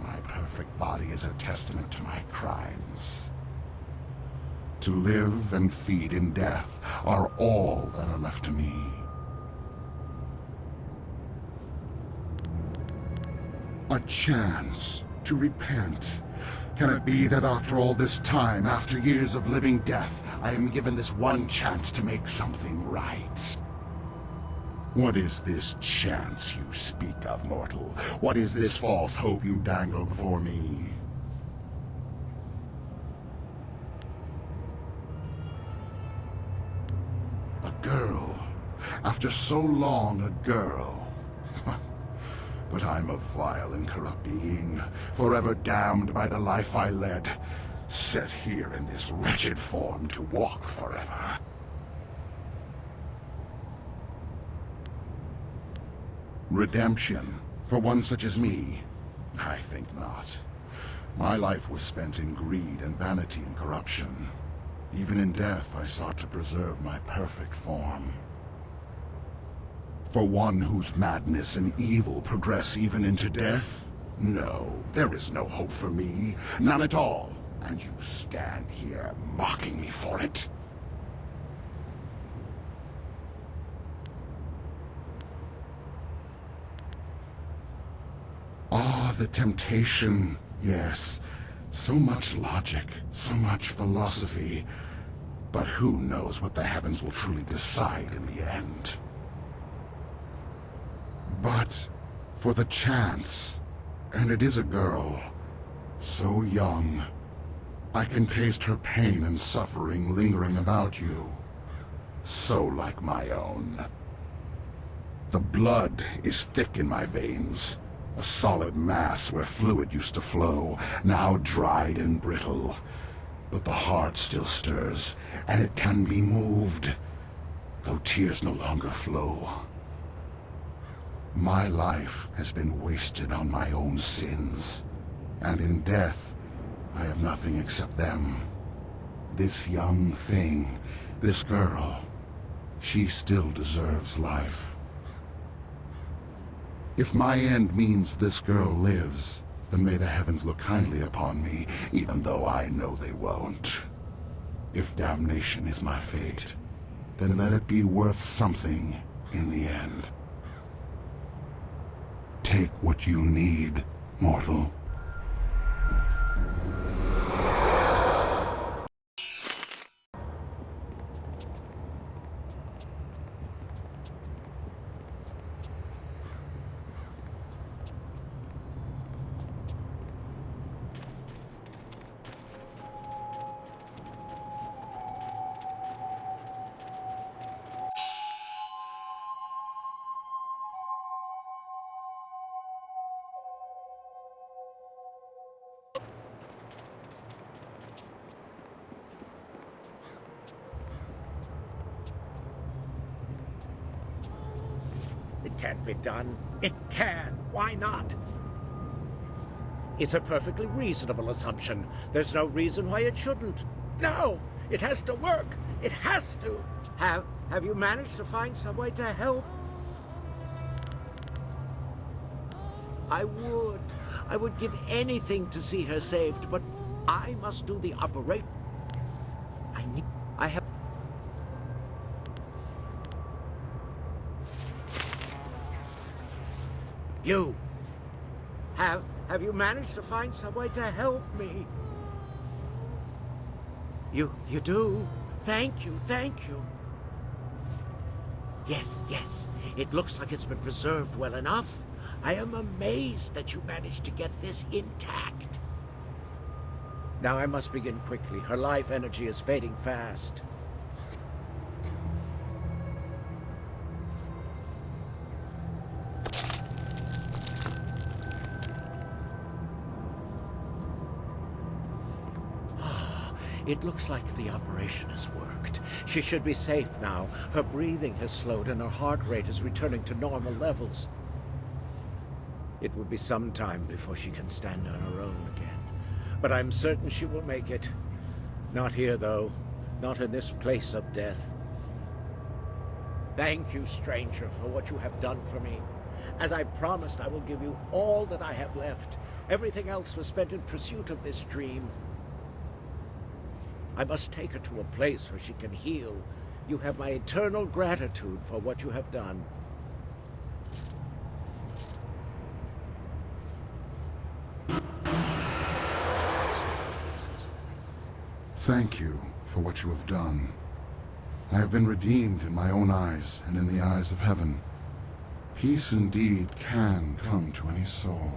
My perfect body is a testament to my crimes. To live and feed in death are all that are left to me. A chance to repent. Can it be that after all this time, after years of living death, I am given this one chance to make something right? What is this chance you speak of, mortal? What is this false hope you dangle before me? A girl. After so long, a girl. But I'm a vile and corrupt being, forever damned by the life I led, set here in this wretched form to walk forever. Redemption, for one such as me? I think not. My life was spent in greed and vanity and corruption. Even in death, I sought to preserve my perfect form. For one whose madness and evil progress even into death? No, there is no hope for me. None at all. And you stand here mocking me for it? Ah, the temptation. Yes. So much logic, so much philosophy. But who knows what the heavens will truly decide in the end? But for the chance, and it is a girl, so young, I can taste her pain and suffering lingering about you, so like my own. The blood is thick in my veins, a solid mass where fluid used to flow, now dried and brittle. But the heart still stirs, and it can be moved, though tears no longer flow. My life has been wasted on my own sins, and in death, I have nothing except them. This young thing, this girl, she still deserves life. If my end means this girl lives, then may the heavens look kindly upon me, even though I know they won't. If damnation is my fate, then let it be worth something in the end. Take what you need, mortal. It can't be done. It can. Why not? It's a perfectly reasonable assumption. There's no reason why it shouldn't. No! It has to work! It has to! Have you managed to find some way to help? I would give anything to see her saved, but I must do the operation. I have... You! Have you managed to find some way to help me? You do? Thank you, thank you. Yes, it looks like it's been preserved well enough. I am amazed that you managed to get this intact. Now I must begin quickly. Her life energy is fading fast. It looks like the operation has worked. She should be safe now. Her breathing has slowed and her heart rate is returning to normal levels. It will be some time before she can stand on her own again. But I'm certain she will make it. Not here, though. Not in this place of death. Thank you, stranger, for what you have done for me. As I promised, I will give you all that I have left. Everything else was spent in pursuit of this dream. I must take her to a place where she can heal. You have my eternal gratitude for what you have done. Thank you for what you have done. I have been redeemed in my own eyes and in the eyes of heaven. Peace indeed can come to any soul.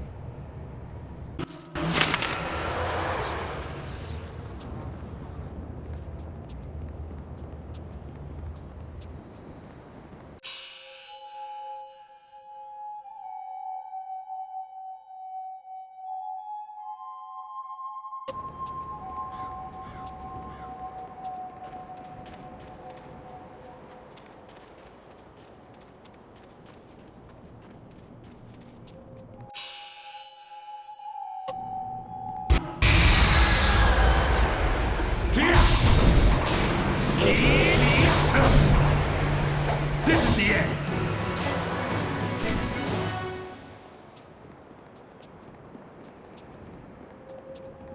This is the end!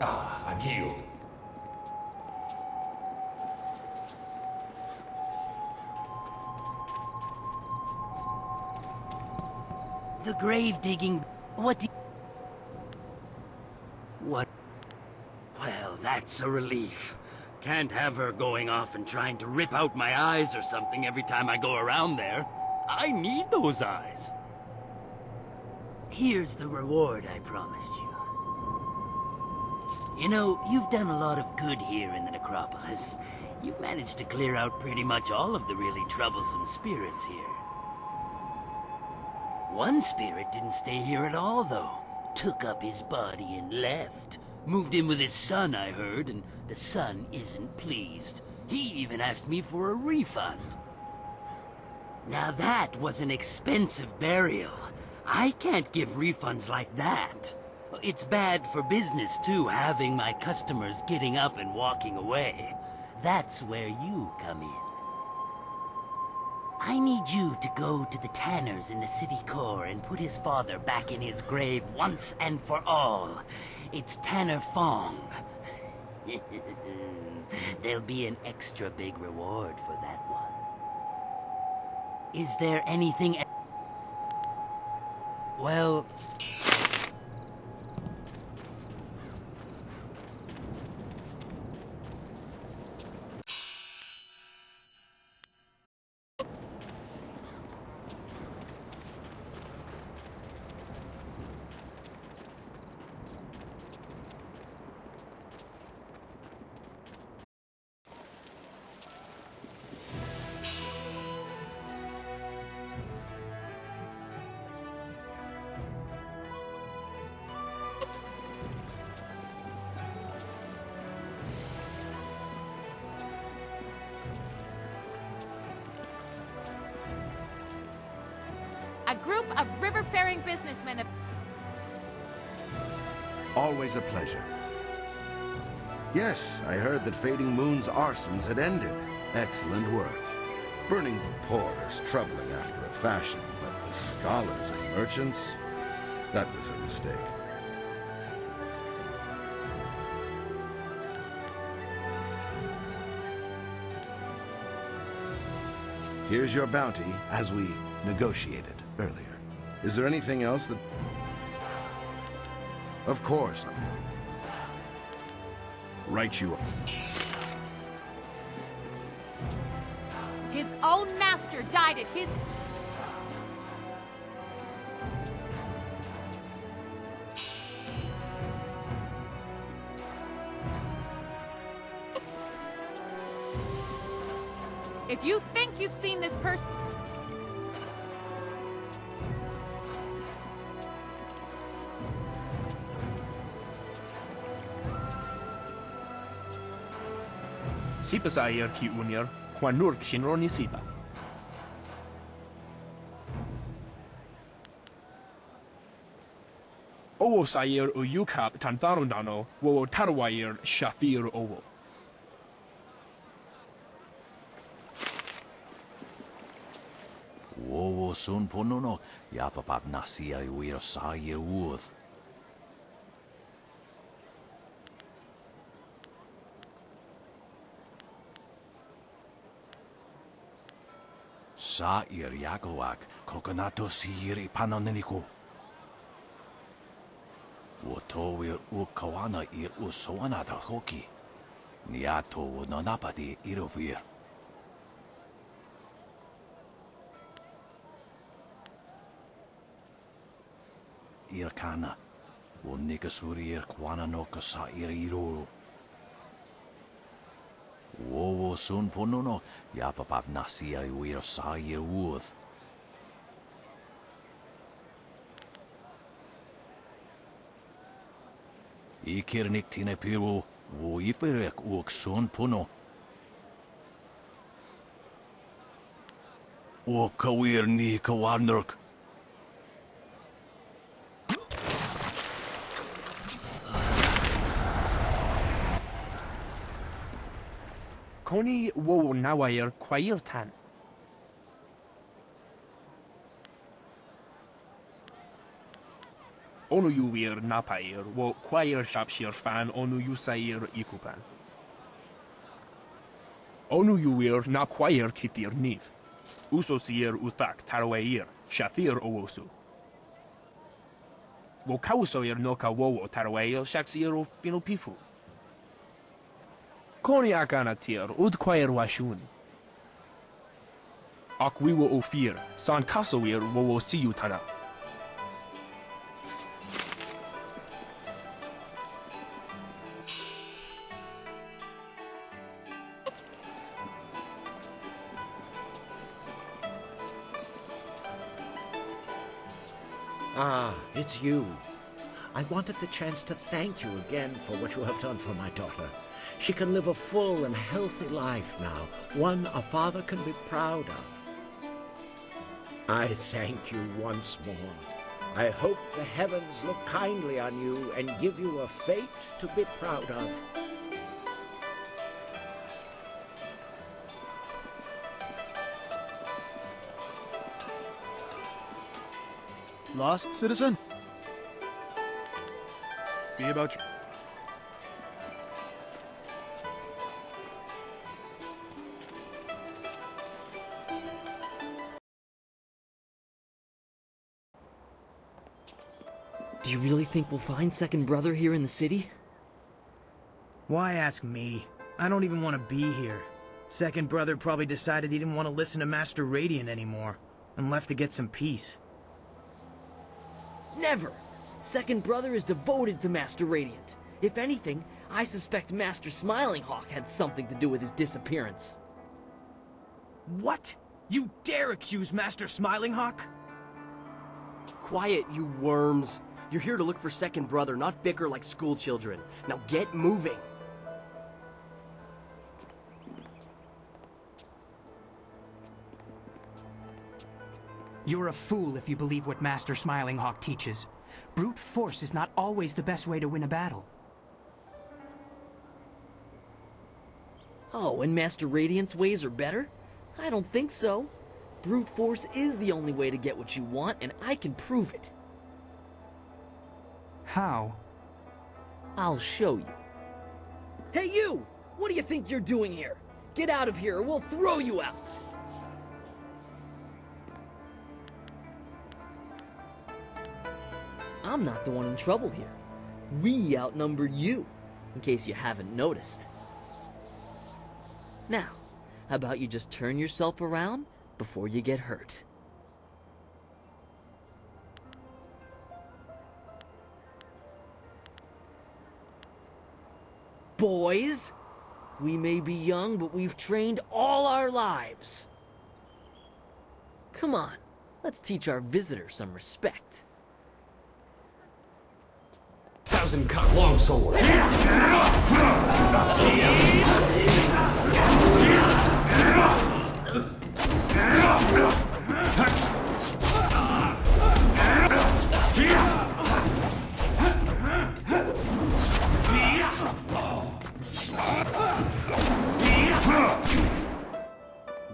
Ah, I'm healed. The grave digging... What? Well, that's a relief. Can't have her going off and trying to rip out my eyes or something every time I go around there. I need those eyes. Here's the reward I promised you. You know, you've done a lot of good here in the necropolis. You've managed to clear out pretty much all of the really troublesome spirits here. One spirit didn't stay here at all, though. Took up his body and left. Moved in with his son, I heard, and the son isn't pleased. He even asked me for a refund. Now that was an expensive burial. I can't give refunds like that. It's bad for business, too, having my customers getting up and walking away. That's where you come in. I need you to go to the tanners in the city core and put his father back in his grave once and for all. It's Tanner Fong. There'll be an extra big reward for that one. Is there anything well... A group of river-faring businessmen have... Always a pleasure. Yes, I heard that Fading Moon's arsons had ended. Excellent work. Burning the poor is troubling after a fashion, but the scholars and merchants, that was a mistake. Here's your bounty, as we negotiated earlier. Is there anything else that... Of course. Right you are. His own master died at his... If you think you've seen this person... Sipa sa ayer ki unir, Juanur Shinro ni Sipa. Owo sayer uyukap tantarundano, wo tarwayer shathir owo. Wowo sun ponono, yapapap nasia uir sayer wuth. Sa ir yagoak, kokonato sir ipanoneniku. Wotowir ukawana ir usoanada hoki. Niato wononapadi irovir. Irkana, wonikasuri ir kwana no kasa ir iru. Wowo sun ponono, yapapap nasia uir sa ir wuth. Ikirnik tine piru, wo iferek uk sun pono. O kawir ni kawarnurk. Koni wo nawayer kwair tan. Onu yuwir napair wo kwair shapshir fan onu yusair ikupan. Onu yuwir na kwair kitir niv. Usosir uthak tarwair shathir owosu. Wo kausoir noka wowo tarwair shaksir o finopifu. Koni akanatir ud kwair washun. Akwiwo ofir san kasoir wo siyutana. Ah, it's you. I wanted the chance to thank you again for what you have done for my daughter. She can live a full and healthy life now, one a father can be proud of. I thank you once more. I hope the heavens look kindly on you and give you a fate to be proud of. Lost, citizen? Be about your... Do you really think we'll find Second Brother here in the city? Why ask me? I don't even want to be here. Second Brother probably decided he didn't want to listen to Master Radiant anymore, and left to get some peace. Never! Second Brother is devoted to Master Radiant. If anything, I suspect Master Smiling Hawk had something to do with his disappearance. What? You dare accuse Master Smiling Hawk? Quiet, you worms. You're here to look for Second Brother, not bicker like schoolchildren. Now get moving. You're a fool if you believe what Master Smiling Hawk teaches. Brute force is not always the best way to win a battle. Oh, and Master Radiant's ways are better? I don't think so. Brute force is the only way to get what you want, and I can prove it. How? I'll show you. Hey you! What do you think you're doing here? Get out of here or we'll throw you out! I'm not the one in trouble here. We outnumber you, in case you haven't noticed. Now, how about you just turn yourself around before you get hurt? Boys, we may be young, but we've trained all our lives. Come on, let's teach our visitor some respect. Thousand cut longsword.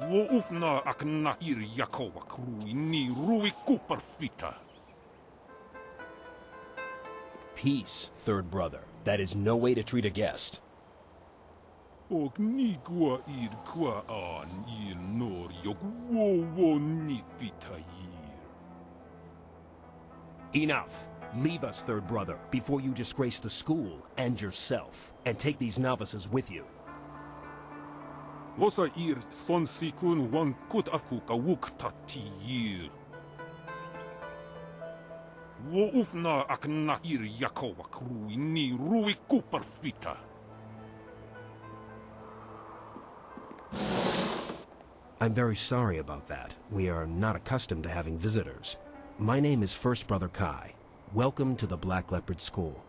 Wo ufna akna ir Yakova krui ni rui kuperfita. Peace, Third Brother. That is no way to treat a guest. Og ni gua ir qua an ir nor yok wo ni fita ir. Enough. Leave us, Third Brother, before you disgrace the school and yourself, and take these novices with you. Vosa ir son sikun wan kut afkuka wukta ti ir. Wo ufna akna ir Yakova krui ni rui kuperfita. I'm very sorry about that. We are not accustomed to having visitors. My name is First Brother Kai. Welcome to the Black Leopard School.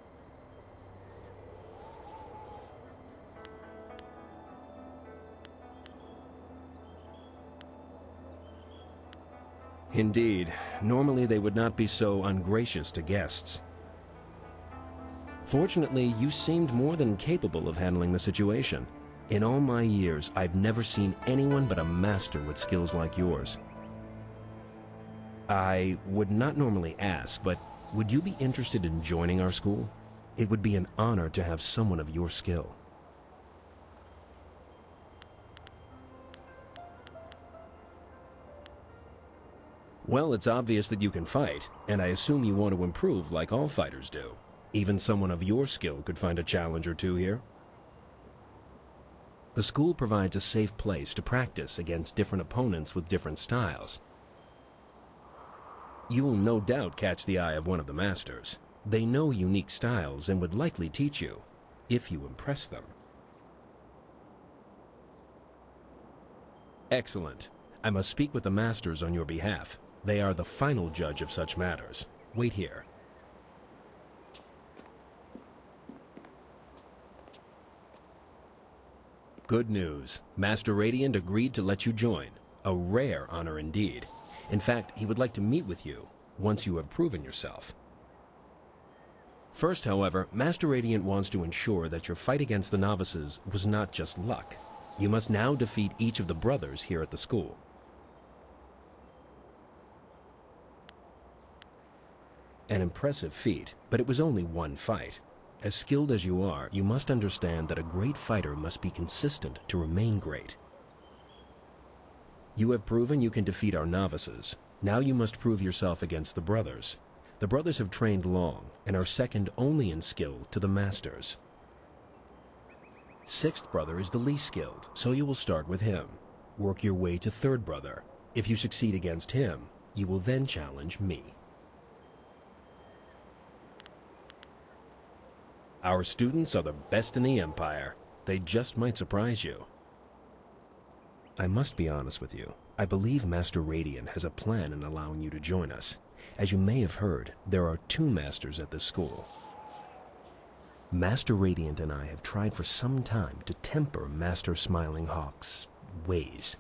Indeed. Normally they would not be so ungracious to guests. Fortunately, you seemed more than capable of handling the situation. In all my years, I've never seen anyone but a master with skills like yours. I would not normally ask, but would you be interested in joining our school? It would be an honor to have someone of your skill. Well, it's obvious that you can fight, and I assume you want to improve like all fighters do. Even someone of your skill could find a challenge or two here. The school provides a safe place to practice against different opponents with different styles. You will no doubt catch the eye of one of the masters. They know unique styles and would likely teach you, if you impress them. Excellent. I must speak with the masters on your behalf. They are the final judge of such matters. Wait here. Good news. Master Radiant agreed to let you join. A rare honor indeed. In fact, he would like to meet with you, once you have proven yourself. First, however, Master Radiant wants to ensure that your fight against the novices was not just luck. You must now defeat each of the brothers here at the school. An impressive feat, but it was only one fight. As skilled as you are, you must understand that a great fighter must be consistent to remain great. You have proven you can defeat our novices. Now you must prove yourself against the brothers. The brothers have trained long, and are second only in skill to the masters. Sixth brother is the least skilled, so you will start with him. Work your way to third brother. If you succeed against him, you will then challenge me. Our students are the best in the Empire. They just might surprise you. I must be honest with you. I believe Master Radiant has a plan in allowing you to join us. As you may have heard, there are 2 masters at this school. Master Radiant and I have tried for some time to temper Master Smiling Hawk's ways.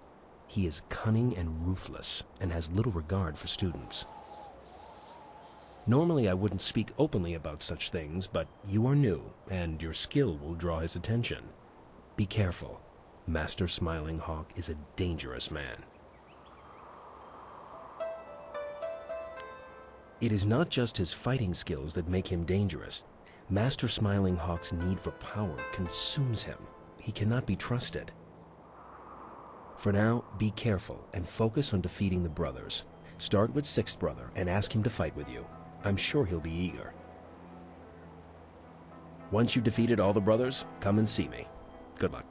He is cunning and ruthless, and has little regard for students. Normally I wouldn't speak openly about such things, but you are new, and your skill will draw his attention. Be careful. Master Smiling Hawk is a dangerous man. It is not just his fighting skills that make him dangerous. Master Smiling Hawk's need for power consumes him. He cannot be trusted. For now, be careful and focus on defeating the brothers. Start with 6th brother and ask him to fight with you. I'm sure he'll be eager. Once you've defeated all the brothers, come and see me. Good luck.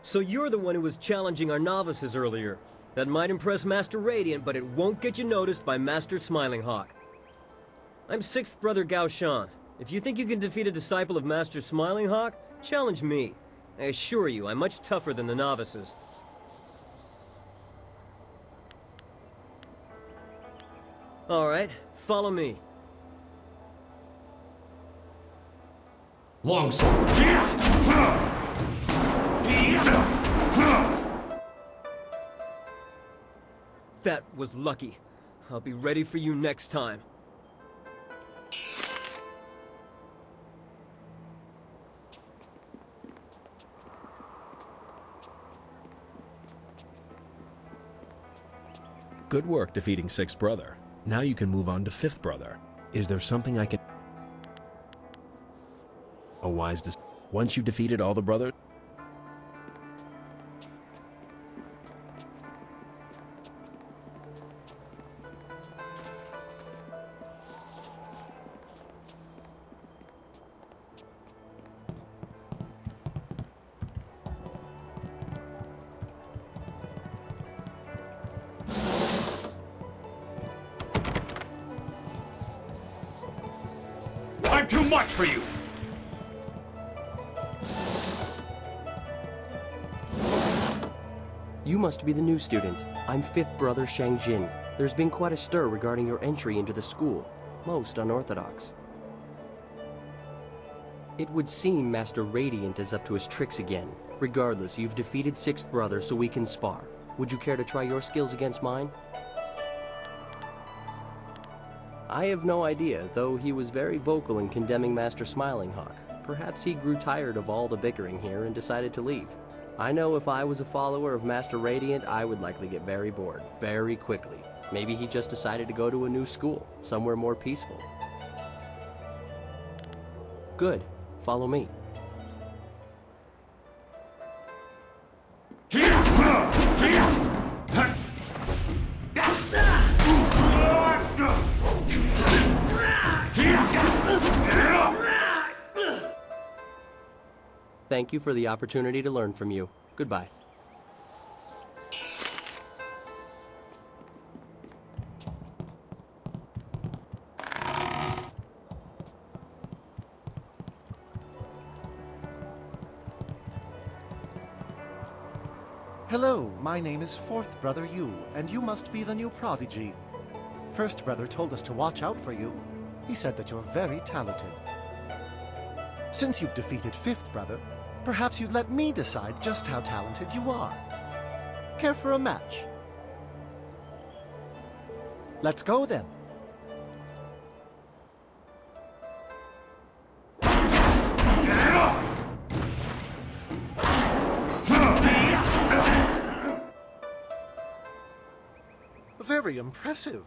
So you're the one who was challenging our novices earlier. That might impress Master Radiant, but it won't get you noticed by Master Smiling Hawk. I'm 6th Brother Gao Shan. If you think you can defeat a disciple of Master Smiling Hawk, challenge me. I assure you, I'm much tougher than the novices. Alright, follow me. Longsword. That was lucky. I'll be ready for you next time. Good work defeating 6th brother. Now you can move on to 5th brother. Is there something I can... A wise decision. Once you've defeated all the brothers... I'm too much for you! You must be the new student. I'm 5th Brother Shang Jin. There's been quite a stir regarding your entry into the school. Most unorthodox. It would seem Master Radiant is up to his tricks again. Regardless, you've defeated 6th Brother, so we can spar. Would you care to try your skills against mine? I have no idea, though he was very vocal in condemning Master Smiling Hawk. Perhaps he grew tired of all the bickering here and decided to leave. I know if I was a follower of Master Radiant, I would likely get very bored, very quickly. Maybe he just decided to go to a new school, somewhere more peaceful. Good. Follow me. Thank you for the opportunity to learn from you. Goodbye. Hello, my name is 4th Brother Yu, and you must be the new prodigy. 1st Brother told us to watch out for you. He said that you're very talented. Since you've defeated 5th Brother, perhaps you'd let me decide just how talented you are. Care for a match? Let's go then. very impressive.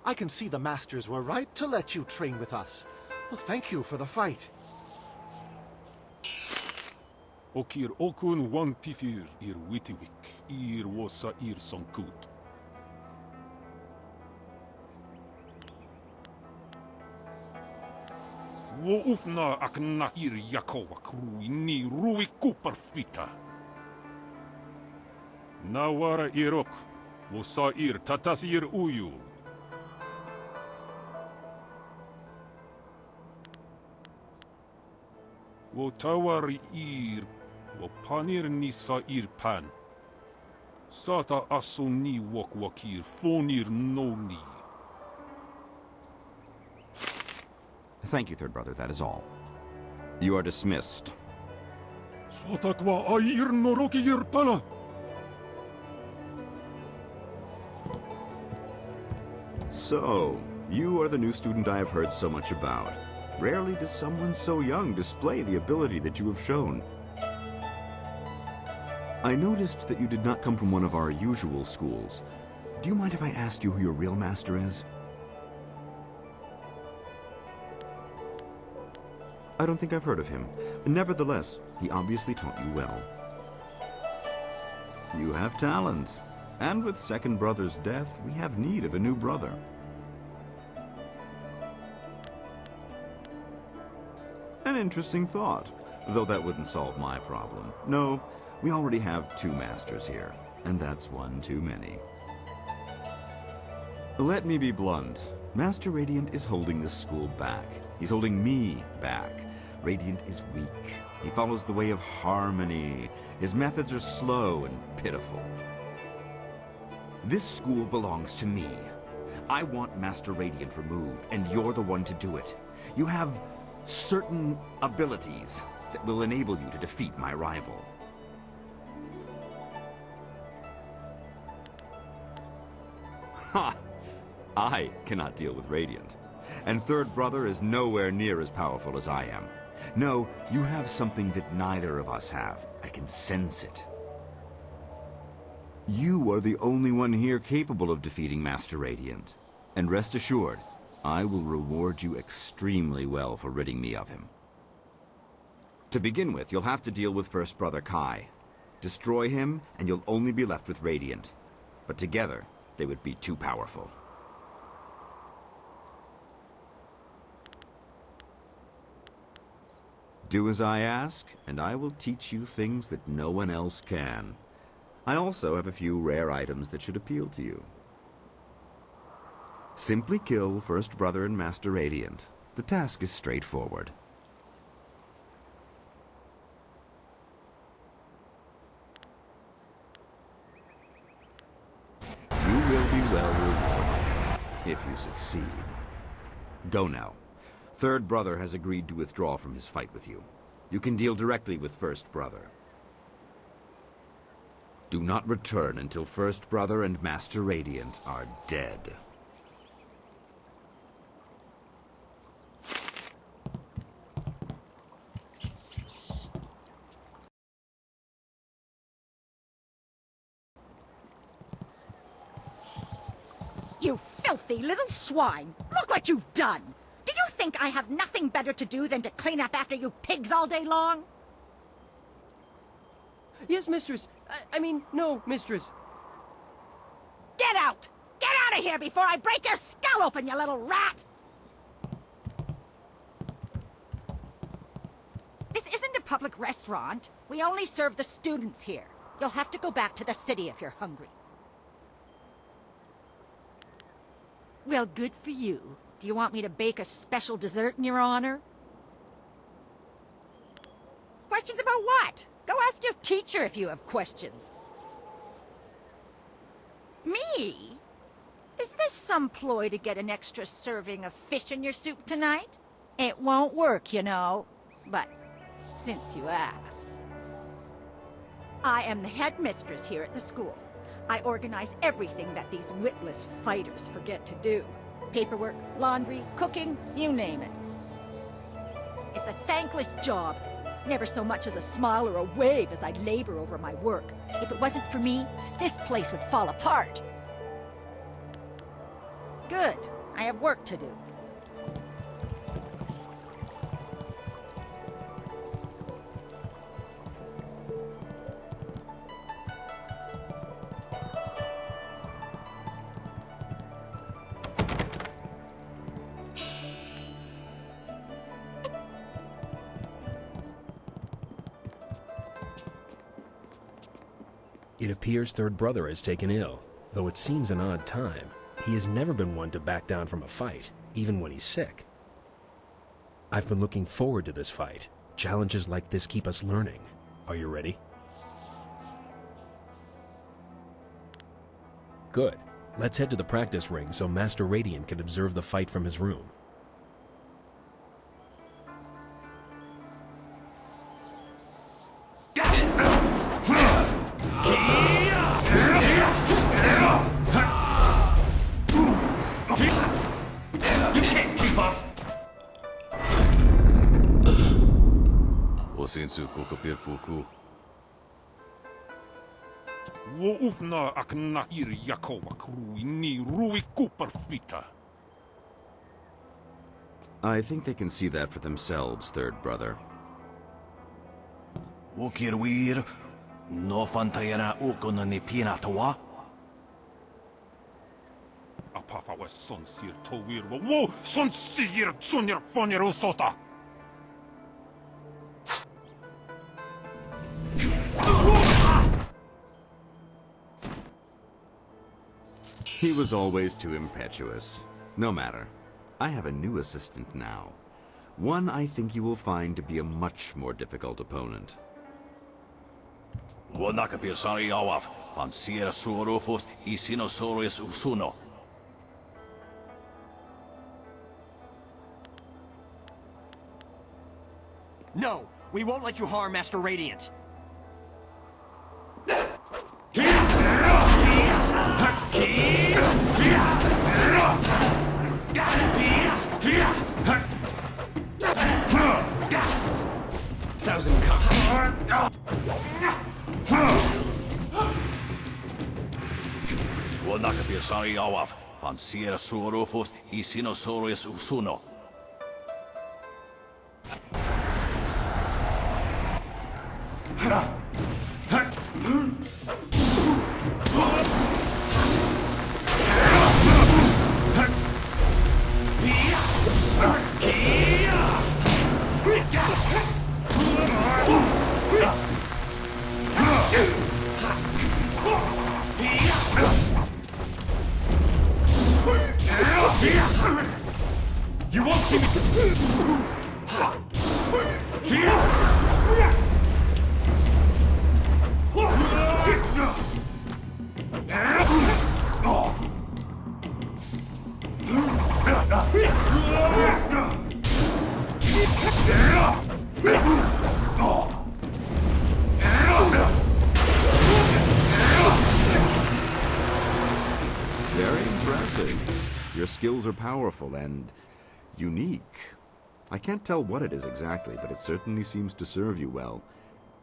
I can see the masters were right to let you train with us. Well, thank you for the fight. Okir okun wan pifir ir witiwik, ir wosa ir sonkut. Wo ufna akna ir yakowak rui ni rui kuparfita. Nawara irok, wosa ir tatas ir uyu. Wo tawari ir, wo panir ni sa ir pan. Sata aso ni wok wakir, fonir no ni. Thank you, Third Brother, that is all. You are dismissed. Sotakwa air noroki irtana. So, you are the new student I have heard so much about. Rarely does someone so young display the ability that you have shown. I noticed that you did not come from one of our usual schools. Do you mind if I ask you who your real master is? I don't think I've heard of him. Nevertheless, he obviously taught you well. You have talent. And with Second Brother's death, we have need of a new brother. An interesting thought, though that wouldn't solve my problem. No, we already have 2 masters here, and that's one too many. Let me be blunt. Master Radiant is holding this school back. He's holding me back. Radiant is weak. He follows the way of harmony. His methods are slow and pitiful. This school belongs to me. I want Master Radiant removed, and you're the one to do it. You have certain abilities that will enable you to defeat my rival. Ha! I cannot deal with Radiant. And Third Brother is nowhere near as powerful as I am. No, you have something that neither of us have. I can sense it. You are the only one here capable of defeating Master Radiant. And rest assured, I will reward you extremely well for ridding me of him. To begin with, you'll have to deal with First Brother Kai. Destroy him, and you'll only be left with Radiant. But together, they would be too powerful. Do as I ask, and I will teach you things that no one else can. I also have a few rare items that should appeal to you. Simply kill First Brother and Master Radiant. The task is straightforward. You will be well rewarded, if you succeed. Go now. Third Brother has agreed to withdraw from his fight with you. You can deal directly with First Brother. Do not return until First Brother and Master Radiant are dead. You filthy little swine! Look what you've done! Do you think I have nothing better to do than to clean up after you pigs all day long? Yes, mistress. I mean, no, mistress. Get out! Get out of here before I break your skull open, you little rat! This isn't a public restaurant. We only serve the students here. You'll have to go back to the city if you're hungry. Well, good for you. Do you want me to bake a special dessert in your honor? Questions about what? Go ask your teacher if you have questions. Me? Is this some ploy to get an extra serving of fish in your soup tonight? It won't work, you know. But since you asked. I am the headmistress here at the school. I organize everything that these witless fighters forget to do. Paperwork, laundry, cooking, you name it. It's a thankless job. Never so much as a smile or a wave as I labor over my work. If it wasn't for me, this place would fall apart. Good. I have work to do. It appears third brother has taken ill, though it seems an odd time. He has never been one to back down from a fight, even when he's sick. I've been looking forward to this fight. Challenges like this keep us learning. Are you ready? Good. Let's head to the practice ring so Master Radiant can observe the fight from his room. Wo ufna ak na ir Yakova krui ni rui kuperfita. I think they can see that for themselves, third brother. Ukirwir, no fantayana ukona ni pinatawa. Apafa was son sir towir wo son sir junior fonyer usota. He was always too impetuous. No matter. I have a new assistant now. One I think you will find to be a much more difficult opponent. Wonakapir sari awaf, van sierra suorofos isinosaurus usuno. No! We won't let you harm Master Radiant! Thousand cups. Wonakapir sari awaf, van sierra suorofos isinosaurus usuno. You won't see me. Very impressive. Your skills are powerful and unique. I can't tell what it is exactly, but it certainly seems to serve you well.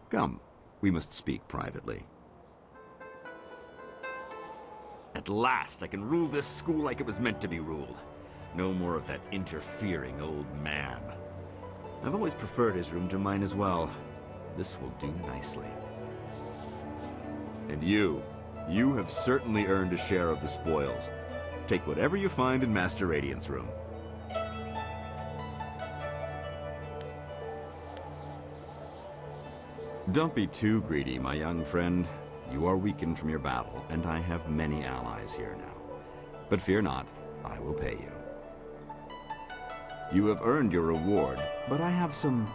Come, we must speak privately. At last, I can rule this school like it was meant to be ruled. No more of that interfering old man. I've always preferred his room to mine as well. This will do nicely. And you have certainly earned a share of the spoils. Take whatever you find in Master Radiant's room. Don't be too greedy, my young friend. You are weakened from your battle, and I have many allies here now. But fear not, I will pay you. You have earned your reward, but I have some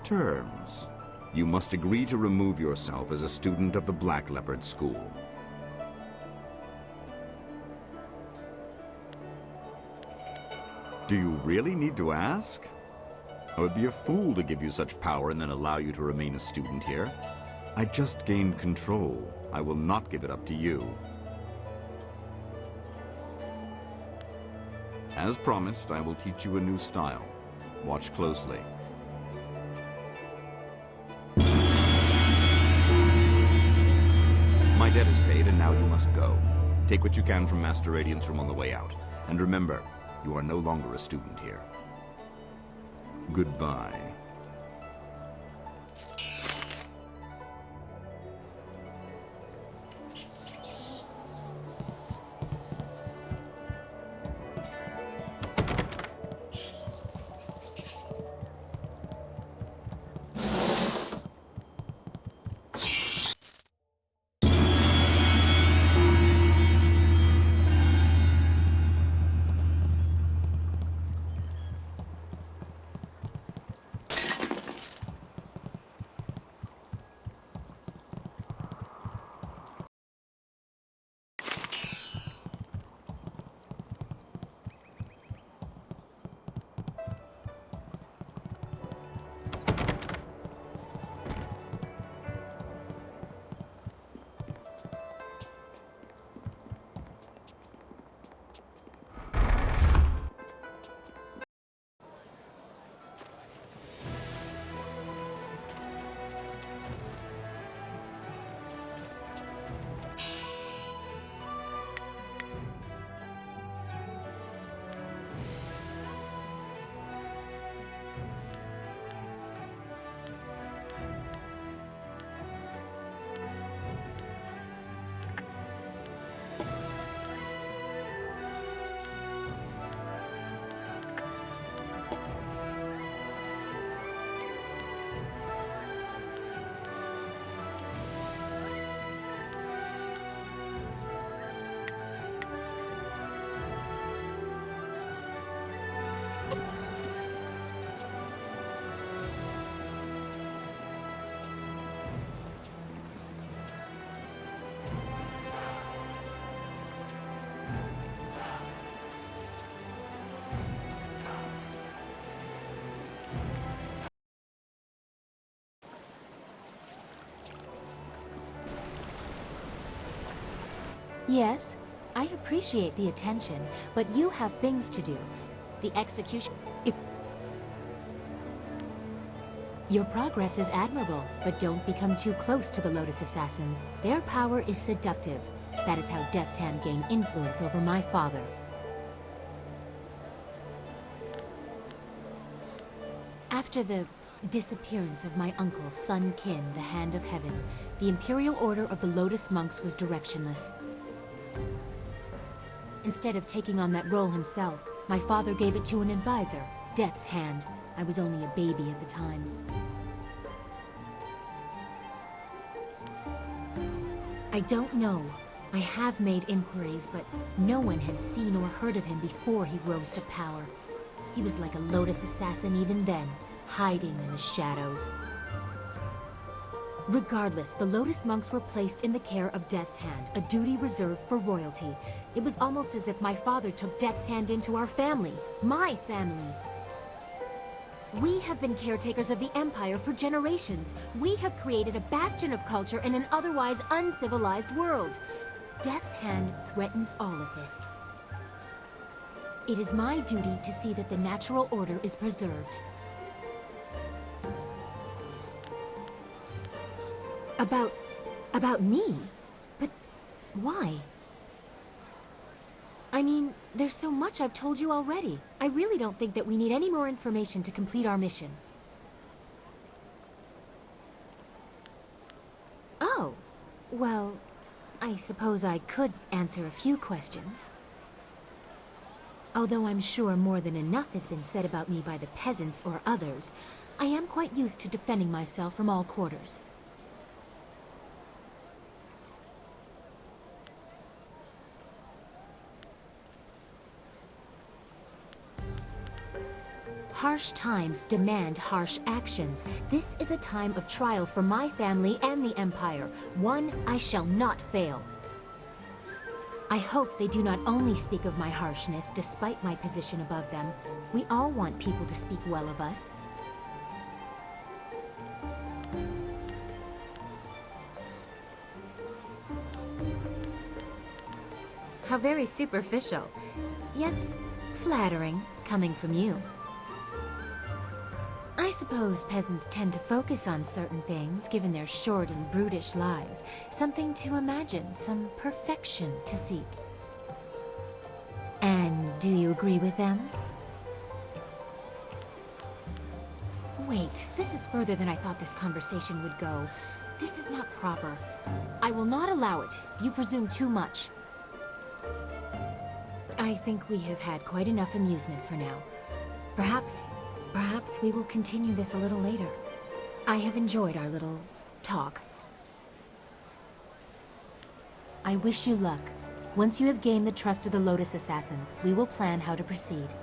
terms. You must agree to remove yourself as a student of the Black Leopard School. Do you really need to ask? I would be a fool to give you such power and then allow you to remain a student here. I just gained control. I will not give it up to you. As promised, I will teach you a new style. Watch closely. My debt is paid, and now you must go. Take what you can from Master Radiant's room on the way out. And remember, you are no longer a student here. Goodbye. Yes, I appreciate the attention, but you have things to do. The execution... Your progress is admirable, but don't become too close to the Lotus Assassins. Their power is seductive. That is how Death's Hand gained influence over my father. After the disappearance of my uncle, Sun Qin, the Hand of Heaven, the Imperial Order of the Lotus Monks was directionless. Instead of taking on that role himself, my father gave it to an advisor, Death's Hand. I was only a baby at the time. I don't know. I have made inquiries, but no one had seen or heard of him before he rose to power. He was like a Lotus assassin even then, hiding in the shadows. Regardless, the Lotus monks were placed in the care of Death's Hand, a duty reserved for royalty. It was almost as if my father took Death's Hand into our family, my family. We have been caretakers of the Empire for generations. We have created a bastion of culture in an otherwise uncivilized world. Death's Hand threatens all of this. It is my duty to see that the natural order is preserved. About me? But why? I mean, there's so much I've told you already. I really don't think that we need any more information to complete our mission. Oh, well, I suppose I could answer a few questions. Although I'm sure more than enough has been said about me by the peasants or others, I am quite used to defending myself from all quarters. Harsh times demand harsh actions. This is a time of trial for my family and the Empire. One I shall not fail. I hope they do not only speak of my harshness despite my position above them. We all want people to speak well of us. How very superficial, yet flattering coming from you. I suppose peasants tend to focus on certain things, given their short and brutish lives. Something to imagine, some perfection to seek. And do agree with them? Wait, this is further than I thought this conversation would go. This is not proper. I will not allow it. You presume too much. I think we have had quite enough amusement for now. Perhaps we will continue this a little later. I have enjoyed our little talk. I wish you luck. Once you have gained the trust of the Lotus Assassins, we will plan how to proceed.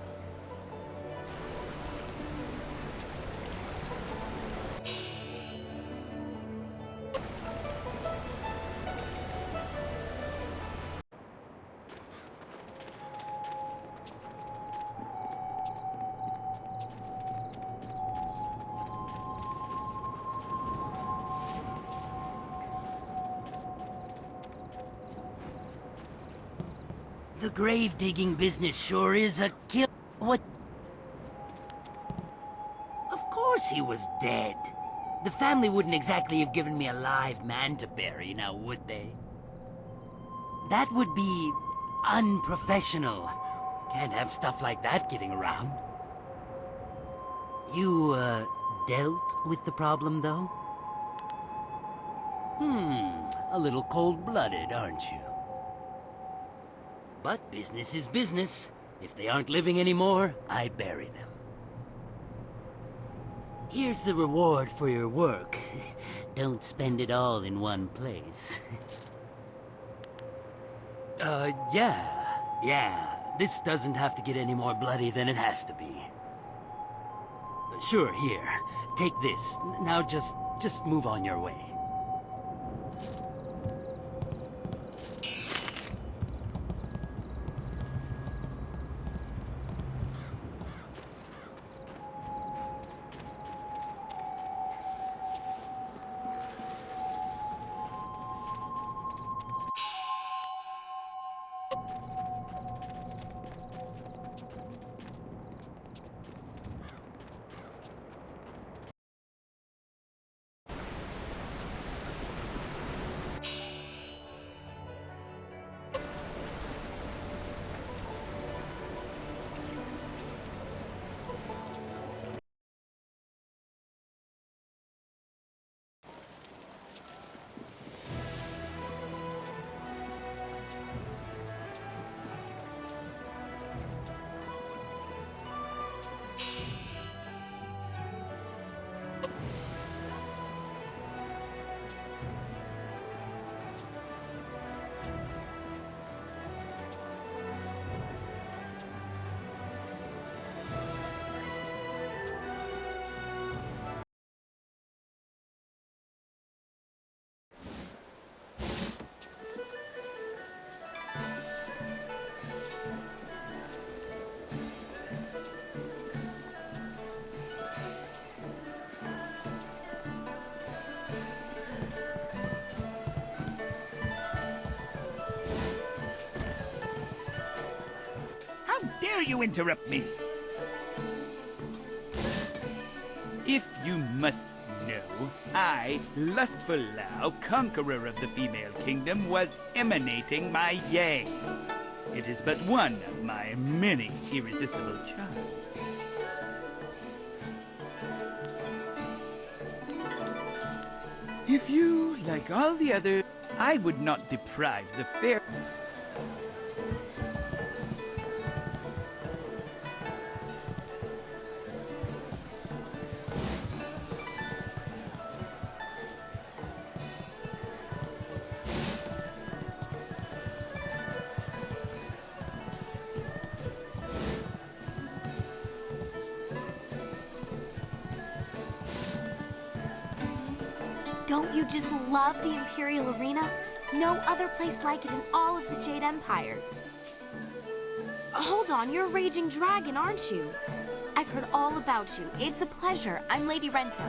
The grave-digging business sure is a kill... What? Of course he was dead. The family wouldn't exactly have given me a live man to bury, now would they? That would be unprofessional. Can't have stuff like that getting around. You, dealt with the problem, though? A little cold-blooded, aren't you? But business is business. If they aren't living anymore, I bury them. Here's the reward for your work. Don't spend it all in one place. Yeah. This doesn't have to get any more bloody than it has to be. Sure, here. Take this. Now just move on your way. How dare you interrupt me? If you must know, I, Lustful Lao, conqueror of the female kingdom, was emanating my yang. It is but one of my many irresistible charms. If you, like all the others, I would not deprive the fair... Don't you just love the Imperial Arena? No other place like it in all of the Jade Empire. Hold on, you're a raging dragon, aren't you? I've heard all about you. It's a pleasure. I'm Lady Rento.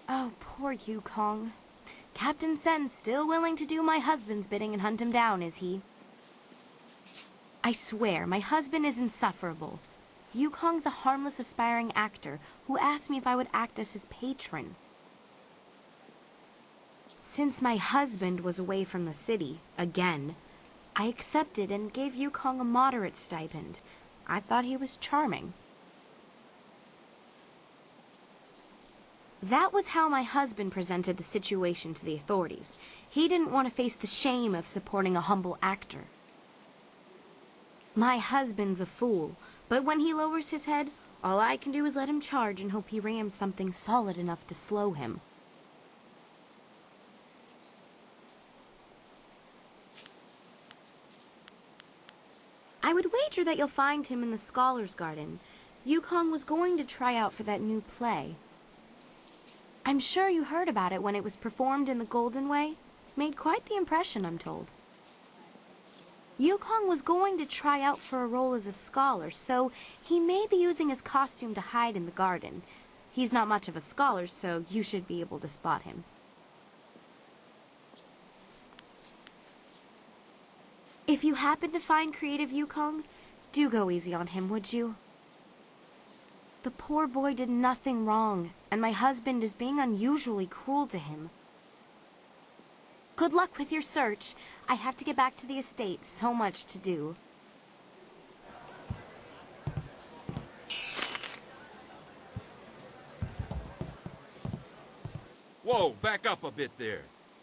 Oh, poor Yukong. Captain Sen's still willing to do my husband's bidding and hunt him down, is he? I swear, my husband is insufferable. Yukong's a harmless aspiring actor who asked me if I would act as his patron. Since my husband was away from the city, again, I accepted and gave Yukong a moderate stipend. I thought he was charming. That was how my husband presented the situation to the authorities. He didn't want to face the shame of supporting a humble actor. My husband's a fool, but when he lowers his head, all I can do is let him charge and hope he rams something solid enough to slow him. I would wager that you'll find him in the Scholars' Garden. Yukong was going to try out for that new play. I'm sure you heard about it when it was performed in the Golden Way. Made quite the impression, I'm told. Yukong was going to try out for a role as a scholar, so he may be using his costume to hide in the garden. He's not much of a scholar, so you should be able to spot him. If you happen to find creative Yukong, do go easy on him, would you? The poor boy did nothing wrong, and my husband is being unusually cruel to him. Good luck with your search. I have to get back to the estate. So much to do. Whoa, back up a bit there.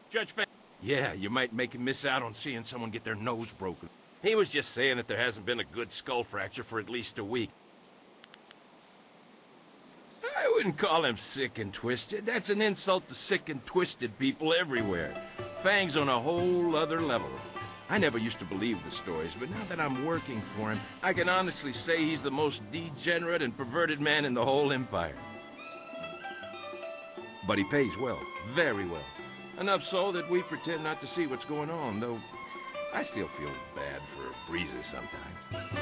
Judge Fan... Yeah, you might make him miss out on seeing someone get their nose broken. He was just saying that there hasn't been a good skull fracture for at least a week. I wouldn't call him sick and twisted. That's an insult to sick and twisted people everywhere. Fang's on a whole other level. I never used to believe the stories, but now that I'm working for him, I can honestly say he's the most degenerate and perverted man in the whole Empire. But he pays well, very well. Enough so that we pretend not to see what's going on, though I still feel bad for breezes sometimes.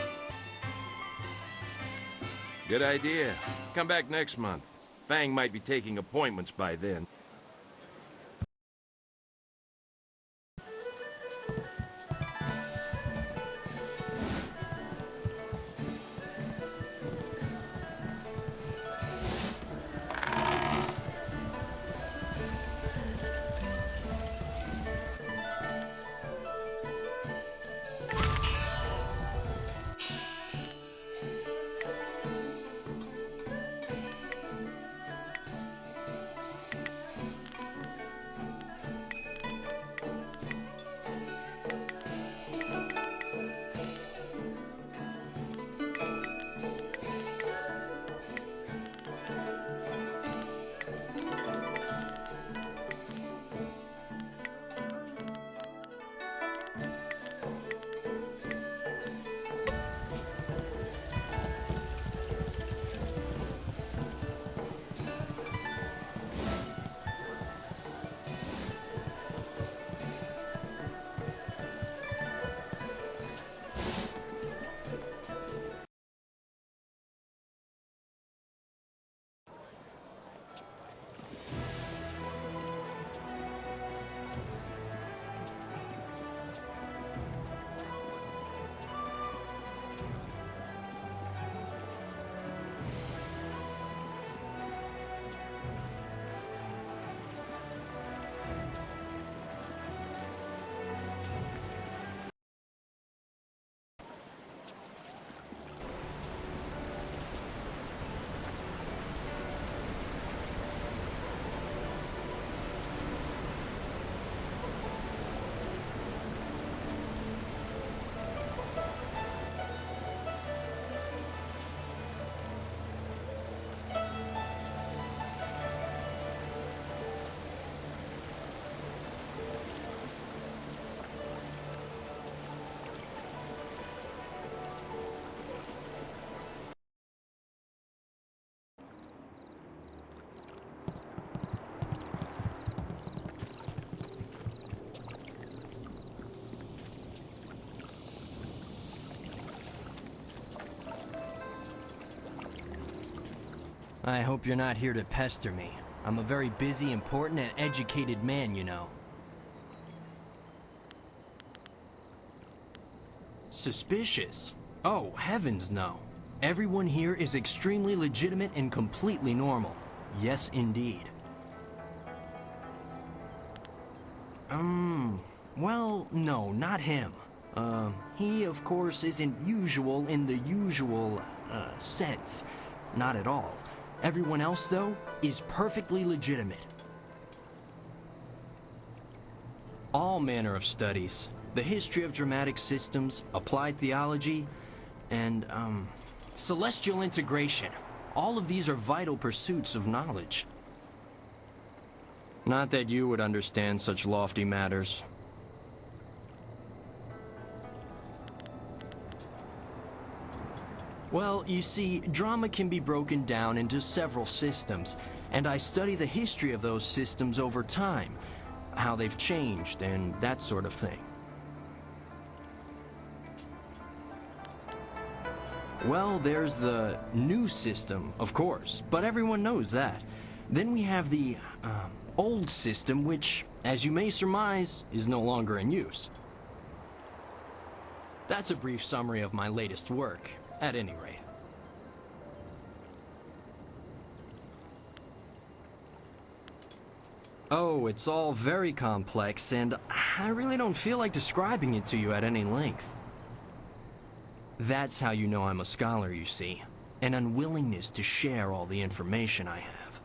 Good idea. Come back next month. Fang might be taking appointments by then. I hope you're not here to pester me. I'm a very busy, important, and educated man, you know. Suspicious? Oh, heavens no. Everyone here is extremely legitimate and completely normal. Yes, indeed. Well, no, not him. He, of course, isn't usual in the usual, sense. Not at all. Everyone else, though, is perfectly legitimate. All manner of studies. The history of dramatic systems, applied theology, and, celestial integration. All of these are vital pursuits of knowledge. Not that you would understand such lofty matters. Well, you see, drama can be broken down into several systems, and I study the history of those systems over time, how they've changed, and that sort of thing. Well, there's the new system, of course, but everyone knows that. Then we have the, old system, which, as you may surmise, is no longer in use. That's a brief summary of my latest work, at any rate. Oh, it's all very complex, and I really don't feel like describing it to you at any length. That's how you know I'm a scholar, you see. An unwillingness to share all the information I have.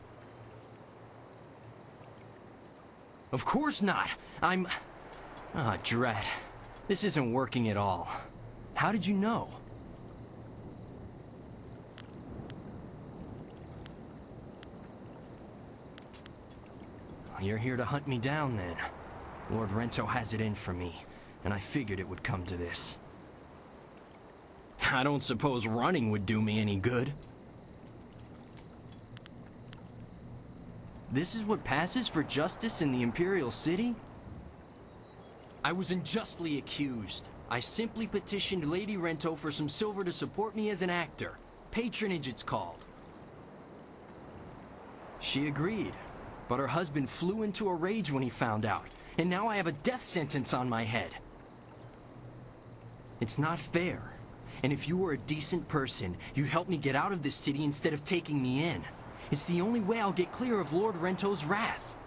Of course not! I'm... Ah, dread. This isn't working at all. How did you know? You're here to hunt me down, then. Lord Rento has it in for me, and I figured it would come to this. I don't suppose running would do me any good. This is what passes for justice in the Imperial City? I was unjustly accused. I simply petitioned Lady Rento for some silver to support me as an actor. Patronage, it's called. She agreed, but her husband flew into a rage when he found out, and now I have a death sentence on my head. It's not fair, and if you were a decent person, you'd help me get out of this city instead of taking me in. It's the only way I'll get clear of Lord Rento's wrath.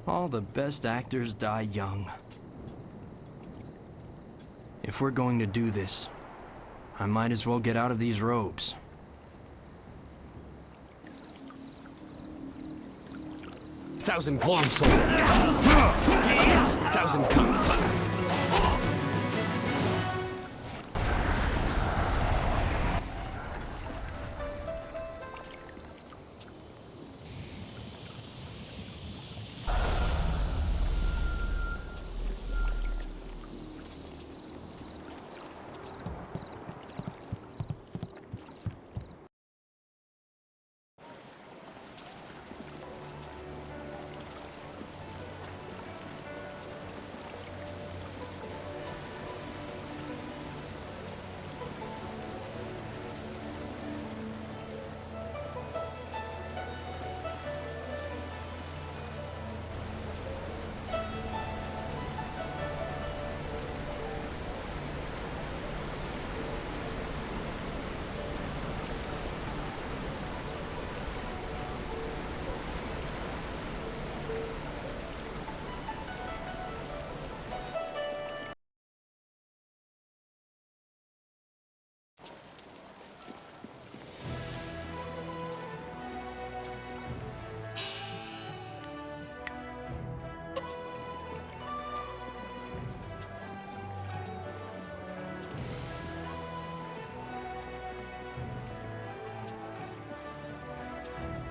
All the best actors die young. If we're going to do this, I might as well get out of these robes. 1,000 longsword. 1,000 cuts.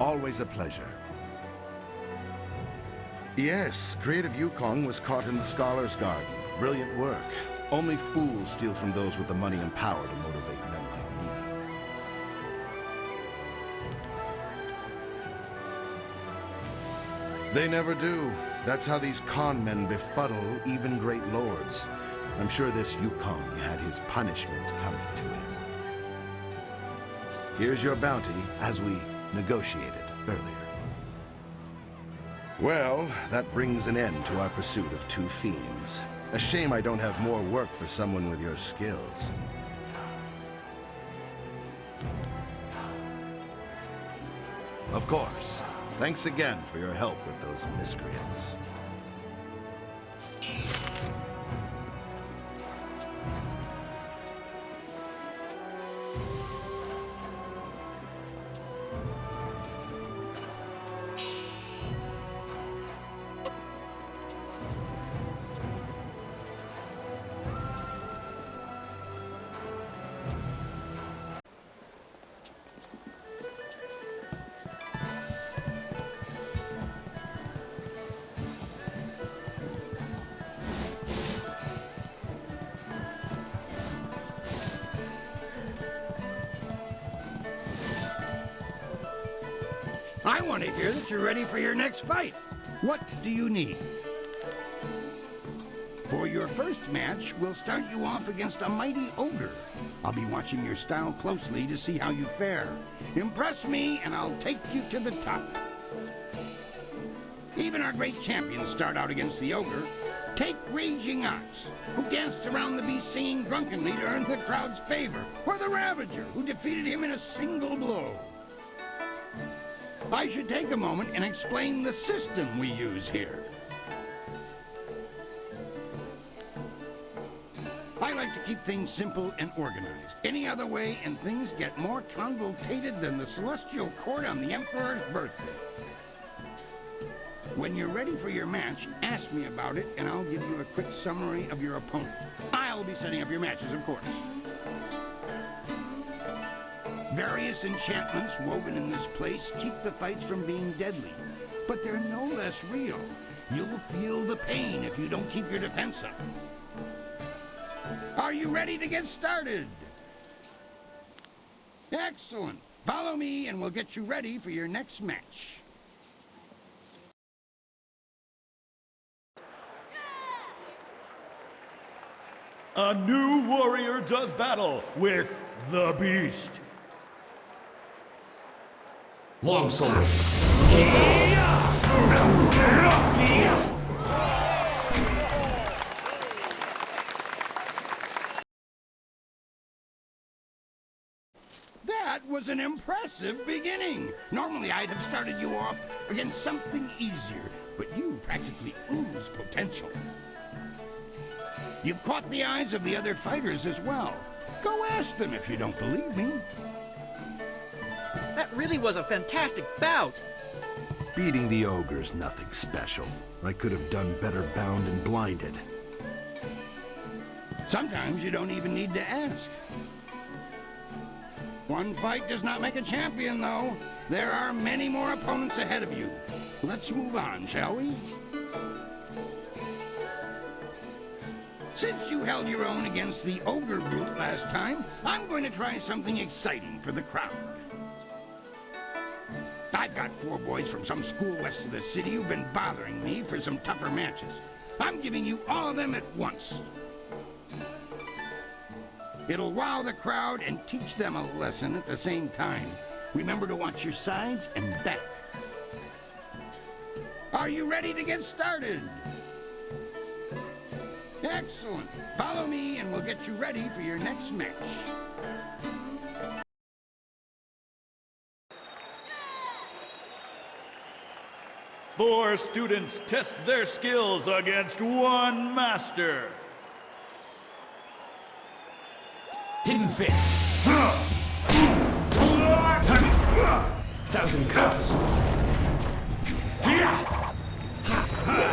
Always a pleasure. Yes, Creative Yukong was caught in the Scholar's Garden. Brilliant work. Only fools steal from those with the money and power to motivate men like me. They never do. That's how these con men befuddle even great lords. I'm sure this Yukong had his punishment coming to him. Here's your bounty, as we negotiated earlier. Well, that brings an end to our pursuit of two fiends. A shame I don't have more work for someone with your skills. Of course. Thanks again for your help with those miscreants. I want to hear that you're ready for your next fight. What do you need? For your first match, we'll start you off against a mighty ogre. I'll be watching your style closely to see how you fare. Impress me, and I'll take you to the top. Even our great champions start out against the ogre. Take Raging Ox, who danced around the beast singing drunkenly to earn the crowd's favor, or the Ravager, who defeated him in a single blow. I should take a moment and explain the system we use here. I like to keep things simple and organized. Any other way, and things get more convoluted than the celestial court on the Emperor's birthday. When you're ready for your match, ask me about it, and I'll give you a quick summary of your opponent. I'll be setting up your matches, of course. Various enchantments woven in this place keep the fights from being deadly, but they're no less real. You'll feel the pain if you don't keep your defense up. Are you ready to get started? Excellent. Follow me and we'll get you ready for your next match. A new warrior does battle with the beast. Longsword. That was an impressive beginning. Normally I'd have started you off against something easier, but you practically ooze potential. You've caught the eyes of the other fighters as well. Go ask them if you don't believe me. That really was a fantastic bout. Beating the ogre's nothing special. I could have done better bound and blinded. Sometimes you don't even need to ask. One fight does not make a champion, though. There are many more opponents ahead of you. Let's move on, shall we? Since you held your own against the ogre brute last time, I'm going to try something exciting for the crowd. I've got 4 boys from some school west of the city who've been bothering me for some tougher matches. I'm giving you all of them at once. It'll wow the crowd and teach them a lesson at the same time. Remember to watch your sides and back. Are you ready to get started? Excellent. Follow me and we'll get you ready for your next match. Four students test their skills against one master. Hidden Fist. Thousand Cuts.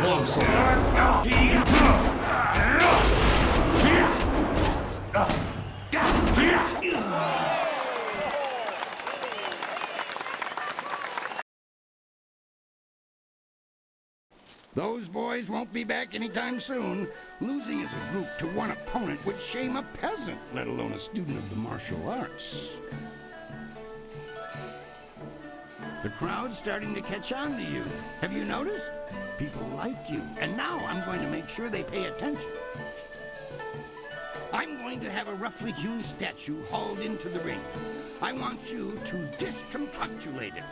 Longsword. Those boys won't be back anytime soon. Losing as a group to one opponent would shame a peasant, let alone a student of the martial arts. The crowd's starting to catch on to you. Have you noticed? People like you, and now I'm going to make sure they pay attention. I'm going to have a roughly hewn statue hauled into the ring. I want you to discombobulate it.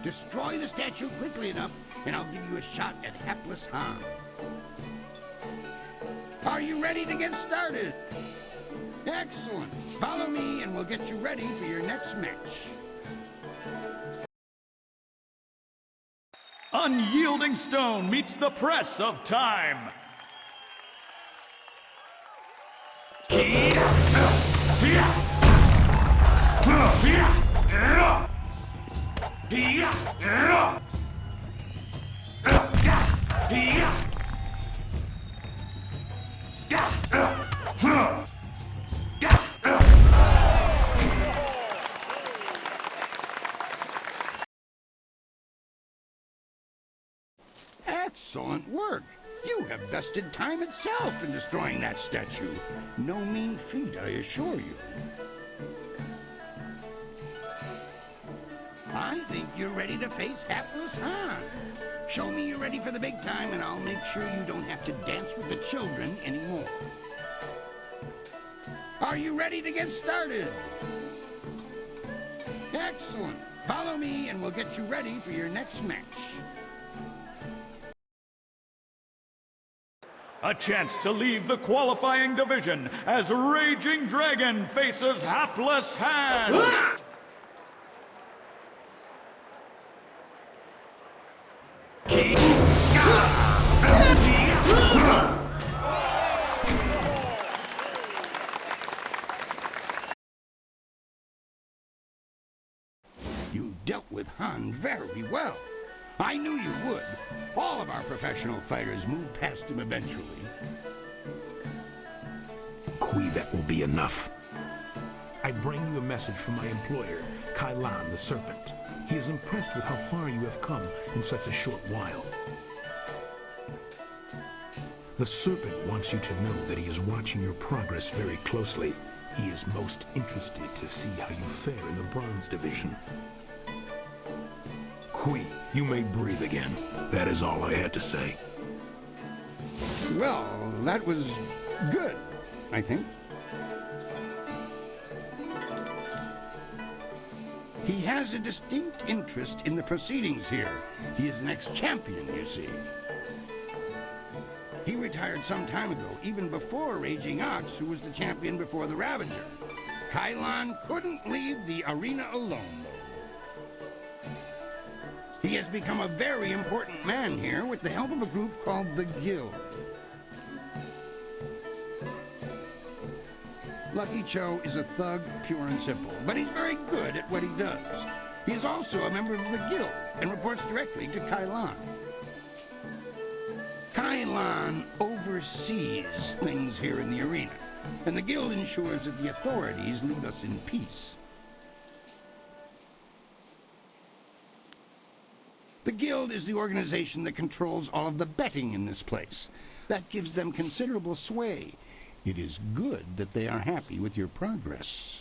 Destroy the statue quickly enough, and I'll give you a shot at hapless harm. Are you ready to get started? Excellent. Follow me, and we'll get you ready for your next match. Unyielding stone meets the press of time. Excellent work. You have bested time itself in destroying that statue. No mean feat, I assure you. I think you're ready to face hapless Han. Show me you're ready for the big time, and I'll make sure you don't have to dance with the children anymore. Are you ready to get started? Excellent. Follow me, and we'll get you ready for your next match. A chance to leave the qualifying division as Raging Dragon faces Hapless Han. You dealt with Han very well. I knew you would. All of our professional fighters move past him eventually. Kui, that will be enough. I bring you a message from my employer, Kailan the Serpent. He is impressed with how far you have come in such a short while. The Serpent wants you to know that he is watching your progress very closely. He is most interested to see how you fare in the Bronze Division. Kui, you may breathe again. That is all I had to say. Well, that was good, I think. He has a distinct interest in the proceedings here. He is the next champion, you see. He retired some time ago, even before Raging Ox, who was the champion before the Ravager. Kailan couldn't leave the arena alone, though. He has become a very important man here with the help of a group called the Guild. Lucky Cho is a thug, pure and simple, but he's very good at what he does. He is also a member of the Guild and reports directly to Kailan. Kailan oversees things here in the arena, and the Guild ensures that the authorities leave us in peace. The Guild is the organization that controls all of the betting in this place. That gives them considerable sway. It is good that they are happy with your progress.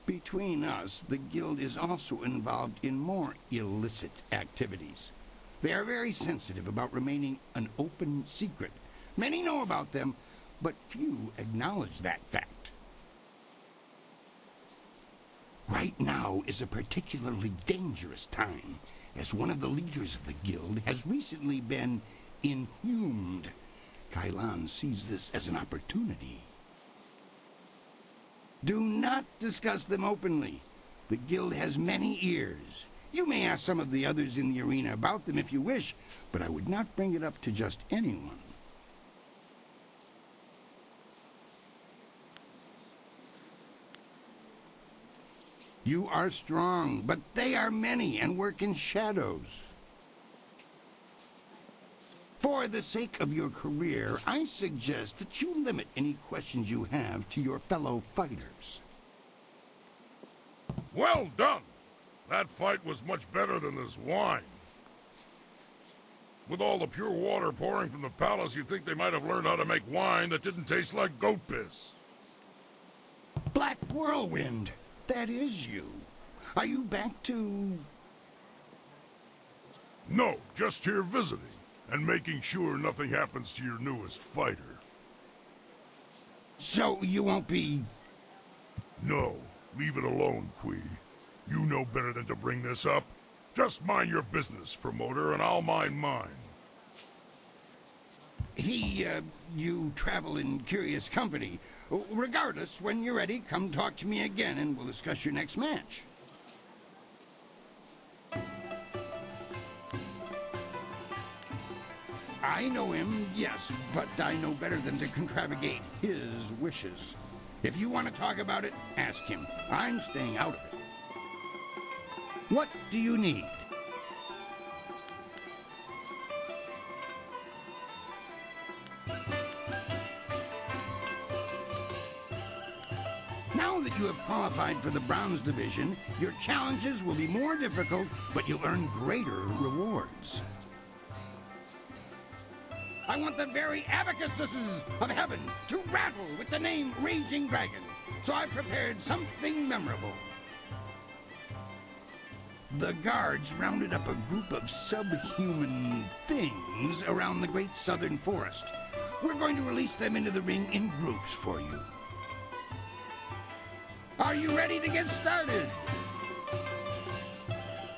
Between us, the Guild is also involved in more illicit activities. They are very sensitive about remaining an open secret. Many know about them, but few acknowledge that fact. Right now is a particularly dangerous time, as one of the leaders of the Guild has recently been inhumed. Kailan sees this as an opportunity. Do not discuss them openly. The Guild has many ears. You may ask some of the others in the arena about them if you wish, but I would not bring it up to just anyone. You are strong, but they are many and work in shadows. For the sake of your career, I suggest that you limit any questions you have to your fellow fighters. Well done! That fight was much better than this wine. With all the pure water pouring from the palace, you'd think they might have learned how to make wine that didn't taste like goat piss. Black Whirlwind, that is you. Are you back to... No, just here visiting, and making sure nothing happens to your newest fighter. So you won't be... No, leave it alone, Kui. You know better than to bring this up. Just mind your business, promoter, and I'll mind mine. You travel in curious company. Regardless, when you're ready, come talk to me again and we'll discuss your next match. I know him, yes, but I know better than to contravigate his wishes. If you want to talk about it, ask him. I'm staying out of it. What do you need? Now that you have qualified for the Bronze Division, your challenges will be more difficult, but you'll earn greater rewards. I want the very abacuses of heaven to rattle with the name Raging Dragon, so I've prepared something memorable. The guards rounded up a group of subhuman things around the Great Southern Forest. We're going to release them into the ring in groups for you. Are you ready to get started?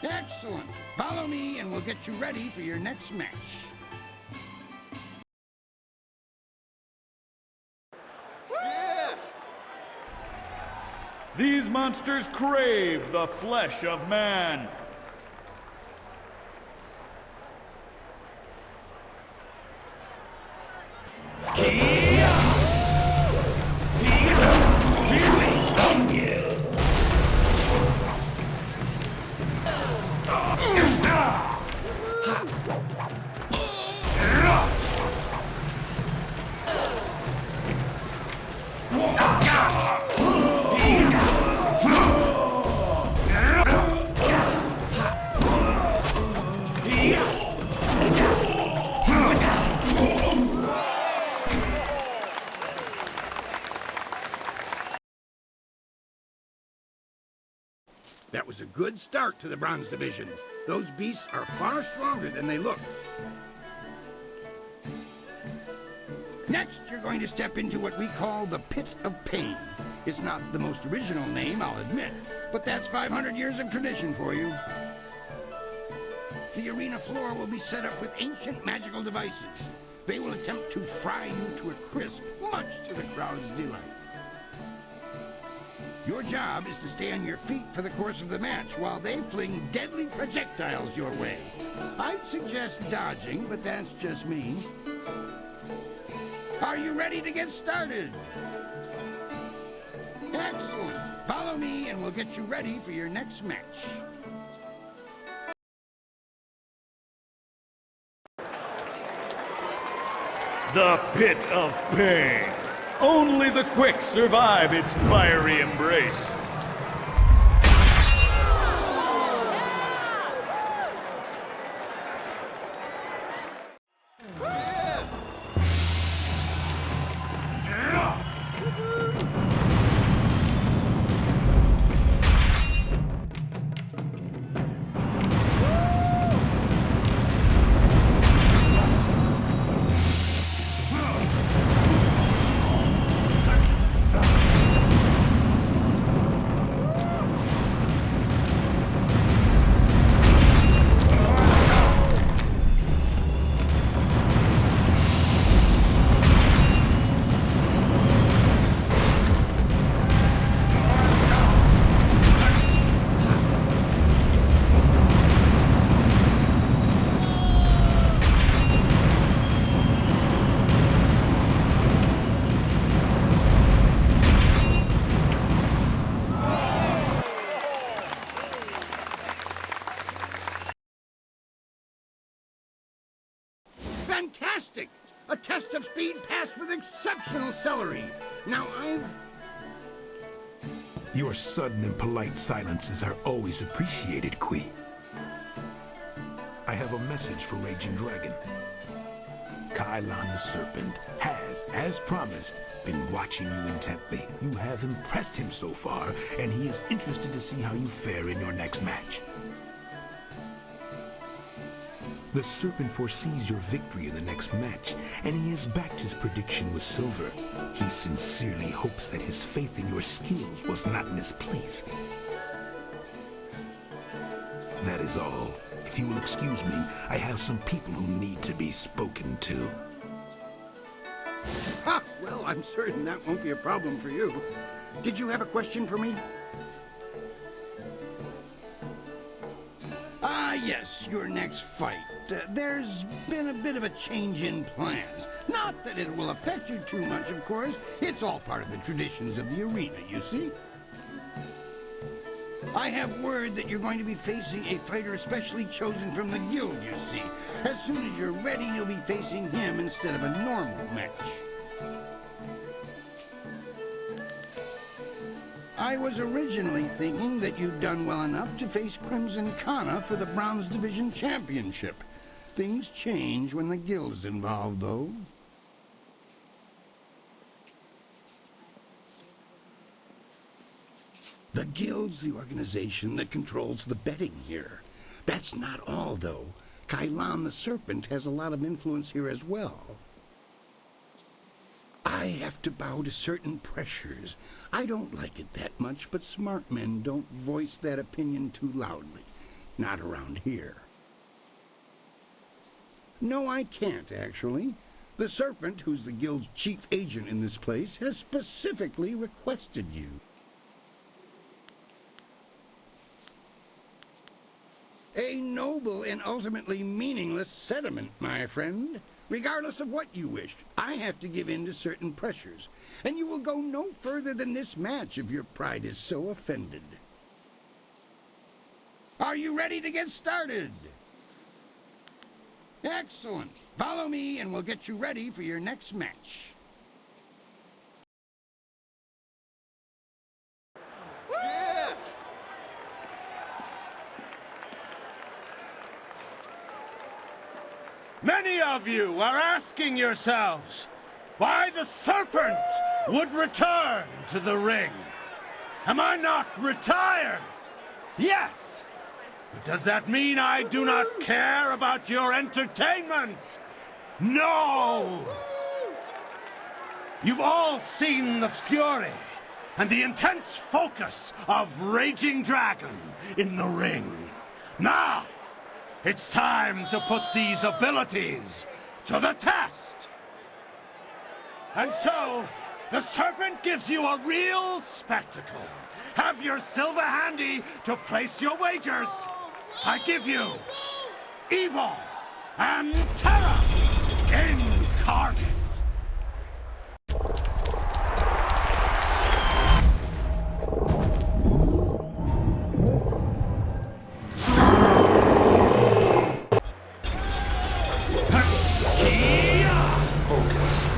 Excellent. Follow me and we'll get you ready for your next match. These monsters crave the flesh of man. That was a good start to the Bronze Division. Those beasts are far stronger than they look. Next, you're going to step into what we call the Pit of Pain. It's not the most original name, I'll admit, but that's 500 years of tradition for you. The arena floor will be set up with ancient magical devices. They will attempt to fry you to a crisp, much to the crowd's delight. Your job is to stay on your feet for the course of the match while they fling deadly projectiles your way. I'd suggest dodging, but that's just me. Are you ready to get started? Excellent. Follow me and we'll get you ready for your next match. The Pit of Pain. Only the quick survive its fiery embrace. Fantastic! A test of speed passed with exceptional celery. Now Your sudden and polite silences are always appreciated, Kui. I have a message for Raging Dragon. Kailan the Serpent has, as promised, been watching you intently. You have impressed him so far, and he is interested to see how you fare in your next match. The Serpent foresees your victory in the next match, and he has backed his prediction with silver. He sincerely hopes that his faith in your skills was not misplaced. That is all. If you will excuse me, I have some people who need to be spoken to. Ha! Well, I'm certain that won't be a problem for you. Did you have a question for me? yes, your next fight. There's been a bit of a change in plans. Not that it will affect you too much, of course. It's all part of the traditions of the arena, you see. I have word that you're going to be facing a fighter specially chosen from the guild, you see. As soon as you're ready, you'll be facing him instead of a normal match. I was originally thinking that you'd done well enough to face Crimson Kana for the Bronze Division Championship. Things change when the guild is involved, though. The guild's the organization that controls the betting here. That's not all, though. Kailan the Serpent has a lot of influence here as well. I have to bow to certain pressures. I don't like it that much, but smart men don't voice that opinion too loudly. Not around here. No, I can't, actually. The Serpent, who's the guild's chief agent in this place, has specifically requested you. A noble and ultimately meaningless sentiment, my friend. Regardless of what you wish, I have to give in to certain pressures, and you will go no further than this match if your pride is so offended. Are you ready to get started? Excellent. Follow me and we'll get you ready for your next match. Many of you are asking yourselves why the Serpent would return to the ring. Am I not retired? Yes! But does that mean I do not care about your entertainment? No! You've all seen the fury and the intense focus of Raging Dragon in the ring. Now, it's time to put these abilities to the test. And so, the Serpent gives you a real spectacle. Have your silver handy to place your wagers. I give you Evil and Terror incarnate. Focus.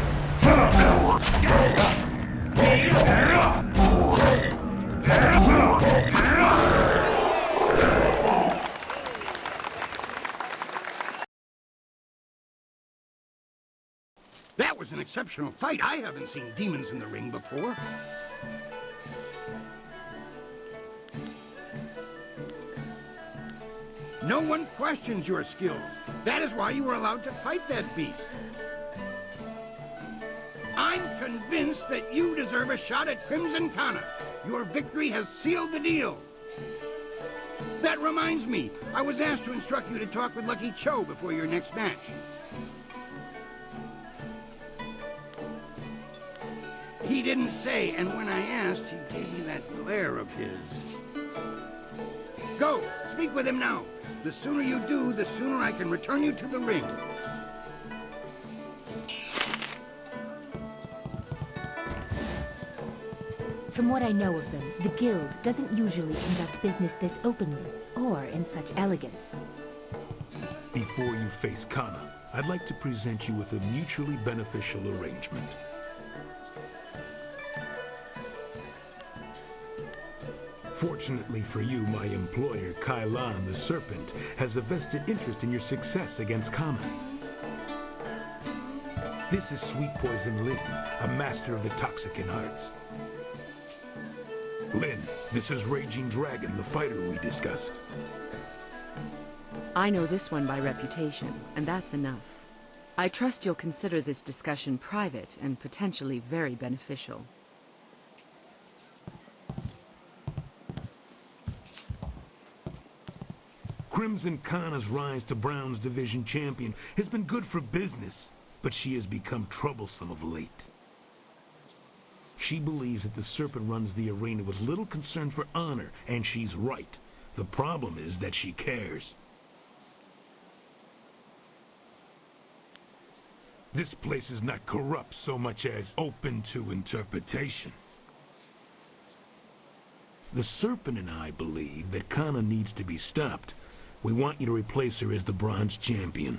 That was an exceptional fight. I haven't seen demons in the ring before. No one questions your skills. That is why you were allowed to fight that beast. I'm convinced that you deserve a shot at Crimson Kana. Your victory has sealed the deal. That reminds me, I was asked to instruct you to talk with Lucky Cho before your next match. He didn't say, and when I asked, he gave me that glare of his. Go, speak with him now. The sooner you do, the sooner I can return you to the ring. From what I know of them, the Guild doesn't usually conduct business this openly, or in such elegance. Before you face Kana, I'd like to present you with a mutually beneficial arrangement. Fortunately for you, my employer, Kailan the Serpent, has a vested interest in your success against Kana. This is Sweet Poison Lin, a master of the Toxicant arts. Lin, this is Raging Dragon, the fighter we discussed. I know this one by reputation, and that's enough. I trust you'll consider this discussion private and potentially very beneficial. Crimson Kana's rise to Bronze Division champion has been good for business, but she has become troublesome of late. She believes that the Serpent runs the arena with little concern for honor, and she's right. The problem is that she cares. This place is not corrupt so much as open to interpretation. The Serpent and I believe that Kana needs to be stopped. We want you to replace her as the Bronze Champion.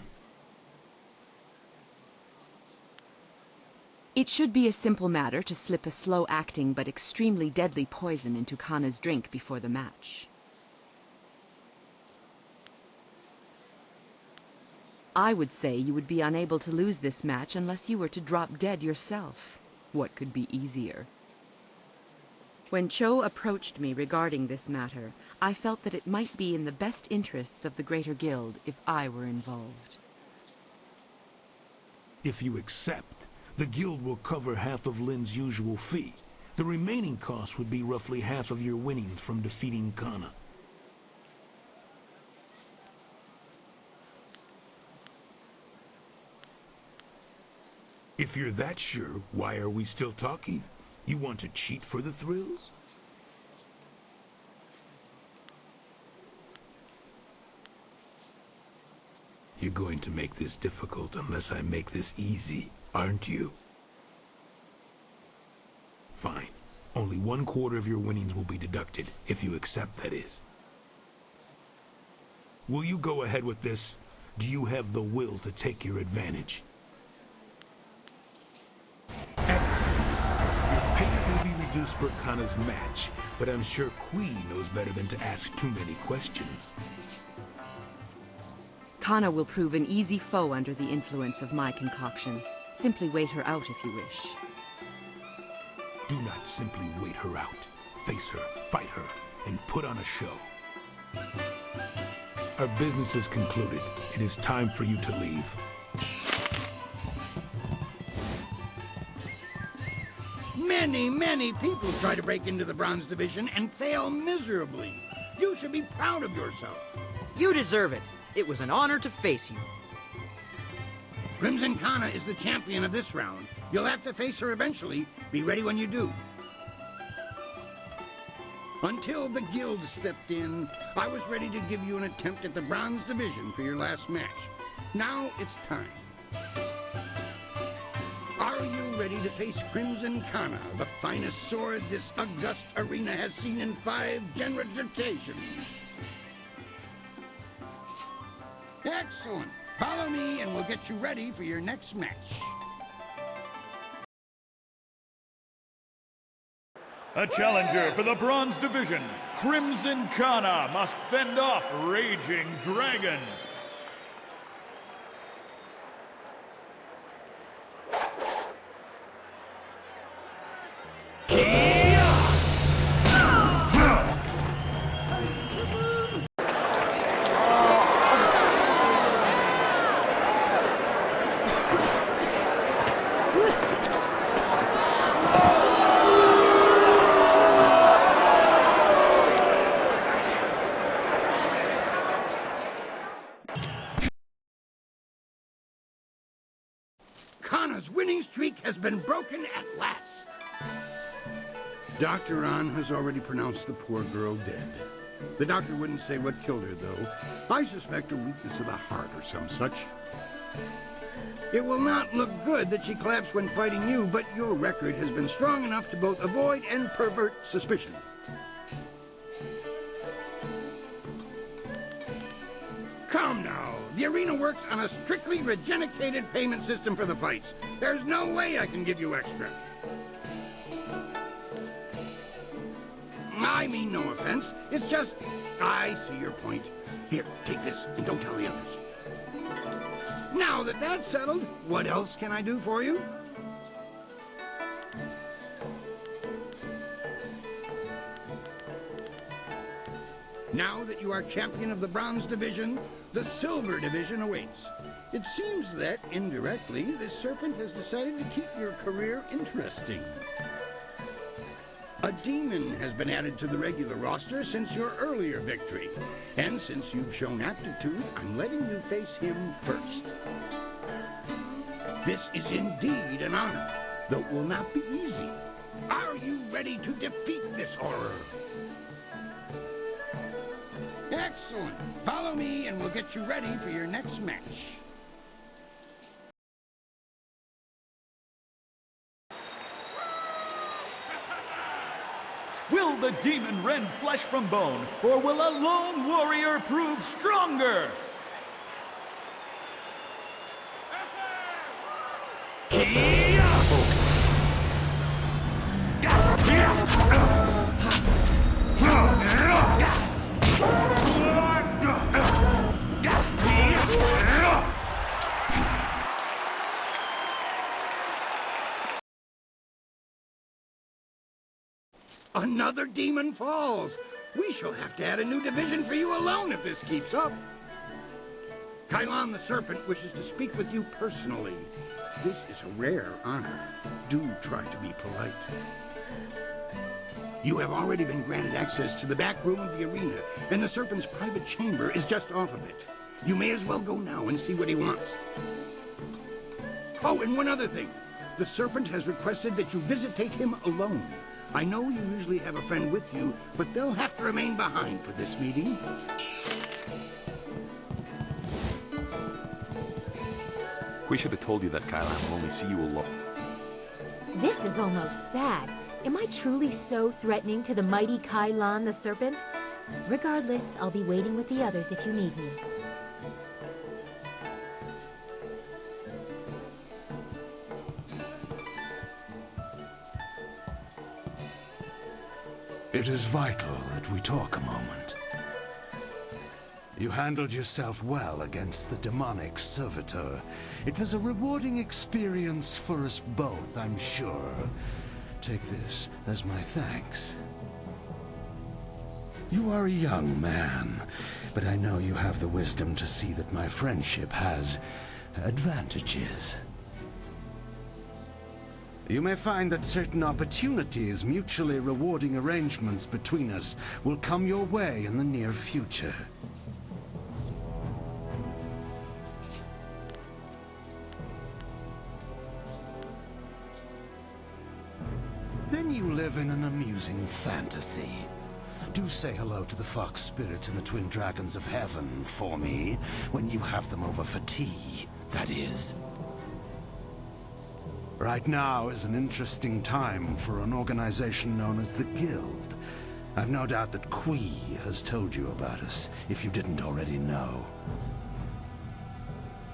It should be a simple matter to slip a slow-acting but extremely deadly poison into Kana's drink before the match. I would say you would be unable to lose this match unless you were to drop dead yourself. What could be easier? When Cho approached me regarding this matter, I felt that it might be in the best interests of the Greater Guild if I were involved. If you accept, the Guild will cover half of Lin's usual fee. The remaining cost would be roughly half of your winnings from defeating Kana. If you're that sure, why are we still talking? You want to cheat for the thrills? You're going to make this difficult unless I make this easy, aren't you? Fine. Only 1/4 of your winnings will be deducted, if you accept, that is. Will you go ahead with this? Do you have the will to take your advantage? Excellent. Your payment will be reduced for Kana's match, but I'm sure Queen knows better than to ask too many questions. Kana will prove an easy foe under the influence of my concoction. Simply wait her out if you wish. Do not simply wait her out. Face her, fight her, and put on a show. Our business is concluded. It is time for you to leave. Many people try to break into the Bronze Division and fail miserably. You should be proud of yourself. You deserve it. It was an honor to face you. Crimson Kana is the champion of this round. You'll have to face her eventually. Be ready when you do. Until the Guild stepped in, I was ready to give you an attempt at the Bronze Division for your last match. Now it's time. Are you ready to face Crimson Kana, the finest sword this august arena has seen in 5 generations? Excellent. Follow me and we'll get you ready for your next match. A challenger for the Bronze Division, Crimson Kana must fend off Raging Dragon. Kana's winning streak has been broken at last. Dr. An has already pronounced the poor girl dead. The doctor wouldn't say what killed her, though. I suspect a weakness of the heart or some such. It will not look good that she collapsed when fighting you, but your record has been strong enough to both avoid and pervert suspicion. Come now. The arena works on a strictly regenicated payment system for the fights. There's no way I can give you extra. I mean no offense. It's just, I see your point. Here, take this and don't tell the others. Now that that's settled, what else can I do for you? Now that you are champion of the Bronze Division, the Silver Division awaits. It seems that, indirectly, this serpent has decided to keep your career interesting. A demon has been added to the regular roster since your earlier victory. And since you've shown aptitude, I'm letting you face him first. This is indeed an honor, though it will not be easy. Are you ready to defeat this horror? Excellent. Follow me and we'll get you ready for your next match. Will the demon rend flesh from bone, or will a lone warrior prove stronger? Another demon falls! We shall have to add a new division for you alone if this keeps up. Kylon the Serpent wishes to speak with you personally. This is a rare honor. Do try to be polite. You have already been granted access to the back room of the arena, and the Serpent's private chamber is just off of it. You may as well go now and see what he wants. Oh, and one other thing. The Serpent has requested that you visitate him alone. I know you usually have a friend with you, but they'll have to remain behind for this meeting. We should have told you that Kylon will only see you alone. This is almost sad. Am I truly so threatening to the mighty Kylon the Serpent? Regardless, I'll be waiting with the others if you need me. It is vital that we talk a moment. You handled yourself well against the demonic servitor. It was a rewarding experience for us both, I'm sure. Take this as my thanks. You are a young man, but I know you have the wisdom to see that my friendship has advantages. You may find that certain opportunities, mutually rewarding arrangements between us, will come your way in the near future. Then you live in an amusing fantasy. Do say hello to the fox spirits and the twin dragons of heaven for me, when you have them over for tea, that is. Right now is an interesting time for an organization known as the Guild. I've no doubt that Kui has told you about us, if you didn't already know.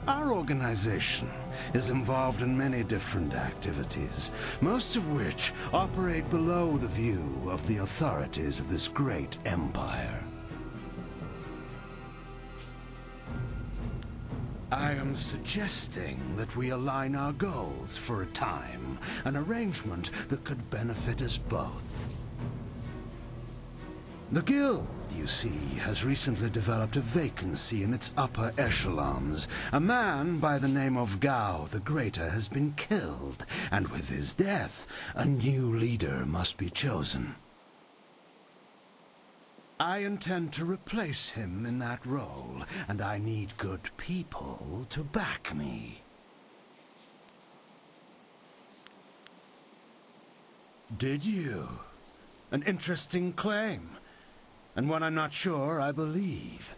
Our organization is involved in many different activities, most of which operate below the view of the authorities of this great empire. I am suggesting that we align our goals for a time, an arrangement that could benefit us both. The Guild, you see, has recently developed a vacancy in its upper echelons. A man by the name of Gao the Greater has been killed, and with his death, a new leader must be chosen. I intend to replace him in that role, and I need good people to back me. Did you? An interesting claim. And one I'm not sure I believe.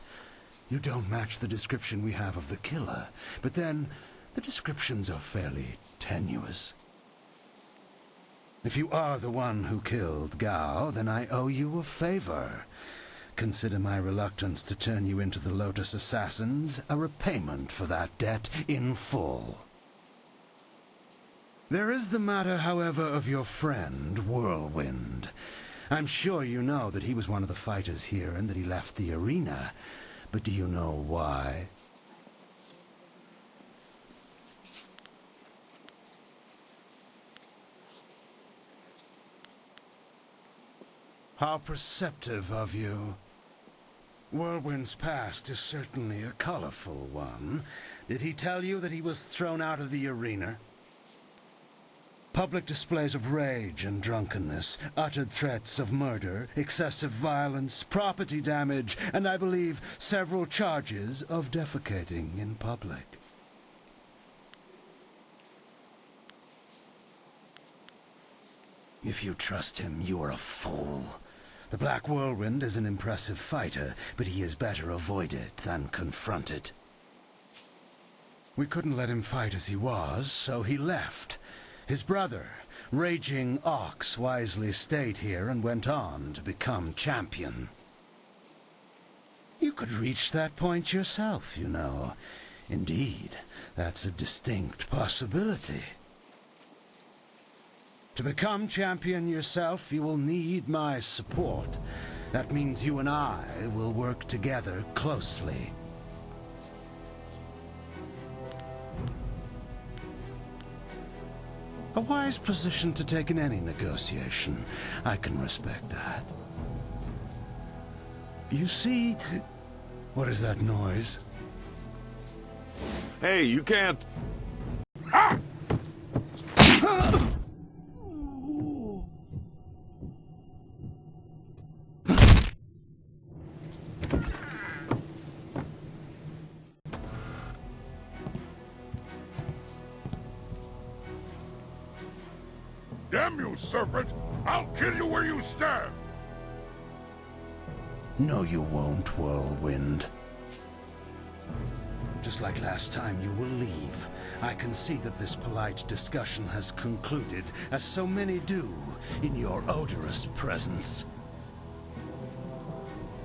You don't match the description we have of the killer, but then the descriptions are fairly tenuous. If you are the one who killed Gao, then I owe you a favor. Consider my reluctance to turn you into the Lotus Assassins a repayment for that debt in full. There is the matter, however, of your friend, Whirlwind. I'm sure you know that he was one of the fighters here and that he left the arena. But do you know why? How perceptive of you. Whirlwind's past is certainly a colorful one. Did he tell you that he was thrown out of the arena? Public displays of rage and drunkenness, uttered threats of murder, excessive violence, property damage, and I believe several charges of defecating in public. If you trust him, you are a fool. The Black Whirlwind is an impressive fighter, but he is better avoid it than confront it. We couldn't let him fight as he was, so he left. His brother, Raging Ox, wisely stayed here and went on to become champion. You could reach that point yourself, you know. Indeed, that's a distinct possibility. To become champion yourself, you will need my support. That means you and I will work together closely. A wise position to take in any negotiation. I can respect that. You see... What is that noise? Hey, you can't... Damn you, serpent! I'll kill you where you stand! No, you won't, Whirlwind. Just like last time, you will leave. I can see that this polite discussion has concluded, as so many do, in your odorous presence.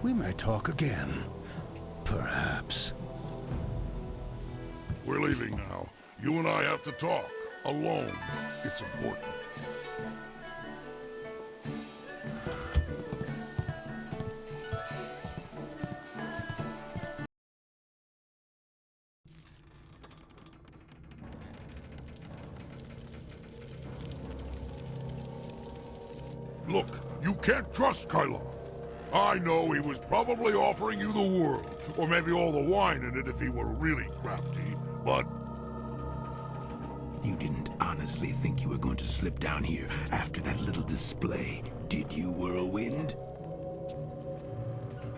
We may talk again. Perhaps. We're leaving now. You and I have to talk. Alone. It's important. Look, you can't trust Kylon. I know he was probably offering you the world, or maybe all the wine in it if he were really crafty, but... You didn't honestly think you were going to slip down here after that little display, did you, Whirlwind?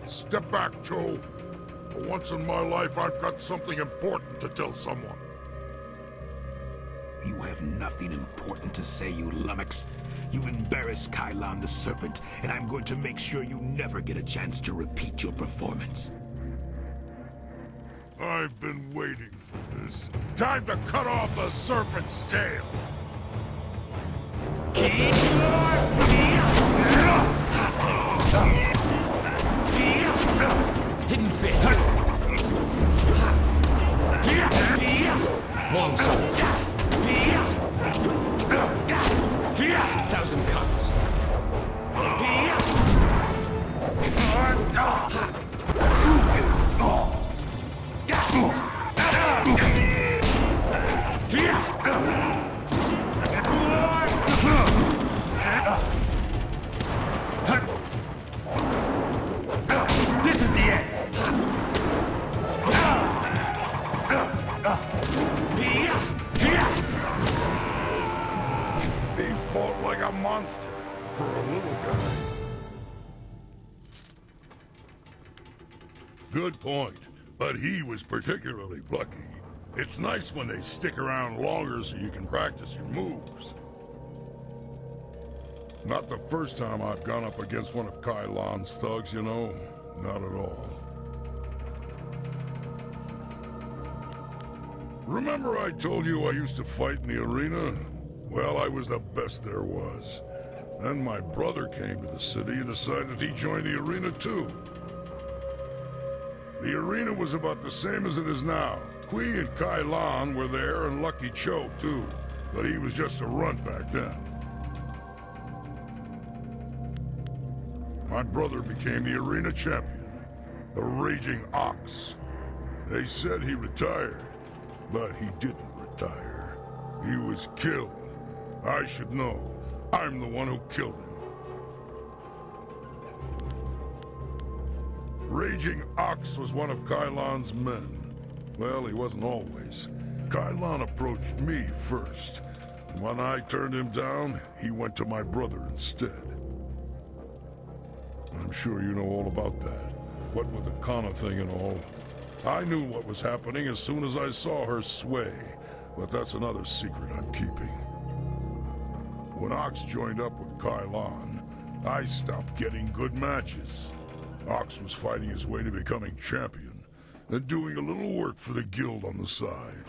Step back, Joe. For once in my life, I've got something important to tell someone. You have nothing important to say, you lummox. You've embarrassed Kylon the Serpent, and I'm going to make sure you never get a chance to repeat your performance. I've been waiting for this. Time to cut off the serpent's tail! Hidden fist. Long sword. 1,000 cuts. This is the end. He fought like a monster for a little guy. Good point, but he was particularly plucky. It's nice when they stick around longer so you can practice your moves. Not the first time I've gone up against one of Kylon's thugs, you know. Not at all. Remember I told you I used to fight in the arena? Well, I was the best there was. Then my brother came to the city and decided he'd join the arena too. The arena was about the same as it is now. Kui and Kylon were there, and Lucky Cho too. But he was just a runt back then. My brother became the arena champion, the Raging Ox. They said he retired, but he didn't retire. He was killed. I should know. I'm the one who killed him. Raging Ox was one of Kylon's men. Well, he wasn't always. Kylon approached me first. And when I turned him down, he went to my brother instead. I'm sure you know all about that. What with the Kana thing and all. I knew what was happening as soon as I saw her sway, but that's another secret I'm keeping. When Ox joined up with Kylon, I stopped getting good matches. Ox was fighting his way to becoming champion, and doing a little work for the guild on the side.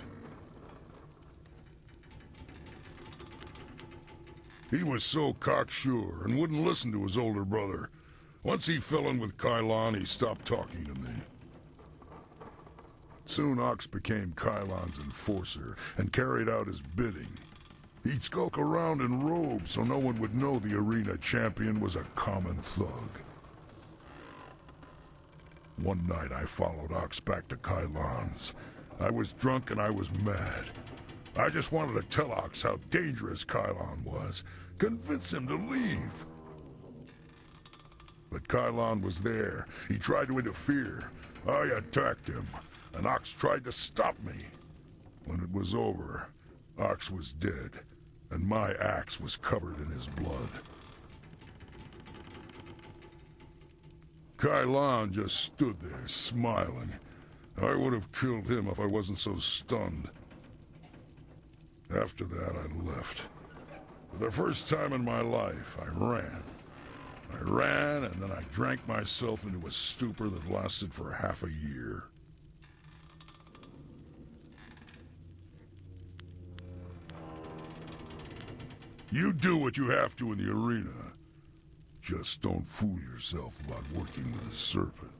He was so cocksure and wouldn't listen to his older brother. Once he fell in with Kylon, he stopped talking to me. Soon Ox became Kylon's enforcer and carried out his bidding. He'd skulk around in robes so no one would know the arena champion was a common thug. One night I followed Ox back to Kylon's. I was drunk and I was mad. I just wanted to tell Ox how dangerous Kylon was, convince him to leave. But Kylon was there. He tried to interfere. I attacked him, and Ox tried to stop me. When it was over, Ox was dead, and my axe was covered in his blood. Kylon just stood there, smiling. I would have killed him if I wasn't so stunned. After that, I left. For the first time in my life, I ran. I ran, and then I drank myself into a stupor that lasted for half a year. You do what you have to in the arena. Just don't fool yourself about working with a serpent.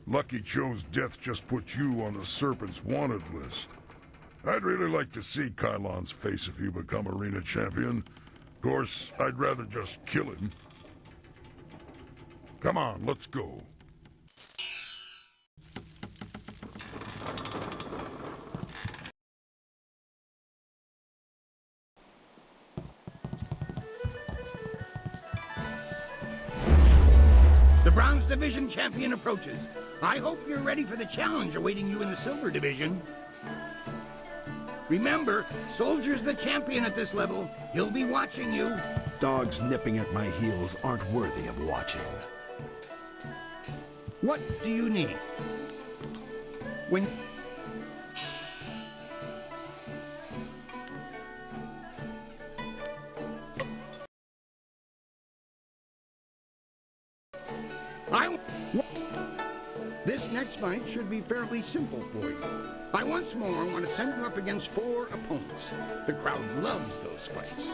Lucky Cho's death just put you on the Serpent's wanted list. I'd really like to see Kylon's face if you become arena champion. Of course, I'd rather just kill him. Come on, let's go. The Bronze Division champion approaches. I hope you're ready for the challenge awaiting you in the Silver Division. Remember, Soldier's the champion at this level. He'll be watching you. Dogs nipping at my heels aren't worthy of watching. What do you need? When... This next fight should be fairly simple for you. I once more want to send you up against 4 opponents. The crowd loves those fights.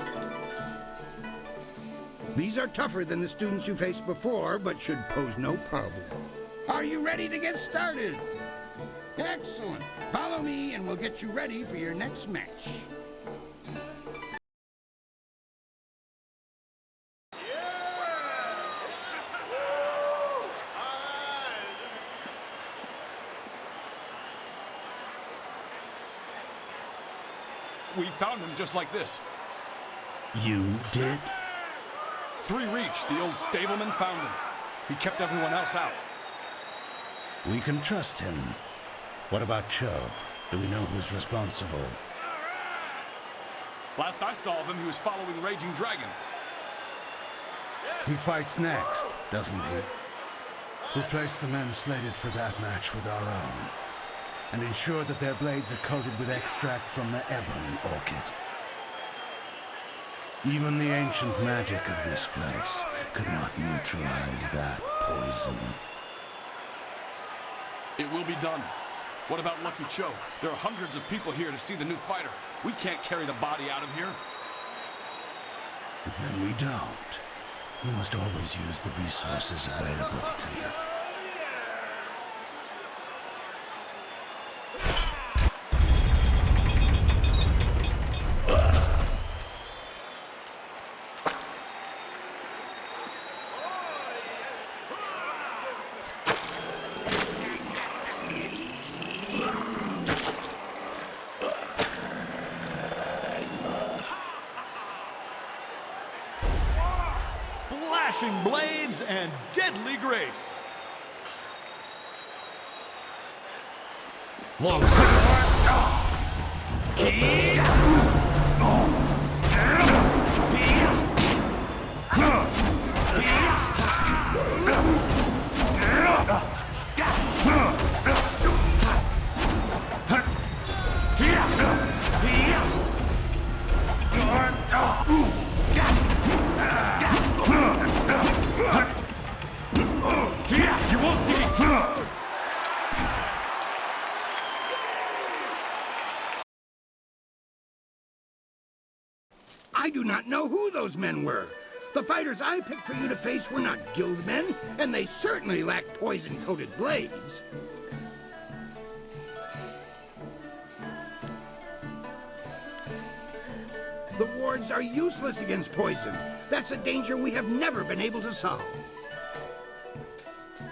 These are tougher than the students you faced before, but should pose no problem. Are you ready to get started? Excellent. Follow me and we'll get you ready for your next match. We found him just like this. You did? 3 Reach, the old stableman, found him. He kept everyone else out. We can trust him. What about Cho? Do we know who's responsible? Last I saw of him, he was following Raging Dragon. He fights next, doesn't he? Replace the men slated for that match with our own, and ensure that their blades are coated with extract from the ebon orchid. Even the ancient magic of this place could not neutralize that poison. It will be done. What about Lucky Cho? There are hundreds of people here to see the new fighter. We can't carry the body out of here. Then we don't. You must always use the resources available to you. Flashing blades and deadly grace. Long You won't see me. I I do not know who those men were. The fighters I picked for you to face were not guild men, and they certainly lacked poison-coated blades. The wards are useless against poison. That's a danger we have never been able to solve.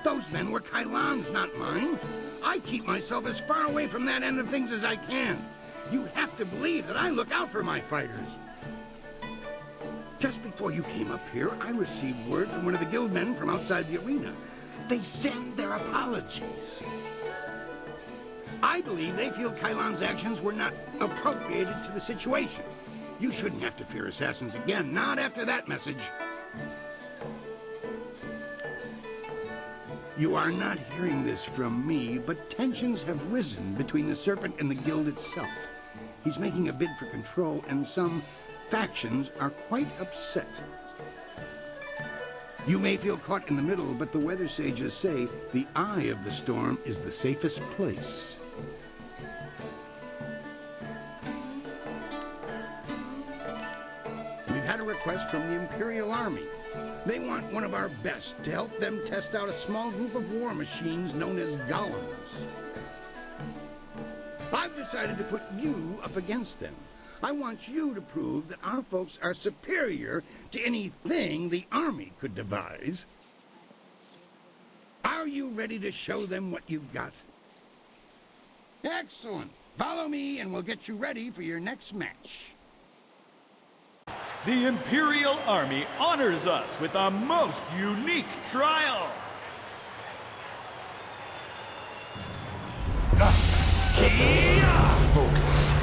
Those men were Kailan's, not mine. I keep myself as far away from that end of things as I can. You have to believe that I look out for my fighters. Just before you came up here, I received word from one of the guildmen from outside the arena. They send their apologies. I believe they feel Kailan's actions were not appropriated to the situation. You shouldn't have to fear assassins again, not after that message. You are not hearing this from me, but tensions have risen between the Serpent and the Guild itself. He's making a bid for control, and some factions are quite upset. You may feel caught in the middle, but the weather sages say the eye of the storm is the safest place. We've had a request from the Imperial Army. They want one of our best to help them test out a small group of war machines known as golems. I've decided to put you up against them. I want you to prove that our folks are superior to anything the army could devise. Are you ready to show them what you've got? Excellent. Follow me and we'll get you ready for your next match. The Imperial Army honors us with a most unique trial. Focus.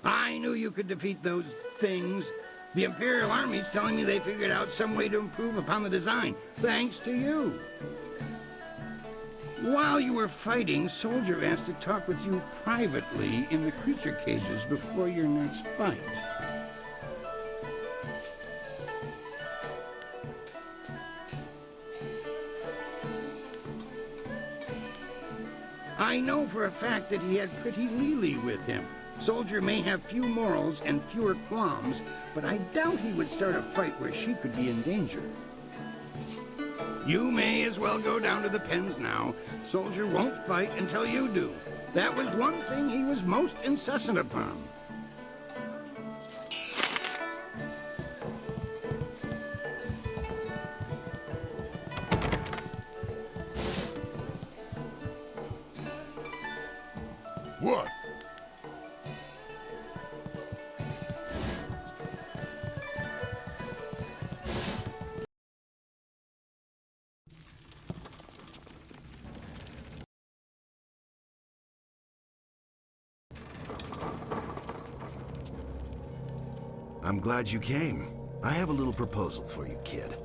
I knew you could defeat those things. The Imperial Army's telling me they figured out some way to improve upon the design, thanks to you. While you were fighting, Soldier asked to talk with you privately in the creature cages before your next fight. I know for a fact that he had Pretty Lily with him. Soldier may have few morals and fewer qualms, but I doubt he would start a fight where she could be in danger. You may as well go down to the pens now. Soldier won't fight until you do. That was one thing he was most insistent upon. What? I'm glad you came. I have a little proposal for you, kid.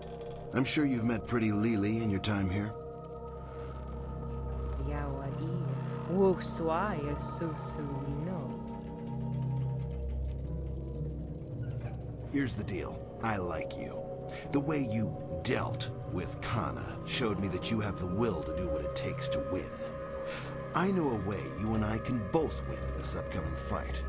I'm sure you've met Pretty Lily in your time here. Here's the deal. I like you. The way you dealt with Kana showed me that you have the will to do what it takes to win. I know a way you and I can both win in this upcoming fight.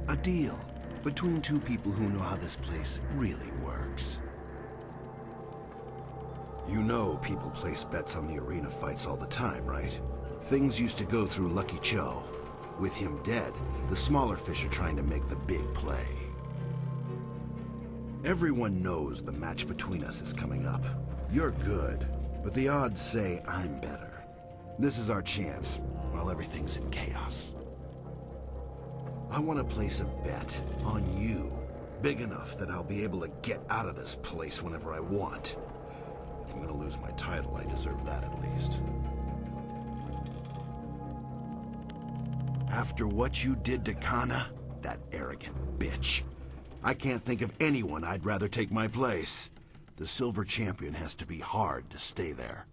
A deal between two people who know how this place really works. You know people place bets on the arena fights all the time, right? Things used to go through Lucky Cho. With him dead, the smaller fish are trying to make the big play. Everyone knows the match between us is coming up. You're good, but the odds say I'm better. This is our chance, while everything's in chaos. I want to place a bet on you, big enough that I'll be able to get out of this place whenever I want. If I'm gonna lose my title, I deserve that at least. After what you did to Kana, that arrogant bitch, I can't think of anyone I'd rather take my place. The silver champion has to be hard to stay there.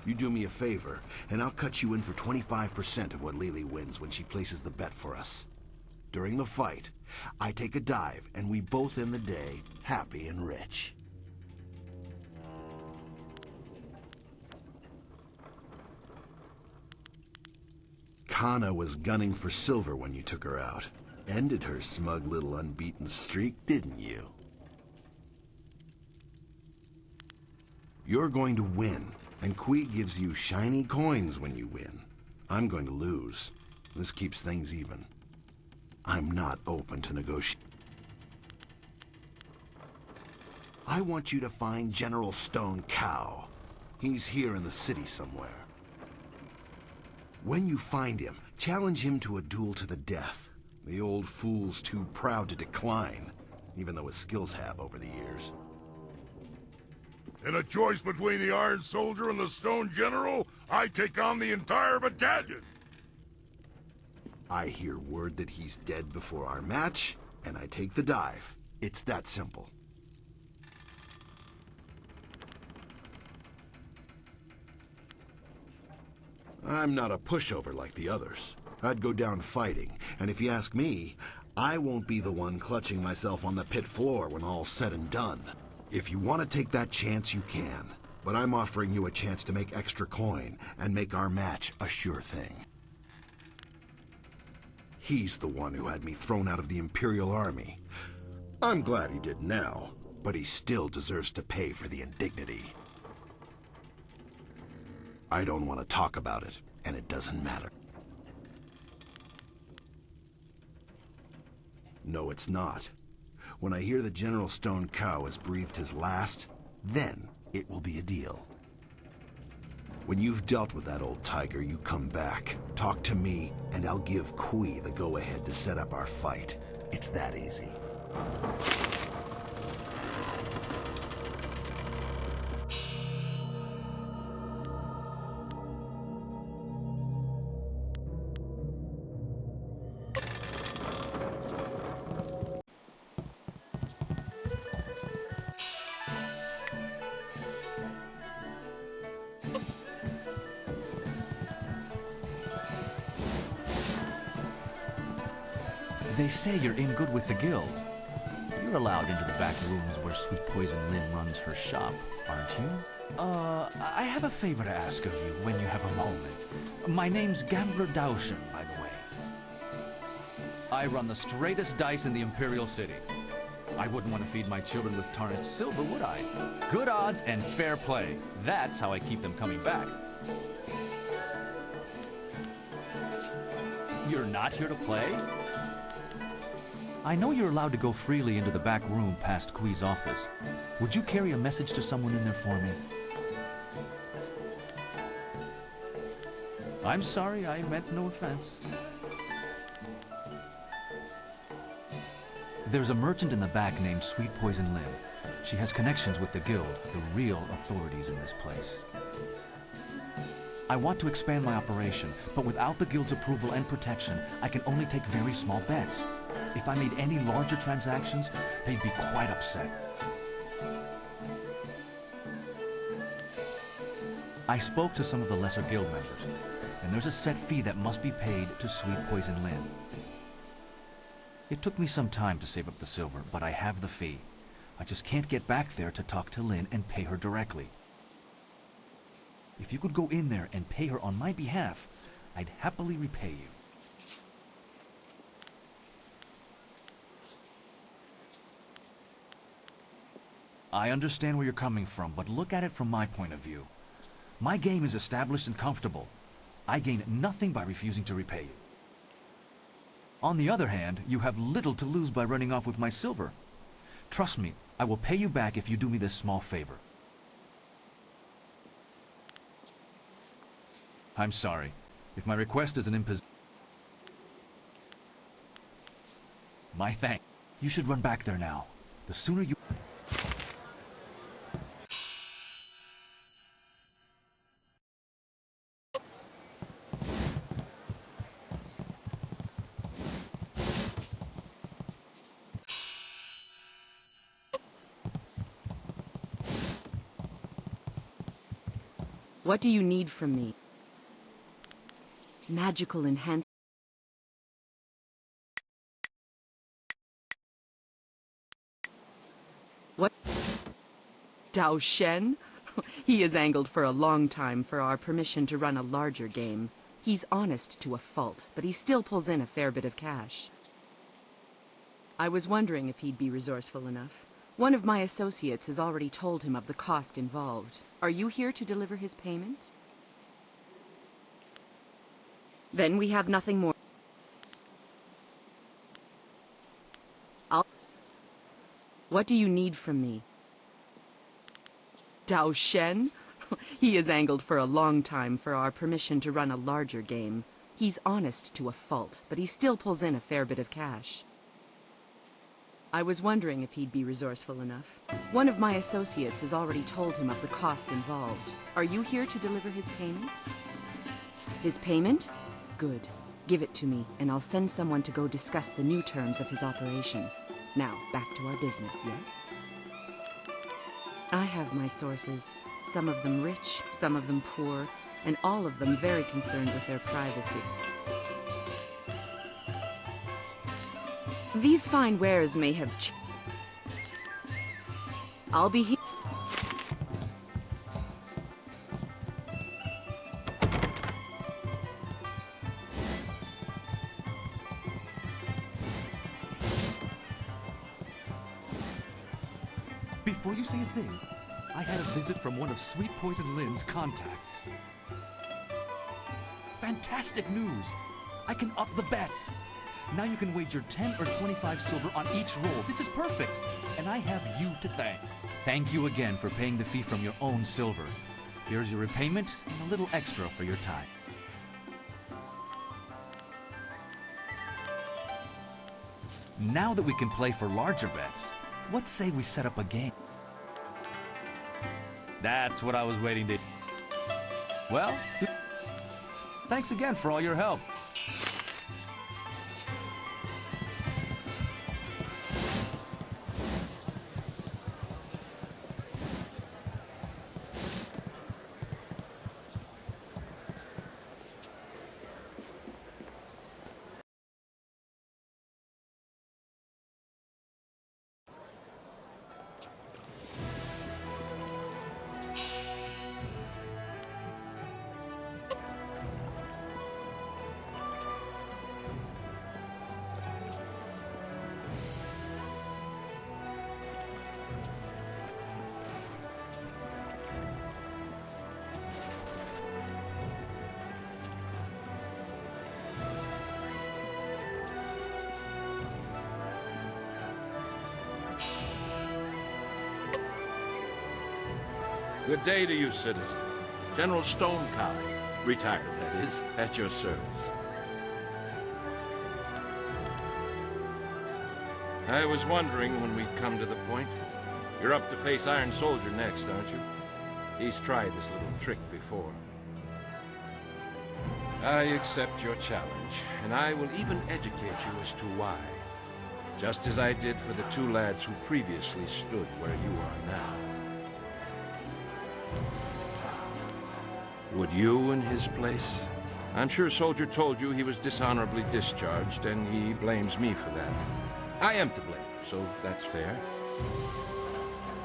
You do me a favor, and I'll cut you in for 25% of what Lily wins when she places the bet for us. During the fight, I take a dive, and we both end the day happy and rich. Kana was gunning for silver when you took her out. Ended her smug little unbeaten streak, didn't you? You're going to win, and Kui gives you shiny coins when you win. I'm going to lose. This keeps things even. I'm not open to negotiate. I want you to find General Stone Cow. He's here in the city somewhere. When you find him, challenge him to a duel to the death. The old fool's too proud to decline, even though his skills have over the years. In a choice between the Iron Soldier and the Stone General, I take on the entire battalion. I hear word that he's dead before our match, and I take the dive. It's that simple. I'm not a pushover like the others. I'd go down fighting, and if you ask me, I won't be the one clutching myself on the pit floor when all's said and done. If you want to take that chance, you can. But I'm offering you a chance to make extra coin and make our match a sure thing. He's the one who had me thrown out of the Imperial Army. I'm glad he did now, but he still deserves to pay for the indignity. I don't want to talk about it, and it doesn't matter. No, it's not. When I hear that General Stone Cow has breathed his last, then it will be a deal. When you've dealt with that old tiger, you come back, talk to me, and I'll give Kui the go-ahead to set up our fight. It's that easy. They say you're in good with the guild. You're allowed into the back rooms where Sweet Poison Lynn runs her shop, aren't you? I have a favor to ask of you when you have a moment. My name's Gambler Daoshin, by the way. I run the straightest dice in the Imperial City. I wouldn't want to feed my children with tarnished silver, would I? Good odds and fair play. That's how I keep them coming back. You're not here to play? I know you're allowed to go freely into the back room past Kui's office. Would you carry a message to someone in there for me? I'm sorry, I meant no offense. There's a merchant in the back named Sweet Poison Lynn. She has connections with the guild, the real authorities in this place. I want to expand my operation, but without the guild's approval and protection, I can only take very small bets. If I made any larger transactions, they'd be quite upset. I spoke to some of the lesser guild members, and there's a set fee that must be paid to Sweet Poison Lynn. It took me some time to save up the silver, but I have the fee. I just can't get back there to talk to Lynn and pay her directly. If you could go in there and pay her on my behalf, I'd happily repay you. I understand where you're coming from, but look at it from my point of view. My game is established and comfortable. I gain nothing by refusing to repay you. On the other hand, you have little to lose by running off with my silver. Trust me, I will pay you back if you do me this small favor. I'm sorry. If my request is an imposition... My thanks. You should run back there now. The sooner you... What do you need from me? Magical enhance. What? Dao Shen? He has angled for a long time for our permission to run a larger game. He's honest to a fault, but he still pulls in a fair bit of cash. I was wondering if he'd be resourceful enough. One of my associates has already told him of the cost involved. Are you here to deliver his payment? Then we have nothing more. What do you need from me? Dao Shen? He has angled for a long time for our permission to run a larger game. He's honest to a fault, but he still pulls in a fair bit of cash. I was wondering if he'd be resourceful enough. One of my associates has already told him of the cost involved. Are you here to deliver his payment? His payment? Good. Give it to me, and I'll send someone to go discuss the new terms of his operation. Now, back to our business, yes? I have my sources. Some of them rich, some of them poor, and all of them very concerned with their privacy. These fine wares may have I'll be here. Before you say a thing, I had a visit from one of Sweet Poison Lynn's contacts. Fantastic news! I can up the bets! Now you can wager 10 or 25 silver on each roll. This is perfect! And I have you to thank. Thank you again for paying the fee from your own silver. Here's your repayment and a little extra for your time. Now that we can play for larger bets, what say we set up a game? That's what I was waiting to... Well, thanks again for all your help. Good day to you, citizen. General Stonecow, retired, that is, at your service. I was wondering when we'd come to the point. You're up to face Iron Soldier next, aren't you? He's tried this little trick before. I accept your challenge, and I will even educate you as to why. Just as I did for the two lads who previously stood where you are now. Would you in his place? I'm sure Soldier told you he was dishonorably discharged, and he blames me for that. I am to blame, so that's fair.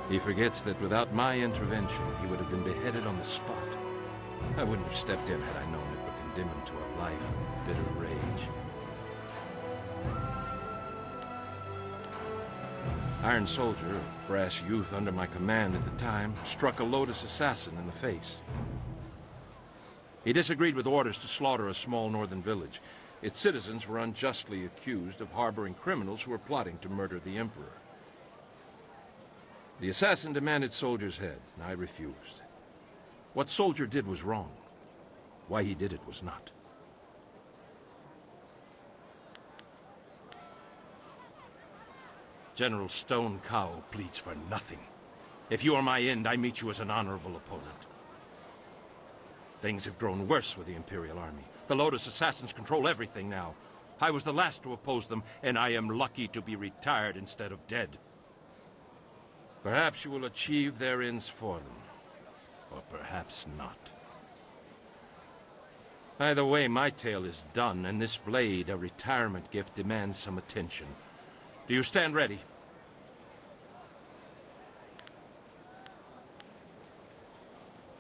He forgets that without my intervention, he would have been beheaded on the spot. I wouldn't have stepped in had I known it would condemn him to a life of bitter rage. Iron Soldier, a brass youth under my command at the time, struck a Lotus assassin in the face. He disagreed with orders to slaughter a small northern village. Its citizens were unjustly accused of harboring criminals who were plotting to murder the Emperor. The assassin demanded Soldier's head, and I refused. What Soldier did was wrong. Why he did it was not. General Stonecow pleads for nothing. If you are my end, I meet you as an honorable opponent. Things have grown worse with the Imperial Army. The Lotus assassins control everything now. I was the last to oppose them, and I am lucky to be retired instead of dead. Perhaps you will achieve their ends for them, or perhaps not. Either way, my tale is done, and this blade, a retirement gift, demands some attention. Do you stand ready?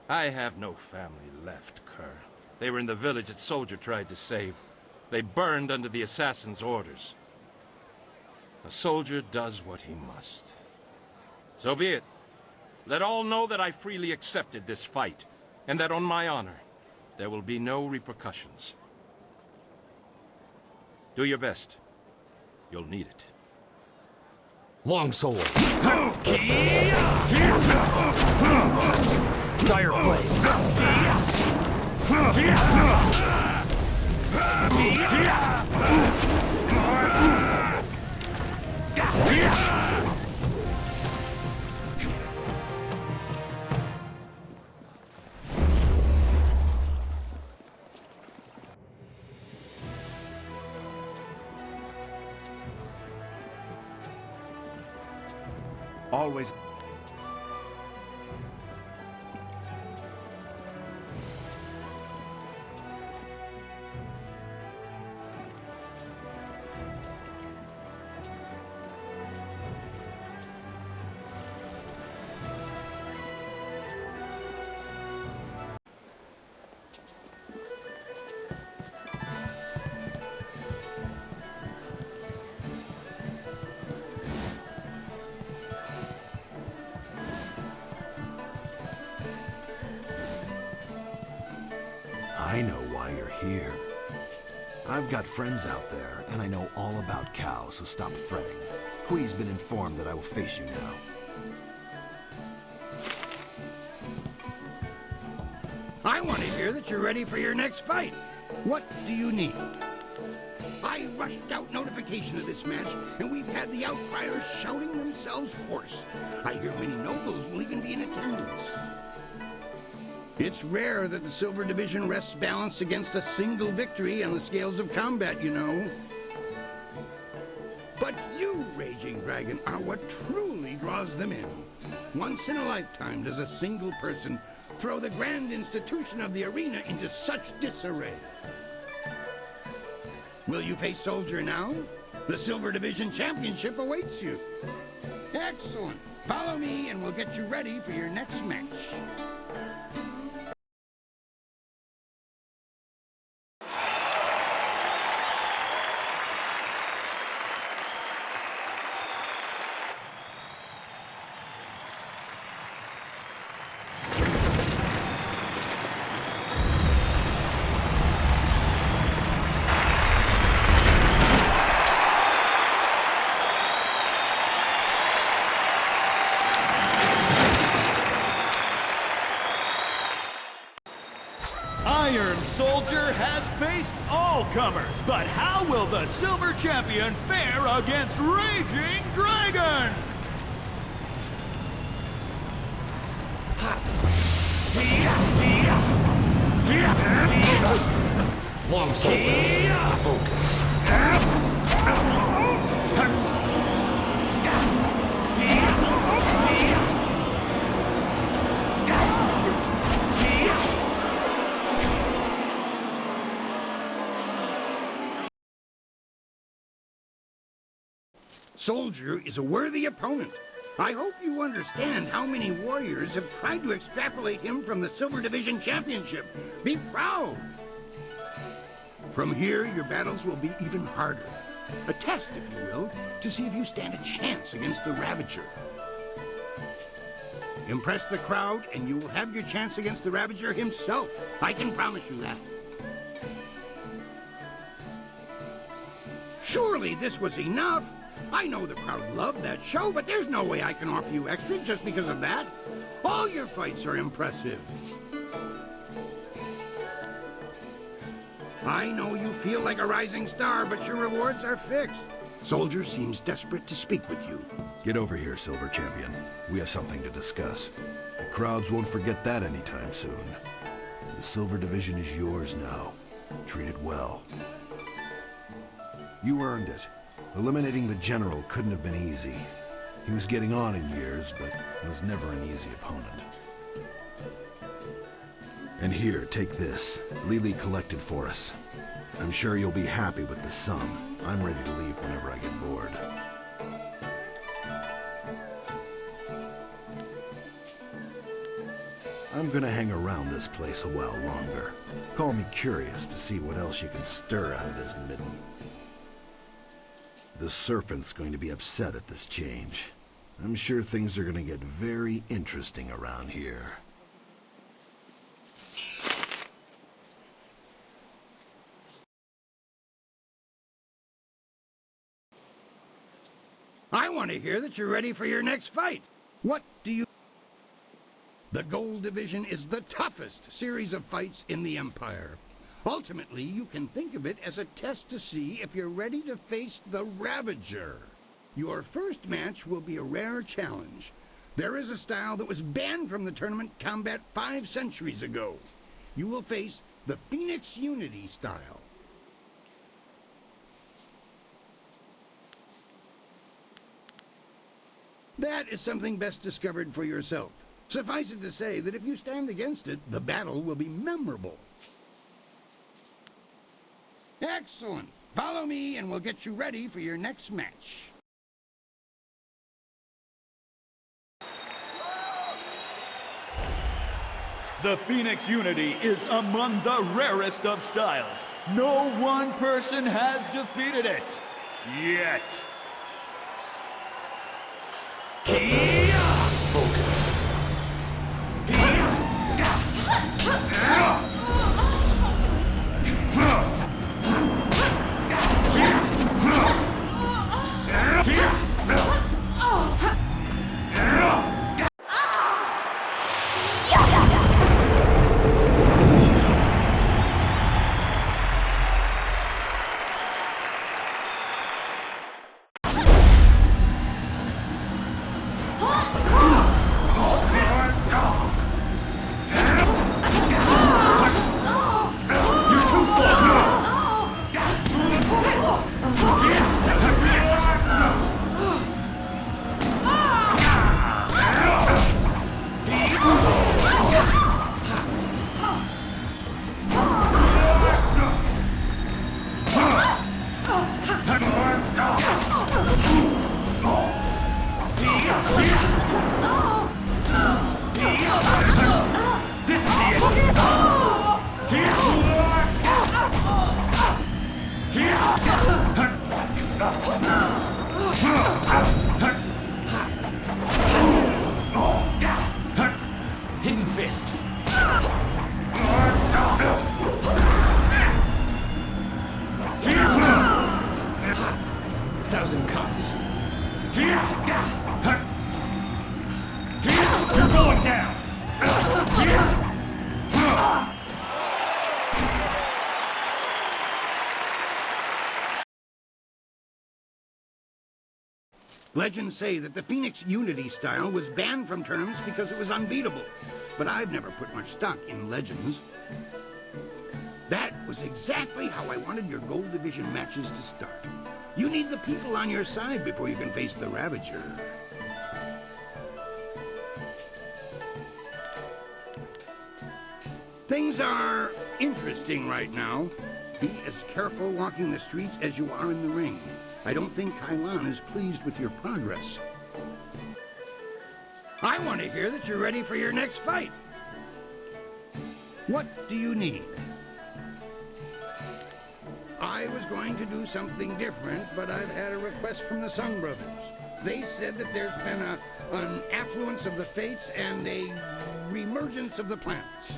I have no family left, Kerr. They were in the village that Soldier tried to save. They burned under the assassin's orders. A soldier does what he must. So be it. Let all know that I freely accepted this fight, and that on my honor, there will be no repercussions. Do your best. You'll need it. Longsword. Dire Flame. Always. I know why you're here. I've got friends out there, and I know all about Cal, so stop fretting. Hui's been informed that I will face you now. I want to hear that you're ready for your next fight. What do you need? I rushed out notification of this match, and we've had the outcriers shouting themselves hoarse. I hear many nobles will even be in attendance. It's rare that the Silver Division rests balanced against a single victory on the scales of combat, you know. But you, Raging Dragon, are what truly draws them in. Once in a lifetime does a single person throw the grand institution of the arena into such disarray. Will you face Soldier now? The Silver Division Championship awaits you. Excellent. Follow me and we'll get you ready for your next match. Iron Soldier has faced all comers, but how will the Silver Champion fare against Raging Dragon? Longsword. Focus. Soldier is a worthy opponent. I hope you understand how many warriors have tried to extrapolate him from the Silver Division Championship. Be proud! From here, your battles will be even harder. A test, if you will, to see if you stand a chance against the Ravager. Impress the crowd, and you will have your chance against the Ravager himself. I can promise you that. Surely this was enough. I know the crowd loved that show, but there's no way I can offer you extra just because of that. All your fights are impressive. I know you feel like a rising star, but your rewards are fixed. Soldier seems desperate to speak with you. Get over here, Silver Champion. We have something to discuss. The crowds won't forget that anytime soon. The Silver Division is yours now. Treat it well. You earned it. Eliminating the General couldn't have been easy. He was getting on in years, but he was never an easy opponent. And here, take this. Lily collected for us. I'm sure you'll be happy with the sum. I'm ready to leave whenever I get bored. I'm gonna hang around this place a while longer. Call me curious to see what else you can stir out of this midden. The Serpent's going to be upset at this change. I'm sure things are gonna get very interesting around here. I want to hear that you're ready for your next fight. What do you... The Gold Division is the toughest series of fights in the Empire. Ultimately, you can think of it as a test to see if you're ready to face the Ravager. Your first match will be a rare challenge. There is a style that was banned from the tournament combat 5 centuries ago. You will face the Phoenix Unity style. That is something best discovered for yourself. Suffice it to say that if you stand against it, the battle will be memorable. Excellent. Follow me and we'll get you ready for your next match. The Phoenix Unity is among the rarest of styles. No one person has defeated it. Yet. Focus. Hidden fist. Thousand cuts. You're going down. Legends say that the Phoenix Unity style was banned from tournaments because it was unbeatable. But I've never put much stock in legends. That was exactly how I wanted your Gold Division matches to start. You need the people on your side before you can face the Ravager. Things are interesting right now. Be as careful walking the streets as you are in the ring. I don't think Kailan is pleased with your progress. I want to hear that you're ready for your next fight. What do you need? I was going to do something different, but I've had a request from the Sung Brothers. They said that there's been an affluence of the fates and a reemergence of the planets.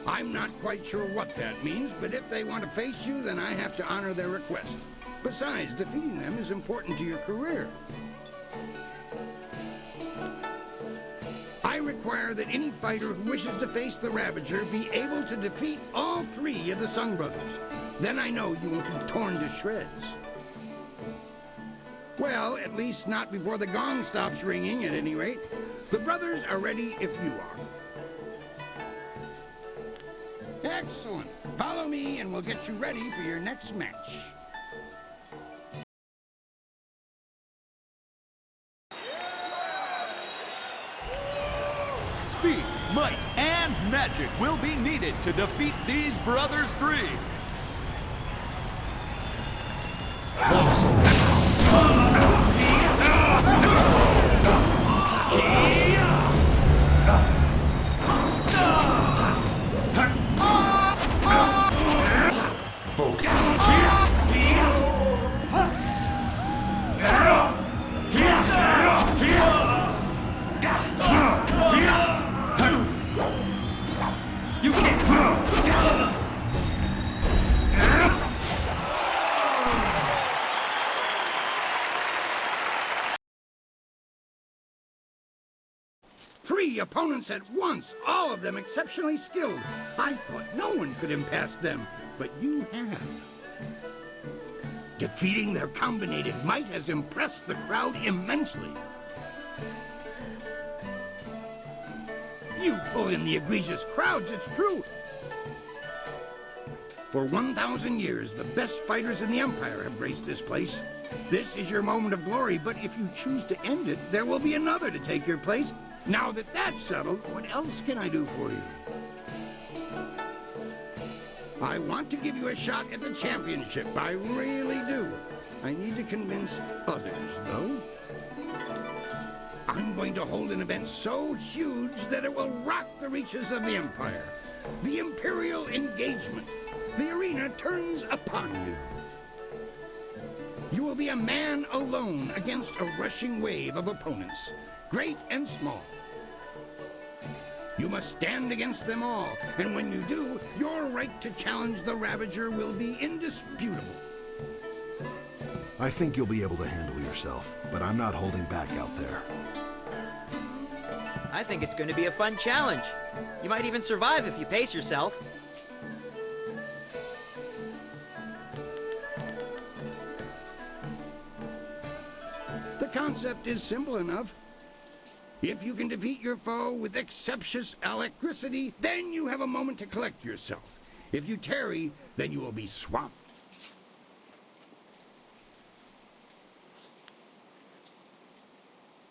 I'm not quite sure what that means, but if they want to face you, then I have to honor their request. Besides, defeating them is important to your career. I require that any fighter who wishes to face the Ravager be able to defeat all 3 of the Sung Brothers. Then I know you won't be torn to shreds. Well, at least not before the gong stops ringing, at any rate. The brothers are ready if you are. Excellent. Follow me and we'll get you ready for your next match. Speed, might, and magic will be needed to defeat these brothers three. Three opponents at once, all of them exceptionally skilled. I thought no one could impass them, but you have. Defeating their combinated might has impressed the crowd immensely. You pull in the egregious crowds, it's true. For 1,000 years, the best fighters in the Empire have graced this place. This is your moment of glory, but if you choose to end it, there will be another to take your place. Now that that's settled, what else can I do for you? I want to give you a shot at the championship. I really do. I need to convince others, though. I'm going to hold an event so huge that it will rock the reaches of the Empire. The Imperial Engagement. The arena turns upon you. You will be a man alone against a rushing wave of opponents, great and small. You must stand against them all, and when you do, your right to challenge the Ravager will be indisputable. I think you'll be able to handle yourself, but I'm not holding back out there. I think it's going to be a fun challenge. You might even survive if you pace yourself. The concept is simple enough. If you can defeat your foe with exceptious alacrity, then you have a moment to collect yourself. If you tarry, then you will be swamped.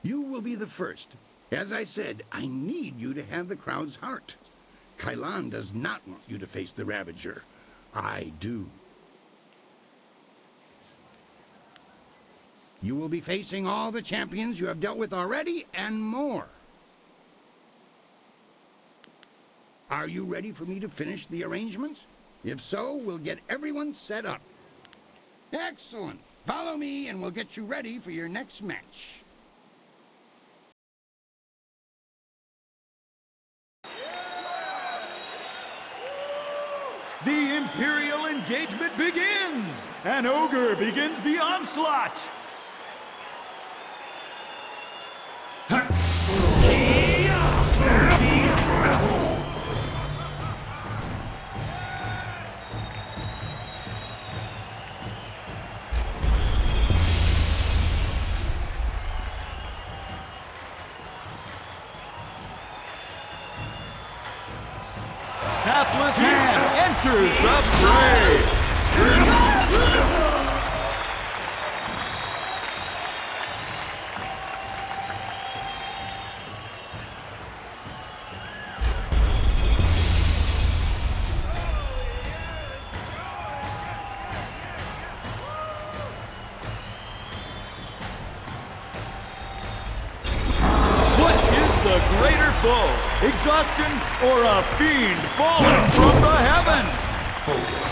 You will be the first. As I said, I need you to have the crowd's heart. Kailan does not want you to face the Ravager. I do. You will be facing all the champions you have dealt with already, and more. Are you ready for me to finish the arrangements? If so, we'll get everyone set up. Excellent. Follow me, and we'll get you ready for your next match. The Imperial engagement begins! An ogre begins the onslaught! Hapless hand enters the fray! Exhaustion or a fiend falling from the heavens? Focus.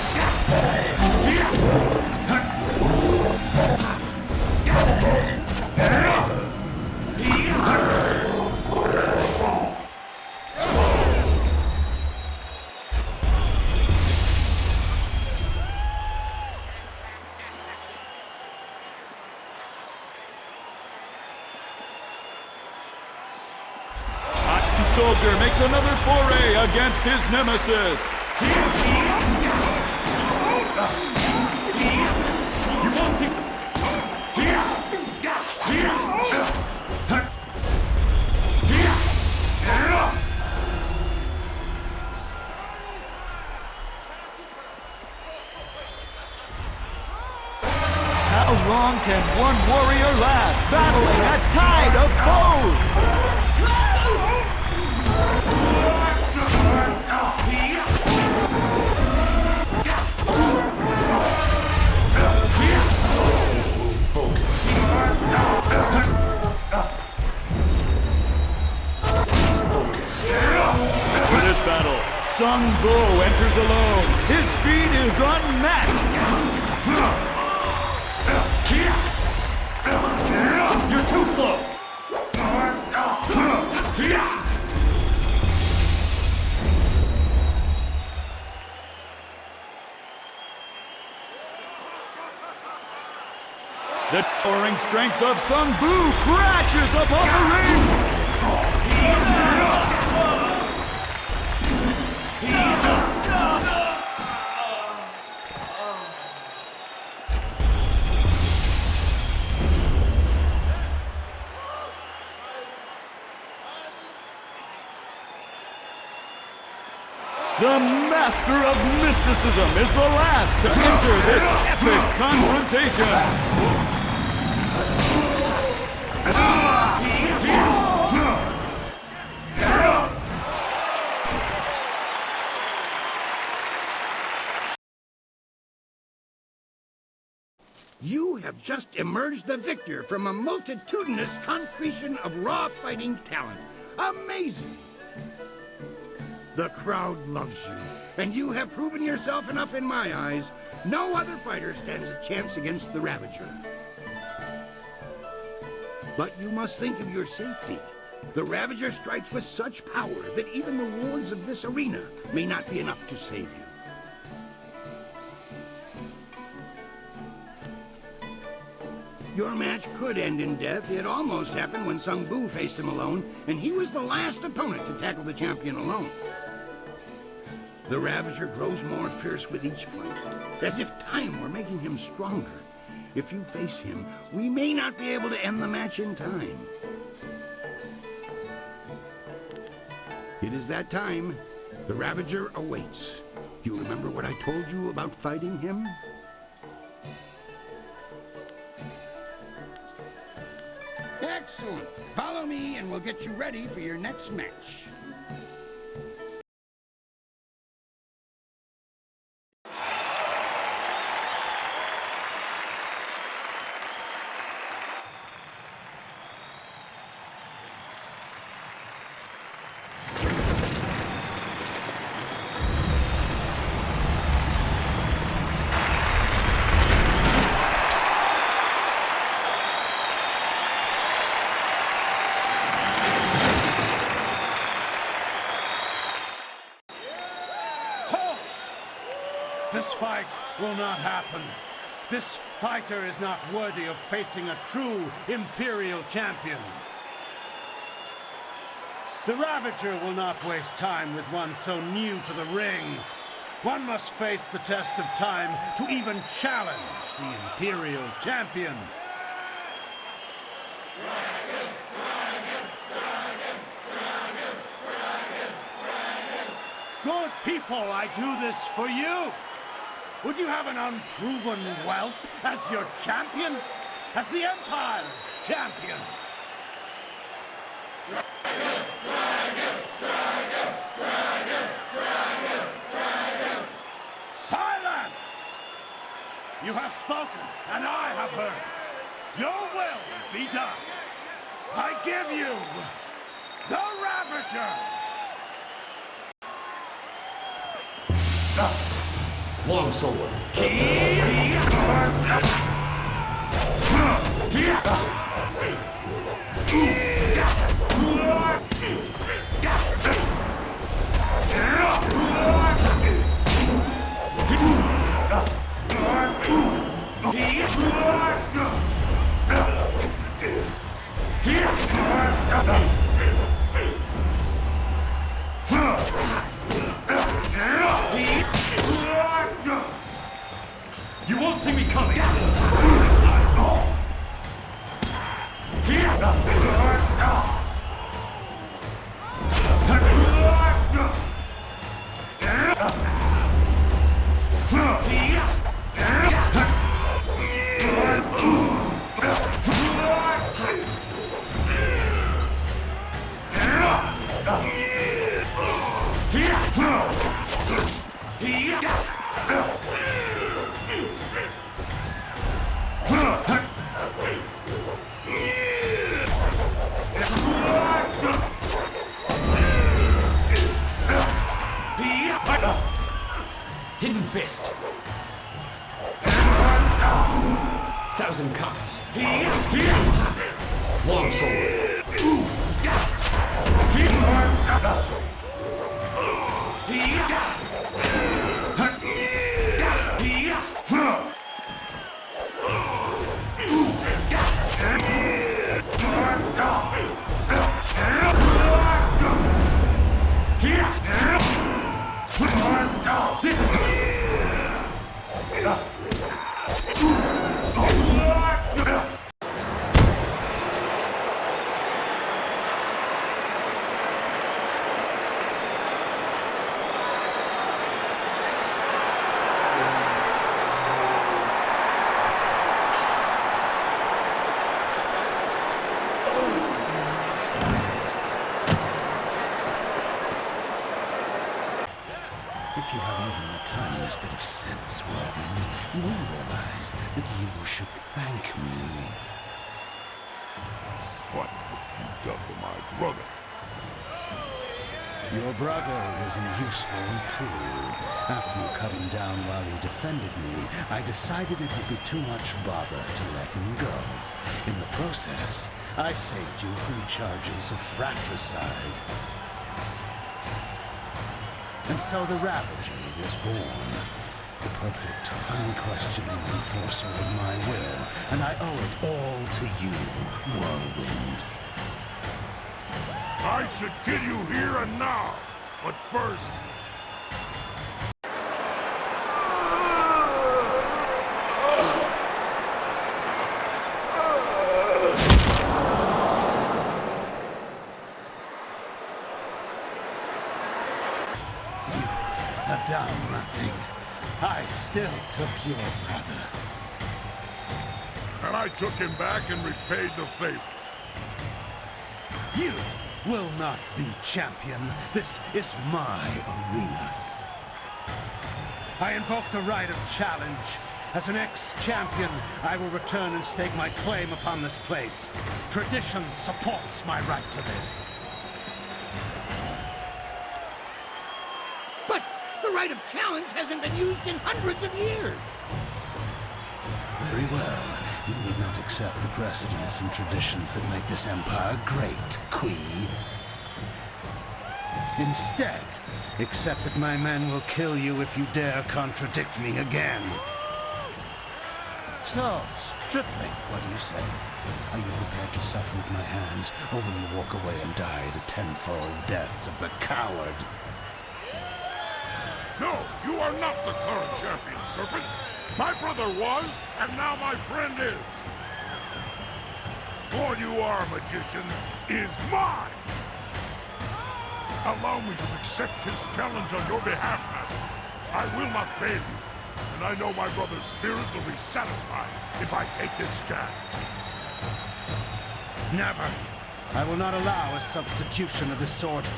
Soldier makes another foray against his nemesis. You won't see. How long can one warrior last, battling a tide of foes? Focus. Focus. For this battle, Sung Bu enters alone. His speed is unmatched. You're too slow. The towering strength of Sung Bu crashes upon the ring. The master of mysticism is the last to enter this epic confrontation. You have just emerged the victor from a multitudinous concretion of raw fighting talent. Amazing! The crowd loves you, and you have proven yourself enough in my eyes. No other fighter stands a chance against the Ravager. But you must think of your safety. The Ravager strikes with such power that even the wards of this arena may not be enough to save you. Your match could end in death. It almost happened when Sung Bu faced him alone, and he was the last opponent to tackle the champion alone. The Ravager grows more fierce with each fight, as if time were making him stronger. If you face him, we may not be able to end the match in time. It is that time. The Ravager awaits. You remember what I told you about fighting him? Excellent. Follow me and we'll get you ready for your next match. This fight will not happen. This fighter is not worthy of facing a true Imperial champion. The Ravager will not waste time with one so new to the ring. One must face the test of time to even challenge the Imperial champion. Good people, I do this for you. Would you have an unproven whelp as your champion? As the Empire's champion? Silence! You have spoken, and I have heard. Your will be done. I give you the Ravager! Long sword. You won't see me coming! Hidden fist. Thousand cuts. Long sword. This is... If you have even the tiniest bit of sense, Whirlwind, you'll realize that you should thank me. What have you done to my brother? Your brother was a useful tool. After you cut him down while he defended me, I decided it would be too much bother to let him go. In the process, I saved you from charges of fratricide. And so the Ravager was born. The perfect, unquestioning enforcer of my will. And I owe it all to you, Whirlwind. I should kill you here and now, but first... Have done nothing. I still took your brother. And I took him back and repaid the favor. You will not be champion. This is my arena. I invoke the right of challenge. As an ex-champion, I will return and stake my claim upon this place. Tradition supports my right to this. But the right of challenge hasn't been used in hundreds of years. Very well. You need not accept the precedents and traditions that make this empire great, Kui. Instead, accept that my men will kill you if you dare contradict me again. So, Stripling, what do you say? Are you prepared to suffer at my hands, or will you walk away and die the tenfold deaths of the coward? No, you are not the current champion, Serpent. My brother was, and now my friend is. All you are, magician, is mine. Allow me to accept his challenge on your behalf, Master. I will not fail you, and I know my brother's spirit will be satisfied if I take this chance. Never. I will not allow a substitution of this sort.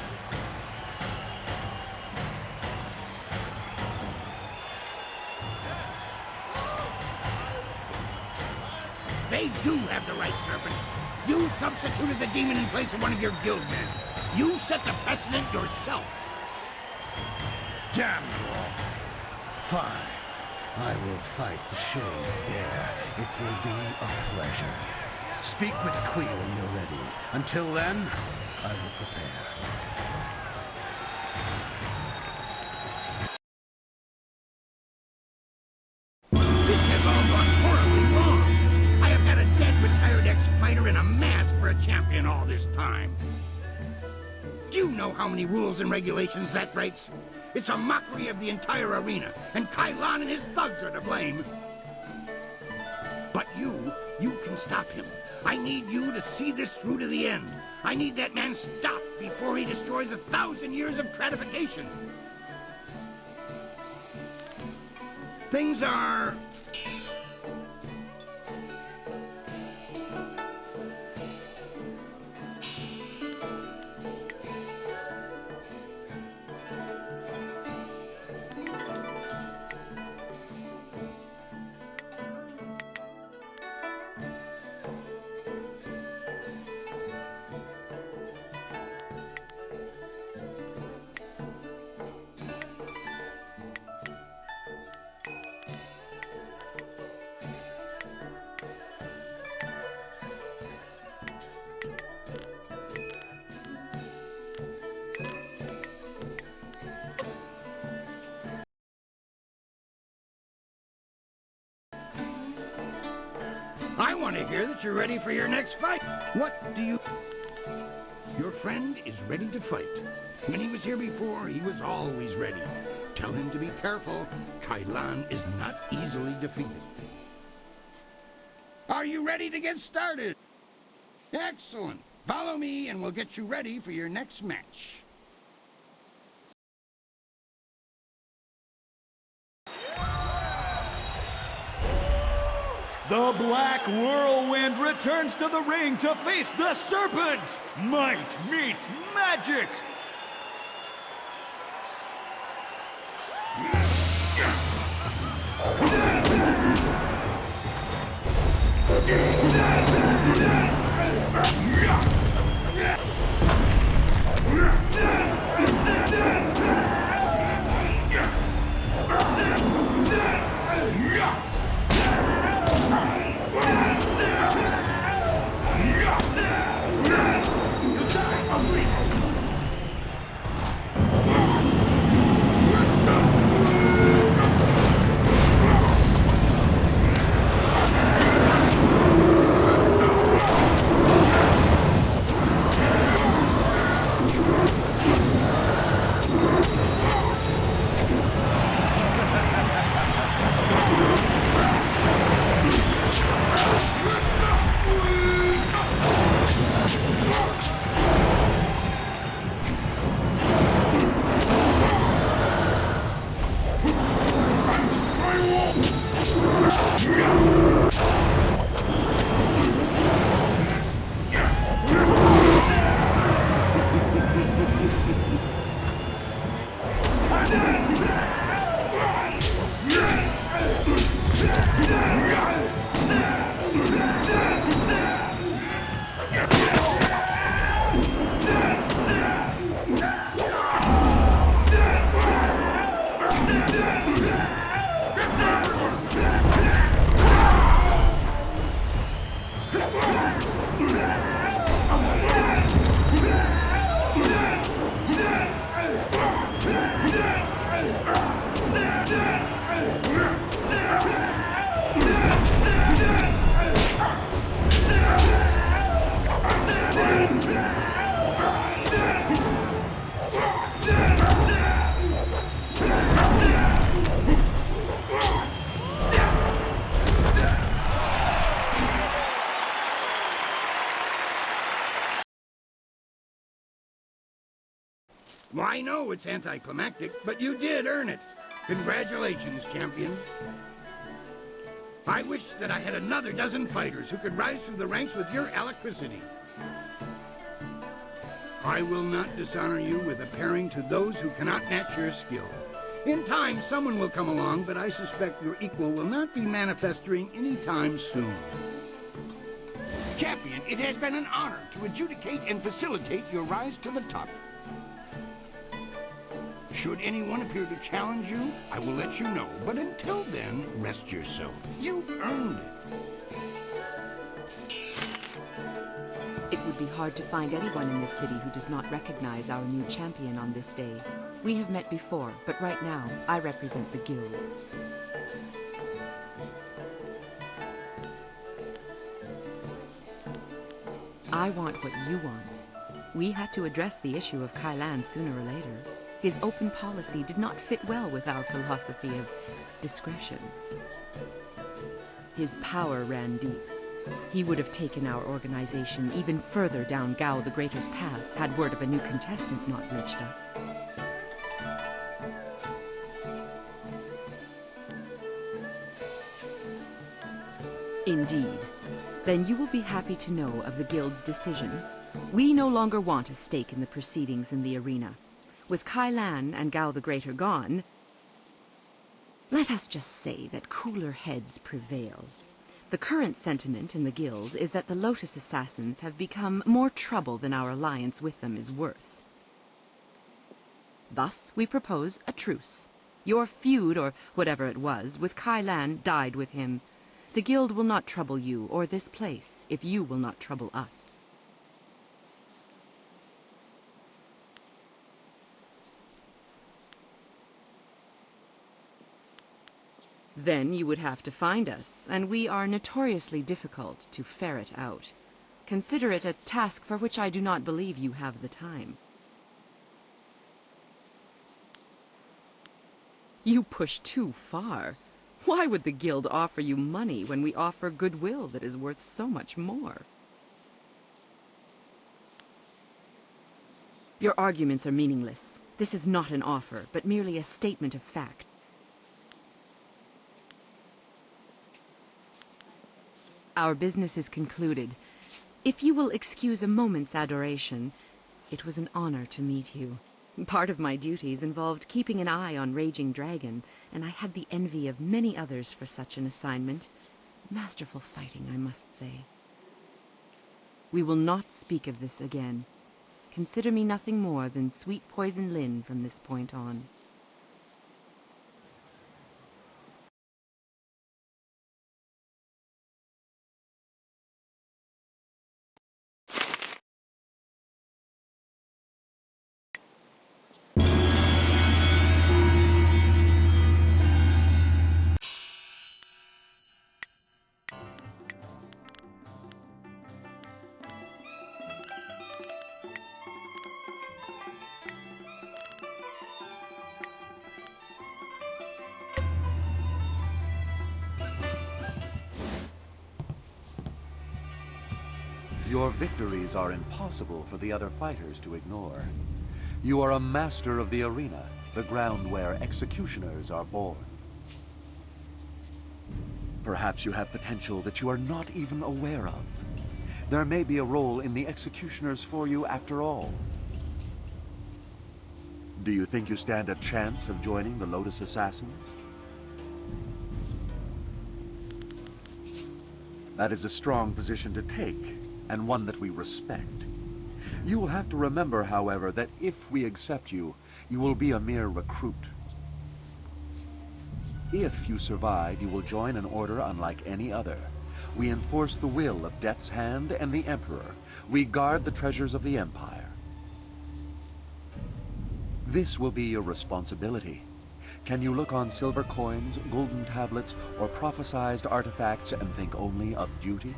They do have the right, Serpent. You substituted the demon in place of one of your guild men. You set the precedent yourself. Damn you all. Fine. I will fight the shaved bear. It will be a pleasure. Speak with Kui when you're ready. Until then, I will prepare. This has all gone horribly wrong. I have had a dead, retired ex-fighter in a mask for a champion all this time. Do you know how many rules and regulations that breaks? It's a mockery of the entire arena, and Kailan and his thugs are to blame. But you can stop him. I need you to see this through to the end. I need that man stopped before he destroys 1,000 years of gratification. Things are... I want to hear that you're ready for your next fight. What do you... Your friend is ready to fight. When he was here before, he was always ready. Tell him to be careful. Kailan is not easily defeated. Are you ready to get started? Excellent. Follow me and we'll get you ready for your next match. The Black Whirlwind returns to the ring to face the Serpent! Might meets magic! Well, I know it's anticlimactic, but you did earn it. Congratulations, champion. I wish that I had another dozen fighters who could rise through the ranks with your alacrity. I will not dishonor you with a pairing to those who cannot match your skill. In time, someone will come along, but I suspect your equal will not be manifesting any time soon. Champion, it has been an honor to adjudicate and facilitate your rise to the top. Should anyone appear to challenge you, I will let you know. But until then, rest yourself. You've earned it. It would be hard to find anyone in this city who does not recognize our new champion on this day. We have met before, but right now, I represent the guild. I want what you want. We had to address the issue of Kailan sooner or later. His open policy did not fit well with our philosophy of discretion. His power ran deep. He would have taken our organization even further down Gao the Greater's path had word of a new contestant not reached us. Indeed. Then you will be happy to know of the Guild's decision. We no longer want a stake in the proceedings in the arena. With Kailan and Gao the Greater gone, let us just say that cooler heads prevail. The current sentiment in the Guild is that the Lotus Assassins have become more trouble than our alliance with them is worth. Thus, we propose a truce. Your feud, or whatever it was, with Kailan died with him. The Guild will not trouble you or this place if you will not trouble us. Then you would have to find us, and we are notoriously difficult to ferret out. Consider it a task for which I do not believe you have the time. You push too far. Why would the Guild offer you money when we offer goodwill that is worth so much more? Your arguments are meaningless. This is not an offer, but merely a statement of fact. Our business is concluded. If you will excuse a moment's adoration, it was an honor to meet you. Part of my duties involved keeping an eye on Raging Dragon, and I had the envy of many others for such an assignment. Masterful fighting, I must say. We will not speak of this again. Consider me nothing more than Sweet Poison Lynn from this point on. Your victories are impossible for the other fighters to ignore. You are a master of the arena, the ground where executioners are born. Perhaps you have potential that you are not even aware of. There may be a role in the executioners for you after all. Do you think you stand a chance of joining the Lotus Assassins? That is a strong position to take, and one that we respect. You will have to remember, however, that if we accept you, you will be a mere recruit. If you survive, you will join an order unlike any other. We enforce the will of Death's Hand and the Emperor. We guard the treasures of the Empire. This will be your responsibility. Can you look on silver coins, golden tablets, or prophesized artifacts and think only of duty?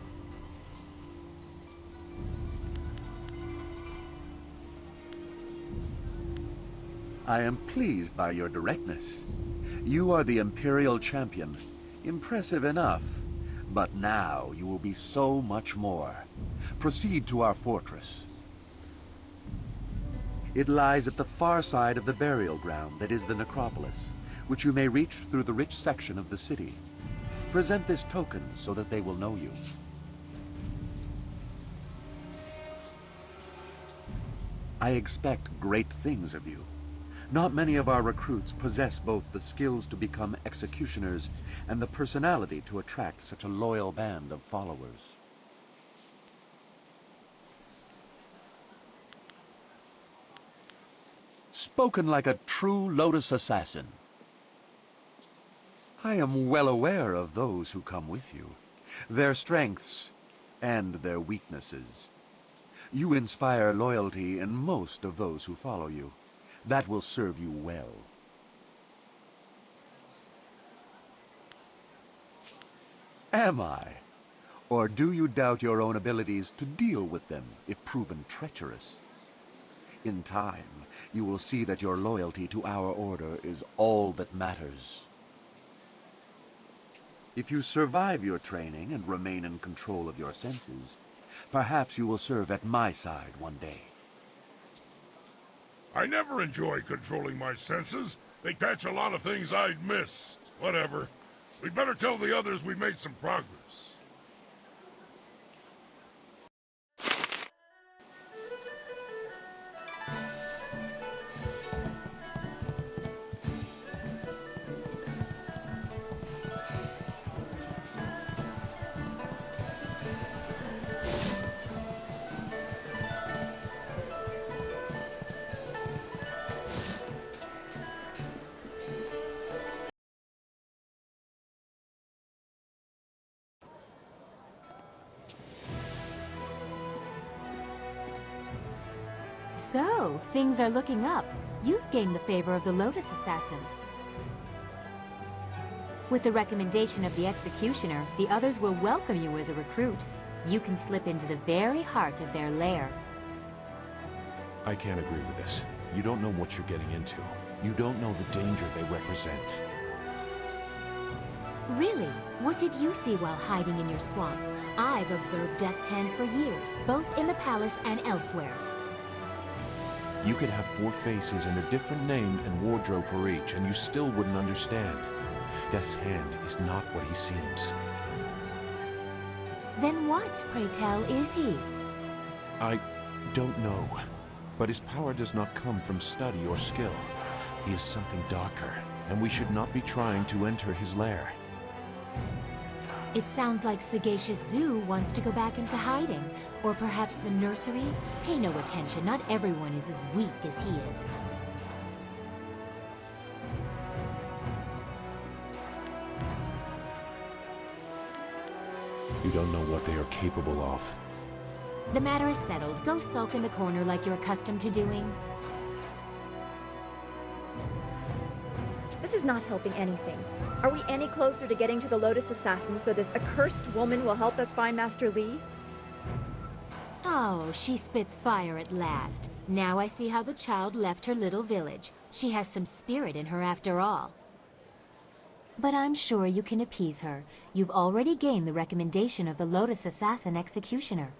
I am pleased by your directness. You are the Imperial Champion. Impressive enough. But now you will be so much more. Proceed to our fortress. It lies at the far side of the burial ground that is the necropolis, which you may reach through the rich section of the city. Present this token so that they will know you. I expect great things of you. Not many of our recruits possess both the skills to become executioners and the personality to attract such a loyal band of followers. Spoken like a true Lotus assassin. I am well aware of those who come with you, their strengths and their weaknesses. You inspire loyalty in most of those who follow you. That will serve you well. Am I? Or do you doubt your own abilities to deal with them if proven treacherous? In time, you will see that your loyalty to our order is all that matters. If you survive your training and remain in control of your senses, perhaps you will serve at my side one day. I never enjoy controlling my senses. They catch a lot of things I'd miss. Whatever. We'd better tell the others we made some progress. So, things are looking up. You've gained the favor of the Lotus Assassins. With the recommendation of the executioner, the others will welcome you as a recruit. You can slip into the very heart of their lair. I can't agree with this. You don't know what you're getting into. You don't know the danger they represent. Really? What did you see while hiding in your swamp? I've observed Death's Hand for years, both in the palace and elsewhere. You could have 4 faces and a different name and wardrobe for each, and you still wouldn't understand. Death's Hand is not what he seems. Then what, pray tell, is he? I don't know. But his power does not come from study or skill. He is something darker, and we should not be trying to enter his lair. It sounds like Sagacious Zoo wants to go back into hiding. Or perhaps the nursery? Pay no attention, not everyone is as weak as he is. You don't know what they are capable of. The matter is settled. Go sulk in the corner like you're accustomed to doing. This is not helping anything. Are we any closer to getting to the Lotus Assassins so this accursed woman will help us find Master Li? Oh, she spits fire at last. Now I see how the child left her little village. She has some spirit in her after all. But I'm sure you can appease her. You've already gained the recommendation of the Lotus Assassin Executioner.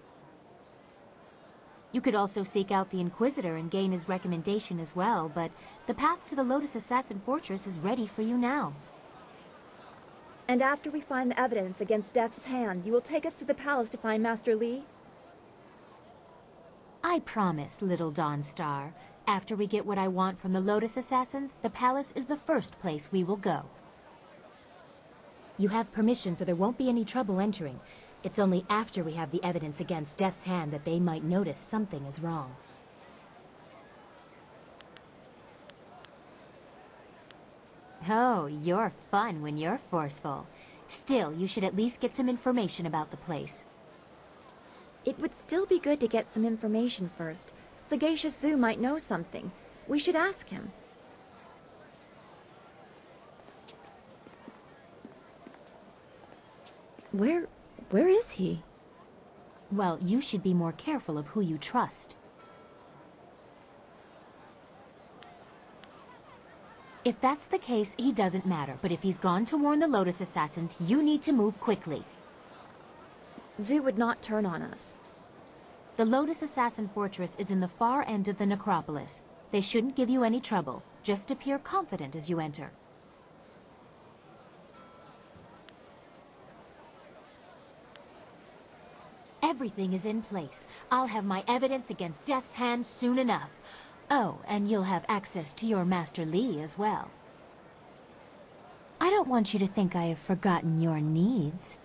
You could also seek out the Inquisitor and gain his recommendation as well, but the path to the Lotus Assassin Fortress is ready for you now. And after we find the evidence against Death's Hand, you will take us to the palace to find Master Li? I promise, little Dawnstar. After we get what I want from the Lotus Assassins, the palace is the first place we will go. You have permission, so there won't be any trouble entering. It's only after we have the evidence against Death's Hand that they might notice something is wrong. Oh, you're fun when you're forceful. Still, you should at least get some information about the place. It would still be good to get some information first. Sagacious Zoo might know something. We should ask him. Where is he? Well, you should be more careful of who you trust. If that's the case, he doesn't matter. But if he's gone to warn the Lotus Assassins, you need to move quickly. Zoo would not turn on us. The Lotus Assassin Fortress is in the far end of the necropolis. They shouldn't give you any trouble. Just appear confident as you enter. Everything is in place. I'll have my evidence against Death's Hand soon enough. Oh, and you'll have access to your Master Li as well. I don't want you to think I have forgotten your needs.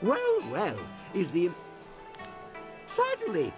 Well, well, is the... Certainly,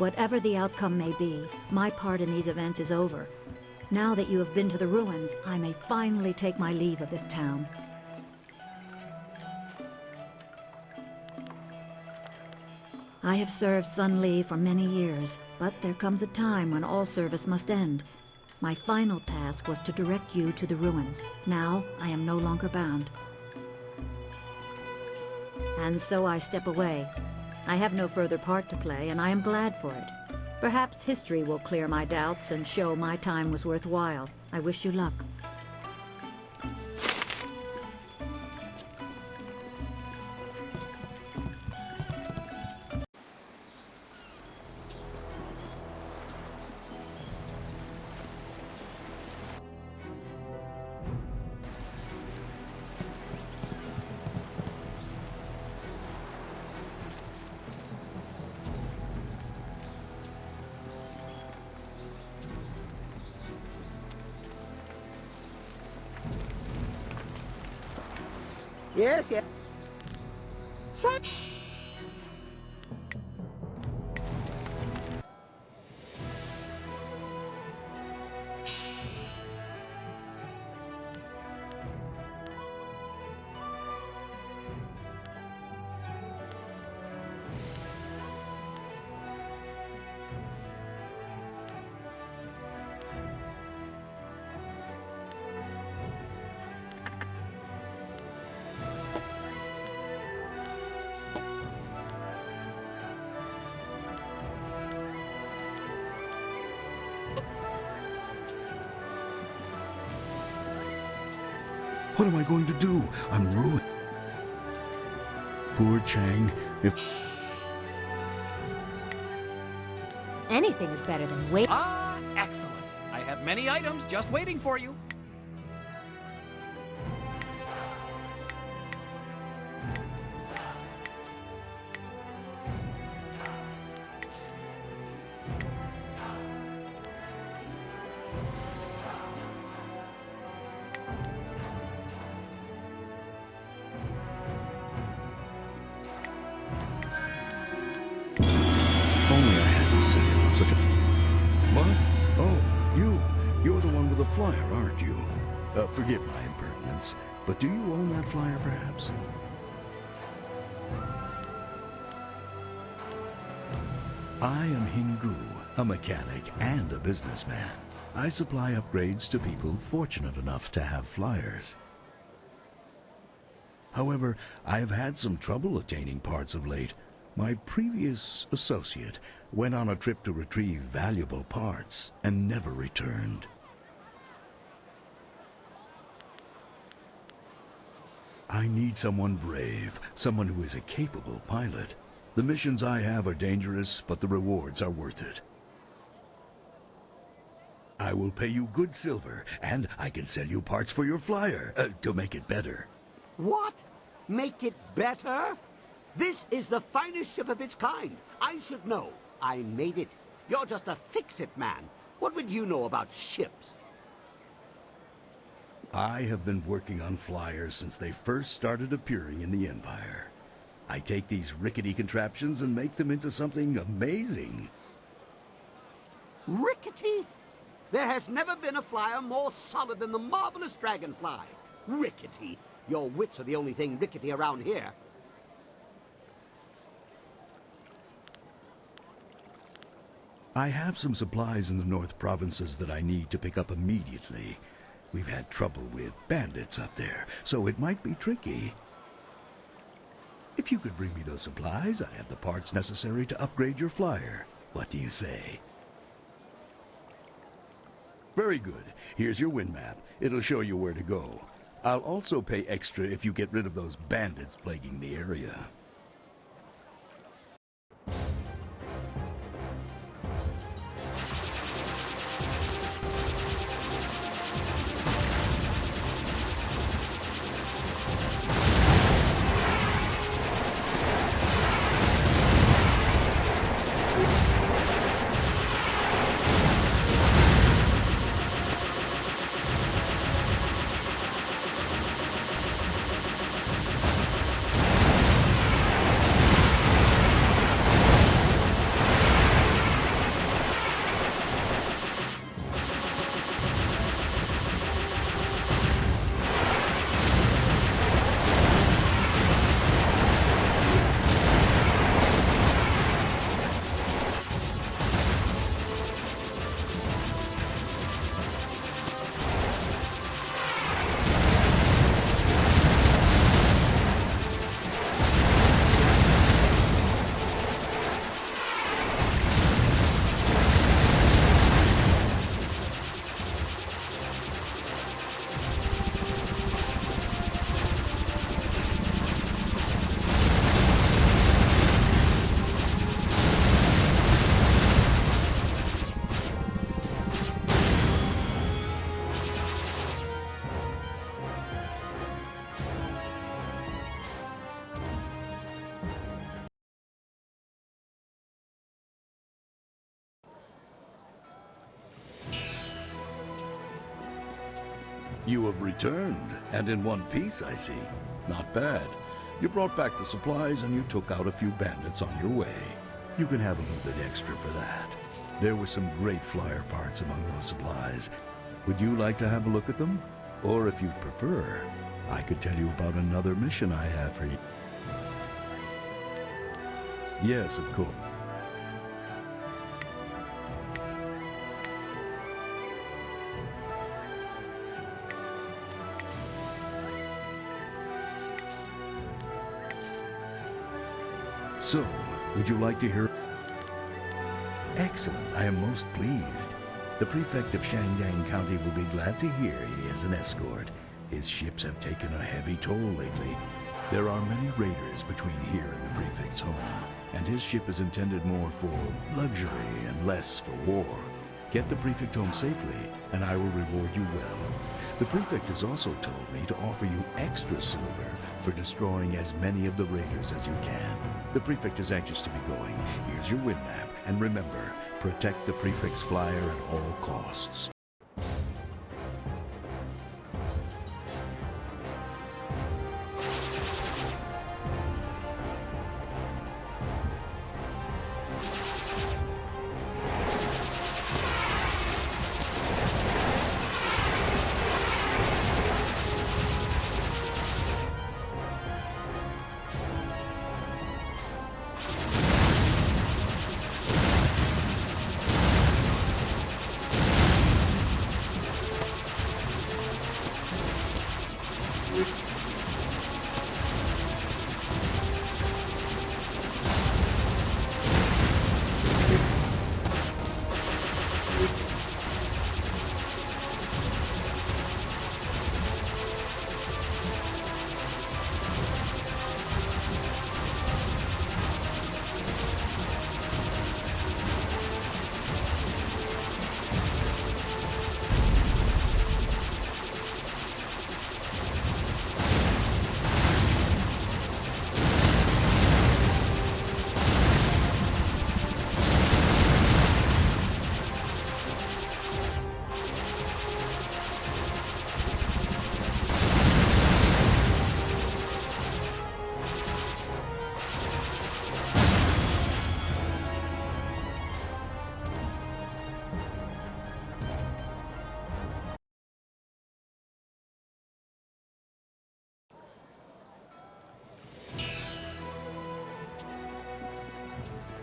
Whatever the outcome may be, my part in these events is over. Now that you have been to the ruins, I may finally take my leave of this town. I have served Sun Li for many years, but there comes a time when all service must end. My final task was to direct you to the ruins. Now, I am no longer bound. And so I step away. I have no further part to play, and I am glad for it. Perhaps history will clear my doubts and show my time was worthwhile. I wish you luck. Yes, yes. What am I going to do? I'm ruined. Poor Chang. If Anything is better than wait. Ah, excellent. I have many items just waiting for you. If only I hadn't sent him on such a... What? Oh, you're the one with the flyer, aren't you? Forgive my impertinence, but do you own that flyer, perhaps? I am Hingu, a mechanic and a businessman. I supply upgrades to people fortunate enough to have flyers. However, I have had some trouble attaining parts of late. My previous associate went on a trip to retrieve valuable parts and never returned. I need someone brave, someone who is a capable pilot. The missions I have are dangerous, but the rewards are worth it. I will pay you good silver, and I can sell you parts for your flyer, to make it better. What? Make it better? This is the finest ship of its kind. I should know. I made it. You're just a fix-it man. What would you know about ships? I have been working on flyers since they first started appearing in the Empire. I take these rickety contraptions and make them into something amazing. Rickety? There has never been a flyer more solid than the marvelous dragonfly. Rickety? Your wits are the only thing rickety around here. I have some supplies in the North Provinces that I need to pick up immediately. We've had trouble with bandits up there, so it might be tricky. If you could bring me those supplies, I have the parts necessary to upgrade your flyer. What do you say? Very good. Here's your wind map. It'll show you where to go. I'll also pay extra if you get rid of those bandits plaguing the area. You have returned, and in one piece, I see. Not bad. You brought back the supplies, and you took out a few bandits on your way. You can have a little bit extra for that. There were some great flyer parts among those supplies. Would you like to have a look at them? Or if you'd prefer, I could tell you about another mission I have for you. Yes, of course. So, would you like to hear? Excellent. I am most pleased. The prefect of Shangyang County will be glad to hear he has an escort. His ships have taken a heavy toll lately. There are many raiders between here and the prefect's home, and his ship is intended more for luxury and less for war. Get the prefect home safely, and I will reward you well. The prefect has also told me to offer you extra silver for destroying as many of the raiders as you can. The prefect is anxious to be going. Here's your wind map, and remember, protect the prefect's flyer at all costs.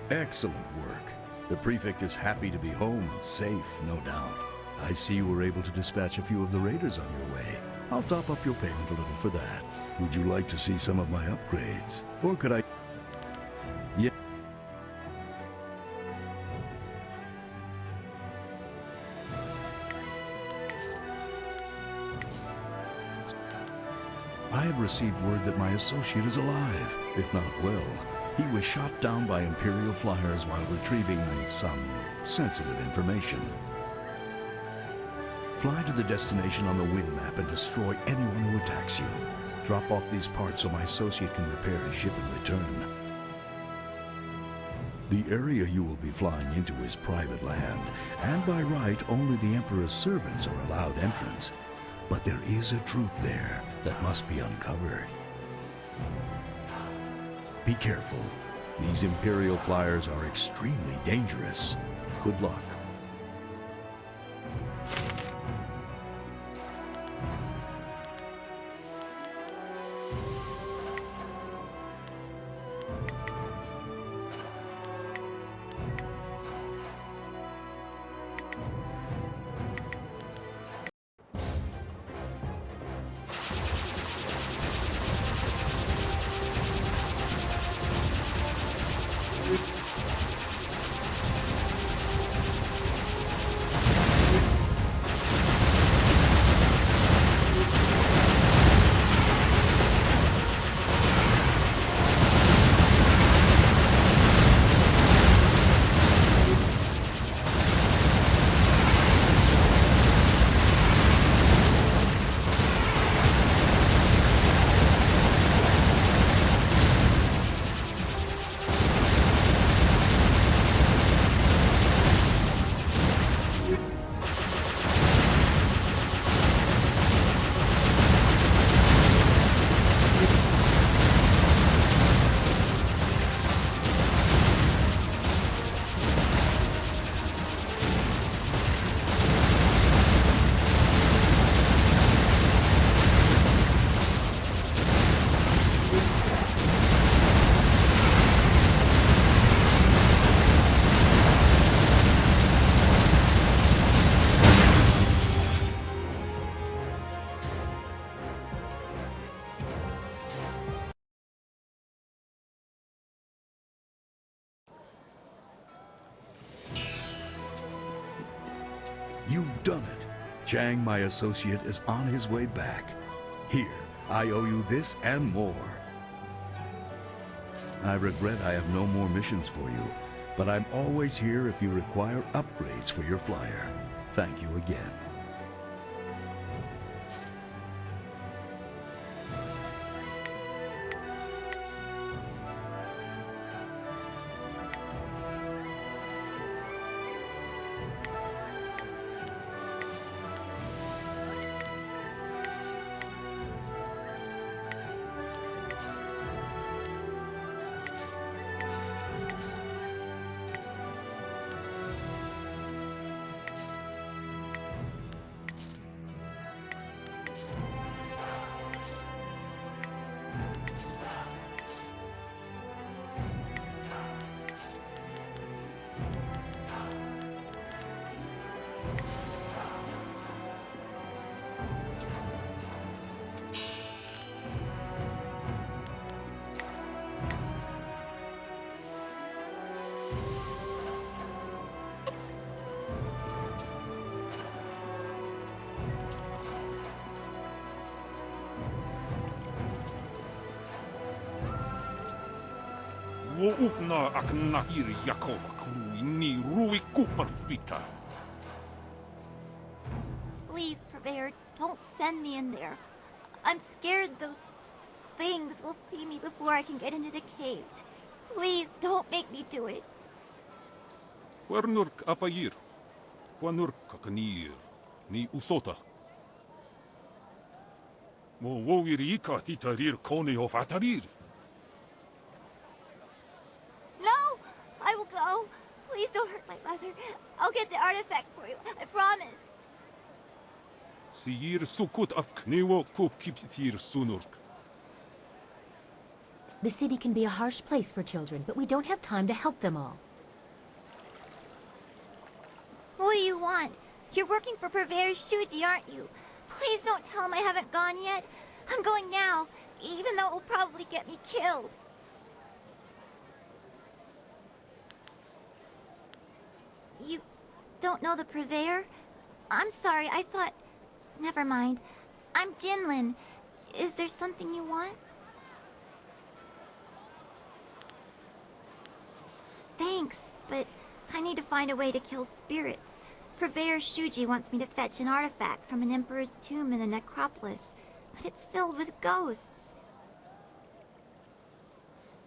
Excellent work. The prefect is happy to be home, safe, no doubt. I see you were able to dispatch a few of the raiders on your way. I'll top up your payment a little for that. Would you like to see some of my upgrades? Or could I... Yeah. I have received word that my associate is alive, if not well. He was shot down by Imperial flyers while retrieving some sensitive information. Fly to the destination on the wind map and destroy anyone who attacks you. Drop off these parts so my associate can repair his ship and return. The area you will be flying into is private land, and by right, only the Emperor's servants are allowed entrance. But there is a truth there that must be uncovered. Be careful. These Imperial flyers are extremely dangerous. Good luck. Chang, my associate, is on his way back. Here, I owe you this and more. I regret I have no more missions for you, but I'm always here if you require upgrades for your flyer. Thank you again. Woufna aknahir Yakob Krui ni Rui Kuperfita. Please, Purveyor, don't send me in there. I'm scared those things will see me before I can get into the cave. Please, don't make me do it. Quernurk apayir. Quanurk kakanir. Ni usota. Mo wowirika titarir koni of atarir. No! I will go. Please don't hurt my mother. I'll get the artifact for you. I promise. Siyir sukut akniwo kup kipsitir sunurk. The city can be a harsh place for children, but we don't have time to help them all. What do you want? You're working for Purveyor Shuji, aren't you? Please don't tell him I haven't gone yet. I'm going now, even though it will probably get me killed. You don't know the Purveyor? I'm sorry, I thought... Never mind. I'm Jinlin. Is there something you want? Thanks, but I need to find a way to kill spirits. Purveyor Shuji wants me to fetch an artifact from an emperor's tomb in the necropolis, but it's filled with ghosts.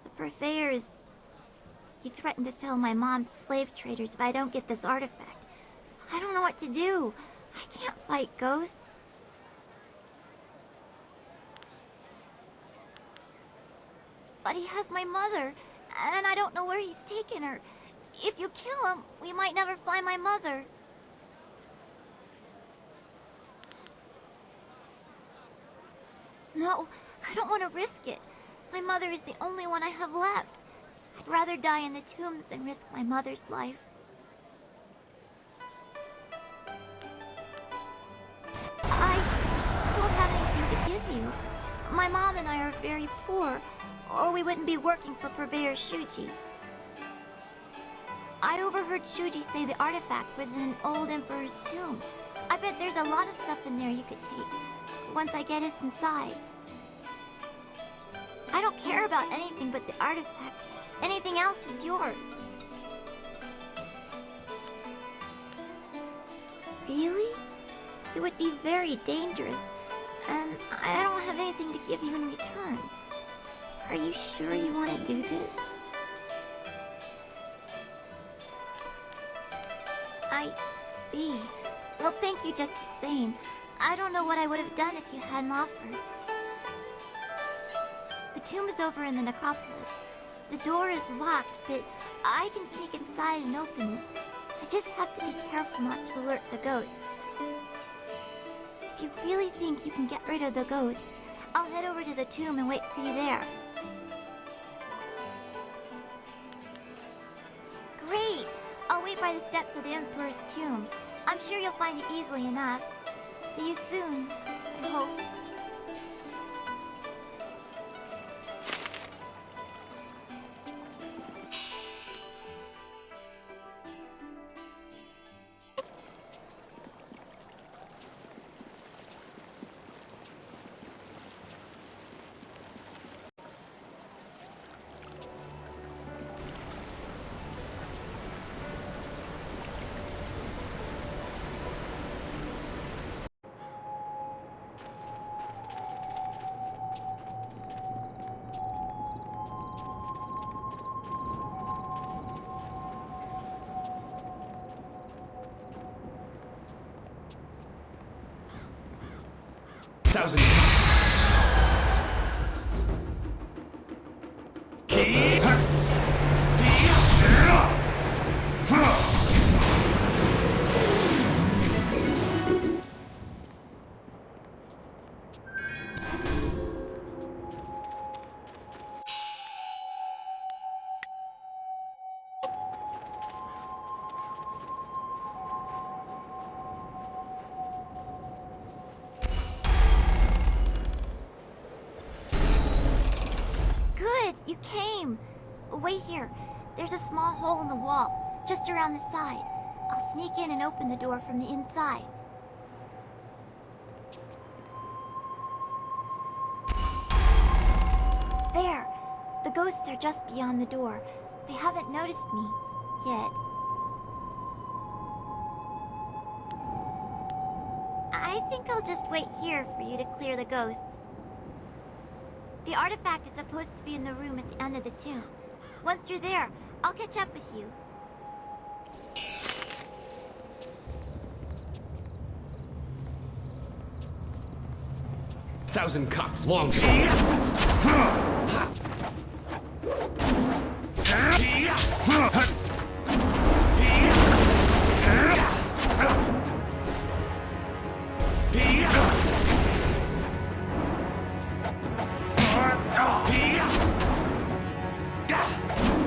The Purveyor's... He threatened to sell my mom to slave traders if I don't get this artifact. I don't know what to do. I can't fight ghosts. But he has my mother, and I don't know where he's taken her. If you kill him, we might never find my mother. No, I don't want to risk it. My mother is the only one I have left. I'd rather die in the tombs than risk my mother's life. I don't have anything to give you. My mom and I are very poor, or we wouldn't be working for Purveyor Shuji. I overheard Shuji say the artifact was in an old emperor's tomb. I bet there's a lot of stuff in there you could take, once I get us inside. I don't care about anything but the artifact. Anything else is yours. Really? It would be very dangerous, and I don't have anything to give you in return. Are you sure you want to do this? I see. Well, thank you just the same. I don't know what I would have done if you hadn't offered. The tomb is over in the necropolis. The door is locked, but I can sneak inside and open it. I just have to be careful not to alert the ghosts. If you really think you can get rid of the ghosts, I'll head over to the tomb and wait for you there. Great! I'll wait by the steps of the Emperor's tomb. I'm sure you'll find it easily enough. See you soon, I hope. Thousand cuts. Good, you came. Wait here. There's a small hole in the wall, just around the side. I'll sneak in and open the door from the inside. There. The ghosts are just beyond the door. They haven't noticed me yet. I think I'll just wait here for you to clear the ghosts. The artifact is supposed to be in the room at the end of the tomb. Once you're there, I'll catch up with you. Thousand cuts. Long sword.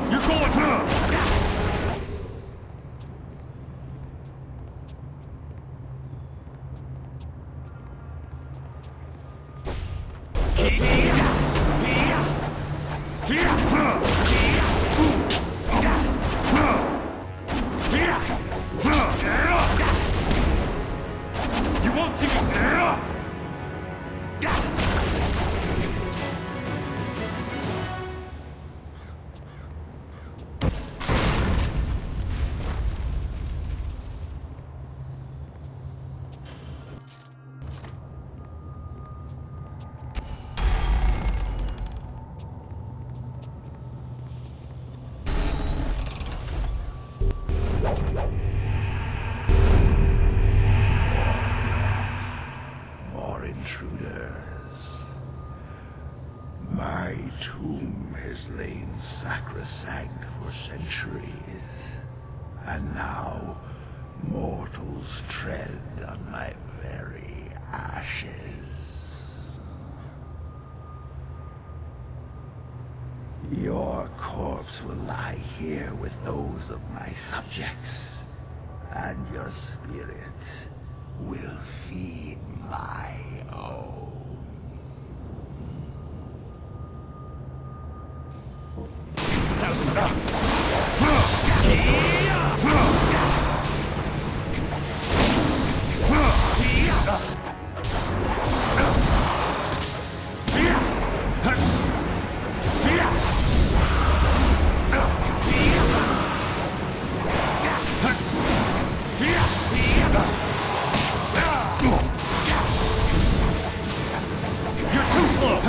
You're going. You won't see me. More intruders. My tomb has lain sacrosanct for centuries, and now mortals tread on my very ashes. Your corpse will lie here with those of my subjects, and your spirit will feed my own. Thousand cuts. You're too slow.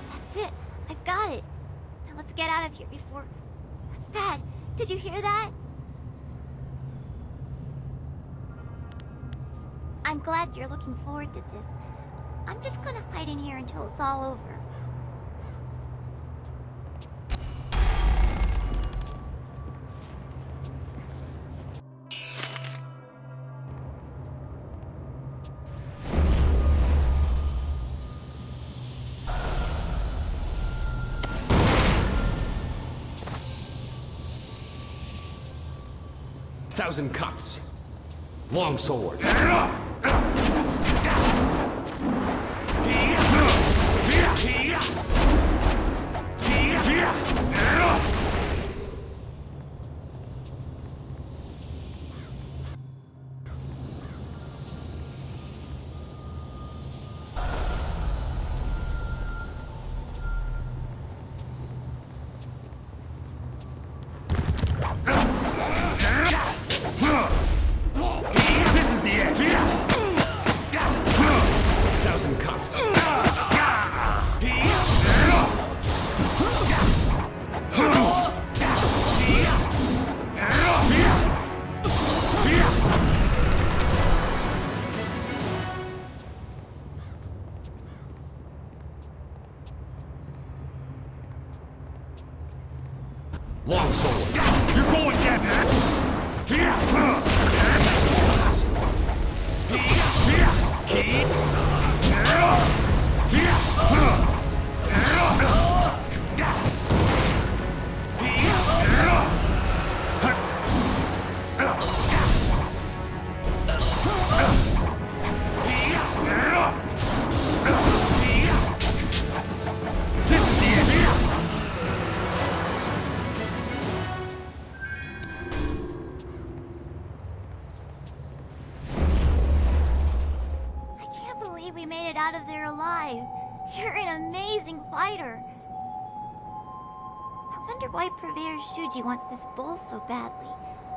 That's it. I've got it. Now let's get out of here before... What's that? Did you hear that? I'm glad you're looking forward to this. I'm just gonna hide in here until it's all over. Thousand cuts. Long sword. Longsword. You're going dead, man. We made it out of there alive. You're an amazing fighter. I wonder why Purveyor Shuji wants this bowl so badly.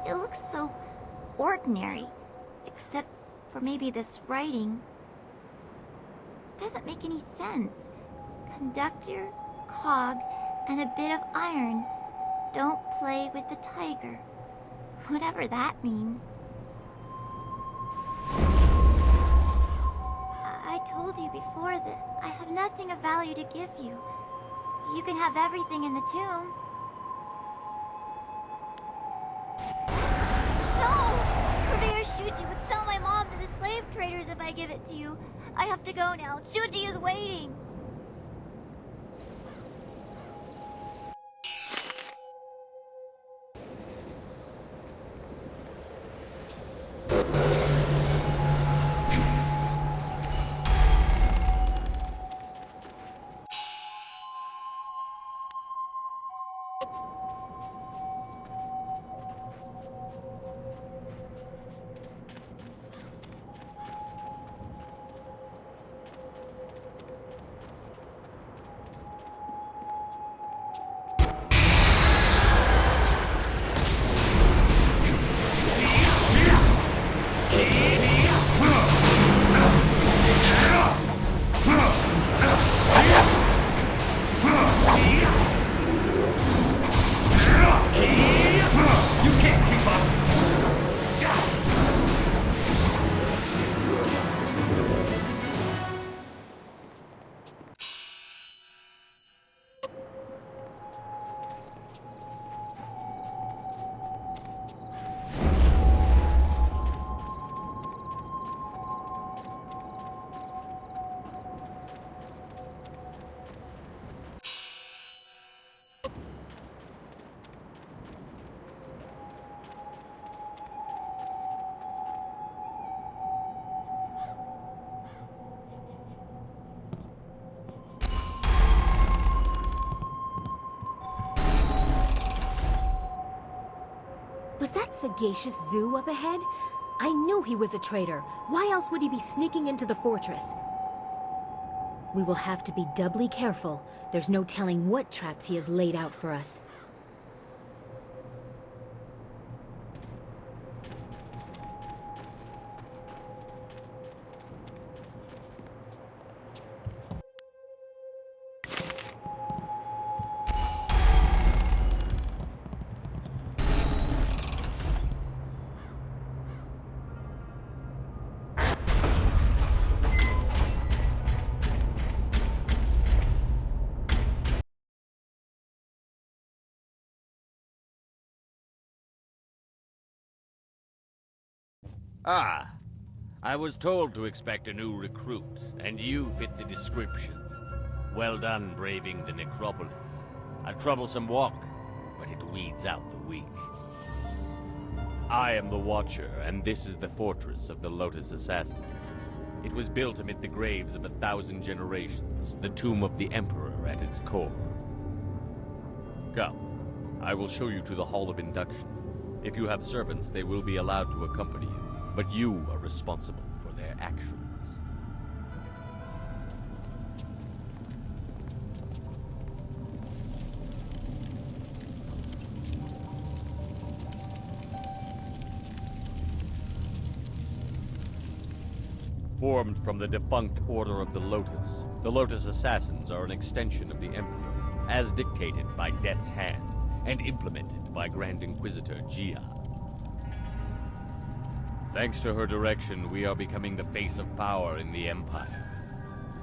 It looks so ordinary, except for maybe this writing. Doesn't make any sense. Conductor, cog, and a bit of iron. Don't play with the tiger. Whatever that means. I told you before that I have nothing of value to give you. You can have everything in the tomb. No! Purveyor Shuji would sell my mom to the slave traders if I give it to you. I have to go now. Shuji is waiting. Was that sagacious Zoo up ahead? I knew he was a traitor. Why else would he be sneaking into the fortress? We will have to be doubly careful. There's no telling what traps he has laid out for us. Ah, I was told to expect a new recruit, and you fit the description. Well done braving the necropolis. A troublesome walk, but it weeds out the weak. I am the Watcher, and this is the fortress of the Lotus Assassins. It was built amid the graves of 1,000 generations, the tomb of the Emperor at its core. Come, I will show you to the Hall of Induction. If you have servants, they will be allowed to accompany you. But you are responsible for their actions. Formed from the defunct Order of the Lotus Assassins are an extension of the Emperor, as dictated by Death's Hand, and implemented by Grand Inquisitor Jia. Thanks to her direction, we are becoming the face of power in the Empire.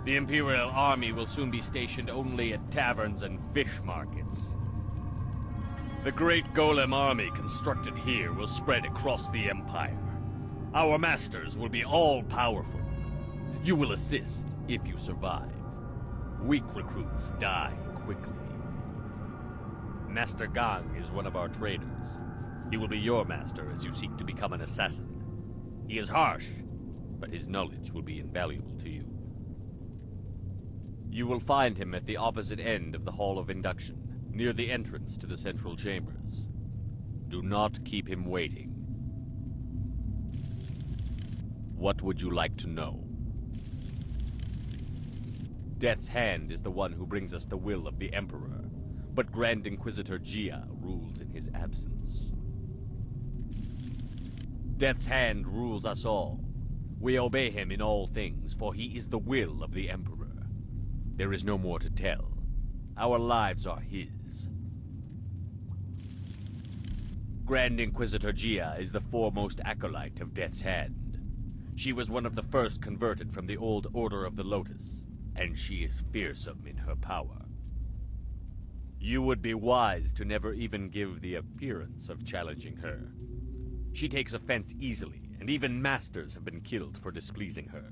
The Imperial Army will soon be stationed only at taverns and fish markets. The great golem army constructed here will spread across the Empire. Our masters will be all-powerful. You will assist if you survive. Weak recruits die quickly. Master Gang is one of our trainers. He will be your master as you seek to become an assassin. He is harsh, but his knowledge will be invaluable to you. You will find him at the opposite end of the Hall of Induction, near the entrance to the central chambers. Do not keep him waiting. What would you like to know? Death's Hand is the one who brings us the will of the Emperor, but Grand Inquisitor Gia rules in his absence. Death's Hand rules us all. We obey him in all things, for he is the will of the Emperor. There is no more to tell. Our lives are his. Grand Inquisitor Gia is the foremost acolyte of Death's Hand. She was one of the first converted from the old Order of the Lotus, and she is fearsome in her power. You would be wise to never even give the appearance of challenging her. She takes offense easily, and even masters have been killed for displeasing her.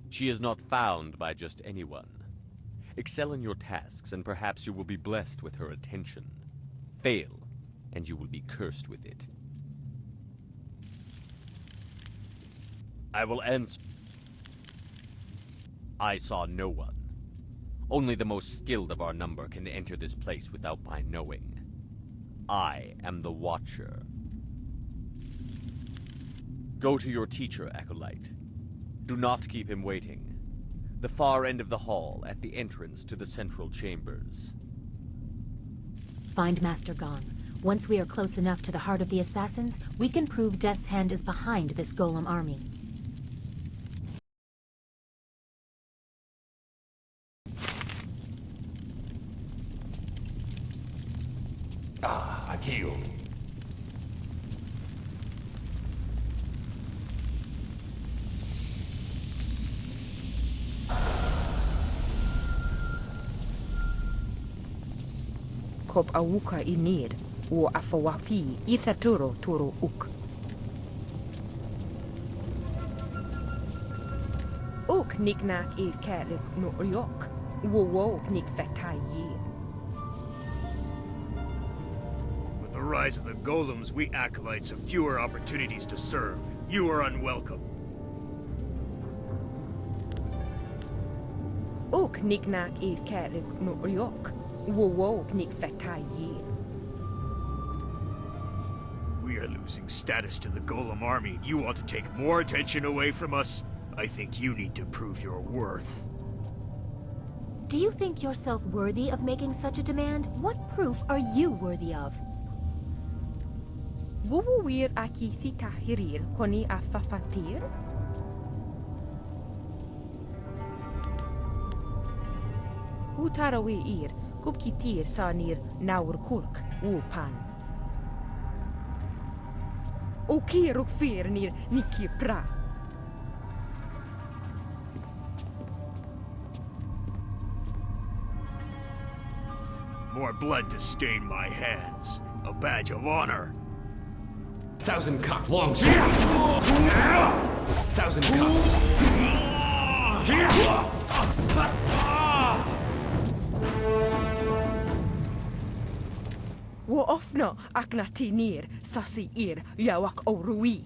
She is not found by just anyone. Excel in your tasks, and perhaps you will be blessed with her attention. Fail, and you will be cursed with it. I will answer. I saw no one. Only the most skilled of our number can enter this place without my knowing. I am the Watcher. Go to your teacher, Acolyte. Do not keep him waiting. The far end of the hall, at the entrance to the central chambers. Find Master Gong. Once we are close enough to the heart of the assassins, we can prove Death's Hand is behind this golem army. I'm healed. Kop awuka inir, o afawafi ithaturo turo uk. Uk niknak ir kerik no ryok, wo nik fetai yi. With the rise of the golems, we acolytes have fewer opportunities to serve. You are unwelcome. Uk niknak ir kerik no ryok. We are losing status to the golem army. You want to take more attention away from us? I think you need to prove your worth. Do you think yourself worthy of making such a demand? What proof are you worthy of? Wuwir aki thitahirir koni afafatir? Utarawi ir. Kupkitir sanir naur kurk upan. Okiruk fir nir niki pra. More blood to stain my hands. A badge of honor. 1,000 cut long sword. 1,000 cuts. Wo ofno aknati nir sasi ir yawak orui.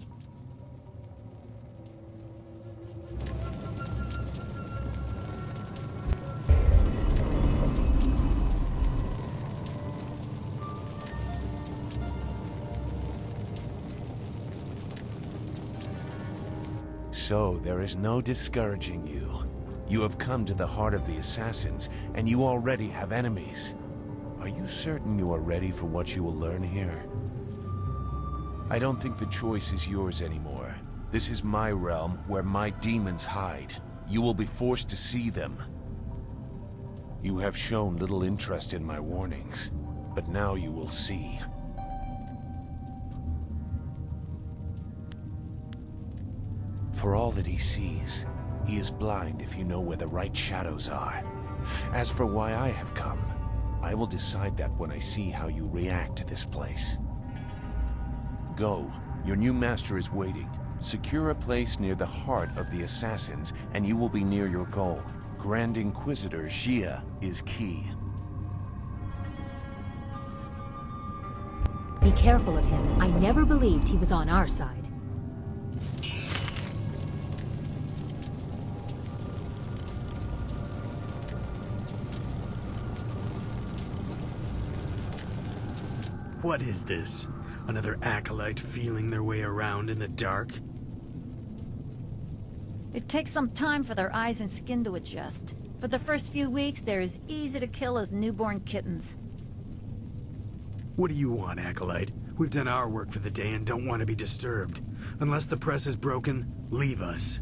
So, there is no discouraging you. You have come to the heart of the assassins, and you already have enemies. Are you certain you are ready for what you will learn here? I don't think the choice is yours anymore. This is my realm, where my demons hide. You will be forced to see them. You have shown little interest in my warnings, but now you will see. For all that he sees, he is blind if you know where the right shadows are. As for why I have come, I will decide that when I see how you react to this place. Go. Your new master is waiting. Secure a place near the heart of the assassins, and you will be near your goal. Grand Inquisitor Jia is key. Be careful of him. I never believed he was on our side. What is this? Another acolyte feeling their way around in the dark? It takes some time for their eyes and skin to adjust. For the first few weeks, they're as easy to kill as newborn kittens. What do you want, acolyte? We've done our work for the day and don't want to be disturbed. Unless the press is broken, leave us.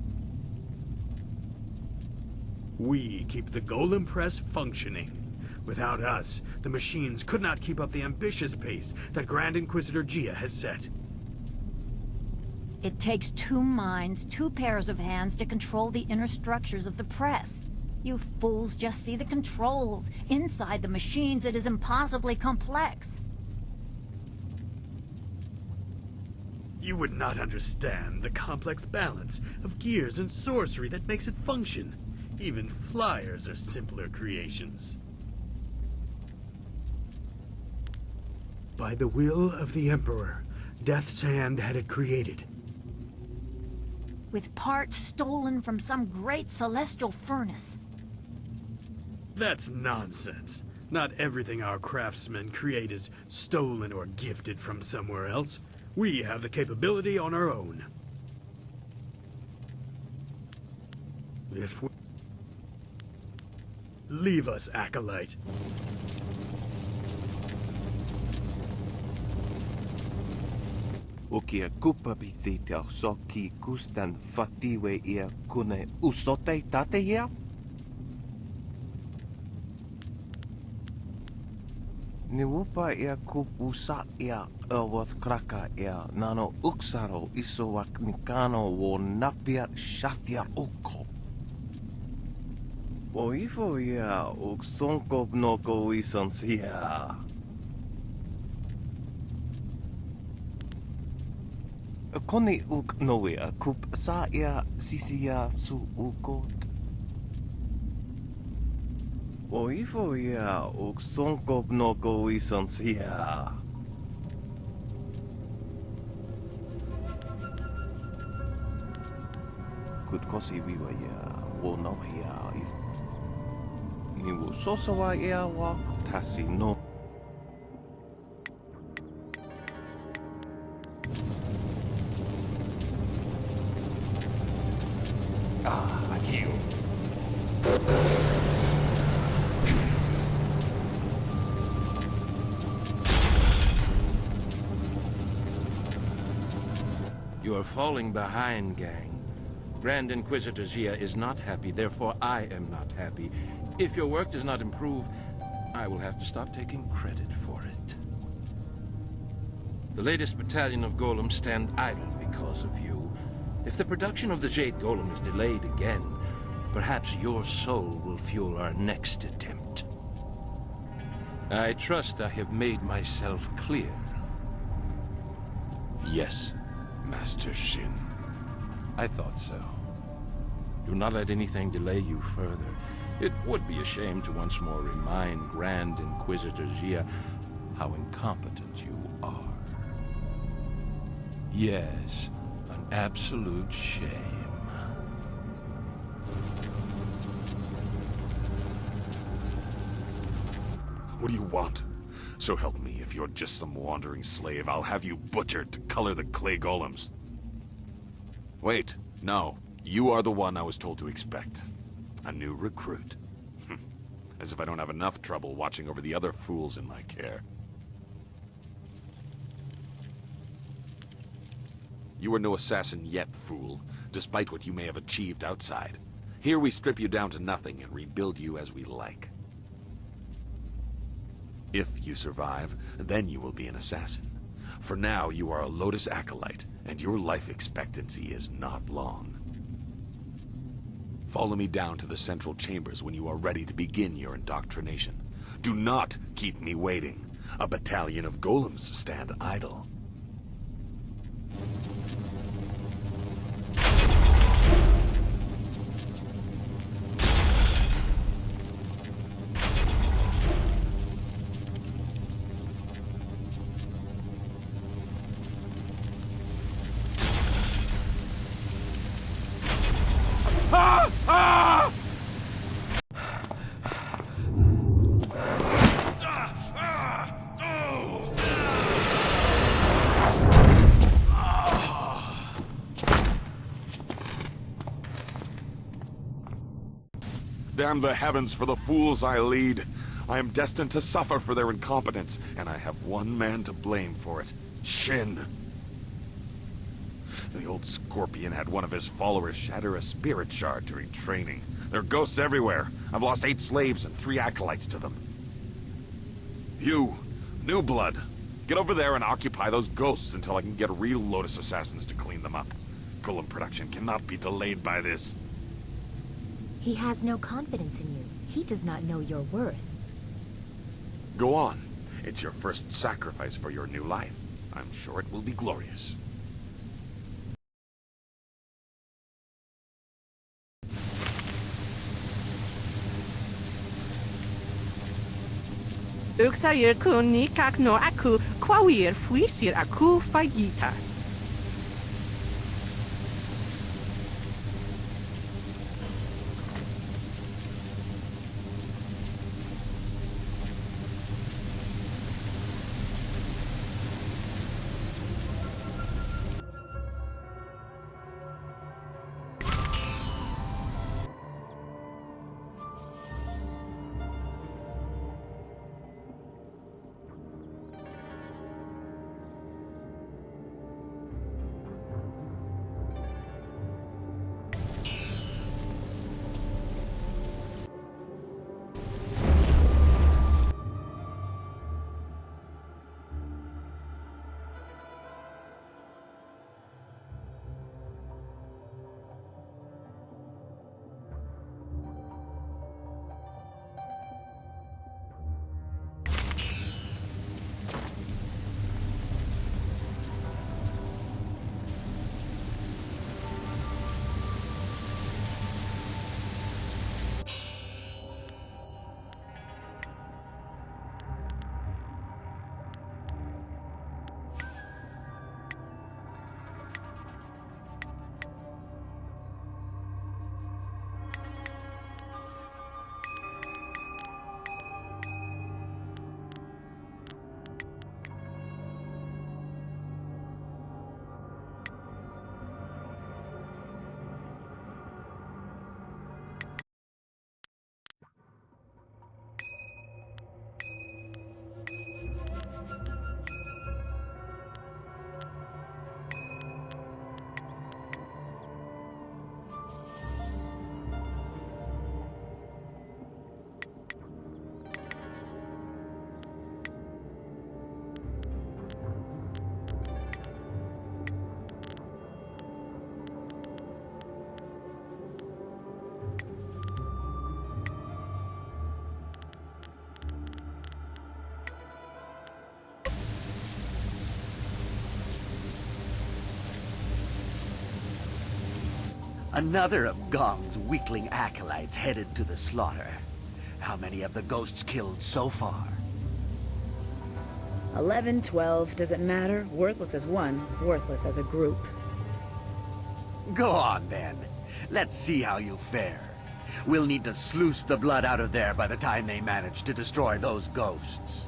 We keep the golem press functioning. Without us, the machines could not keep up the ambitious pace that Grand Inquisitor Jia has set. It takes 2 minds, 2 pairs of hands to control the inner structures of the press. You fools just see the controls. Inside the machines, it is impossibly complex. You would not understand the complex balance of gears and sorcery that makes it function. Even flyers are simpler creations. By the will of the Emperor, Death's Hand had it created. With parts stolen from some great celestial furnace. That's nonsense. Not everything our craftsmen create is stolen or gifted from somewhere else. We have the capability on our own. If we... Leave us, acolyte. Ukia kupapiti te soki kustan fatiwe ia kune usote tate ia? Ni wupa ia kupusa ia awath kraka ia nano uksaro isowak nikano wo napia shathia uko. O ifo ia uksonkop noko isansia. Koni uk noea kup sa ia sisia su ukot. O ifo ia uk sonkop noko isansia. Kut kosi wiwa ia wo no ia if ni wo sosawa ia wa tasi no. I'm healed. You are falling behind, gang. Grand Inquisitor Jia is not happy, therefore I am not happy. If your work does not improve, I will have to stop taking credit for it. The latest battalion of golems stand idle because of you. If the production of the Jade Golem is delayed again, perhaps your soul will fuel our next attempt. I trust I have made myself clear. Yes, Master Shin. I thought so. Do not let anything delay you further. It would be a shame to once more remind Grand Inquisitor Jia how incompetent you are. Yes, an absolute shame. What do you want? So help me, if you're just some wandering slave, I'll have you butchered to color the clay golems. Wait, no. You are the one I was told to expect. A new recruit. As if I don't have enough trouble watching over the other fools in my care. You are no assassin yet, fool, despite what you may have achieved outside. Here we strip you down to nothing and rebuild you as we like. If you survive, then you will be an assassin. For now, you are a Lotus Acolyte, and your life expectancy is not long. Follow me down to the central chambers when you are ready to begin your indoctrination. Do not keep me waiting. A battalion of golems stand idle. Damn the heavens for the fools I lead. I am destined to suffer for their incompetence, and I have one man to blame for it. Shin. The old scorpion had one of his followers shatter a spirit shard during training. There are ghosts everywhere. I've lost 8 slaves and 3 acolytes to them. You, new blood, get over there and occupy those ghosts until I can get real Lotus assassins to clean them up. Golem production cannot be delayed by this. He has no confidence in you. He does not know your worth. Go on. It's your first sacrifice for your new life. I'm sure it will be glorious. Uksair kun ni kak no aku kwawir fuisir aku fagita. Another of Gong's weakling acolytes headed to the slaughter. How many have the ghosts killed so far? 11, 12, does it matter? Worthless as one, worthless as a group. Go on, then. Let's see how you fare. We'll need to sluice the blood out of there by the time they manage to destroy those ghosts.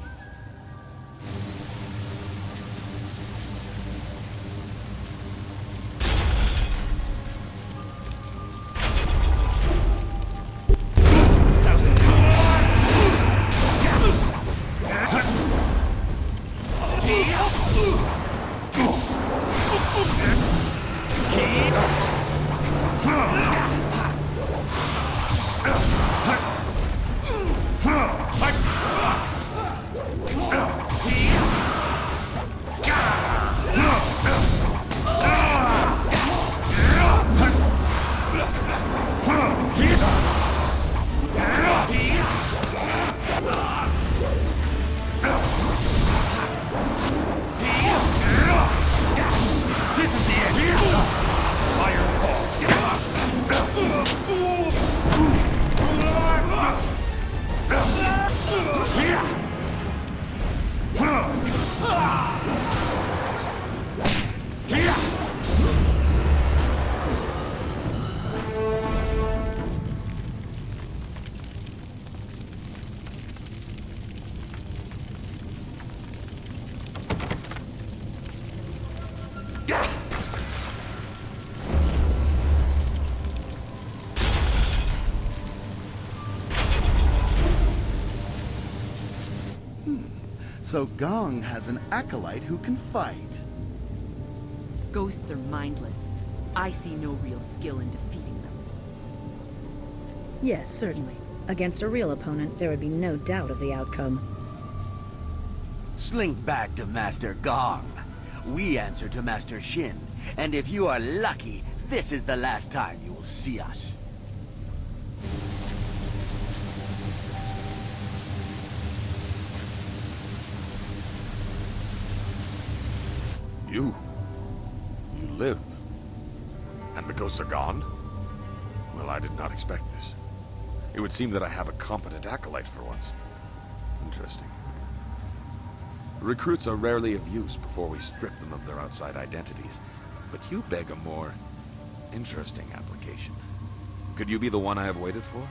So Gong has an acolyte who can fight. Ghosts are mindless. I see no real skill in defeating them. Yes, certainly. Against a real opponent, there would be no doubt of the outcome. Slink back to Master Gong. We answer to Master Shin, and if you are lucky, this is the last time you will see us. You live. And the ghosts are gone? Well, I did not expect this. It would seem that I have a competent acolyte for once. Interesting. Recruits are rarely of use before we strip them of their outside identities, but you beg a more interesting application. Could you be the one I have waited for?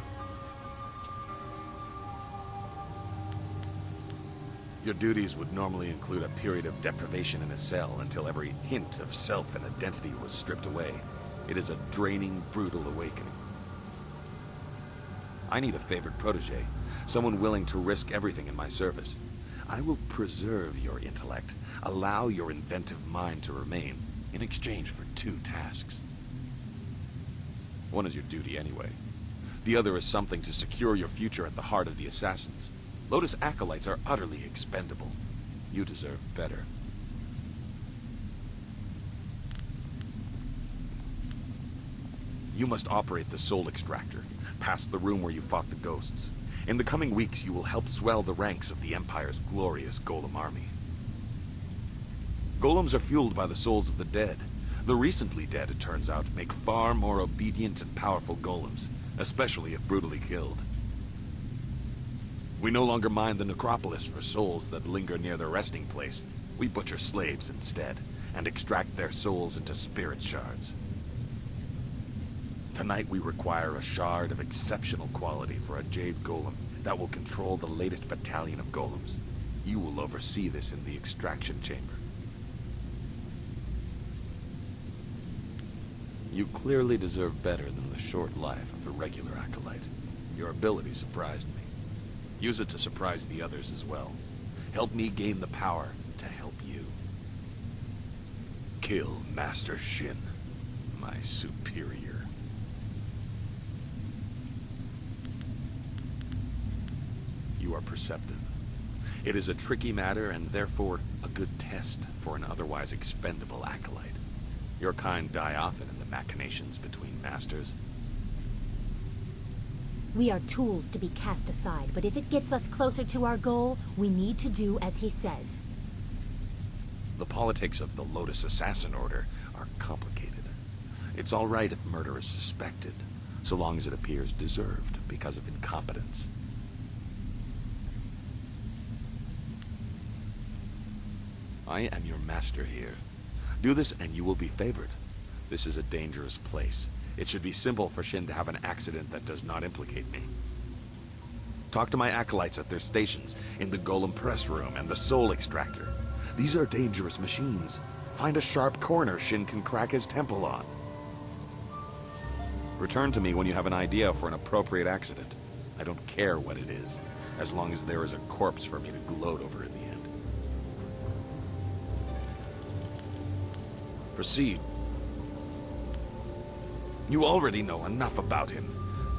Your duties would normally include a period of deprivation in a cell until every hint of self and identity was stripped away. It is a draining, brutal awakening. I need a favored protege, someone willing to risk everything in my service. I will preserve your intellect, allow your inventive mind to remain, in exchange for 2 tasks. One is your duty anyway. The other is something to secure your future at the heart of the Assassins. Lotus acolytes are utterly expendable. You deserve better. You must operate the soul extractor, past the room where you fought the ghosts. In the coming weeks, you will help swell the ranks of the Empire's glorious Golem army. Golems are fueled by the souls of the dead. The recently dead, it turns out, make far more obedient and powerful golems, especially if brutally killed. We no longer mine the necropolis for souls that linger near their resting place. We butcher slaves instead, and extract their souls into spirit shards. Tonight we require a shard of exceptional quality for a Jade Golem that will control the latest battalion of golems. You will oversee this in the extraction chamber. You clearly deserve better than the short life of a regular acolyte. Your ability surprised me. Use it to surprise the others as well. Help me gain the power to help you. Kill Master Shin, my superior. You are perceptive. It is a tricky matter and therefore a good test for an otherwise expendable acolyte. Your kind die often in the machinations between masters. We are tools to be cast aside, but if it gets us closer to our goal, we need to do as he says. The politics of the Lotus Assassin Order are complicated. It's all right if murder is suspected, so long as it appears deserved because of incompetence. I am your master here. Do this and you will be favored. This is a dangerous place. It should be simple for Shin to have an accident that does not implicate me. Talk to my acolytes at their stations, in the Golem press room and the soul extractor. These are dangerous machines. Find a sharp corner Shin can crack his temple on. Return to me when you have an idea for an appropriate accident. I don't care what it is, as long as there is a corpse for me to gloat over in the end. Proceed. You already know enough about him.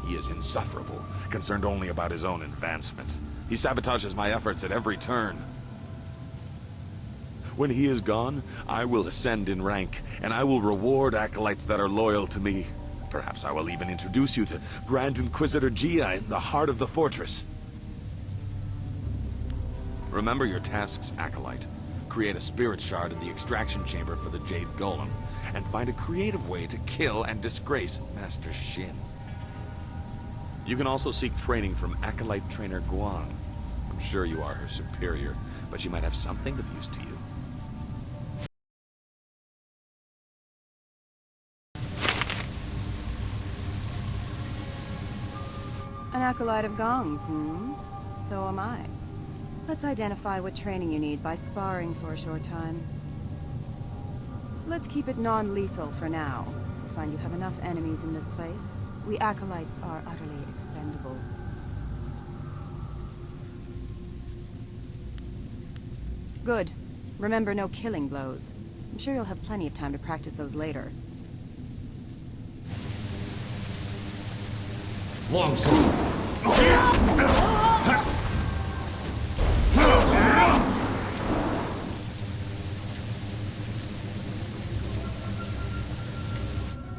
He is insufferable, concerned only about his own advancement. He sabotages my efforts at every turn. When he is gone, I will ascend in rank, and I will reward acolytes that are loyal to me. Perhaps I will even introduce you to Grand Inquisitor Gia in the heart of the fortress. Remember your tasks, acolyte. Create a spirit shard in the extraction chamber for the Jade Golem, and find a creative way to kill and disgrace Master Shin. You can also seek training from acolyte trainer Guan. I'm sure you are her superior, but she might have something of use to you. An acolyte of Gong's, So am I. Let's identify what training you need by sparring for a short time. Let's keep it non-lethal for now. I find you have enough enemies in this place. We acolytes are utterly expendable. Good. Remember, no killing blows. I'm sure you'll have plenty of time to practice those later.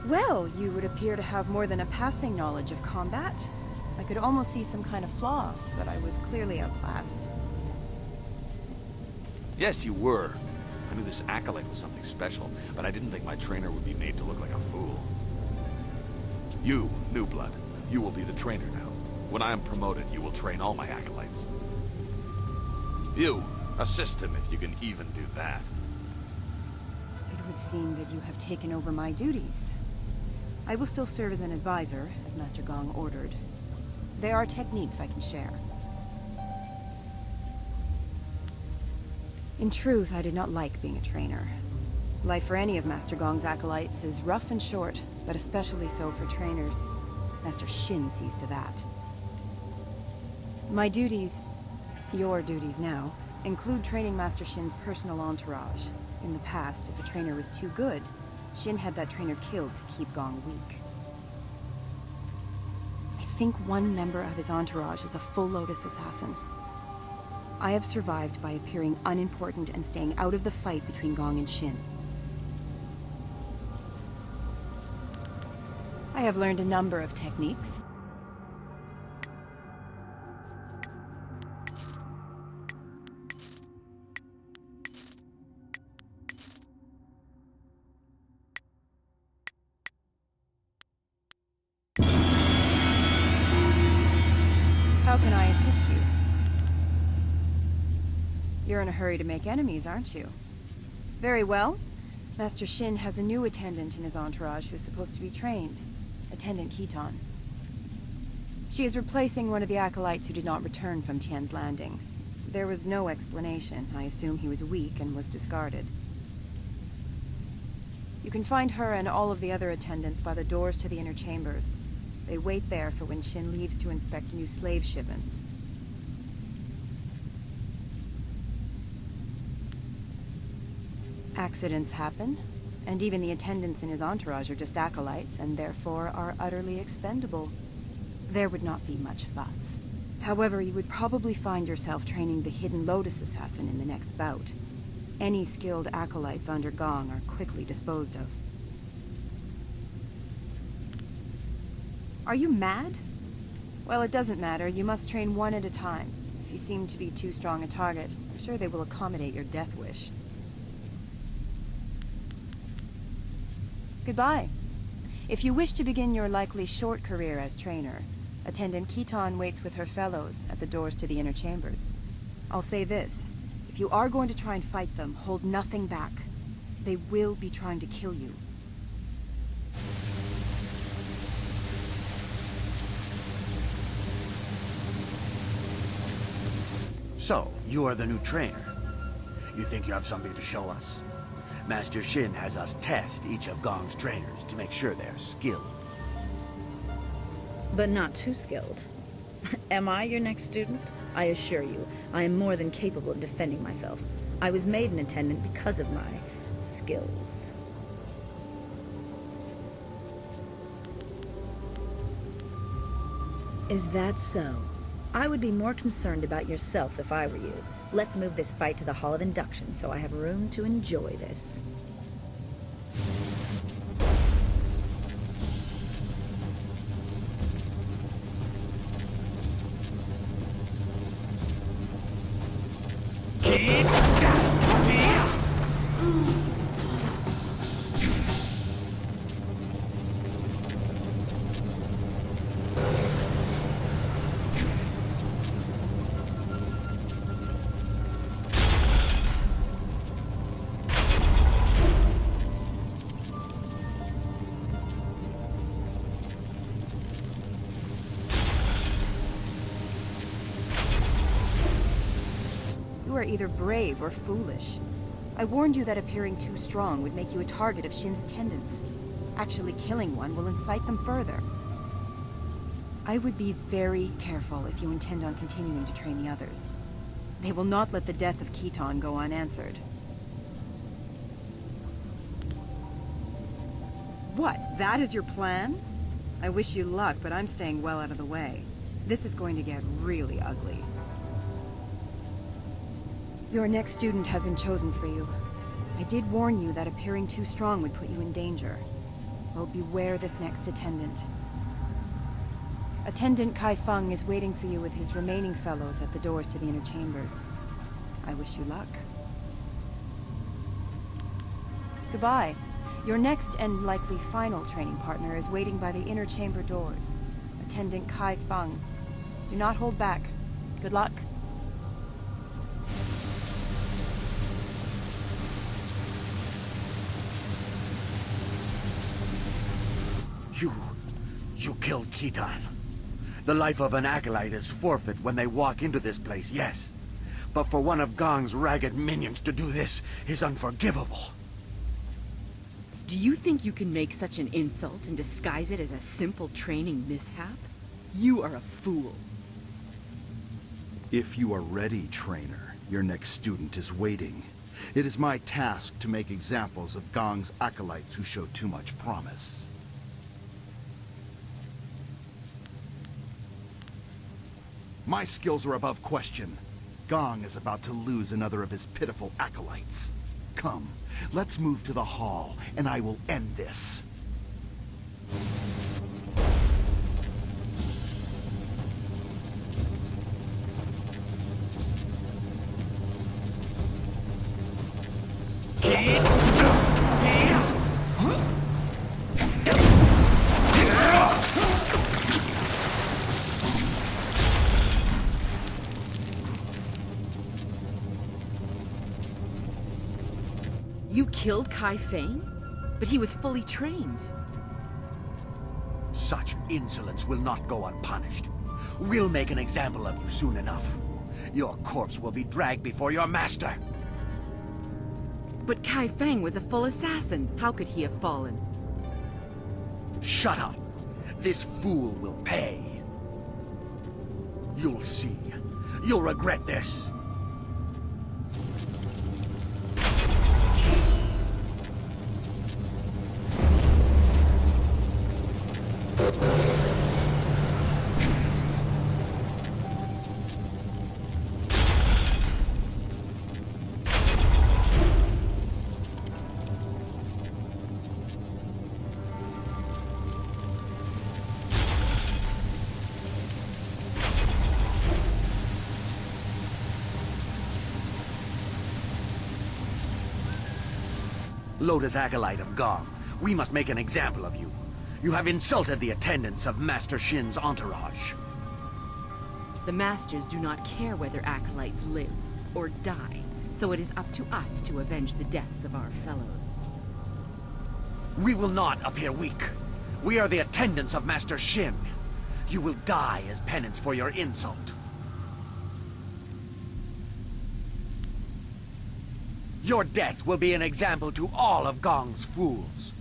Well, you would appear to have more than a passing knowledge of combat. I could almost see some kind of flaw, but I was clearly outclassed. Yes, you were. I knew this acolyte was something special, but I didn't think my trainer would be made to look like a fool. You, New Blood, you will be the trainer now. When I am promoted, you will train all my acolytes. You, assist him if you can even do that. It would seem that you have taken over my duties. I will still serve as an advisor, as Master Gong ordered. There are techniques I can share. In truth, I did not like being a trainer. Life for any of Master Gong's acolytes is rough and short, but especially so for trainers. Master Shin sees to that. My duties, your duties now, include training Master Shin's personal entourage. In the past, if a trainer was too good, Shin had that trainer killed to keep Gong weak. I think one member of his entourage is a full Lotus assassin. I have survived by appearing unimportant and staying out of the fight between Gong and Shin. I have learned a number of techniques. How can I assist you? You're in a hurry to make enemies, aren't you? Very well. Master Shin has a new attendant in his entourage who's supposed to be trained. Attendant Keaton. She is replacing one of the acolytes who did not return from Tian's Landing. There was no explanation. I assume he was weak and was discarded. You can find her and all of the other attendants by the doors to the inner chambers. They wait there for when Shin leaves to inspect new slave shipments. Accidents happen, and even the attendants in his entourage are just acolytes, and therefore are utterly expendable. There would not be much fuss. However, you would probably find yourself training the hidden Lotus assassin in the next bout. Any skilled acolytes under Gong are quickly disposed of. Are you mad? Well, it doesn't matter. You must train one at a time. If you seem to be too strong a target, I'm sure they will accommodate your death wish. Goodbye. If you wish to begin your likely short career as trainer, Attendant Keaton waits with her fellows at the doors to the inner chambers. I'll say this. If you are going to try and fight them, hold nothing back. They will be trying to kill you. So, you are the new trainer. You think you have something to show us? Master Shin has us test each of Gong's trainers to make sure they're skilled. But not too skilled. Am I your next student? I assure you, I am more than capable of defending myself. I was made an attendant because of my skills. Is that so? I would be more concerned about yourself if I were you. Let's move this fight to the Hall of Induction so I have room to enjoy this. You are either brave or foolish. I warned you that appearing too strong would make you a target of Shin's attendants. Actually killing one will incite them further. I would be very careful if you intend on continuing to train the others. They will not let the death of Keaton go unanswered. What? That is your plan? I wish you luck, but I'm staying well out of the way. This is going to get really ugly. Your next student has been chosen for you. I did warn you that appearing too strong would put you in danger. Well, beware this next attendant. Attendant Kai Feng is waiting for you with his remaining fellows at the doors to the inner chambers. I wish you luck. Goodbye. Your next and likely final training partner is waiting by the inner chamber doors. Attendant Kai Feng. Do not hold back. Good luck. You killed Keaton. The life of an acolyte is forfeit when they walk into this place, yes. But for one of Gong's ragged minions to do this is unforgivable. Do you think you can make such an insult and disguise it as a simple training mishap? You are a fool. If you are ready, trainer, your next student is waiting. It is my task to make examples of Gong's acolytes who show too much promise. My skills are above question. Gong is about to lose another of his pitiful acolytes. Come, let's move to the hall, and I will end this. You killed Kai Feng? But he was fully trained. Such insolence will not go unpunished. We'll make an example of you soon enough. Your corpse will be dragged before your master. But Kai Feng was a full assassin. How could he have fallen? Shut up! This fool will pay. You'll see. You'll regret this. Lotus Acolyte of Gong, we must make an example of you. You have insulted the attendants of Master Shin's entourage. The Masters do not care whether acolytes live or die, so it is up to us to avenge the deaths of our fellows. We will not appear weak. We are the attendants of Master Shin. You will die as penance for your insult. Your death will be an example to all of Gong's fools.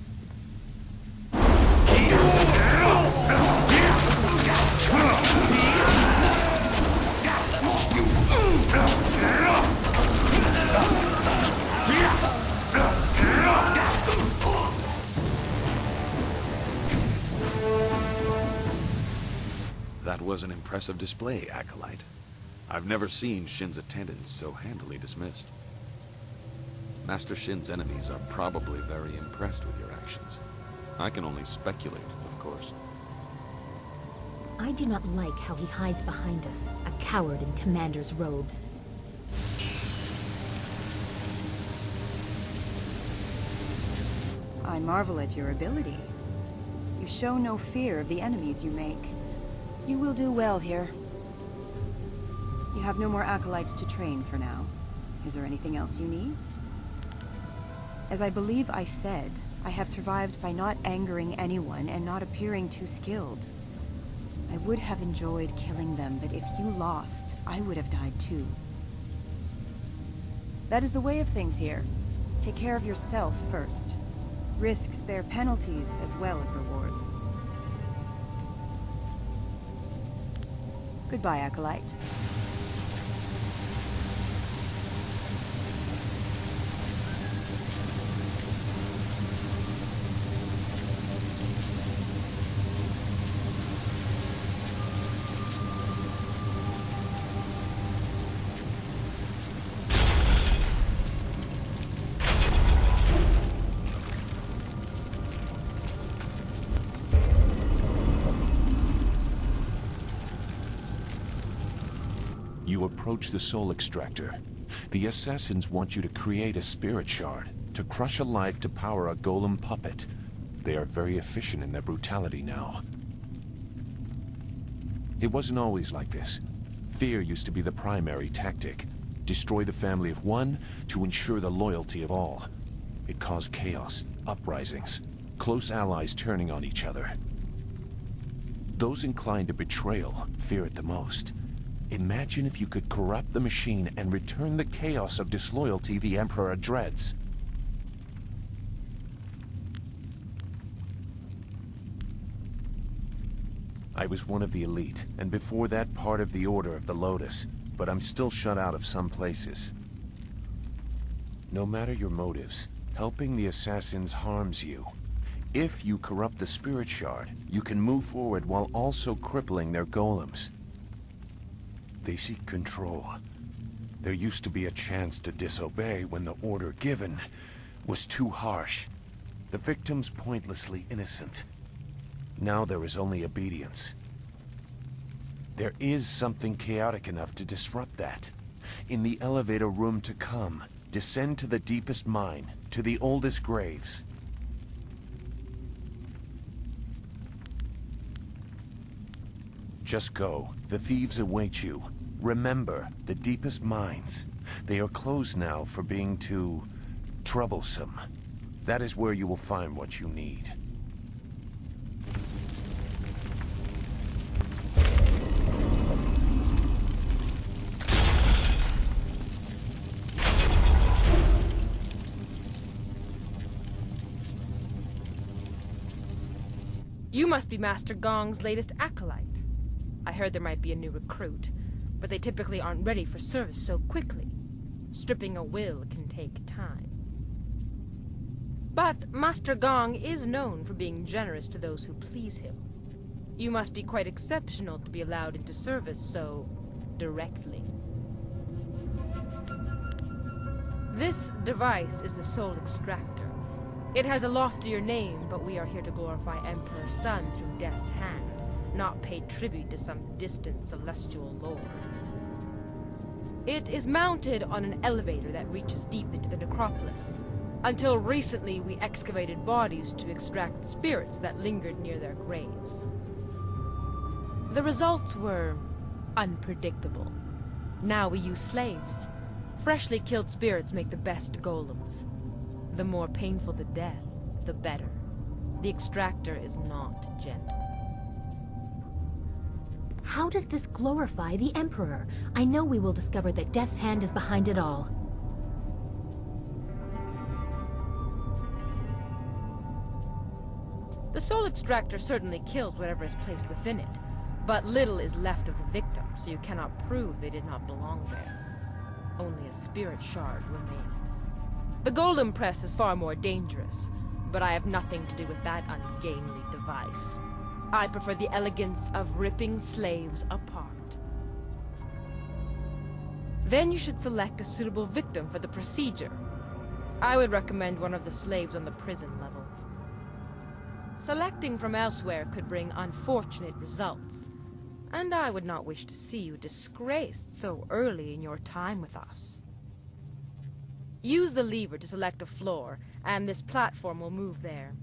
That was an impressive display, Acolyte. I've never seen Shin's attendants so handily dismissed. Master Shin's enemies are probably very impressed with your actions. I can only speculate, of course. I do not like how he hides behind us, a coward in commander's robes. I marvel at your ability. You show no fear of the enemies you make. You will do well here. You have no more acolytes to train for now. Is there anything else you need? As I believe I said, I have survived by not angering anyone and not appearing too skilled. I would have enjoyed killing them, but if you lost, I would have died too. That is the way of things here. Take care of yourself first. Risks bear penalties as well as rewards. Goodbye, Acolyte. You approach the soul extractor. The assassins want you to create a spirit shard, to crush a life to power a golem puppet. They are very efficient in their brutality now. It wasn't always like this. Fear used to be the primary tactic. Destroy the family of one to ensure the loyalty of all. It caused chaos, uprisings, close allies turning on each other. Those inclined to betrayal fear it the most. Imagine if you could corrupt the machine and return the chaos of disloyalty the Emperor dreads. I was one of the elite, and before that part of the Order of the Lotus, but I'm still shut out of some places. No matter your motives, helping the assassins harms you. If you corrupt the spirit shard, you can move forward while also crippling their golems. They seek control. There used to be a chance to disobey when the order given was too harsh. The victims pointlessly innocent. Now there is only obedience. There is something chaotic enough to disrupt that. In the elevator room to come, descend to the deepest mine, to the oldest graves. Just go. The thieves await you. Remember, the deepest mines. They are closed now for being too troublesome. That is where you will find what you need. You must be Master Gong's latest acolyte. I heard there might be a new recruit, but they typically aren't ready for service so quickly. Stripping a will can take time. But Master Gong is known for being generous to those who please him. You must be quite exceptional to be allowed into service so directly. This device is the Soul Extractor. It has a loftier name, but we are here to glorify Emperor Sun through Death's Hand, not pay tribute to some distant celestial lord. It is mounted on an elevator that reaches deep into the necropolis. Until recently, we excavated bodies to extract spirits that lingered near their graves. The results were unpredictable. Now we use slaves. Freshly killed spirits make the best golems. The more painful the death, the better. The extractor is not gentle. How does this glorify the Emperor? I know we will discover that Death's Hand is behind it all. The Soul Extractor certainly kills whatever is placed within it, but little is left of the victim, so you cannot prove they did not belong there. Only a spirit shard remains. The Golem Press is far more dangerous, but I have nothing to do with that ungainly device. I prefer the elegance of ripping slaves apart. Then you should select a suitable victim for the procedure. I would recommend one of the slaves on the prison level. Selecting from elsewhere could bring unfortunate results, and I would not wish to see you disgraced so early in your time with us. Use the lever to select a floor, and this platform will move there.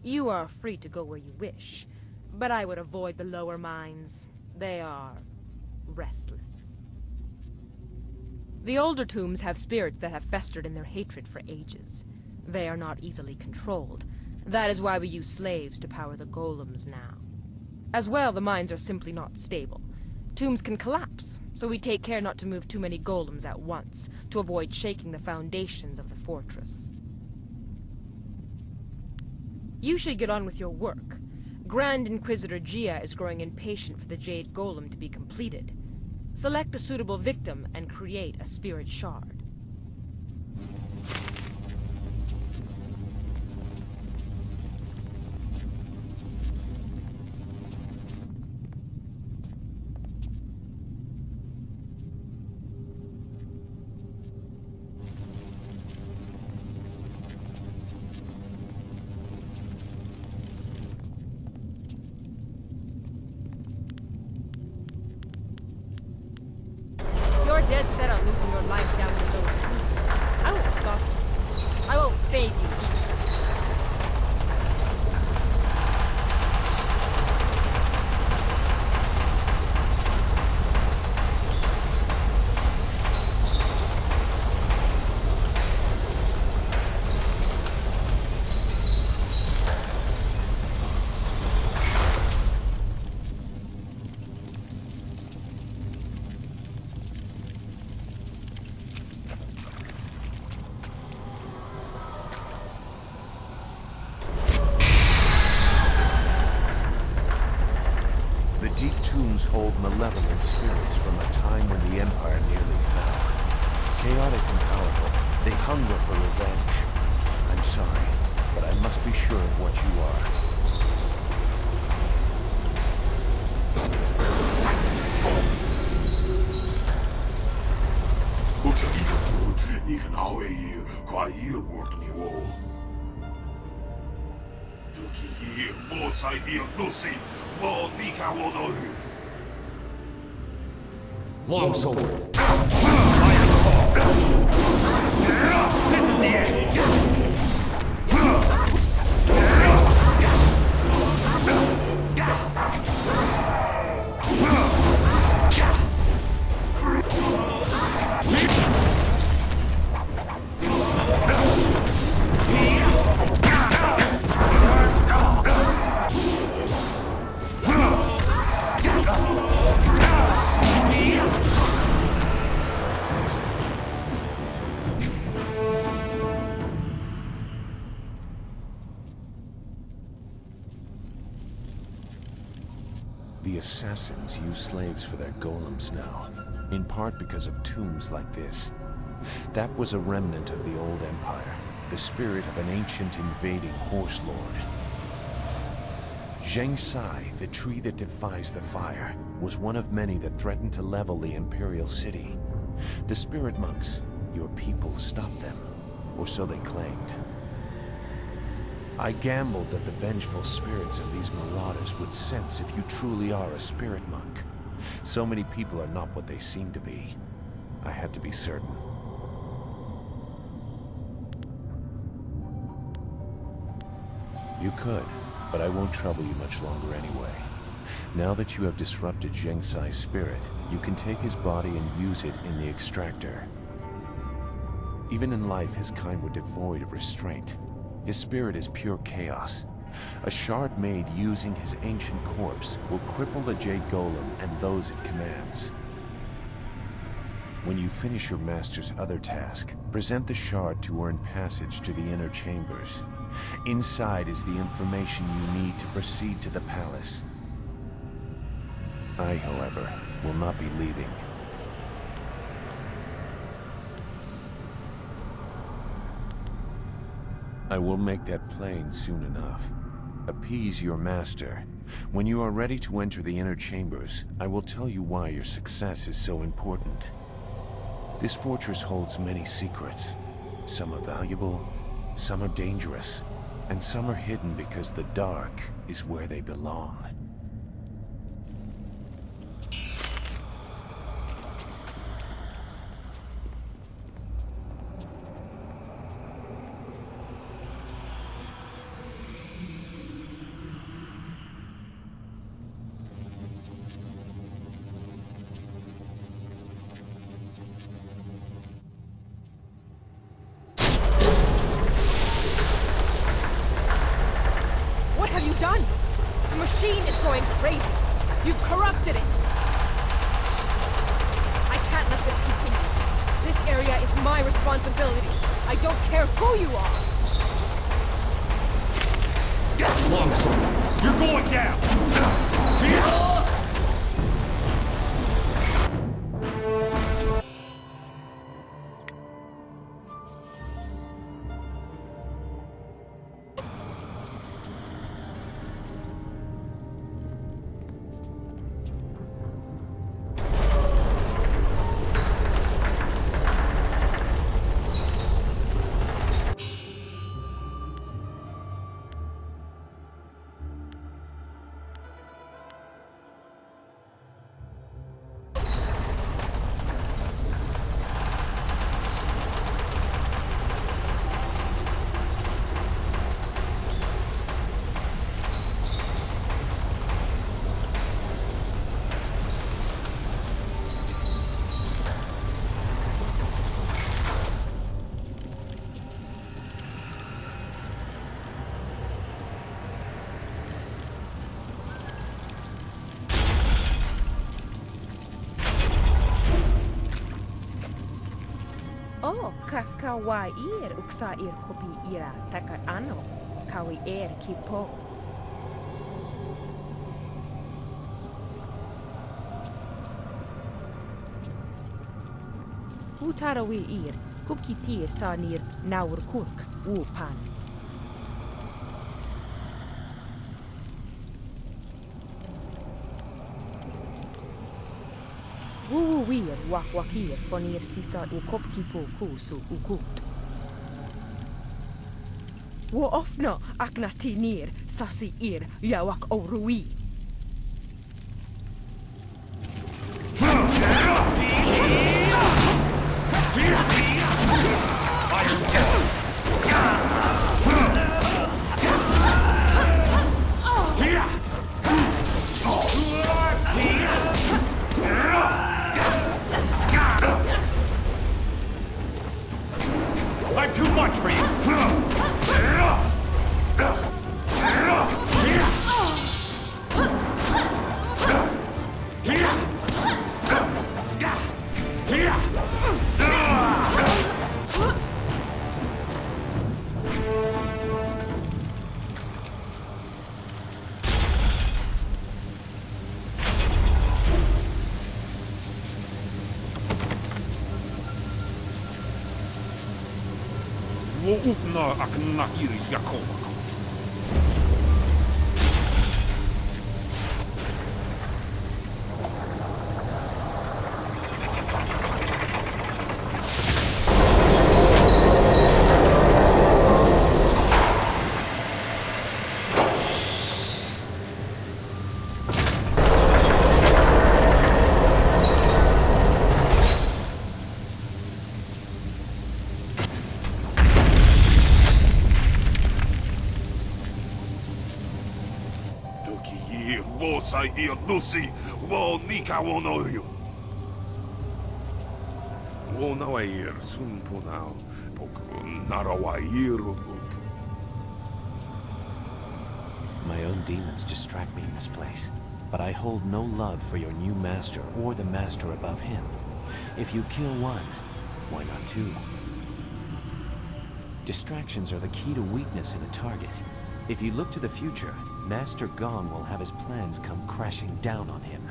You are free to go where you wish, but I would avoid the lower mines. They are restless. The older tombs have spirits that have festered in their hatred for ages. They are not easily controlled. That is why we use slaves to power the golems now. As well, the mines are simply not stable. Tombs can collapse, so we take care not to move too many golems at once, to avoid shaking the foundations of the fortress. You should get on with your work. Grand Inquisitor Gia is growing impatient for the Jade Golem to be completed. Select a suitable victim and create a spirit shard. losing your life down in those tombs. I won't stop you. I won't save you either. Deep tombs hold malevolent spirits from a time when the Empire nearly fell. Chaotic and powerful, they hunger for revenge. I'm sorry, but I must be sure of what you are. ，Long sword. Iron claw. This is the end. The assassins use slaves for their golems now, in part because of tombs like this. That was a remnant of the old empire, the spirit of an ancient invading horse lord. Zheng Sai, the tree that defies the fire, was one of many that threatened to level the imperial city. The spirit monks, your people, stopped them, or so they claimed. I gambled that the vengeful spirits of these marauders would sense if you truly are a spirit monk. So many people are not what they seem to be. I had to be certain. You could, but I won't trouble you much longer anyway. Now that you have disrupted Zheng Sai's spirit, you can take his body and use it in the extractor. Even in life, his kind were devoid of restraint. His spirit is pure chaos. A shard made using his ancient corpse will cripple the Jade Golem and those it commands. When you finish your master's other task, present the shard to earn passage to the inner chambers. Inside is the information you need to proceed to the palace. I, however, will not be leaving. I will make that plain soon enough. Appease your master. When you are ready to enter the inner chambers, I will tell you why your success is so important. This fortress holds many secrets. Some are valuable, some are dangerous, and some are hidden because the dark is where they belong. What have you done? The machine is going crazy. You've corrupted it. I can't let this continue. This area is my responsibility. I don't care who you are. Long sword. You're going down. O, kakawair uksa ir kopi ira taka ano, kawi kipo. Utarawi ir, kukitir sanir naur kurk, wupan. Wuwir wakwakir fonir sisa ukopkipo kusu ukut. Wo ofno aknatinir sasi ir yawak orui. I'm too much for you! Ufna akna iri yakoma. Sai ir Lucy, wo nika wonoyu. Wonawair sunpunao, pok narawair uk. My own demons distract me in this place, but I hold no love for your new master or the master above him. If you kill one, why not two? Distractions are the key to weakness in a target. If you look to the future, Master Gong will have his plans come crashing down on him.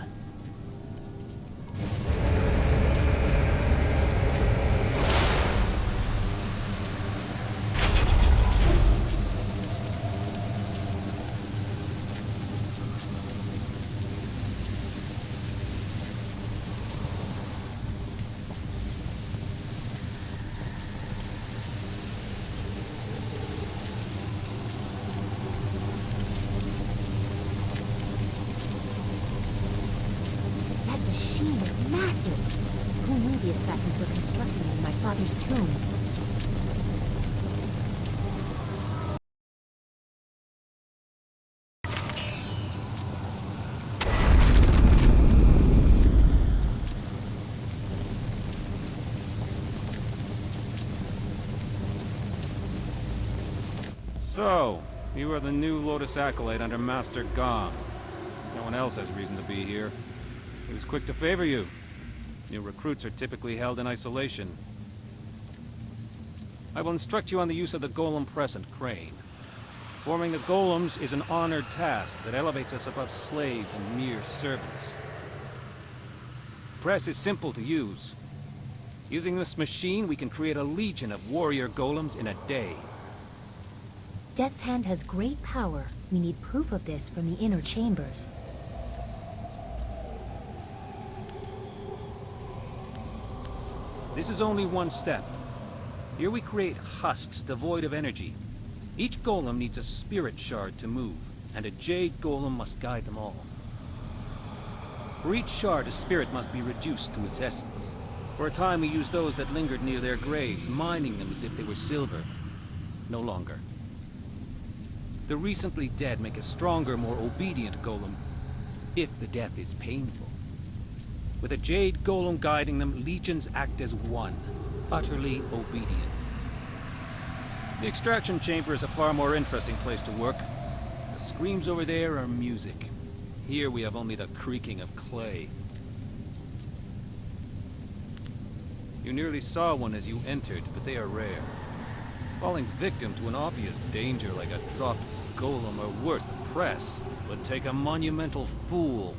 Who knew the assassins were constructing it in my father's tomb? So, you are the new Lotus Acolyte under Master Gong. No one else has reason to be here. He was quick to favor you. New recruits are typically held in isolation. I will instruct you on the use of the golem press and crane. Forming the golems is an honored task that elevates us above slaves and mere servants. Press is simple to use. Using this machine, we can create a legion of warrior golems in a day. Death's Hand has great power. We need proof of this from the inner chambers. This is only one step. Here we create husks devoid of energy. Each golem needs a spirit shard to move, and a jade golem must guide them all. For each shard, a spirit must be reduced to its essence. For a time we used those that lingered near their graves, mining them as if they were silver. No longer. The recently dead make a stronger, more obedient golem, if the death is painful. With a jade golem guiding them, legions act as one, utterly obedient. The extraction chamber is a far more interesting place to work. The screams over there are music. Here we have only the creaking of clay. You nearly saw one as you entered, but they are rare. Falling victim to an obvious danger like a dropped golem are worth the press, but take a monumental fool.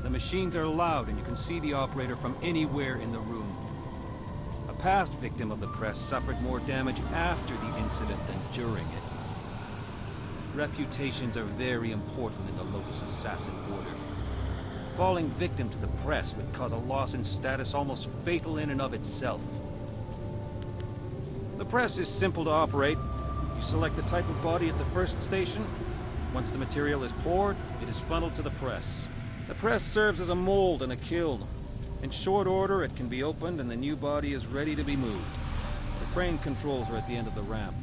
The machines are loud and you can see the operator from anywhere in the room. A past victim of the press suffered more damage after the incident than during it. Reputations are very important in the Lotus Assassin Order. Falling victim to the press would cause a loss in status almost fatal in and of itself. The press is simple to operate. You select the type of body at the first station. Once the material is poured, it is funneled to the press. The press serves as a mold and a kiln. In short order, it can be opened and the new body is ready to be moved. The crane controls are at the end of the ramp.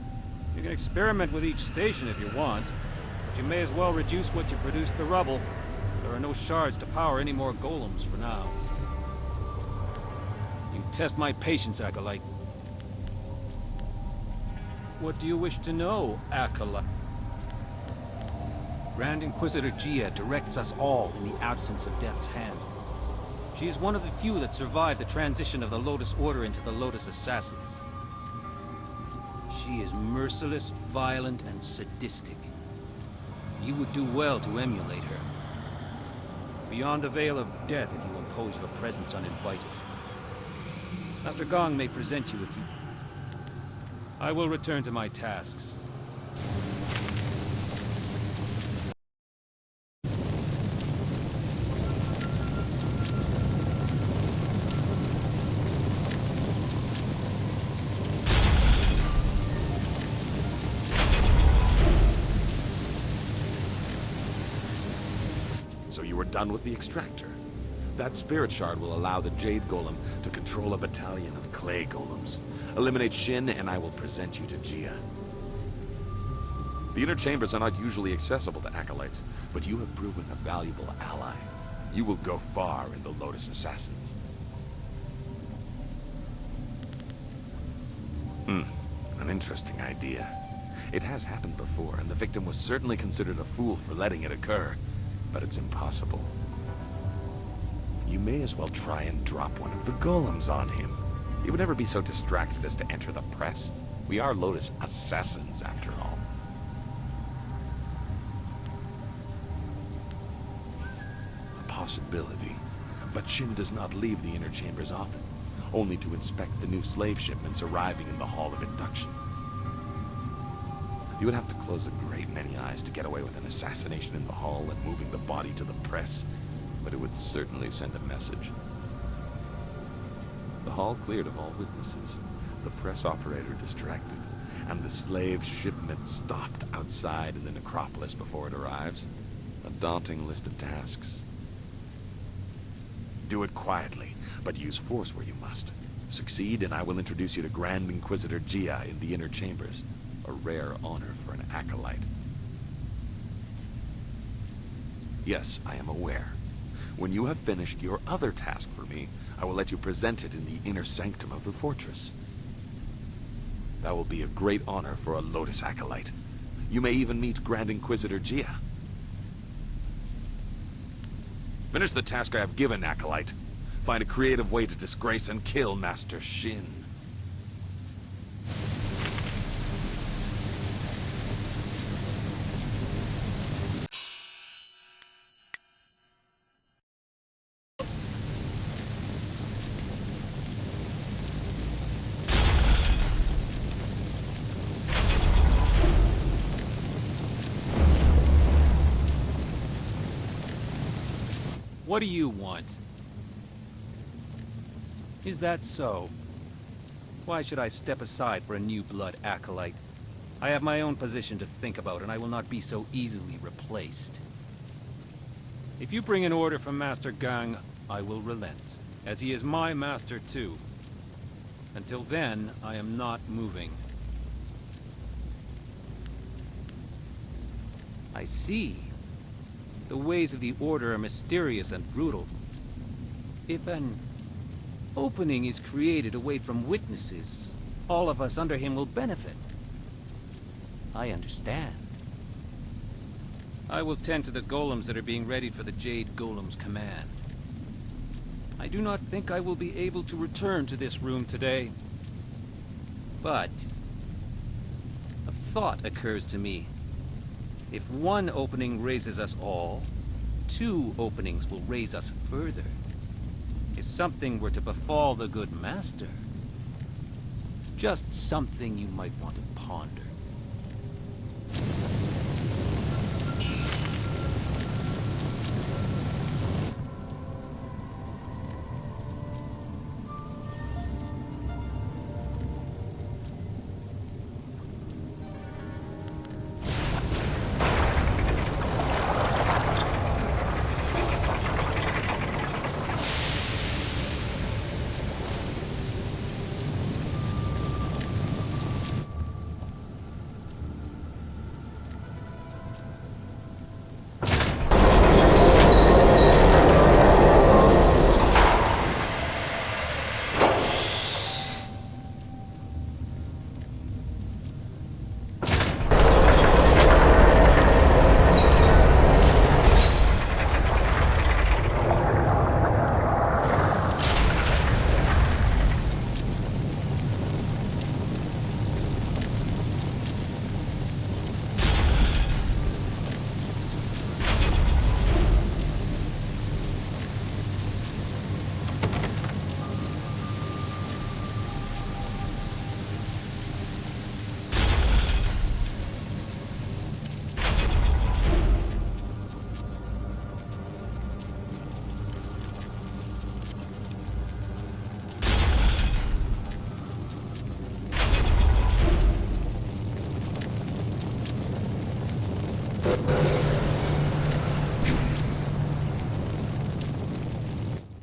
You can experiment with each station if you want, but you may as well reduce what you produce to rubble. There are no shards to power any more golems for now. You test my patience, Acolyte. What do you wish to know, Acolyte? Grand Inquisitor Gia directs us all in the absence of Death's Hand. She is one of the few that survived the transition of the Lotus Order into the Lotus Assassins. She is merciless, violent, and sadistic. You would do well to emulate her. Beyond the veil of death if you impose your presence uninvited. Master Gong may present you with you. I will return to my tasks. So you were done with the extractor. That spirit shard will allow the Jade Golem to control a battalion of clay golems. Eliminate Shin, and I will present you to Gia. The inner chambers are not usually accessible to acolytes, but you have proven a valuable ally. You will go far in the Lotus Assassins. An interesting idea. It has happened before, and the victim was certainly considered a fool for letting it occur, but it's impossible. You may as well try and drop one of the golems on him. He would never be so distracted as to enter the press. We are Lotus Assassins, after all. A possibility. But Shin does not leave the inner chambers often, only to inspect the new slave shipments arriving in the Hall of Induction. You would have to close a great many eyes to get away with an assassination in the hall and moving the body to the press, but it would certainly send a message. The hall cleared of all witnesses, the press operator distracted, and the slave shipment stopped outside in the necropolis before it arrives. A daunting list of tasks. Do it quietly, but use force where you must. Succeed, and I will introduce you to Grand Inquisitor Gia in the inner chambers. A rare honor for an acolyte. Yes, I am aware. When you have finished your other task for me, I will let you present it in the inner sanctum of the fortress. That will be a great honor for a Lotus acolyte. You may even meet Grand Inquisitor Gia. Finish the task I have given, acolyte. Find a creative way to disgrace and kill Master Shin. What do you want? Is that so? Why should I step aside for a new blood acolyte? I have my own position to think about, and I will not be so easily replaced. If you bring an order from Master Gang, I will relent, as he is my master too. Until then, I am not moving. I see. The ways of the Order are mysterious and brutal. If an opening is created away from witnesses, all of us under him will benefit. I understand. I will tend to the golems that are being readied for the Jade Golem's command. I do not think I will be able to return to this room today. But a thought occurs to me. If one opening raises us all, 2 openings will raise us further. If something were to befall the good master, just something you might want to ponder.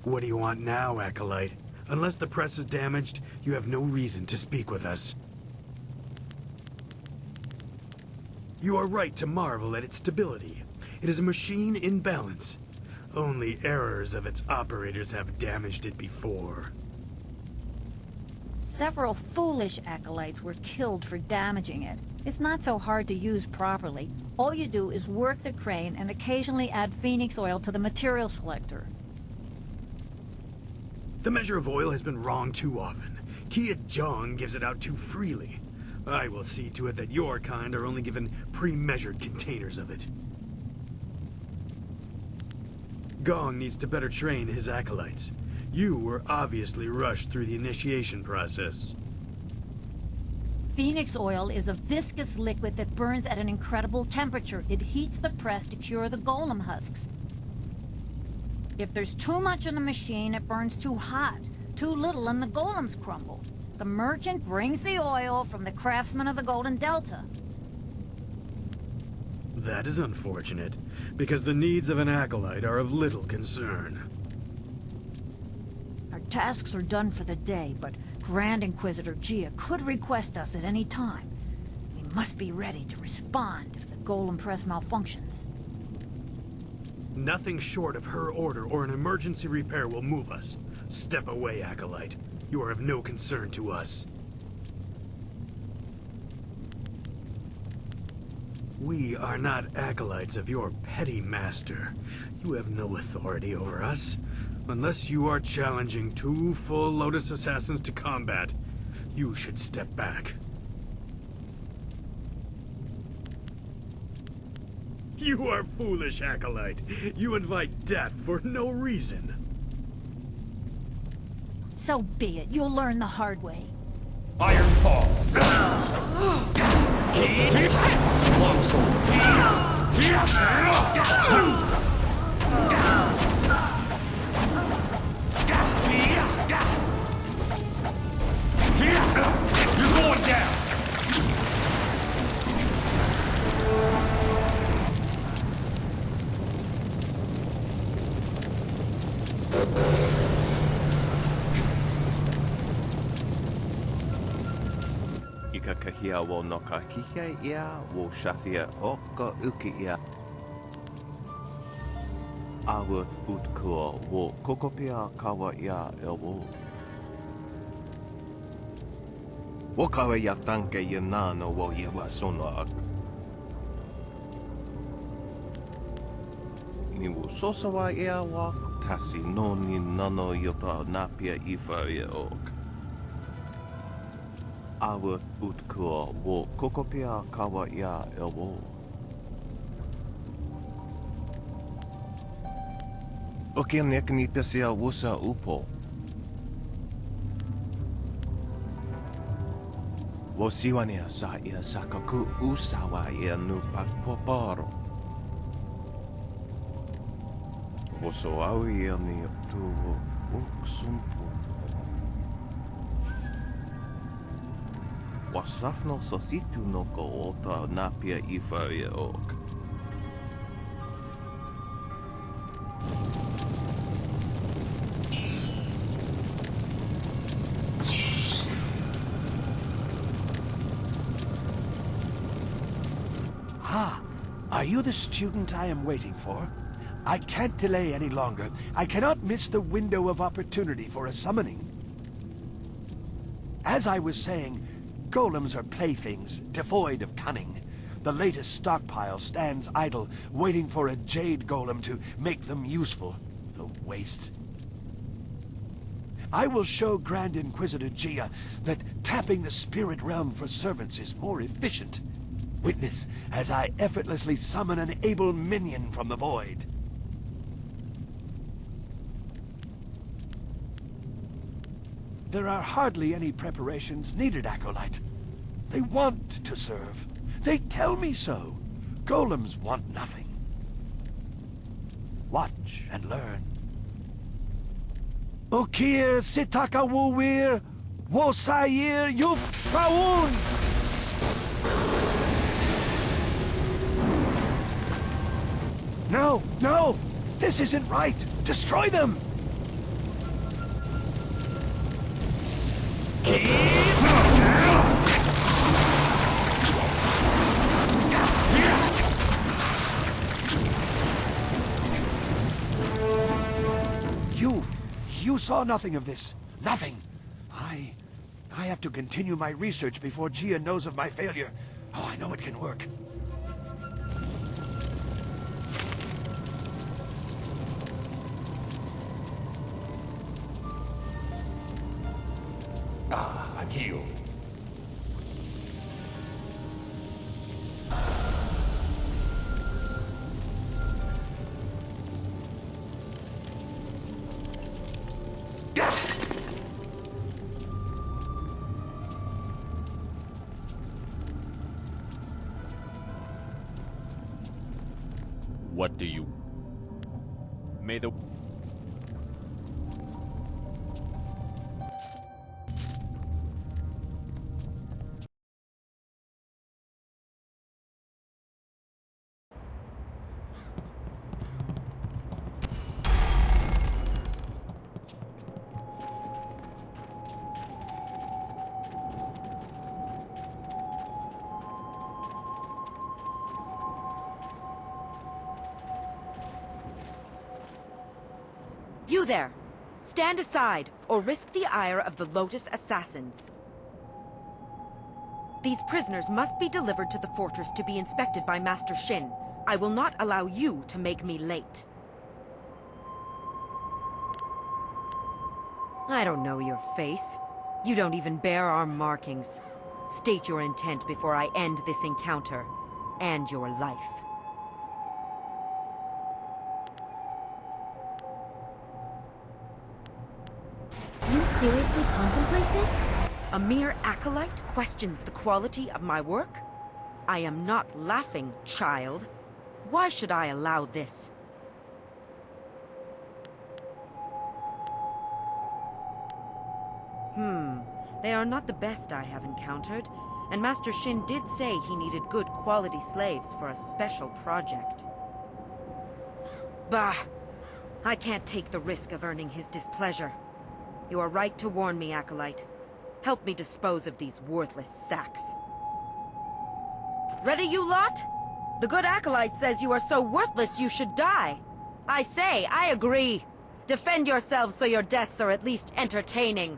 What do you want now, Acolyte? Unless the press is damaged, you have no reason to speak with us. You are right to marvel at its stability. It is a machine in balance. Only errors of its operators have damaged it before. Several foolish acolytes were killed for damaging it. It's not so hard to use properly. All you do is work the crane and occasionally add phoenix oil to the material selector. The measure of oil has been wrong too often. Kia Jong gives it out too freely. I will see to it that your kind are only given pre-measured containers of it. Gong needs to better train his acolytes. You were obviously rushed through the initiation process. Phoenix oil is a viscous liquid that burns at an incredible temperature. It heats the press to cure the golem husks. If there's too much in the machine, it burns too hot. Too little and the golems crumble. The merchant brings the oil from the craftsmen of the Golden Delta. That is unfortunate, because the needs of an acolyte are of little concern. Our tasks are done for the day, but Grand Inquisitor Gia could request us at any time. We must be ready to respond if the golem press malfunctions. Nothing short of her order or an emergency repair will move us. Step away, Acolyte. You are of no concern to us. We are not acolytes of your petty master. You have no authority over us. Unless you are challenging 2 full Lotus assassins to combat, you should step back. You are foolish, Acolyte. You invite death for no reason. So be it. You'll learn the hard way. Iron Paw. Long sword. You're going down. Kahia wo no ka kihia ia wo shathia o ka uki ia. Awa utkua wo kokopia kawa ia e wo. Wo kawa ia tanke ia nano wo ia wa sonoak. Ni wo sosawa ia wa tasi noni nano yota napia ifaria ok. Awith utkua wo kokopia kawa ya elwo. Okia nekni pesia wusa upo. Wo siwania sa ia sakaku usawa ia nu pakpoparo. Wo so au ia ni tu uksumpu. Wasafno sositu no ko ota napia ifaria ok. Ah, are you the student I am waiting for? I can't delay any longer. I cannot miss the window of opportunity for a summoning. As I was saying, golems are playthings, devoid of cunning. The latest stockpile stands idle, waiting for a jade golem to make them useful. A waste. I will show Grand Inquisitor Gia that tapping the spirit realm for servants is more efficient. Witness as I effortlessly summon an able minion from the void. There are hardly any preparations needed, Acolyte. They want to serve. They tell me so. Golems want nothing. Watch and learn. Ukir sitaka wuwir, wosayir yuf faun! No, no! This isn't right! Destroy them! You saw nothing of this. Nothing. I have to continue my research before Gia knows of my failure. Oh, I know it can work. Ah, I'm healed. What do you... May the... You there! Stand aside, or risk the ire of the Lotus Assassins. These prisoners must be delivered to the fortress to be inspected by Master Shin. I will not allow you to make me late. I don't know your face. You don't even bear our markings. State your intent before I end this encounter, and your life. You seriously contemplate this? A mere acolyte questions the quality of my work? I am not laughing, child. Why should I allow this? They are not the best I have encountered, and Master Shin did say he needed good quality slaves for a special project. Bah! I can't take the risk of earning his displeasure. You are right to warn me, Acolyte. Help me dispose of these worthless sacks. Ready, you lot? The good Acolyte says you are so worthless you should die. I say, I agree. Defend yourselves so your deaths are at least entertaining.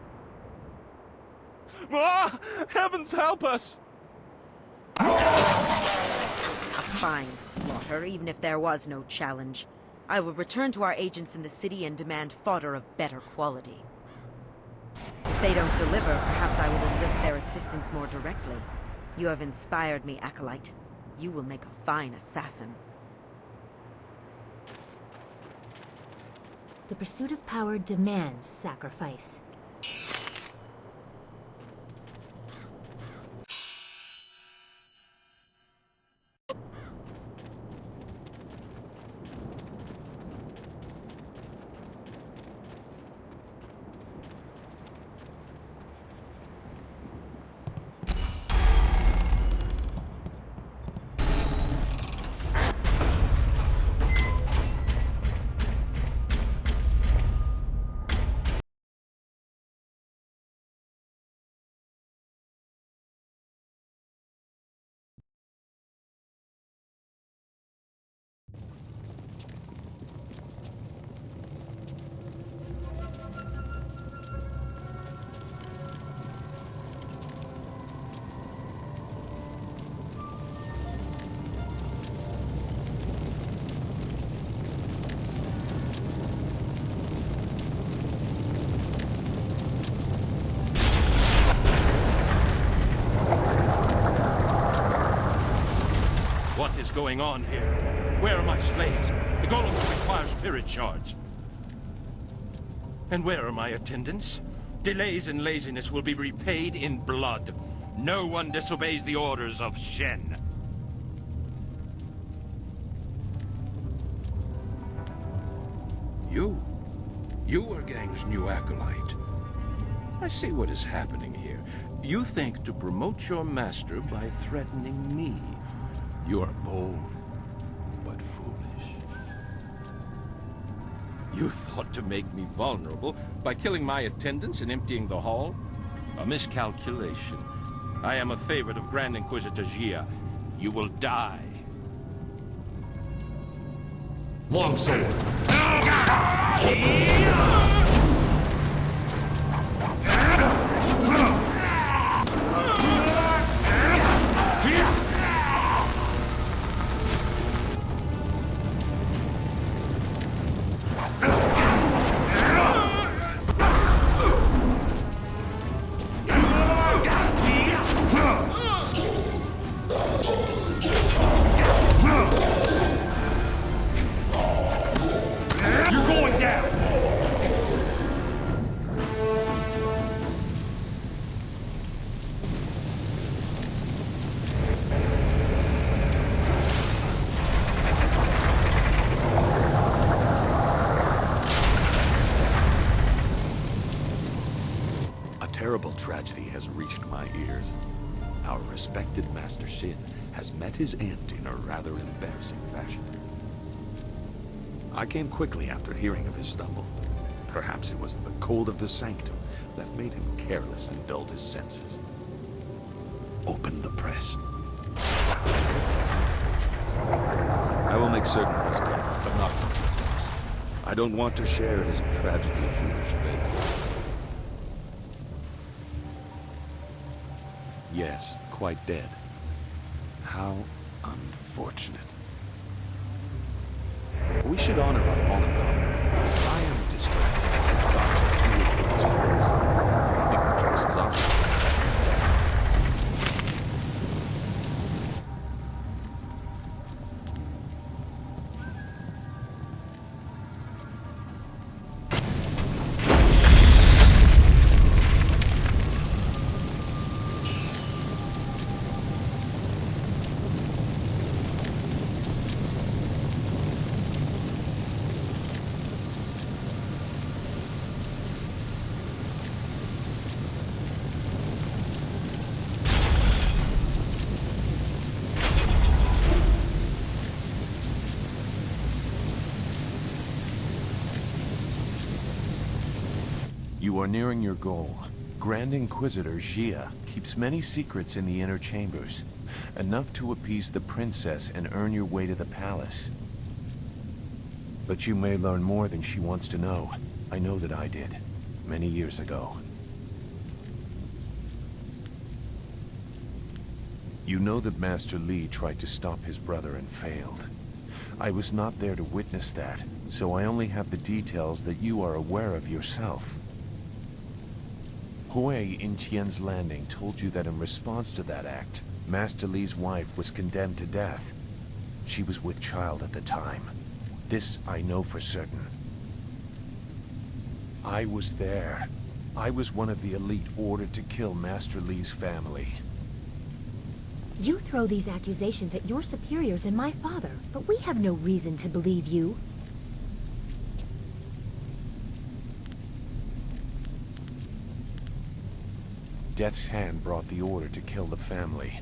Ah! Heavens help us! A fine slaughter, even if there was no challenge. I will return to our agents in the city and demand fodder of better quality. If they don't deliver, perhaps I will enlist their assistance more directly. You have inspired me, Acolyte. You will make a fine assassin. The pursuit of power demands sacrifice. What is going on here? Where are my slaves? The golem requires spirit shards. And where are my attendants? Delays and laziness will be repaid in blood. No one disobeys the orders of Shen. You are Gang's new acolyte. I see what is happening here. You think to promote your master by threatening me. You are bold, but foolish. You thought to make me vulnerable by killing my attendants and emptying the hall? A miscalculation. I am a favorite of Grand Inquisitor Jia. You will die. Longsword. You're going down! A terrible tragedy has reached my ears. Our respected Master Shin has met his end in a rather embarrassing fashion. I came quickly after hearing of his stumble. Perhaps it was the cold of the sanctum that made him careless and dulled his senses. Open the press. I will make certain he's dead, but not from too close. I don't want to share his tragically foolish fate. Yes, quite dead. How unfortunate. We should honor our fallen comrade. I am distracted. Thoughts of who will take his place. I think the choice is obvious. You are nearing your goal. Grand Inquisitor Jia keeps many secrets in the inner chambers. Enough to appease the princess and earn your way to the palace. But you may learn more than she wants to know. I know that I did, many years ago. You know that Master Li tried to stop his brother and failed. I was not there to witness that, so I only have the details that you are aware of yourself. Hui in Tian's Landing told you that in response to that act, Master Li's wife was condemned to death. She was with child at the time. This I know for certain. I was there. I was one of the elite ordered to kill Master Li's family. You throw these accusations at your superiors and my father, but we have no reason to believe you. Death's Hand brought the order to kill the family.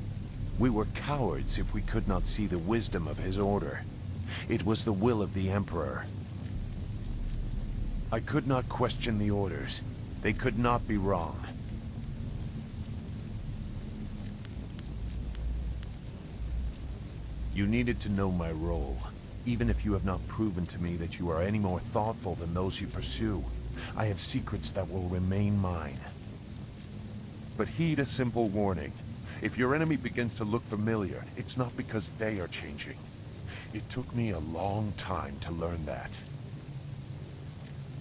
We were cowards if we could not see the wisdom of his order. It was the will of the Emperor. I could not question the orders. They could not be wrong. You needed to know my role, even if you have not proven to me that you are any more thoughtful than those you pursue. I have secrets that will remain mine. But heed a simple warning. If your enemy begins to look familiar, it's not because they are changing. It took me a long time to learn that.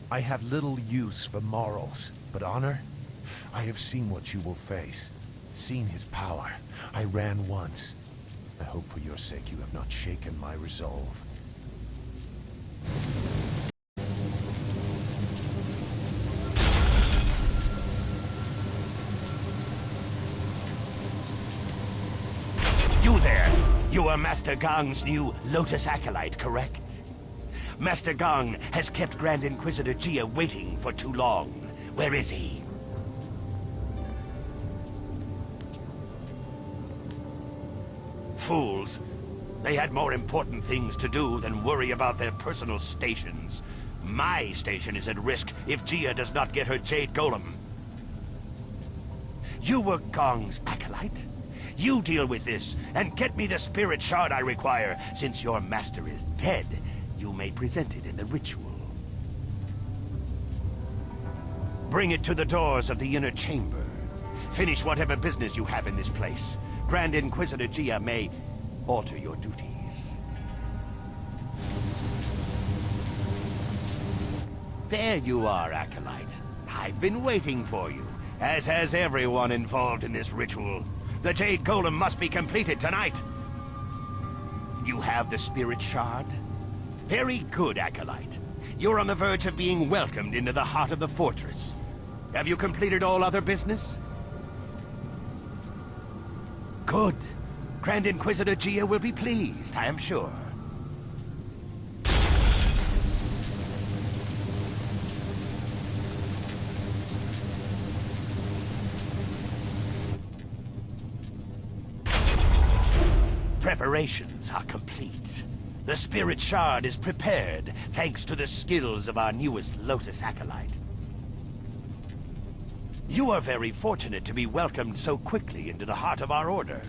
I have little use for morals, but honor? I have seen what you will face. Seen his power. I ran once. I hope for your sake you have not shaken my resolve. You there! You are Master Gong's new Lotus Acolyte, correct? Master Gong has kept Grand Inquisitor Jia waiting for too long. Where is he? Fools. They had more important things to do than worry about their personal stations. My station is at risk if Jia does not get her Jade Golem. You were Gong's acolyte? You deal with this, and get me the spirit shard I require. Since your master is dead, you may present it in the ritual. Bring it to the doors of the inner chamber. Finish whatever business you have in this place. Grand Inquisitor Jia may alter your duties. There you are, Acolyte. I've been waiting for you, as has everyone involved in this ritual. The Jade Golem must be completed tonight. You have the Spirit Shard? Very good, Acolyte. You're on the verge of being welcomed into the heart of the fortress. Have you completed all other business? Good. Grand Inquisitor Jia will be pleased, I am sure. Preparations are complete. The Spirit Shard is prepared, thanks to the skills of our newest Lotus Acolyte. You are very fortunate to be welcomed so quickly into the heart of our order.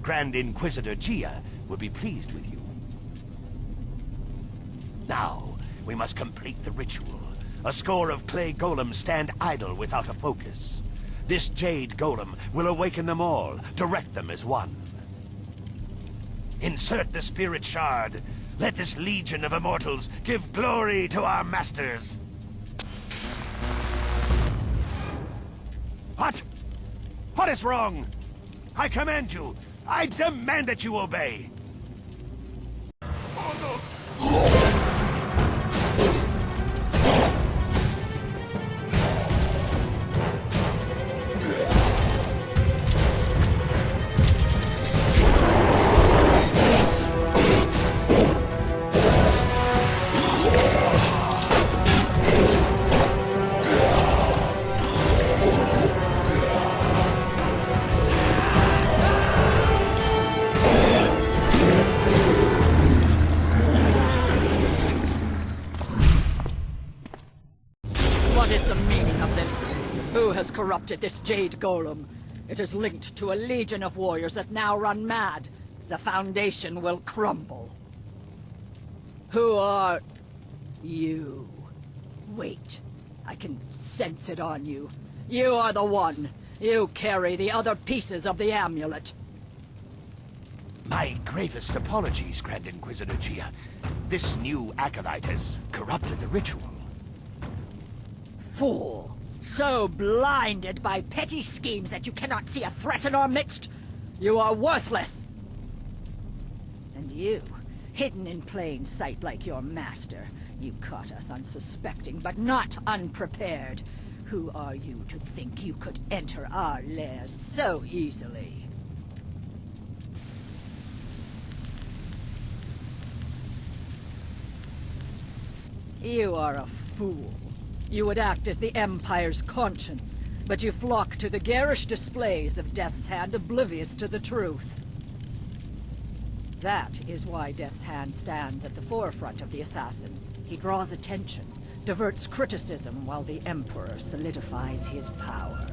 Grand Inquisitor Jia will be pleased with you. Now, we must complete the ritual. A score of clay golems stand idle without a focus. This Jade Golem will awaken them all, direct them as one. Insert the Spirit Shard. Let this legion of immortals give glory to our masters. What? What is wrong? I command you. I demand that you obey. Corrupted this Jade Golem. It is linked to a legion of warriors that now run mad. The Foundation will crumble. Who are you? Wait, I can sense it on you. You are the one. You carry the other pieces of the amulet. My gravest apologies, Grand Inquisitor Gia. This new acolyte has corrupted the ritual. Fool! So blinded by petty schemes that you cannot see a threat in our midst? You are worthless! And you, hidden in plain sight like your master, you caught us unsuspecting but not unprepared. Who are you to think you could enter our lair so easily? You are a fool. You would act as the Empire's conscience, but you flock to the garish displays of Death's Hand, oblivious to the truth. That is why Death's Hand stands at the forefront of the assassins. He draws attention, diverts criticism while the Emperor solidifies his power.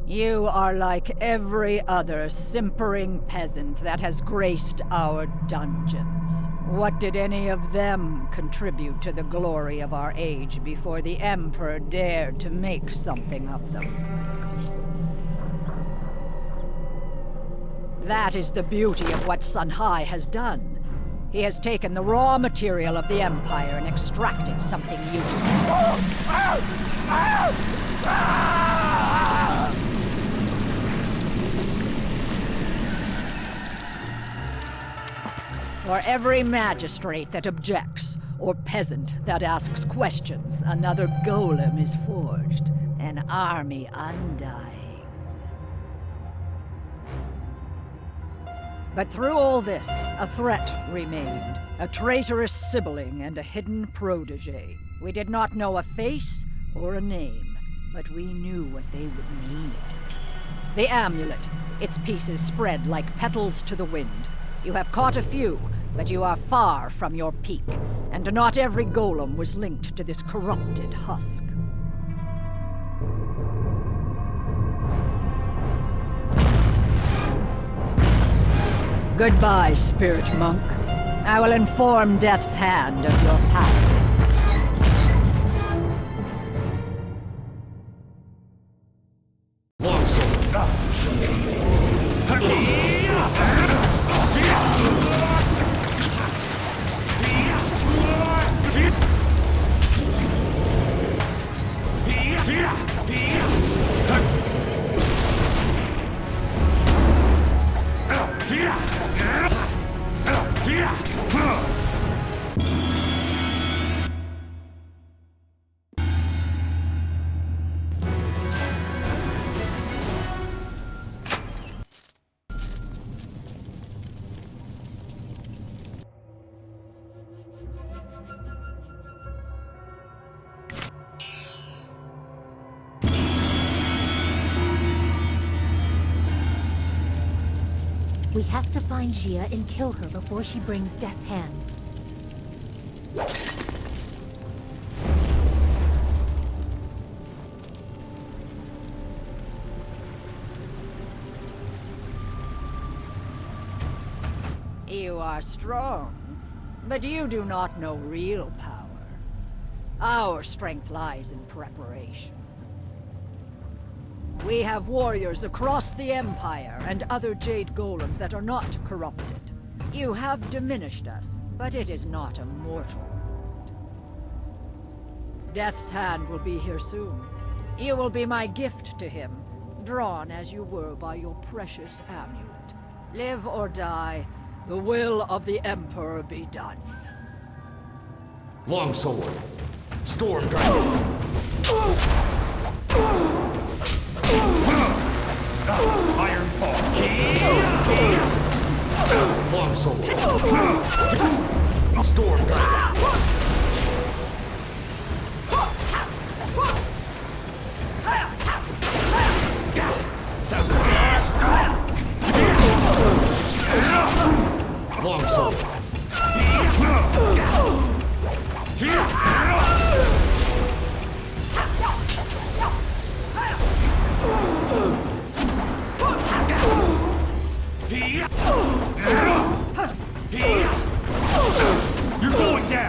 You are like every other simpering peasant that has graced our dungeons. What did any of them contribute to the glory of our age before the Emperor dared to make something of them? That is the beauty of what Sun Hai has done. He has taken the raw material of the Empire and extracted something useful. For every magistrate that objects, or peasant that asks questions, another golem is forged. An army undying. But through all this, a threat remained. A traitorous sibling and a hidden protege. We did not know a face or a name, but we knew what they would need. The amulet, its pieces spread like petals to the wind. You have caught a few, but you are far from your peak, and not every golem was linked to this corrupted husk. Goodbye, spirit monk. I will inform Death's Hand of your passing. We have to find Gia and kill her before she brings Death's Hand. You are strong, but you do not know real power. Our strength lies in preparation. We have warriors across the Empire and other Jade Golems that are not corrupted. You have diminished us, but it is not a mortal wound. Death's Hand will be here soon. You will be my gift to him, drawn as you were by your precious amulet. Live or die, the will of the Emperor be done. Longsword. Storm Dragon. Iron Paw. Longsword. Storm Dragon. Thousand Hits. Longsword. You're going down!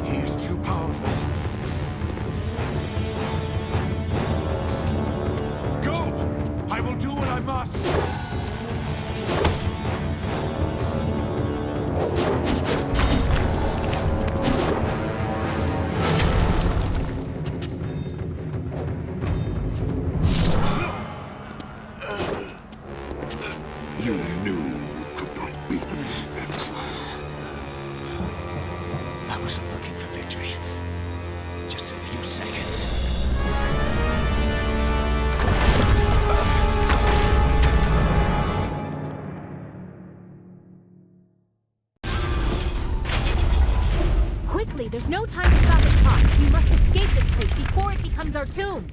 He is too powerful. Go! I will do what I must. You knew you could not beat me, exile. I wasn't looking for victory. Just a few seconds. Quickly, there's no time to stop and talk. We must escape this place before it becomes our tomb.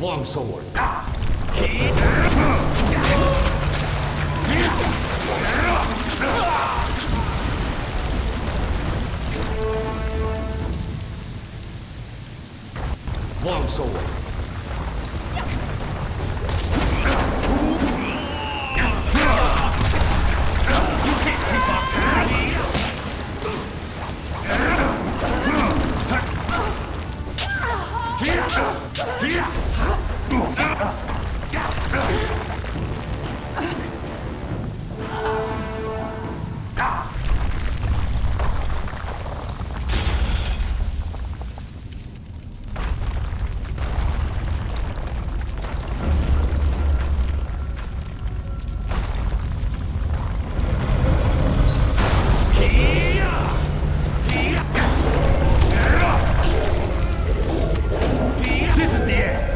Longsword. Longsword. This is the end.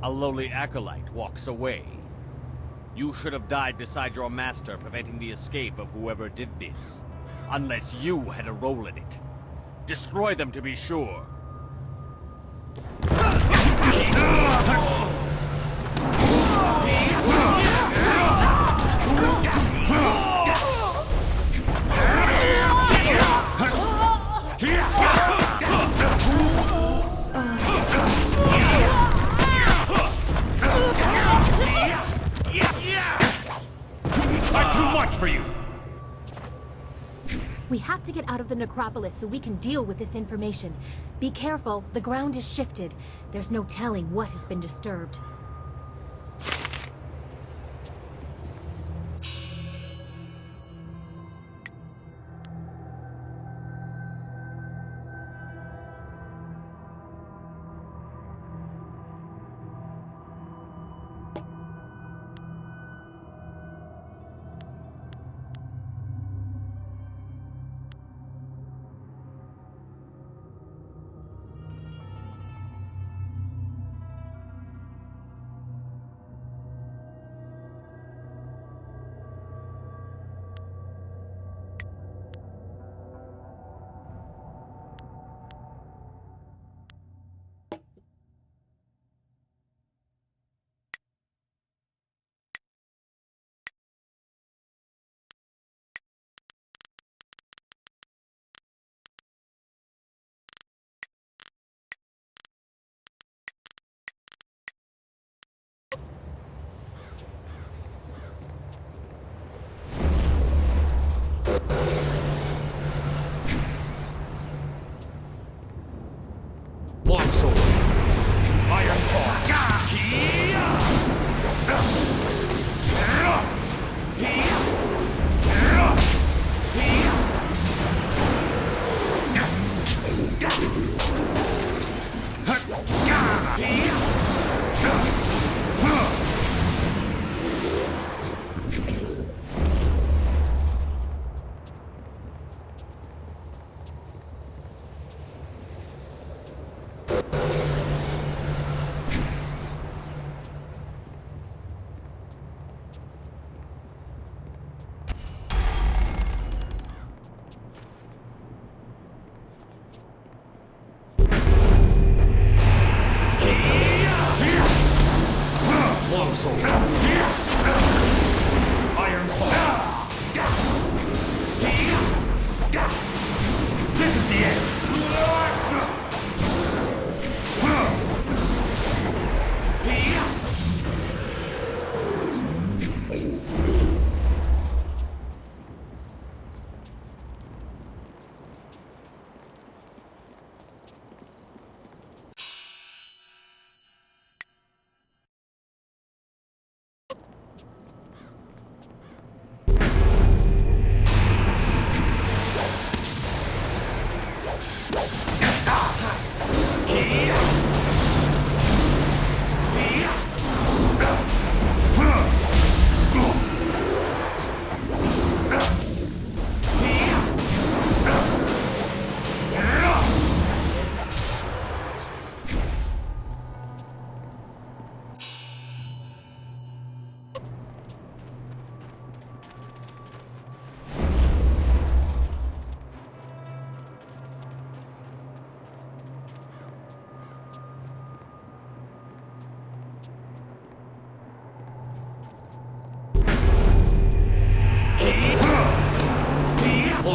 A lowly acolyte walks away. You should have died beside your master, preventing the escape of whoever did this. Unless you had a role in it. Destroy them to be sure. I'm too much for you. We have to get out of the necropolis so we can deal with this information. Be careful, the ground is shifted. There's no telling what has been disturbed.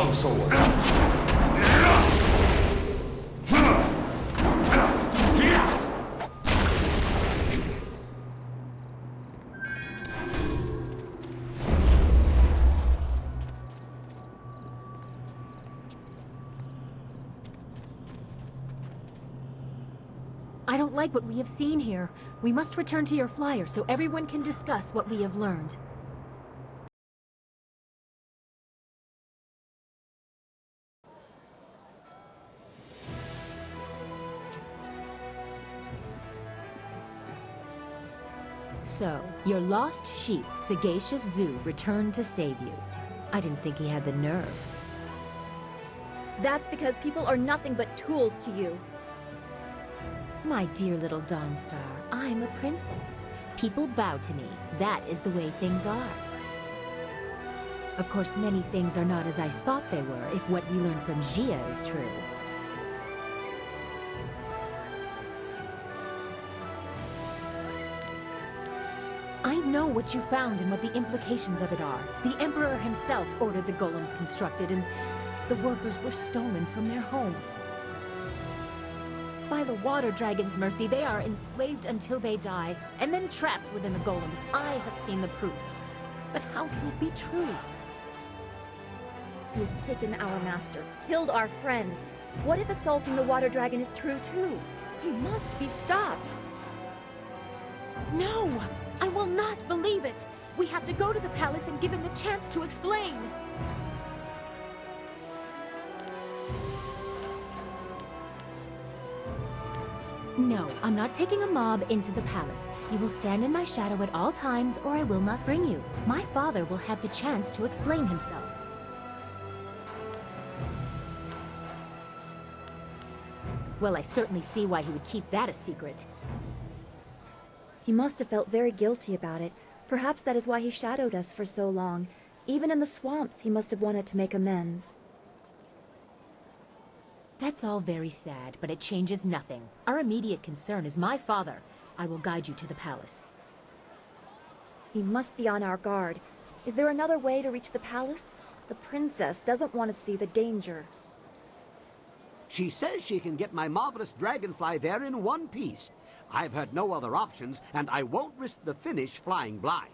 longsword. I don't like what we have seen here. We must return to your flyer so everyone can discuss what we have learned. So, your lost sheep, Sagacious Zoo, returned to save you. I didn't think he had the nerve. That's because people are nothing but tools to you. My dear little Dawnstar, I'm a princess. People bow to me. That is the way things are. Of course, many things are not as I thought they were, if what we learned from Gia is true. I know what you found and what the implications of it are. The Emperor himself ordered the golems constructed, and the workers were stolen from their homes. By the Water Dragon's mercy, they are enslaved until they die, and then trapped within the golems. I have seen the proof. But how can it be true? He has taken our master, killed our friends. What if assaulting the Water Dragon is true too? He must be stopped. No! I will not believe it! We have to go to the palace and give him the chance to explain! No, I'm not taking a mob into the palace. You will stand in my shadow at all times, or I will not bring you. My father will have the chance to explain himself. Well, I certainly see why he would keep that a secret. He must have felt very guilty about it. Perhaps that is why he shadowed us for so long. Even in the swamps, he must have wanted to make amends. That's all very sad, but it changes nothing. Our immediate concern is my father. I will guide you to the palace. He must be on our guard. Is there another way to reach the palace? The princess doesn't want to see the danger. She says she can get my marvelous dragonfly there in one piece. I've heard no other options, and I won't risk the finish flying blind.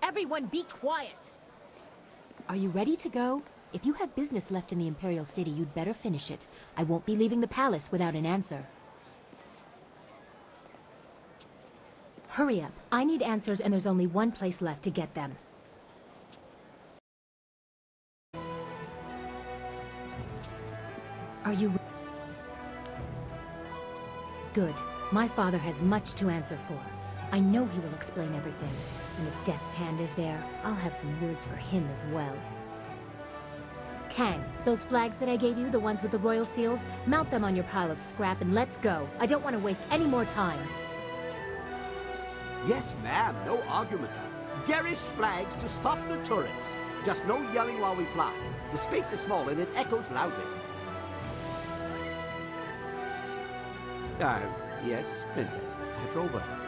Everyone be quiet! Are you ready to go? If you have business left in the Imperial City, you'd better finish it. I won't be leaving the palace without an answer. Hurry up. I need answers, and there's only one place left to get them. Are you... Good. My father has much to answer for. I know he will explain everything. And if Death's Hand is there, I'll have some words for him as well. Kang, those flags that I gave you, the ones with the royal seals, mount them on your pile of scrap and let's go. I don't want to waste any more time. Yes, ma'am, no argument. Garish flags to stop the turrets. Just no yelling while we fly. The space is small and it echoes loudly. Yes, Princess. I drove her.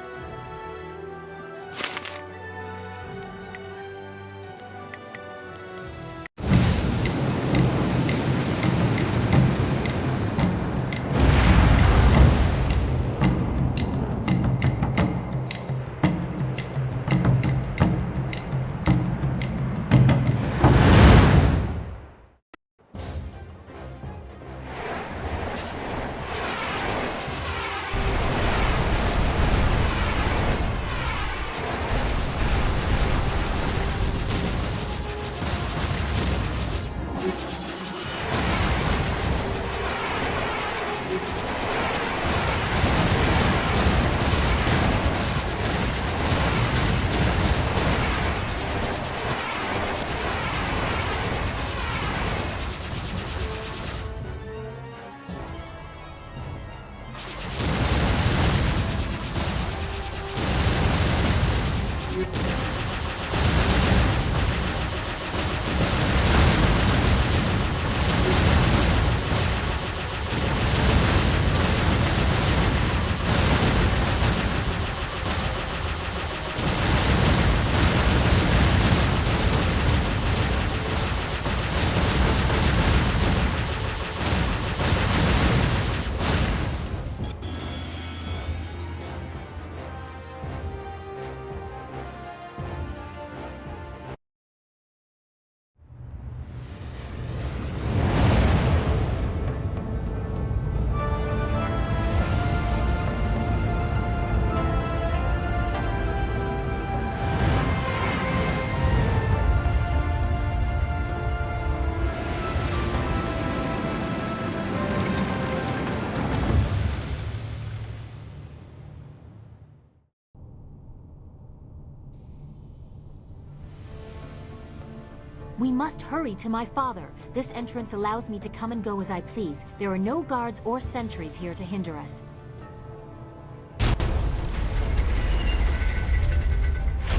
We must hurry to my father. This entrance allows me to come and go as I please. There are no guards or sentries here to hinder us.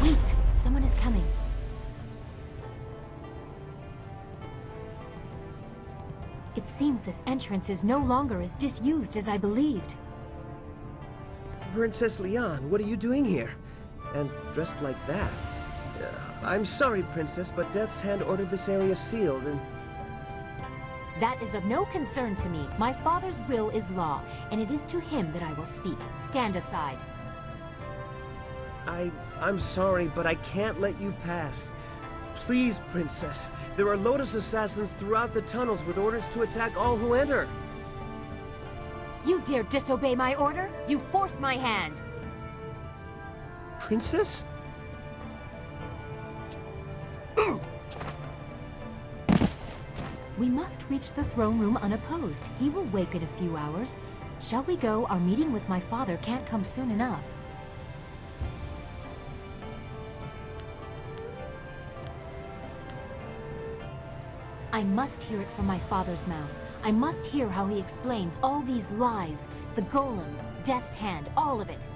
Wait! Someone is coming. It seems this entrance is no longer as disused as I believed. Princess Leon, what are you doing here? And dressed like that? I'm sorry, Princess, but Death's Hand ordered this area sealed and... That is of no concern to me. My father's will is law, and it is to him that I will speak. Stand aside. I'm sorry, but I can't let you pass. Please, Princess. There are Lotus assassins throughout the tunnels with orders to attack all who enter. You dare disobey my order? You force my hand! Princess? We must reach the throne room unopposed. He will wake in a few hours. Shall we go? Our meeting with my father can't come soon enough. I must hear it from my father's mouth. I must hear how he explains all these lies, the golems, Death's Hand, all of it.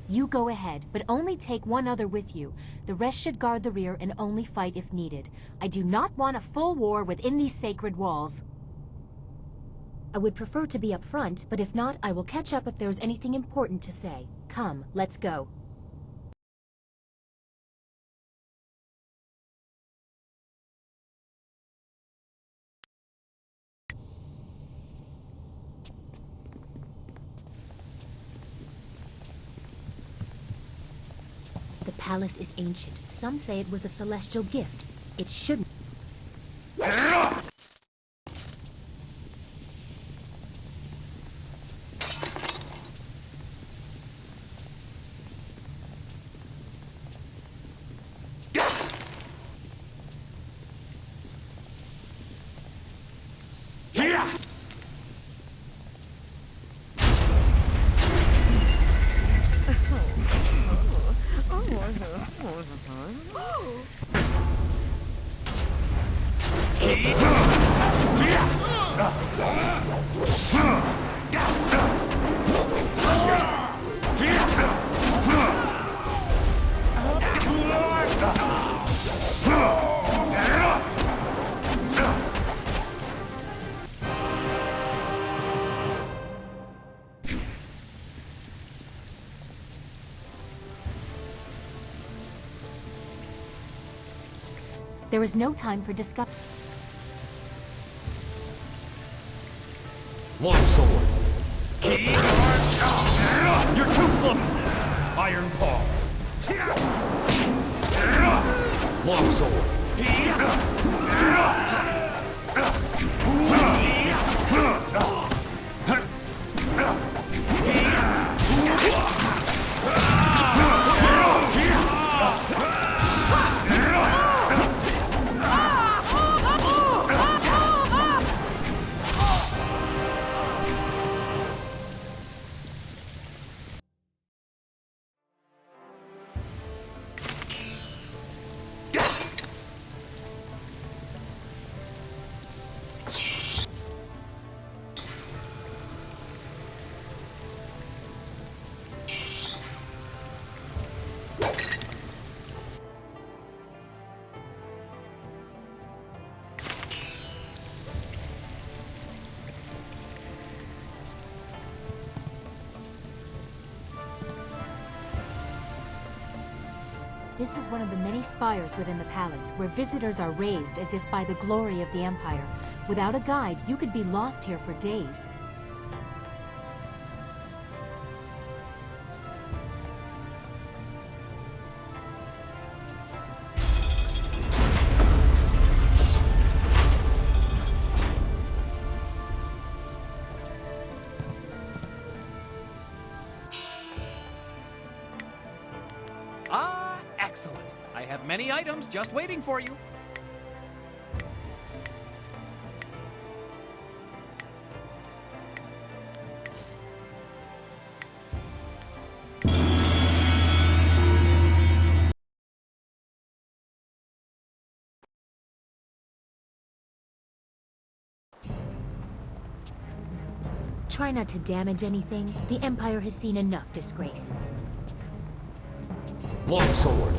You go ahead, but only take one other with you. The rest should guard the rear and only fight if needed. I do not want a full war within these sacred walls. I would prefer to be up front, but if not, I will catch up if there's anything important to say. Come, let's go. The palace is ancient. Some say it was a celestial gift. It shouldn't. There is no time for discussion. Longsword. You're too slow. Iron Paw. Longsword. This is one of the many spires within the palace, where visitors are raised as if by the glory of the Empire. Without a guide, you could be lost here for days. Excellent. I have many items just waiting for you. Try not to damage anything. The Empire has seen enough disgrace. Longsword.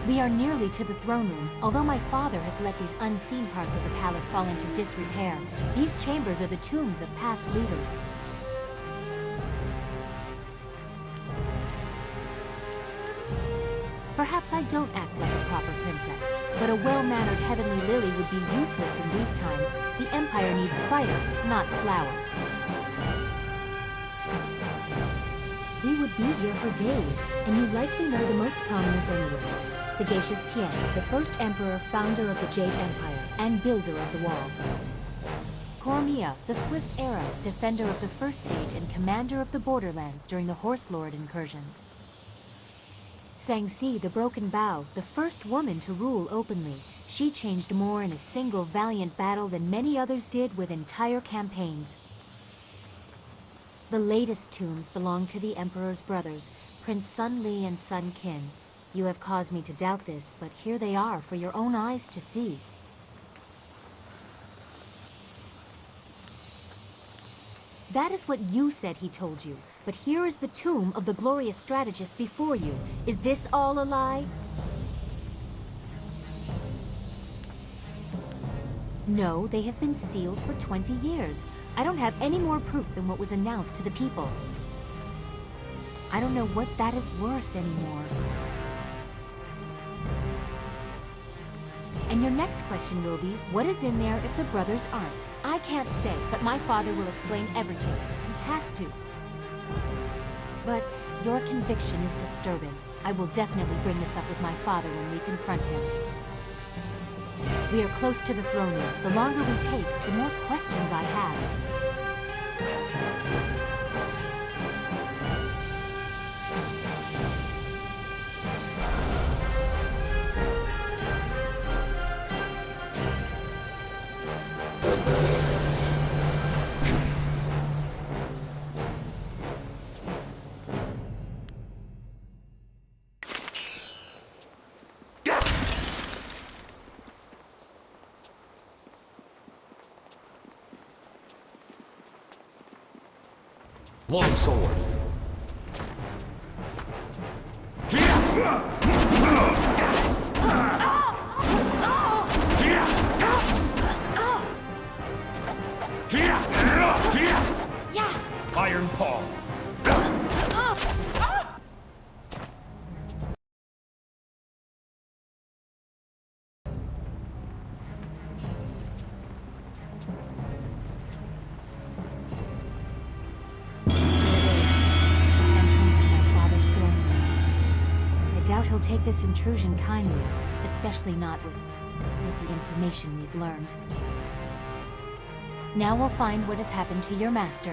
We are nearly to the throne room. Although my father has let these unseen parts of the palace fall into disrepair, these chambers are the tombs of past leaders. Perhaps I don't act like a proper princess, but a well-mannered heavenly lily would be useless in these times. The Empire needs fighters, not flowers. We would be here for days, and you likely know the most prominent anyway. Sagacious Tian, the first emperor, founder of the Jade Empire, and builder of the wall. Cormia, the swift arrow, defender of the First Age and commander of the borderlands during the Horse Lord incursions. Sangxi, the broken bow, the first woman to rule openly. She changed more in a single valiant battle than many others did with entire campaigns. The latest tombs belong to the Emperor's brothers, Prince Sun Li and Sun Qin. You have caused me to doubt this, but here they are for your own eyes to see. That is what you said he told you, but here is the tomb of the glorious strategist before you. Is this all a lie? No, they have been sealed for 20 years. I don't have any more proof than what was announced to the people. I don't know what that is worth anymore. And your next question will be, what is in there if the brothers aren't? I can't say, but my father will explain everything. He has to. But your conviction is disturbing. I will definitely bring this up with my father when we confront him. We are close to the throne room. The longer we take, the more questions I have. Longsword. Iron Paw. He'll take this intrusion kindly, especially not with the information we've learned. Now we'll find what has happened to your master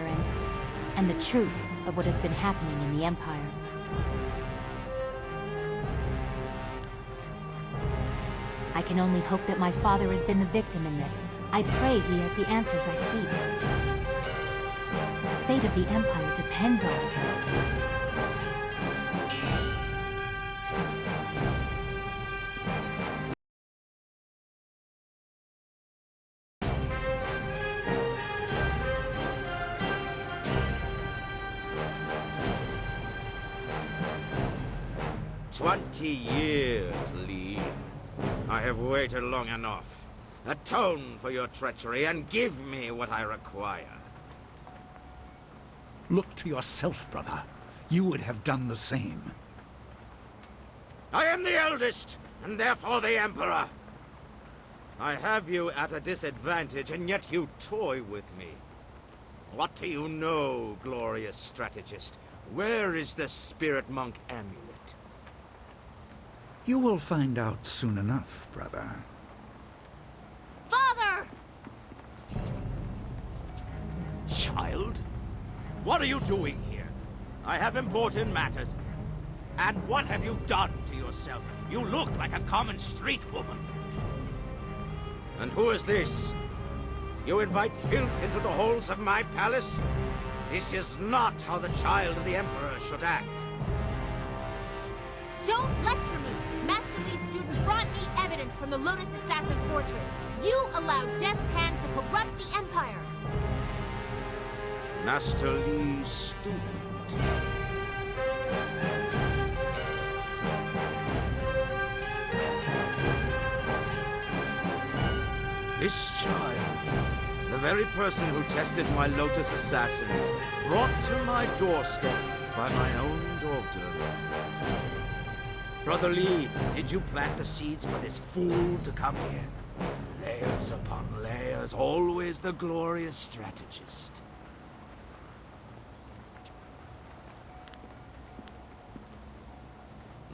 and the truth of what has been happening in the Empire. I can only hope that my father has been the victim in this. I pray he has the answers I seek. The fate of the Empire depends on it. Years, Lee. I have waited long enough. Atone for your treachery and give me what I require. Look to yourself, brother. You would have done the same. I am the eldest, and therefore the Emperor. I have you at a disadvantage, and yet you toy with me. What do you know, glorious strategist? Where is the Spirit Monk amulet? You will find out soon enough, brother. Father! What are you doing here? I have important matters. And what have you done to yourself? You look like a common street woman. And who is this? You invite filth into the halls of my palace? This is not how the child of the Emperor should act. Don't lecture me! Master Lee's student brought me evidence from the Lotus Assassin Fortress. You allowed Death's Hand to corrupt the Empire! Master Lee's student. This child, the very person who tested my Lotus Assassins, brought to my doorstep by my own daughter. Brother Lee, did you plant the seeds for this fool to come here? Layers upon layers, always the glorious strategist.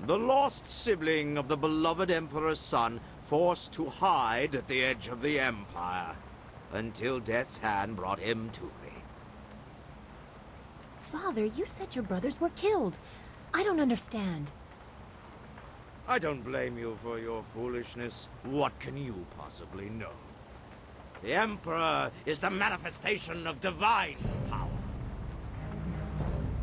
The lost sibling of the beloved Emperor's son, forced to hide at the edge of the Empire, until Death's Hand brought him to me. Father, you said your brothers were killed. I don't understand. I don't blame you for your foolishness. What can you possibly know? The Emperor is the manifestation of divine power.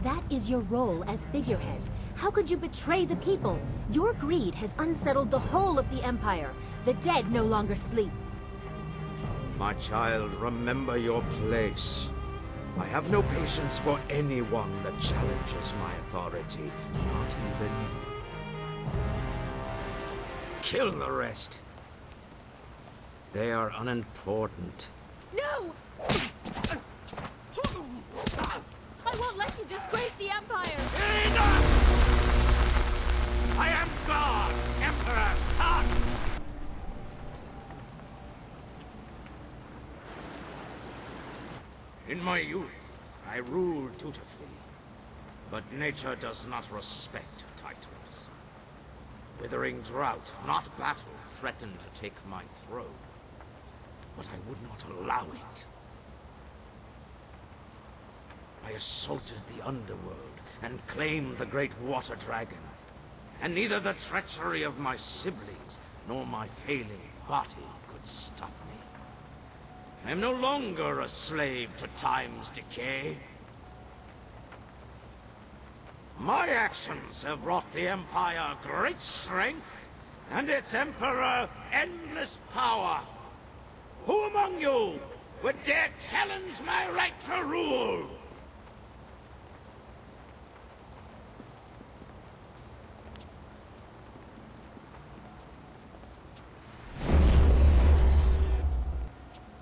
That is your role as figurehead. How could you betray the people? Your greed has unsettled the whole of the Empire. The dead no longer sleep. My child, remember your place. I have no patience for anyone that challenges my authority, not even you. Kill the rest. They are unimportant. No! I won't let you disgrace the Empire! Enough! I am God, Emperor's son! In my youth, I ruled dutifully, but nature does not respect titles. Withering drought, not battle, threatened to take my throne, but I would not allow it. I assaulted the underworld and claimed the great water dragon, and neither the treachery of my siblings nor my failing body could stop me. I am no longer a slave to time's decay. My actions have brought the Empire great strength, and its Emperor endless power. Who among you would dare challenge my right to rule?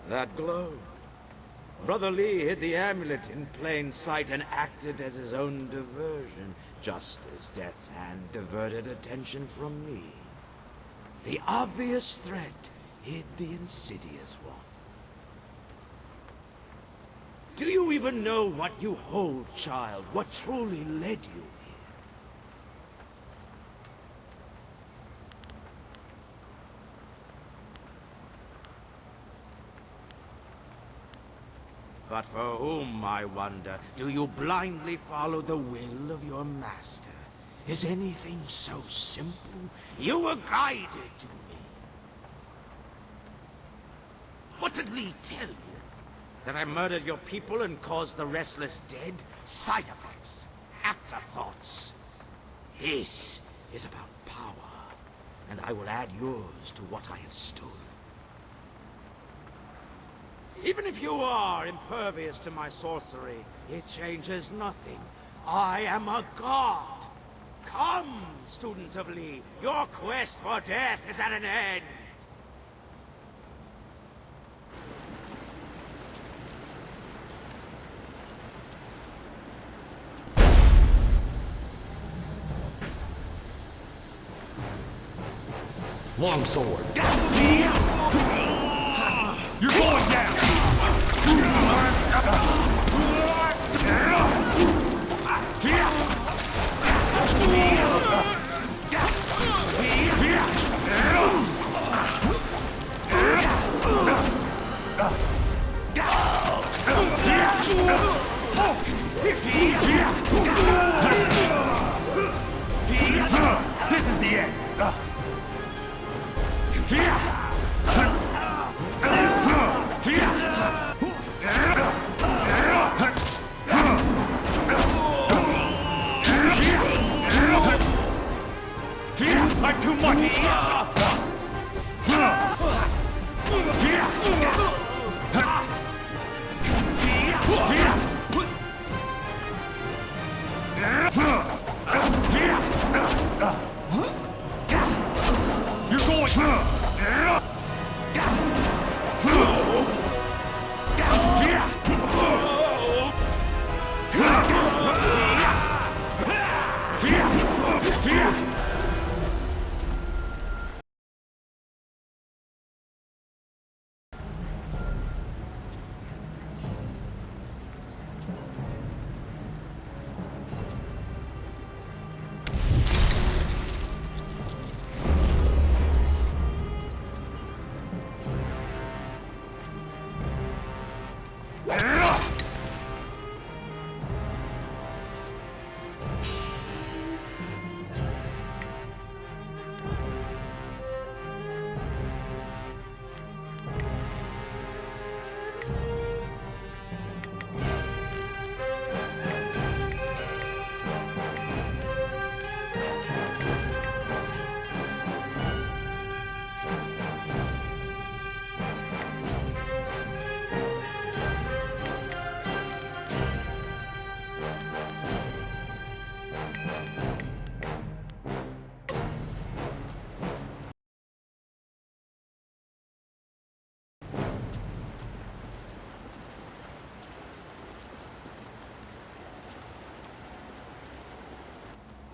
That glow. Brother Lee hid the amulet in plain sight and acted as his own diversion, just as Death's Hand diverted attention from me. The obvious threat hid the insidious one. Do you even know what you hold, child? What truly led you? But for whom, I wonder, do you blindly follow the will of your master? Is anything so simple? You were guided to me. What did Lee tell you? That I murdered your people and caused the restless dead? Side effects, afterthoughts. This is about power, and I will add yours to what I have stolen. Even if you are impervious to my sorcery, it changes nothing. I am a god. Come, student of Lee, your quest for death is at an end. Longsword. You're going down! I'm too much! You're going!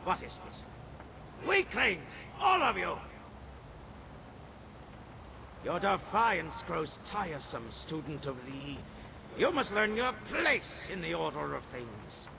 What is this? Weaklings! All of you! Your defiance grows tiresome, student of Lee. You must learn your place in the order of things.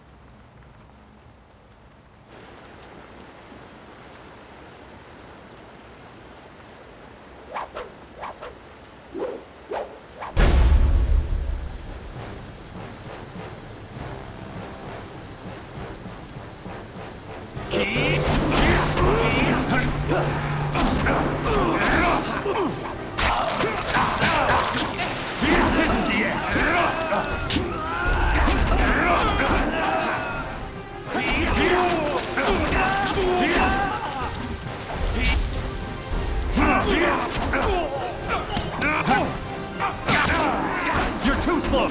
You're too slow!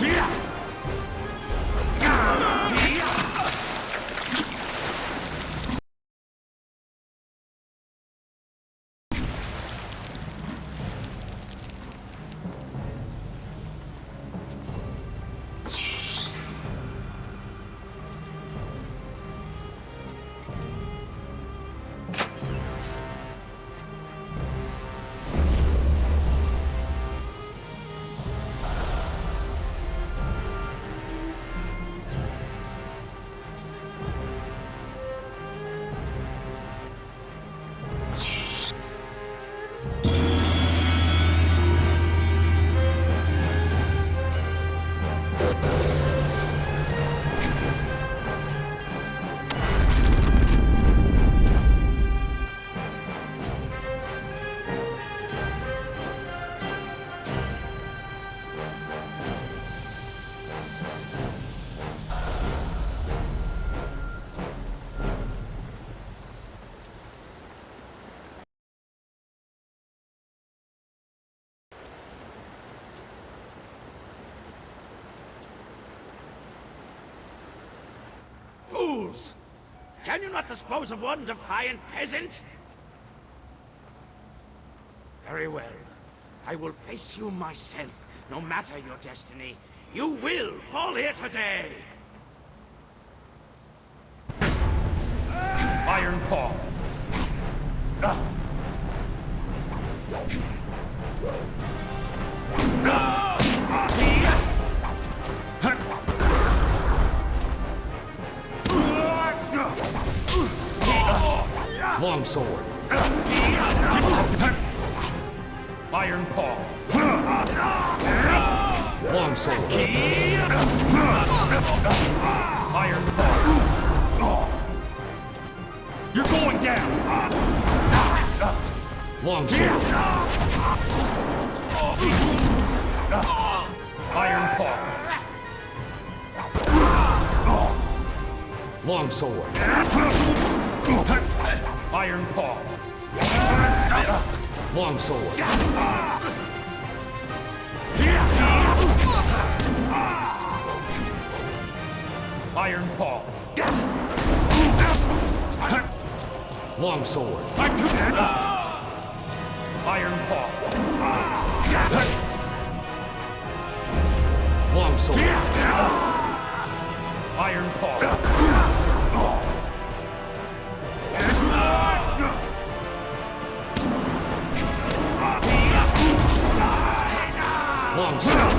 Fools! Can you not dispose of one defiant peasant? Very well. I will face you myself, no matter your destiny. You will fall here today! Iron Paw. Longsword. Iron Paw. Longsword. Iron Paw. You're going down! Longsword. Iron paw. Longsword. Iron paw. Longsword. Iron paw. Longsword. Iron paw. Longsword. Iron paw. Longsword.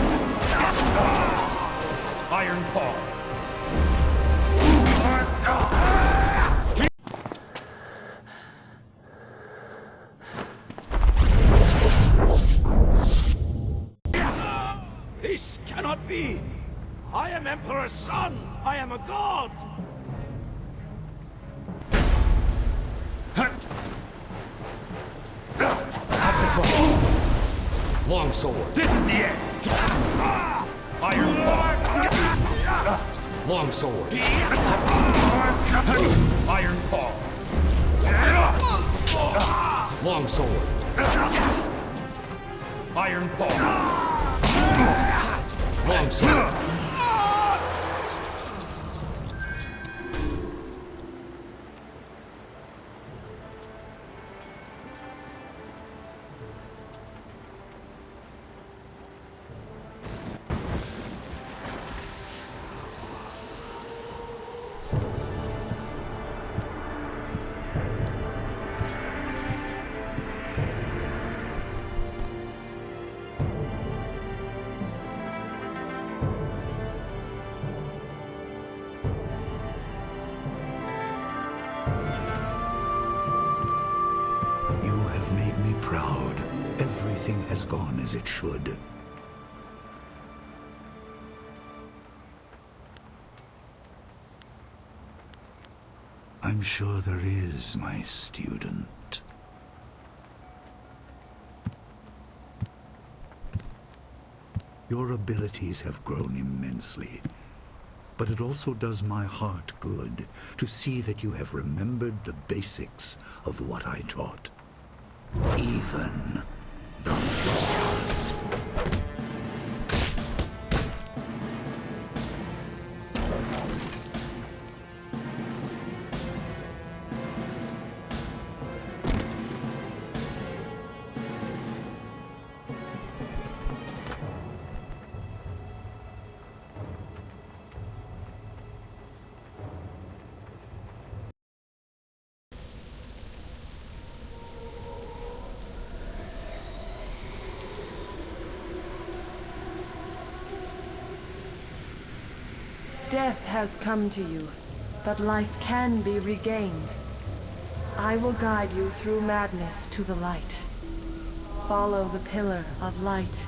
Iron paw. This cannot be! I am Emperor's son! I am a god! Longsword. This is the end! Iron paw. Longsword. Iron paw. Longsword. Iron paw. Longsword. You have made me proud. Everything has gone as it should. I'm sure there is, my student. Your abilities have grown immensely, but it also does my heart good to see that you have remembered the basics of what I taught. Even the flaws. Death has come to you, but life can be regained. I will guide you through madness to the light. Follow the pillar of light.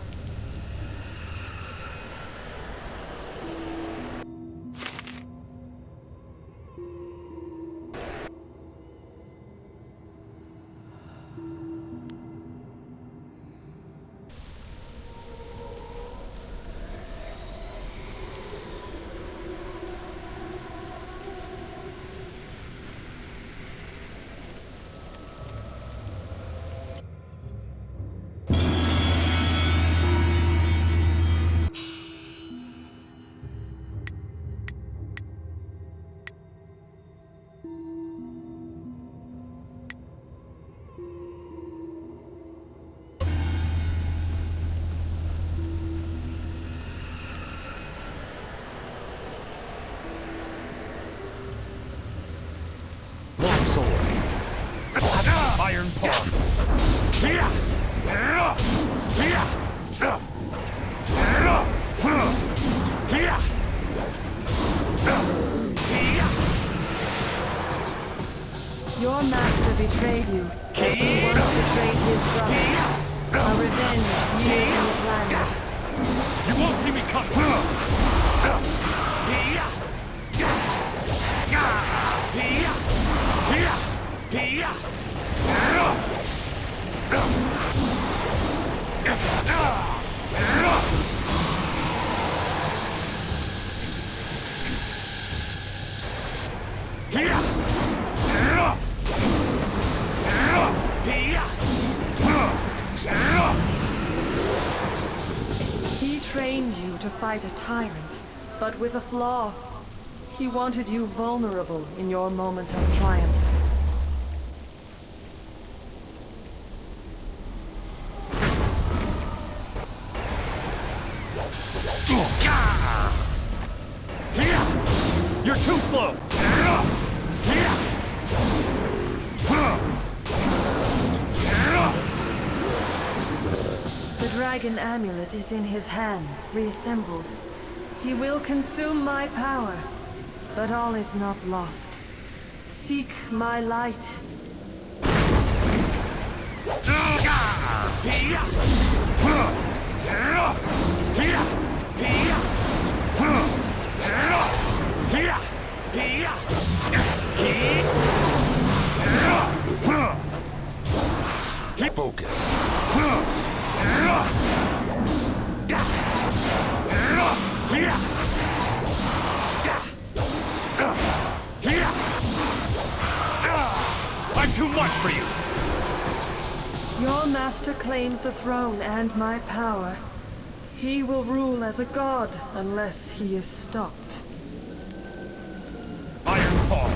Iron paw. Your master betrayed you, as he once betrayed his brother. A revenge years in the planet. You won't see me coming! He trained you to fight a tyrant, but with a flaw. He wanted you vulnerable in your moment of triumph. You're too slow! The dragon amulet is in his hands, reassembled. He will consume my power, but all is not lost. Seek my light. Focus. I'm too much for you! Your master claims the throne and my power. He will rule as a god unless he is stopped. Iron Paw.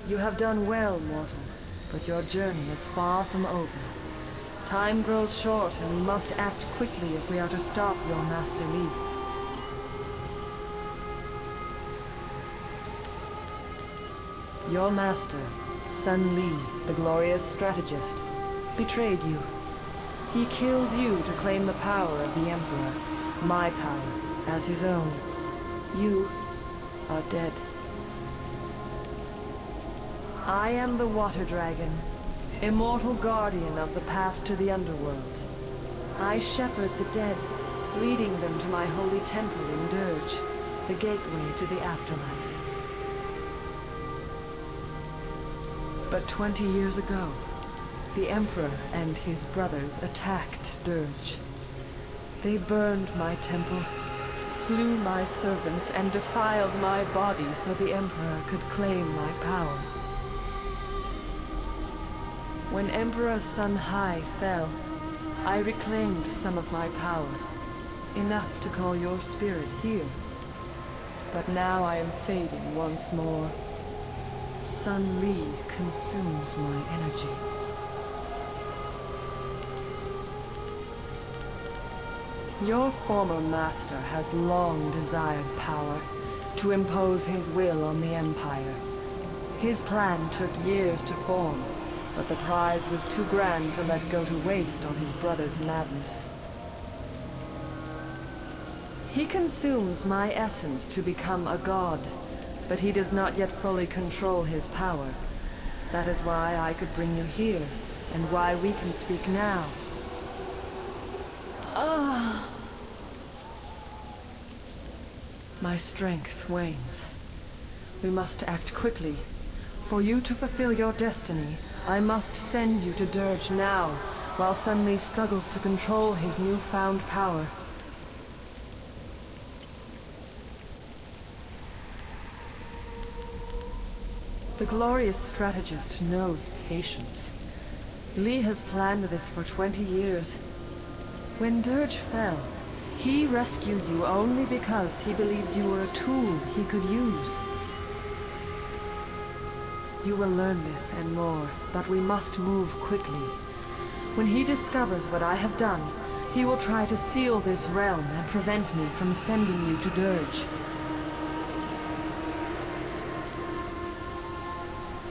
You have done well, mortal, but your journey is far from over. Time grows short, and we must act quickly if we are to stop your Master Li. Your master, Sun Li, the glorious strategist, betrayed you. He killed you to claim the power of the Emperor, my power, as his own. You are dead. I am the Water Dragon, immortal guardian of the path to the underworld. I shepherd the dead, leading them to my holy temple in Dirge, the gateway to the afterlife. But 20 years ago, the Emperor and his brothers attacked Dirge. They burned my temple, slew my servants, and defiled my body so the Emperor could claim my power. When Emperor Sun Hai fell, I reclaimed some of my power, enough to call your spirit here. But now I am fading once more. Sun Li consumes my energy. Your former master has long desired power, to impose his will on the Empire. His plan took years to form, but the prize was too grand to let go to waste on his brother's madness. He consumes my essence to become a god, but he does not yet fully control his power. That is why I could bring you here, and why we can speak now. My strength wanes. We must act quickly. For you to fulfill your destiny, I must send you to Dirge now, while Sun Li struggles to control his newfound power. The glorious strategist knows patience. Li has planned this for 20 years. When Dirge fell, he rescued you only because he believed you were a tool he could use. You will learn this and more, but we must move quickly. When he discovers what I have done, he will try to seal this realm and prevent me from sending you to Dirge.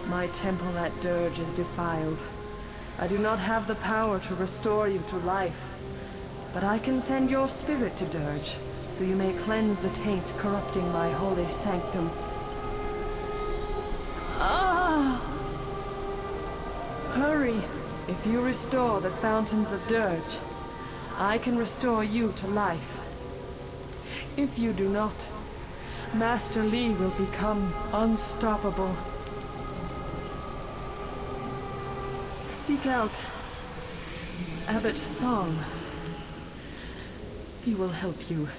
My temple at Dirge is defiled. I do not have the power to restore you to life, but I can send your spirit to Dirge, so you may cleanse the taint corrupting my holy sanctum. Hurry! If you restore the fountains of Dirge, I can restore you to life. If you do not, Master Li will become unstoppable. Seek out Abbot Song. He will help you.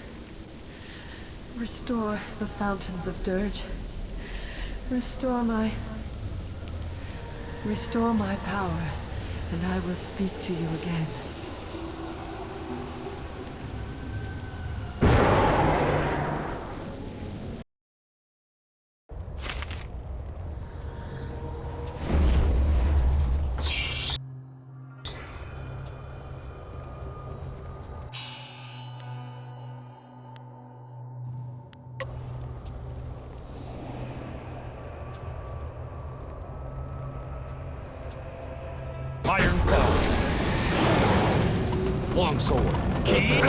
Restore the fountains of Dirge. Restore my power, and I will speak to you again. Iron Claw. Longsword. Key.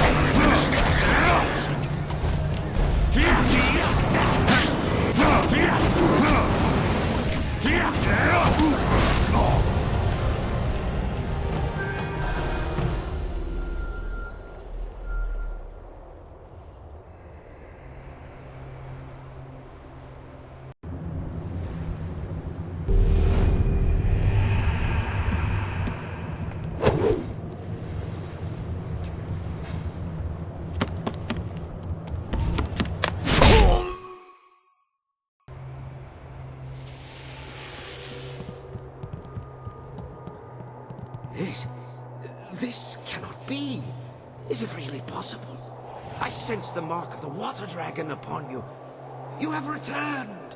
This cannot be. Is it really possible? I sense the mark of the water dragon upon you. You have returned.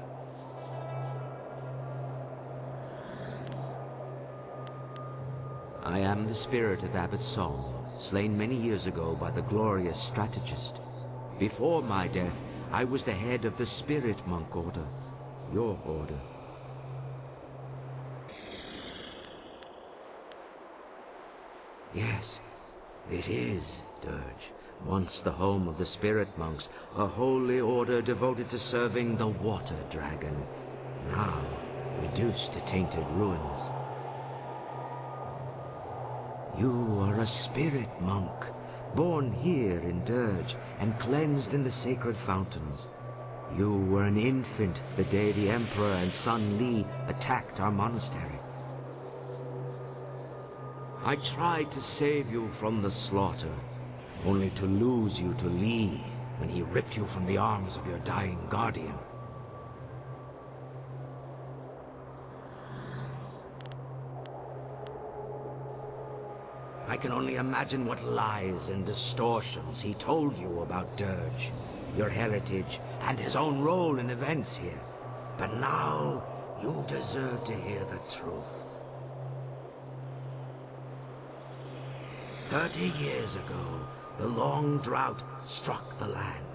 I am the spirit of Abbot Song, slain many years ago by the glorious strategist. Before my death, I was the head of the Spirit Monk Order, your order. Yes, this is Dirge, once the home of the Spirit Monks, a holy order devoted to serving the Water Dragon, now reduced to tainted ruins. You are a Spirit Monk, born here in Dirge and cleansed in the sacred fountains. You were an infant the day the Emperor and son Li attacked our monastery. I tried to save you from the slaughter, only to lose you to Li when he ripped you from the arms of your dying guardian. I can only imagine what lies and distortions he told you about Dirge, your heritage, and his own role in events here. But now, you deserve to hear the truth. 30 years ago, the long drought struck the land.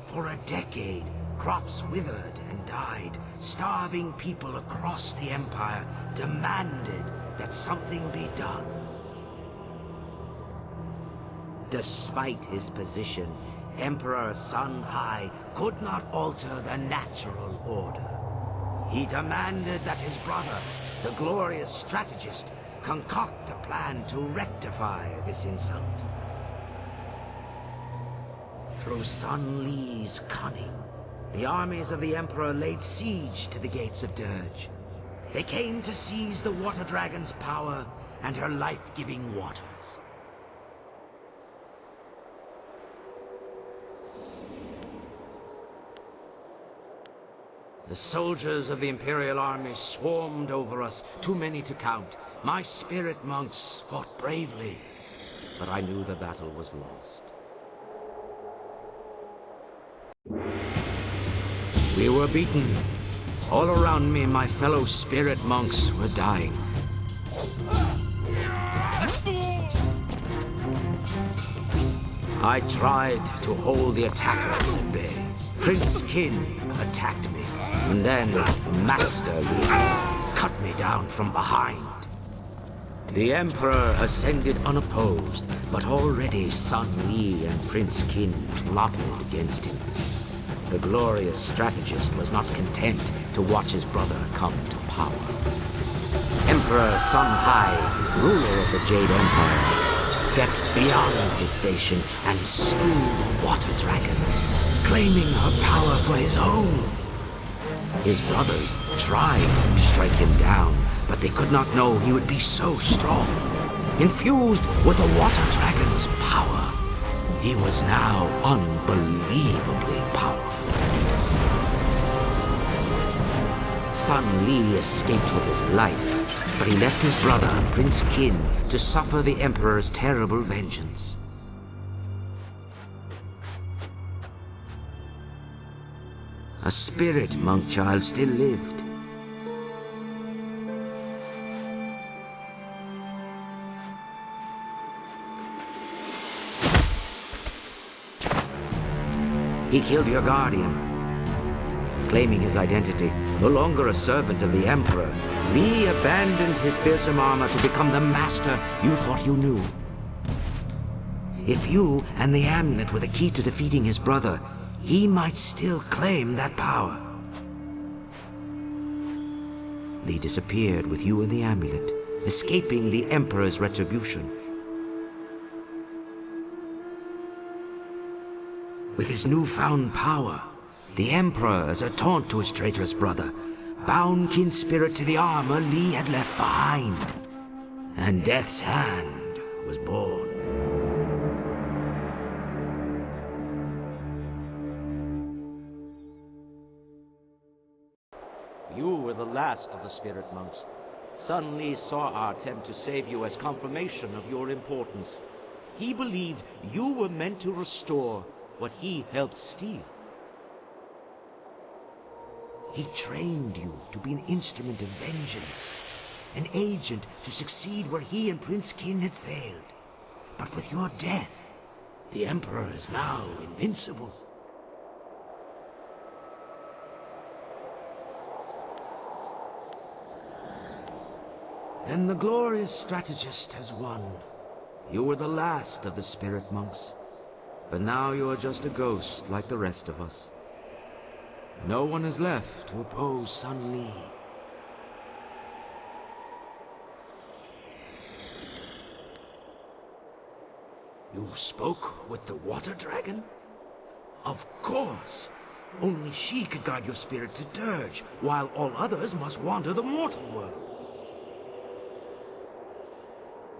For a decade, crops withered and died. Starving people across the Empire demanded that something be done. Despite his position, Emperor Sun Hai could not alter the natural order. He demanded that his brother, the glorious strategist, concoct a plan to rectify this insult. Through Sun Li's cunning, the armies of the Emperor laid siege to the gates of Dirge. They came to seize the Water Dragon's power and her life-giving waters. The soldiers of the Imperial army swarmed over us, too many to count. My spirit monks fought bravely, but I knew the battle was lost. We were beaten. All around me, my fellow spirit monks were dying. I tried to hold the attackers at bay. Prince Qin attacked me, and then Master Li cut me down from behind. The Emperor ascended unopposed, but already Sun Li and Prince Qin plotted against him. The glorious strategist was not content to watch his brother come to power. Emperor Sun Hai, ruler of the Jade Empire, stepped beyond his station and slew the water dragon, claiming her power for his own. His brothers tried to strike him down, but they could not know he would be so strong. Infused with the water dragon's power, he was now unbelievably powerful. Sun Li escaped with his life, but he left his brother, Prince Qin, to suffer the Emperor's terrible vengeance. A spirit monk child still lived. He killed your guardian. Claiming his identity, no longer a servant of the Emperor, Li abandoned his fearsome armor to become the master you thought you knew. If you and the amulet were the key to defeating his brother, he might still claim that power. Li disappeared with you and the amulet, escaping the Emperor's retribution. With his newfound power, the Emperor, as a taunt to his traitorous brother, bound Qin's spirit to the armor Li had left behind. And Death's Hand was born. You were the last of the spirit monks. Sun Li saw our attempt to save you as confirmation of your importance. He believed you were meant to restore what he helped steal. He trained you to be an instrument of vengeance, an agent to succeed where he and Prince Qin had failed. But with your death, the Emperor is now invincible. And the glorious strategist has won. You were the last of the spirit monks. But now you are just a ghost like the rest of us. No one is left to oppose Sun Li. You spoke with the water dragon? Of course. Only she could guide your spirit to Dirge, while all others must wander the mortal world.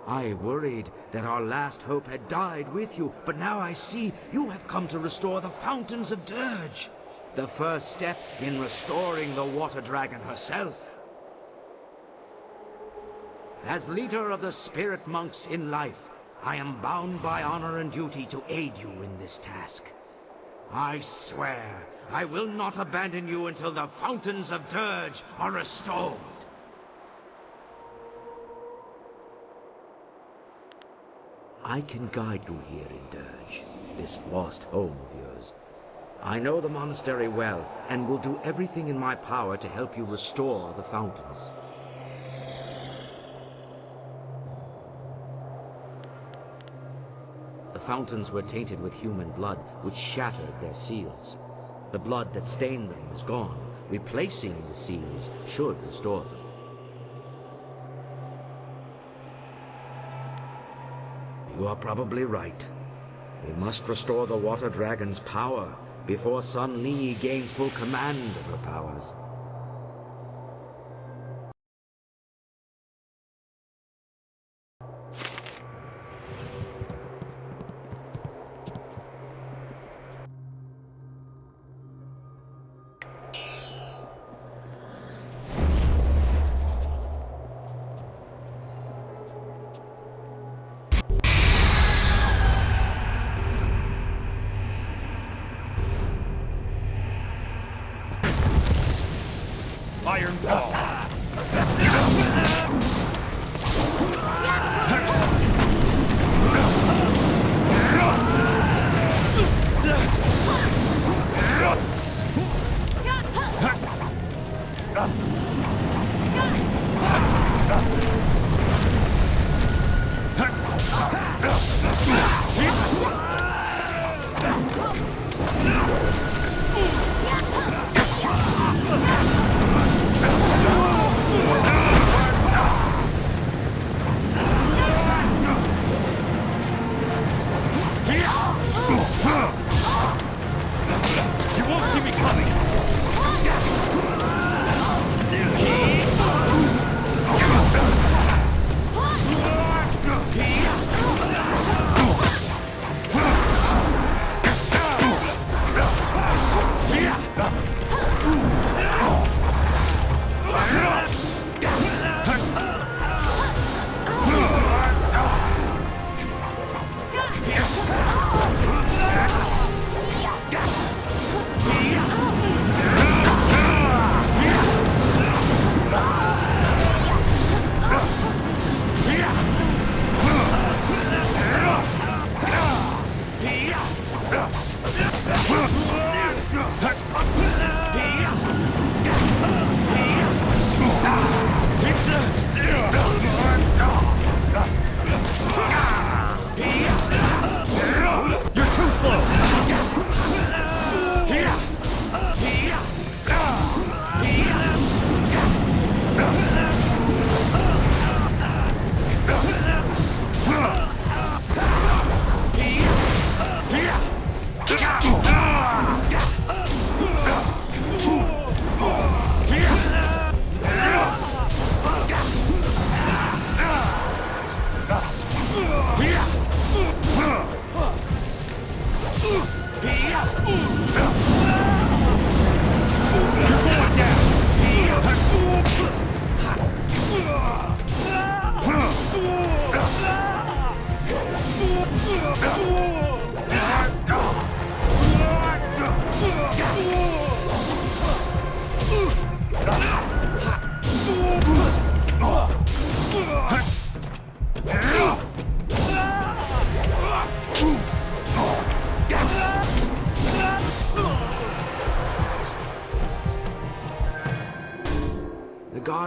I worried that our last hope had died with you, but now I see you have come to restore the fountains of Dirge. The first step in restoring the water dragon herself. As leader of the spirit monks in life, I am bound by honor and duty to aid you in this task. I swear, I will not abandon you until the fountains of Dirge are restored. I can guide you here in Dirge, this lost home of yours. I know the monastery well, and will do everything in my power to help you restore the fountains. The fountains were tainted with human blood, which shattered their seals. The blood that stained them is gone. Replacing the seals should restore them. You are probably right. We must restore the water dragon's power before Sun Li gains full command of her powers.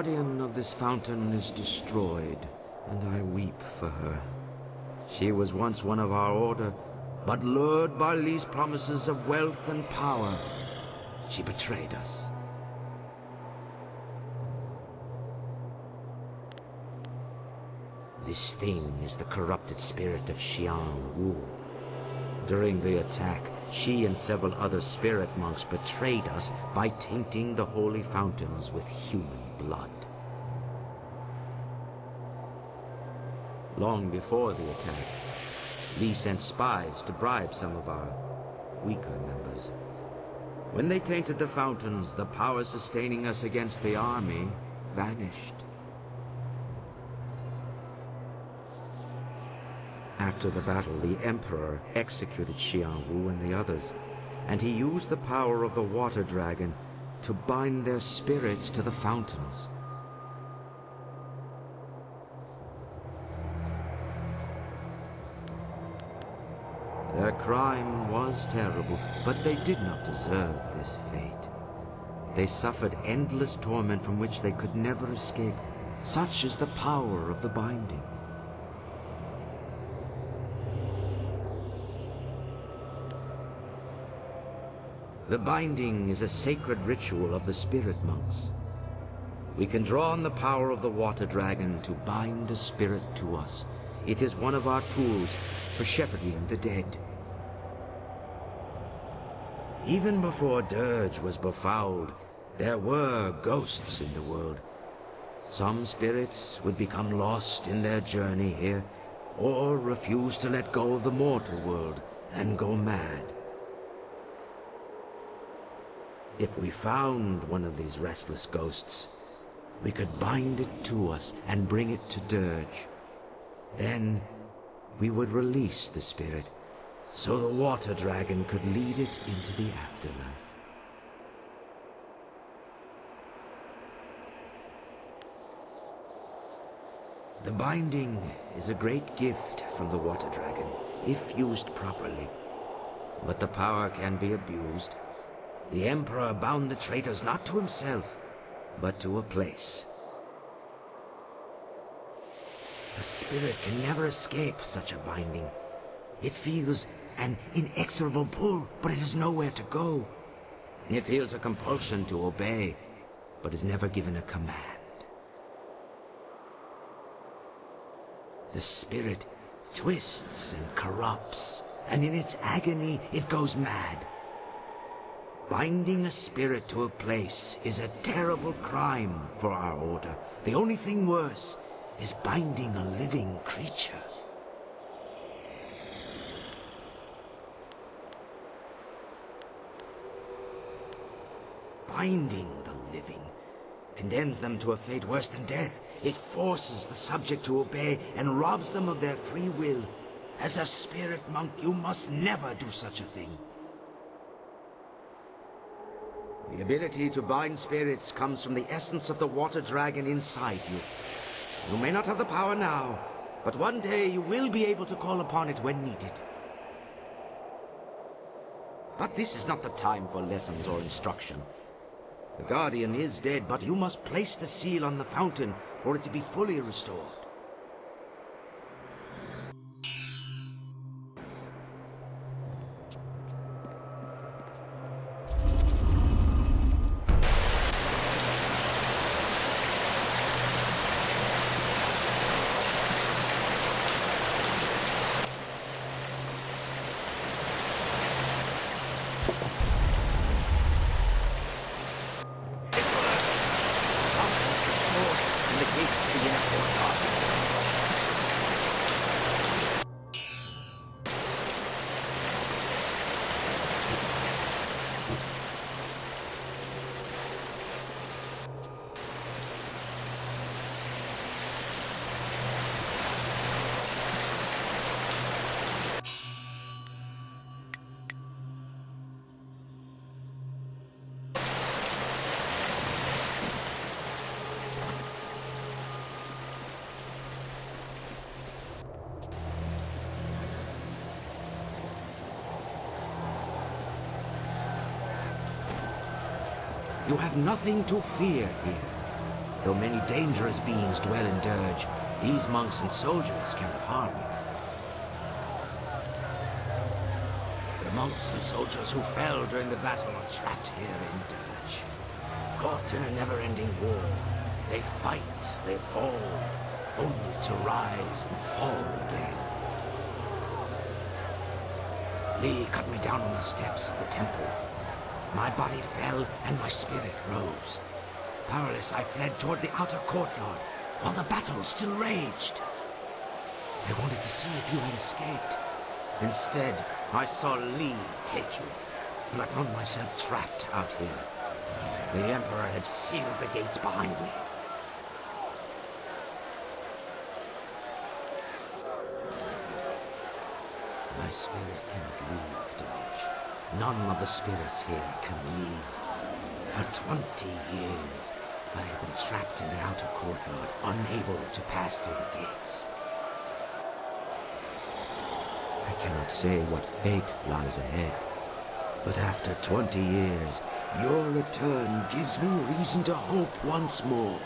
guardian of this fountain is destroyed, and I weep for her. She was once one of our order, but lured by Lee's promises of wealth and power, she betrayed us. This thing is the corrupted spirit of Xian Wu. During the attack, she and several other spirit monks betrayed us by tainting the holy fountains with human blood. Long before the attack, Lee sent spies to bribe some of our weaker members. When they tainted the fountains, the power sustaining us against the army vanished. After the battle, the Emperor executed Xian Wu and the others, and he used the power of the water dragon to bind their spirits to the fountains. Their crime was terrible, but they did not deserve this fate. They suffered endless torment from which they could never escape. Such is the power of the binding. The binding is a sacred ritual of the spirit monks. We can draw on the power of the water dragon to bind a spirit to us. It is one of our tools for shepherding the dead. Even before Dirge was befouled, there were ghosts in the world. Some spirits would become lost in their journey here, or refuse to let go of the mortal world and go mad. If we found one of these restless ghosts, we could bind it to us and bring it to Dirge. Then we would release the spirit, so the water dragon could lead it into the afterlife. The binding is a great gift from the water dragon, if used properly. But the power can be abused. The Emperor bound the traitors not to himself, but to a place. The spirit can never escape such a binding. It feels an inexorable pull, but it has nowhere to go. It feels a compulsion to obey, but is never given a command. The spirit twists and corrupts, and in its agony it goes mad. Binding a spirit to a place is a terrible crime for our order. The only thing worse is binding a living creature. Binding the living condemns them to a fate worse than death. It forces the subject to obey and robs them of their free will. As a spirit monk, you must never do such a thing. The ability to bind spirits comes from the essence of the water dragon inside you. You may not have the power now, but one day you will be able to call upon it when needed. But this is not the time for lessons or instruction. The Guardian is dead, but you must place the seal on the fountain for it to be fully restored. You have nothing to fear here. Though many dangerous beings dwell in Dirge, these monks and soldiers cannot harm you. The monks and soldiers who fell during the battle are trapped here in Dirge. Caught in a never-ending war, they fight, they fall, only to rise and fall again. Lee cut me down on the steps of the temple. My body fell and my spirit rose. Powerless, I fled toward the outer courtyard, while the battle still raged. I wanted to see if you had escaped. Instead, I saw Lee take you, and I found myself trapped out here. The Emperor had sealed the gates behind me. My spirit cannot leave, Dirge. None of the spirits here can leave. For 20 years, I have been trapped in the outer courtyard, unable to pass through the gates. I cannot say what fate lies ahead, but after 20 years, your return gives me reason to hope once more.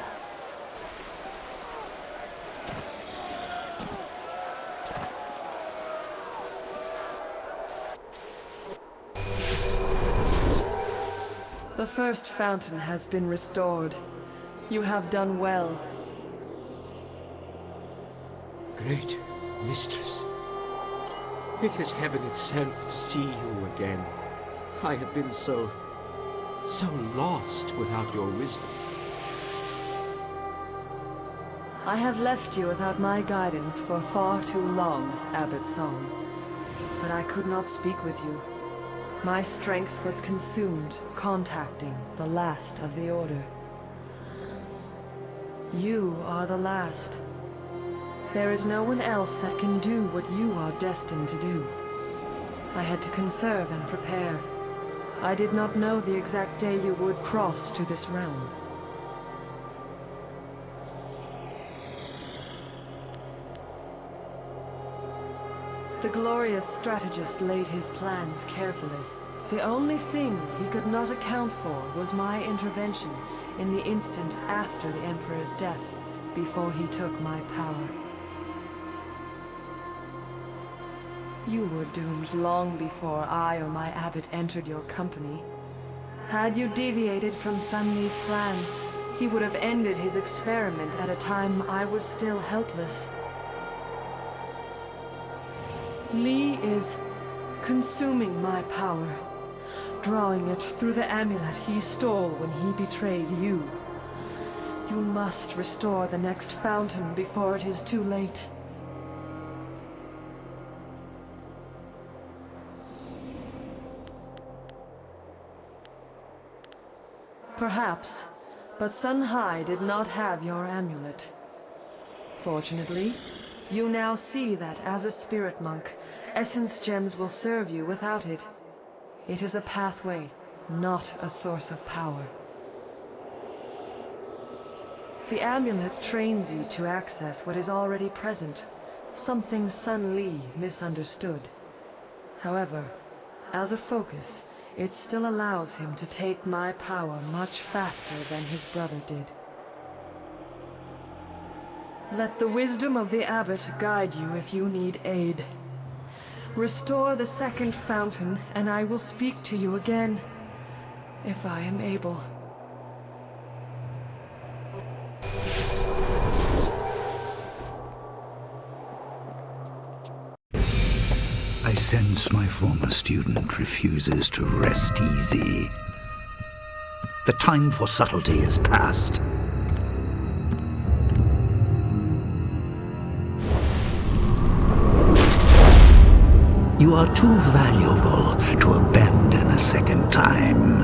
The first fountain has been restored. You have done well. Great mistress, it is heaven itself to see you again. I have been so lost without your wisdom. I have left you without my guidance for far too long, Abbot Song. But I could not speak with you. My strength was consumed contacting the last of the Order. You are the last. There is no one else that can do what you are destined to do. I had to conserve and prepare. I did not know the exact day you would cross to this realm. The glorious strategist laid his plans carefully. The only thing he could not account for was my intervention in the instant after the Emperor's death, before he took my power. You were doomed long before I or my abbot entered your company. Had you deviated from Sun Li's plan, he would have ended his experiment at a time I was still helpless. Li is consuming my power, drawing it through the amulet he stole when he betrayed you. You must restore the next fountain before it is too late. Perhaps, but Sun Hai did not have your amulet. Fortunately, you now see that as a spirit monk, essence gems will serve you without it. It is a pathway, not a source of power. The amulet trains you to access what is already present, something Sun Li misunderstood. However, as a focus, it still allows him to take my power much faster than his brother did. Let the wisdom of the abbot guide you if you need aid. Restore the second fountain, and I will speak to you again, if I am able. I sense my former student refuses to rest easy. The time for subtlety is past. You are too valuable to abandon a second time.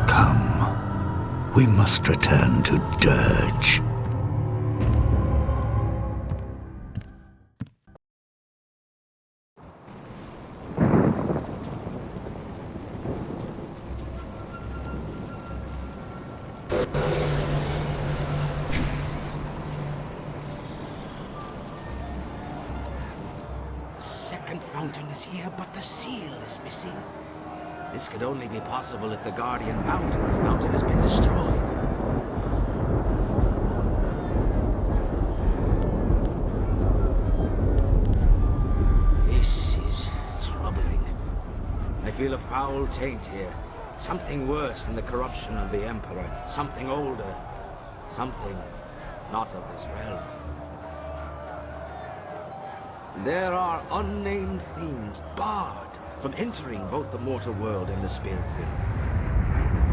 Come, we must return to Dirge. Fountain is here, but the seal is missing. This could only be possible if the Guardian Mountain's mountain has been destroyed. This is troubling. I feel a foul taint here. Something worse than the corruption of the Emperor. Something older. Something not of this realm. There are unnamed things barred from entering both the mortal world and the spirit realm.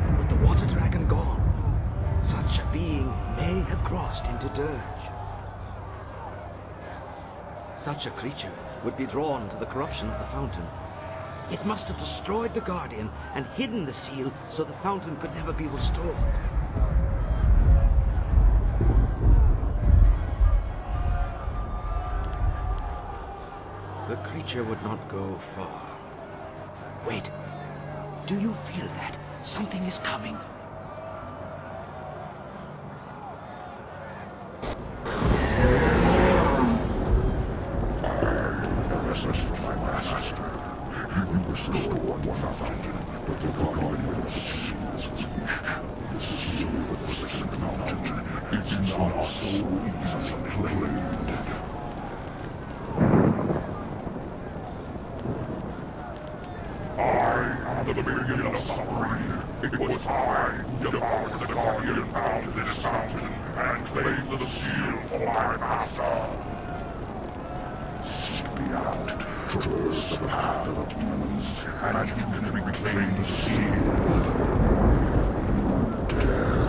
And with the water dragon gone, such a being may have crossed into Dirge. Such a creature would be drawn to the corruption of the fountain. It must have destroyed the Guardian and hidden the seal so the fountain could never be restored. The creature would not go far. Wait, do you feel that? Something is coming. Restless from my master. You restored one fountain, but the Guardian seals his wish. The seal for the second mountain is not so easily claimed. I am the beginning of suffering. It was I who devoured the Guardian out of this mountain and claimed the seal for my master. Seek me out, traverse the path of demons, and you can reclaim the seal. If you dare.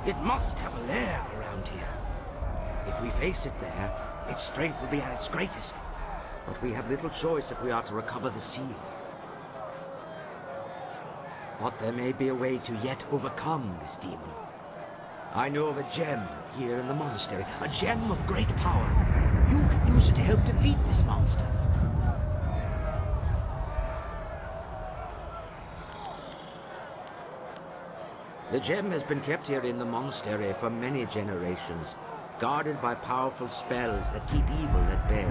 It must have a lair around here. If we face it there, its strength will be at its greatest. But we have little choice if we are to recover the seal. But there may be a way to yet overcome this demon. I know of a gem here in the monastery, a gem of great power. You can use it to help defeat this monster. The gem has been kept here in the monastery for many generations, guarded by powerful spells that keep evil at bay.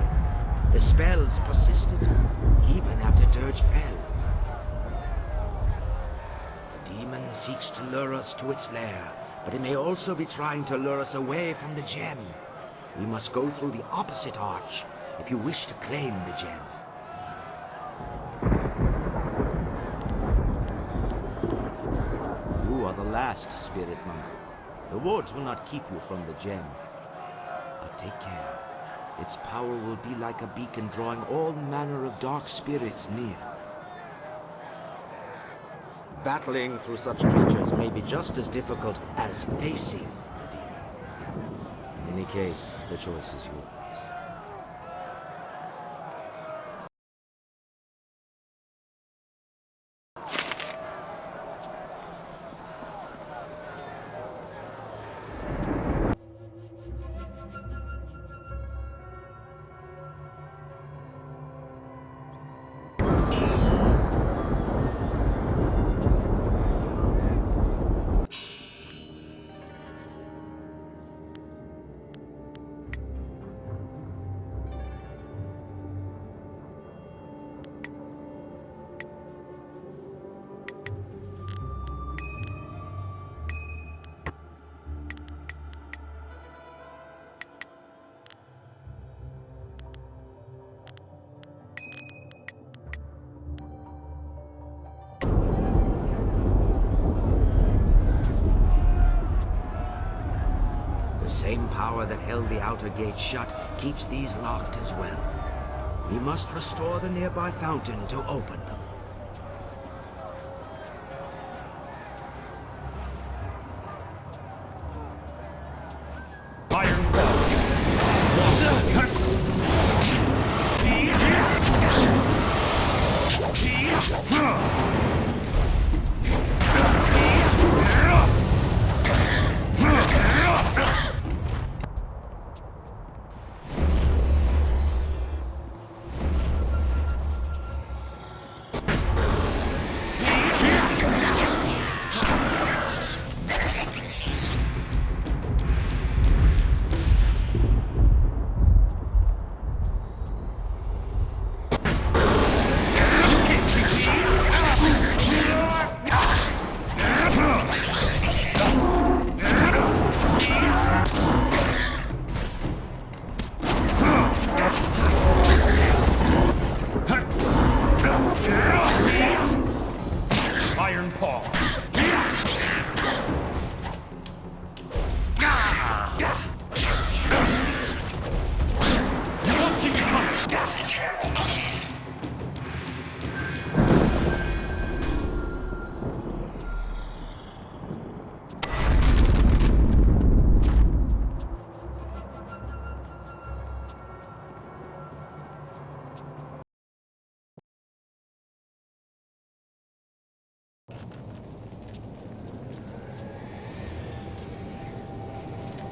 The spells persisted even after Dirge fell. The demon seeks to lure us to its lair, but it may also be trying to lure us away from the gem. We must go through the opposite arch if you wish to claim the gem. You are the last, Spirit Monk. The woods will not keep you from the gem. But take care. Its power will be like a beacon drawing all manner of dark spirits near. Battling through such creatures may be just as difficult as facing the demon. In any case, the choice is yours. The same power that held the outer gate shut keeps these locked as well. We must restore the nearby fountain to open them.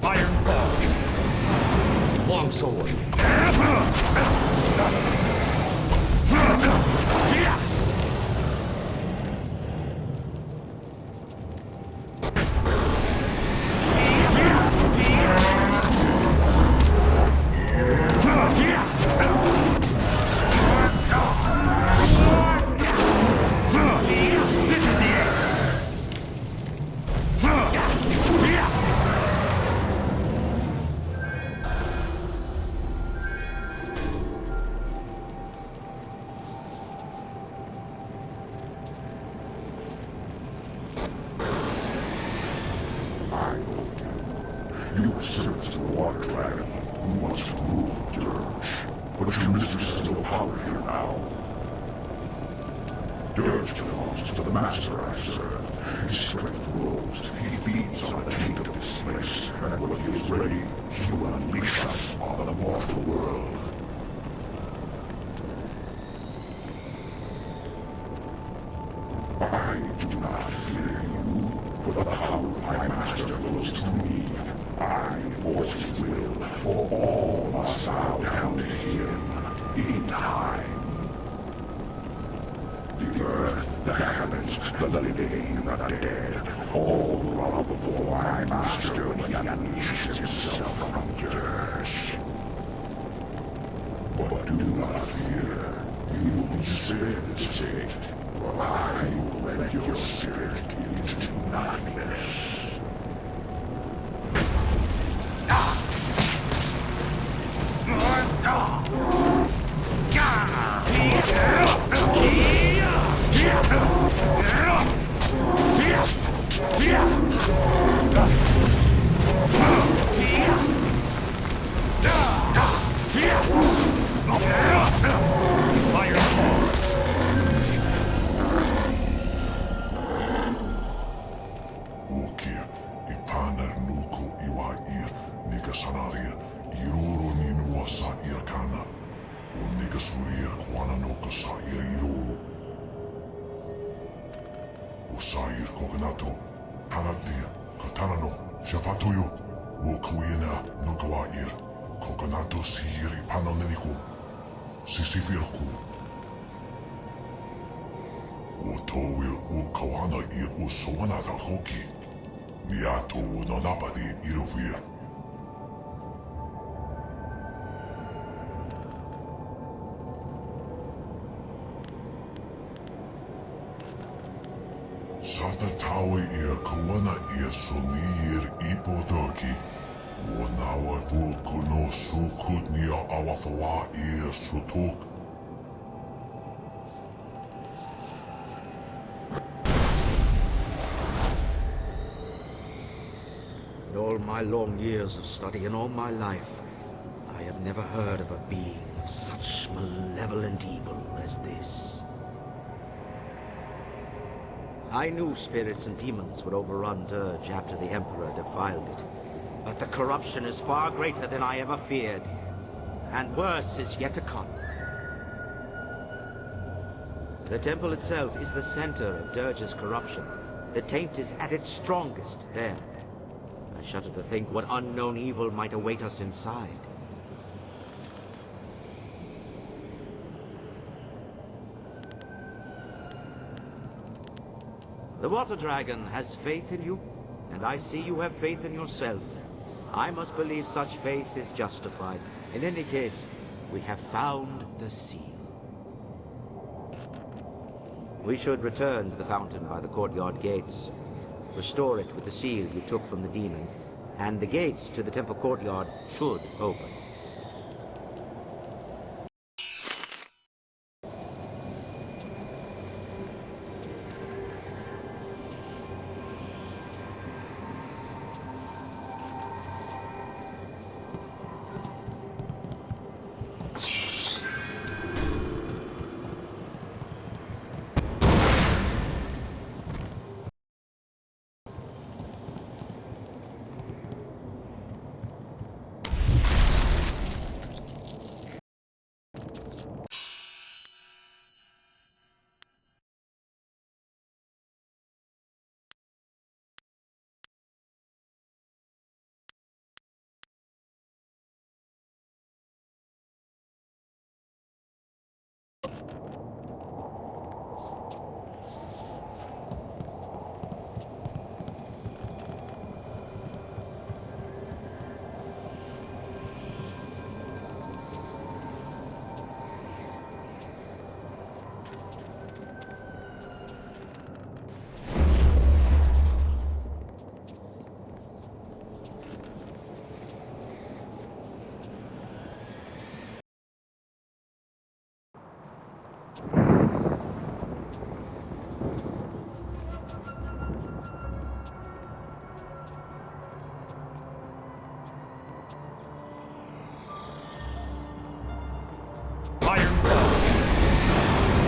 Iron Forge. Longsword. You were sent to the Water Dragon, who wants to rule Dirge. But your mistress has no power here now. Dirge belongs to the master I serve. His strength grows. He feeds on the taint of this place, and when he is ready, he will unleash us on the mortal world. I do not fear you, for the power of my master flows through me. I enforce his will, for all must bow down to him in time. The earth, the heavens, the living, the dead, all bow before my master when he unleashes himself from Dirge. But do not fear, you will be spared this fate, for I will let your spirit into nothingness. Sata tawe ia kawana ia suniir ipotoki. Wanawa vuku no sukut nia awafawa ia sutuk. In all my long years of study and all my life, I have never heard of a being of such malevolent evil as this. I knew spirits and demons would overrun Dirge after the Emperor defiled it. But the corruption is far greater than I ever feared. And worse is yet to come. The temple itself is the center of Dirge's corruption. The taint is at its strongest there. I shudder to think what unknown evil might await us inside. The Water Dragon has faith in you, and I see you have faith in yourself. I must believe such faith is justified. In any case, we have found the seal. We should return to the fountain by the courtyard gates. Restore it with the seal you took from the demon, and the gates to the temple courtyard should open.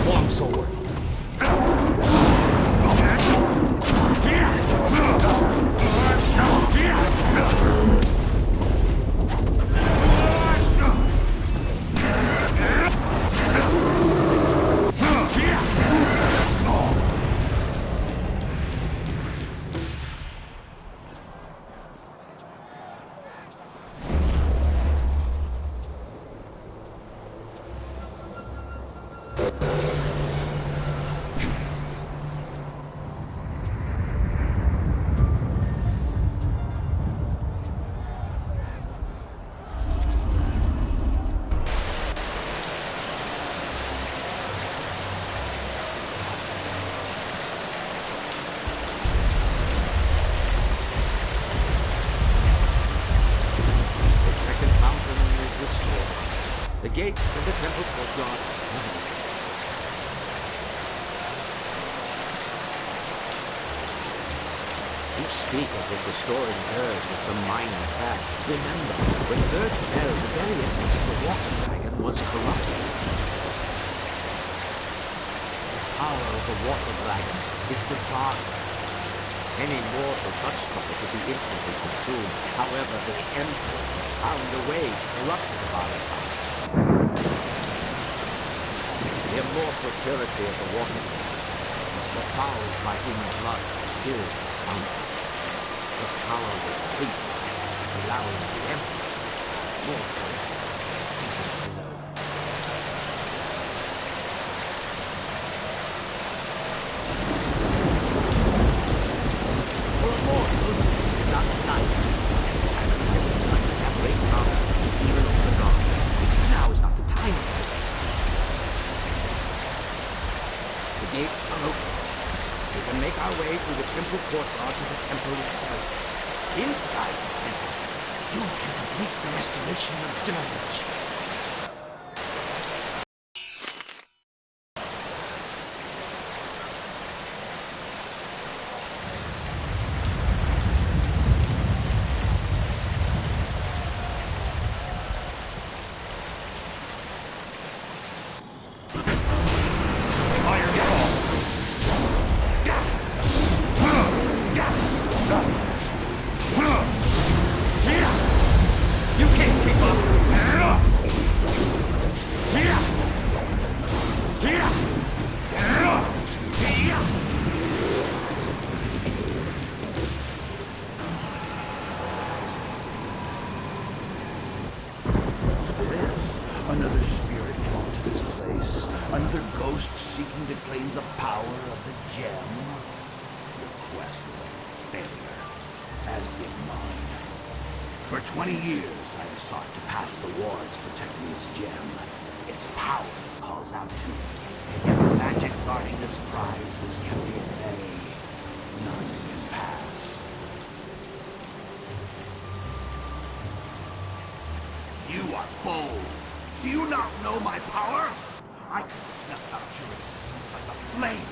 Longsword. The gates to the temple courtyard. You speak as if restoring Dirge was some minor task. Remember, when Dirge fell, the very essence of the water dragon was corrupted. The power of the water dragon is divine. Any mortal touched by it would be instantly consumed. However, the Emperor found a way to corrupt the divine power. The immortal purity of the water is befouled by human blood, spilled by fountains. The power was tainted, allowing the Emperor, mortal, to seize it as his own. For a mortal, God's life, and sacrificing blood to have great power, even over the gods. Now is not the time for this discussion. The gates are open. We can make our way through the temple courtyard to the temple itself. Inside the temple, you can complete the restoration of Dirge. Another spirit drawn to this place. Another ghost seeking to claim the power of the gem. Your quest will end in failure, as did mine. For 20 years, I have sought to pass the wards protecting this gem. Its power calls out to me. Yet the magic guarding this prize has kept me at bay. None can pass. You are bold. Do you not know my power? I can snuff out your existence like a flame.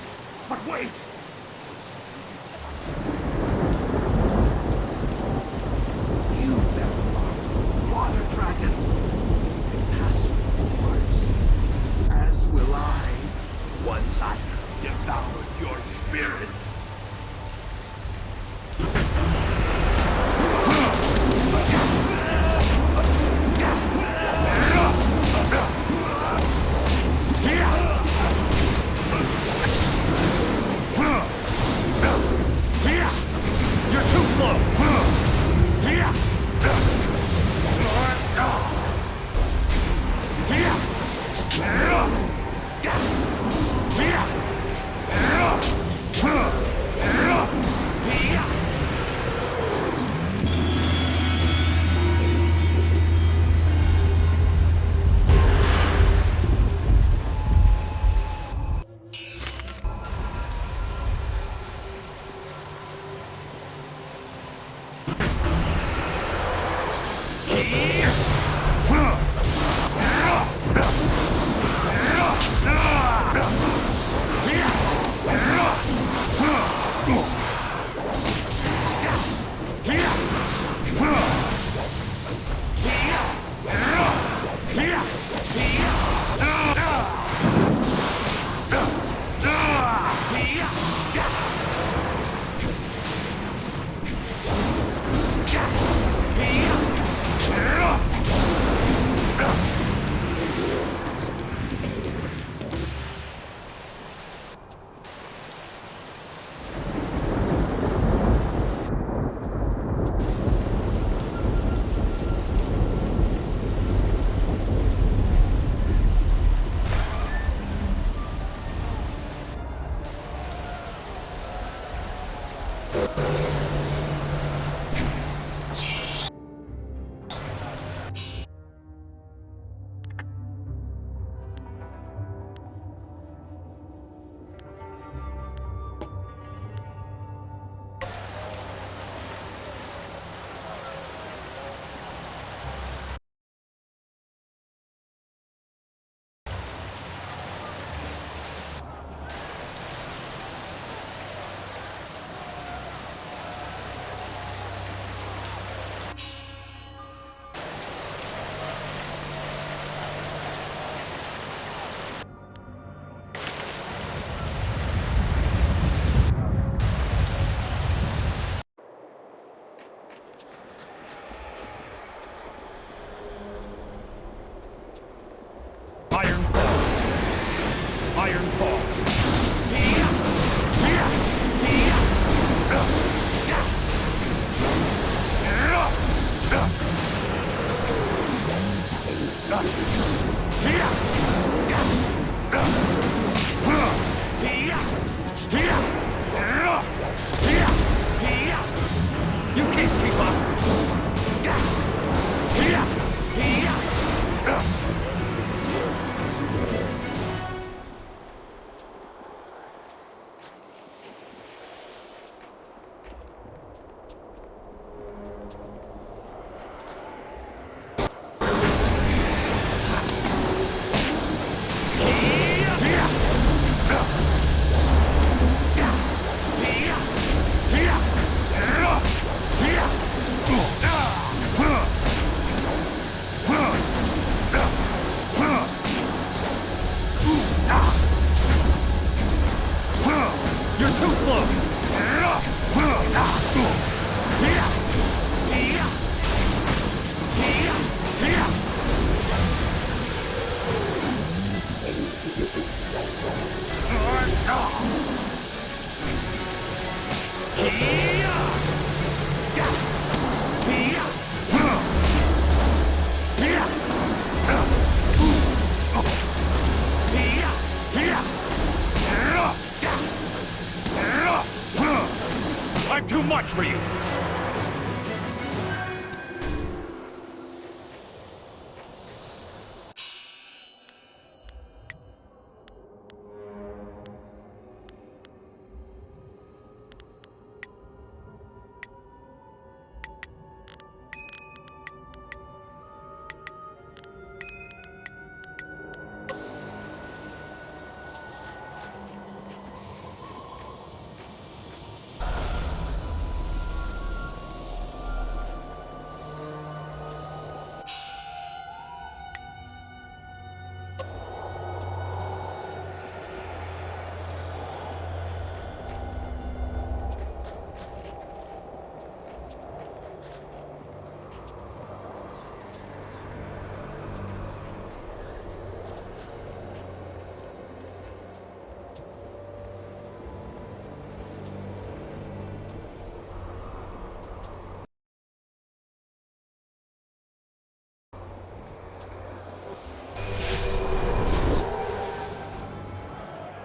But wait! There is something different about you. You bear the mark of the water dragon. You can pass through the wards. As will I, once I have devoured your spirits. I'm too much for you!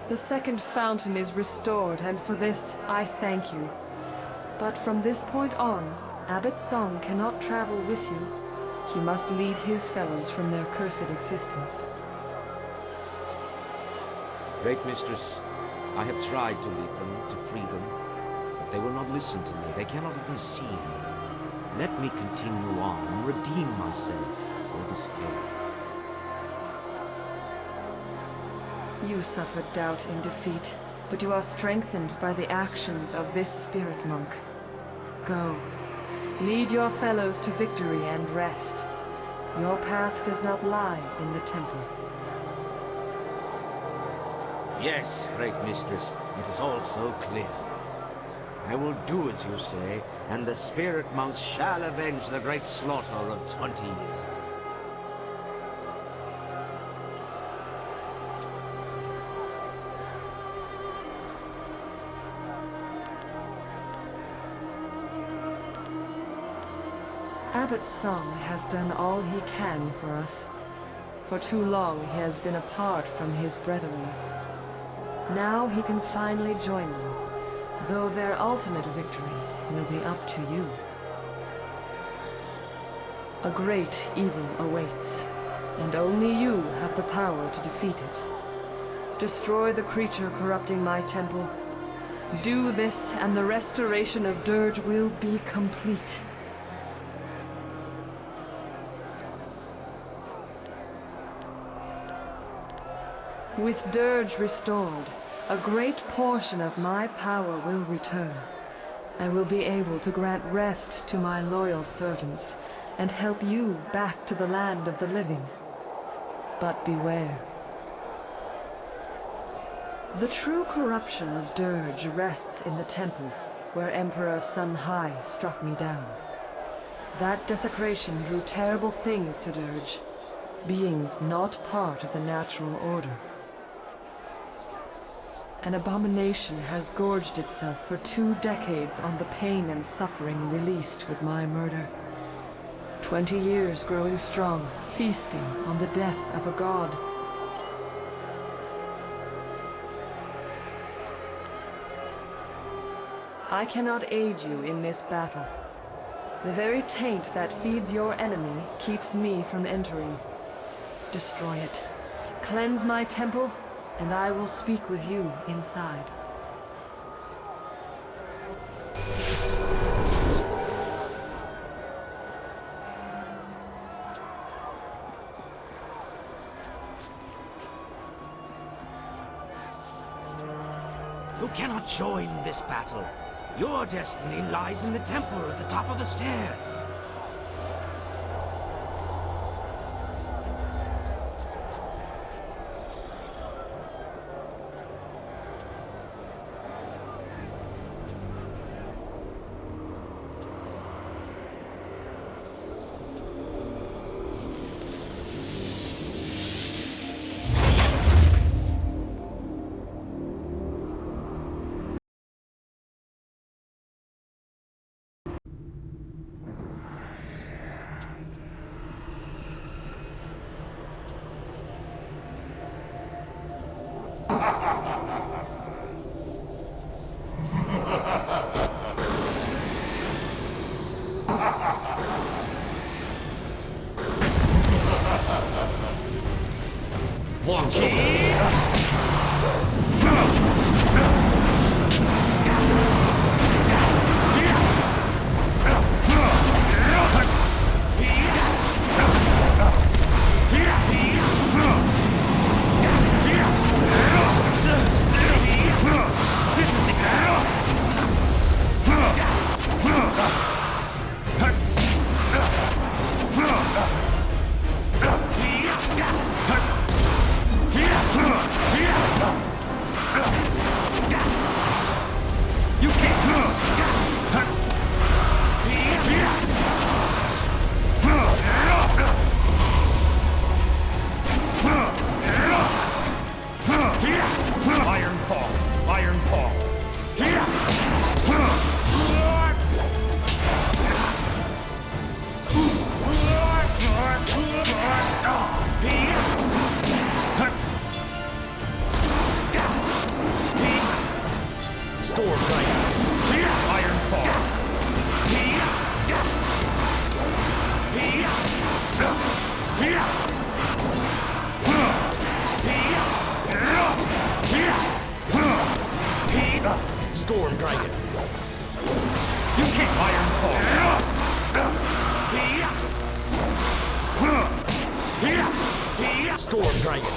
The second fountain is restored, and for this I thank you. But from this point on, Abbot Song cannot travel with you. He must lead his fellows from their cursed existence. Great Mistress, I have tried to lead them, to free them, but they will not listen to me. They cannot even see me. Let me continue on and redeem myself for this failure. You suffered doubt in defeat, but you are strengthened by the actions of this spirit monk. Go. Lead your fellows to victory and rest. Your path does not lie in the temple. Yes, Great Mistress, it is all so clear. I will do as you say, and the spirit monks shall avenge the great slaughter of 20 years ago. Abbot Song has done all he can for us. For too long he has been apart from his brethren. Now he can finally join them, though their ultimate victory will be up to you. A great evil awaits, and only you have the power to defeat it. Destroy the creature corrupting my temple. Do this, and the restoration of Dirge will be complete. With Dirge restored, a great portion of my power will return. I will be able to grant rest to my loyal servants, and help you back to the land of the living. But beware. The true corruption of Dirge rests in the temple, where Emperor Sun Hai struck me down. That desecration drew terrible things to Dirge, beings not part of the natural order. An abomination has gorged itself for 2 decades on the pain and suffering released with my murder. 20 years growing strong, feasting on the death of a god. I cannot aid you in this battle. The very taint that feeds your enemy keeps me from entering. Destroy it. Cleanse my temple, and I will speak with you inside. You cannot join this battle. Your destiny lies in the temple at the top of the stairs. Storm Knight. Iron Fall. Storm Dragon. You can't Iron Fall. Storm Dragon.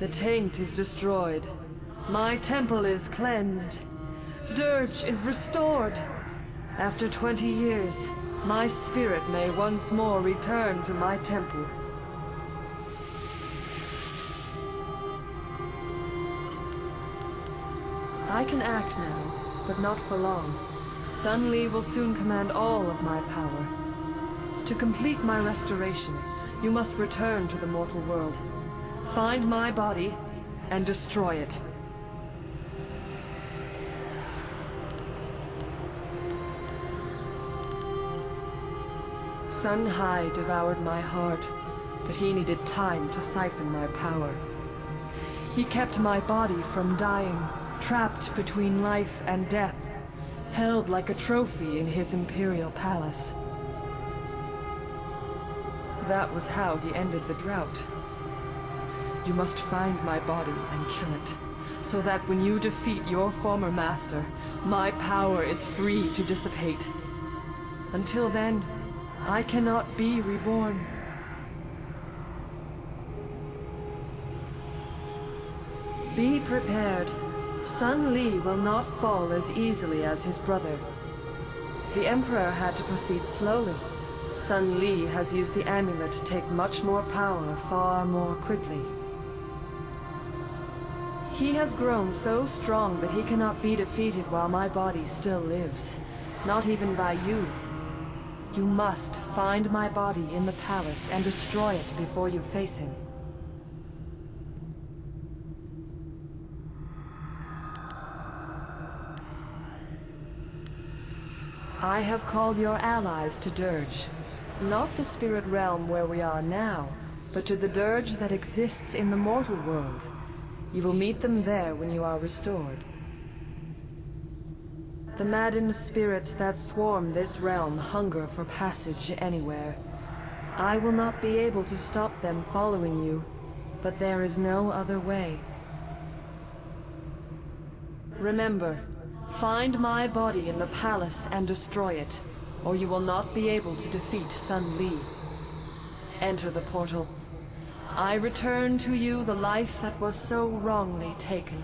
The taint is destroyed. My temple is cleansed. Dirge is restored. After 20 years, my spirit may once more return to my temple. I can act now, but not for long. Sun Li will soon command all of my power. To complete my restoration, you must return to the mortal world. Find my body and destroy it. Sun Hai devoured my heart, but he needed time to siphon my power. He kept my body from dying, trapped between life and death, held like a trophy in his imperial palace. That was how he ended the drought. You must find my body and kill it, so that when you defeat your former master, my power is free to dissipate. Until then, I cannot be reborn. Be prepared. Sun Li will not fall as easily as his brother. The Emperor had to proceed slowly. Sun Li has used the amulet to take much more power far more quickly. He has grown so strong that he cannot be defeated while my body still lives. Not even by you. You must find my body in the palace and destroy it before you face him. I have called your allies to Dirge. Not the spirit realm where we are now, but to the Dirge that exists in the mortal world. You will meet them there when you are restored. The maddened spirits that swarm this realm hunger for passage anywhere. I will not be able to stop them following you, but there is no other way. Remember, find my body in the palace and destroy it, or you will not be able to defeat Sun Li. Enter the portal. I return to you the life that was so wrongly taken.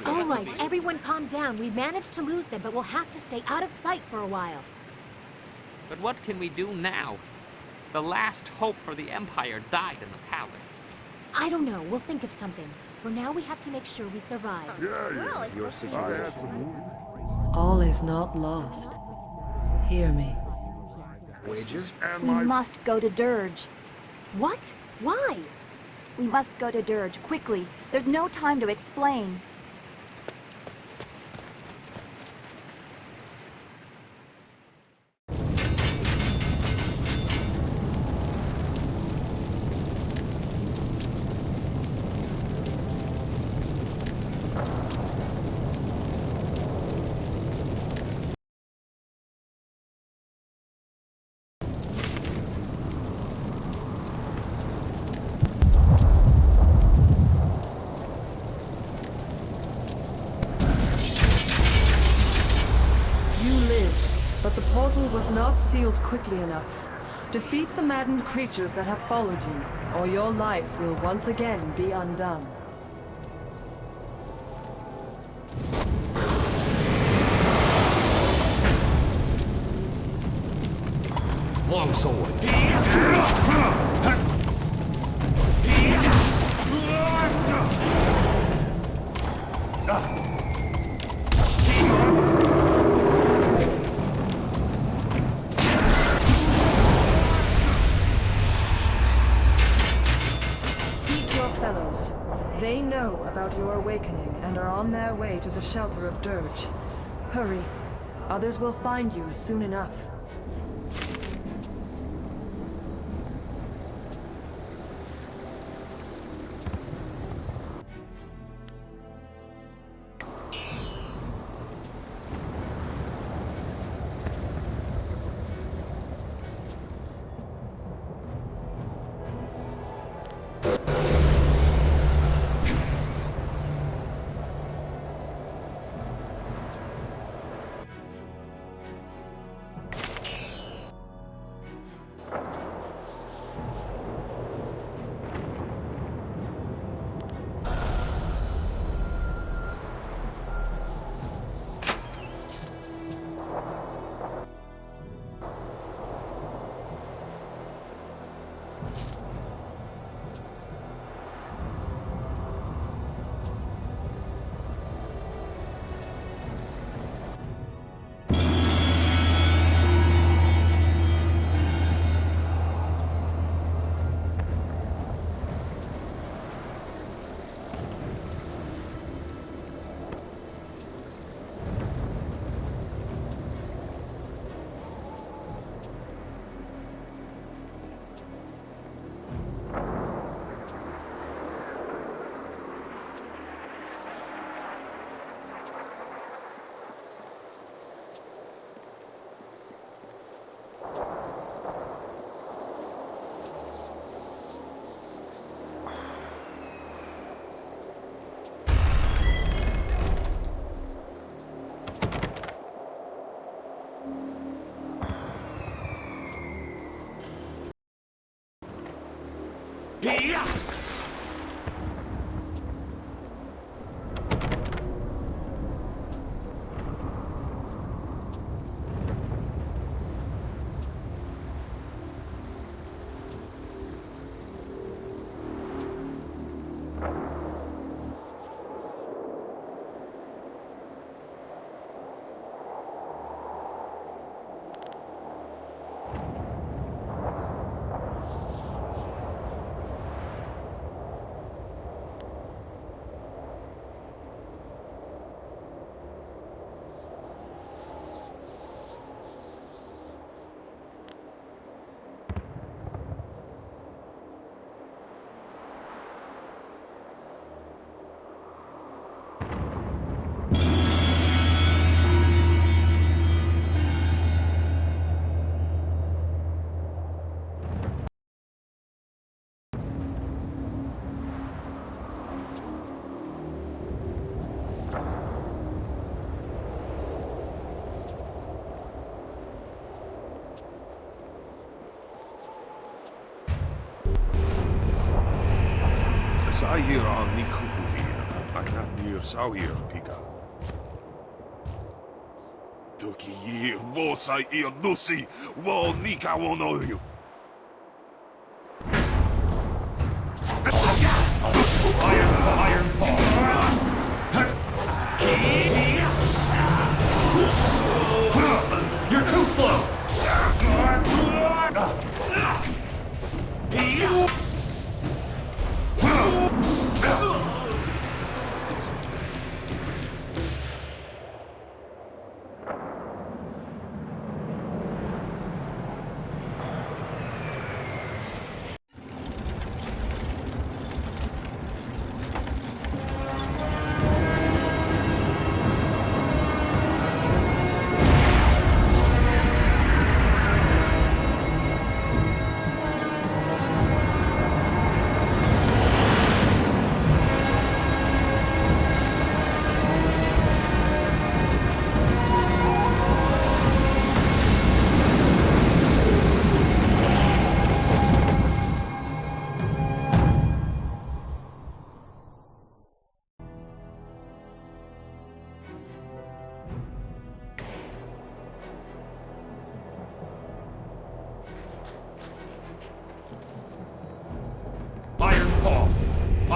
All right, everyone calm down. We managed to lose them, but we'll have to stay out of sight for a while. But what can we do now? The last hope for the Empire died in the palace. I don't know. We'll think of something. For now, we have to make sure we survive. Your situation. All is not lost. Hear me. Wages? We must go to Dirge. What? Why? We must go to Dirge, quickly. There's no time to explain. sealed quickly enough. Defeat the maddened creatures that have followed you, or your life will once again be undone. Longsword. Seek your fellows. They know about your awakening and are on their way to the shelter of Dirge. Hurry. Others will find you soon enough. Yeah! Sahir on Nikufumir, Agnatnir Sawir Pika. Tuki Yir, Vosai Ir Nusi, Wal Nika Wonoyu. Iron Paw. You're too slow.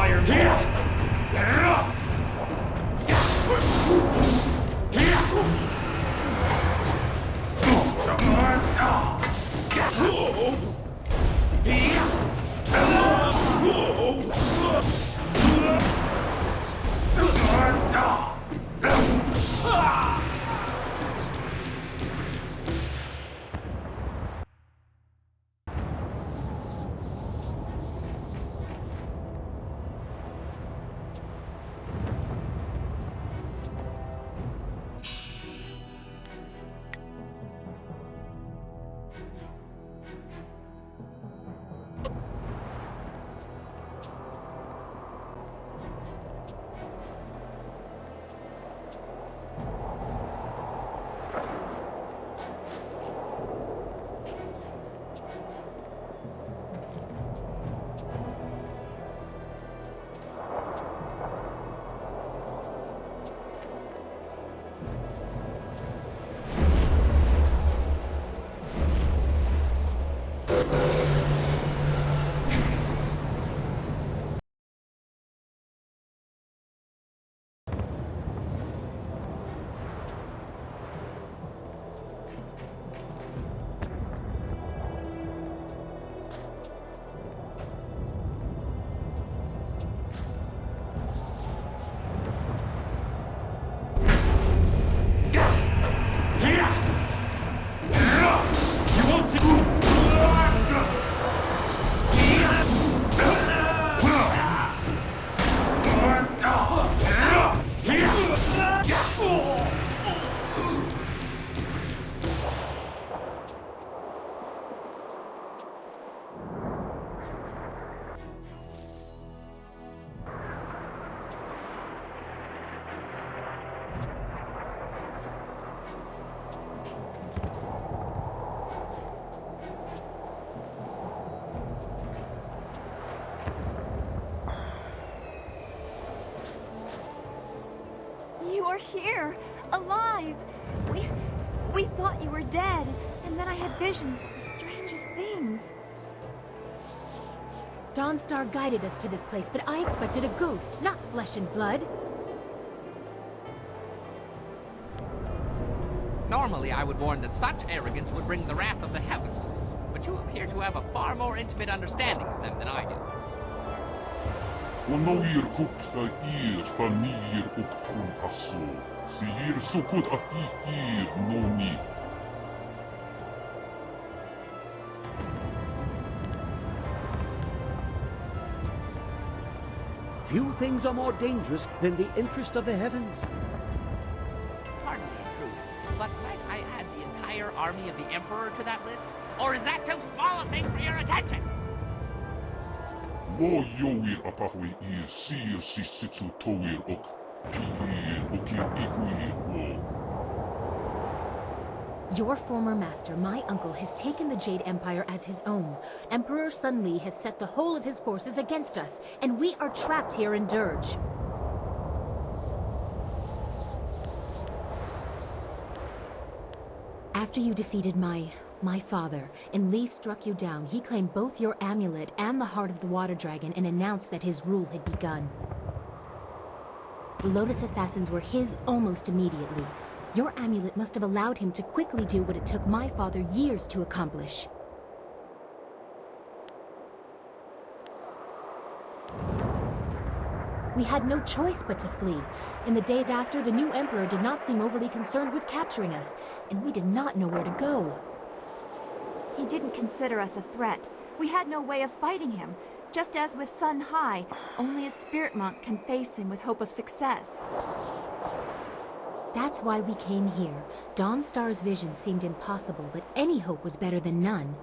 Empire now! You are here, alive! We thought you were dead, and then I had visions of the strangest things. Dawnstar guided us to this place, but I expected a ghost, not flesh and blood. Normally, I would warn that such arrogance would bring the wrath of the heavens, but you appear to have a far more intimate understanding of them than I do. ونوير كوب ثائير فنير أككم أسو سيير سكوت أفيفير نوني. Few things are more dangerous than the interest of the heavens. Pardon me, Crew, but might I add the entire army of the Emperor to that list? Or is that too small a thing for your attention? Lo yowir apafwe ir sir sisitsu towir ok pihir okir ikuir wo. Your former master, my uncle, has taken the Jade Empire as his own. Emperor Sun Li has set the whole of his forces against us, and we are trapped here in Dirge. After you defeated my father, and Li struck you down, he claimed both your amulet and the heart of the water dragon and announced that his rule had begun. The Lotus Assassins were his almost immediately. Your amulet must have allowed him to quickly do what it took my father years to accomplish. We had no choice but to flee. In the days after, the new Emperor did not seem overly concerned with capturing us, and we did not know where to go. He didn't consider us a threat. We had no way of fighting him. Just as with Sun Hai, only a spirit monk can face him with hope of success. That's why we came here. Dawnstar's vision seemed impossible, but any hope was better than none.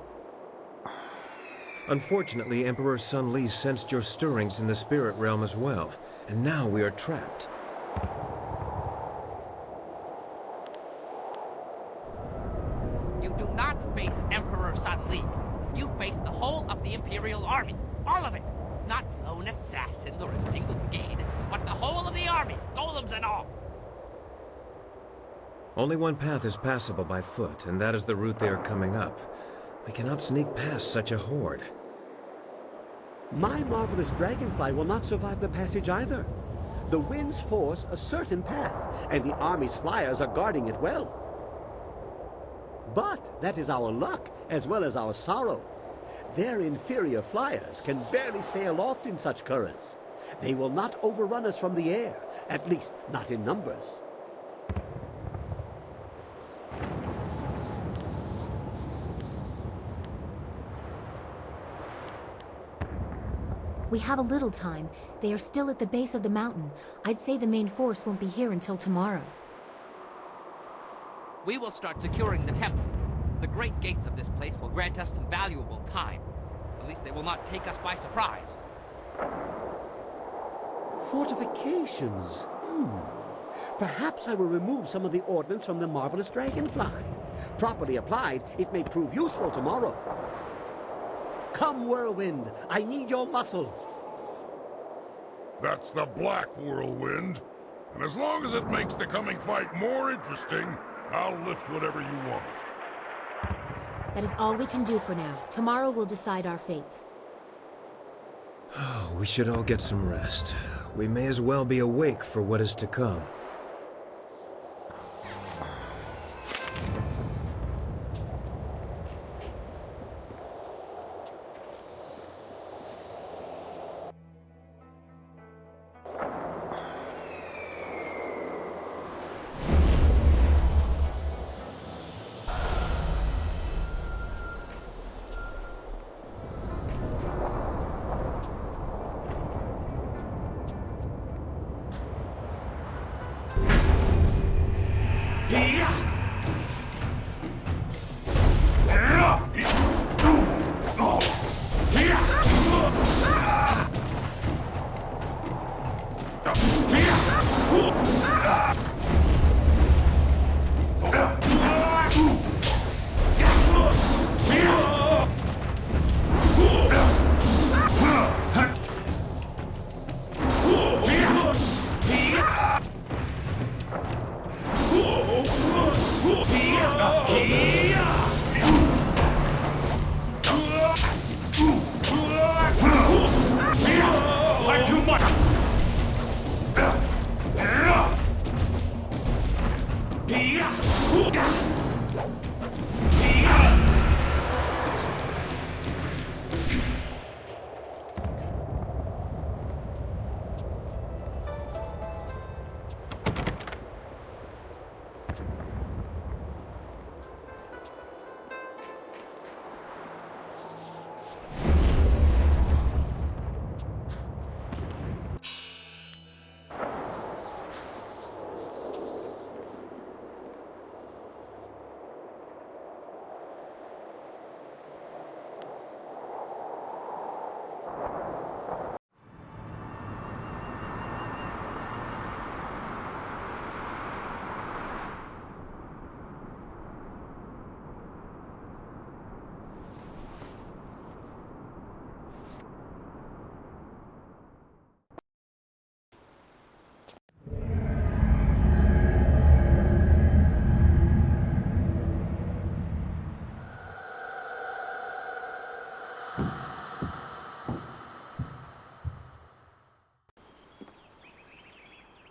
Unfortunately, Emperor Sun Li sensed your stirrings in the spirit realm as well, and now we are trapped. You do not face Emperor Sun Li. You face the whole of the Imperial Army. All of it. Not lone assassins or a single brigade, but the whole of the army, golems and all. Only one path is passable by foot, and that is the route they are coming up. We cannot sneak past such a horde. My marvelous dragonfly will not survive the passage either. The winds force a certain path, and the army's flyers are guarding it well. But that is our luck, as well as our sorrow. Their inferior flyers can barely stay aloft in such currents. They will not overrun us from the air, at least not in numbers. We have a little time. They are still at the base of the mountain. I'd say the main force won't be here until tomorrow. We will start securing the temple. The great gates of this place will grant us some valuable time. At least they will not take us by surprise. Fortifications? Perhaps I will remove some of the ordnance from the marvelous dragonfly. Properly applied, it may prove useful tomorrow. Come, whirlwind, I need your muscle. That's the Black Whirlwind. And as long as it makes the coming fight more interesting, I'll lift whatever you want. That is all we can do for now. Tomorrow will decide our fates. We should all get some rest. We may as well be awake for what is to come.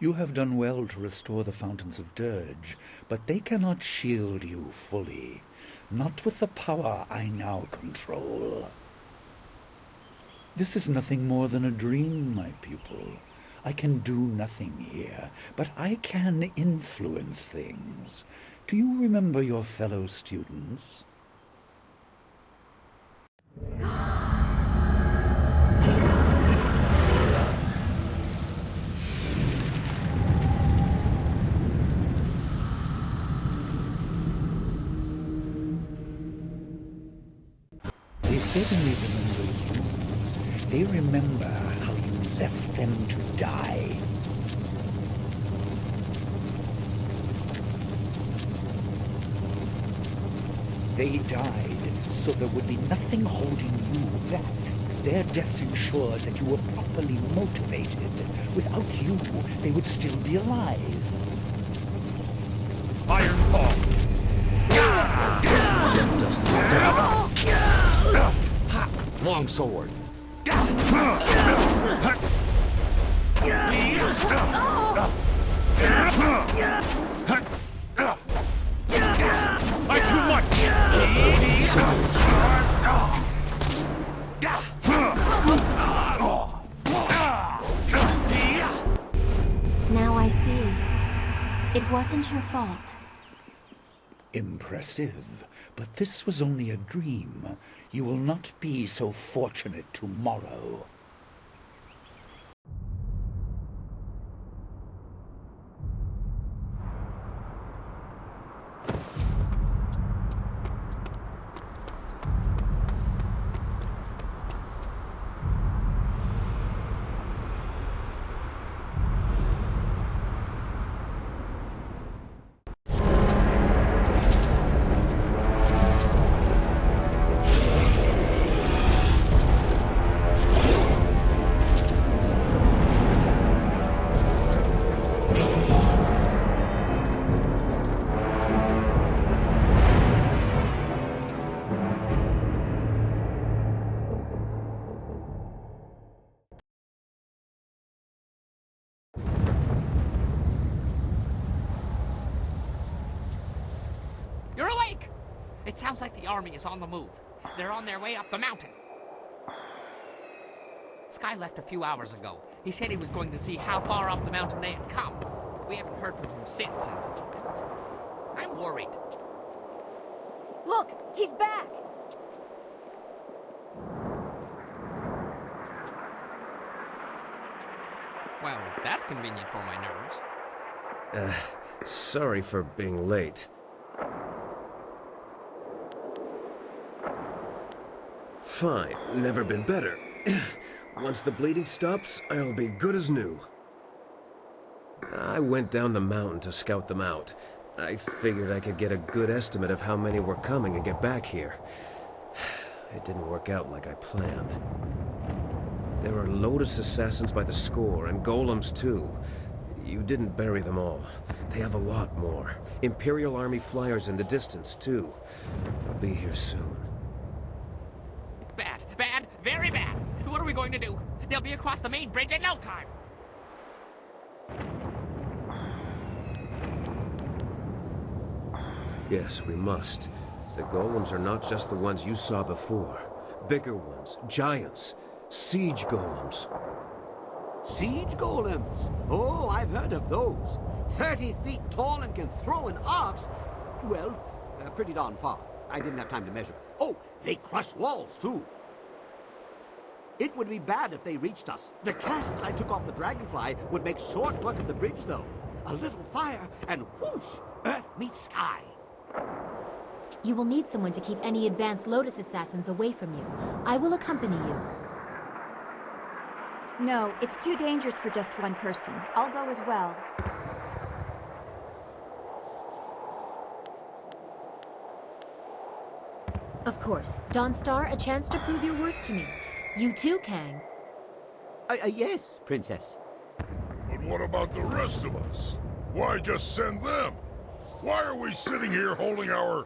You have done well to restore the Fountains of Dirge, but they cannot shield you fully. Not with the power I now control. This is nothing more than a dream, my pupil. I can do nothing here, but I can influence things. Do you remember your fellow students? They certainly remember you. They remember how you left them to die. They died so there would be nothing holding you back. Their deaths ensured that you were properly motivated. Without you, they would still be alive. Iron Paw! Long sword. too much! Now I see. It wasn't your fault. Impressive. But this was only a dream. You will not be so fortunate tomorrow. You're awake! It sounds like the army is on the move. They're on their way up the mountain. Sky left a few hours ago. He said he was going to see how far up the mountain they had come. We haven't heard from him since, and I'm worried. Look, he's back! Well, that's convenient for my nerves. Sorry for being late. Fine, never been better. Once the bleeding stops, I'll be good as new. I went down the mountain to scout them out. I figured I could get a good estimate of how many were coming and get back here. It didn't work out like I planned. There are Lotus assassins by the score, and golems too. You didn't bury them all. They have a lot more. Imperial Army flyers in the distance, too. They'll be here soon. Bad, bad, very bad. What are we going to do? They'll be across the main bridge in no time. Yes, we must. The golems are not just the ones you saw before. Bigger ones, giants, siege golems. Siege golems? Oh, I've heard of those. 30 feet tall and can throw an axe. Well, pretty darn far. I didn't have time to measure. Oh, they crush walls, too. It would be bad if they reached us. The casks I took off the Dragonfly would make short work of the bridge, though. A little fire, and whoosh! Earth meets sky. You will need someone to keep any advanced Lotus assassins away from you. I will accompany you. No, it's too dangerous for just one person. I'll go as well. Of course. Dawnstar, a chance to prove your worth to me. You too, Kang. Yes, Princess. But what about the rest of us? Why just send them? Why are we sitting here holding our...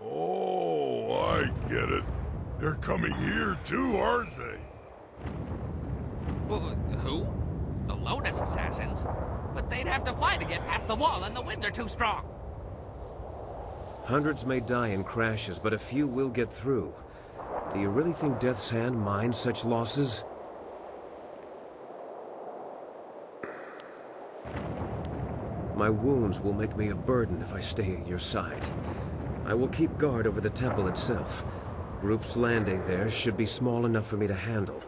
Oh, I get it. They're coming here too, aren't they? Well, who? The Lotus assassins? But they'd have to fly to get past the wall, and the winds are too strong. Hundreds may die in crashes, but a few will get through. Do you really think Death's Hand minds such losses? My wounds will make me a burden if I stay at your side. I will keep guard over the temple itself. Groups landing there should be small enough for me to handle.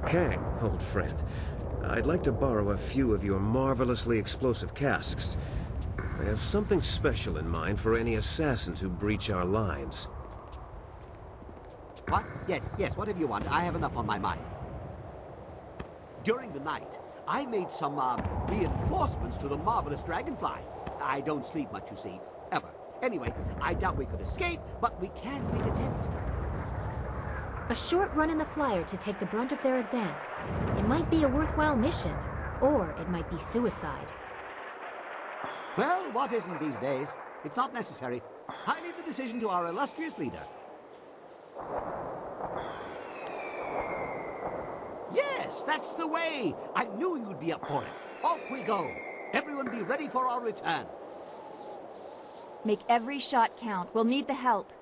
Kang, old friend. I'd like to borrow a few of your marvelously explosive casks. I have something special in mind for any assassins who breach our lines. What? Yes, whatever you want. I have enough on my mind. During the night, I made some, reinforcements to the marvelous Dragonfly. I don't sleep much, you see, ever. Anyway, I doubt we could escape, but we can make a tent. A short run in the flyer to take the brunt of their advance. It might be a worthwhile mission, or it might be suicide. Well, what isn't these days? It's not necessary. I leave the decision to our illustrious leader. Yes, that's the way! I knew you'd be up for it. Off we go. Everyone be ready for our return. Make every shot count. We'll need the help.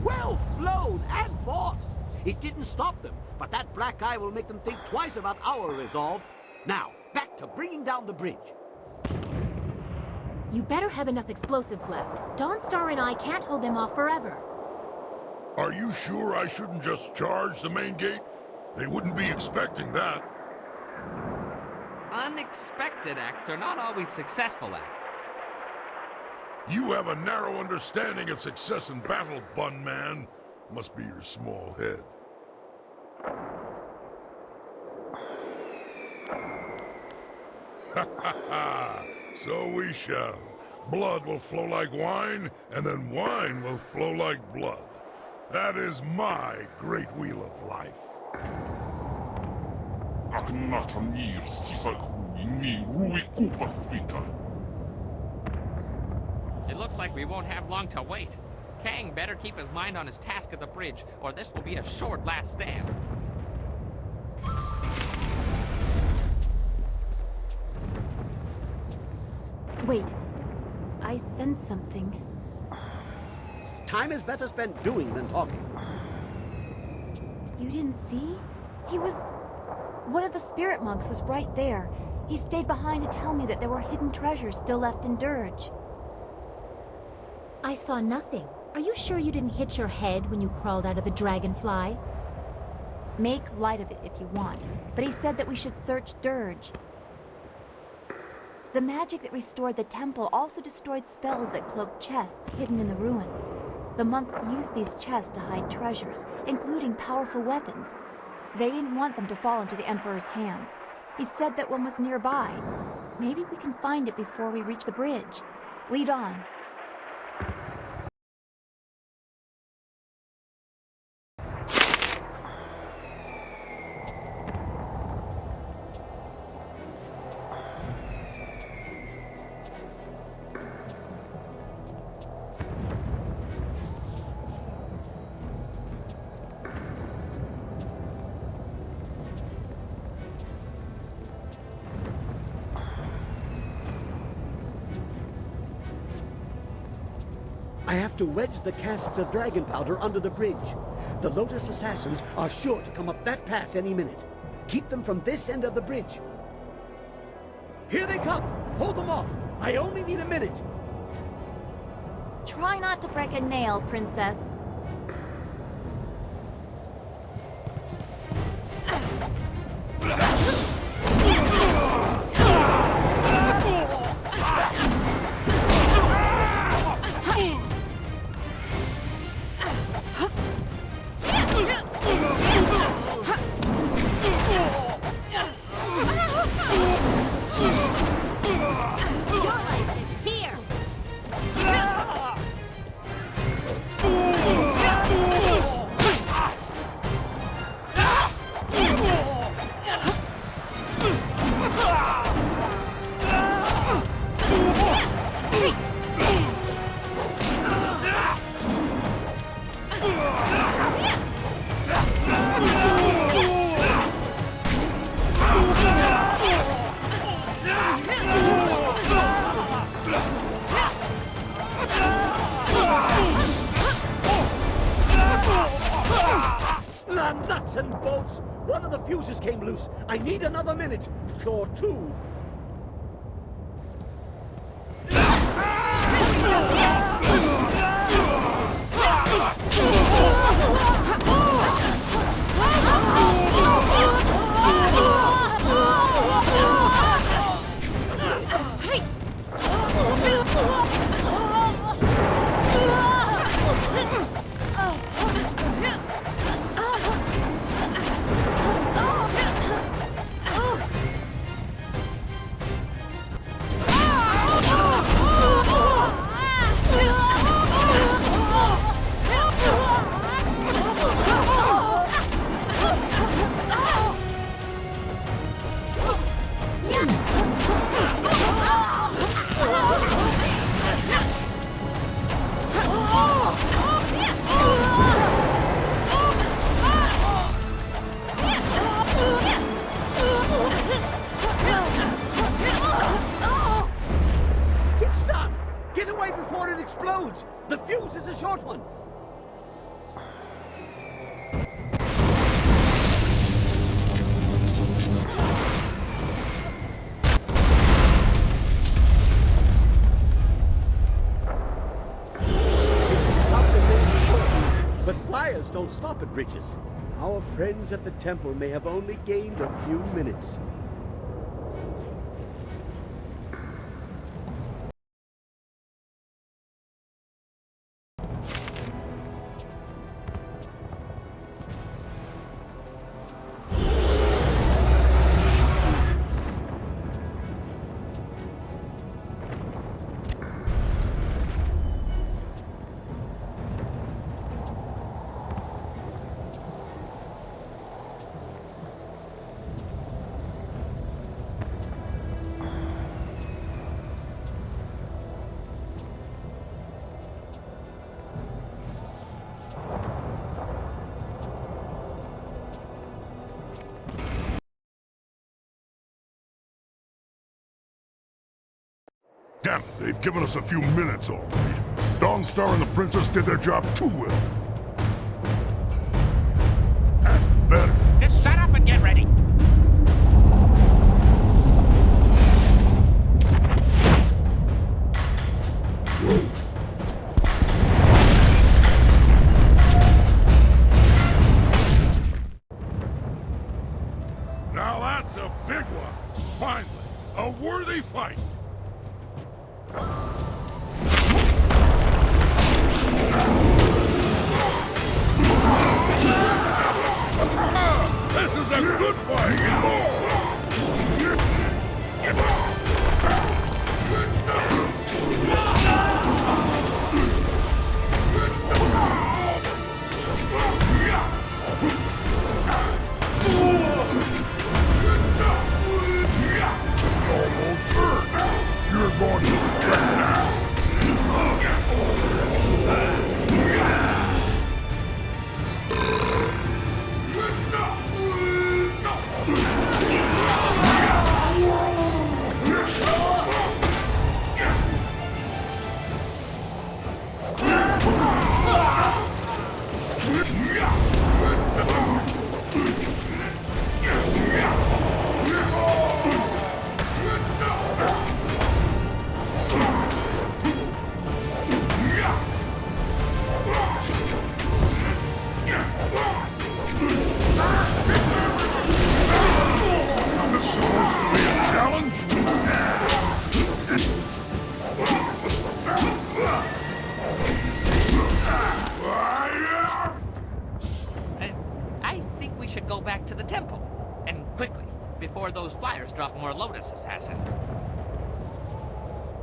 Well flown and fought! It didn't stop them, but that black eye will make them think twice about our resolve. Now, back to bringing down the bridge. You better have enough explosives left. Dawnstar and I can't hold them off forever. Are you sure I shouldn't just charge the main gate? They wouldn't be expecting that. Unexpected acts are not always successful acts. You have a narrow understanding of success in battle, Bun Man. Must be your small head. Ha ha ha! So we shall. Blood will flow like wine, and then wine will flow like blood. That is my great wheel of life. It looks like we won't have long to wait. Kang better keep his mind on his task at the bridge, or this will be a short last stand. Wait. I sense something. Time is better spent doing than talking. You didn't see? He was... One of the spirit monks was right there. He stayed behind to tell me that there were hidden treasures still left in Dirge. I saw nothing. Are you sure you didn't hit your head when you crawled out of the dragonfly? Make light of it if you want, but he said that we should search Dirge. The magic that restored the temple also destroyed spells that cloaked chests hidden in the ruins. The monks used these chests to hide treasures, including powerful weapons. They didn't want them to fall into the Emperor's hands. He said that one was nearby. Maybe we can find it before we reach the bridge. Lead on. I have to wedge the casks of dragon powder under the bridge. The Lotus assassins are sure to come up that pass any minute. Keep them from this end of the bridge. Here they come! Hold them off! I only need a minute! Try not to break a nail, Princess. Nuts and bolts! One of the fuses came loose. I need another minute. Or two. The fuse is a short one. But fires don't stop at bridges. Our friends at the temple may have only gained a few minutes. Damn it, they've given us a few minutes already. Dawnstar and the Princess did their job too well. That's better. Just shut up and get ready. Now that's a big one. Finally, a worthy fight. This is a good fight! Almost hurt. You're going to regret that.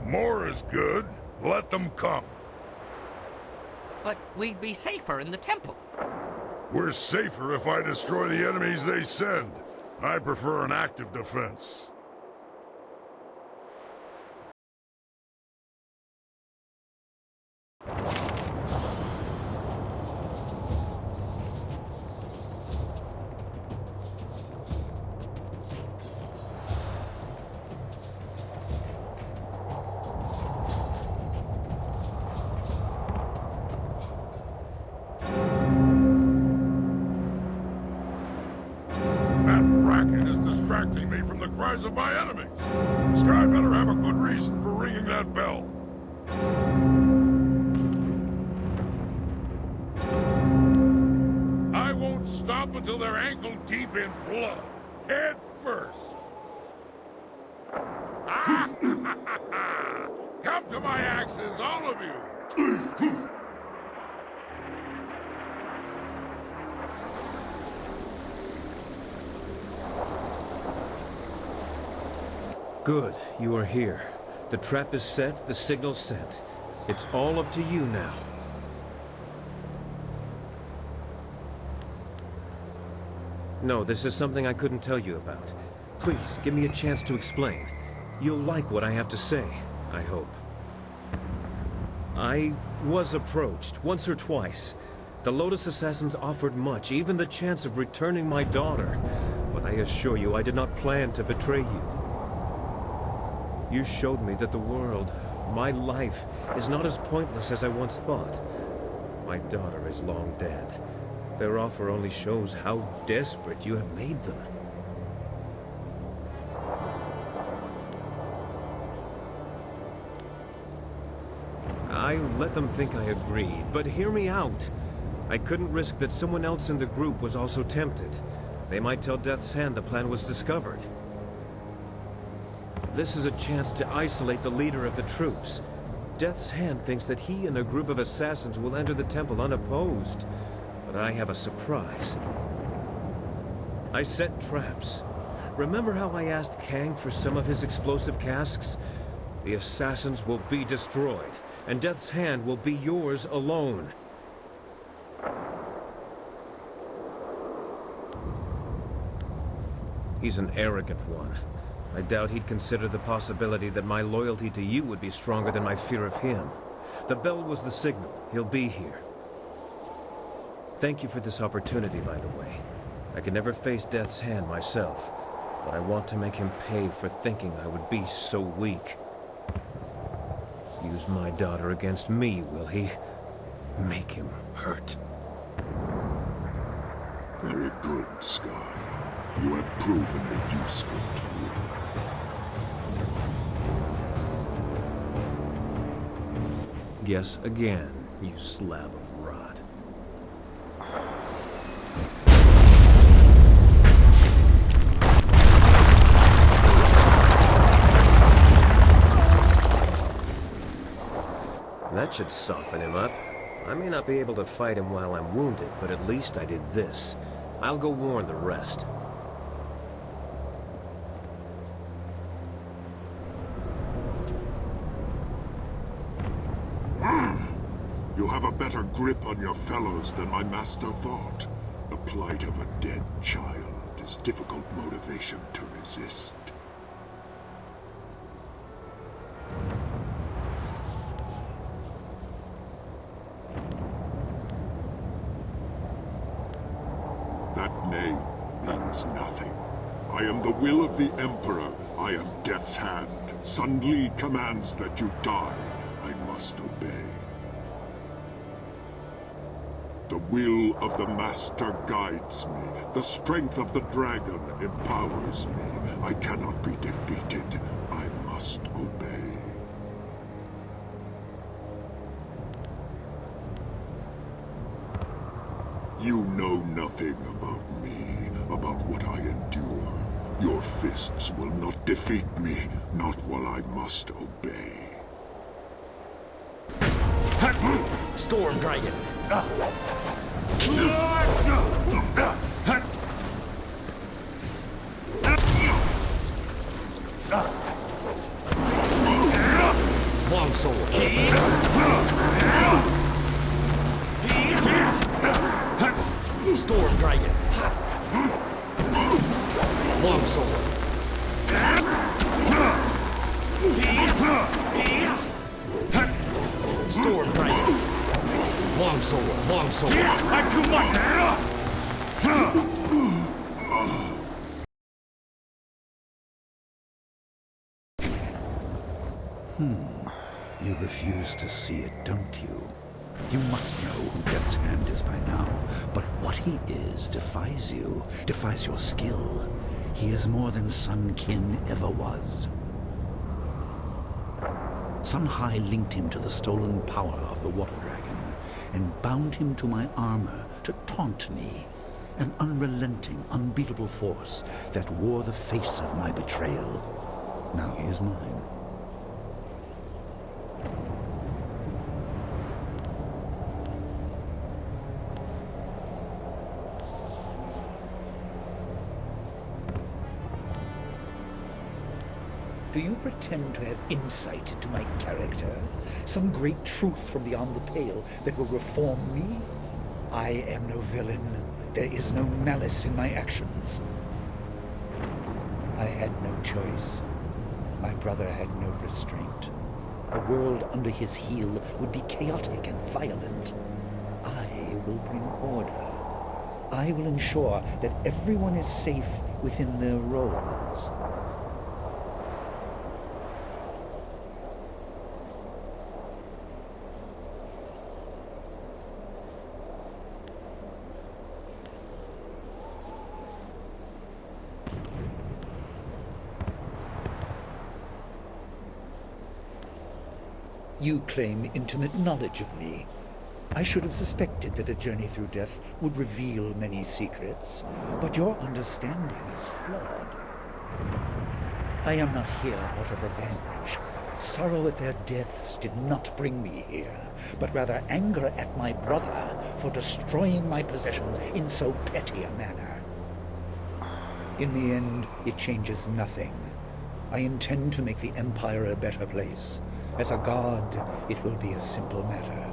More is good. Let them come. But we'd be safer in the temple. We're safer if I destroy the enemies they send. I prefer an active defense. Distracting me from the cries of my enemies. Sky better have a good reason for ringing that bell. I won't stop until they're ankle deep in blood. Head first. Come to my axes, all of you. Good, you are here. The trap is set, the signal's sent. It's all up to you now. No, this is something I couldn't tell you about. Please, give me a chance to explain. You'll like what I have to say, I hope. I was approached, once or twice. The Lotus Assassins offered much, even the chance of returning my daughter. But I assure you, I did not plan to betray you. You showed me that the world, my life, is not as pointless as I once thought. My daughter is long dead. Their offer only shows how desperate you have made them. I let them think I agreed, but hear me out. I couldn't risk that someone else in the group was also tempted. They might tell Death's Hand the plan was discovered. This is a chance to isolate the leader of the troops. Death's Hand thinks that he and a group of assassins will enter the temple unopposed. But I have a surprise. I set traps. Remember how I asked Kang for some of his explosive casks? The assassins will be destroyed, and Death's Hand will be yours alone. He's an arrogant one. I doubt he'd consider the possibility that my loyalty to you would be stronger than my fear of him. The bell was the signal. He'll be here. Thank you for this opportunity, by the way. I could never face Death's Hand myself, but I want to make him pay for thinking I would be so weak. Use my daughter against me, will he? Make him hurt. Very good, Sky. You have proven a useful tool. Guess again, you slab of rot. That should soften him up. I may not be able to fight him while I'm wounded, but at least I did this. I'll go warn the rest. You have a better grip on your fellows than my master thought. The plight of a dead child is difficult motivation to resist. That name means nothing. I am the will of the Emperor. I am Death's Hand. Sun Li commands that you die. I must obey. The will of the Master guides me. The strength of the dragon empowers me. I cannot be defeated. I must obey. You know nothing about me, about what I endure. Your fists will not defeat me, not while I must obey. Storm Dragon! Longsword. Storm Dragon. Longsword. Storm Dragon. Longsword. Longsword. I'm too much. You refuse to see it, don't you? You must know who Death's Hand is by now, but what he is defies you, defies your skill. He is more than Sun Qin ever was. Sun Hai linked him to the stolen power of the Water Dragon, and bound him to my armor to taunt me, an unrelenting, unbeatable force that wore the face of my betrayal. Now he is mine. Do you pretend to have insight into my character? Some great truth from beyond the pale that will reform me? I am no villain. There is no malice in my actions. I had no choice. My brother had no restraint. A world under his heel would be chaotic and violent. I will bring order. I will ensure that everyone is safe within their roles. You claim intimate knowledge of me. I should have suspected that a journey through death would reveal many secrets, but your understanding is flawed. I am not here out of revenge. Sorrow at their deaths did not bring me here, but rather anger at my brother for destroying my possessions in so petty a manner. In the end, it changes nothing. I intend to make the Empire a better place. As a god, it will be a simple matter.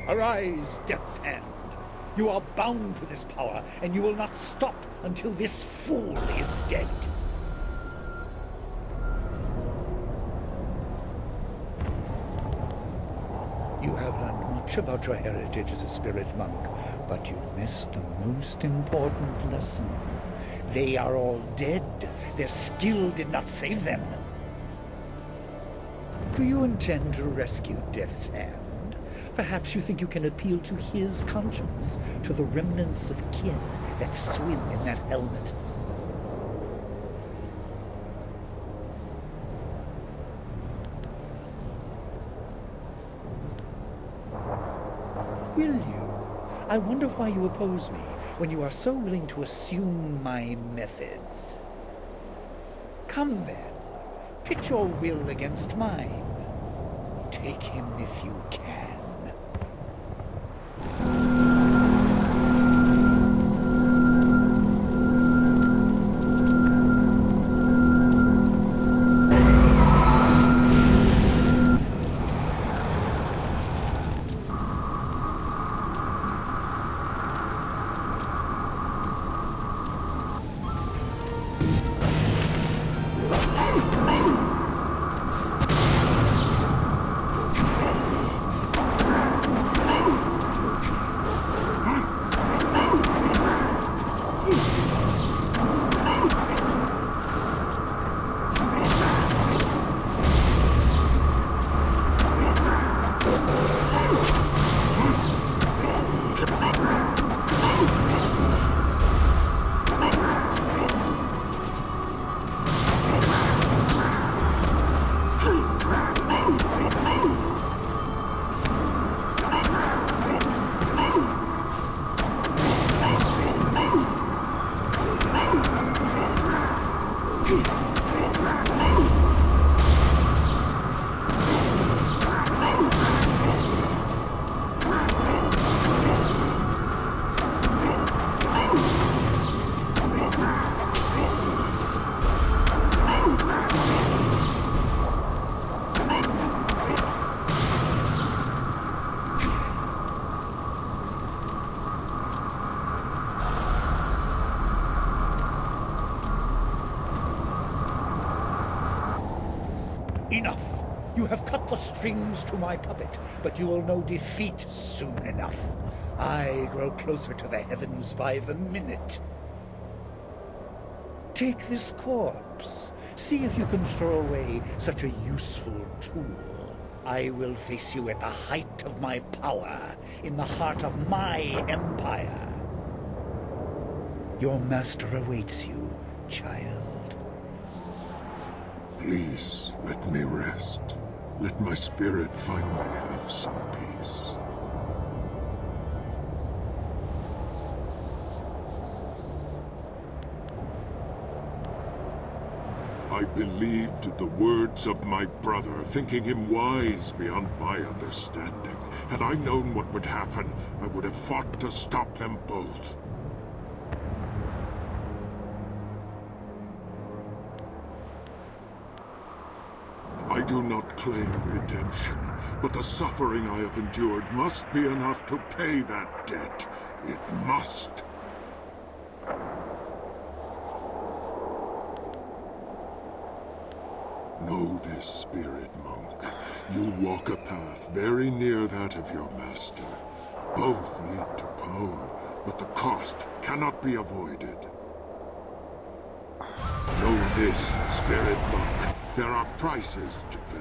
Arise, Death's Hand! You are bound to this power, and you will not stop until this fool is dead. You have learned much about your heritage as a spirit monk, but you missed the most important lesson. They are all dead. Their skill did not save them. Do you intend to rescue Death's Hand? Perhaps you think you can appeal to his conscience, to the remnants of kin that swim in that helmet. Will you? I wonder why you oppose me when you are so willing to assume my methods. Come then. Pit your will against mine. Take him if you can. Enough! You have cut the strings to my puppet, but you will know defeat soon enough. I grow closer to the heavens by the minute. Take this corpse. See if you can throw away such a useful tool. I will face you at the height of my power, in the heart of my empire. Your master awaits you, child. Please, let me rest. Let my spirit finally have some peace. I believed the words of my brother, thinking him wise beyond my understanding. Had I known what would happen, I would have fought to stop them both. I do not claim redemption, but the suffering I have endured must be enough to pay that debt. It must. Know this, spirit monk. You walk a path very near that of your master. Both lead to power, but the cost cannot be avoided. Know this, spirit monk. There are prices to pay.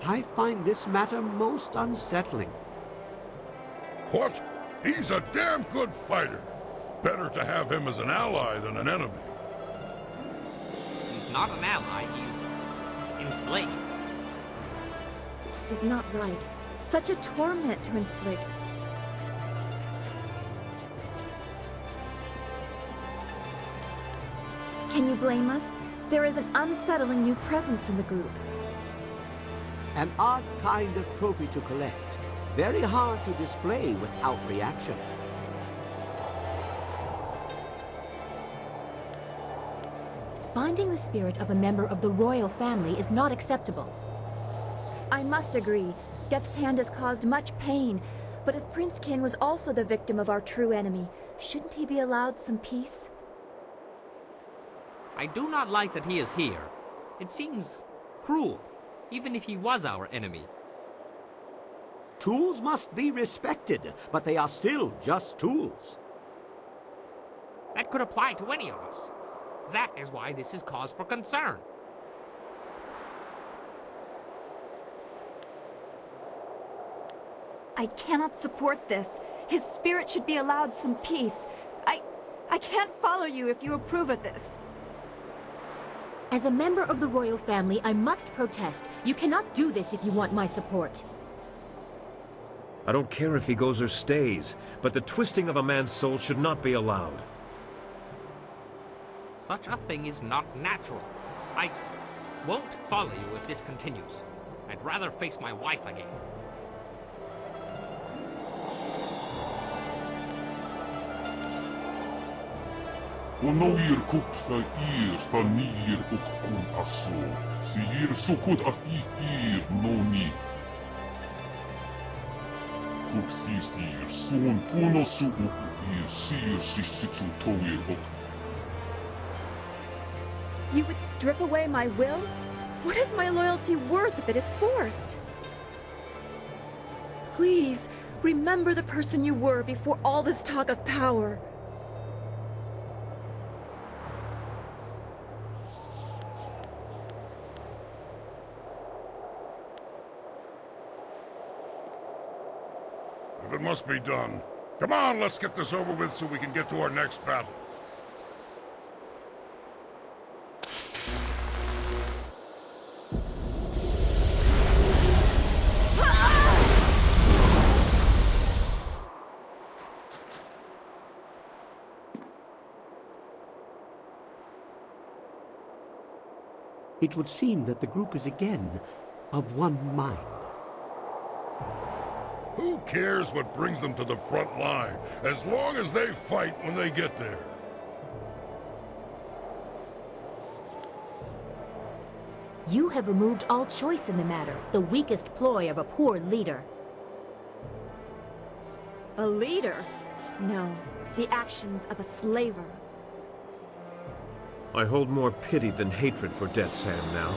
I find this matter most unsettling. What? He's a damn good fighter. Better to have him as an ally than an enemy. He's not an ally, he's enslaved. Is not right. Such a torment to inflict. Can you blame us? There is an unsettling new presence in the group. An odd kind of trophy to collect. Very hard to display without reaction. Binding the spirit of a member of the royal family is not acceptable. I must agree. Death's Hand has caused much pain. But if Princekin was also the victim of our true enemy, shouldn't he be allowed some peace? I do not like that he is here. It seems cruel, even if he was our enemy. Tools must be respected, but they are still just tools. That could apply to any of us. That is why this is cause for concern. I cannot support this. His spirit should be allowed some peace. I can't follow you if you approve of this. As a member of the royal family, I must protest. You cannot do this if you want my support. I don't care if he goes or stays, but the twisting of a man's soul should not be allowed. Such a thing is not natural. I won't follow you if this continues. I'd rather face my wife again. Onoir kupta fanir ukun aso. Siir sukut afifir noni. Kupsisir sun puno suuk sir sissitsu toir ok. You would strip away my will? What is my loyalty worth if it is forced? Please, remember the person you were before all this talk of power. If it must be done, come on, let's get this over with so we can get to our next battle. It would seem that the group is again of one mind. Who cares what brings them to the front line, as long as they fight when they get there? You have removed all choice in the matter, the weakest ploy of a poor leader. A leader? No, the actions of a slaver. I hold more pity than hatred for Death's Hand now.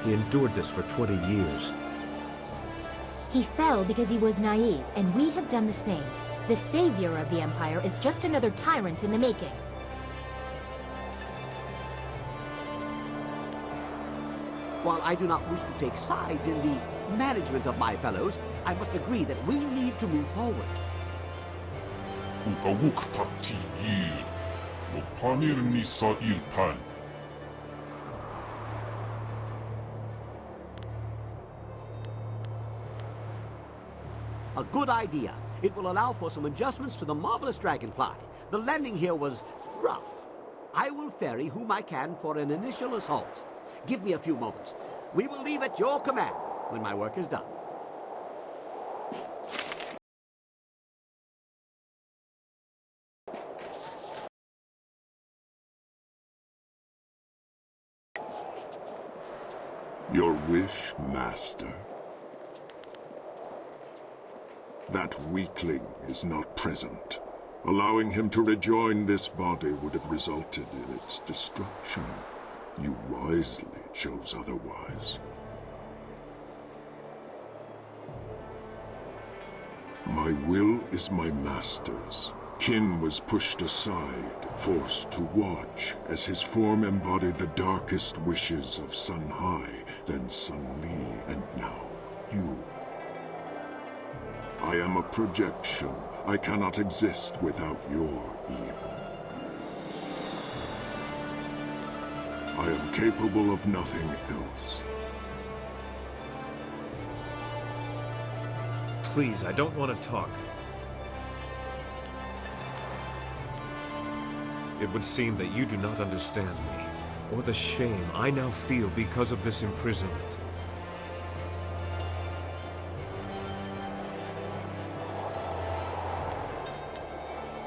He endured this for 20 years. He fell because he was naive, and we have done the same. The savior of the Empire is just another tyrant in the making. While I do not wish to take sides in the management of my fellows, I must agree that we need to move forward. A good idea. It will allow for some adjustments to the marvelous dragonfly. The landing here was rough. I will ferry whom I can for an initial assault. Give me a few moments. We will leave at your command when my work is done. Your wish, Master. That weakling is not present. Allowing him to rejoin this body would have resulted in its destruction. You wisely chose otherwise. My will is my master's. Qin was pushed aside, forced to watch, as his form embodied the darkest wishes of Sun Hai, then Sun Li, and now you. I am a projection. I cannot exist without your evil. I am capable of nothing else. Please, I don't want to talk. It would seem that you do not understand me, or the shame I now feel because of this imprisonment.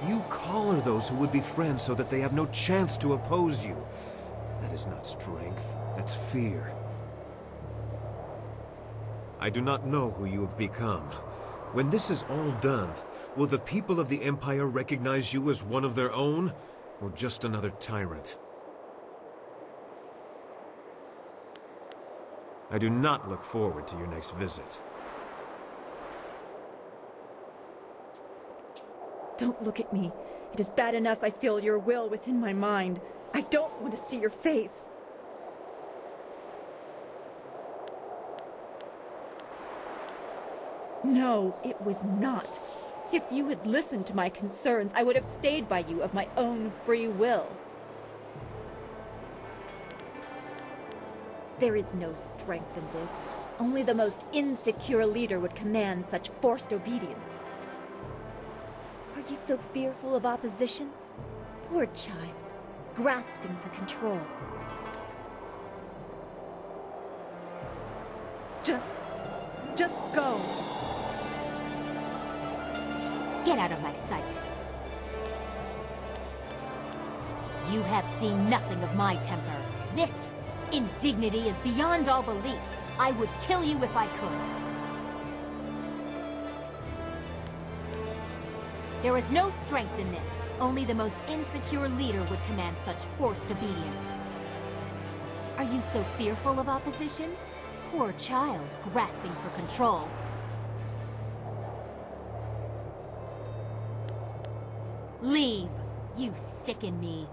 You collar those who would be friends so that they have no chance to oppose you. That is not strength, that's fear. I do not know who you have become. When this is all done, will the people of the Empire recognize you as one of their own, or just another tyrant? I do not look forward to your next visit. Don't look at me. It is bad enough I feel your will within my mind. I don't want to see your face. No, it was not. If you had listened to my concerns, I would have stayed by you of my own free will. There is no strength in this. Only the most insecure leader would command such forced obedience. Are you so fearful of opposition? Poor child, grasping for control. Just go. Get out of my sight. You have seen nothing of my temper. This indignity is beyond all belief. I would kill you if I could. There is no strength in this. Only the most insecure leader would command such forced obedience. Are you so fearful of opposition? Poor child, grasping for control. Leave! You sicken me.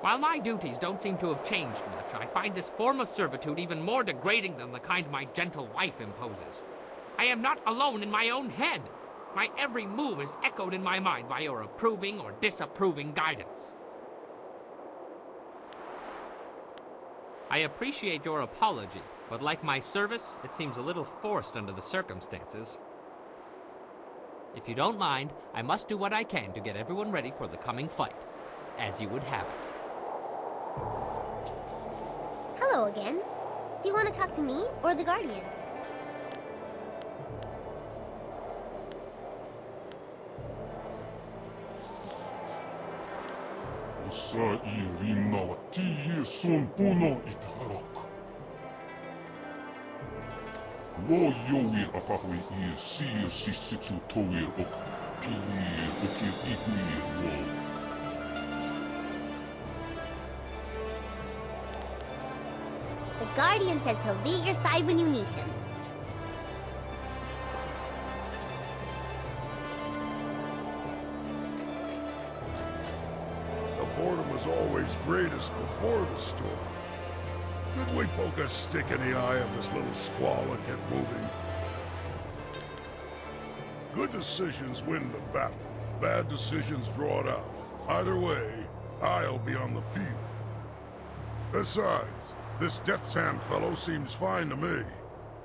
While my duties don't seem to have changed much, I find this form of servitude even more degrading than the kind my gentle wife imposes. I am not alone in my own head. My every move is echoed in my mind by your approving or disapproving guidance. I appreciate your apology, but like my service, it seems a little forced under the circumstances. If you don't mind, I must do what I can to get everyone ready for the coming fight, as you would have it. Hello again. Do you want to talk to me or the Guardian? Usa I rinnawa tii sun puno itarak. Wo yowir apahwi I sir sisitsu towir ok piir okir ikuir wo. The Guardian says he'll be at your side when you need him. The boredom was always greatest before the storm. Could we poke a stick in the eye of this little squall and get moving? Good decisions win the battle. Bad decisions draw it out. Either way, I'll be on the field. Besides, this Death's Hand fellow seems fine to me.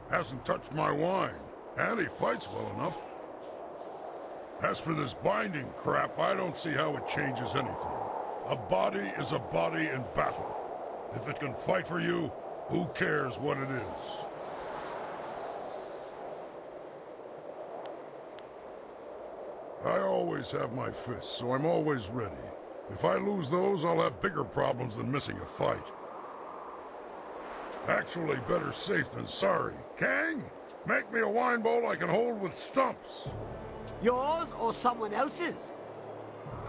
Hasn't touched my wine, and he fights well enough. As for this binding crap, I don't see how it changes anything. A body is a body in battle. If it can fight for you, who cares what it is? I always have my fists, so I'm always ready. If I lose those, I'll have bigger problems than missing a fight. Actually, better safe than sorry. Kang, make me a wine bowl I can hold with stumps. Yours or someone else's?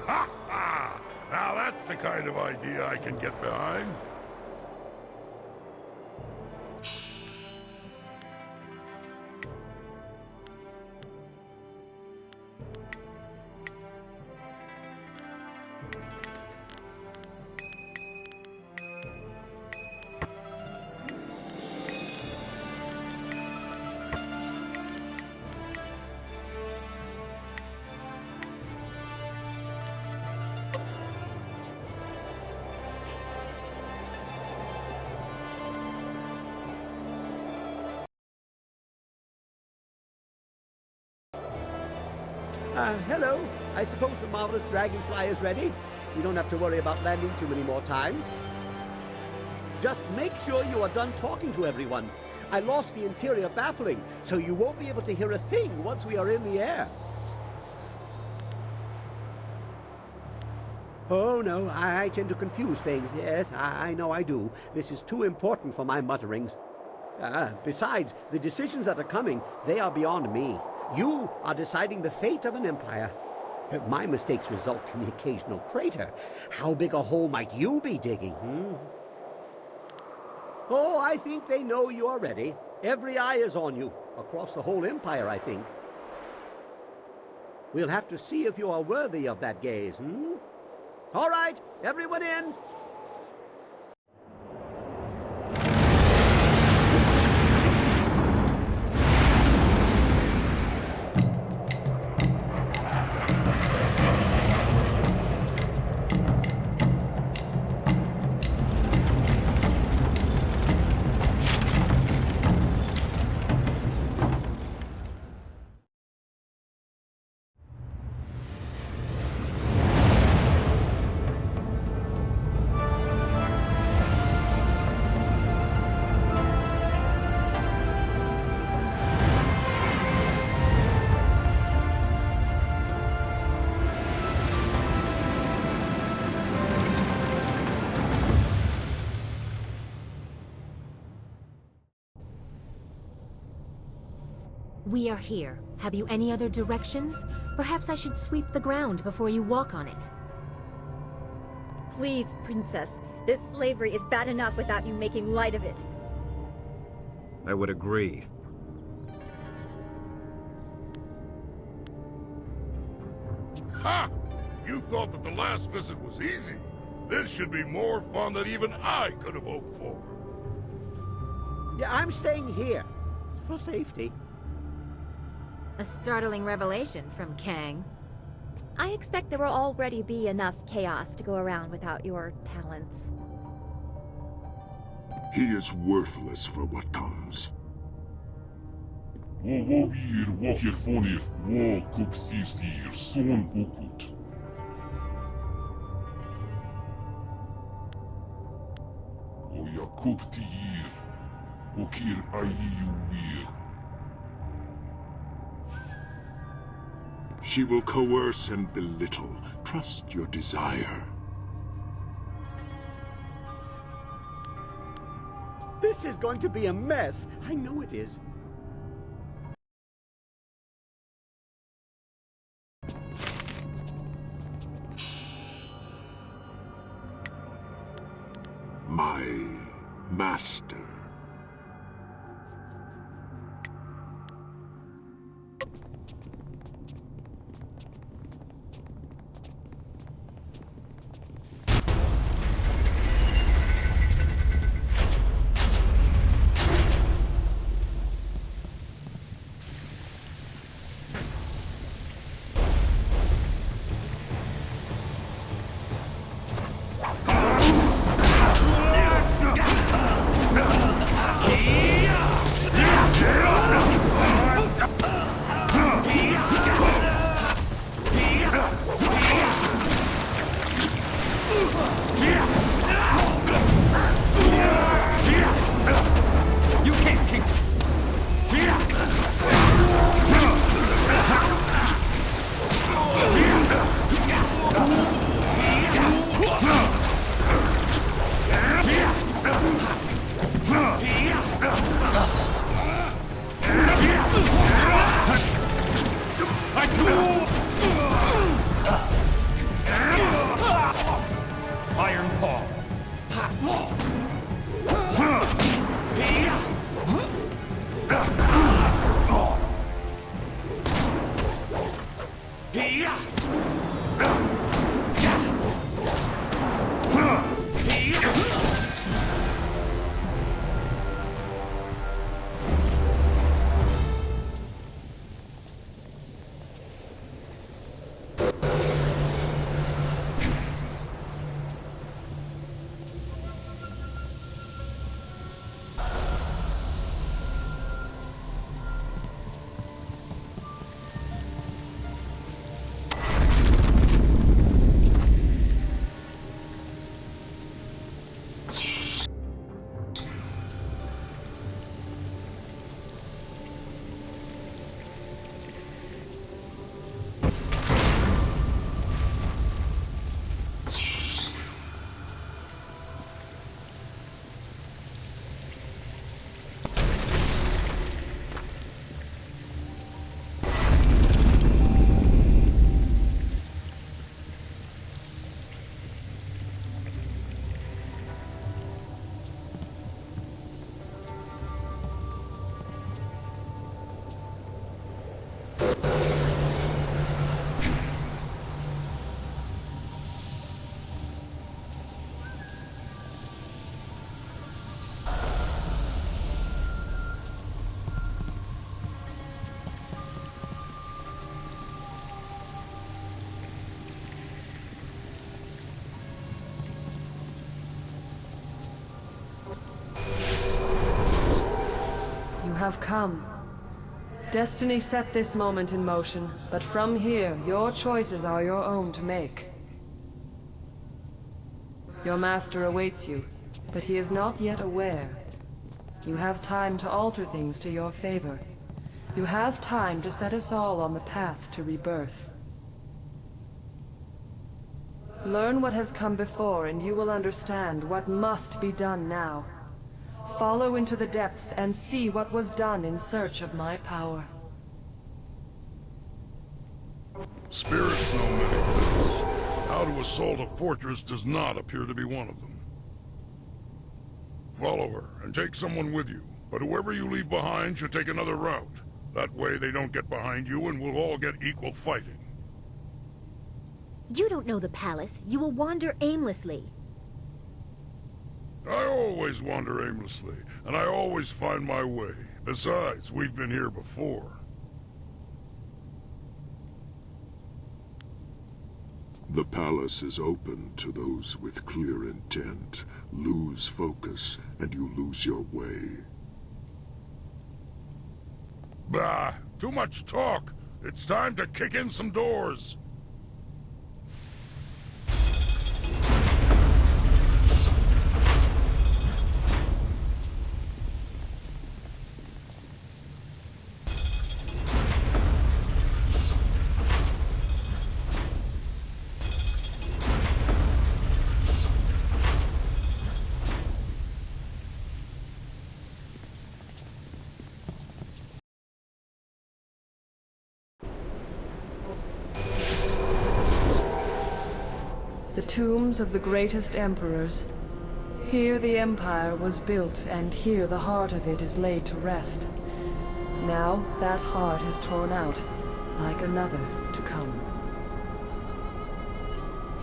Ha ha! Now that's the kind of idea I can get behind. Hello. I suppose the marvelous dragonfly is ready. You don't have to worry about landing too many more times. Just make sure you are done talking to everyone. I lost the interior baffling, so you won't be able to hear a thing once we are in the air. Oh, no, I tend to confuse things. Yes, I know I do. This is too important for my mutterings. Besides, the decisions that are coming, they are beyond me. You are deciding the fate of an empire. My mistakes result in the occasional crater. How big a hole might you be digging, Oh, I think they know you are ready. Every eye is on you. Across the whole empire, I think. We'll have to see if you are worthy of that gaze, All right, everyone in. We are here. Have you any other directions? Perhaps I should sweep the ground before you walk on it. Please, Princess. This slavery is bad enough without you making light of it. I would agree. Ha! You thought that the last visit was easy. This should be more fun than even I could have hoped for. Yeah, I'm staying here. For safety. A startling revelation from Kang. I expect there will already be enough chaos to go around without your talents. He is worthless for what comes. She will coerce and belittle. Trust your desire. This is going to be a mess. I know it is. My master. Iron Paw. You have come. Destiny set this moment in motion, but from here, your choices are your own to make. Your master awaits you, but he is not yet aware. You have time to alter things to your favor. You have time to set us all on the path to rebirth. Learn what has come before, and you will understand what must be done now. Follow into the depths and see what was done in search of my power. Spirits know many things. How how to assault a fortress does not appear to be one of them. Follow her, and take someone with you. But whoever you leave behind should take another route. That way they don't get behind you and we'll all get equal fighting. You don't know the palace. You will wander aimlessly. I always wander aimlessly, and I always find my way. Besides, we've been here before. The palace is open to those with clear intent. Lose focus, and you lose your way. Bah! Too much talk! It's time to kick in some doors! The tombs of the greatest emperors. Here the empire was built, and here the heart of it is laid to rest. Now that heart is torn out, like another to come.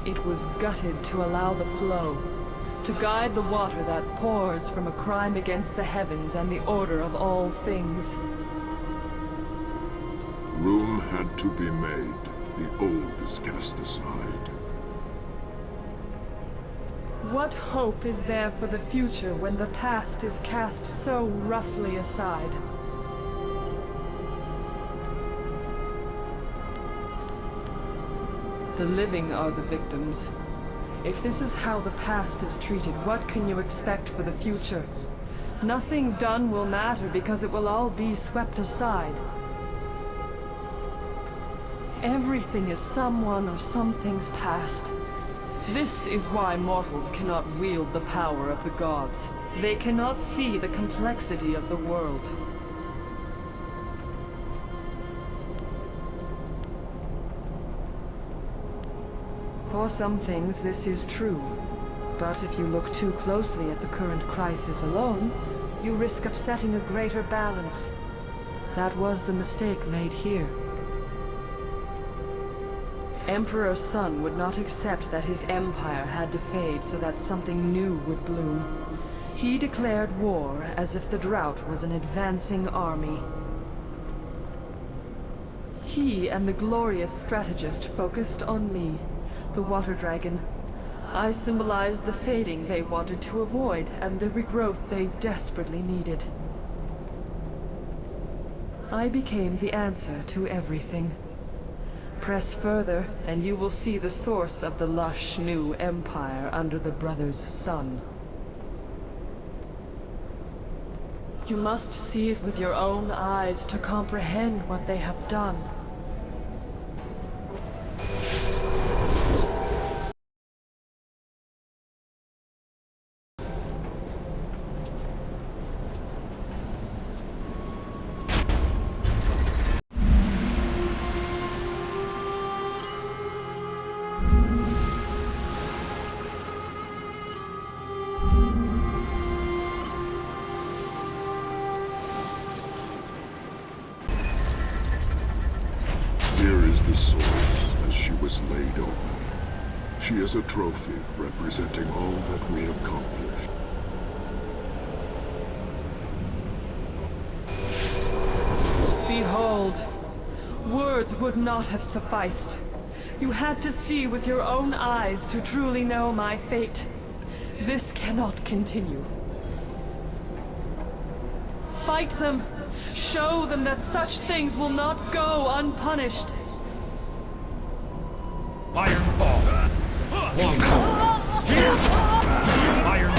It was gutted to allow the flow, to guide the water that pours from a crime against the heavens and the order of all things. Room had to be made. The old is cast aside. What hope is there for the future when the past is cast so roughly aside? The living are the victims. If this is how the past is treated, what can you expect for the future? Nothing done will matter because it will all be swept aside. Everything is someone or something's past. This is why mortals cannot wield the power of the gods. They cannot see the complexity of the world. For some things this is true, but if you look too closely at the current crisis alone, you risk upsetting a greater balance. That was the mistake made here. Emperor Sun would not accept that his empire had to fade so that something new would bloom. He declared war as if the drought was an advancing army. He and the glorious strategist focused on me, the water dragon. I symbolized the fading they wanted to avoid and the regrowth they desperately needed. I became the answer to everything. Press further, and you will see the source of the lush new empire under the brother's sun. You must see it with your own eyes to comprehend what they have done. Here is the source, as she was laid open. She is a trophy representing all that we accomplished. Behold, words would not have sufficed. You had to see with your own eyes to truly know my fate. This cannot continue. Fight them! Show them that such things will not go unpunished. Iron Paw. Long sword. Iron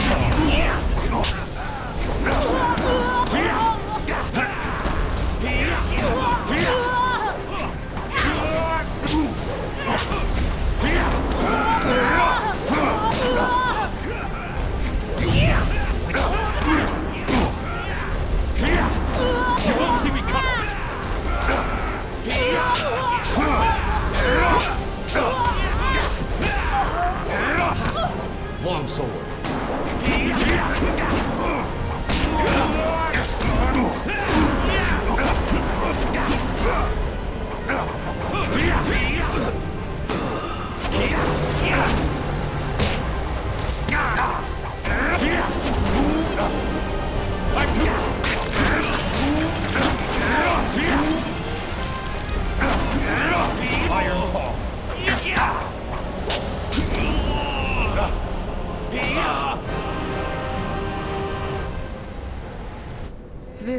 You won't see me coming!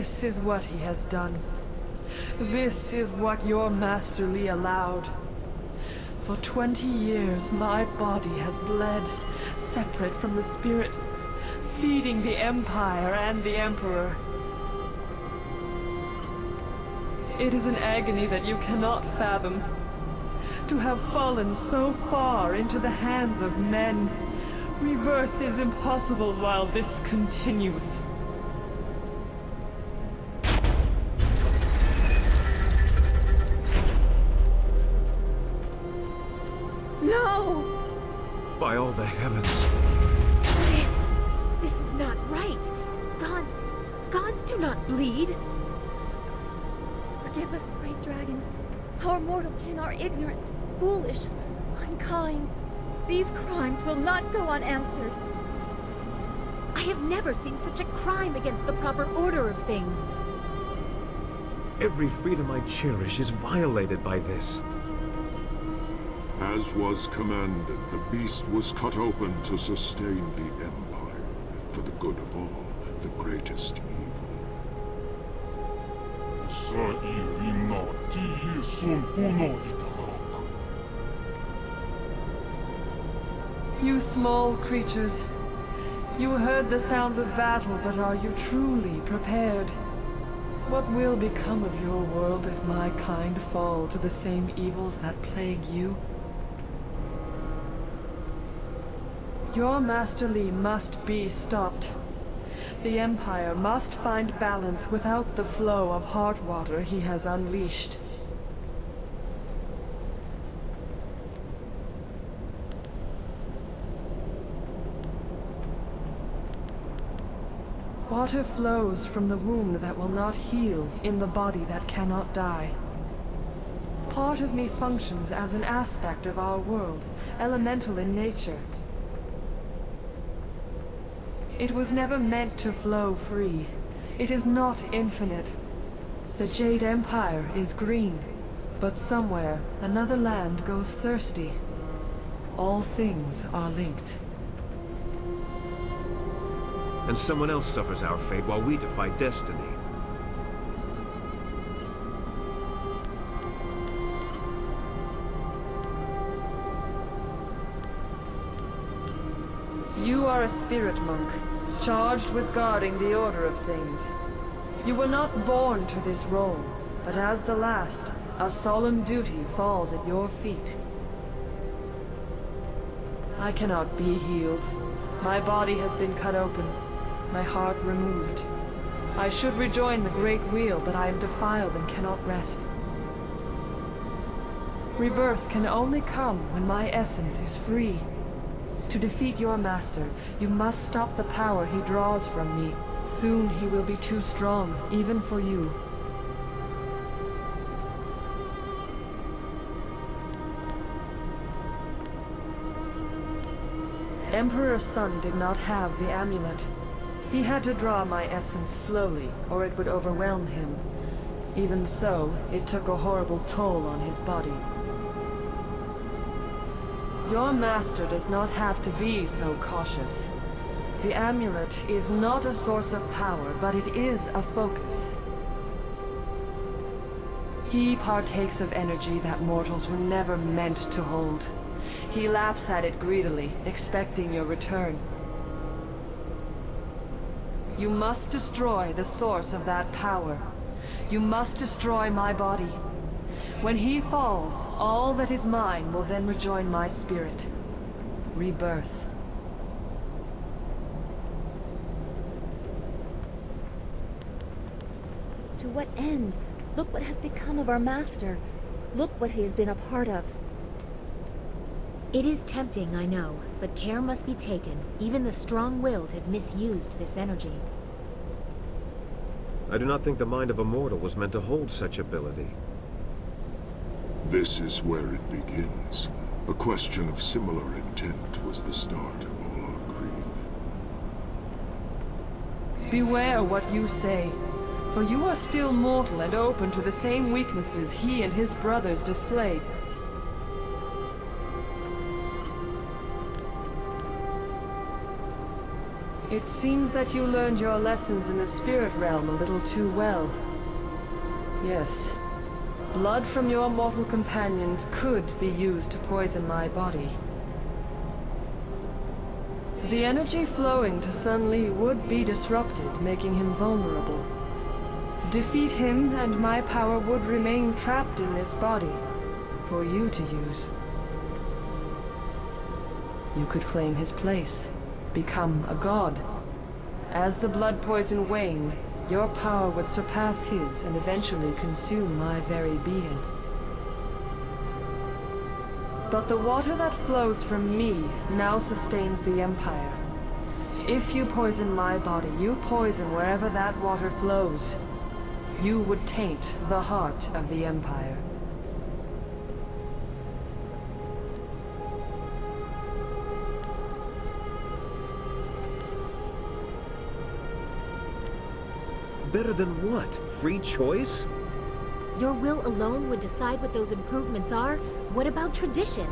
This is what he has done. This is what your Master Li allowed. For 20 years, my body has bled, separate from the spirit, feeding the Empire and the Emperor. It is an agony that you cannot fathom. To have fallen so far into the hands of men, rebirth is impossible while this continues. No! By all the heavens. This is not right. Gods do not bleed. Forgive us, great dragon. Our mortal kin are ignorant, foolish, unkind. These crimes will not go unanswered. I have never seen such a crime against the proper order of things. Every freedom I cherish is violated by this. As was commanded, the beast was cut open to sustain the Empire, for the good of all, the greatest evil. You small creatures, you heard the sounds of battle, but are you truly prepared? What will become of your world if my kind fall to the same evils that plague you? Your Master Li must be stopped. The Empire must find balance without the flow of heart water he has unleashed. Water flows from the wound that will not heal in the body that cannot die. Part of me functions as an aspect of our world, elemental in nature. It was never meant to flow free. It is not infinite. The Jade Empire is green, but somewhere another land goes thirsty. All things are linked. And someone else suffers our fate while we defy destiny. You are a spirit monk, charged with guarding the order of things. You were not born to this role, but as the last, a solemn duty falls at your feet. I cannot be healed. My body has been cut open, my heart removed. I should rejoin the Great Wheel, but I am defiled and cannot rest. Rebirth can only come when my essence is free. To defeat your master, you must stop the power he draws from me. Soon he will be too strong, even for you. Emperor Sun did not have the amulet. He had to draw my essence slowly, or it would overwhelm him. Even so, it took a horrible toll on his body. Your master does not have to be so cautious. The amulet is not a source of power, but it is a focus. He partakes of energy that mortals were never meant to hold. He laps at it greedily, expecting your return. You must destroy the source of that power. You must destroy my body. When he falls, all that is mine will then rejoin my spirit. Rebirth. To what end? Look what has become of our master. Look what he has been a part of. It is tempting, I know, but care must be taken. Even the strong-willed have misused this energy. I do not think the mind of a mortal was meant to hold such ability. This is where it begins. A question of similar intent was the start of all our grief. Beware what you say, for you are still mortal and open to the same weaknesses he and his brothers displayed. It seems that you learned your lessons in the spirit realm a little too well. Yes. Blood from your mortal companions could be used to poison my body. The energy flowing to Sun Li would be disrupted, making him vulnerable. Defeat him, and my power would remain trapped in this body, for you to use. You could claim his place, become a god. As the blood poison waned, your power would surpass his and eventually consume my very being. But the water that flows from me now sustains the Empire. If you poison my body, you poison wherever that water flows. You would taint the heart of the Empire. Better than what? Free choice? Your will alone would decide what those improvements are? What about tradition?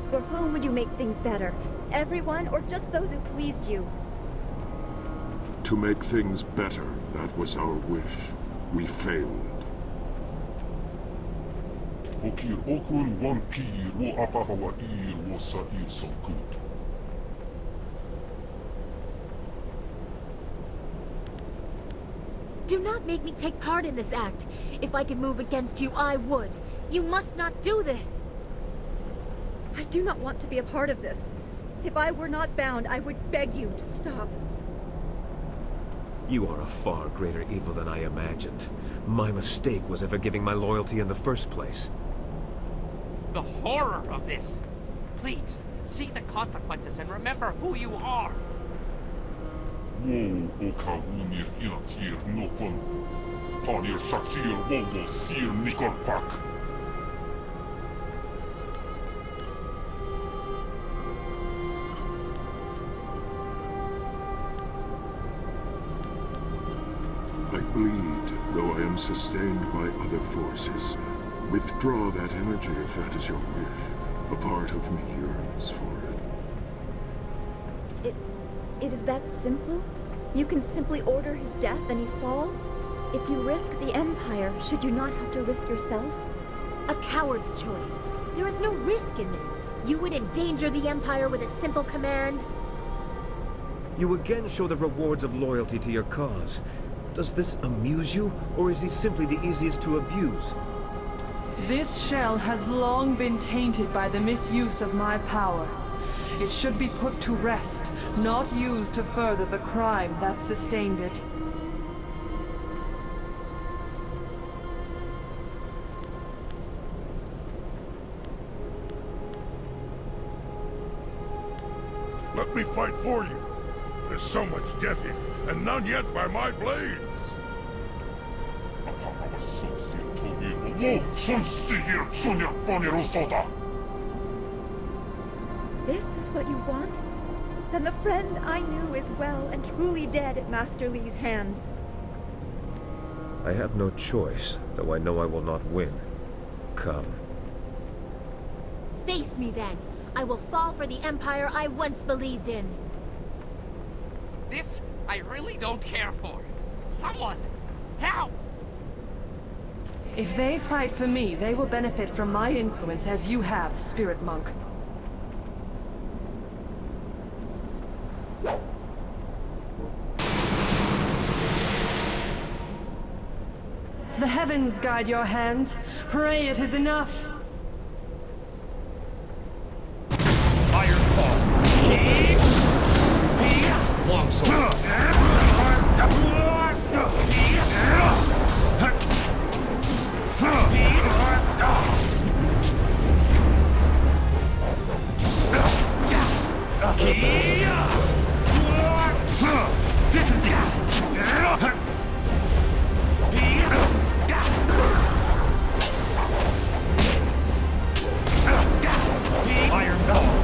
For whom would you make things better? Everyone, or just those who pleased you? To make things better, that was our wish. We failed. Okir okun wampir wo apafawa ir wo sa'ir sokut. Do not make me take part in this act. If I could move against you, I would. You must not do this. I do not want to be a part of this. If I were not bound, I would beg you to stop. You are a far greater evil than I imagined. My mistake was ever giving my loyalty in the first place. The horror of this! Please, see the consequences and remember who you are! Wo oka unir inatir nofun. Panir shakir wo sir nikor pak. I bleed, though I am sustained by other forces. Withdraw that energy if that is your wish. A part of me yearns for it. It is that simple? You can simply order his death and he falls? If you risk the Empire, should you not have to risk yourself? A coward's choice. There is no risk in this. You would endanger the Empire with a simple command. You again show the rewards of loyalty to your cause. Does this amuse you, or is he simply the easiest to abuse? This shell has long been tainted by the misuse of my power. It should be put to rest, not used to further the crime that sustained it. Let me fight for you. There's so much death here, and none yet by my blades. This is what you want? Then the friend I knew is well and truly dead at Master Li's hand. I have no choice, though I know I will not win. Come. Face me then. I will fall for the Empire I once believed in. This I really don't care for. Someone, help! If they fight for me, they will benefit from my influence as you have, Spirit Monk. The heavens guide your hands. Pray it is enough. Longsword. This is the Iron Ball.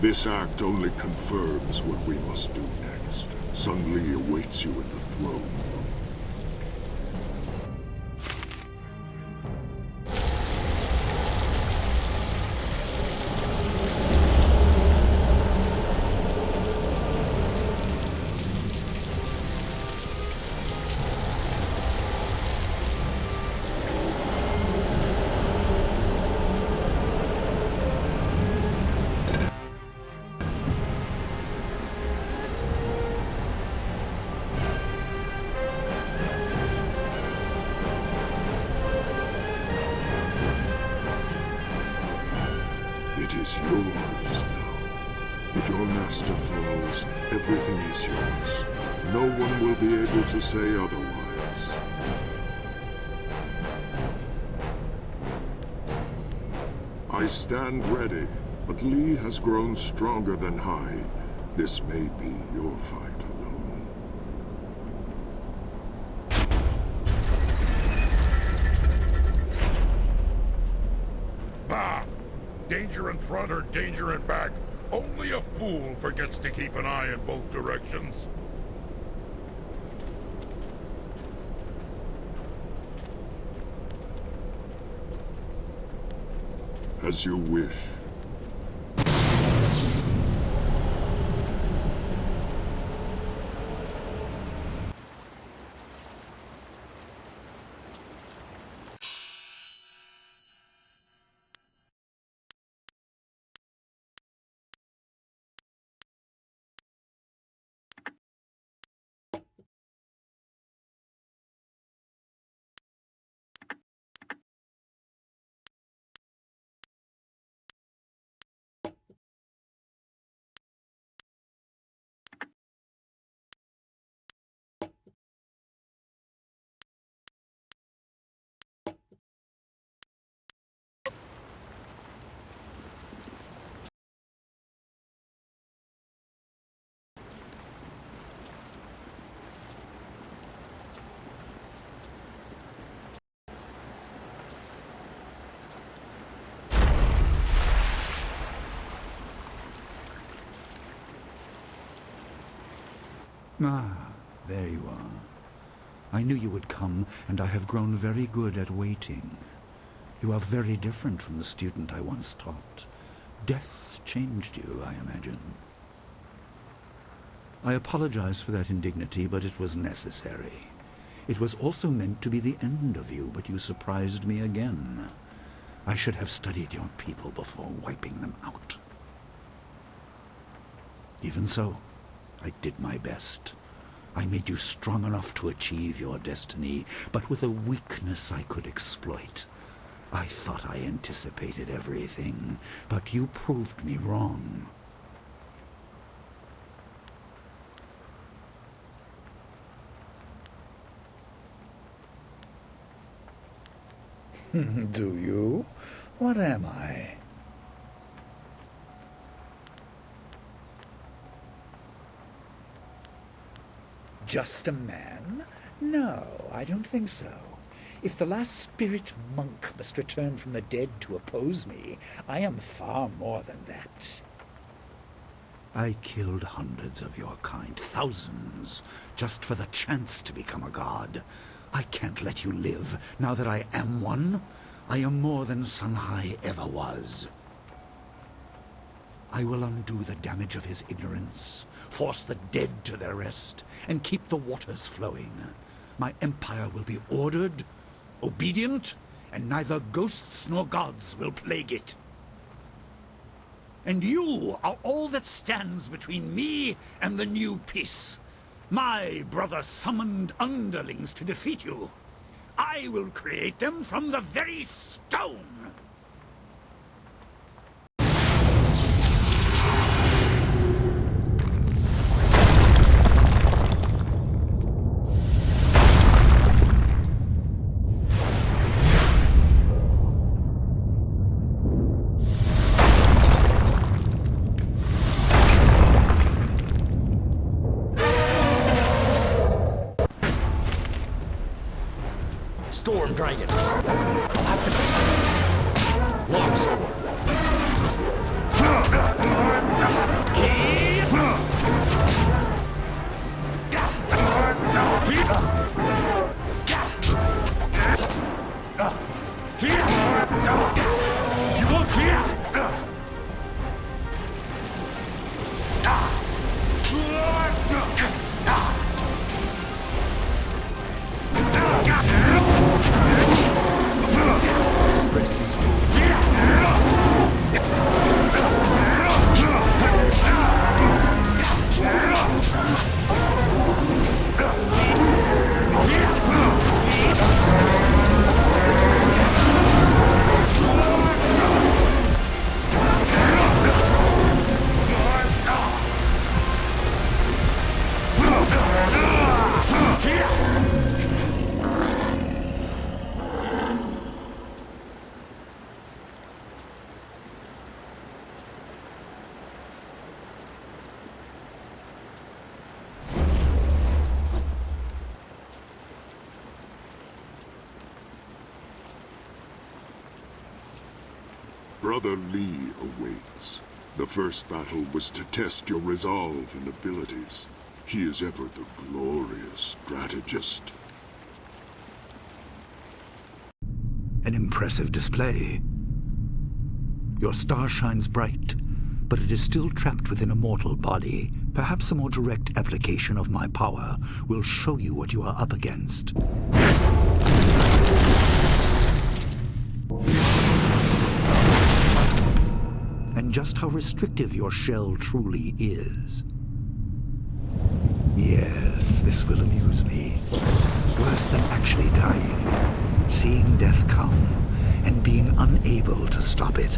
This act only confirms what we must do next. Sun Li awaits you in the throne room. It is yours now. If your master falls, everything is yours. No one will be able to say otherwise. I stand ready, but Li has grown stronger than I. This may be your fight alone. Bah! Danger in front or danger in back. Only a fool forgets to keep an eye in both directions. As you wish. Ah, there you are. I knew you would come, and I have grown very good at waiting. You are very different from the student I once taught. Death changed you, I imagine. I apologize for that indignity, but it was necessary. It was also meant to be the end of you, but you surprised me again. I should have studied your people before wiping them out. Even so, I did my best. I made you strong enough to achieve your destiny, but with a weakness I could exploit. I thought I anticipated everything, but you proved me wrong. Do you? What am I? Just a man? No, I don't think so. If the last spirit monk must return from the dead to oppose me, I am far more than that. I killed hundreds of your kind, thousands, just for the chance to become a god. I can't let you live, now that I am one. I am more than Sunhai ever was. I will undo the damage of his ignorance, force the dead to their rest, and keep the waters flowing. My empire will be ordered, obedient, and neither ghosts nor gods will plague it. And you are all that stands between me and the new peace. My brother summoned underlings to defeat you. I will create them from the very stone. Storm Dragon. I'll have to... Longsword. brother Lee awaits. The first battle was to test your resolve and abilities. He is ever the glorious strategist. An impressive display. Your star shines bright, but it is still trapped within a mortal body. Perhaps a more direct application of my power will show you what you are up against. And just how restrictive your shell truly is. Yes, this will amuse me. Worse than actually dying, seeing death come and being unable to stop it.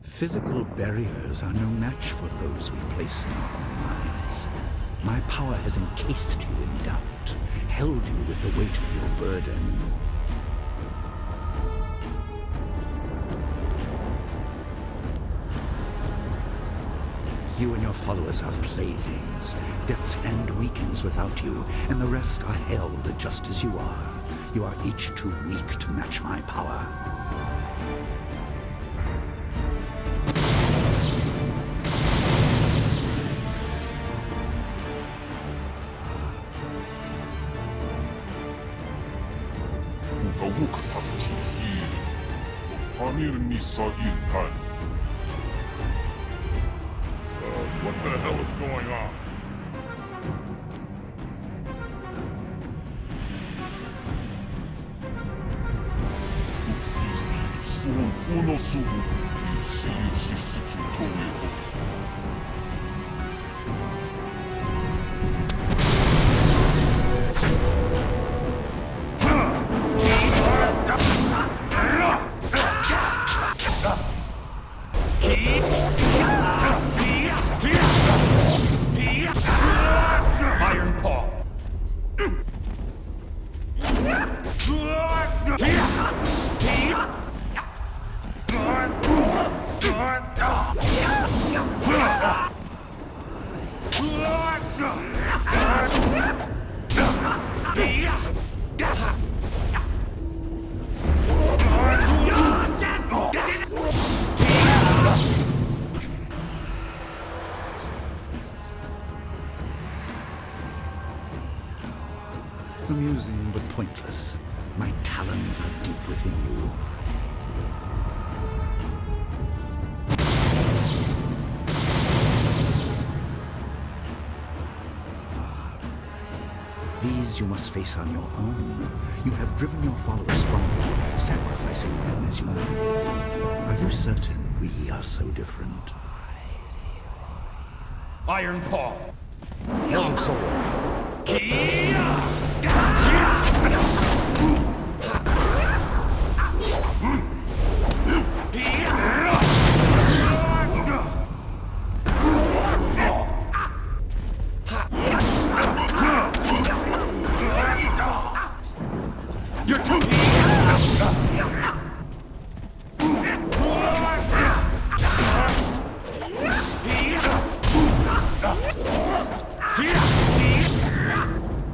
Physical barriers are no match for those we place in our own minds. My power has encased you in doubt, held you with the weight of your burden. You and your followers are playthings. Death's hand weakens without you, and the rest are held just as you are. You are each too weak to match my power. What the hell is going on? Iron Paw. Amusing but pointless. My talons are deep within you. These you must face on your own. You have driven your followers from you, sacrificing them as you wounded. Are you certain we are so different? Iron Paw. Long sword. You're too...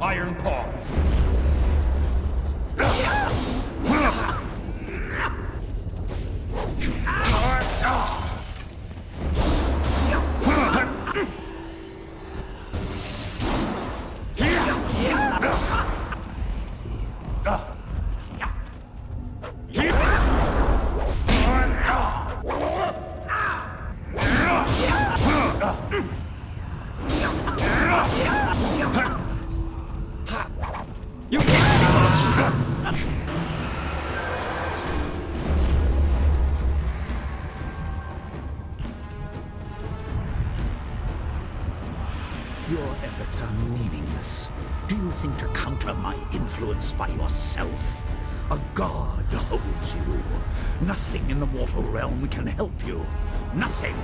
Iron Paw. Your efforts are meaningless. Do you think to counter my influence by yourself? A god holds you. Nothing in the mortal realm can help you. Nothing.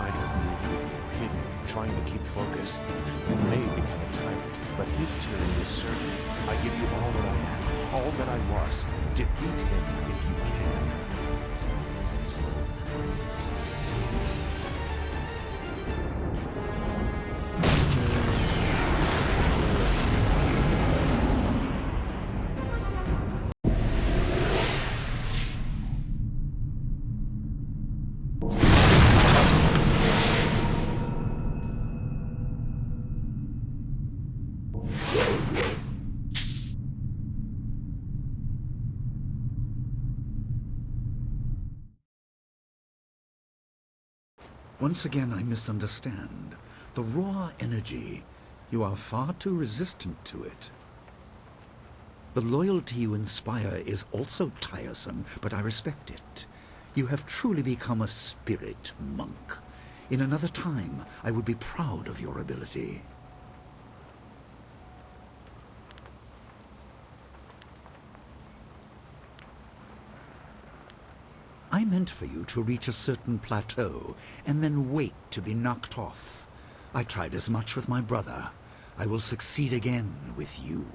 I have moved with you, hidden, trying to keep focus. You may become a tyrant, but his tyranny is certain. I give you all that I am, all that I was. Defeat him if you can. Once again, I misunderstand. The raw energy, you are far too resistant to it. The loyalty you inspire is also tiresome, but I respect it. You have truly become a spirit monk. In another time, I would be proud of your ability. I meant for you to reach a certain plateau, and then wait to be knocked off. I tried as much with my brother. I will succeed again with you.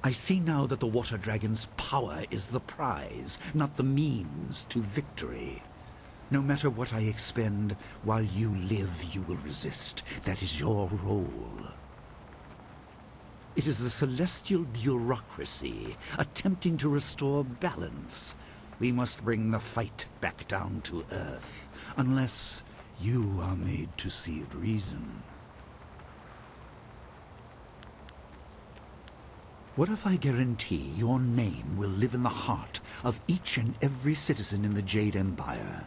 I see now that the Water Dragon's power is the prize, not the means to victory. No matter what I expend, while you live, you will resist. That is your role. It is the celestial bureaucracy attempting to restore balance. We must bring the fight back down to Earth, unless you are made to see reason. What if I guarantee your name will live in the heart of each and every citizen in the Jade Empire?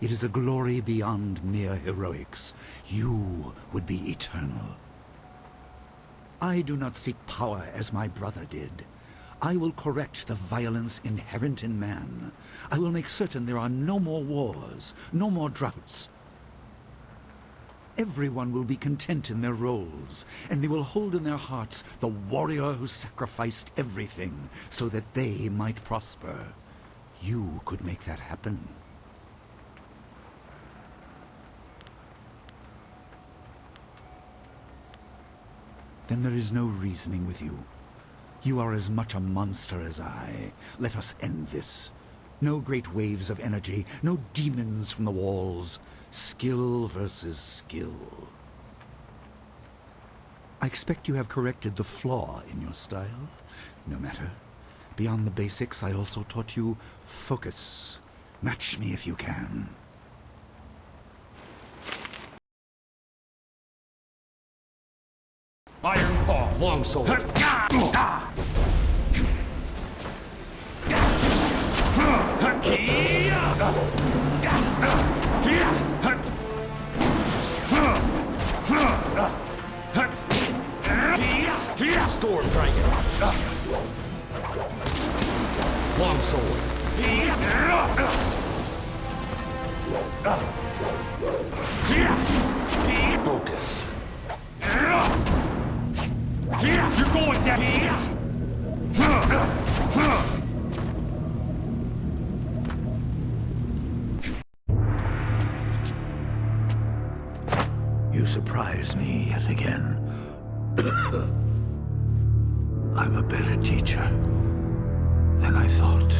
It is a glory beyond mere heroics. You would be eternal. I do not seek power as my brother did. I will correct the violence inherent in man. I will make certain there are no more wars, no more droughts. Everyone will be content in their roles, and they will hold in their hearts the warrior who sacrificed everything so that they might prosper. You could make that happen. Then there is no reasoning with you. You are as much a monster as I. Let us end this. No great waves of energy, no demons from the walls. Skill versus skill. I expect you have corrected the flaw in your style. No matter. Beyond the basics, I also taught you focus. Match me if you can. Iron Paw, longsword. Storm Dragon. Longsword. Focus. You're going down here! You surprise me yet again. I'm a better teacher than I thought.